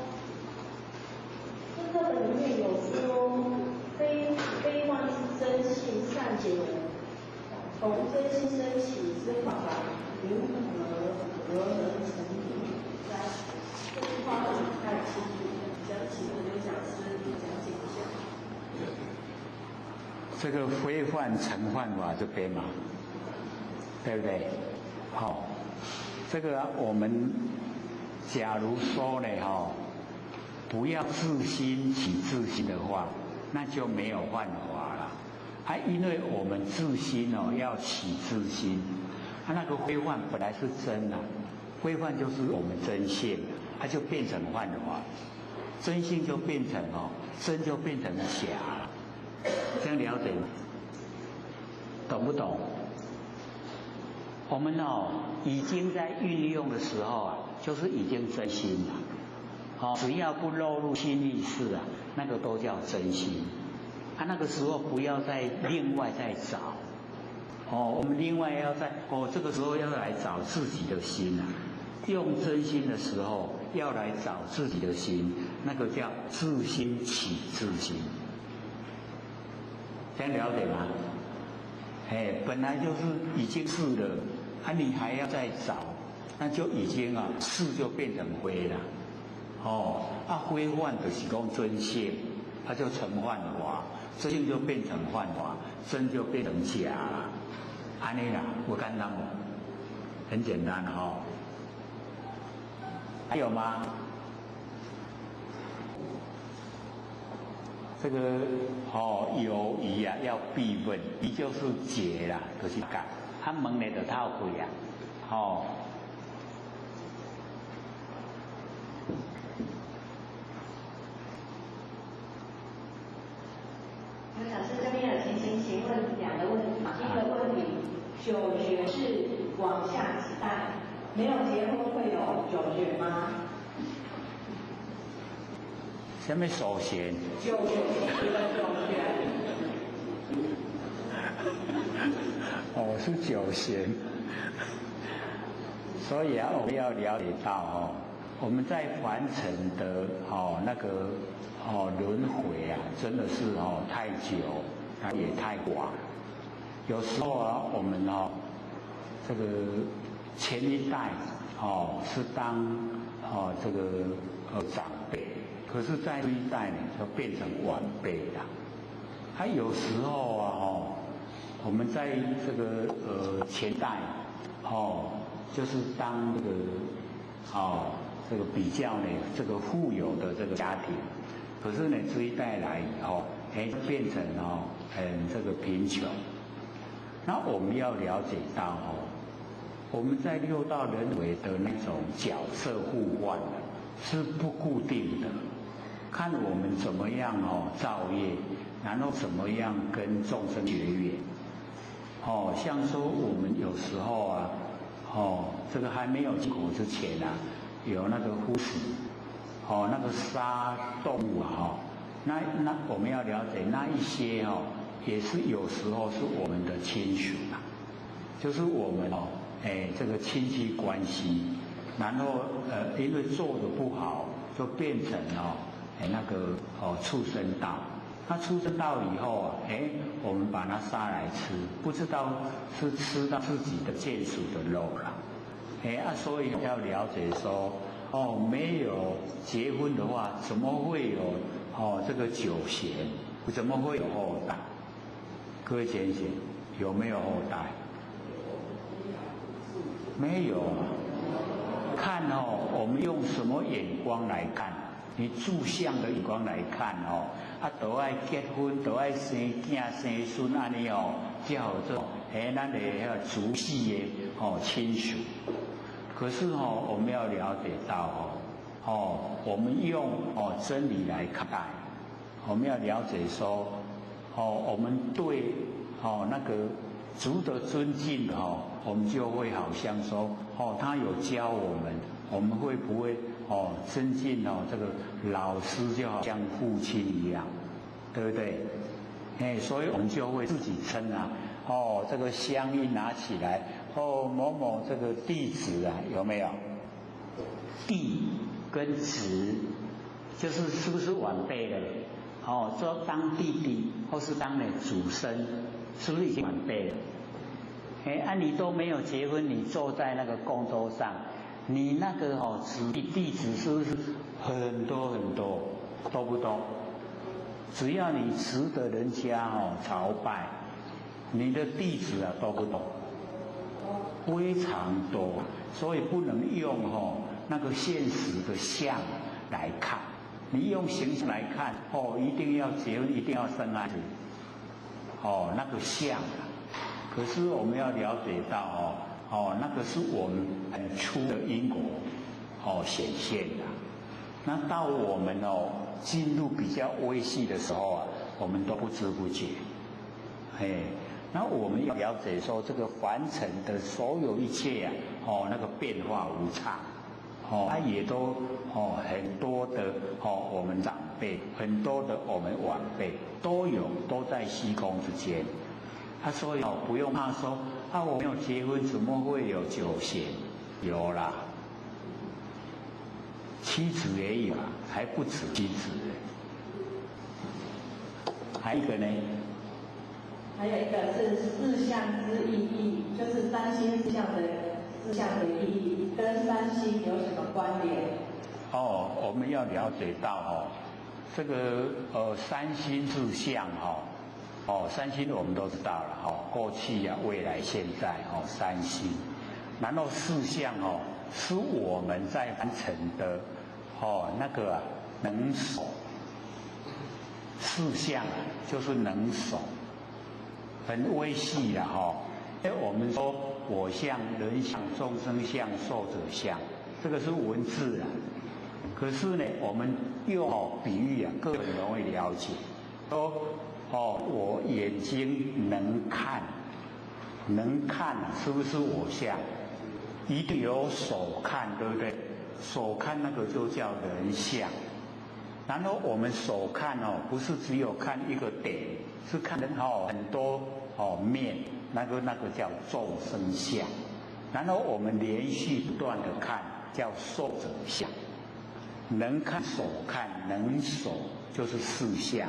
Speaker 11: 这课本里面有说，非妄是真性善解人，从真心升起之法如何能成立？这句话不太清楚，想请问刘讲师讲解一下。
Speaker 1: 这个非幻成幻法这边嘛，对不对？这个我们假如说呢，不要自心起自心的话，那就没有幻法了。因为我们自心要起自心。那个非幻本来是真的，非幻就是我们真性，它就变成幻法，真性就变成真就变成假了，这样了解吗？懂不懂？我们已经在运用的时候就是已经真心了，只要不落入心意识那个都叫真心。那个时候不要再另外再找。我们另外要在这个时候要来找自己的心用真心的时候要来找自己的心，那个叫自心起自心，这样了解吗？本来就是已经是了，你还要再找，那就已经是就变成非了。非幻就是讲真性，它就成幻法，真性就变成幻法，真就变成假了。安尼啦，我简单不？很简单还有吗？这个有疑要必问，疑就是解啦，就是讲，问你就套回
Speaker 11: 刘讲师这边有情形，请问2个问题。第一个问题，九学是往下几代，没有结婚会有九学吗？
Speaker 1: 什么首贤？
Speaker 11: 九学是九学。
Speaker 1: 是九贤。所以我们要了解到我们在凡尘的那个轮回真的是太久，也太广。有时候我们这个前一代是当这个长辈，可是在这一代呢就变成晚辈了。有时候我们在这个前代就是当这个比较呢这个富有的这个家庭，可是呢这一代来以后变成这个贫穷。那我们要了解到我们在六道轮回的那种角色互换是不固定的，看我们怎么样造业，然后怎么样跟众生结缘。像说我们有时候这个还没有进口之前有那个呼死，那个杀动物啊，那我们要了解那一些也是有时候是我们的亲属啊，就是我们这个亲戚关系，然后因为做的不好，就变成那个畜生道。那畜生道以后我们把它杀来吃，不知道是吃到自己的眷属的肉了。所以要了解说，没有结婚的话，怎么会有这个九贤？怎么会有后代？各位先生，有没有后代？没有啊。看我们用什么眼光来看？你住相的眼光来看都爱结婚，都爱生囝生孙安尼才好做咱的族系的亲属。可是我们要了解到我们用真理来看待，我们要了解说我们对那个族的尊敬我们就会好像说他有教我们会不会尊敬这个老师就好像父亲一样，对不对？所以我们就会自己称这个香一拿起来某某这个弟子有没有？弟跟子就是是不是晚辈了？说当弟弟或是当祖孙，是不是已经晚辈了？你都没有结婚，你坐在那个供桌上，你那个弟子是不是很多很多？多不多？只要你值得人家朝拜，你的弟子多不多？非常多，所以不能用那个现实的相来看。你用形象来看，一定要结婚，一定要生孩子，那个相可是我们要了解到那个是我们很粗的因果显现的。那到我们进入比较微细的时候我们都不知不觉。那我们要了解说这个凡尘的所有一切那个变化无常，它也都很多的我们长辈，很多的我们晚辈都在虚空之间。所以不用怕说我没有结婚怎么会有九贤？有啦，妻子也有还不止妻子。还有一个呢？
Speaker 2: 还有一个是四象之意义，就是三星四象的意义，跟三星有什么关联？
Speaker 1: 我们要了解到这个三星四象三星我们都知道了过去未来现在三星，然后四象是我们在凡尘的那个能守，四象就是能守。很微细的我们说我相、人相、众生相、寿者相，这个是文字可是呢，我们用比喻更容易了解。说我眼睛能看，是不是我相？一定有手看，对不对？手看那个就叫人相。然后我们手看不是只有看一个点，是看很多面，那个叫众生相。然后我们连续不断的看，叫寿者相。能看手看，能守就是四相，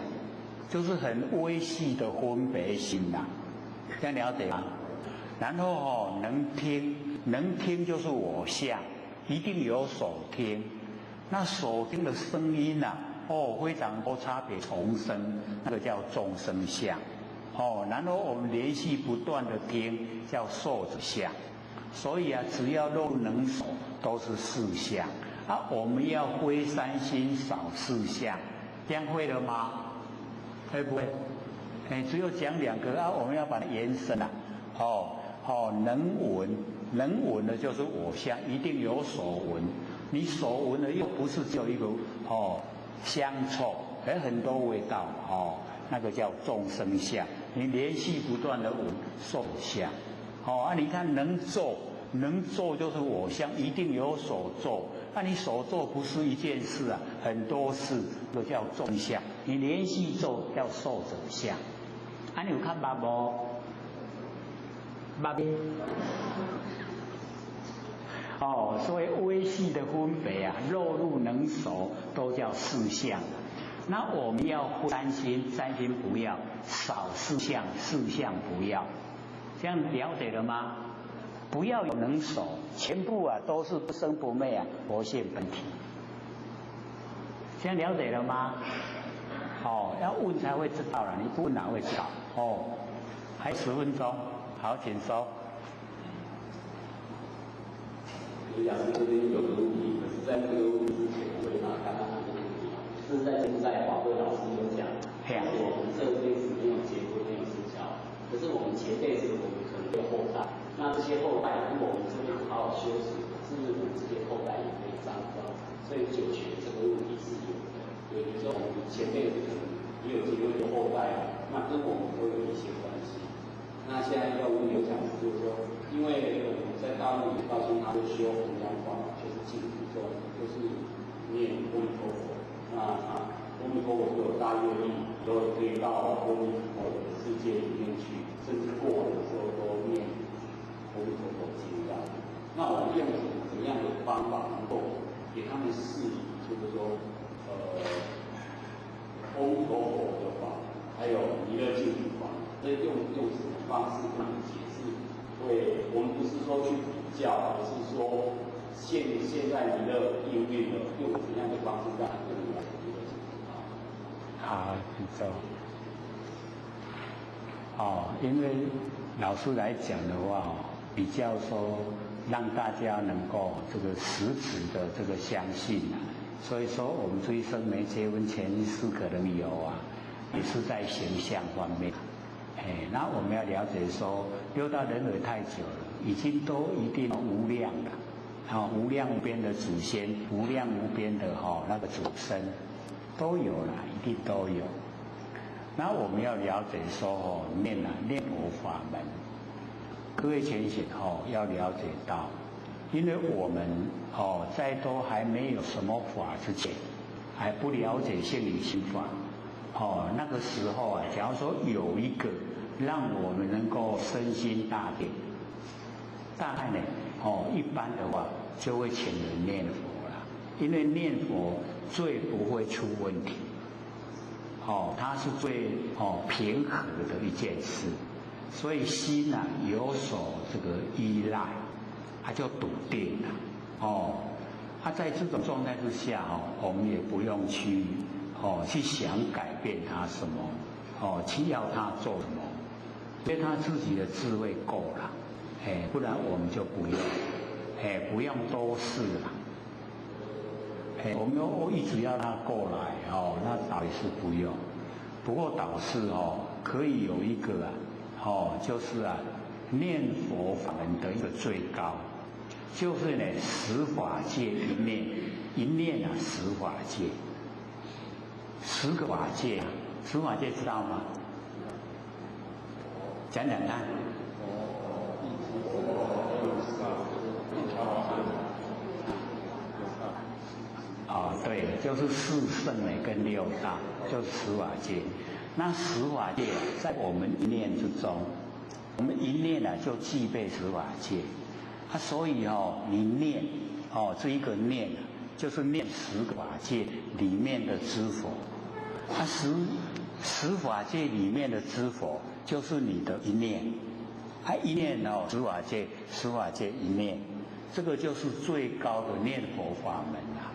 Speaker 1: 就是很微细的分别心这样了解吗？然后能听就是我相，一定有手听。那手听的声音非常多差别重生，那个叫众生相。然后我们连续不断的听，叫寿者相。所以只要肉能守，都是四相。我们要挥三心少四相，这样会了吗？会不会？只有讲两个我们要把它延伸能闻的就是我相，一定有所闻。你所闻的又不是只有一个香臭，很多味道那个叫众生相。你连续不断的闻受相。你看能做就是我相，一定有所做。那你手做不是一件事啊，很多事，这个叫纵向。你连续做叫受者相。你有看捌无？捌。所以微细的分别啊，肉入能熟都叫四相。那我们要三心，三心不要，少四相，四相不要，这样了解了吗？不要有能熟，全部啊都是不生不灭啊，佛性本体。这样了解了吗？要问才会知道了，你不问哪会知道？还有10分钟，好，请说。
Speaker 12: 刘讲师这边有个问题，可是在这个问题之前，我回答刚刚那个问题啊，是在华贵老师有讲，我们这辈子没有结婚，没有生小孩，可是我们前辈子我们可能有后代，那这些后代如果我们这边好好修持，是不是我们这些后代也可以沾到？所以九泉这个问题是有的，有的时候我们前辈子可能也有机会有后代，那跟我们都有一些关系。那现在要问刘讲师，就是说，因为我们在大陆到现在就修弘扬法，就是净土宗，就是念阿弥陀佛。那阿弥陀佛就有大愿力，都可以到阿弥陀佛的世界里面去，甚至过往的时候都念阿弥陀佛经这样。那我们用怎么样的方法能够给他们示意，就是说，阿弥陀佛的法，还有弥勒净土法，所以用什么方式跟他们解释？会，我们不是说去比较，而是说现在弥勒应运了，用怎样的方式让他们来弥勒净土法？
Speaker 1: 好，你说。因为老师来讲的话，比较说让大家能够这个实质的这个相信啊，所以说我们这一生没结婚前世可能有啊，也是在形象方面。那我们要了解说，六道轮回太久了，已经都一定无量了，无量无边的祖先，无量无边的那个祖生，都有了，一定都有。那我们要了解说念佛法门，各位浅显要了解到，因为我们在都还没有什么法之前，还不了解性理心法。那个时候啊，假如说有一个让我们能够身心大定，大概呢，一般的话就会请人念佛啦，因为念佛最不会出问题，它是最平和的一件事，所以心啊有所这个依赖，它就笃定了，在这种状态之下我们也不用去想改变他什么，去要他做什么，因为他自己的智慧够了，不然我们就不用，不用多事了，我们一直要他过来，那倒也是不用。不过倒是可以有一个就是念佛法门的一个最高，就是呢十法界一念，一念十法界。10个法界，10法界知道吗？讲讲看。对，就是4圣跟6大，就是10法界。那10法界在我们一念之中，我们一念就具备10法界。所以你念这一个念就是念10个法界里面的知佛。10法界里面的知佛就是你的一念，一念10法界，10法界一念，这个就是最高的念佛法门啦。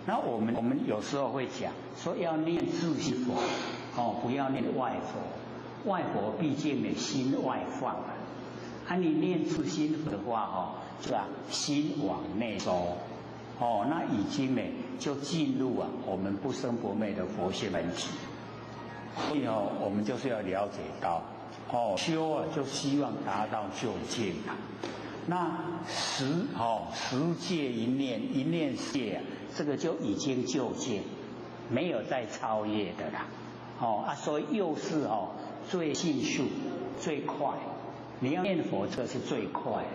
Speaker 1: 那我们有时候会讲说要念自心佛，不要念外佛，外佛毕竟你心外放你念自心佛的话是吧？心往内收。那已经呢就进入我们不生不灭的佛性本体，所以我们就是要了解到，修就希望达到究竟那十界一念，一念界这个就已经究竟，没有再超越的啦。所以又是最迅速、最快。你要念佛，这是最快的。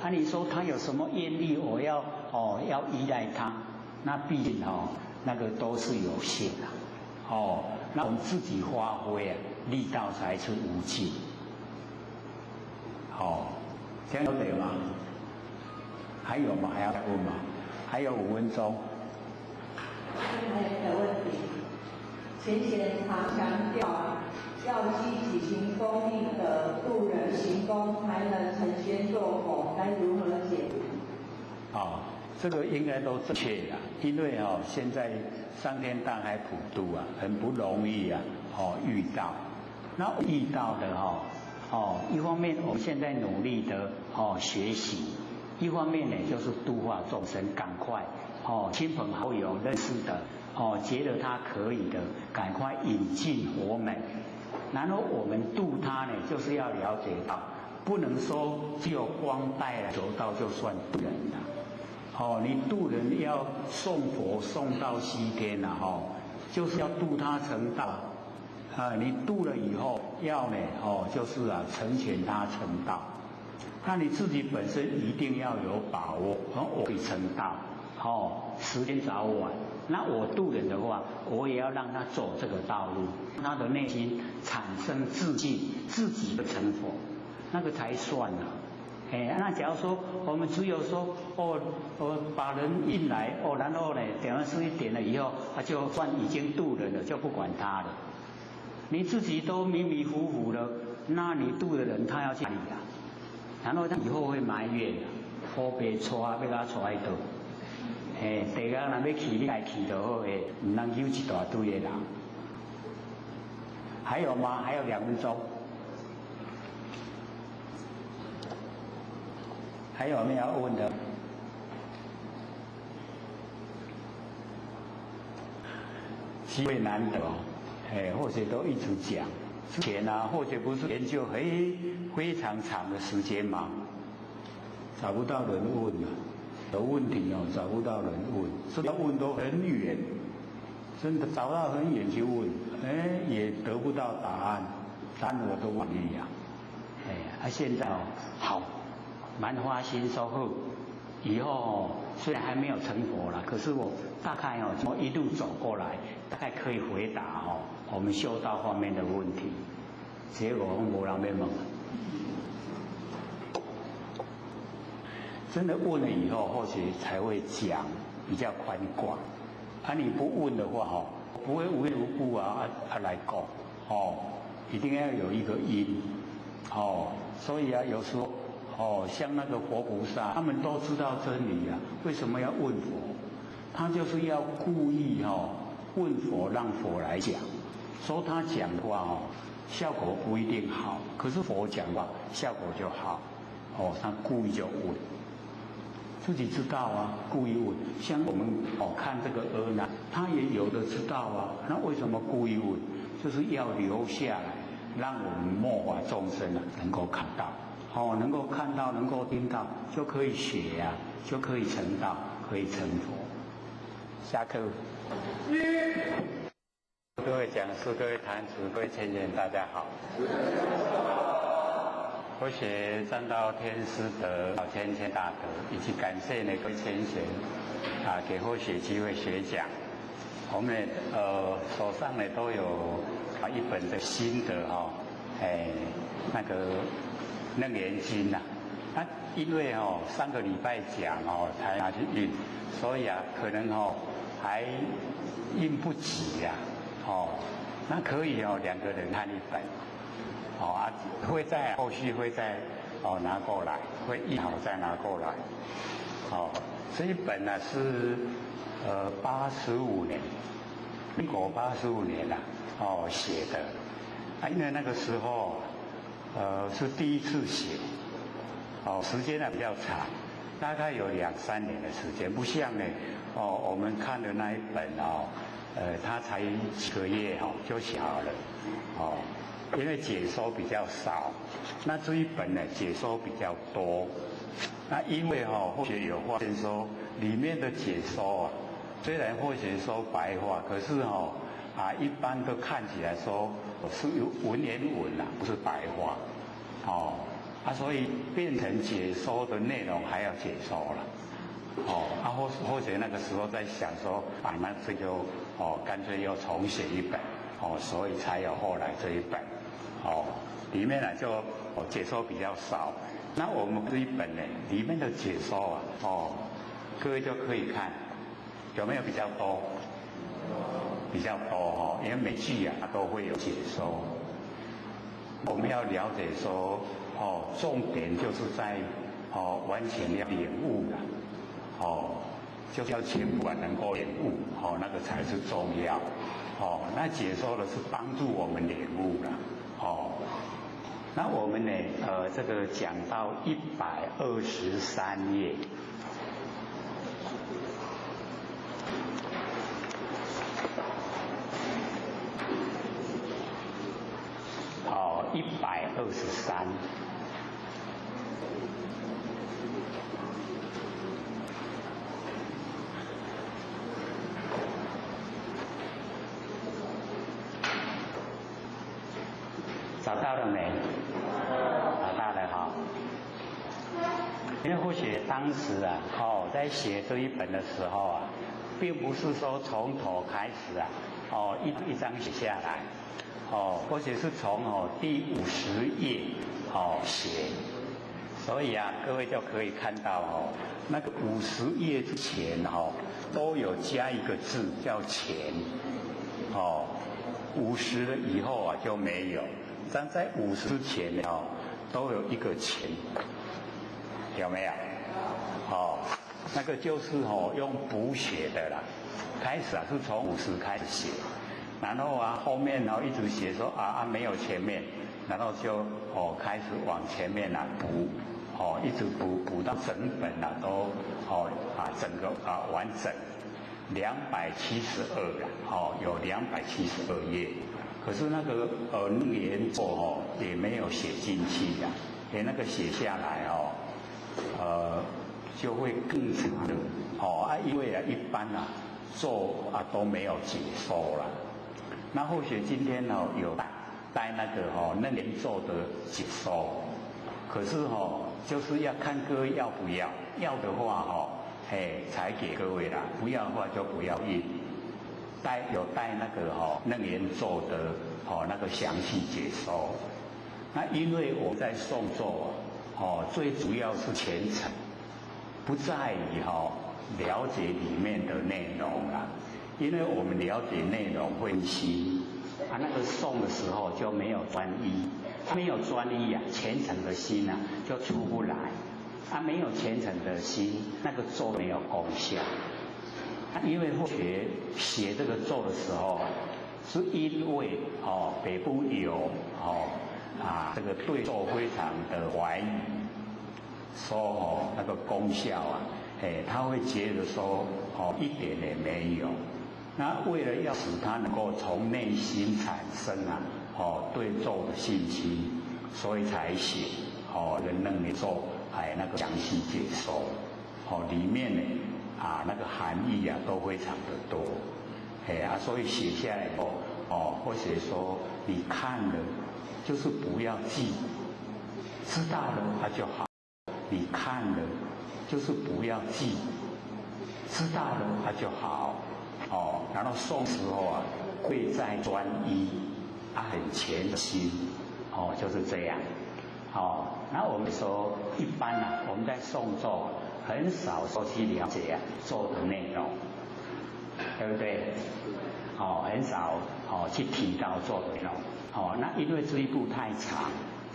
Speaker 6: 啊，你说他有什么愿力，我要依赖他，那毕竟那个都是有限的，那我们自己发挥啊，力道才是无尽。这样有对吗？还有吗？还要问吗？还有5分钟。
Speaker 2: 还有一个问题，前贤常强调要积极行功立德，度人行功，才能成仙做佛，该如何解？
Speaker 6: 这个应该都正确的，因为现在上天大海普渡啊，很不容易啊，遇到。那遇到的一方面我们现在努力的学习，一方面呢就是度化众生，赶快亲朋好友认识的觉得他可以的，赶快引进佛门。然后我们度他呢，就是要了解到，不能说只有光带了求道就算度人了。你度人要送佛送到西天了就是要度他成道。你度了以后要呢就是成全他成道。那你自己本身一定要有把握，我可以成道，时间早晚。那我度人的话，我也要让他走这个道路，他的内心产生自信，自己的成佛，那个才算啊。那假如说我们只有说把人引来然后呢点完事一点了以后，就算已经度人了，就不管他了。你自己都迷迷糊糊的，那你度的人他要去哪里啊？然后他以后会埋怨我被带要给他带去倒。地下若要去，你来去就好诶，唔能有一大堆的人。还有吗？还有2分钟。还有没有要问的？机会难得或者都一直讲。之前或者不是研究非常长的时间嘛，找不到人问了。有问题找不到人问，所以要问都很远，真的找到很远去问，也得不到答案，答案我都忘记了。现在好，蛮花心说好，以后虽然还没有成佛了，可是我大概从一路走过来，大概可以回答我们修道方面的问题。结果没人要问。真的问了以后，或许才会讲比较宽广。你不问的话不会无缘无故来讲一定要有一个因所以有时候像那个活菩萨，他们都知道真理为什么要问佛？他就是要故意问佛，让佛来讲，说他讲的话效果不一定好，可是佛讲话效果就好他故意就问。自己知道故意问。像我们看这个阿难，他也有的知道那为什么故意问？就是要留下来，让我们末法众生能够看到，能够看到，能够听到，就可以学就可以成道，可以成佛。下课。各位讲师、各位坛主、各位前贤，大家好。或许站到天师德、天大德，以及感谢各位前贤给或许机会学讲。我们手上都有一本的心得那个楞严经因为3个礼拜讲才拿去印，所以可能还印不及那可以2个人看一本。会在后续会再拿过来，会印好再拿过来。这一本是85年，民国85年写的因为那个时候是第一次写，时间比较长，大概有2-3年的时间，不像我们看的那一本它才几个月就写好了因为解说比较少，那这一本解说比较多。那因为或许有发现说里面的解说虽然或许说白话，可是一般都看起来说是文言文不是白话
Speaker 1: 所以变成解说的内容还要解说了，或者那个时候在想说，那这就干脆又重写一本，所以才有后来这一本，里面呢就解说比较少。那我们这一本呢，里面的解说各位就可以看，有没有比较多？比较多因为每句都会有解说。我们要了解说，重点就是在完全要领悟了，就是要全部能够领悟，那个才是重要。那解说的是帮助我们领悟了，那我们呢，这个讲到123页。123，找到了没？找到了哈。因为或许当时在写这一本的时候并不是说从头开始一张写下来。或许是从第50页写，所以各位就可以看到那个50页之前都有加一个字叫前，50了以后就没有，但在50之前都有一个前，有没有？那个就是用补写的啦，开始是从50开始写。然后后面一直写说没有前面，然后就开始往前面补，一直补到整本都整个完整272有272页，可是那个原作也没有写进去那个写下来就会更长的因为一般做都没有解说了。那或许今天有带那个那年做的解说，可是就是要看各位要不要，要的话才给各位啦，不要的话就不要印。有带那个那年做的那个详细解说。那因为我在诵咒最主要是虔诚，不在于了解里面的内容啦。因为我们了解内容分析那个诵的时候就没有专一，没有专一虔诚的心就出不来，没有虔诚的心，那个咒没有功效。因为写这个咒的时候是因为北部有这个对咒非常的怀疑，说那个功效他会觉得说一点也没有。那为了要使他能够从内心产生对咒的信心，所以才写那个咒那个详细解说里面呢那个含义都非常的多所以写下来以后或者说你看了就是不要记，知道了就好。你看了就是不要记，知道了就好。然后诵时候会在专一很虔的心就是这样。那我们说一般我们在诵咒很少说去了解咒的内容，对不对？很少去提到咒的内容。那因为这一部太长，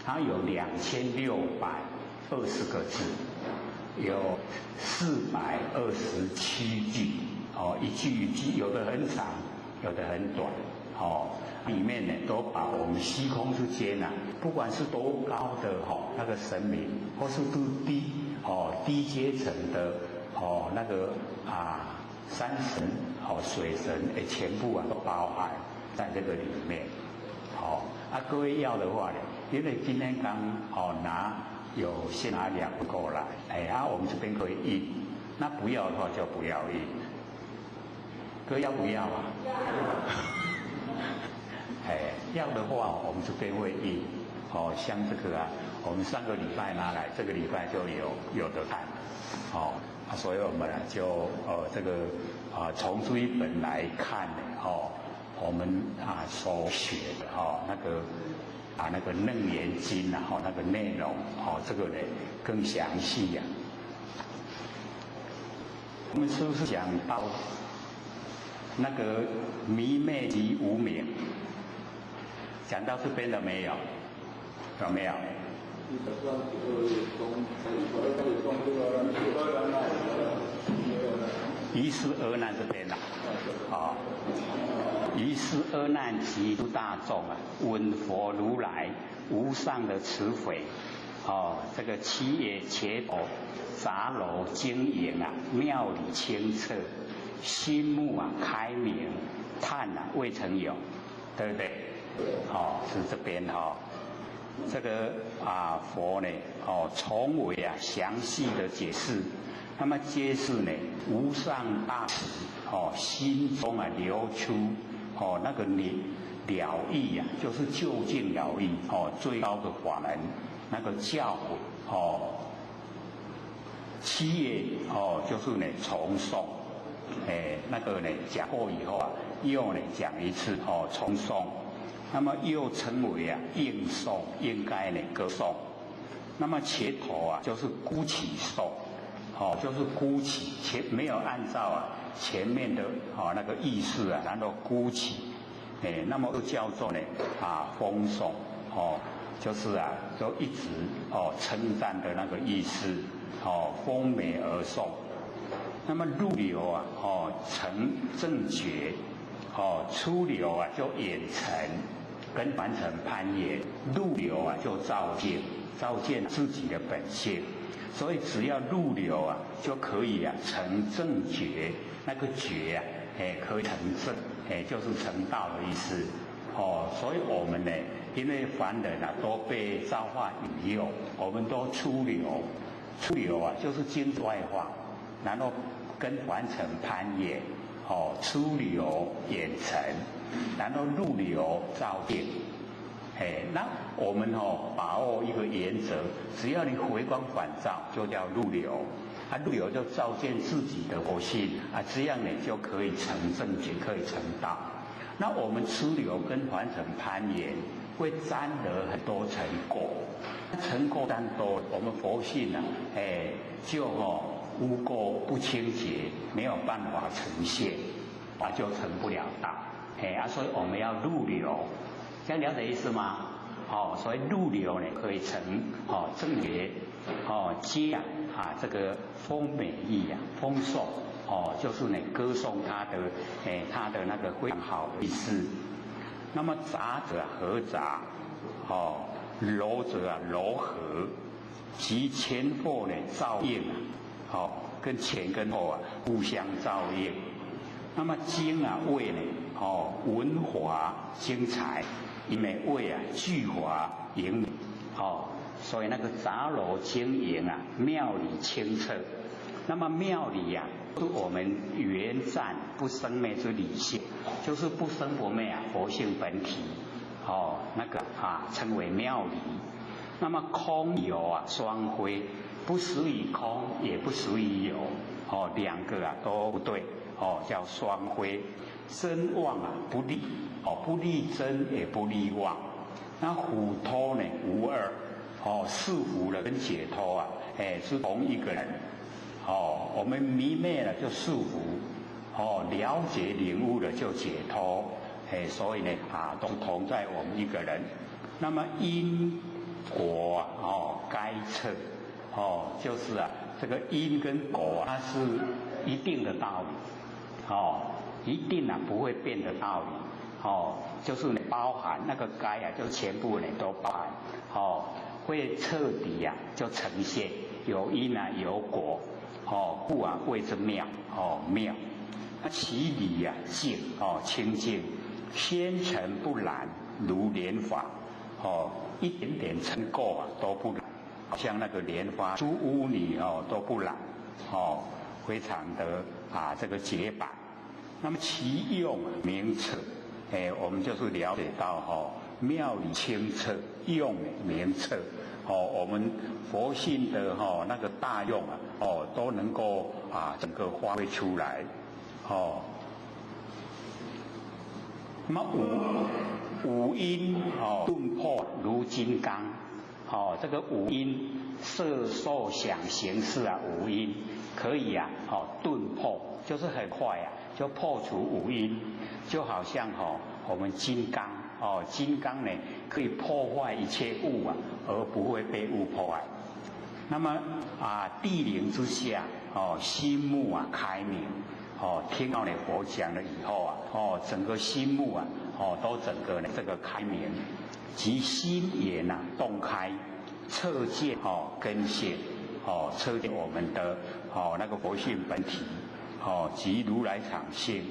Speaker 1: 它有2620个字，有427句。一句一句，有的很长，有的很短，里面呢都把我们虚空之间不管是多高的那个神明，或是多低阶层的那个山神水神全部都包含在这个里面。各位要的话呢，因为今天刚先拿2个过来，我们这边可以印，那不要的话就不要印。哥要不要要的话我们这边会印像这个我们上个礼拜拿来，这个礼拜就有的看，所以我们就这个从这一本来看呢，我们所学的那个那个楞严经那个内容这个呢更详细呀。我们是不是讲到那个迷昧及无明？讲到这边了没有？有没有？于是阿难这边于是阿难及诸大众闻佛如来无上的慈悲，这个其也且头杂糅晶莹妙理清澈，心目开明，叹未曾有，对不对？是这边这个佛呢从为详细的解释，那么皆是呢无上大慈心中流出那个了义就是究竟了义最高的法门那个教诲七业就是呢重诵那个呢讲过以后又呢讲一次重诵。那么又称为应诵，应该呢歌颂。那么前头就是孤起诵，就是孤起没有按照前面的那个意思然后孤起，那么又叫做呢风诵，就是就一直称赞的那个意思，风美而诵。那么入流成正觉，出流就眼沉。跟凡尘攀岩，入流就照见自己的本性，所以只要入流就可以成正觉，那个觉可以成正，就是成道的意思。所以我们呢，因为凡人都被造化引诱，我们都出流就是精外化，然后跟凡尘攀岩，出流眼沉。然后入流照见，那我们把握一个原则，只要你回光返照，就叫入流。入流就照见自己的佛性这样呢就可以成正觉，可以成道。那我们出流跟凡尘攀岩，会沾得很多成果，成果沾多，我们佛性就污垢不清洁，没有办法呈现，就成不了道。所以我们要入流，这样了解意思吗？所以入流呢可以成正觉，接这个风美意风颂，就是呢歌颂他的那个非常好的意思。那么杂者合杂，柔者柔和，及前后呢照应跟前跟后互相照应。那么精味呢文华精彩，因为味具华盈美，所以那个杂糅晶莹妙理清澈。那么妙理是我们原赞不生灭之理性，就是不生不灭佛性本体，那个称为妙理。那么空有双辉，不属于空，也不属于有，两个都不对，叫双辉。真妄不立，不立真也不立妄。那虎脱呢无二，是福了跟解脱是同一个人。我们迷昧了就是福，了解领悟了就解脱。所以呢都同在我们一个人。那么因果该测，就是这个因跟果它是一定的道理，一定不会变的道理，就是包含那个该就全部都包含，会彻底就呈现有因有果，故谓之妙，妙。那其理净，清净，纤尘不染，如莲花，一点点尘垢都不染，像那个莲花诸污泥都不染，非常的这个洁白。那么其用明澈，我们就是了解到妙理清澈，用明澈，我们佛性的那个大用啊，都能够整个发挥出来，那么五阴顿破如金刚，这个五阴色受想行识五阴可以顿破，就是很快就破除五阴，就好像我们金刚金刚呢可以破坏一切物而不会被物破坏。那么地灵之下心目开明。听到佛讲了以后整个心目都整个这个开明，即心眼洞开，彻见根性，彻见我们的那个佛性本体，即如来常性。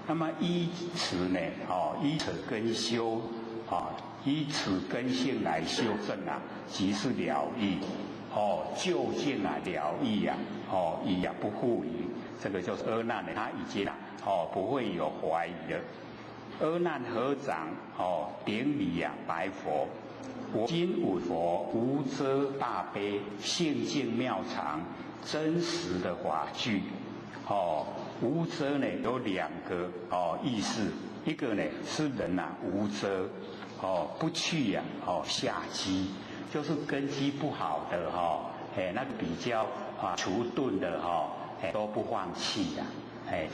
Speaker 1: 那么依此呢依此根修依此根性来修正即是了义究竟了义义不复疑。这个就是阿难呢，他已经不会有怀疑了。阿难合掌顶礼白佛，我今五佛无遮大悲，性净妙常，真实的法具。无遮呢有两个意思，一个呢是人无遮不去下机，就是根基不好的那个比较迟钝的都不放弃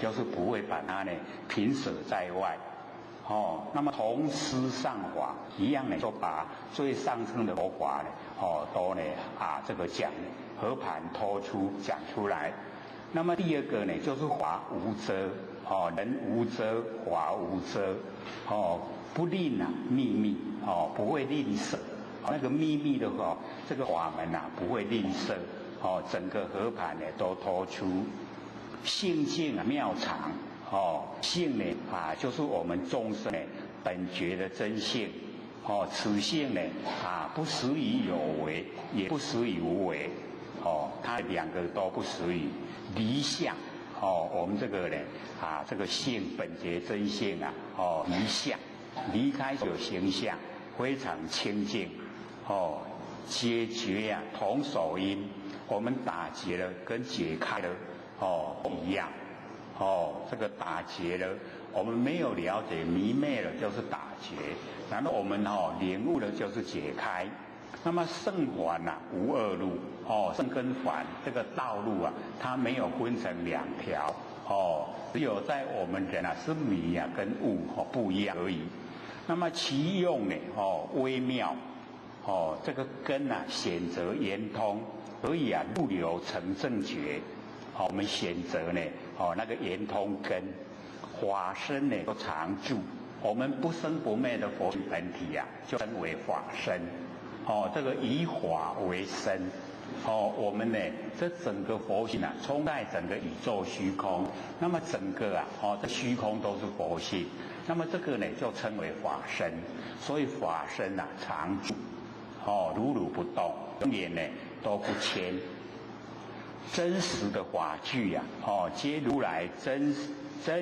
Speaker 1: 就是不会把它呢平舍在外那么同师上法一样呢，就把最上乘的佛法呢都呢这个讲和盘托出讲出来。那么第二个呢就是法无遮人无遮，法无遮不吝秘密不会吝啬那个秘密的这个法门不会吝啬整个和盘呢都托出。性净妙常性呢就是我们众生呢本觉的真性此性呢不实于有为，也不实于无为它两个都不实于离相我们这个呢这个性本觉真性离相，离开有形象，非常清净解决同手因，我们打结了跟解开了一样这个打结了，我们没有了解迷昧了就是打结，然后我们领悟了就是解开。那么圣凡无二路圣跟凡这个道路它没有分成两条只有在我们人是迷跟悟不一样而已。那么其用呢微妙这个根选择圆通，所以入流成正觉我们选择呢那个圆通根，法身呢都常住，我们不生不灭的佛本体就称为法身这个以法为身我们呢这整个佛性充在整个宇宙虚空，那么整个这虚空都是佛性，那么这个呢就称为法身，所以法身常住如如不动，永远呢都不迁。真实的法具皆如来真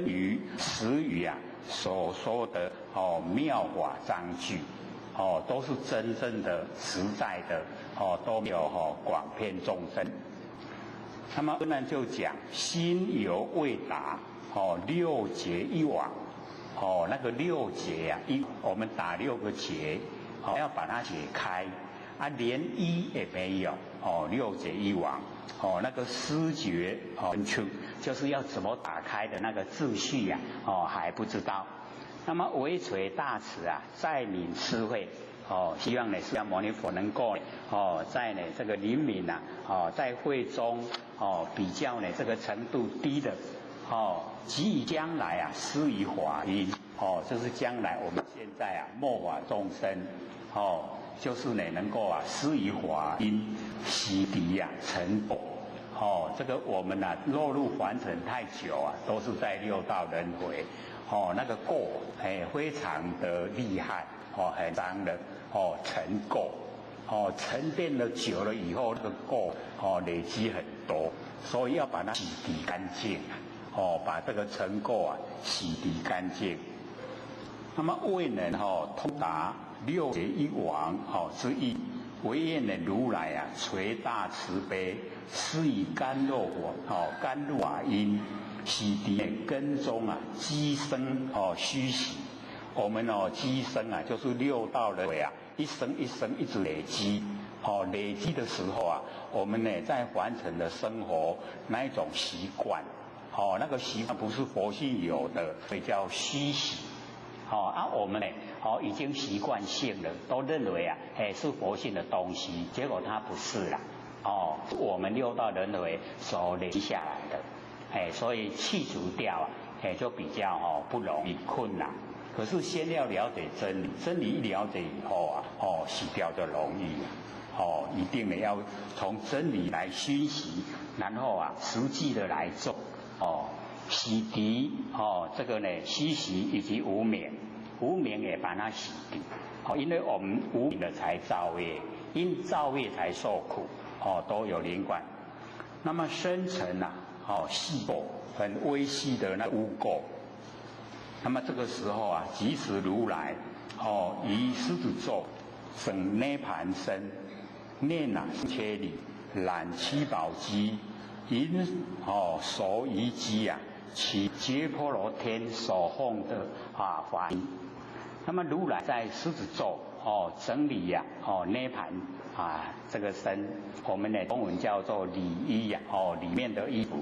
Speaker 1: 语实语所说的妙法章句都是真正的实在的都没有广遍众生。那么阿难就讲心犹未达六结一网那个六结我们打6个结要把它解开连一也没有六结一网那个思觉就是要怎么打开的那个秩序还不知道。那么唯垂大慈在悯施惠希望呢释迦牟尼佛能够在呢这个灵敏在会中比较呢这个程度低的给予将来施于法音就是将来我们现在末法众生就是呢能够施于法音洗涤成垢这个我们落入凡尘太久都是在六道轮回那个垢非常的厉害很脏的尘垢沉淀了久了以后，那个垢累积很多，所以要把它洗涤干净把这个尘垢洗涤干净。那么未能通达六结一网之意唯愿的如来啊，垂大慈悲，施以甘露火，甘露法音，洗涤根中啊，积生虚习。我们积生啊，就是六道轮回啊，一生一生一直累积。累积的时候啊，我们呢在凡尘的生活那一种习惯，那个习惯不是佛性有的，所以叫虚习。我们呢，已经习惯性的都认为啊，是佛性的东西，结果它不是啦，我们六道轮回所累积下来的，所以去除掉啊，就比较不容易困难。可是先要了解真理，真理一了解以后啊，洗掉就容易了。一定呢要从真理来熏习，然后啊实际的来做，洗涤这个呢虚习以及无明，无明也把它洗涤，因为我们无明的才造业，因造业才受苦，都有连贯。那么深层啊，细垢很微细的那污垢，那么这个时候啊，即使如来以狮子座整涅盘身。念切理染七宝机，因手遗机啊，起结波罗天所奉的法音。那么如来在狮子座整理呀涅盘这个身，我们的中文叫做里衣呀里面的衣服。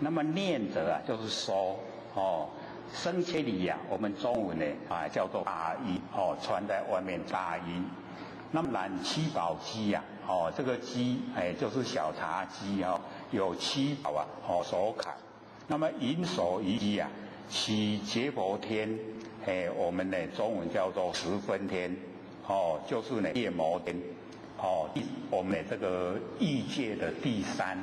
Speaker 1: 那么念者啊就是收生切理呀，我们中文呢叫做大衣穿在外面大衣。那么染七宝机呀，这个机就是小茶几有七宝啊所砍。那么银手遗机啊，起结佛天，我们呢中文叫做十分天，就是呢夜摩天，我们这个欲界的第三，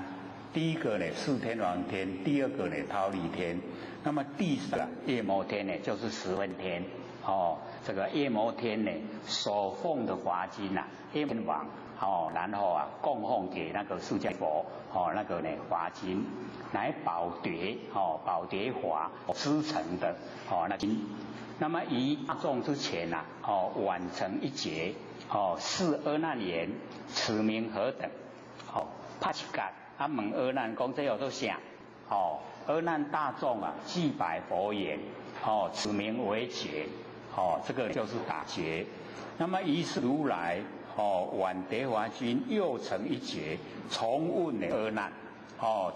Speaker 1: 第一个呢是天王天，第二个呢忉利天，那么第三夜摩天呢就是十分天。这个夜摩天呢所奉的华经啊，夜摩王然后啊供奉给那个释迦佛那个呢华经，来宝牒宝牒华织成的那经。那么于大众之前啊晚成一劫是阿难言，此名何等？帕奇嘎问阿难讲这有做啥？阿难大众啊祭拜佛言，此名为劫。这个就是打劫。那么于是如来晚得华君又成一劫，重问阿难，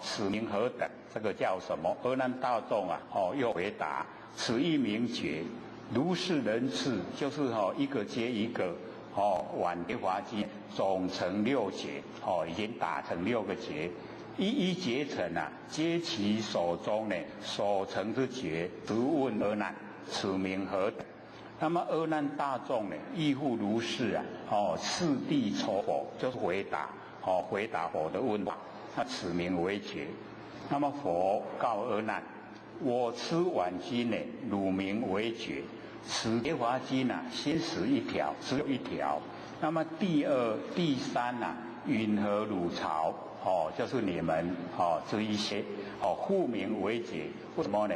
Speaker 1: 此名何等？这个叫什么？阿难大众啊又回答，此一名劫，如是人次，就是一个接一个晚得华君总成六劫，已经打成6个劫，一一劫成啊，皆其手中呢所成之劫，直问阿难，此名何等？那么阿难大众呢，亦复如是啊，次第抽佛，就是回答佛的问法，那此名为劫。那么佛告阿难，我持晚经呢，汝名为劫。此结华经啊，先识一条，只有一条。那么第二、第三啊，允和汝朝，就是你们这一些互名为劫，为什么呢？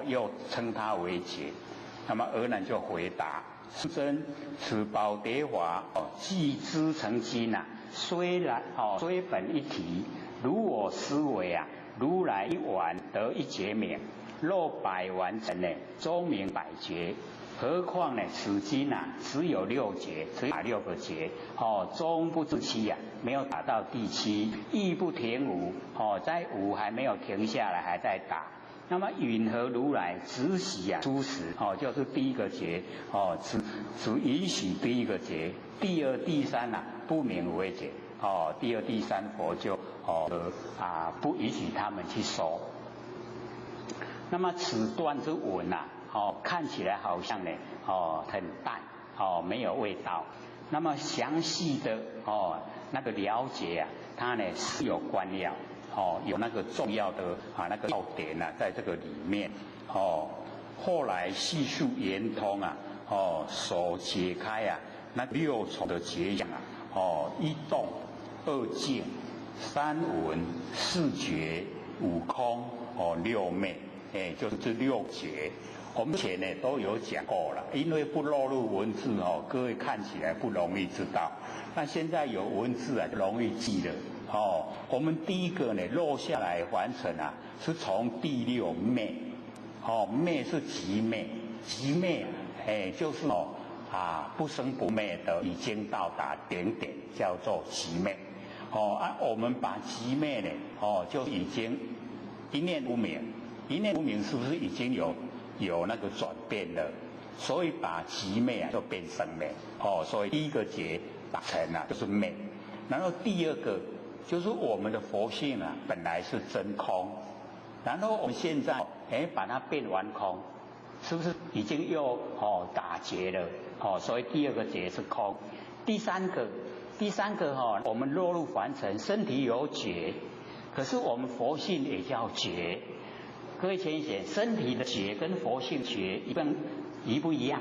Speaker 1: 又称它为劫。那么阿难就回答：世尊，此宝牒华既知成经啊，虽本一题，如我思维啊，如来一晚得一劫名，若百完成呢，终名百劫。何况呢，此经啊只有6劫，只打6个劫，终不至期啊，没有打到第7，亦不停舞，在舞还没有停下来，还在打。那么允和如来只许啊诸时，就是第一个劫，只允许第一个劫，第二、第三啊不名为劫，第二、第三佛就不允许他们去收。那么此段之文啊，看起来好像呢，很淡，没有味道。那么详细的那个了解啊，它呢是有关要。有那个重要的那个要点啊，在这个里面后来细数圆通啊，所解开啊那6重的结相啊，一动、2静、3闻、4觉、5空、6昧，就是这6劫我们前呢都有讲过了，因为不落入文字哦，各位看起来不容易知道。那现在有文字啊，容易记了哦。我们第一个呢落下来完成啊，是从第六昧，哦，昧是极昧，极昧就是哦不生不灭的已经到达顶点，叫做极昧。我们把极昧呢就已经一念无明，一念无明是不是已经有那个转变了？所以把极昧啊就变生昧所以第一个劫达成了就是昧，然后第二个就是我们的佛性啊本来是真空，然后我们现在把它变完空，是不是已经又打结了所以第二个结是空。第三个我们落入凡尘，身体有觉，可是我们佛性也叫觉。各位浅显，身体的觉跟佛性觉一不一样？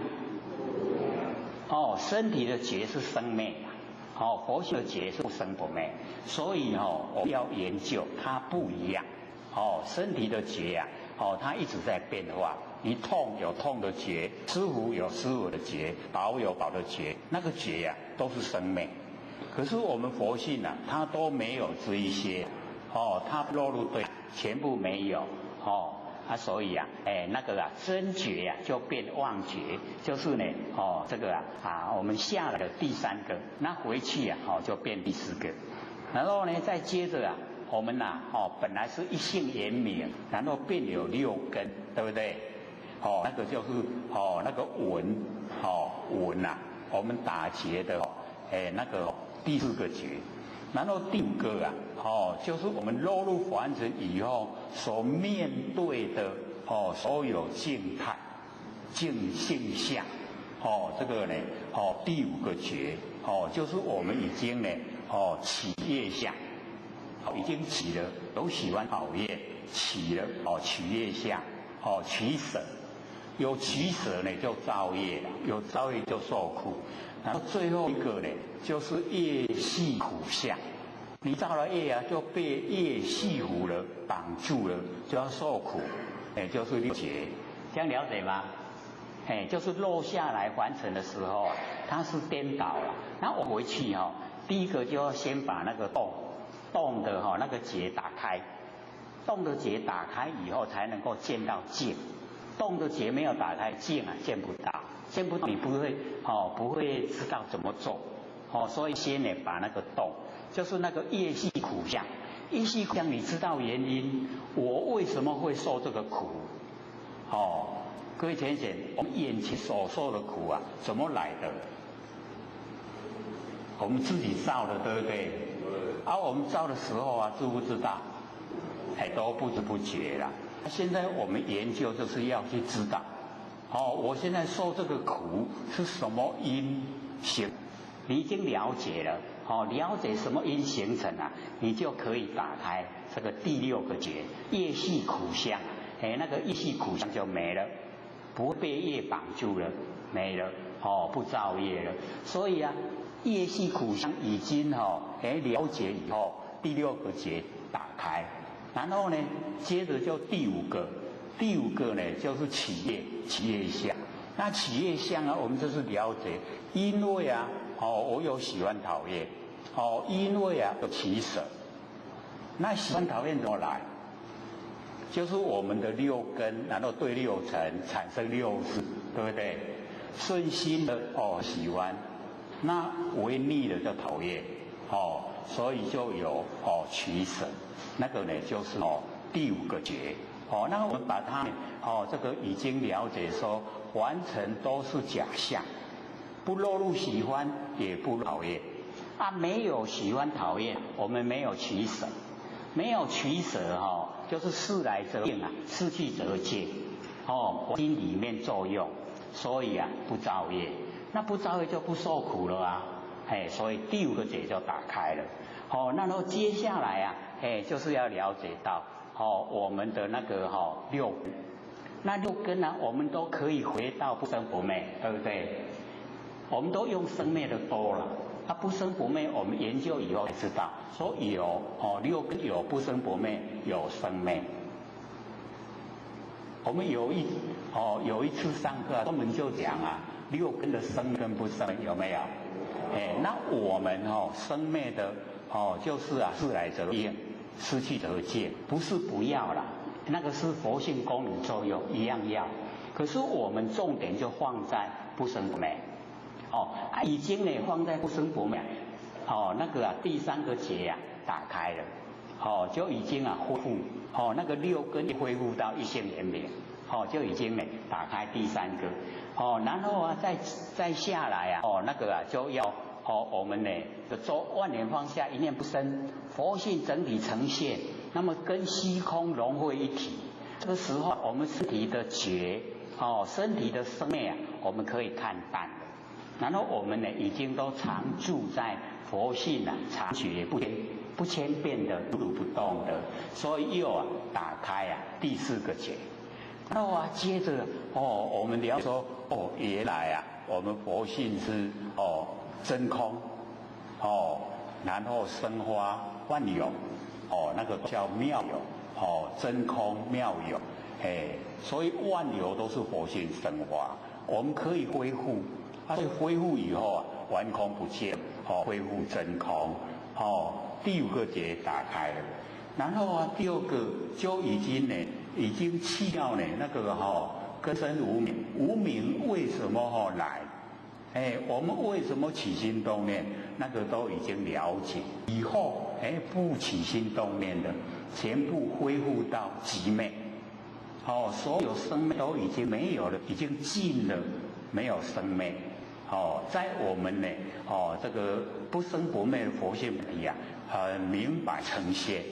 Speaker 1: 身体的觉是生灭佛性的觉是不生不灭，所以我们要研究它不一样身体的觉啊它一直在变化，你痛有痛的觉，舒服有舒服的觉，饱有饱的觉，那个觉啊都是生灭。可是我们佛性啊它都没有这一些它落入对全部没有所以那个真觉就变妄觉，就是呢这个我们下来的第三个，那回去就变第四个，然后呢再接着我们本来是一性圆明，然后变有六根，对不对？那个就是那个文我们打结的那个第四个结。然后第五个就是我们落入凡尘以后所面对的所有静态、净性相这个呢第五个觉就是我们已经呢起业相已经起了，有喜欢讨厌起了取业相取舍，有取舍呢就造业了，有造业就受苦。然后最后一个呢就是业系苦相，你造了业就被业系苦了，绑住了，就要受苦就是六劫，这样了解吗？就是落下来完成的时候它是颠倒了。那我回去第一个就要先把那个洞的那个结打开，洞的结打开以后才能够见到境，洞的结没有打开，境见不到，见不到你不会知道怎么做所以先呢把那个洞，就是那个业系苦相，业系苦相你知道原因，我为什么会受这个苦各位浅显，我们眼前所受的苦怎么来的？我们自己造的，对不对？我们造的时候知不知道？都不知不觉啦。现在我们研究就是要去知道我现在受这个苦是什么因形，你已经了解了了解什么因形成你就可以打开这个第六个结，业系苦相那个业系苦相就没了，不会被业绑住了，没了不造业了。所以业系苦相已经了解以后，第六个结打开，然后呢接着就第五个呢就是起业相。那起业相我们就是了解，因为我有喜欢讨厌因为有起舍。那喜欢讨厌怎么来？就是我们的六根，然后对六尘产生六识，对不对？顺心的喜欢，那违逆的叫讨厌所以就有取舍。那个呢就是第五个觉那我们把它这个已经了解说，凡尘都是假象，不落入喜欢也不讨厌没有喜欢讨厌，我们没有取舍，没有取舍就是事来则应事去则见心里面作用，所以不造业，那不造业就不受苦了所以第五个结就打开了然后接下来就是要了解到我们的那个六根，那六根我们都可以回到不生不灭，对不对？我们都用生灭的多了不生不灭我们研究以后才知道说有六根有不生不灭，有生灭。我们有有一次上课专门就讲啊，6根的生跟不生有没有？那我们生灭的就是啊，事来则应，失去则见，不是不要啦，那个是佛性功能作用一样要。可是我们重点就放在不生不灭，已经呢放在不生不灭，那个啊第3个结啊打开了，就已经啊恢复，那个6根恢复到一性圆明，就已经呢打开第3个，然后啊再下来啊，那个啊就要我们呢就做万年放下，一念不生，佛性整体呈现，那么跟虚空融汇一体。这个时候我们身体的觉，身体的生灭啊，我们可以看淡了。然后我们呢已经都常住在佛性啊，常觉不迁变的，如如不动的，所以又啊打开啊第4个结。然后啊接着我们了解说原来啊我们佛性是真空，然后生花万有，那个叫妙有，真空妙有，所以万有都是佛性生花，我们可以恢复，所以恢复以后啊，完空不见，恢复真空，第5个结打开了，然后啊第2个就已经去掉呢那个根生无明，无明为什么来？我们为什么起心动念？那个都已经了解，以后不起心动念的，全部恢复到极灭，所有生灭都已经没有了，已经尽了，没有生灭，在我们呢，这个不生不灭的佛性里啊，很明白呈现，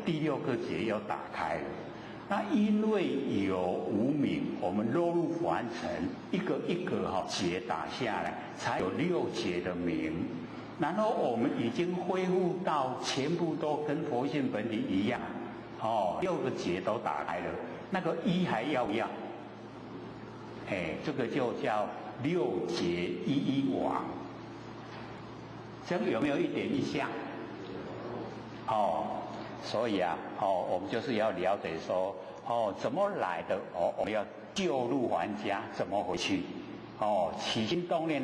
Speaker 1: 第6个结又打开了。那因为有无明，我们落入凡尘，一个一个结打下来，才有6结的明。然后我们已经恢复到全部都跟佛性本体一样，6个结都打开了，那个一还要不要？这个就叫6结一往。这样有没有一点印象？所以啊，我们就是要了解说，怎么来的？我们要救入还家，怎么回去？起心动念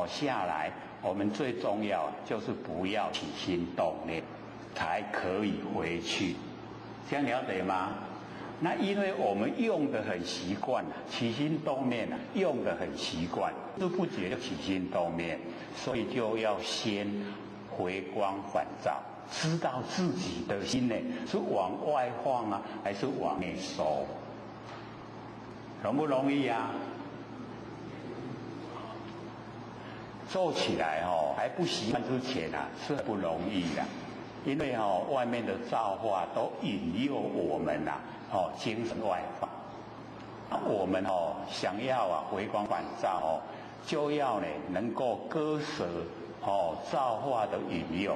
Speaker 1: 下来，我们最重要就是不要起心动念，才可以回去。这样了解吗？那因为我们用的很习惯，起心动念用的很习惯，不知不觉就起心动念，所以就要先回光返照。知道自己的心呢是往外放啊，还是往内收，容不容易啊？做起来还不习惯之前啊是不容易的，因为外面的造化都引诱我们精神外放，我们想要回光返照就要呢能够割舍造化的引诱。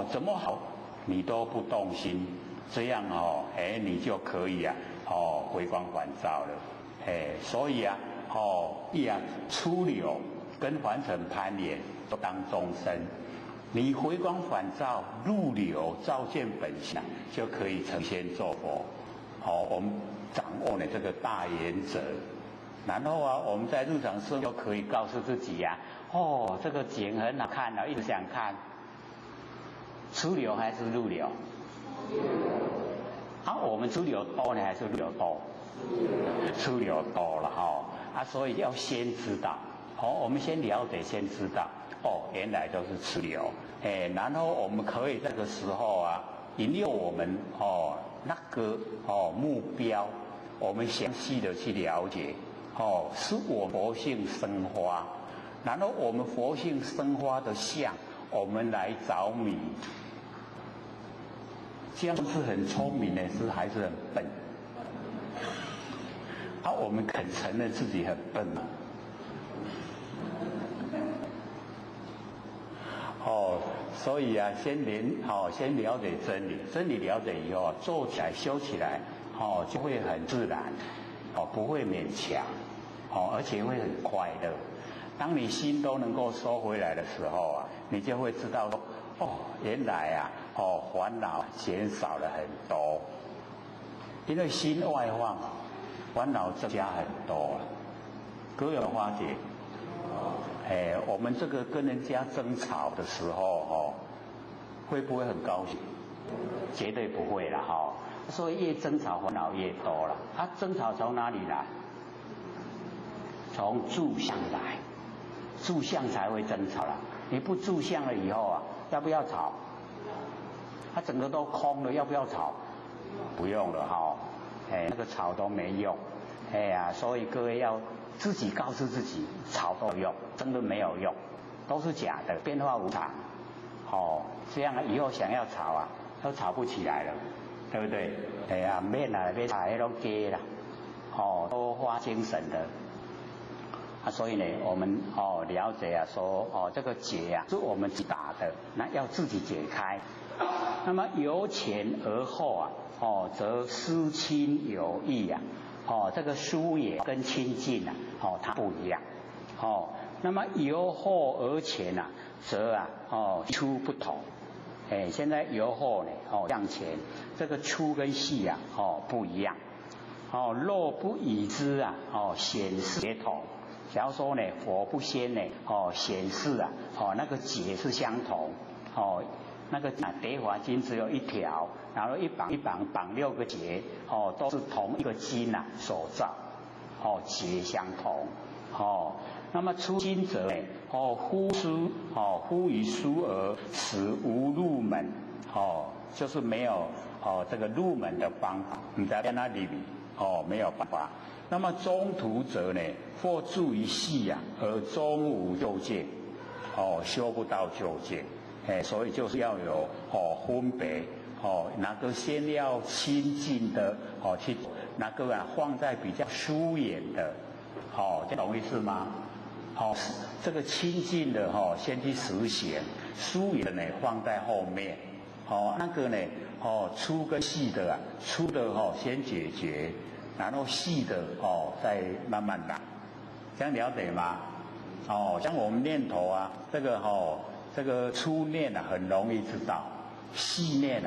Speaker 1: 怎么好你都不动心，这样你就可以回光返照了，所以出流跟凡尘攀缘都当众生，你回光返照入流照见本相，就可以成仙做佛。我们掌握了这个大原则，然后我们在日常生活可以告诉自己这个景很好看一直想看。出流还是入流？我们出流多呢，还是入流多？出流多了所以要先知道，我们先了解，先知道，原来都是出流，然后我们可以这个时候引诱我们那个目标，我们详细的去了解，是我佛性生花，然后我们佛性生花的相，我们来着迷。这样是很聪明的，是还是很笨？我们肯承认自己很笨吗？所以先了解真理，真理了解以后做起来修起来就会很自然，不会勉强，而且会很快乐。当你心都能够收回来的时候你就会知道说原来烦恼减少了很多，因为心外放，烦恼增加很多了。各位有发觉？我们这个跟人家争吵的时候，会不会很高兴？绝对不会了哈。所以越争吵烦恼越多了。争吵从哪里来？从住相来，住相才会争吵了。你不住相了以后要不要吵？整个都空了，要不要吵？不用了哈。那个吵都没用。所以各位要自己告诉自己，吵都有用，争论没有用，都是假的，变化无常。这样以后想要吵都吵不起来了，对不对？免啦，要吵那种假啦，多花精神的。所以呢，我们了解说这个结是我们打的，那要自己解开。那么由前而后则思亲友谊这个疏远跟亲近它不一样。那么由后而前则出不同。现在由后呢向前，这个出跟细不一样。若不以之显示结同。假如说呢，佛不先呢，显示那个结是相同，那个叠华经只有一条，然后一绑绑6个结，都是同一个经所造，结相同，那么出经者呢，忽于疏而使无入门，就是没有这个入门的方法，你在那里没有办法。那么中途者呢，或住于细而终无究竟，修不到究竟，所以就是要有分别，哪个先要亲近的，去哪个放在比较疏远的，这懂意思吗？这个亲近的先去实行，疏远的呢放在后面，那个呢粗跟细的粗的先解决。然后细的再慢慢打，这样了解吗？像我们念头这个粗念很容易知道，细念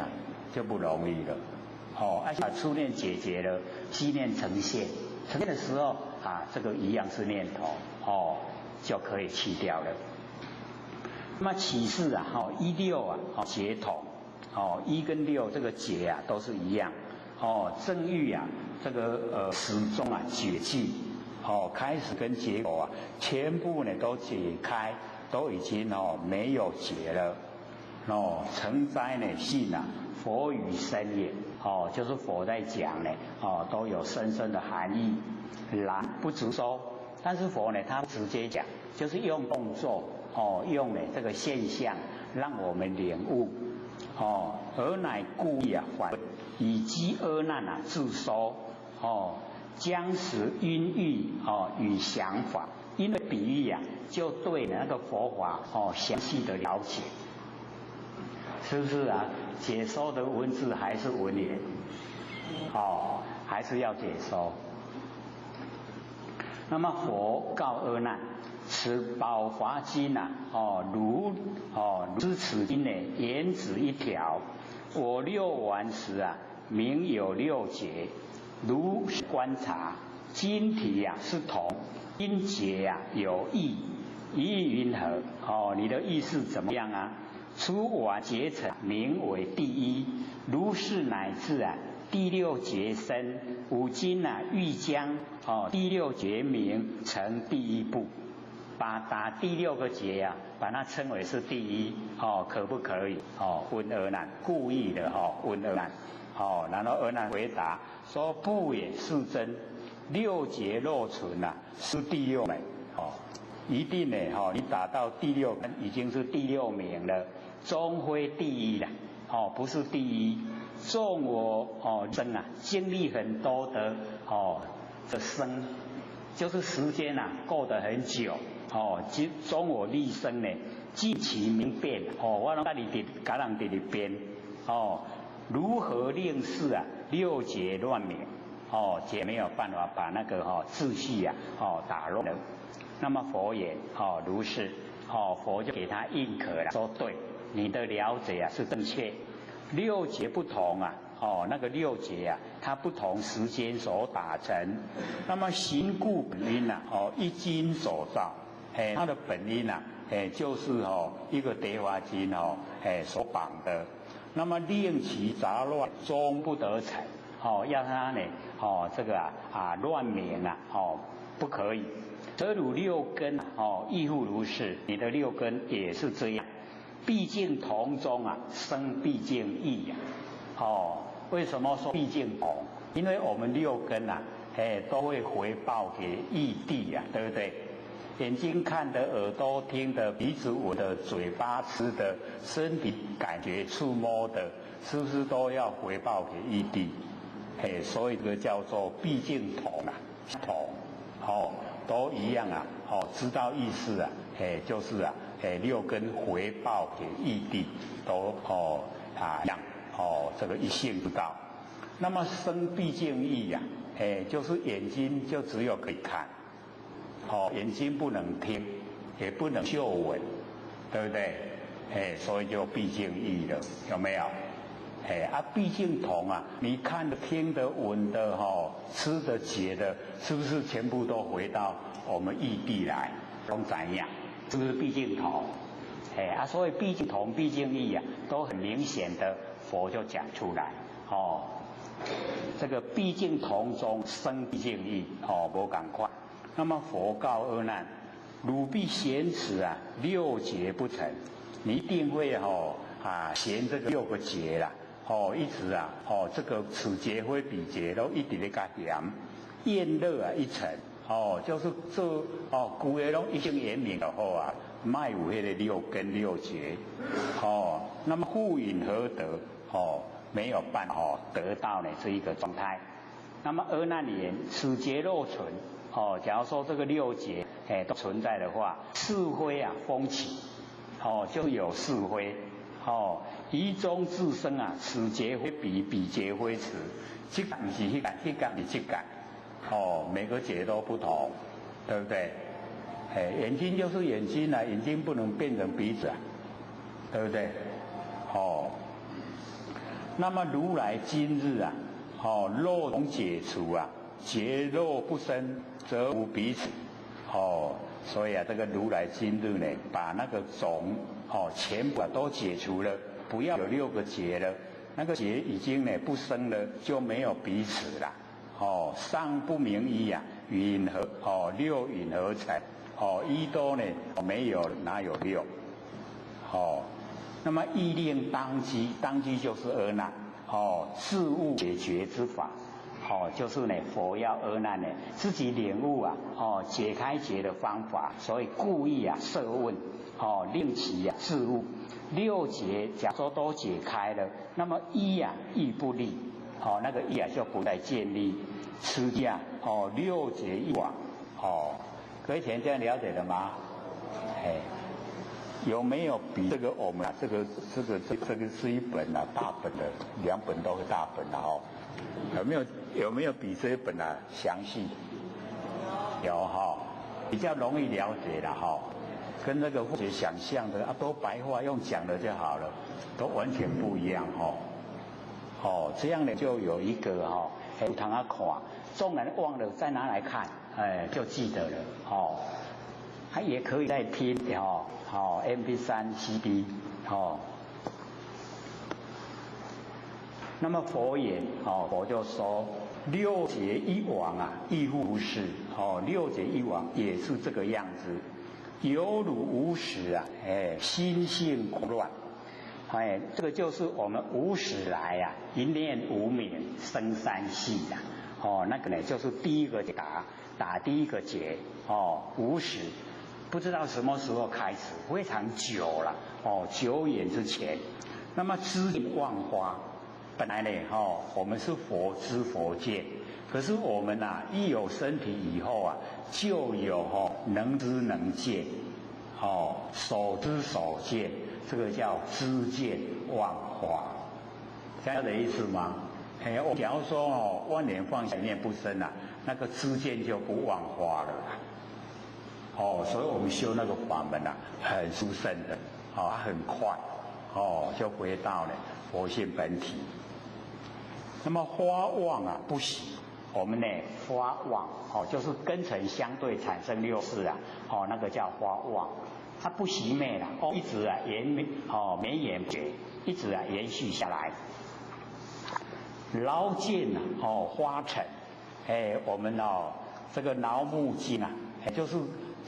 Speaker 1: 就不容易了。而且把粗念解决了，细念呈现的时候这个一样是念头就可以去掉了。那么启示1、6结同，1跟6这个结都是一样。正欲这个始终解尽，开始跟结果全部呢都解开，都已经没有结了。成哉呢信佛语深也，就是佛在讲呢，都有深深的含义。然不直说，但是佛呢他直接讲，就是用动作，用呢这个现象让我们领悟，而乃故意反。以积恶难自收，将使晕欲与想法，因为比喻就对那个佛法详细的了解，是不是解说的文字还是文言？还是要解说。那么佛告阿难，此宝华经如此经呢，言只一条。我6完时名有6节，如观察经体是同，因节有异，意云何？你的意思怎么样出我结成，名为第一，如是乃至第6节生，五经欲将第6节名成第一步，把打第6个节把它称为是第一，可不可以？问阿难，故意的问阿难，然后阿难回答说不也是真，6节若存是第6名，一定呢你打到第6已经是第6名了，终非第一了，不是第一。纵我生经历很多的的生，就是时间过得很久。中我立生呢，尽其明辨。我让你甲人伫里边。如何令事6节乱明？也没有办法把那个秩序打乱了。那么佛言如是，佛就给他认可了，说对，你的了解是正确。6节不同那个六节啊，它不同时间所打成。那么行故本因啊，一经所造，它的本因啊，就是一个蝶花经所绑的。那么令其杂乱，终不得成，要它呢，这个乱绵啊，不可以。则汝六根亦复如是，你的六根也是这样。毕竟同中啊，生毕竟异呀。为什么说毕竟同？因为我们六根啊，都会回报给异地呀，对不对？眼睛看的，耳朵听的，鼻子闻的，嘴巴吃的，身体感觉触摸的，是不是都要回报给异地？所以这个叫做毕竟同啊，同，都一样啊，知道意思啊，就是啊，六根回报给异地，都一样，这个一性之道。那么生毕竟异呀，就是眼睛就只有可以看。眼睛不能听，也不能嗅闻，对不对？所以就毕竟异了，有没有？毕竟同啊，你看的、听的、闻的、吃的、解的，是不是全部都回到我们异地来？都怎样？是不是毕竟同？所以毕竟同、毕竟异啊，都很明显的，佛就讲出来。这个毕竟同中生毕竟异，无赶快。那么佛告阿难：汝必嫌此啊，六劫不成，你一定会嫌这个六个劫啦，一直啊，这个此劫非彼劫都一直咧甲嫌，厌乐啊一成，就是这旧个拢已经圆明就好啊，卖有迄个六根六劫，那么复引何得？没有办法得到呢这一个状态。那么阿难言：此劫若存。假如说这个六劫都存在的话，是非啊风起，就有是非，疑中自生啊，此劫非彼，彼劫非此，这个不是那个，那个是这个，每个劫都不同，对不对？眼睛就是眼睛啊，眼睛不能变成鼻子啊，对不对？那么如来今日啊，漏种解除啊，劫若不生，则无彼此。所以啊，这个如来今日呢，把那个种全部都解除了，不要有六个劫了，那个劫已经呢不生了，就没有彼此了。上不明一啊，云何六云何成？一都呢没有，哪有六？那么意令当机，当机就是阿难，自悟解决之法。就是呢，佛要阿难呢自己领悟啊，解开劫的方法，所以故意啊设问，令其啊自悟。六劫假说都解开了，那么一啊亦不立，那个一啊就不再建立。此家六劫一往，各位田这样了解了吗？有没有比这个我们这个是一本啊大本的，两本都是大本的有没有比这一本啊详细？有比较容易了解了跟那个或者想象的都白话用讲的就好了，都完全不一样这样呢就有一个有通啊看，纵然忘了再拿来看，就记得了它也可以再听MP3 CD 那么佛言佛就说六劫一往啊，亦复如是六劫一往也是这个样子，犹如无始啊，心性狂乱，这个就是我们无始来啊，一念无明生三系呀，那个呢就是第一个打第一个劫无始。不知道什么时候开始，非常久了久远之前。那么知见忘花，本来呢我们是佛知佛见，可是我们一有身体以后啊，就有能知能见，所知所见，这个叫知见忘花，这样的意思吗？我假如说万年放下一念不生啊，那个知见就不忘花了所以我们修那个法门很殊胜的很快就回到了佛性本体那么花旺啊不喜，我们呢花旺就是根尘相对产生六事啊，那个叫花旺，它不熄灭了，一直啊绵延不绝，一直啊延续下来。劳见啊花尘，我们这个劳目睛啊，就是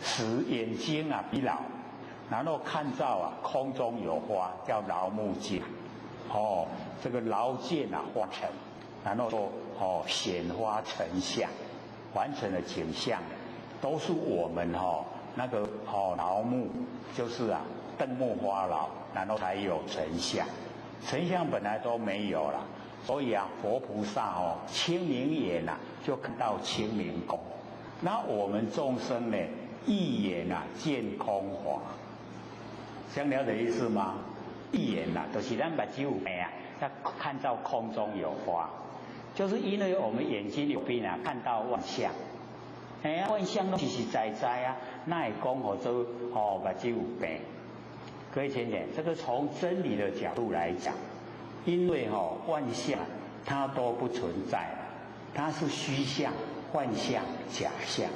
Speaker 1: 使眼睛啊疲劳，然后看到啊空中有花，叫劳目睛。这个劳见啊花尘，然后说显花成像，完成的景象，都是我们那个劳目，就是啊灯木花劳，然后才有成像。成像本来都没有了，所以啊佛菩萨清明眼啊就看到清明空。那我们众生呢，一眼啊见空花，这样了解意思吗？一眼啊，就是咱把只有眼啊，要看到空中有花，就是因为我们眼睛有病啊，看到妄象，妄象都实实在在啊，那会讲做把只有病。各位亲戚，这个从真理的角度来讲，因为幻象它都不存在了，它是虚象、幻象、假象，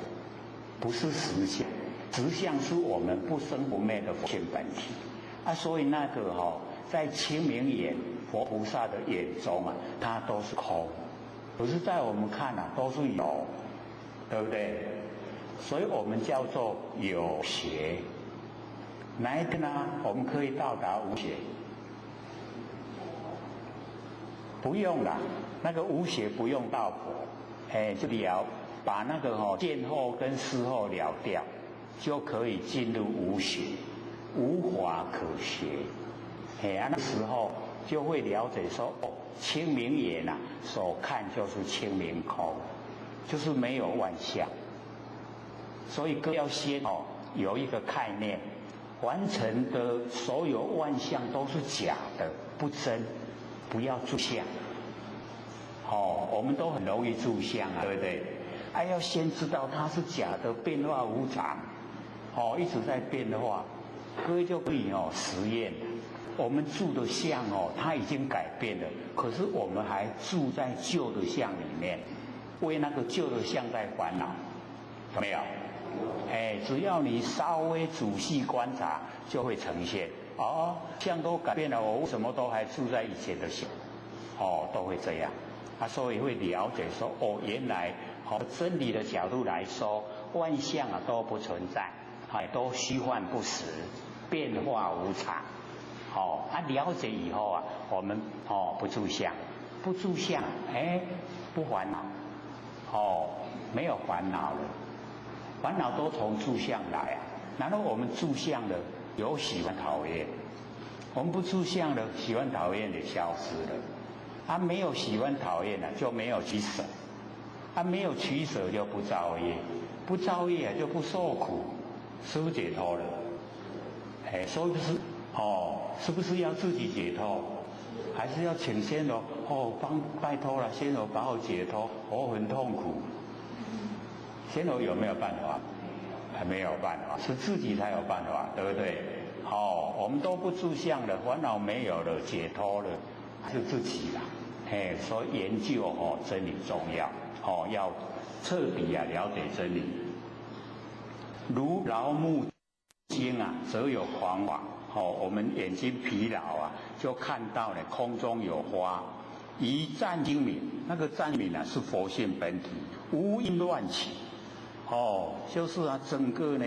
Speaker 1: 不是实相。实相是我们不生不灭的佛性本体。所以那个在清明眼佛菩萨的眼中啊，它都是空，可是在我们看啊，都是有，对不对？所以我们叫做有邪。哪一个呢？我们可以到达无邪？不用了，那个无邪不用到佛，就把那个见后跟思后了掉，就可以进入无邪。无法可学，那时候就会了解说，清明眼啊，所看就是清明空，就是没有妄象。所以各要先有一个概念，完成的所有妄象都是假的，不真，不要住相。我们都很容易住相啊，对不对？要先知道它是假的，变化无常，一直在变化。各位就可以实验，我们住的相它已经改变了，可是我们还住在旧的相里面，为那个旧的相在烦恼，有没有？只要你稍微仔细观察，就会呈现。相都改变了，我为什么都还住在以前的相？都会这样。所以会了解说，原来真理的角度来说，万象啊都不存在。都虚幻不实，变化无常。了解以后啊，我们不住相，不住相，不烦恼，没有烦恼了，烦恼都从住相来啊。然后我们住相的有喜欢讨厌，我们不住相的喜欢讨厌也消失了。没有喜欢讨厌了，就没有取舍，没有取舍就不造业，不造业就不受苦。是不是解脱了？所以是是不是要自己解脱？还是要请仙罗拜托了，仙罗把我解脱，我很痛苦。仙罗有没有办法？还没有办法，是自己才有办法，对不对？我们都不住相了，烦恼没有了，解脱了，是自己啦。所以研究真理重要，要彻底啊了解真理。如劳目睛啊，则有狂妄。我们眼睛疲劳啊，就看到了空中有花。以湛精明，那个湛明啊，是佛性本体，无因乱起。就是啊，整个呢，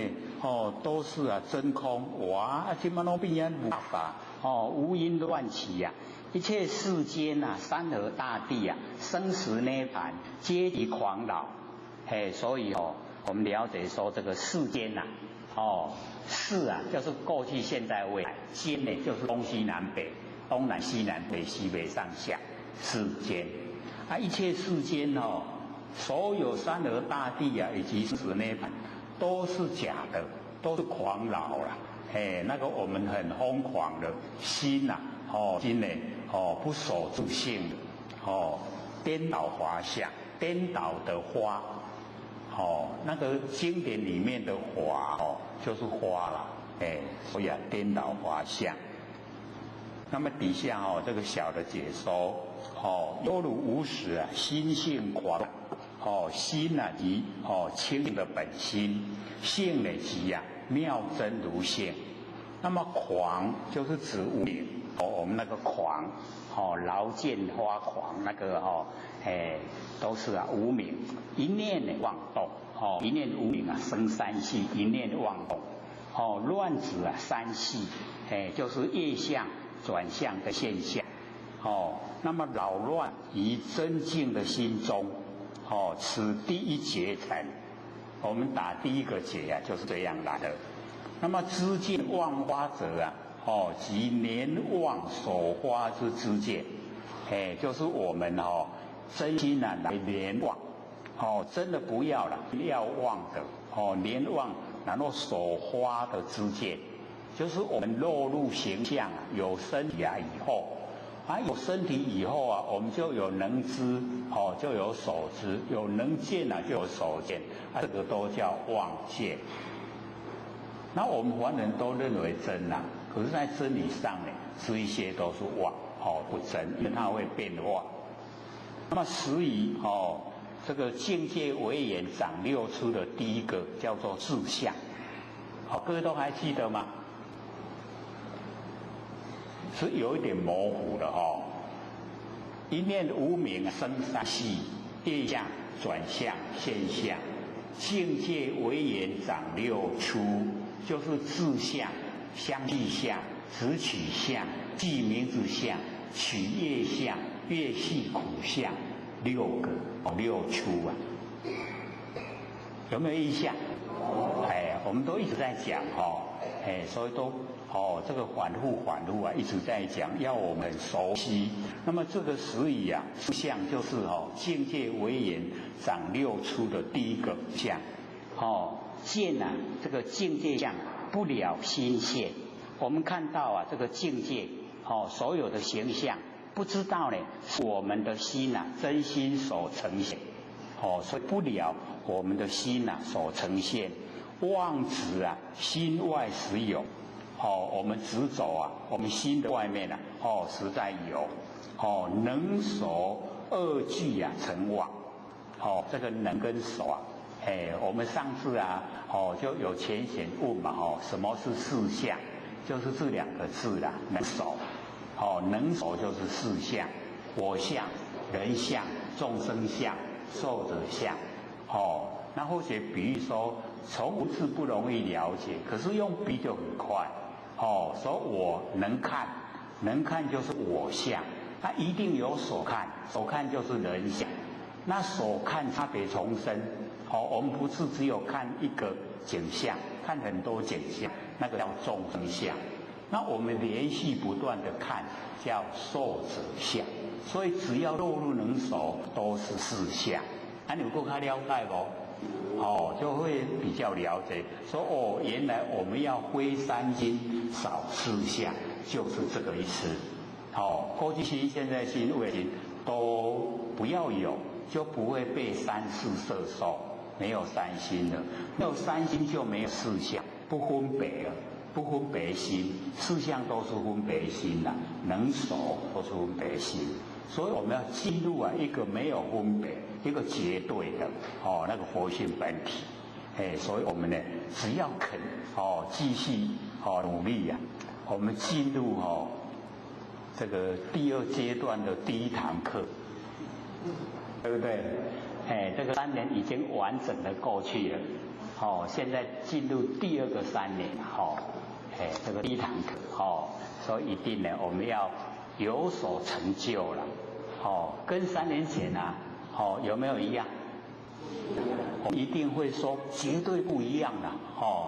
Speaker 1: 都是啊真空。哇，今嘛都变无法，无因乱起呀。一切世间啊，山河大地啊，生死涅槃，皆以狂恼。所以我们了解说这个世间呐，世啊就是过去、现在、未来，间呢就是东西南北、东南西南北、西北上下，世间。一切世间所有山河大地啊，以及生死涅槃，都是假的，都是狂恼啦。那个我们很疯狂的心呐，心呢不守住性的，颠倒花相，颠倒的花。那个经典里面的花就是花了，所以颠倒花相。那么底下这个小的解说犹如无始啊，心性狂，心啊即清净的本心，性呢即妙真如性。那么狂就是指无明，我们那个狂，劳见发狂那个都是无明，一念呢妄动，一念无明生三系，一念妄动，乱指三系，就是业相转向的现象，那么扰乱于真净的心中，此第一结成。我们打第一个结就是这样来的。那么知见妄花者即年妄所花之知见，就是我们真心来年妄，真的不要了，要妄的年妄，然后所花的知见，就是我们落入形象有身体以后，有身体以后我们就有能知，就有所知，有能见就有所见，这个都叫妄见。那我们凡人都认为真可是在真理上呢，这一些都是妄，不真，因为它会变化。那么始于这个境界为言长六出的第一个叫做志向，各位都还记得吗？是有一点模糊的一念无明生三系，业相转向现象，境界为言长六出。就是志向、相继相、直取相、记名字相、取业相、乐系苦相，6个6出有没有印象？我们都一直在讲所以都这个反复一直在讲，要我们熟悉。那么这个始于志向就是境界为言长六出的第一个相，见这个境界相不了心现。我们看到这个境界所有的形象，不知道呢是我们的心真心所呈现，所以不了我们的心所呈现。妄指心外实有，我们直走我们心的外面实在有，能所二句成妄，这个能跟所我们上次就有浅显问嘛什么是四相？就是这2个字能守，能守就是四相，我相、人相、众生相、寿者相，那或许比喻说，从文字不容易了解，可是用笔就很快，说我能看，能看就是我相，它一定有所看，所看就是人相，那所看差别重生。我们不是只有看一个景象，看很多景象，那个叫众生相。那我们连续不断的看，叫寿者相。所以只要落入能守，都是四相。你有够较了解不？就会比较了解，说原来我们要挥三心，少四相，就是这个意思。过去心、现在心、未来心都不要有，就不会被三世摄受。没有三心了，没有三心就没有四相，不分别了，不分别心，四相都是分别心能守都是分别心，所以我们要进入一个没有分别、一个绝对的那个佛性本体，所以我们呢，只要肯继续努力我们进入这个第2阶段的第1堂课，对不对？这个3年已经完整的过去了，现在进入第2个3年，这个第1堂课，所以一定呢，我们要有所成就了，跟3年前有没有一样？我一定会说绝对不一样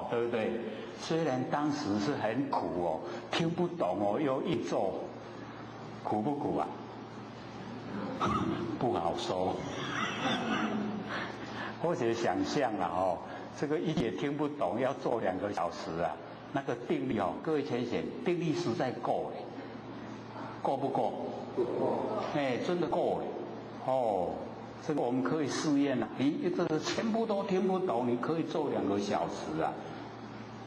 Speaker 1: 对不对？虽然当时是很苦听不懂又一做，苦不苦不好说。或者想象这个一节听不懂要做2个小时那个定力各位浅显，定力实在够够不够？真的够这个我们可以试验你这个全部都听不懂，你可以做2个小时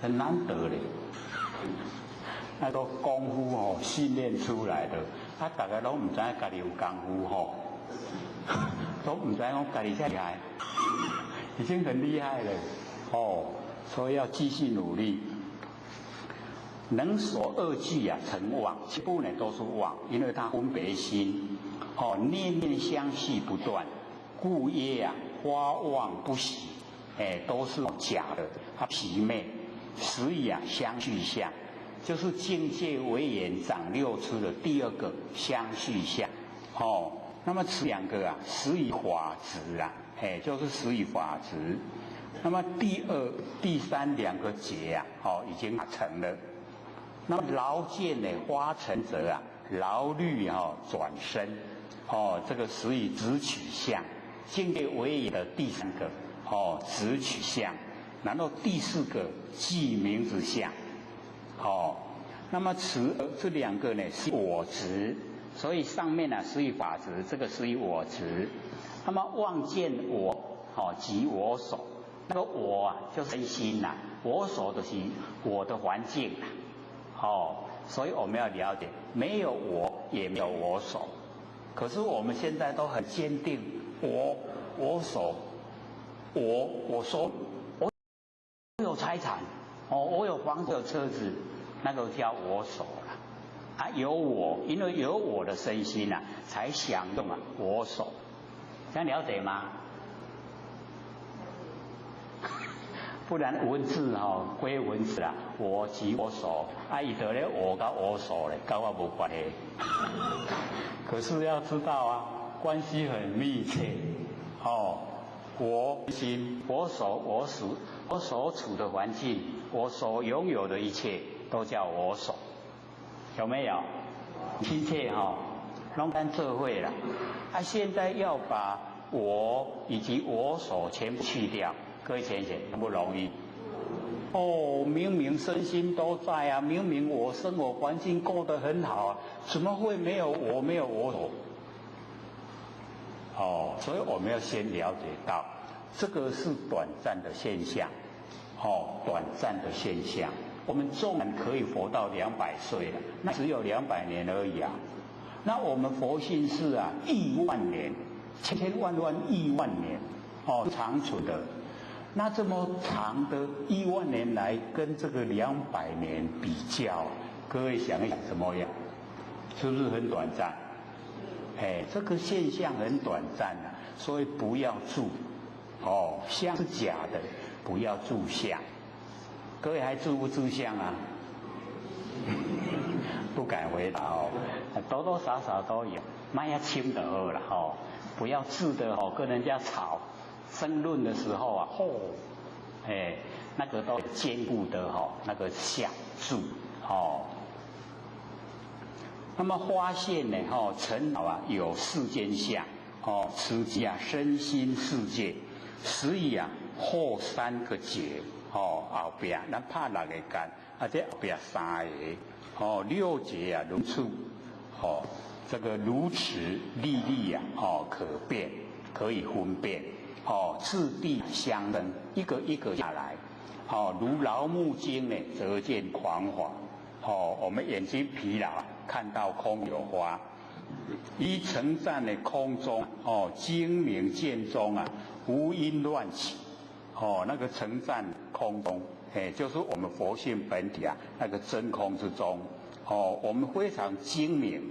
Speaker 1: 很难得嘞。那个功夫训练出来的，大家拢唔知家己有功夫吼，都唔知讲家己厉害，已经很厉害了哦，所以要继续努力。能所二句啊成妄，全部呢都是妄，因为它分别心，哦，念念相续不断，故曰啊花妄不喜，都是假的，它皮昧，所以啊相续相，就是境界为言长六出的第二个相续相，哦，那么此两个啊实以法执啊，就是实以法执，那么第二、第三两个结啊，哦已经达成了。那么劳见呢，花成者啊，劳虑转身，这个实以直取相，境界为也的第三个直取相，然后第四个记名字相，那么这两个呢是我执，所以上面呢实以法执，这个实以我执，那么望见我即我所，那个我啊就是身心呐，我所的是我的环境呐。所以我们要了解，没有我也没有我所，可是我们现在都很坚定，我所，我说我有财产，我有房子有车子，那个叫我所了。有我，因为有我的身心啊，才享用我所，这样了解吗？不然文字归文字啦，我即我所，伊得咧我跟我所咧，跟我无关系。可是要知道啊，关系很密切。我心、我所、我所处的环境，我所拥有的一切，都叫我所，有没有？亲切拢干这会了。现在要把我以及我所全部去掉。各位浅显不容易明明身心都在啊，明明我生活环境过得很好啊，怎么会没有我没有我所？所以我们要先了解到，这个是短暂的现象，短暂的现象。我们纵然可以活到200岁了，那只有200年而已啊。那我们佛性是啊，亿万年，千千万万亿万年长存的。那这么长的1万年来跟这个200年比较，各位想一想怎么样？是不是很短暂？这个现象很短暂啊，所以不要住相是假的，不要住相。各位还住不住相啊？不敢回答多多少少都有，慢要轻的好了不要自的跟人家吵。争论的时候啊，那个都坚固的那个相住那么发现呢尘恼啊有世间相此即啊身心世界，所以啊后3个劫后边咱拍6个干，这后边3个6劫啊如处这个如此历历啊可辨，可以分辨。次第相等，一个一个下来。如劳木经呢，则见狂法。我们眼睛疲劳，看到空有花。依称赞的空中，精明见中啊，无因乱起。那个称赞空中，就是我们佛性本体啊，那个真空之中。我们非常精明。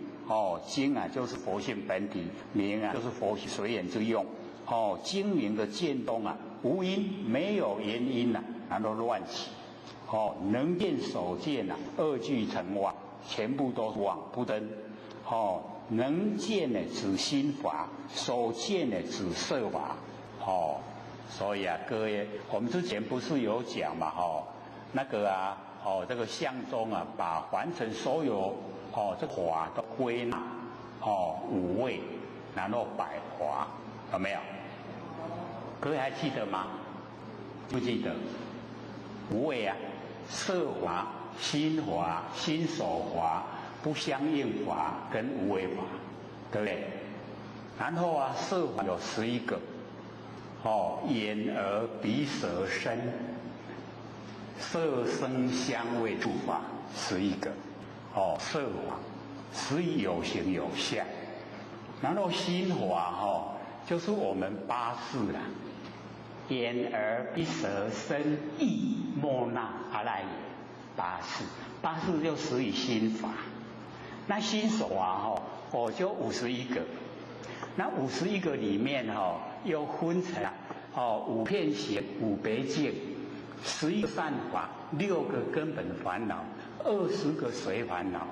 Speaker 1: 精啊，就是佛性本体；明啊，就是佛随缘之用。精明的见中啊，无因，没有原因呐，然后乱起。能见所见呐，2句成妄，全部都是妄不真。能见呢指心法，所见呢指色法。所以啊，各位，我们之前不是有讲嘛，那个啊，这个相中啊，把凡尘所有这法都归纳5位，然后百华，有没有？各位还记得吗？不记得？5位啊，色华、心华、心所华、不相应法跟无为法，对不对？然后啊，色法有11个，眼耳鼻舌身，色声香味触法11个，色法。所以有形有相。然后心法就是我们八识啦，眼耳鼻舌身意莫那阿赖耶八识，八识就属于心法。那心法就51个，那51个里面又分成5遍行、5别境、11个善法、6个根本烦恼、20个随烦恼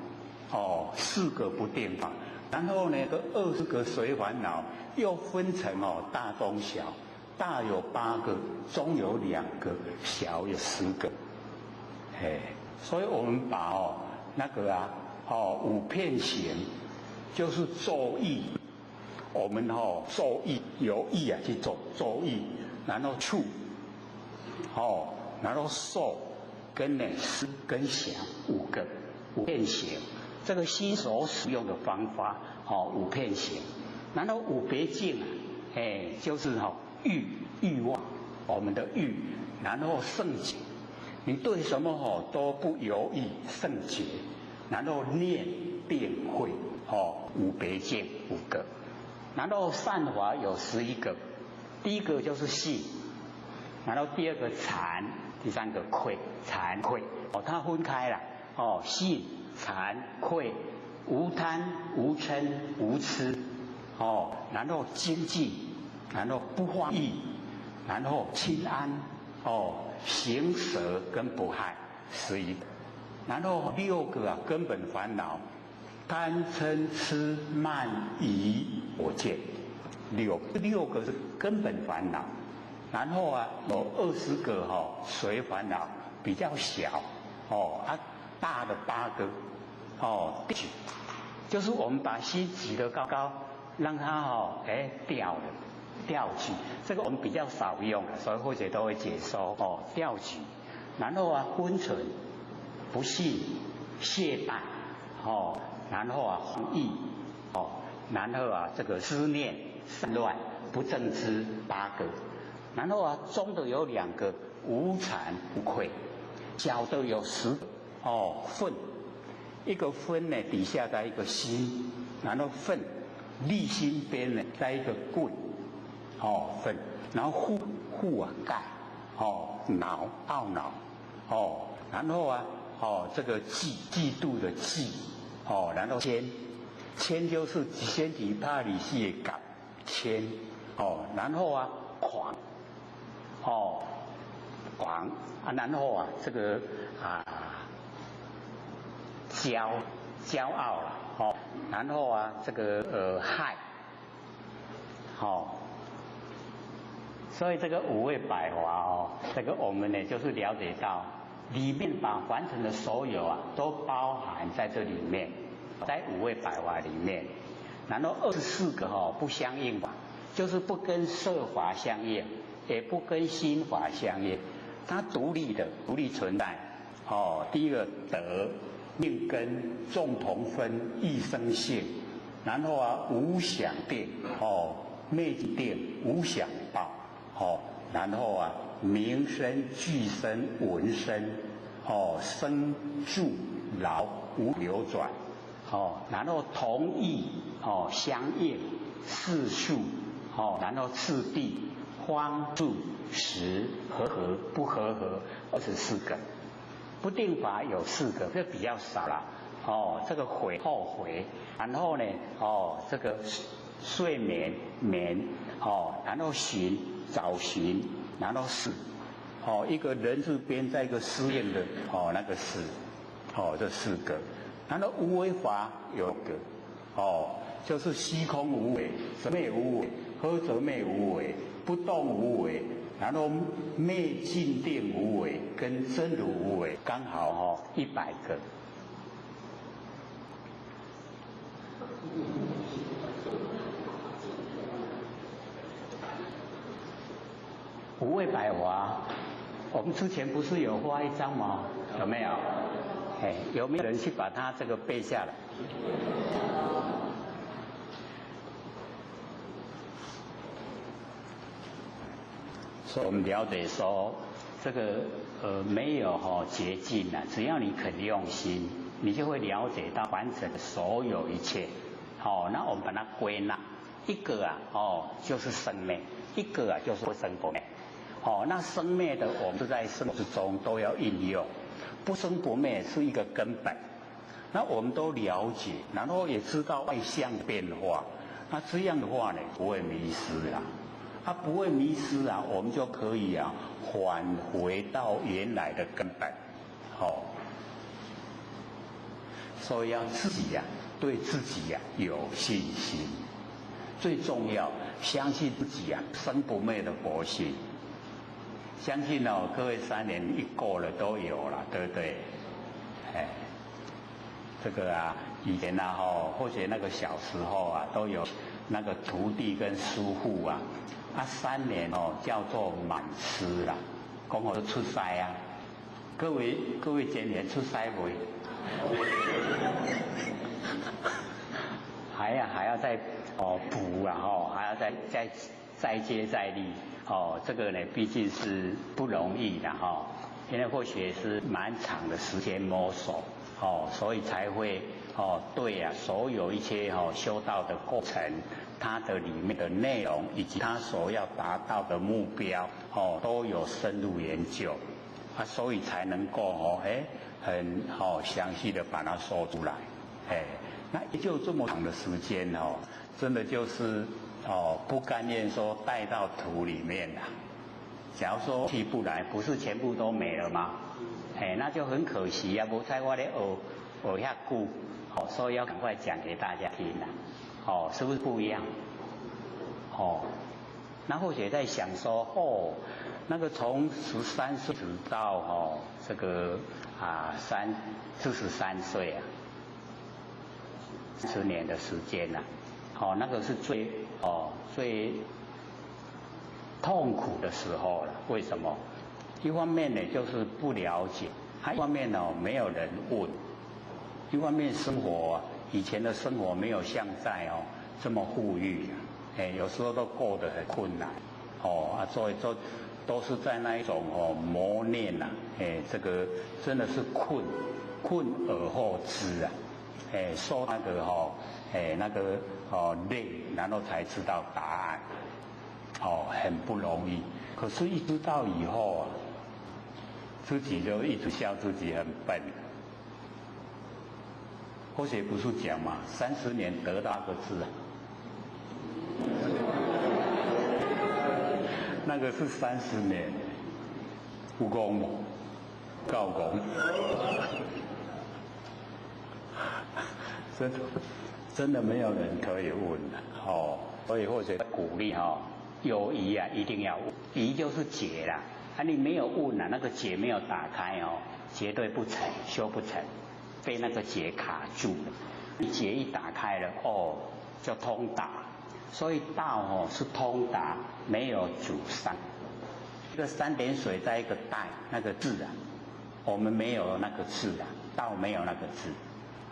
Speaker 1: ，4个不定法。然后呢，这20个随烦恼又分成大中小，大有8个，中有2个，小有10个。所以我们把那个5遍行就是作意，我们作意有意去做作意，然后触然后受跟思跟想5个5遍行。这个心所使用的方法5遍行，然后5别境就是欲望，我们的欲，然后圣解，你对什么都不犹豫，圣解，然后念定慧5别境5个，然后善法有11个，第一个就是信，然后第二个禅，第三个愧，惭愧它分开了信。惭愧，无贪无嗔无痴然后精进，然后不放逸，然后清安行舍跟不害11个，然后6个根本烦恼，贪嗔痴慢疑我见6个是根本烦恼，然后有20个随烦恼比较小大的8个就是我们把心举得高高，让它吊举，这个我们比较少用，所以或者都会解说吊举，然后昏沉、不信、懈怠然后放逸然后这个思念、散乱、不正知8个，然后中的有2个无惭无愧，小的有10个愤，一个分呢底下在一个心，然后愤，立心边呢在一个棍愤，然后护盖恼懊恼然后这个嫉妒的嫉然后谦就是先提帕里西的感谦然后狂然后这个骄傲了然后这个害所以这个5位百华这个我们呢就是了解到里面把凡尘的所有都包含在这里面，在5位百华里面，然后24个不相应法，就是不跟色法相应，也不跟心法相应，它独立存在第一个德命根众同分一生性，然后无想定灭定无想报然后名声俱生闻声生住老无流转然后同义相应四数然后次第方住实和合不和合24个，不定法有4个，这比较少了这个悔后悔，然后呢这个睡眠眠然后寻找寻，然后死一个人字边在一个思念的那个死这4个，然后无为法有个就是虚空无为，什么也无为，喝则灭无为，不动无为，然后灭尽定无为跟真如无为刚好100个。5位百华，我们之前不是有画一张吗？有没有？有没有人去把它这个背下来？所以我们了解说，这个没有捷径只要你肯用心你就会了解到完整的所有一切。那我们把它归纳，一个啊就是生灭，一个啊就是不生不灭。那生灭的我们在生活之中都要应用，不生不灭是一个根本。那我们都了解，然后也知道外向变化，那这样的话呢，不会迷失啦。不会迷失啊，我们就可以啊返回到原来的根本。所以要自己呀，对自己呀有信心，最重要，相信自己啊生不灭的佛性。相信各位3年一过了都有了，对不对？这个啊，以前啊或者那个小时候啊，都有那个徒弟跟师父啊，3年叫做满师啦，讲我都出师啊。各位今年出师未？还要再补啊还要再接再厉这个呢毕竟是不容易的因为或许是蛮长的时间摸索所以才会对啊所有一些修道的过程，它的里面的内容以及它所要达到的目标都有深入研究所以才能够很详细的把它说出来那也就这么长的时间真的就是不甘愿说带到土里面啦。假如说起不来，不是全部都没了吗？那就很可惜啊，无在我咧学遐久所以要赶快讲给大家听啦是不是不一样？那或许在想说那个从13岁直到这个43岁啊，10年的时间呐那个是最痛苦的时候了。为什么？一方面呢就是不了解，一方面没有人问，一方面生活以前的生活没有像在这么富裕有时候都过得很困难所以都是在那一种磨练这个真的是困而后知啊受那个累，然后才知道答案很不容易。可是一知道以后自己就一直笑自己很笨。或许不是讲嘛，30年得到个字那个是30年，有功吗？够功。真的没有人可以问所以或者鼓励有疑啊一定要问，疑就是结啦你没有问那个结没有打开绝对不成，修不成，被那个结卡住了。你结一打开了就通达。所以道是通达，没有阻塞。一个3点水在一个带那个字我们没有那个字道没有那个字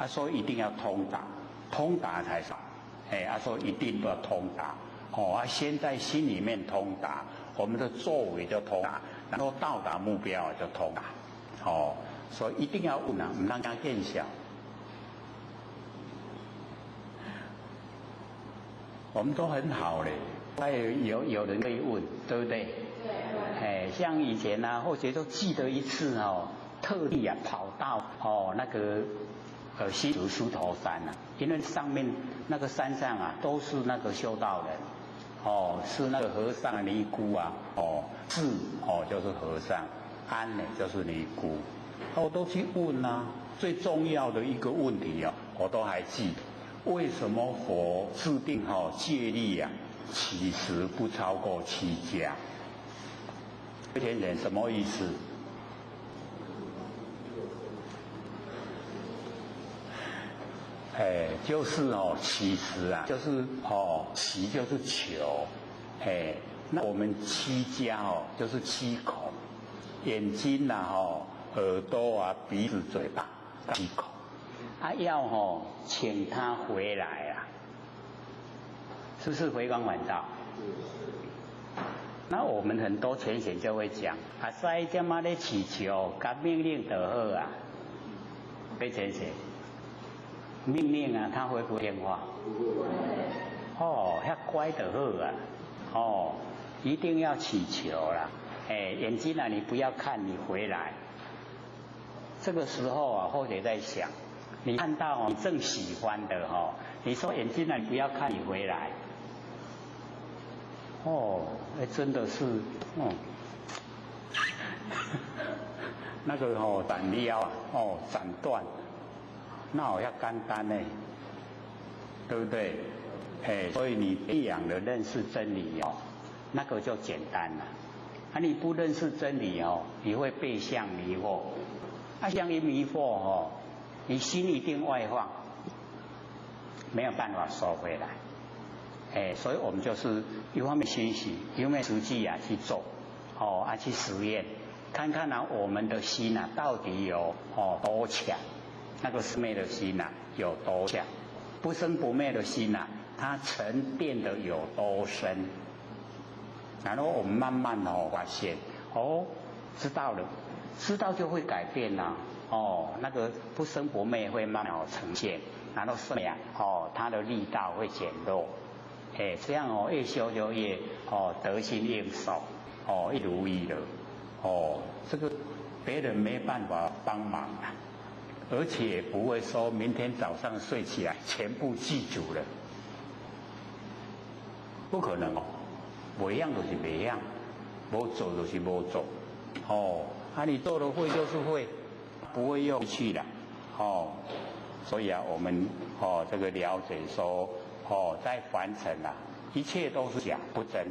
Speaker 1: 所以一定要通达，通达才少说一定都要通达先在心里面通达，我们的作为就通达，然后到达目标就通达所以一定要问不能讲见小。我们都很好嘞，还有人可以问，对不对？对。像以前或者都记得一次特地跑到那个西竹梳头山因为上面那个山上都是那个修道人是那个和尚尼姑智就是和尚，安呢就是尼姑我都去问最重要的一个问题我都还记得。为什么佛制定戒律其实不超过7家？这天人什么意思？就是其实就是其就是求那我们7家就是7口，眼睛耳朵鼻子嘴巴7口要请他回来是不是回光返照？那我们很多浅显就会讲师这么咧祈求，甲命令就好被先生，命令啊，他会不会听话？哦，遐乖就好啊。哦，一定要祈求啦。眼睛啊，你不要看，你回来。这个时候啊，或者在想，你看到你正喜欢的你说眼睛啊，你不要看，你回来。真的是，那个斩料啊，斩断，那好像简单呢，对不对？所以你培养的认识真理那个就简单了。你不认识真理你会被相迷惑，相一迷惑你心一定外放，没有办法收回来。所以我们就是一方面学习，一方面实际去做，去实验，看看我们的心到底有多强，那个是昧的心有多强，不生不灭的心它沉淀的有多深，然后我们慢慢发现知道了，知道就会改变啦。那个不生不灭会慢慢呈现，然后生它的力道会减弱。这样越修就越得心应手，一如意了。这个别人没办法帮忙而且不会说明天早上睡起来全部记住了，不可能没样就是没样，没做就是没做。你做了会就是会，不会用去的。所以我们这个了解说。在凡尘一切都是假不真，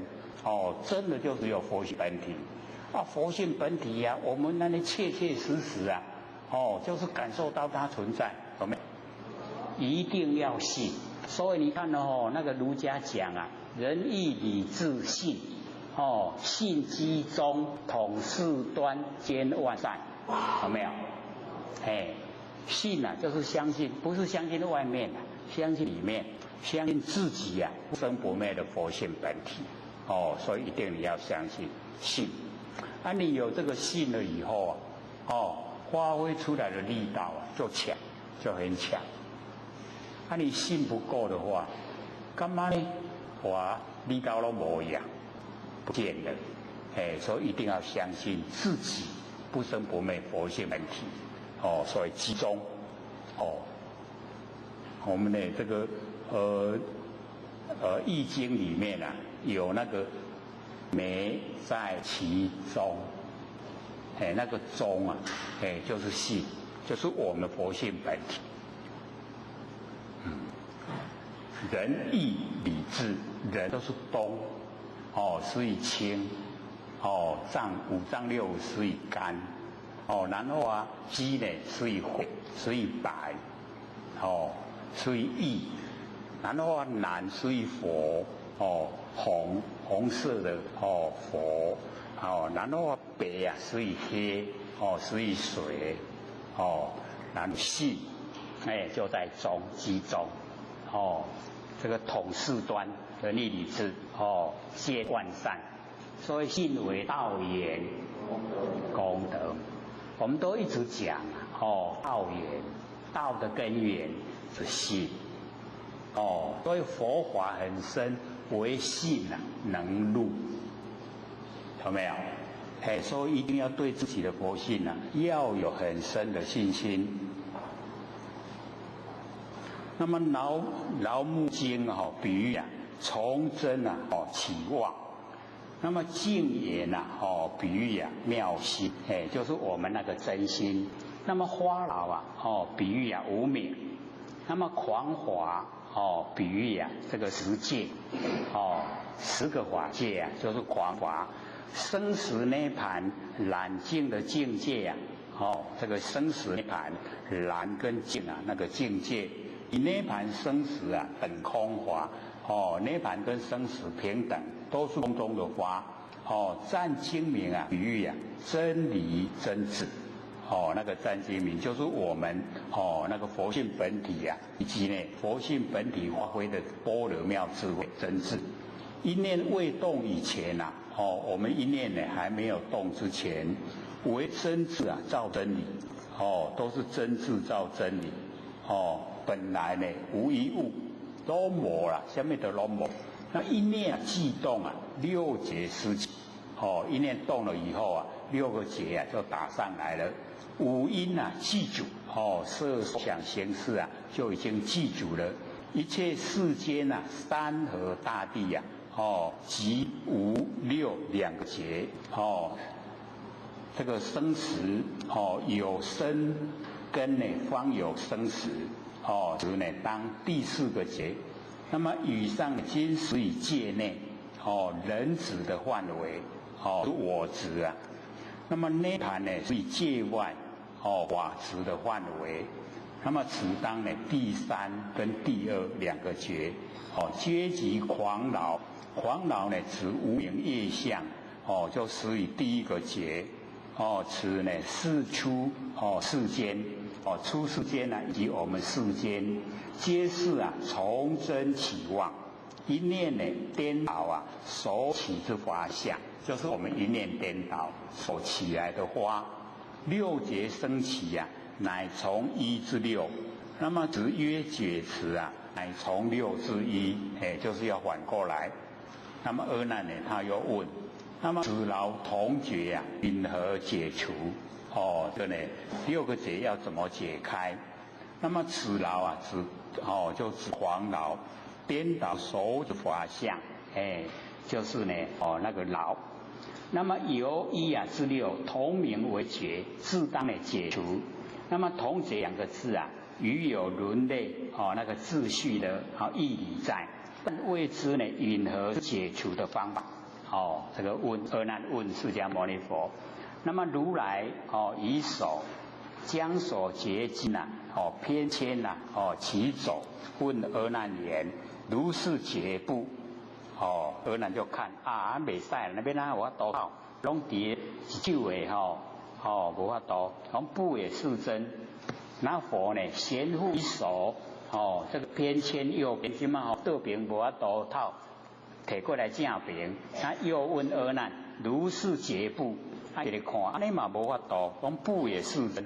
Speaker 1: 真的就只有佛性本体。佛性本体我们那里切切实实就是感受到它存在，有没有？一定要信。所以你看那个儒家讲仁义礼智信，信机中，统事端，兼万善，有没有？信就是相信，不是相信外面相信里面。相信自己不生不灭的佛性本体，所以一定你要相信信。你有这个信了以后发挥出来的力道就强，就很强。你信不够的话，干嘛呢？力道都没一样，不见了。所以一定要相信自己不生不灭佛性本体，所以集中我们的这个易经里面有那个没在其中，那个中就是信，就是我们佛性本体。仁义礼智，仁都是东，施以清，五脏六腑施以肝，然后机呢施以火，施以白，施以义。然后南施以佛，红色的佛，然后北施以黑，施以水，然后信，就在中集中，这个统事端的义礼智，皆万善，所以信为道源，功德。我们都一直讲道源，道的根源是信。所以佛法很深，唯信能入，有没有？所以一定要对自己的佛性要有很深的信心。那么劳木经比喻从真起妄。那么净言比喻妙心，就是我们那个真心。那么花劳比喻无明。那么狂华比喻这个十界，10个法界就是狂华。生死涅盘染净的境界这个生死涅盘染跟净那个境界，以涅盘生死等空华，涅盘跟生死平等，都是空中的花。占精明比喻真理真智。那个占精明就是我们那个佛性本体以及呢佛性本体发挥的般若妙智慧真智。一念未动以前我们一念呢还没有动之前，为真智照真理，都是真制造真理，本来呢无一物，都无啦，什么都拢无。那一念悸动啊，6节失起，一念动了以后啊，6个节啊就打上来了。五音啊记住，色想行识啊就已经记住了。一切世间啊，山河大地啊，即无6两个节，这个生死，有生根呢，方有生死，就是呢当第4个节。那么以上今属于界内，人子的范围，是我执啊。那么涅槃呢是界外，法执的范围。那么此当呢第3跟第2两个节，阶级狂劳，狂劳呢指无明业相，就属于第1个节。此呢世出世间，出世间呢以及我们世间，皆是啊从真起妄，一念呢颠倒啊所起之法相，就是我们一念颠倒所起来的花。6节生起啊，乃从1至6，那么指约解词啊，乃从6至1，就是要反过来。那么阿难呢，他又问。那么此劳同觉啊，因何解除？这呢6个结要怎么解开？那么此劳啊，就指狂劳，颠倒手指法相，就是呢那个劳。那么由1至6同名为结，自当的解除。那么同结2个字啊，与有伦类那个秩序的义理在，但未知呢因何解除的方法。这个阿难问释迦牟尼佛，那么如来以手将所结经啊，偏牵啊，其走，问阿难言：如是结不？阿难就看啊，袂使，那边哪有法度好，拢伫手诶无法度，拢不也是真。那佛呢，悬护一手，这个偏牵右边即嘛，倒边无法度透。摕过来正平，又问阿难：如是结不？一直看，安尼嘛无法度，讲不也是真。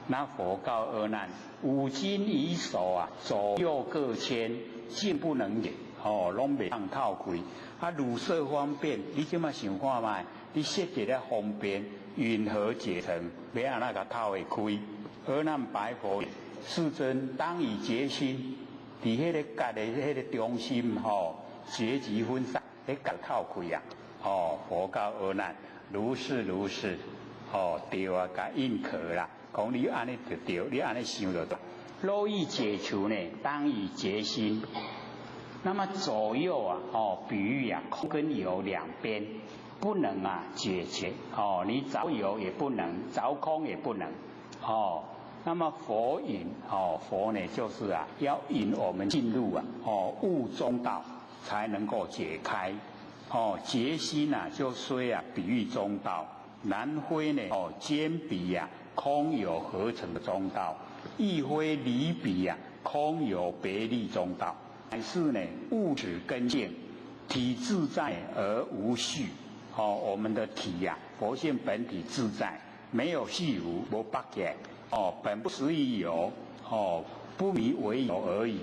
Speaker 1: 那佛告阿难：五经以手啊，左右各牵，尽不能也。拢袂当透开。如色方便，你即马想看卖？你设计了方便，云何解成？要安那个透会开？阿难白佛：世尊，当以决心，伫迄个觉的迄个中心结集分散，迄觉透开啊！佛告阿难：如是如是，对啊，甲应可啦。讲你安尼就对，你安尼想就对。若欲解除呢，当以决心。那么左右啊，比喻啊，空跟有两边，不能啊解决。你着有也不能，着空也不能。那么佛引，佛呢就是啊，要引我们进入啊，悟中道。才能够解开，决心啊，就虽啊比喻中道，难非呢兼比啊空有合成的中道，亦非离比啊空有别立中道，乃是呢物质根性，体自在而无序。我们的体呀，佛性本体自在，没有虚无，无八解。本不实于有，不迷为有而已。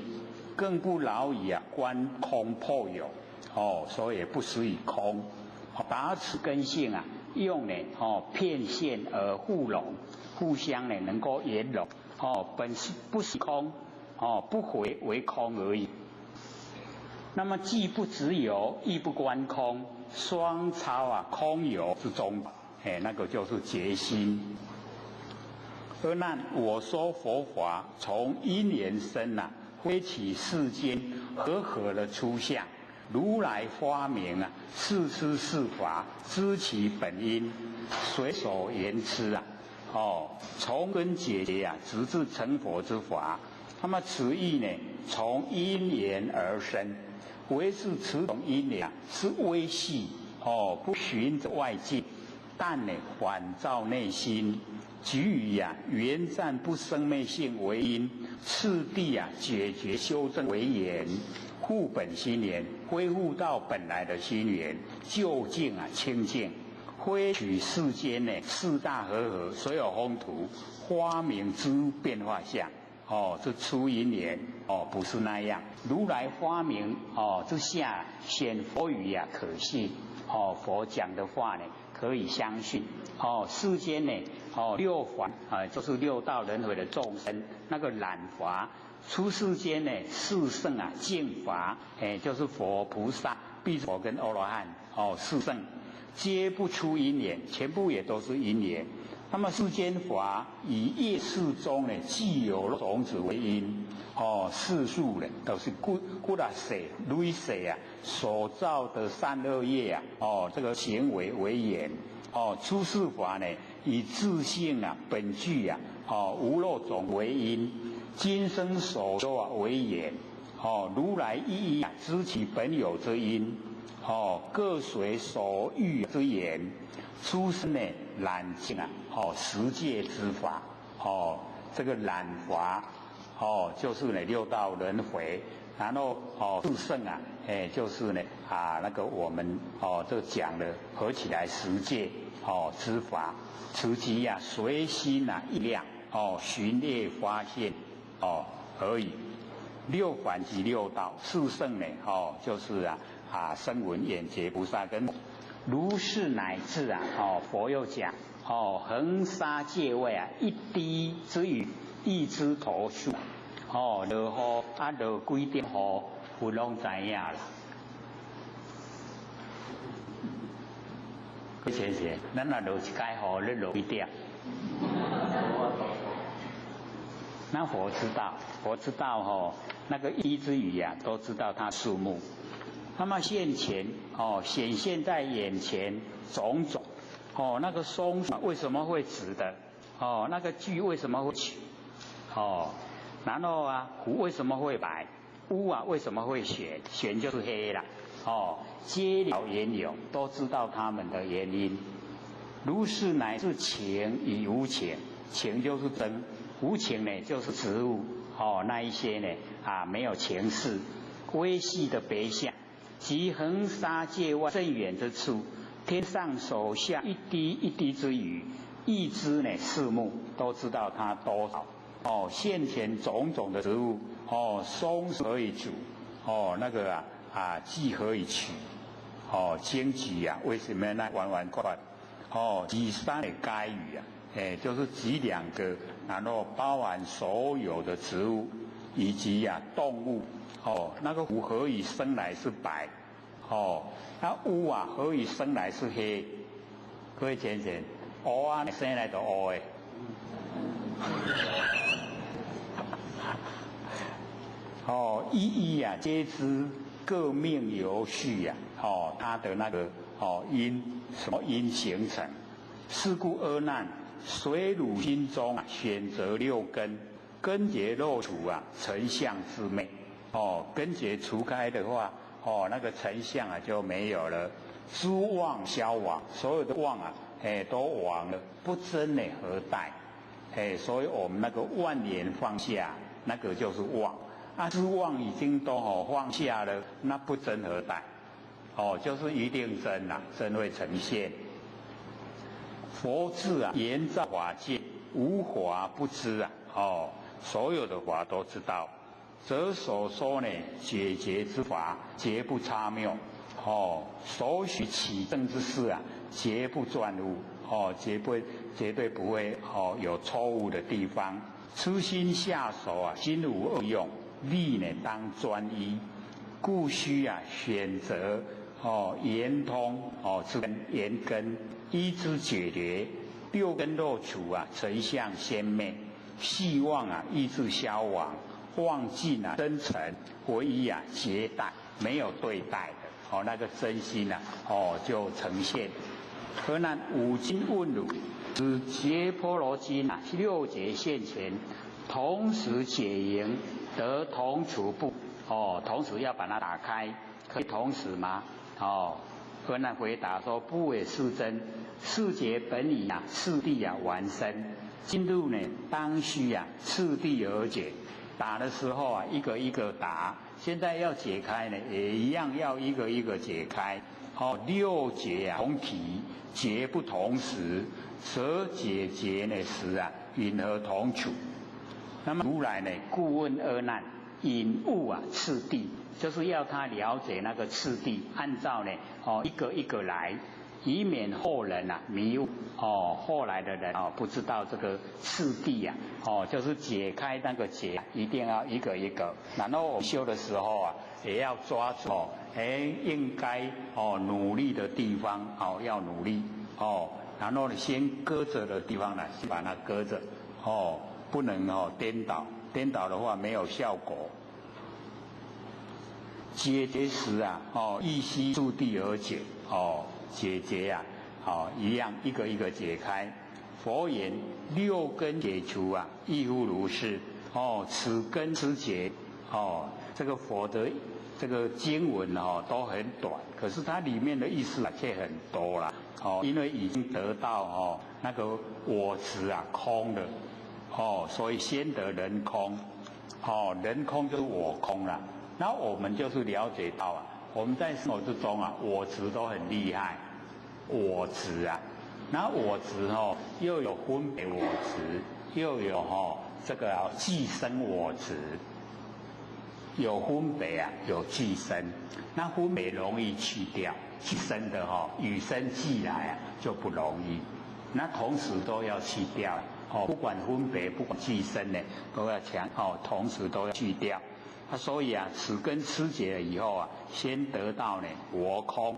Speaker 1: 更不劳以啊观空破有，所以不实于空。把此根性啊，用呢片现而互融，互相呢能够圆融。本是不是空，不回为空而已。那么既不执有，亦不观空，双超啊空有之中，那个就是决心。阿难，我说佛法从因缘生啊。非起世间和的出相，如来发明啊，是知是法，知其本因，随所言之啊，从根解决啊，直至成佛之法。那么此意呢，从因缘而生，唯是此种因缘啊，是微细不循着外境，但呢反照内心。举以啊缘暂不生灭性为因，次第啊解决修正为缘，护本心源，恢复到本来的心源，究竟啊清净，挥取世间呢四大和合，所有风土，发明之变化相。这出因缘不是那样。如来发明之下显佛语可信。佛讲的话呢可以相信。世间呢六凡就是六道轮回的众生，那个染法。出世间呢，四圣净法，就是佛、菩萨、必佛跟阿罗汉，四圣，皆不出因缘，全部也都是因缘。那么世间法以业世中呢，既有种子为因，世数呢都是故啦世累世所造的善恶业这个行为为缘。出世法呢，以自性本具无漏种为因。今生所修为缘，如来一一知其本有之因，各随所欲之缘，出生呢染净十界之法，这个染法，就是呢六道轮回，然后四圣就是呢那个我们这讲的合起来十界之法，此即随心一量寻猎发现。而已。六凡即六道，四圣呢就是声闻、缘觉、菩萨跟如是乃至佛又讲恒沙界位一滴之雨，一枝头树落雨落几点雨，有拢知影啦。谢谢，咱若落一解雨，你落几点？那佛知道那个一之语都知道它数目。那么现前显现在眼前种种那个松为什么会直的那个锯为什么会曲然后湖为什么会白，乌为什么会玄，玄就是黑啦皆了缘由，都知道他们的原因。如是乃至情与无情，情就是真，无情呢就是植物那一些呢没有情事，微细的别相，及恒沙界外甚远之处，天上手下一滴一滴之雨，一枝呢四目，都知道它多少现前种种的植物松何以煮那个荠何以取荆棘为什么那弯弯块几山的该语就是几两个，然后包含所有的植物以及动物那个湖何以生来是白那乌何以生来是黑？各位先生，乌生来就乌的一一皆知各命由序它的那个因什么因形成，是故阿难随汝心中选择六根，根结漏除成相之昧根结除开的话那个成相就没有了，诸妄消亡，所有的妄都亡了，不真何待所以我们那个万年放下，那个就是妄诸妄已经都放下了，那不真何待就是一定真真会呈现。佛智严照法界，无法不知所有的法都知道，则所说呢解决之法，绝不差谬所许起正之事绝不转误绝对不会有错误的地方。粗心下手心无恶用，力呢当专一，故须选择圆通之根，圆根依之解决，六根漏除成相鲜媚，希望意志消亡，妄尽真诚，唯一结待，没有对待的那个真心就呈现。何难五经问汝，指解波罗经六劫现前，同时解营，得同处不同时要把它打开，可以同时吗？何难回答说不为是真，世劫本已次第完生，今入呢当须次第而解。打的时候一个一个打，现在要解开呢也一样要一个一个解开六劫同体，劫不同时，则解劫呢时啊，因何同处？那么如来呢，故问阿难，引悟啊次第，就是要他了解那个次第，按照呢一个一个来，以免后人啊迷误后来的人不知道这个次第啊就是解开那个结，一定要一个一个。然后我们修的时候啊，也要抓住应该努力的地方要努力然后呢先搁着的地方呢，先把它搁着不能颠倒，颠倒的话没有效果。解结时啊依悉住地而解解结啊一样一个一个解开。佛言六根解除啊，亦复如是此根之结这个佛的这个经文都很短，可是它里面的意思却很多啦因为已经得到那个我执啊空的所以先得人空人空就是我空啦。那我们就是了解到我们在生活之中我执都很厉害，我执那我执又有分别我执，又有这个寄生我执，有分别有寄生。那分别容易去掉，寄生的与生俱来就不容易。那同时都要去掉不管分别不管寄生呢，都要同时都要去掉。所以此根吃解了以后先得到呢我空，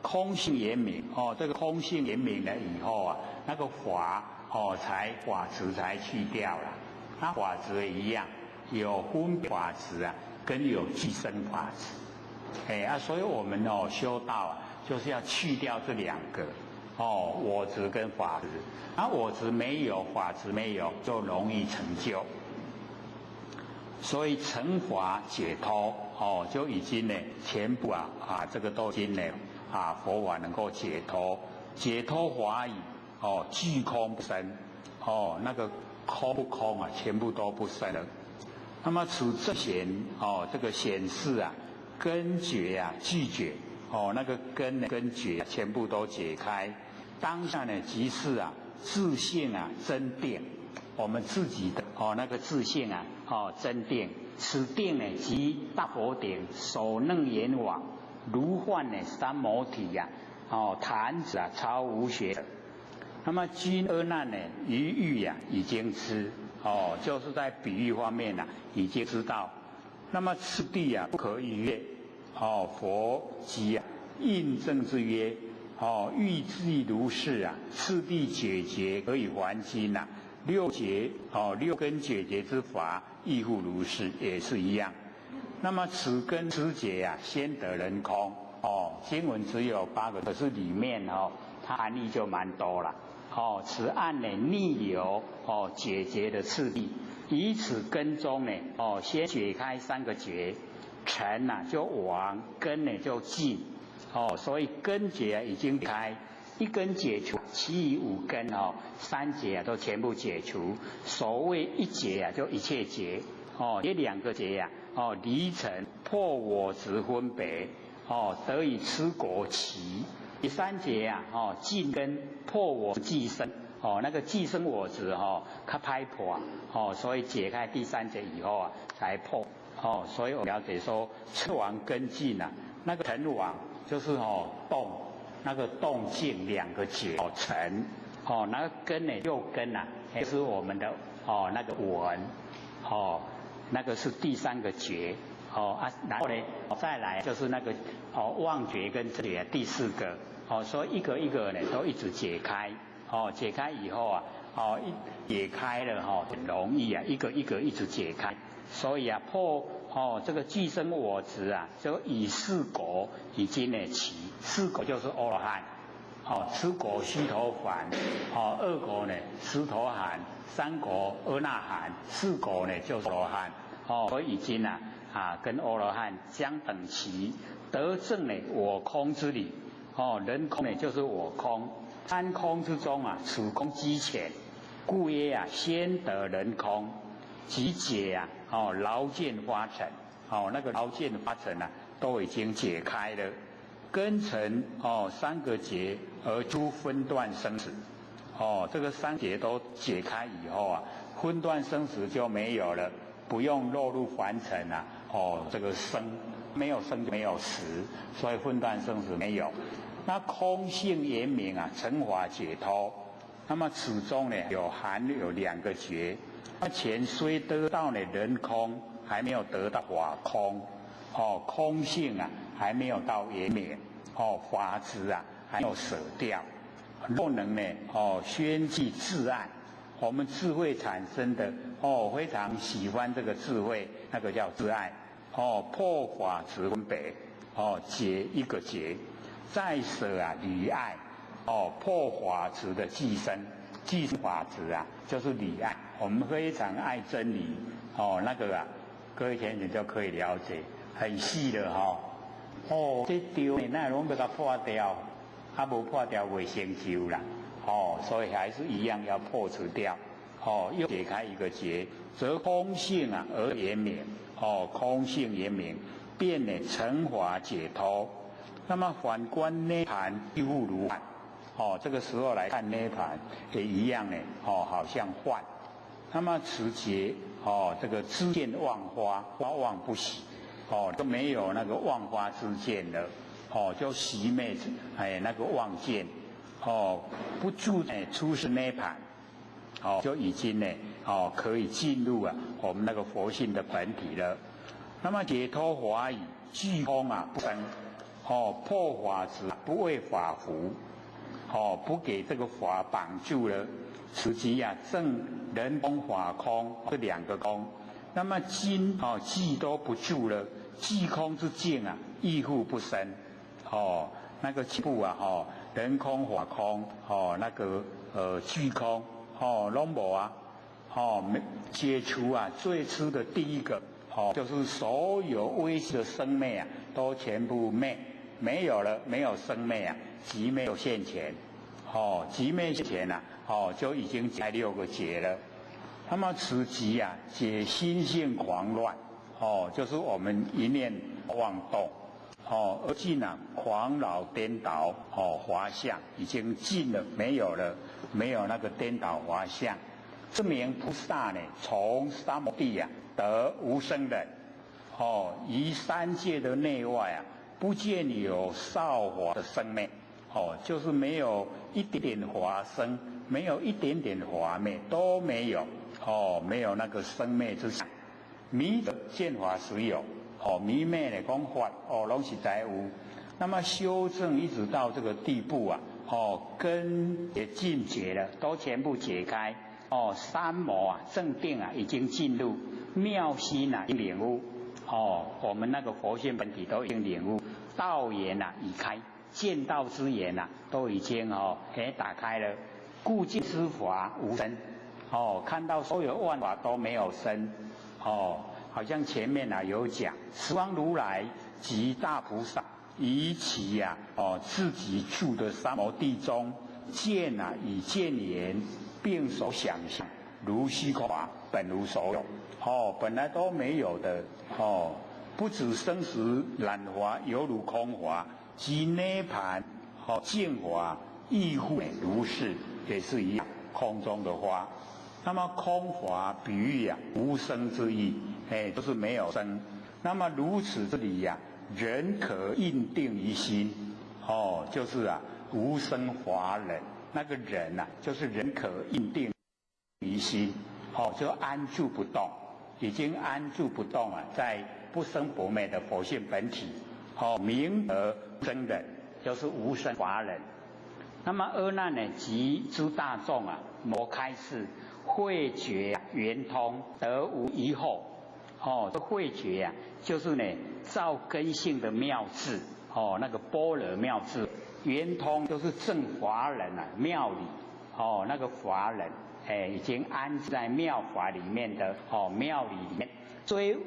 Speaker 1: 空性圆明这个空性圆明了以后那个法法执才去掉了。那法执也一样，有分别法执跟有寄生法执所以我们修道就是要去掉这两个我执跟法执。我执没有，法执没有，就容易成就。所以成法解脱就已经呢全部这个都已经呢佛法能够解脱，解脱法语具空不生那个空不空全部都不生了。那么此正显这个显示根觉具觉那个根呢跟觉全部都解开。当下呢即是自性真定，我们自己的那个自性真定。此定呢即大佛顶，首楞严网，如幻呢三摩体坛子超无学。那么君阿难呢于欲已经知就是在比喻方面已经知道。那么次第不可逾越佛即印证之曰欲既如是次第解决可以还经六劫六根解决之法亦复如是，也是一样。那么此根之解先得人空经文只有8个，可是里面它含义就蛮多了此按呢逆流解决的次第，以此根中呢先解开3个结，尘就亡，根呢就尽所以根结已经开，一根解除，其余5根3结都全部解除。所谓一结就一切结这2个结离尘破我执分别得以吃果期。第3节尽根破我寄生那个寄生我执它拍破所以解开第3节以后才破所以我了解说吃完根尽那个尘网就是动，那个动静2个结尘那个根呢6根就是我们的那个闻那个是第3个觉然后呢再来就是那个妄觉跟这里第4个所以一个一个呢都一直解开解开以后一解开了很容易一个一个一直解开。所以破这个寄生我执就以4果已经呢起，4果就是阿罗汉吃果须陀洹2果呢斯陀含，3果阿那含，4果呢就是阿罗汉所以已经跟阿罗汉相等齐，得证呢我空之理人空呢就是我空，三空之中此空积浅，故曰先得人空，即解劳见发尘那个劳见发尘都已经解开了根尘3个结而出分段生死。这个3结都解开以后啊，分段生死就没有了，不用落入凡尘啊。这个生没有生就没有死，所以分段生死没有。那空性圆明啊，成法解脱。那么此中呢含有2个觉。那前虽得到呢人空，还没有得到法空。空性啊还没有到圆明。法执啊还没有舍掉。若能呢宣记自爱，我们智慧产生的非常喜欢这个智慧，那个叫自爱。破法执分别，解一个结，再舍啊离爱，破法执的寄生法执啊，就是离爱。我们非常爱真理，那个啊，各位先生就可以了解，很细的这丢呢，那拢要它破掉，无破掉未成就啦，所以还是一样要破除掉，又解开一个结，则空性啊而圆明。空性圆明，便呢成法解脱。那么反观涅盘亦复如幻。这个时候来看涅盘也一样呢，好像幻。那么此劫这个知见忘花，花忘不喜，都没有那个忘花之见了，就熄灭那个妄见，不住出世涅盘。就已经呢，可以进入啊我们那个佛性的本体了。那么解脱法语具空啊不生，破法执不为法服，不给这个法绑住了。此即啊正人空法空这2个空。那么今既都不住了，既空之境啊亦复不生。那个不啊人空法空那个具空。拢无啊，解除啊最初的第一个，就是所有微细的生灭啊，都全部没有了，没有生灭啊，即没有现前，即没现前啊，就已经解6个结了。那么此即啊解心性狂乱，就是我们一念妄动，而尽啊狂扰颠倒，滑相已经尽了，没有了。没有那个颠倒滑相，这名菩萨呢，从三摩地啊得无生忍，于3界的内外啊，不见有少华的生灭，就是没有一点点华生，没有一点点华灭，都没有，没有那个生灭之相。迷者见法实有，迷昧呢讲法，拢是在有。那么修正一直到这个地步啊。根也尽解了，都全部解开。三摩啊，正定啊，已经进入妙心啊，已经领悟。我们那个佛性本体都已经领悟，道眼啊已开，见道之眼啊都已经打开了。故尽之法无生。看到所有万法都没有生。好像前面啊有讲，十方如来及大菩萨。以其自己住的三摩地中，见啊以见言，并所想象，如虚空法本无所有，本来都没有的，不止生死染华犹如空华，即涅盘净华亦复如是，也是一样空中的花。那么空华比喻啊无生之意，都是没有生。那么如此之理呀。人可印定于心，就是啊无生法忍，那个人啊，就是人可印定于心，就安住不动，已经安住不动啊，在不生不灭的佛性本体，名而生忍，就是无生法忍。那么阿难呢，及诸大众啊，摩开示，慧觉圆通，得无疑惑。这慧觉啊，就是呢照根性的妙智，那个般若妙智，圆通就是正法忍啊，妙理，那个法忍，已经安在妙法里面的妙理里面，所以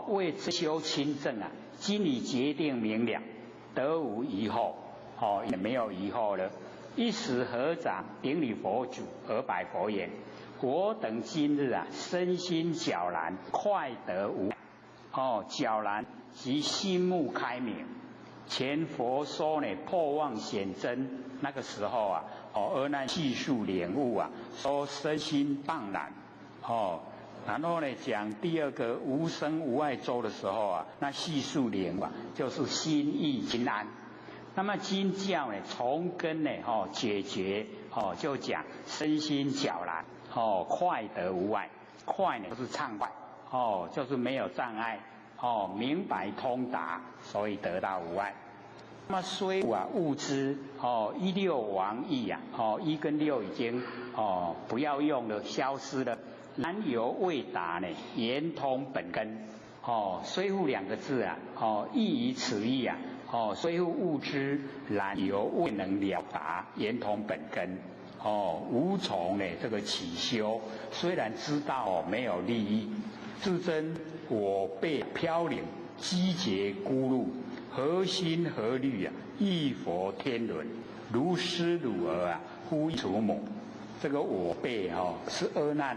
Speaker 1: 为修亲正啊，今已决定明了，得无疑惑，也没有疑惑了。一时合掌顶礼佛祖而白佛言：我等今日啊，身心皎然，快得无。皎然即心目开明，前佛说呢破妄显真，那个时候啊，阿难细数领悟啊，说身心荡然，然后呢讲第二个无生无爱周的时候啊，那细数领悟啊，就是心意心安。那么经教呢，从根呢解决就讲身心皎然，快得无碍。快呢就是畅快，就是没有障碍，明白通达，所以得到无碍。那么虽悟知16王意啊，1跟6已经不要用了，消失了。然犹未达呢，圆通本根。虽复2个字啊，意于此意啊，虽复悟知，然犹未能了达圆通本根。无从呢这个起修，虽然知道没有利益，自真我辈飘零，机节孤路，何心何虑啊？忆佛天伦，如师汝儿啊，呼祖母。这个我辈是阿难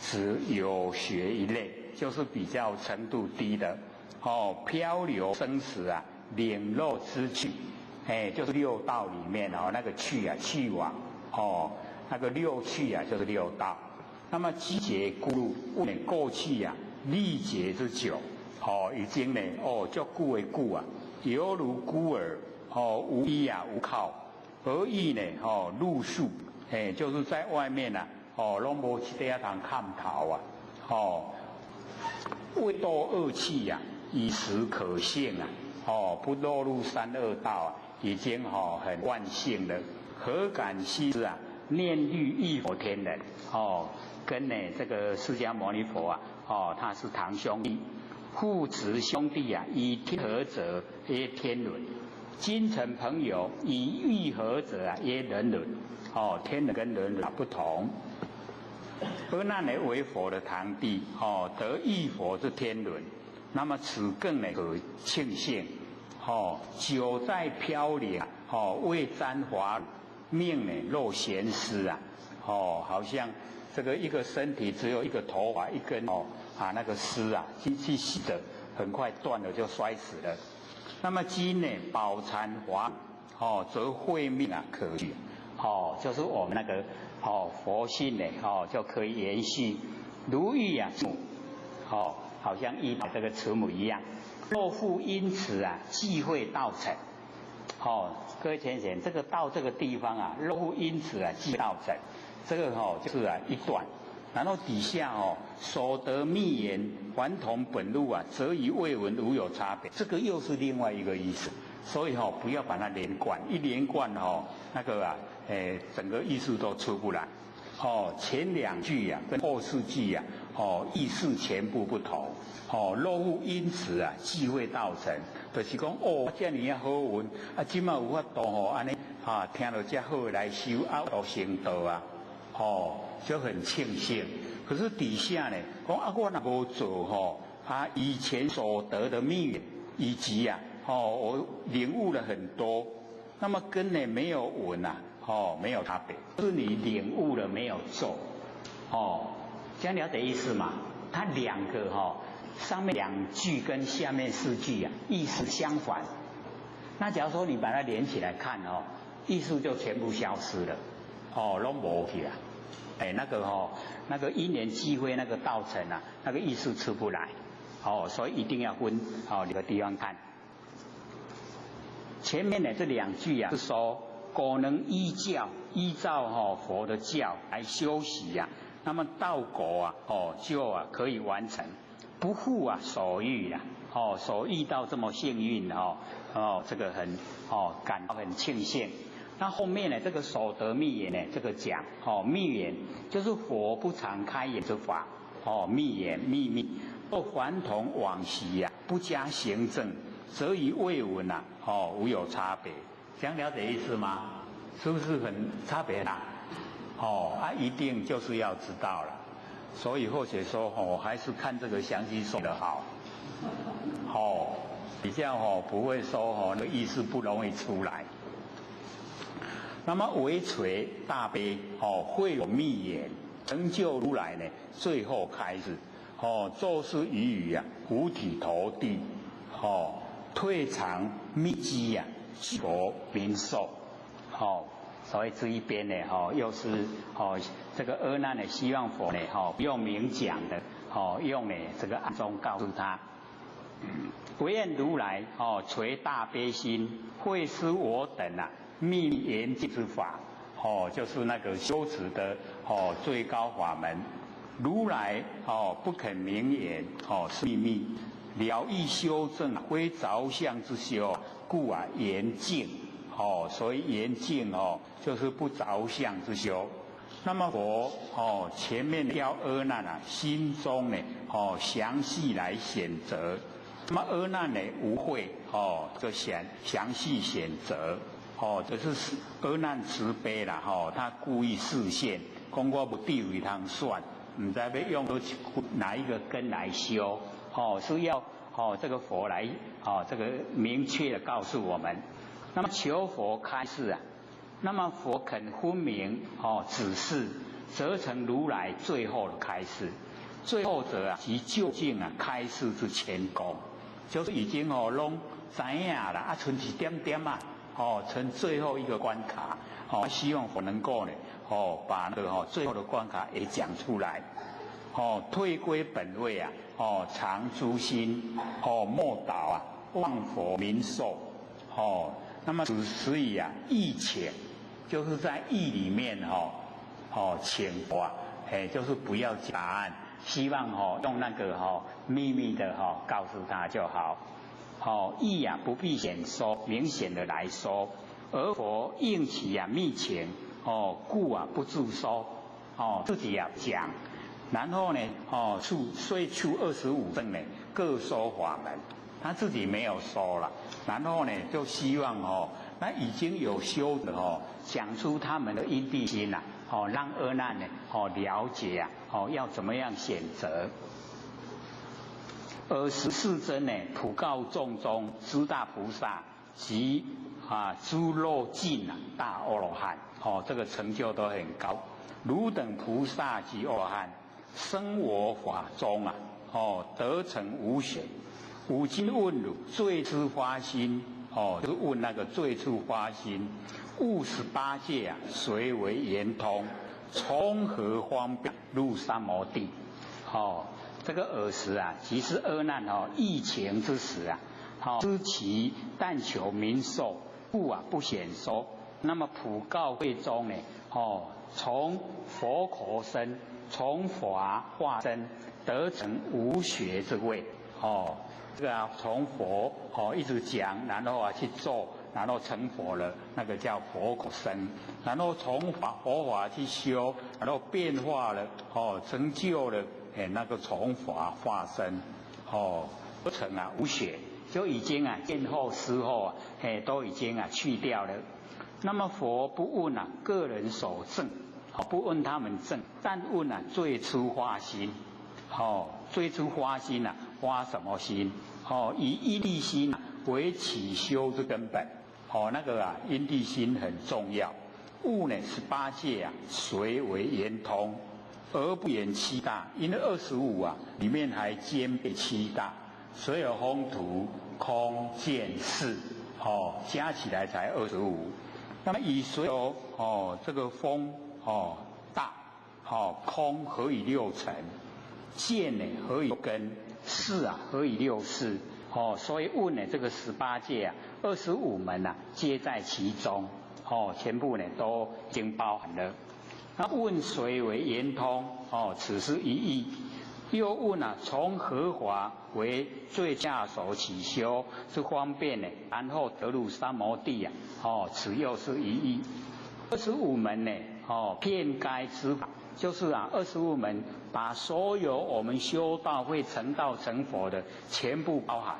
Speaker 1: 只有学一类，就是比较程度低的漂流生死啊，领漏之趣，就是6道里面那个趣啊，去往那个6趣啊，就是6道。那么机节孤路，过去啊，历劫之久，已经呢足久的久啊，犹如孤儿，无依啊，无靠，而意呢露宿，就是在外面啊，拢无一地通看头啊，未堕恶趣啊，以时可性啊，不落入3恶道啊，已经很万幸了。何感悉知啊？念虑忆佛天人，跟呢这个释迦牟尼佛啊，他是堂兄弟，父子兄弟啊，以天合者曰天伦，精诚朋友以欲合者啊曰人伦，天伦跟人伦不同。阿难呢为佛的堂弟，得遇佛之天伦，那么此更呢可庆幸，久在飘零，未沾华乳。命呢若闲丝啊，好像这个一个身体只有一个头发一根那个丝啊，去洗的很快断了就摔死了。那么今呢饱残华则慧命啊可据，就是我们那个佛性呢就可以延续，如遇啊好像遇到这个慈母一样。若复因此啊忌讳道成。各位浅显，这个到这个地方啊，若复因此啊即道成，这个就是一段，然后底下所得密言还同本路啊，则与未闻无有差别，这个又是另外一个意思，所以不要把它连贯，一连贯那个啊，整个意思都出不来。前2句啊跟后4句啊，意思全部不同。若复因此啊忌讳道成，就是讲这么啊好运啊，今嘛有法度安尼听到这好来修都成道啊，就很庆幸。可是底下呢，讲我若无做以前所得的密语，以及我领悟了很多，那么跟呢没有闻啊，没有差别，是你领悟了没有做，这样了解意思吗？它2个上面2句跟下面4句啊，意思相反。那假如说你把它连起来看意思就全部消失了，拢无去啊。那个因缘机会那个道成啊，那个意思出不来。所以一定要分2个地方看。前面的这2句啊，是说果能依照佛的教来修习啊，那么道果就可以完成。不负所遇啦，所遇到这么幸运这个很感到很庆幸。那后面呢，这个所得密言呢，这个讲密言就是佛不常开言之法，密言秘密，若还同往昔不加行证，则与未闻无有差别。这样了解意思吗？是不是很差别大？一定就是要知道了。所以或者说还是看这个详细说的好，比较不会说那个意思不容易出来。那么唯垂大悲会有密言，成就如来呢，最后开始做事语语啊，五体投地退藏密机呀，求民寿，所以这一边呢，又是这个阿难呢，希望佛呢，不用明讲的，用呢这个暗中告诉他，唯愿如来垂大悲心，会施我等啊密严净之法，就是那个修持的最高法门。如来不肯明言，是秘密，了义修正非着相之修，故严净。所以严净就是不着相之修。那么佛前面要阿难心中呢详细来显责。那么阿难呢无会就详细显责。这是阿难慈悲啦他故意示现，讲我不地为通算，唔知要用到哪一个根来修是要这个佛来这个明确的告诉我们。那么求佛开示那么佛肯分明指示，则成如来最后的开示。最后者即究竟开示之前功，就是已经拢知影啦，剩一点点成最后一个关卡希望佛能够呢把那个最后的关卡也讲出来。退归本位常诸心莫倒忘佛民寿那么所以义请就是在义里面请佛就是不要答案，希望用那个秘密的告诉他就好。义不必显说，明显的来说，而佛应其密请故不自说自己讲。然后呢虽出25证呢各说法门，他自己没有说了，然后呢就希望那已经有修的讲出他们的因地心让阿难呢了解要怎么样选择。而14真呢普告众中诸大菩萨及诸漏尽大阿罗汉这个成就都很高。汝等菩萨及阿罗汉生我法中得成无选。吾今问汝最初发心就是问那个最初发心，悟18界谁为圆通，从何方便入三摩地这个尔时即是阿难疫情之时知其但求民寿，故不显说。那么普告会中呢从佛口身，从法化身，得成无学之位这个从佛一直讲，然后去做，然后成佛了，那个叫佛口身。然后从佛法去修，然后变化了成就了那个从法化身不成无学，就已经见后思后都已经去掉了。那么佛不问个人所证不问他们证，但问最初发心最初发心发什么心以因地心为起修之根本那个因地心很重要。悟呢18界谁为圆通，而不言7大，因为25里面还兼备7大，所有风土空见识加起来才25。那么以所有这个风大空何以6尘，见呢何以根，识何以6识所以问呢这个18界25门皆在其中全部呢都已经包含了。那问谁为圆通此是一义。又问从何法为最下手起修之方便呢，然后得入三摩地此又是一义。25门呢遍该之法，就是25门把所有我们修道会成道成佛的全部包含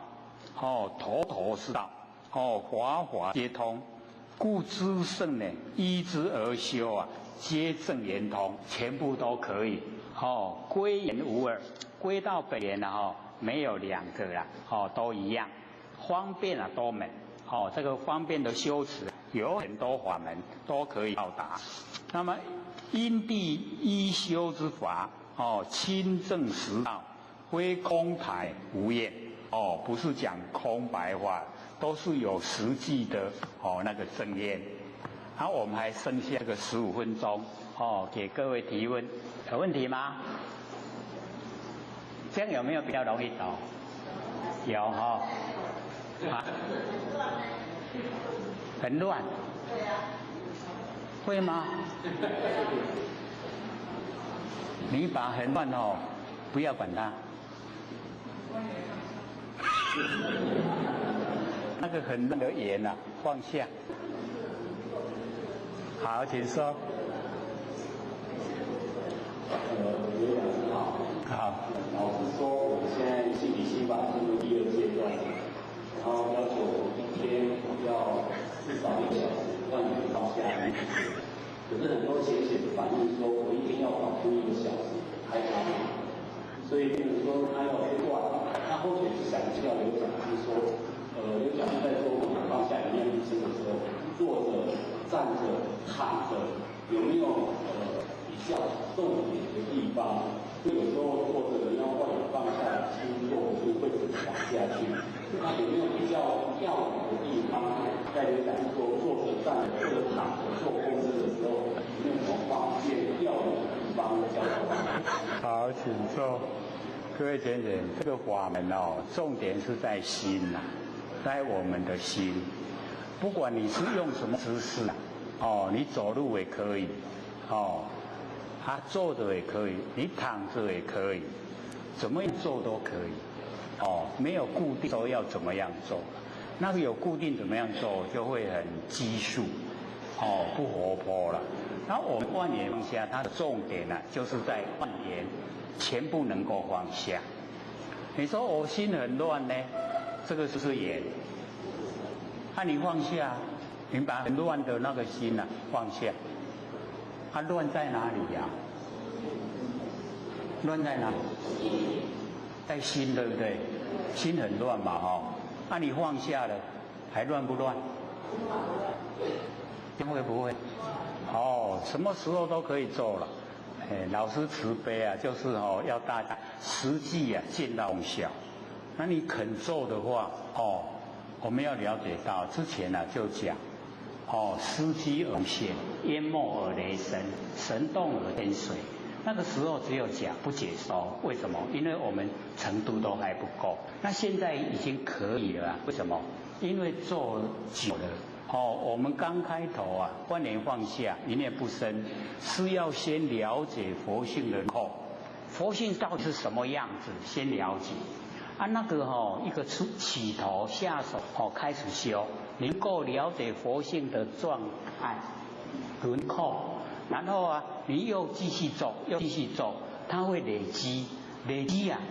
Speaker 1: 头头是道法法皆通，故知圣呢依之而修皆正圆通，全部都可以归元无二，归到本源没有两个都一样。方便多门这个方便的修持有很多法门都可以到达。那么因地依修之法亲证实道，非空台无厌不是讲空白话，都是有实际的那个证验。好，我们还剩下个15分钟给各位提问，有问题吗？这样有没有比较容易懂？有啊，很乱。对啊。会吗？你把很乱不要管它。那个很乱的言放下。好，请说。
Speaker 12: 刘老师好。
Speaker 1: 好。
Speaker 12: 老师说我们现在心理心法进入第2阶段，然后要求我一天要至少1小时让你放下来。可是很多浅反映说，我一天要跑出1个小时才可以，所以比如说他要去断，他或许是想知道刘讲师说，刘讲师在做放下一念一生的时候，坐着、站着、躺着，有没有比较重点的地方？就有时候坐着的要换放下轻重就会往下去，那有没有比较要领的地方？在刘讲师说坐着、站着或者躺着做公司的时候，有没有什么方便要领的地方教导？
Speaker 1: 好，请坐。各位姐姐，这个法门重点是在心在我们的心。不管你是用什么姿势你走路也可以坐着也可以，你躺着也可以，怎么样做都可以没有固定说要怎么样做。那个有固定怎么样做就会很拘束不活泼了。然后我们万缘放下，它的重点就是在万缘全部能够放下。你说我心很乱呢，这个是缘。你放下，你把很乱的那个心放下。乱在哪里呀？乱在哪里？在心，对不对？心很乱嘛你放下了，还乱不乱？会不会？什么时候都可以做了。老师慈悲就是要大家实际见到功效。那你肯做的话我们要了解到之前就讲司机而现，淹没而雷声，神动而天水。那个时候只有讲不解说，为什么？因为我们程度都还不够。那现在已经可以了为什么？因为做久了我们刚开头万缘放下，一念不生，是要先了解佛性的佛性到底是什么样子，先了解那个一个起头下手开始修，能够了解佛性的状态轮廓，然后你又继续走，它会累积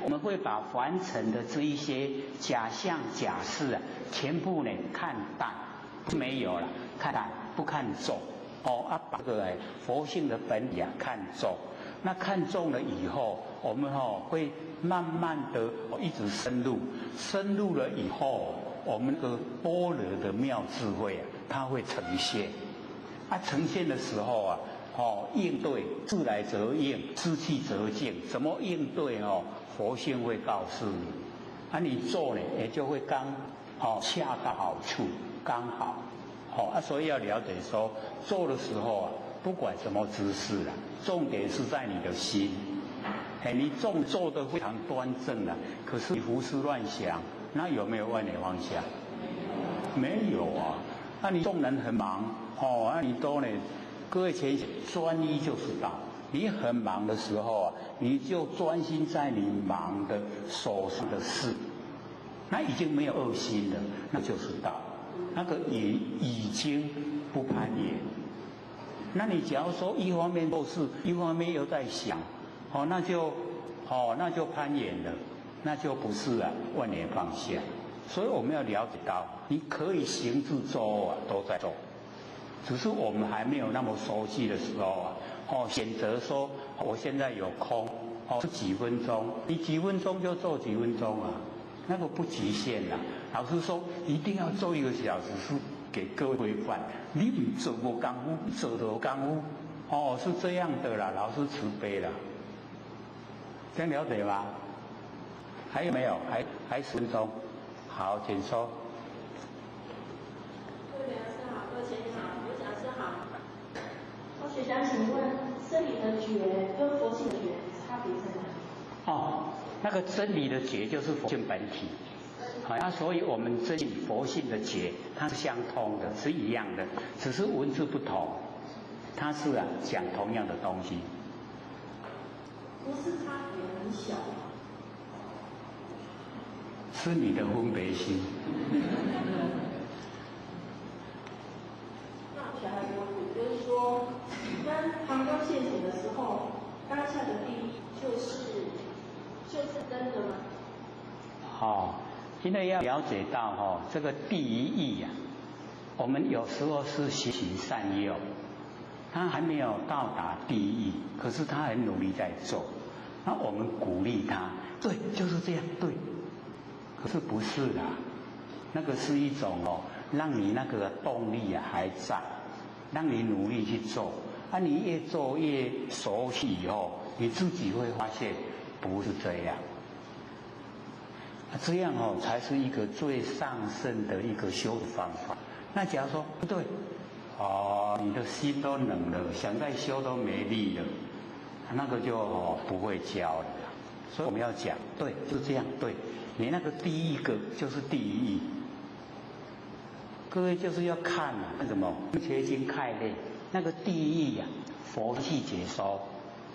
Speaker 1: 我们会把凡尘的这一些假象假事全部看淡，没有了，看淡不看重把这个佛性的本理看重。那看重了以后，我们会慢慢的一直深入了以后，我们的般若的妙智慧它会呈现。呈现的时候应对自来则应，知气则静。怎么应对佛性会告诉你。你做也就会刚恰到好处，刚好所以要了解说，做的时候不管什么姿势重点是在你的心。你做得非常端正可是你胡思乱想，那有没有万缘放下？没有你众人很忙你都各位前专一就是道。你很忙的时候你就专心在你忙的手上的事，那已经没有恶心了，那就是道。那个也已经不攀缘。那你假如说一方面做事，一方面又在想那就攀缘了，那就不是万缘放下。所以我们要了解到，你可以行至周都在做，只是我们还没有那么熟悉的时候选择说我现在有空是几分钟，你几分钟就做几分钟那个不局限老师说一定要做1个小时，是给各位规范。你不做过功夫，做到功夫是这样的啦。老师慈悲啦，这样了解吗？
Speaker 6: 还有没有？还10分钟。好，请说。
Speaker 11: 各位老师好，各位前辈好，刘讲师好。我想请问，真理的觉跟佛性的觉差别在哪里？
Speaker 1: 哦，那个真理的觉就是佛性本体。好，那所以我们真理佛性的觉，它是相通的，是一样的，只是文字不同。它是讲同样的东西。
Speaker 11: 不是差别很小吗？
Speaker 1: 是你的分别心。
Speaker 11: 那我想还有一个问题，就是说，当膀胱现行的时候，当下的地就是真的吗？
Speaker 1: 好，因为要了解到这个第一义我们有时候是习习善诱，他还没有到达第一义，可是他很努力在做，那我们鼓励他，对，就是这样，对。可是不是啦，那个是一种让你那个动力还在，让你努力去做。你越做越熟悉以后，你自己会发现不是这样。这样才是一个最上乘的一个修的方法。那假如说不对，你的心都冷了，想再修都没力了，那个就不会教了。所以我们要讲，对，就这样，对。你那个第一个就是第一义，各位就是要看那什么《结经概类》那个第一义佛系解说，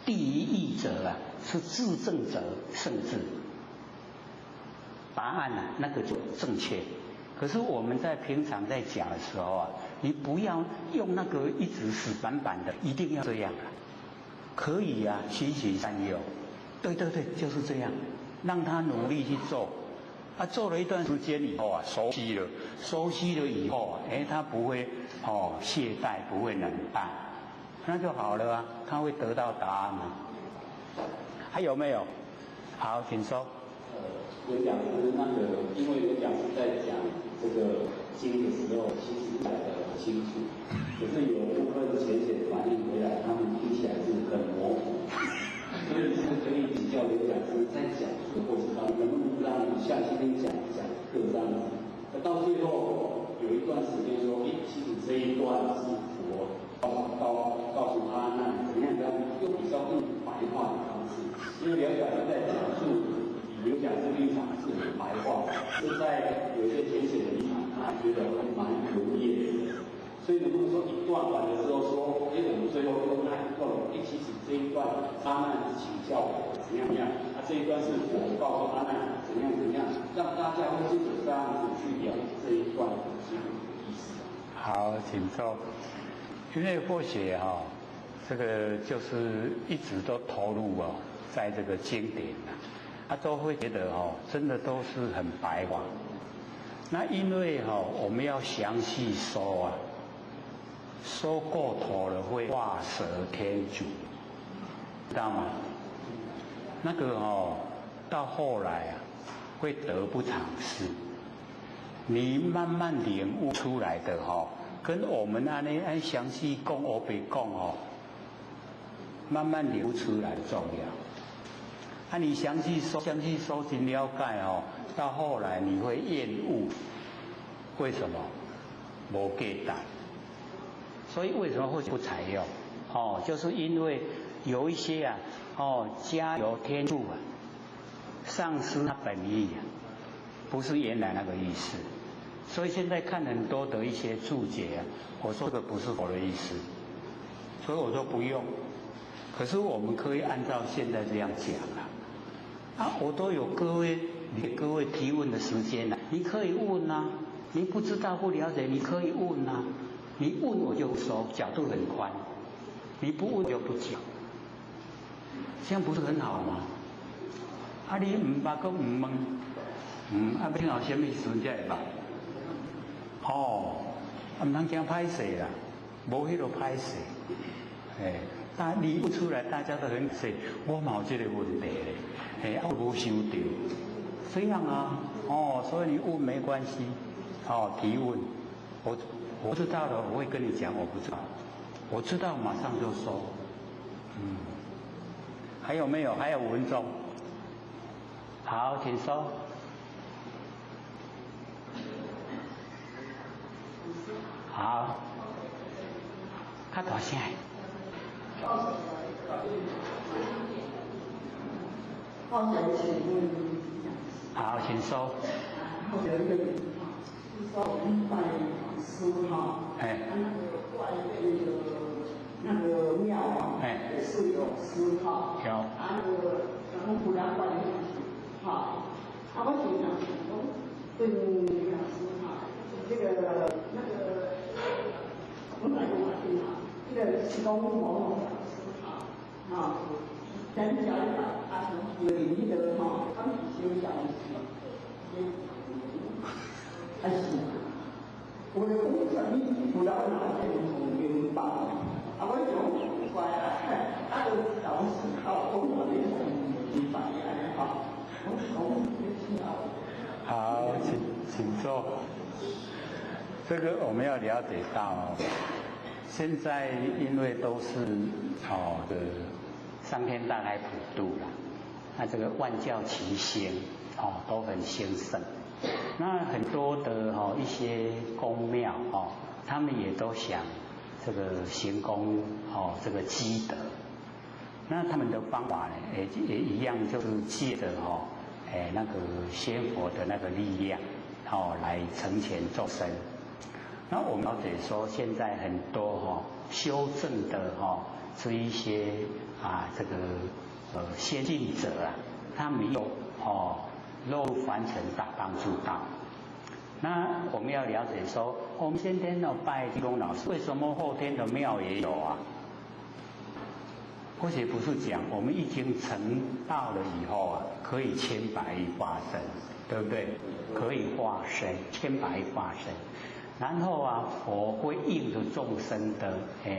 Speaker 1: 第一义者是自证者圣智，答案那个就正确。可是我们在平常在讲的时候你不要用那个一直死板板的，一定要这样可以习习善诱，对对对，就是这样。让他努力去做，做了一段时间以后熟悉了以后他不会懈怠，不会冷淡，那就好了他会得到答案还有没有？好，请说。
Speaker 12: 有讲师因为有讲师在讲这个经的时候，其实讲得很清楚，可是有部分浅显反应回来，他们听起来是很模糊。所以是可以请教刘讲师在讲述的过程当中，能不能让你像今天讲课这样子？到最后有一段时间说，其实这一段是佛告诉阿难怎样用比较更白话的方式，因为刘讲师在讲述刘讲师立场是很白话，是在有些浅显的立场，他觉得蛮容易的。所以能不能说一段完的时候说，我们最后用那一段，其实这一段阿难请教我怎样，这一段是我告诉阿难怎样，让大家会记得这样子去了解这一段的基本意思。
Speaker 1: 好，请坐。因为或许这个就是一直都投入在这个经典都会觉得真的都是很白话。那因为我们要详细说说过头了会画蛇添足，知道吗？那个到后来会得不偿失。你慢慢领悟出来的跟我们按详细讲我别讲慢慢领悟出来重要。你详细收集了解到后来你会厌恶。为什么？没给胆。所以为什么会不采用？就是因为有一些加油添醋丧失它本意不是原来那个意思。所以现在看很多的一些注解我说的不是佛的意思，所以我说不用。可是我们可以按照现在这样讲我都有给各位提问的时间你可以问你不知道不了解你可以问你问我就说，角度很宽；你不问就不讲，这样不是很好吗？你唔捌佮唔问，要听到什么时阵才会捌？唔通讲歹势啦，无迄个歹势。但理不出来，大家都很说，我嘛有这个问题咧，我无收到，这样所以你问没关系，提问，我知道了，我会跟你讲，我不知道，我知道马上就说，还有没有？还有5分钟，好，请说。好，较大声。好，请说。
Speaker 13: 有一个就是说我们拜访师哈，那个庙啊，也是有师哈，那个然后不然拜哈，我经常说对老师哈，这个那个我哪个话题哈，这个施工某老师哈，咱家有领的哈，他们修养。还是我的工作你不要拿这种领导，我就乖啊，就老是靠工作的领导来哈，
Speaker 1: 好，请坐。这个我们要了解到，现在因为都是上天大海普渡啦，那这个万教齐兴都很兴盛。那很多的一些宫庙他们也都想这个行宫这个积德。那他们的方法呢也一样，就是借着那个仙佛的那个力量来成全众生。那我们了解说，现在很多修正的这一些这个先进者啊，他们有落入凡尘大帮助到。那我们要了解说，我们先天拜济公老师，为什么后天的庙也有啊？或许不是讲我们已经成道了以后啊，可以千百亿化身，对不对？可以化身，千百亿化身。然后佛会应着众生的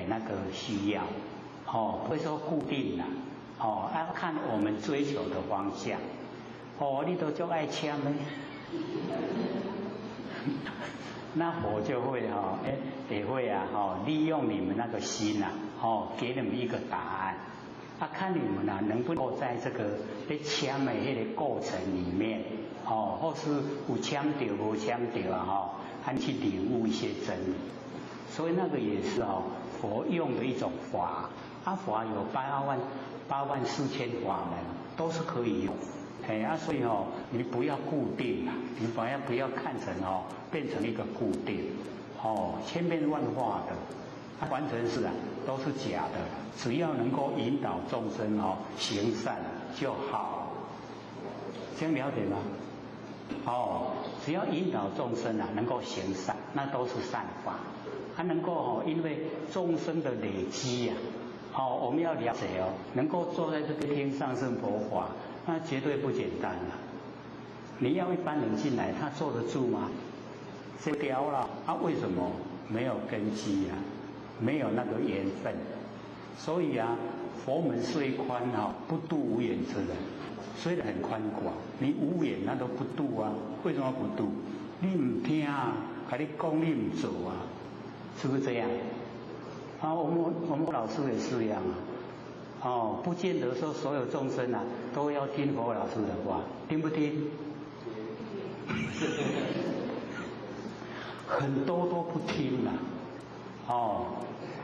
Speaker 1: 那个需要，不会说固定的，要看我们追求的方向。你都就爱签呢，那我就会也会利用你们那个心给你们一个答案，看你们能不能够在这个被签的那个过程里面，或是有签到无签到还去领悟一些真理。所以那个也是佛用的一种法，法有8万4千法门，都是可以用。所以你不要固定啊，你不要看成变成一个固定，千变万化的，完全是都是假的。只要能够引导众生行善就好，这样了解吗？只要引导众生能够行善，那都是善法。它能够因为众生的累积我们要了解能够坐在这个听上圣佛法。那绝对不简单了。你要一般人进来，他坐得住吗？这掉了，为什么？没有根基没有那个缘分。所以佛门虽宽不度无缘之人。虽然很宽广，你无缘那都不度为什么不度？你唔听跟你讲你唔做是不是这样？我们老师也是一样不见得说所有众生都要听佛老师的话，听不听？很多都不听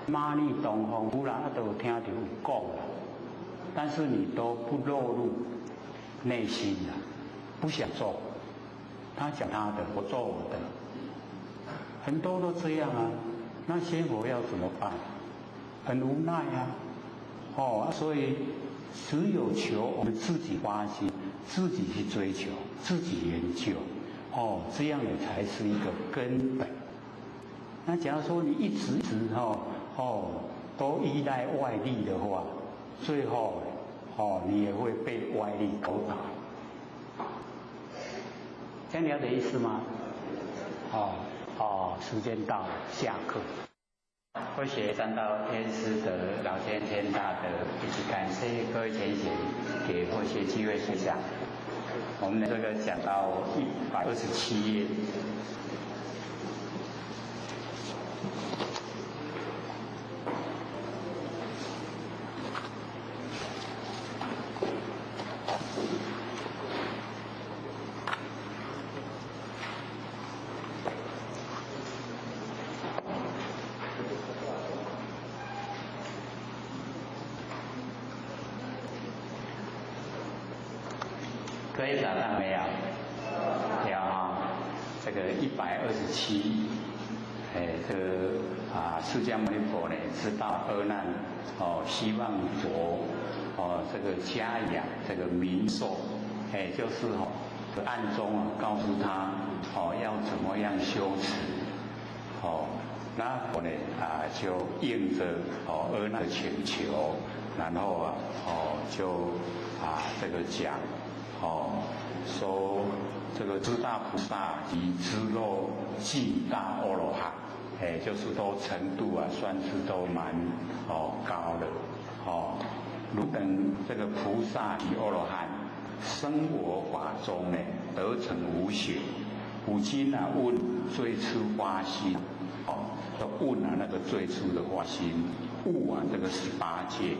Speaker 1: 妈尼东方忽然都有听到有讲但是你都不落入内心不想做。他讲他的，我做我的，很多都这样那仙佛要怎么办？很无奈所以只有求我们自己发心，自己去追求，自己研究，这样的才是一个根本。那假如说你一直都依赖外力的话，最后你也会被外力勾倒。这样了解意思吗？时间到了，下课。慧学三道天师德，老天天大德，以及感谢各位前贤给慧学机会分享。我们这个讲到127页。这一找到没有？有啊，这个127，这个释迦牟尼佛呢知道阿难希望佛这个嘉养这个民寿，就是暗中告诉他要怎么样修持，那佛呢就应着阿难的请求，然后就这个讲说这个诸大菩萨及知肉尽大阿罗汉，就是都程度算是都蛮高的如等这个菩萨及阿罗汉生活法中呢得成无学，古今问最初发心问那个最初的发心悟这个18界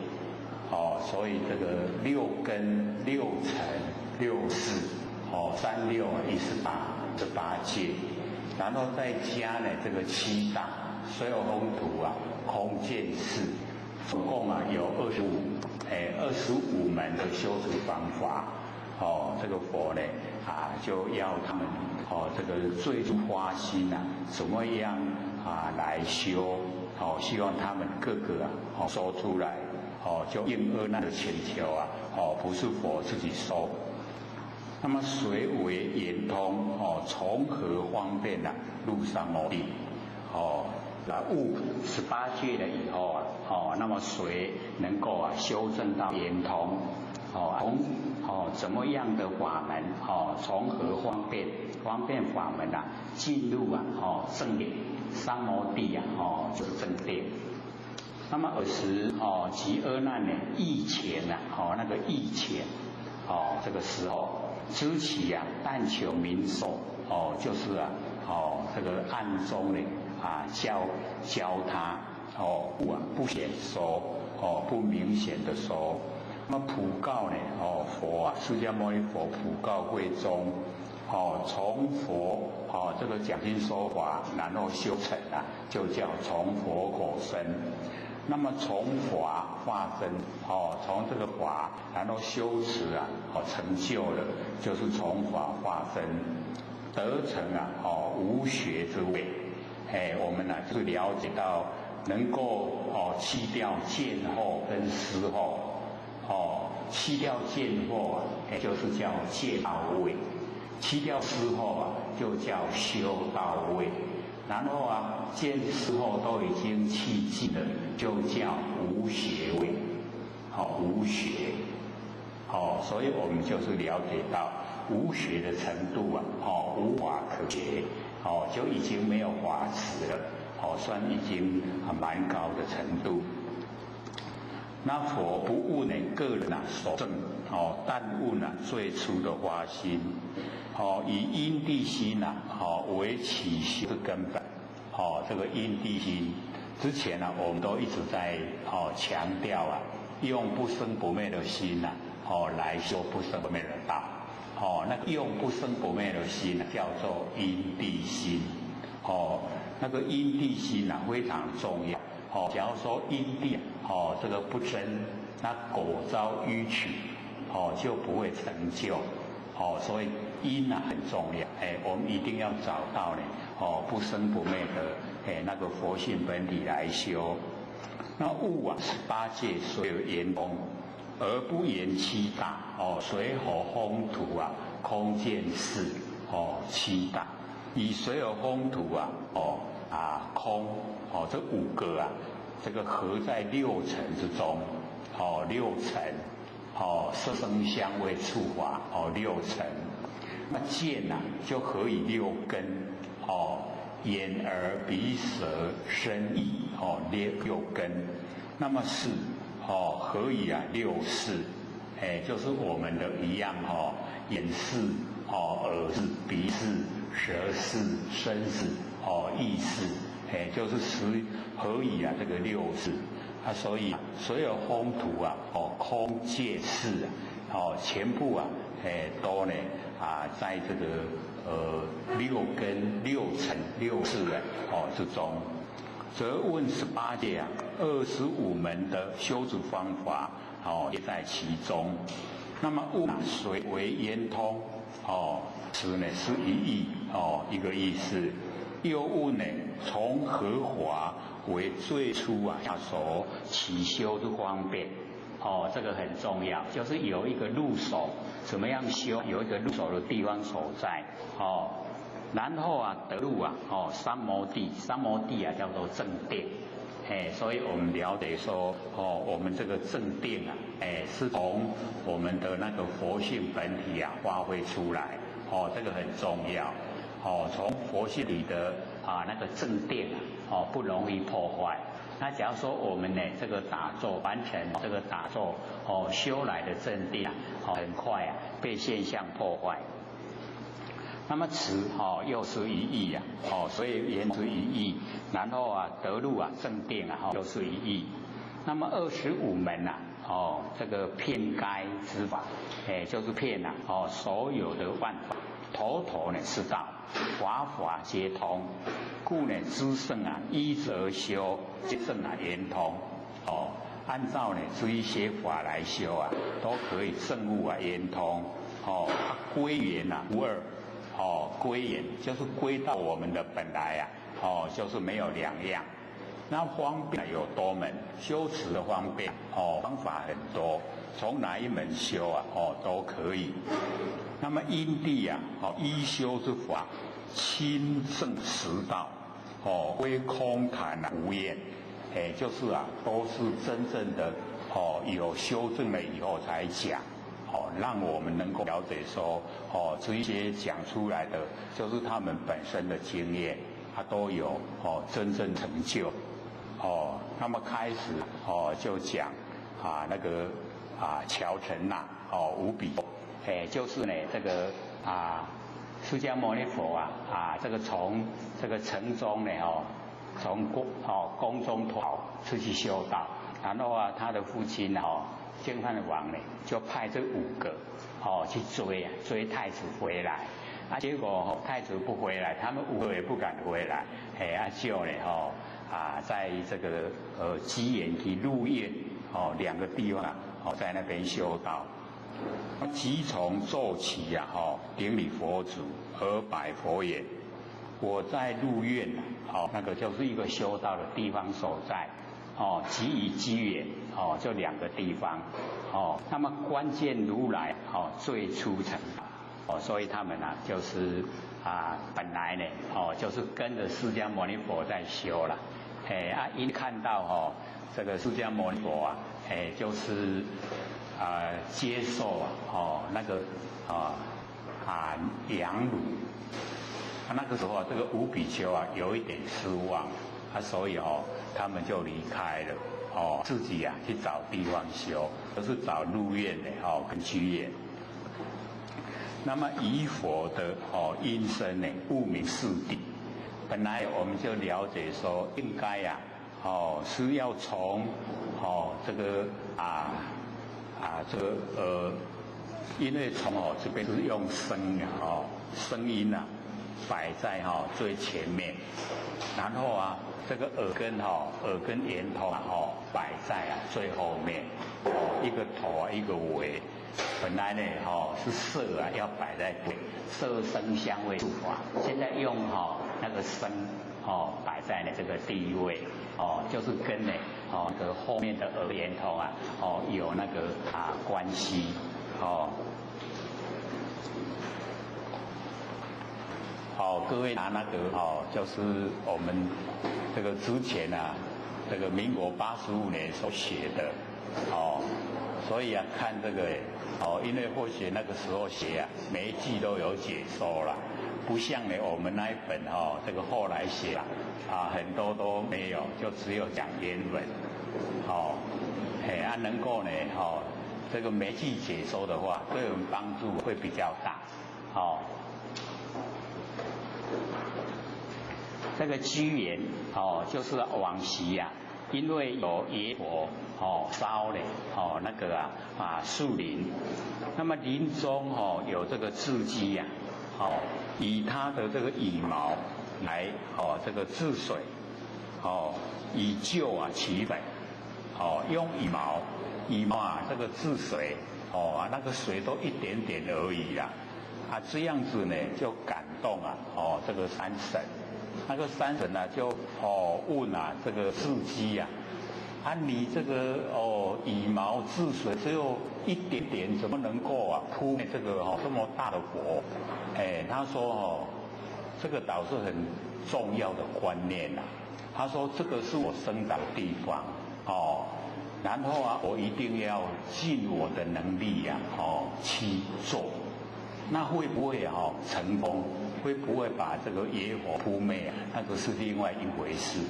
Speaker 1: 所以这个6根6尘6识3618界，然后再加呢这个7大所有风土空见识，总共有25门的修持方法这个佛呢就要他们这个最初发心怎么样来修希望他们各个说出来就应阿难的请求不是佛自己说。那么谁为圆通从何方便入三摩地悟18界了以后那么谁能够修正到圆通怎么样的法门从何方便法门进入正定三摩地就是正定。那么尔时即阿难呢疫前那个疫前这个时候知其但求民寿就是这个暗中呢教他不显说不明显的说。那么普告呢佛释迦牟尼佛普告会中从佛这个讲经说法，然后修成就叫从佛口生。那么从法化身从这个法然后修持成就了，就是从法化身得成无学之位。我们就是了解到能够弃掉见惑跟思惑弃掉见惑就是叫戒到位，弃掉思惑就叫修到位，然后见思惑都已经弃尽了，就叫无学位无学所以我们就是了解到无学的程度无法可学就已经没有法持了算已经蛮高的程度。那佛不问个人所证但问最初的发心以因地心为起修的根本这个因地心之前我们都一直在强调用不生不灭的心来修不生不灭的道那个用不生不灭的心叫做因地心那个因地心非常重要假如说因地这个不真，那果遭迂曲就不会成就所以因很重要我们一定要找到呢不生不灭的那个佛性本体来修。那悟18界所有圆通而不言7大水火风土空见识7大，以水火风土空这5个这个合在6尘之中6尘色声香味触法6尘。那见就可以6根眼耳鼻舌身意6根。那么是何以6识就是我们的一样眼识耳识鼻识舌识身识意识就是何以这个6识所以所有风土空界识全部都呢在这个6根6尘6识之中。则问18界25门的修持方法也在其中。那么物水为圆通，此呢是一义，一个意思。又问呢，从何法为最初要所起修的方便？这个很重要，就是有一个入手，怎么样修，有一个入手的地方所在，然后得入三摩地，三摩地叫做正定，所以我们了解说，我们这个正定是从我们的那个佛性本体发挥出来，这个很重要。从佛性里的那个正定不容易破坏。那假如说我们呢这个打坐完成这个打坐修来的正定很快被现象破坏。那么此又是一义所以言之一义，然后得入正定又是一义。那么25门这个遍该之法，就是遍所有的万法，头头呢是道，法法皆通，故呢知圣依之而修，知圣圆通。按照呢这一些法来修都可以证悟圆通。归元无二。归元就是归到我们的本来就是没有两样。那方便有多门，修持的方便方法很多，从哪一门修都可以。那么因地依修之法，亲证实道，非空谈无厌，就是都是真正的有修正了以后才讲。让我们能够了解说，这些讲出来的就是他们本身的经验，他都有真正成就。那么开始就讲那个乔陈那无比，就是呢这个释迦牟尼佛这个从这个城中呢从宫中逃出去修道，然后他的父亲净饭王呢就派这5个去追太子回来，结果太子不回来，他们5个也不敢回来，就呢在这个基岩及鹿苑2个地方在那边修道，即从奏起顶礼佛祖而拜佛言：我在鹿苑那个就是一个修道的地方所在。即以机缘就2个地方那么关键如来最初成所以他们就是本来呢就是跟着释迦牟尼佛在修了，一看到这个释迦牟尼佛就是接受那个羊乳，那个时候这个五比丘有一点失望，所以他们就离开了，自己去找地方修，就是找鹿苑的跟居园。那么以佛的因身呢，悟明四谛。本来我们就了解说，应该是要从这个这个因为从这边是用声声音摆在最前面，然后这个耳根圆通摆在最后面，一个头一个尾。本来呢是色要摆在色声香味触法，现在用那个声摆在这个第一位，就是跟这个后面的耳圆通有那个关系各位拿那个就是我们这个之前这个民国85年所写的所以看这个因为或许那个时候写每一句都有解说了，不像我们那一本这个后来写很多都没有，就只有讲原文能够呢这个每句解说的话，对我们帮助会比较大这个居延就是往昔因为有野火烧了那个树林，那么林中有这个雉鸡以它的这个羽毛来这个治水以救其本用羽毛这个治水哦，那个水都一点点而已啦，啊，这样子呢就感动啊，哦，这个山神，那个山神啊就问啊这个雉鸡啊，啊你这个羽毛治水只有一点点，怎么能够啊扑灭这个这么大的火？他说这个倒是很重要的观念呐。他说这个是我生长的地方然后啊我一定要尽我的能力啊去做。那会不会成功？会不会把这个野火扑灭啊？那个是另外一回事。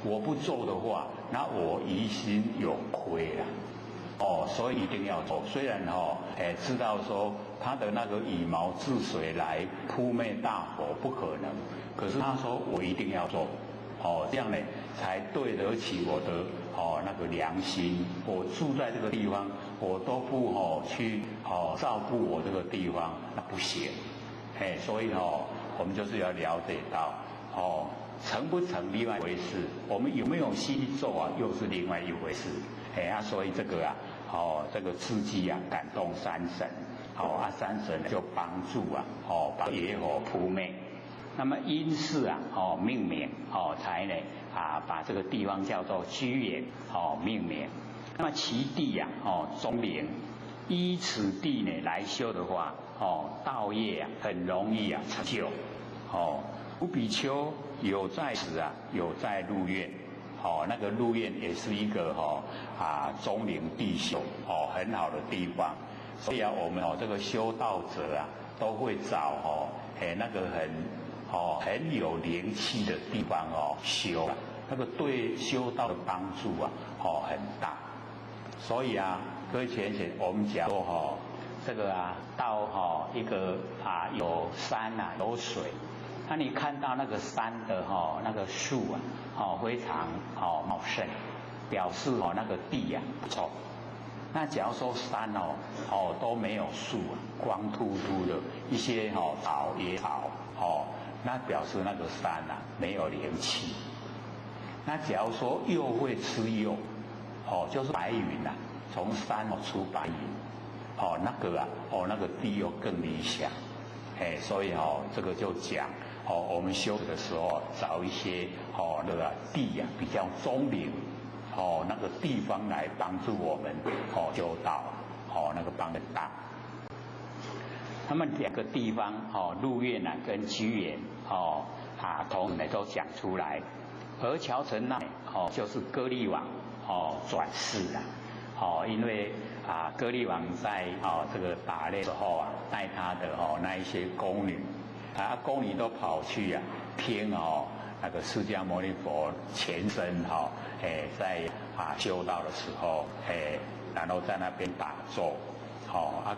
Speaker 1: 我不做的话，那我疑心有亏了。所以一定要做。虽然知道说他的那个羽毛治水来扑灭大火不可能，可是他说我一定要做。这样呢才对得起我的那个良心。我住在这个地方，我都不去照顾我这个地方，那不行。所以我们就是要了解到成不成另外一回事，我们有没有心做啊，又是另外一回事。所以这个啊，这个雉鸡啊感动山神，山神就帮助啊，把野火扑灭。那么因是啊，命名才呢把这个地方叫做居延命名。那么其地啊，中陵，依此地呢来修的话，道业啊很容易啊成就。吴比丘有在此啊，有在鹿苑。那个鹿苑也是一个中陵地修很好的地方。所以啊，我们这个修道者啊，都会找那个很有灵气的地方修，那个对修道的帮助啊很大。所以啊，各位浅浅，我们讲说这个啊到一个有山啊有水，那你看到那个山的那个树啊非常茂盛，表示那个地啊不错。那假如说山都没有树啊，光秃秃的一些草野草那表示那个山啊没有灵气。那假如说又会吃柚就是白云啊，从山出白云那个啊那个地又更理想。所以这个就讲我们修的时候找一些那个地啊比较中陵那个地方来帮助我们修道那个帮很大。那么两个地方鹿苑啊跟居延同时呢都讲出来。而乔成那就是歌利王转世了因为歌利王在这个打猎的时候啊，带他的那一些宫女宫女都跑去听那个释迦牟尼佛前身在修道的时候然后在那边打坐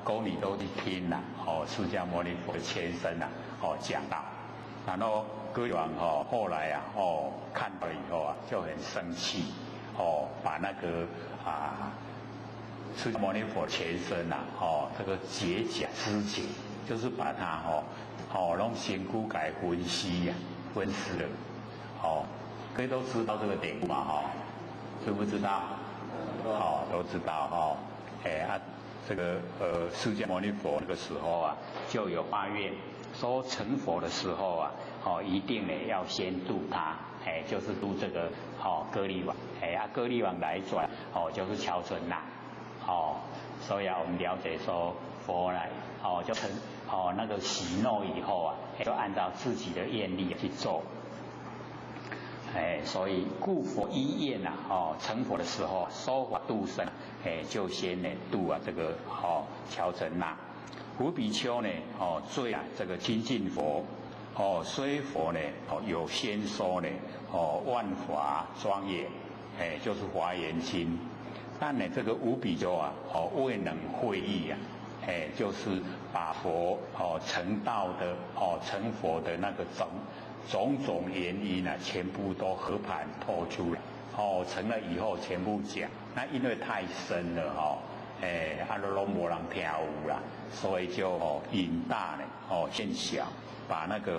Speaker 1: 宫女都去听了释迦牟尼佛的前身讲道。然后歌利王后来看到以后就很生气把那个释迦牟尼佛前身这个解假肢解，就是把它弄仙姑改分析分尸了各位都知道这个典故嘛知不知道？都知道这个释迦牟尼佛那个时候就有发愿说成佛的时候一定呢要先度他就是度这个歌利王歌利王来转就是乔成那所以我们了解说佛来就成那个喜诺以后就按照自己的愿力去做所以故佛依愿成佛的时候说法度生就先呢度这个乔成那。吴比丘呢最这个亲近佛虽佛呢有先说呢万法庄严就是华严经，但呢这个吴比丘未能会意就是把佛成道的成佛的那个种种原因全部都和盘托出来成了以后全部讲。那因为太深了都没人听有啦，所以就引大呢现小，把那个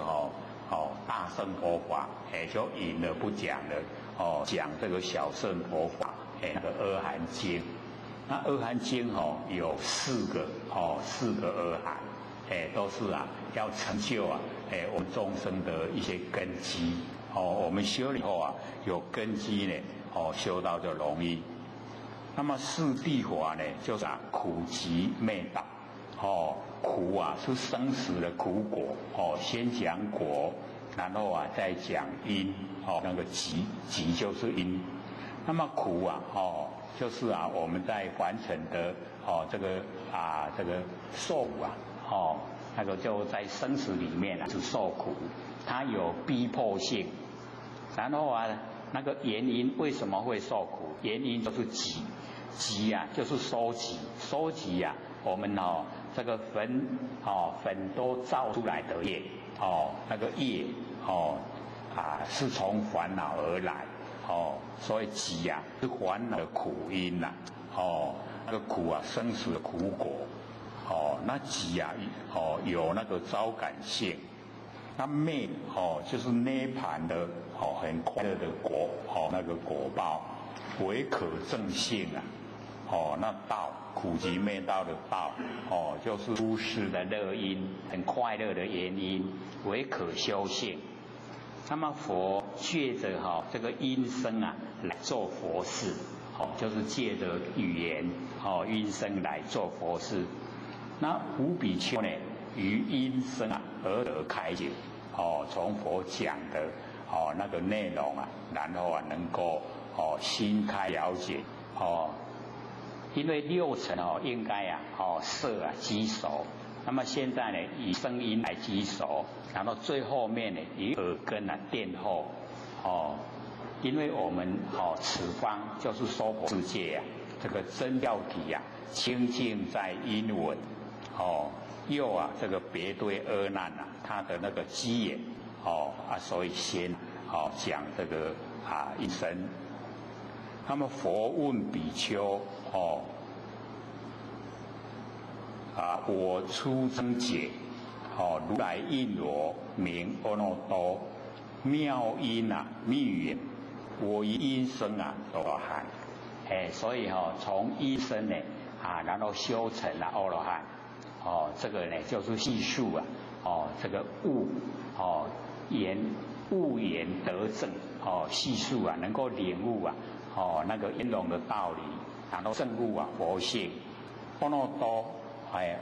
Speaker 1: 大乘佛法就引了不讲了讲这个小乘佛法那个阿含经那阿含经有4个4个阿含，都是要成就我们众生的一些根基。我们修了以后有根基呢，修道就容易。那么4谛法呢，就是苦集灭道。苦是生死的苦果，先讲果，然后再讲因，那个集就是因。那么苦就是我们在凡尘的这个受苦那个就在生死里面是受苦，它有逼迫性。然后那个原因为什么会受苦？原因就是集就是收集我们这个粉都造出来的业那个业是从烦恼而来所以集是烦恼的苦因那个苦生死的苦果那集有那个招感性，那灭就是涅槃的很快乐的果那个果报为可证性那道苦集灭道的道就是诸事的乐因，很快乐的原因，为可修性。那么佛借着这个音声来做佛事就是借着语言音声来做佛事。那无比丘呢，于音声而得开解从佛讲的那个内容然后能够心开了解因为6层应该色积熟，那么现在呢以声音来积熟，然后最后面呢以耳根垫后因为我们此方就是娑婆世界这个真教体清净在音闻又这个别对阿难它的那个机眼所以先讲这个音声。那么佛问比丘我出生解如来应罗名阿耨多妙音密语，我以音声多罗汉所以从音声呢然后修成了阿罗汉这个呢就是细数这个悟言得正细数能够领悟那个圆融的道理，然后证悟佛性。阿耨多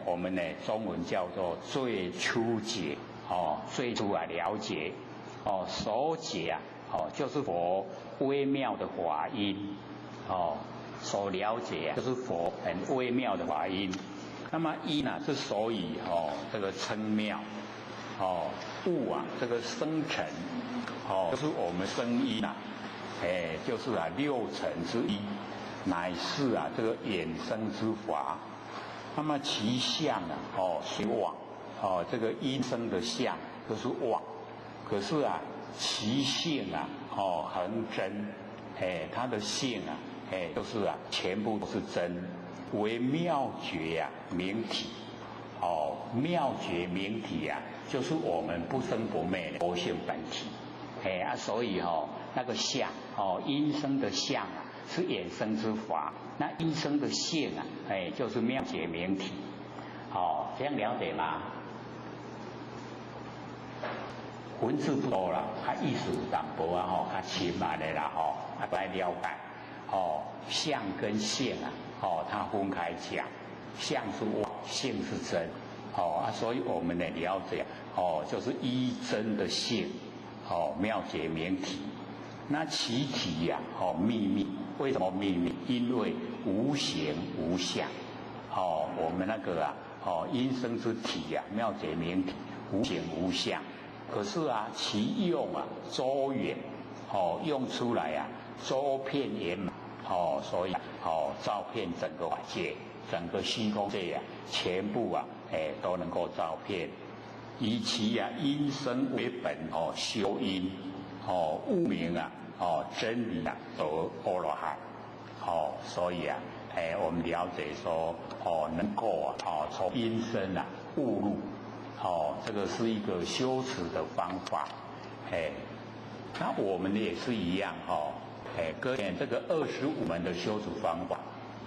Speaker 1: 我们呢中文叫做最初解最初了解所解就是佛微妙的法音所了解就是佛很微妙的法音。那么音之所以这个称妙物这个生成就是我们声音就是6层之一，乃是这个衍生之法。那么其相是妄这个音声的相就是妄，可是其性恒真它的性就是全部都是真，为妙觉明体妙觉明体就是我们不生不灭的佛性本体所以那个相音声的相是衍生之法，那音声的性就是妙觉明体这样了解吗？文字不多了，意思有淡薄较深的啦来了解相跟性它分开讲，相是妄，性是真所以我们的了解就是依真的性妙觉明体。那其体秘密，为什么秘密？因为无形无相我们那个音声之体妙觉明体无形无相，可是其用周远用出来周遍圆满所以照遍整个法界，整个虚空界全部都能够照遍。以其音声为本修音悟明真理得阿罗汉所以我们了解说能够从音声悟入这个是一个修持的方法那我们也是一样跟这个25门的修持方法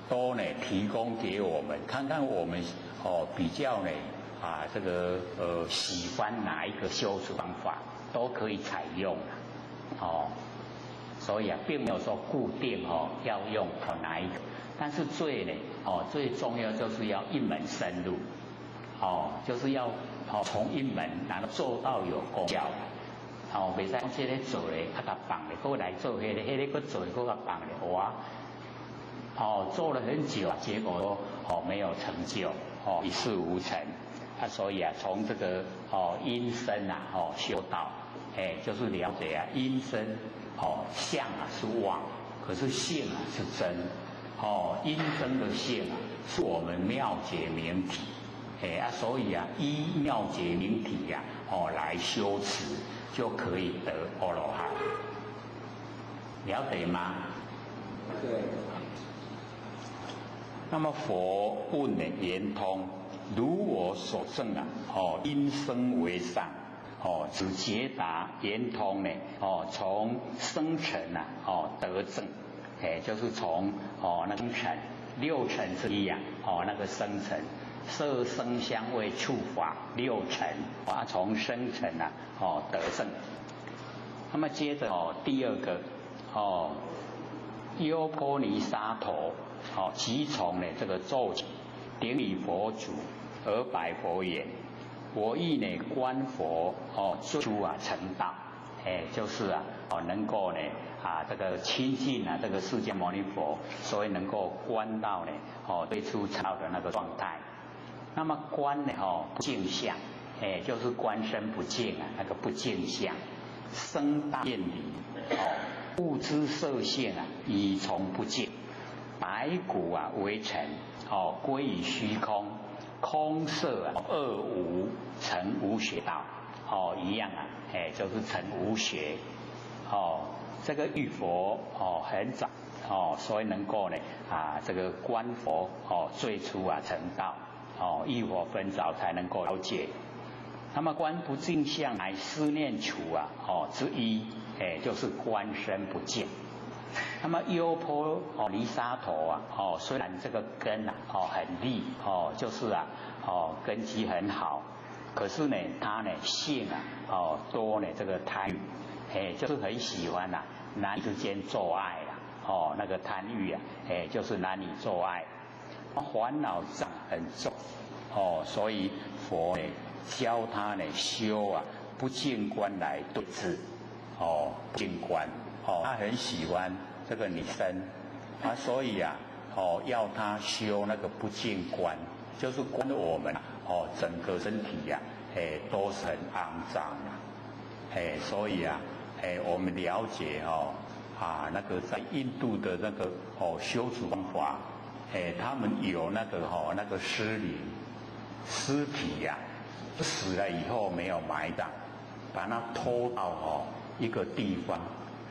Speaker 1: 都呢提供给我们，看看我们比较呢这个喜欢哪一个修持方法，都可以采用所以并没有说固定要用哪一个，但是最重要就是要一门深入就是要从一门然后做到有功效袂使讲这个做咧较棒咧，过来做迄个做搁较棒咧，哇做了很久，结果没有成就一事无成所以从这个因身修道就是了解因身相是妄，可是性是真因真的性是我们妙解明体所以依妙解明体来修持，就可以得阿罗汉，了解吗？
Speaker 3: 对。
Speaker 1: 那么佛问的圆通，如我所证因生为上只解答圆通呢从生尘得证就是从那生尘六尘之一那个生尘色声香味触法六尘从生尘得证。那么接着第二个优波尼沙陀即从这个咒语顶礼佛祖而白佛言：我亦呢观佛最初成道，就是能够呢这个亲近这个释迦牟尼佛，所以能够观到呢最初成道的那个状态。那么观呢不净相，就是观身不净那个不净相，生大厌离物之色性已从不净，白骨为尘归于虚空，空色二无成无学道一样就是成无学这个遇佛很早所以能够呢这个观佛最初成道遇佛很早才能够了解。那么观不净相乃思念处之一就是观身不净。那么优波尼沙陀虽然这个根很利就是根基很好，可是呢他呢性多呢这个贪欲就是很喜欢男女之间做爱那个贪欲就是男女做爱，烦恼障很重所以佛呢教他呢修不净观来对治不净观他很喜欢这个女生所以要他修那个不净观，就是观我们整个身体都是很肮脏所以我们了解那个在印度的那个修持方法他们有那个尸灵尸体死了以后没有埋葬，把它拖到一个地方，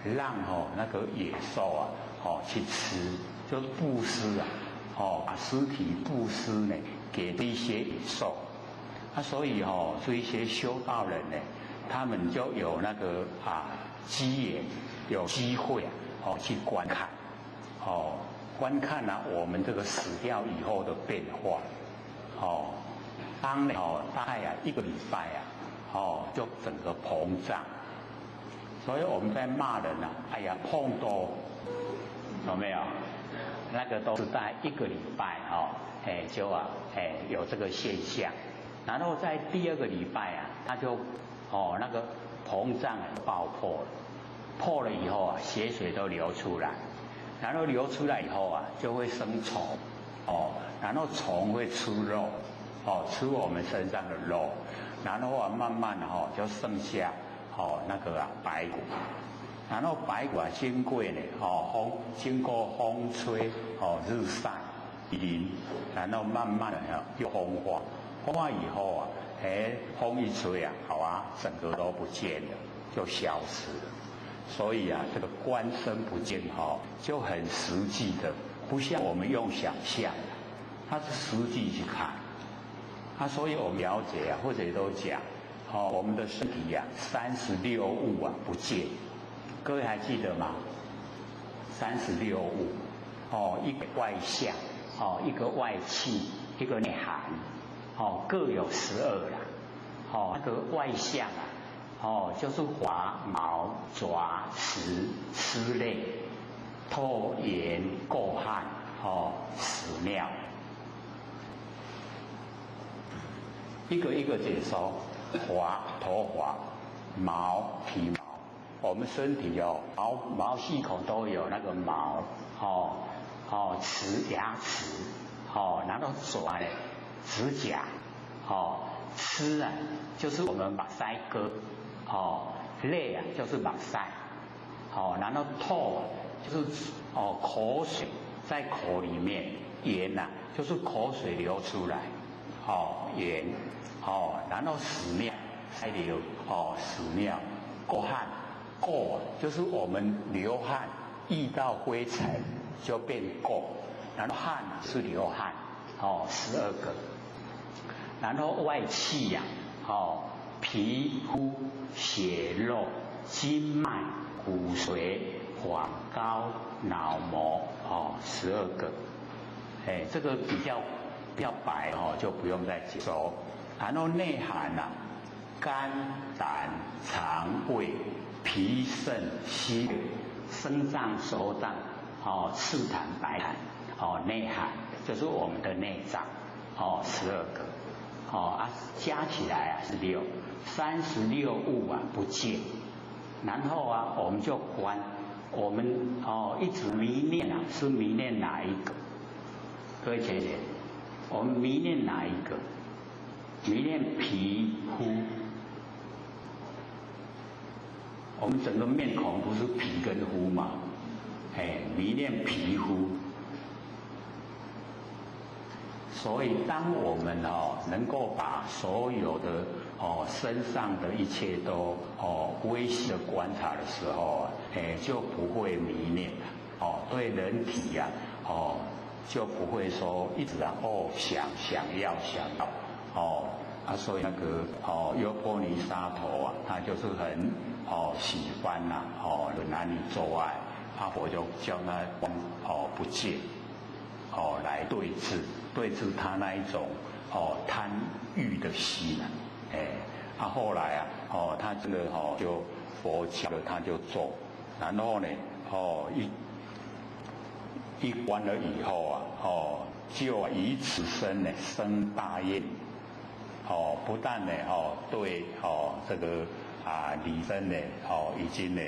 Speaker 1: 让那个野兽去吃，就是布施把尸体布施呢给这些野兽所以这一些修道人呢，他们就有那个机缘有机会去观看观看我们这个死掉以后的变化当大概一个礼拜就整个膨胀，所以我们在骂人哎呀碰多有没有？那个都是在一个礼拜就有这个现象，然后在第二个礼拜它就那个膨胀爆破了，破了以后血水都流出来，然后流出来以后就会生虫然后虫会吃肉吃我们身上的肉，然后慢慢就剩下那个白骨，然后白骨经过呢经过风吹日晒雨淋，然后慢慢的又风化，风化以后风一吹整个都不见了，就消失了。所以这个观身不净就很实际的，不像我们用想象的，它是实际去看所以我们了解或者都讲我们的身体36物不见，各位还记得吗？36物一个外相一个外气，一个内涵，各有12啦。那个外相啊，就是滑、毛、爪、齿、吃类、唾、盐、垢、汗，屎尿。一个一个解说，滑头滑，毛皮毛，我们身体毛细孔都有那个毛，齿牙齿，然后爪呢，指甲，吃啊就是我们把腮割，泪啊就是把腮，然后唾就是口水在口里面，盐呐就是口水流出来，盐。然后屎尿，再流，屎尿，垢汗，垢就是我们流汗，遇到灰尘就变垢，然后汗是流汗，12个，然后外气呀，皮肤、血肉、筋脉、骨髓、黄膏、脑膜，12个，这个比较白就不用再解说。然后内涵啊，肝、胆、肠胃、脾、肾、心、肾脏、手脏，赤痰、白痰，内涵就是我们的内脏，12个，加起来是36物啊不净。然后我们就观，我们一直迷恋是迷恋哪一个？各位姐姐，我们迷恋哪一个？迷恋皮肤，我们整个面孔不是皮跟肤嘛？迷恋皮肤，所以当我们能够把所有的身上的一切都微细的观察的时候就不会迷恋对人体就不会说一直想要。所以那个优波尼沙陀他就是很喜欢男女做爱，我就叫他不戒来对治他那一种贪欲的心后来他这个就佛教的他就做，然后呢一关了以后就以此身呢生大愿。不但呢对这个离身呢已经呢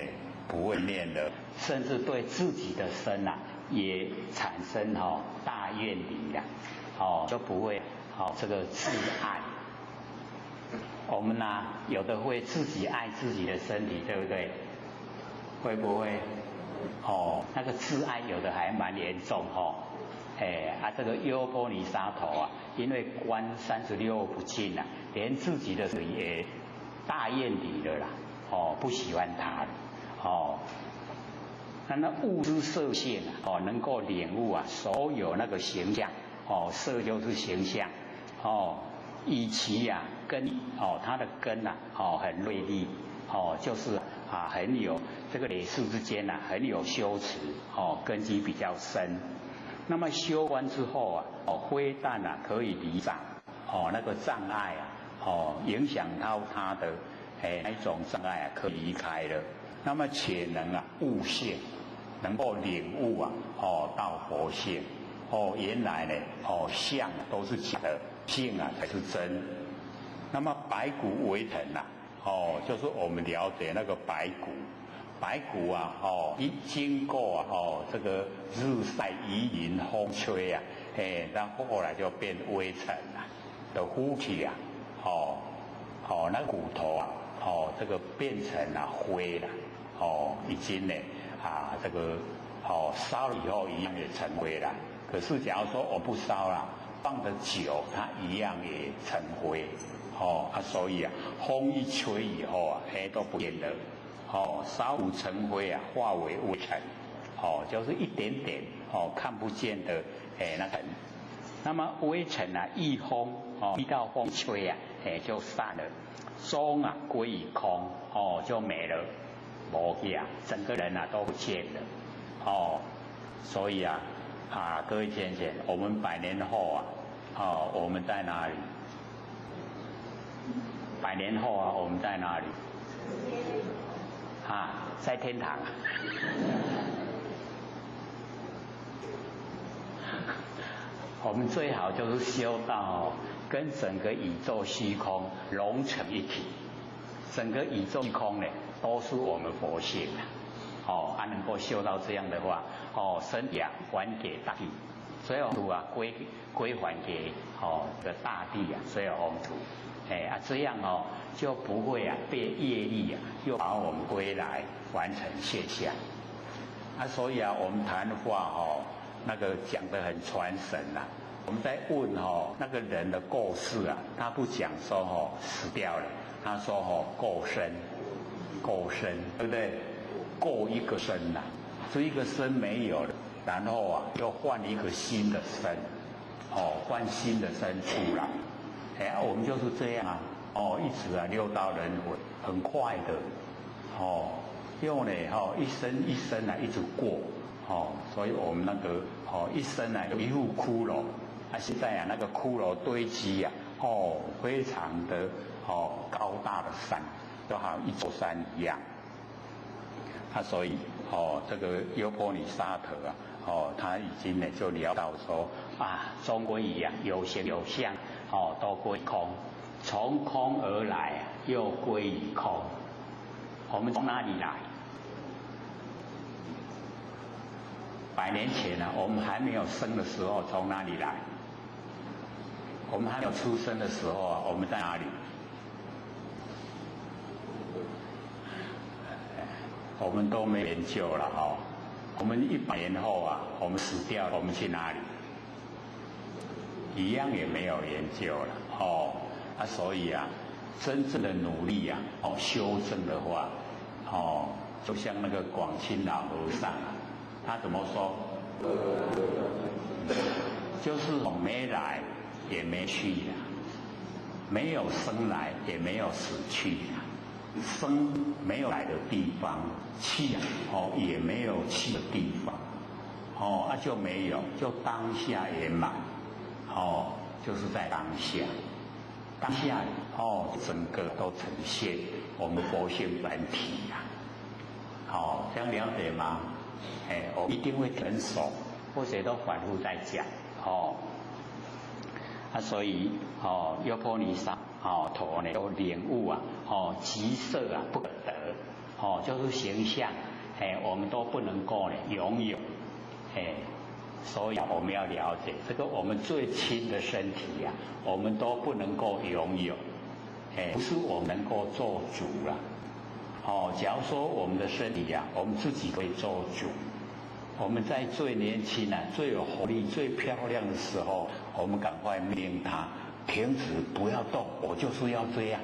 Speaker 1: 不会念了，甚至对自己的身也产生大愿离呀，就不会这个自爱。我们有的会自己爱自己的身体，对不对？会不会？那个自爱有的还蛮严重这个优波尼沙陀因为观36物不净连自己的水也大厌离了啦，不喜欢他了，那物之色性能够领悟所有那个形象，色就是形象，以其根它的根很锐利，就是很有这个累世之间很有修持，根基比较深。那么修完之后非但可以离障，那个障碍影响到他的那一种障碍可以离开了。那么且能悟性，能够领悟到佛性。原来呢相都是假的，性才是真。那么白骨为藤就是我们了解那个白骨。白骨一经过这个日晒雨淋风吹然后后来就变微尘的呼气那骨头这个变成灰了已经呢这个烧了以后一样也成灰了。可是假如说我不烧了，放的久，它一样也成灰所以风一吹以后黑都不见了。烧无成灰化为微尘，就是一点点看不见的那个。那么微尘一风遇到风吹就散了，终归于空就没了，没去整个人都不见了所以啊，各位先生，我们100年后啊，我们在哪里？100年后啊，我们在哪里？啊，在天堂啊。我们最好就是修到跟整个宇宙虚空融成一体，整个宇宙虚空呢都是我们佛性啊。能够修到这样的话，身体啊还给大地，所有土啊归还给的大地啊，所有红土，这样就不会被业力又把我们归来完成现象。所以我们谈话那个讲得很传神啊。我们在问那个人的过世啊，他不讲说死掉了，他说过生，对不对？过一个身呐，这一个身没有了，然后又换一个新的身，换新的身出来，我们就是这样一直六道轮回，很快的，又呢一生一生一直过，所以我们那个一生有一副骷髅，现在那个骷髅堆积非常的高大的山，就好像一座山一样。所以这个优婆尼沙陀他已经呢就聊到说终归一样，有形有相都归空，从空而来又归于空。我们从哪里来？100年前我们还没有生的时候从哪里来？我们还没有出生的时候我们在哪里？我们都没研究了我们100年后我们死掉了，我们去哪里？一样也没有研究了所以真正的努力修正的话就像那个广清老和尚他怎么说？就是没来也没去没有生来也没有死去生没有来的地方，去也没有去的地方，就没有，就当下圆满，就是在当下，当下整个都呈现我们佛性本体这样了解吗？我一定会很熟，或者都反复在讲所以优婆尼沙陀呢有领悟极色不可得就是形象我们都不能够拥有所以我们要了解这个我们最亲的身体我们都不能够拥有不是我们能够做主了假如说我们的身体我们自己可以做主，我们在最年轻最有活力最漂亮的时候，我们赶快命令它停止不要动，我就是要这样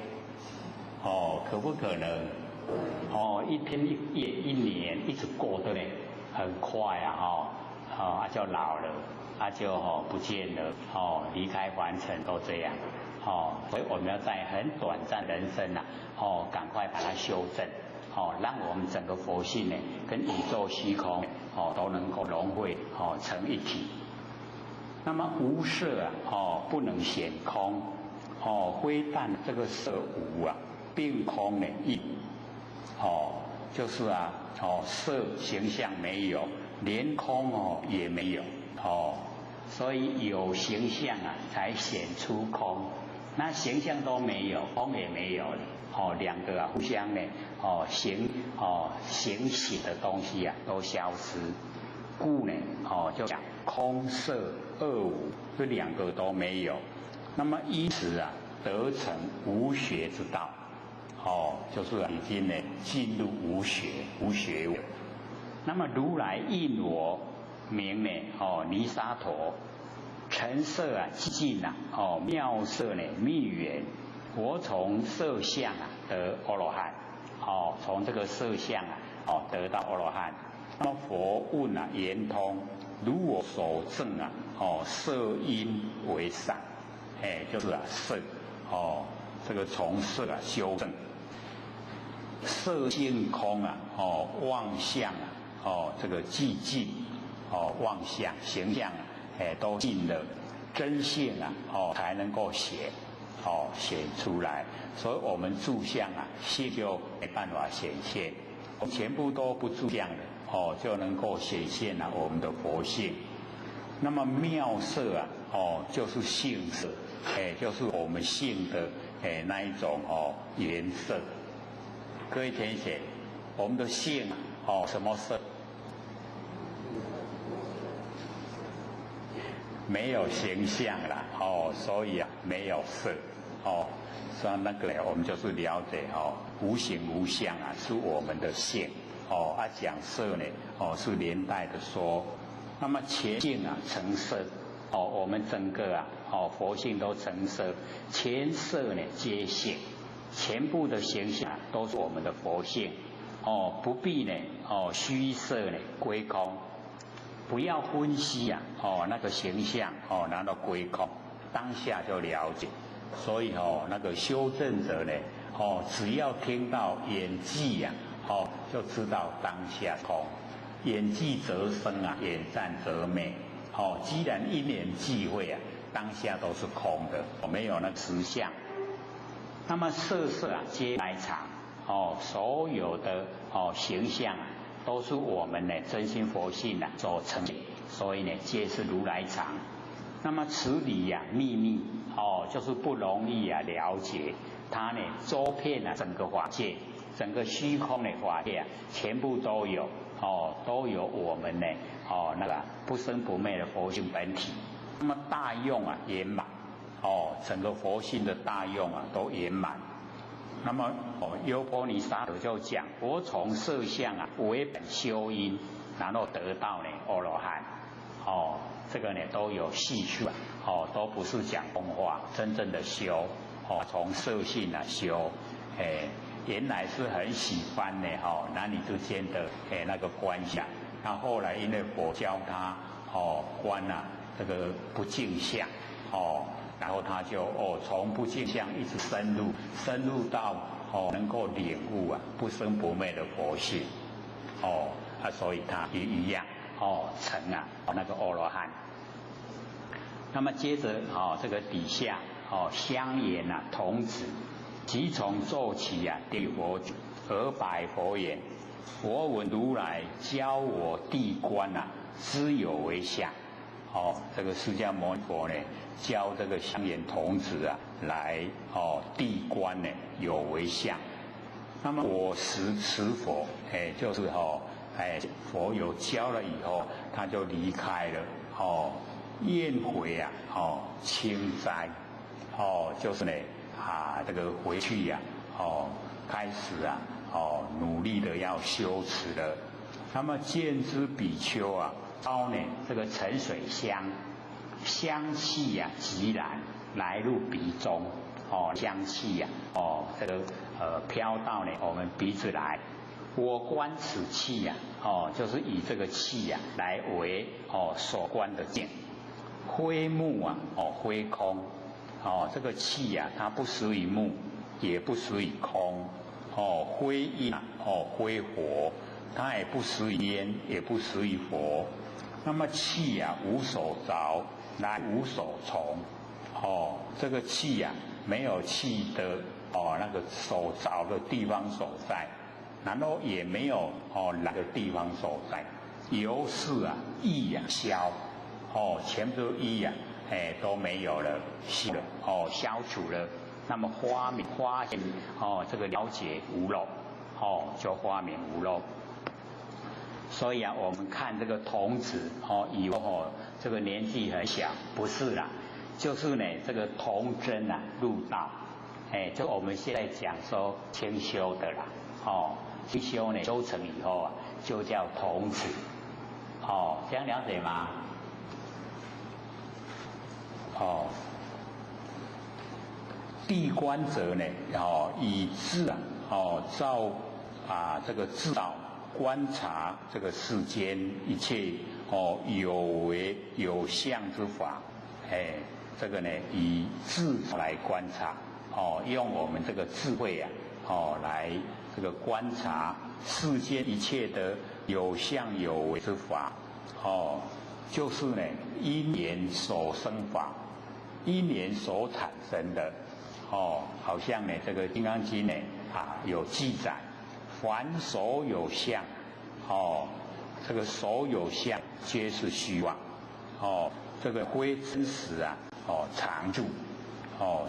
Speaker 1: 可不可能一天一夜一年一直过对不对？很快就老了就不见了离开凡尘都这样所以我们要在很短暂人生赶快把它修正让我们整个佛性跟宇宙虚空都能够融汇成一体。那么无色不能显空非但这个色无并空亦就是色形象没有，连空也没有所以有形象才显出空，那形象都没有，空也没有两个互相形体的东西都消失，故呢就讲空色二无，这两个都没有，那么因此得成无学之道就是已经进入无学问。那么如来应我名尼沙陀，尘色寂静妙色密缘，我从色相得阿罗汉从这个色相得到阿罗汉。那么佛问圆通，如我所证色因为善就是色这个从色修正，色性空妄相这个寂静妄想形象都尽了，真性才能够显出来。所以我们住相性就没办法显现，我们全部都不住相的就能够显现我们的佛性。那么妙色就是性色，就是我们性的那一种颜色。各位同学，我们的性什么色？没有形象啦，所以没有色，所以那个我们就是了解无形无相是我们的性，讲色呢是连带的说。那么前性成色，我们整个佛性都成色，前色呢皆性，全部的形象都是我们的佛性，不必呢虚色呢归空。不要分析那个形象拿到归空，当下就了解。所以那个修正者呢只要听到演技就知道当下空。演技则生演战则灭。既然因缘际会当下都是空的，没有那实相。那么色皆来常，所有的形象都是我们呢真心佛性所成就，所以呢皆是如来常。那么此理秘密就是不容易了解，它呢周遍整个法界，整个虚空的法界全部都有都有我们呢那个不生不灭的佛性本体。那么大用圆满，整个佛性的大用都圆满。那么优婆尼沙陀就讲，我从色相为本修因，然后得到呢阿罗汉。这个呢都有细数都不是讲空话，真正的修从色性修。原来是很喜欢呢男女之间的那个关系。那后来因为佛教他观这个不净相然后他就从不净相一直深入到能够领悟不生不灭的佛性所以他也一样成那个阿罗汉。那么接着这个底下香言童子即从奏起地佛举，而白佛言：我闻如来教我地观知有为相。这个释迦牟尼佛呢教这个香言童子来地观呢有为相。那么我时此佛就是佛有教了以后，他就离开了宴回清斋就是呢这个回去开始努力的要修持了。那么见之比丘招呢这个沉水香，香气极然来入鼻中香气这个飘到呢我们鼻子来。我观此气就是以这个气来为所观的境。灰目灰空这个气它不属于目，也不属于空灰阴灰火，它也不属于烟，也不属于佛。那么气无所着，来无所从这个气没有气的那个所着的地方所在，然后也没有来的地方所在，由是意消全部意都没有了，是了消除了。那么花现这个了解无漏就花明无漏。所以我们看这个童子以为这个年纪很小，不是啦，就是呢这个童真入道，就我们现在讲说清修的啦清修呢修成以后就叫童子这样了解吗？地观者呢以智照这个知道观察这个世间一切有为有相之法，这个呢以智来观察用我们这个智慧来这个观察世间一切的有相有为之法就是呢因缘所生法，因缘所产生的，好像呢这个《金刚经》呢有记载，凡所有相，这个所有相皆是虚妄，这个非真实啊，常住，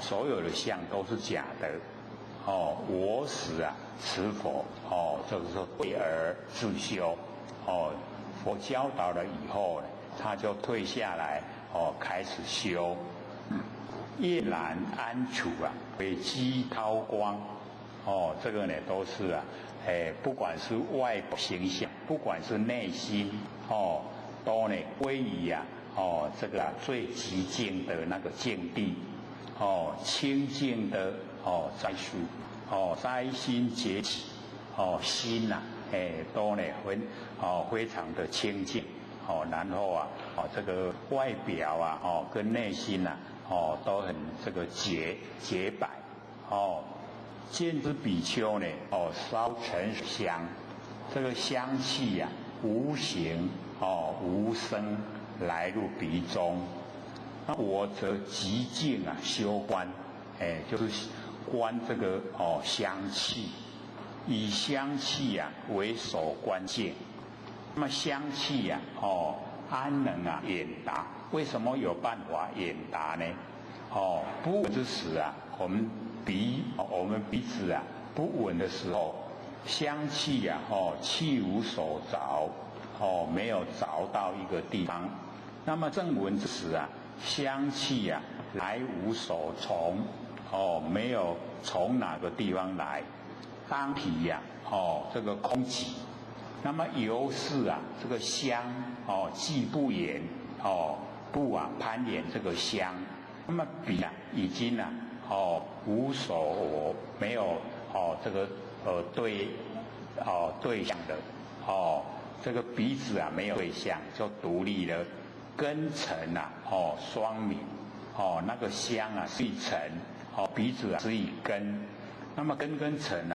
Speaker 1: 所有的相都是假的，我死啊，此佛，这个是退而自修，佛教导了以后呢，他就退下来，开始修，夜阑安处啊，为积韬光，这个呢都是啊，不管是外表形象，不管是内心，都呢归于啊，这个最极静的那个境地，清净的斋书，斋心结起，心呐，都呢非常的清净，然后啊，这个外表啊，跟内心呐，都很这个洁白，见之比丘呢，烧沉香，这个香气呀，无形无声来入鼻中，那我则极静啊修观，就是观这个香气，以香气啊为首观境。那么香气呀，安能啊远达？为什么有办法远达呢？不稳之时啊，我们鼻子啊不稳的时候，香气呀，气无所着，没有着到一个地方。那么正稳之时啊，香气呀来无所从，没有从哪个地方来，当体呀，这个空寂。那么由是啊，这个香既不言不攀岩这个香，那么鼻啊已经啊无所没有这个对象的这个鼻子啊没有对象，就独立了。根尘啊双明那个香啊是一尘，鼻子啊是一根，那么根跟尘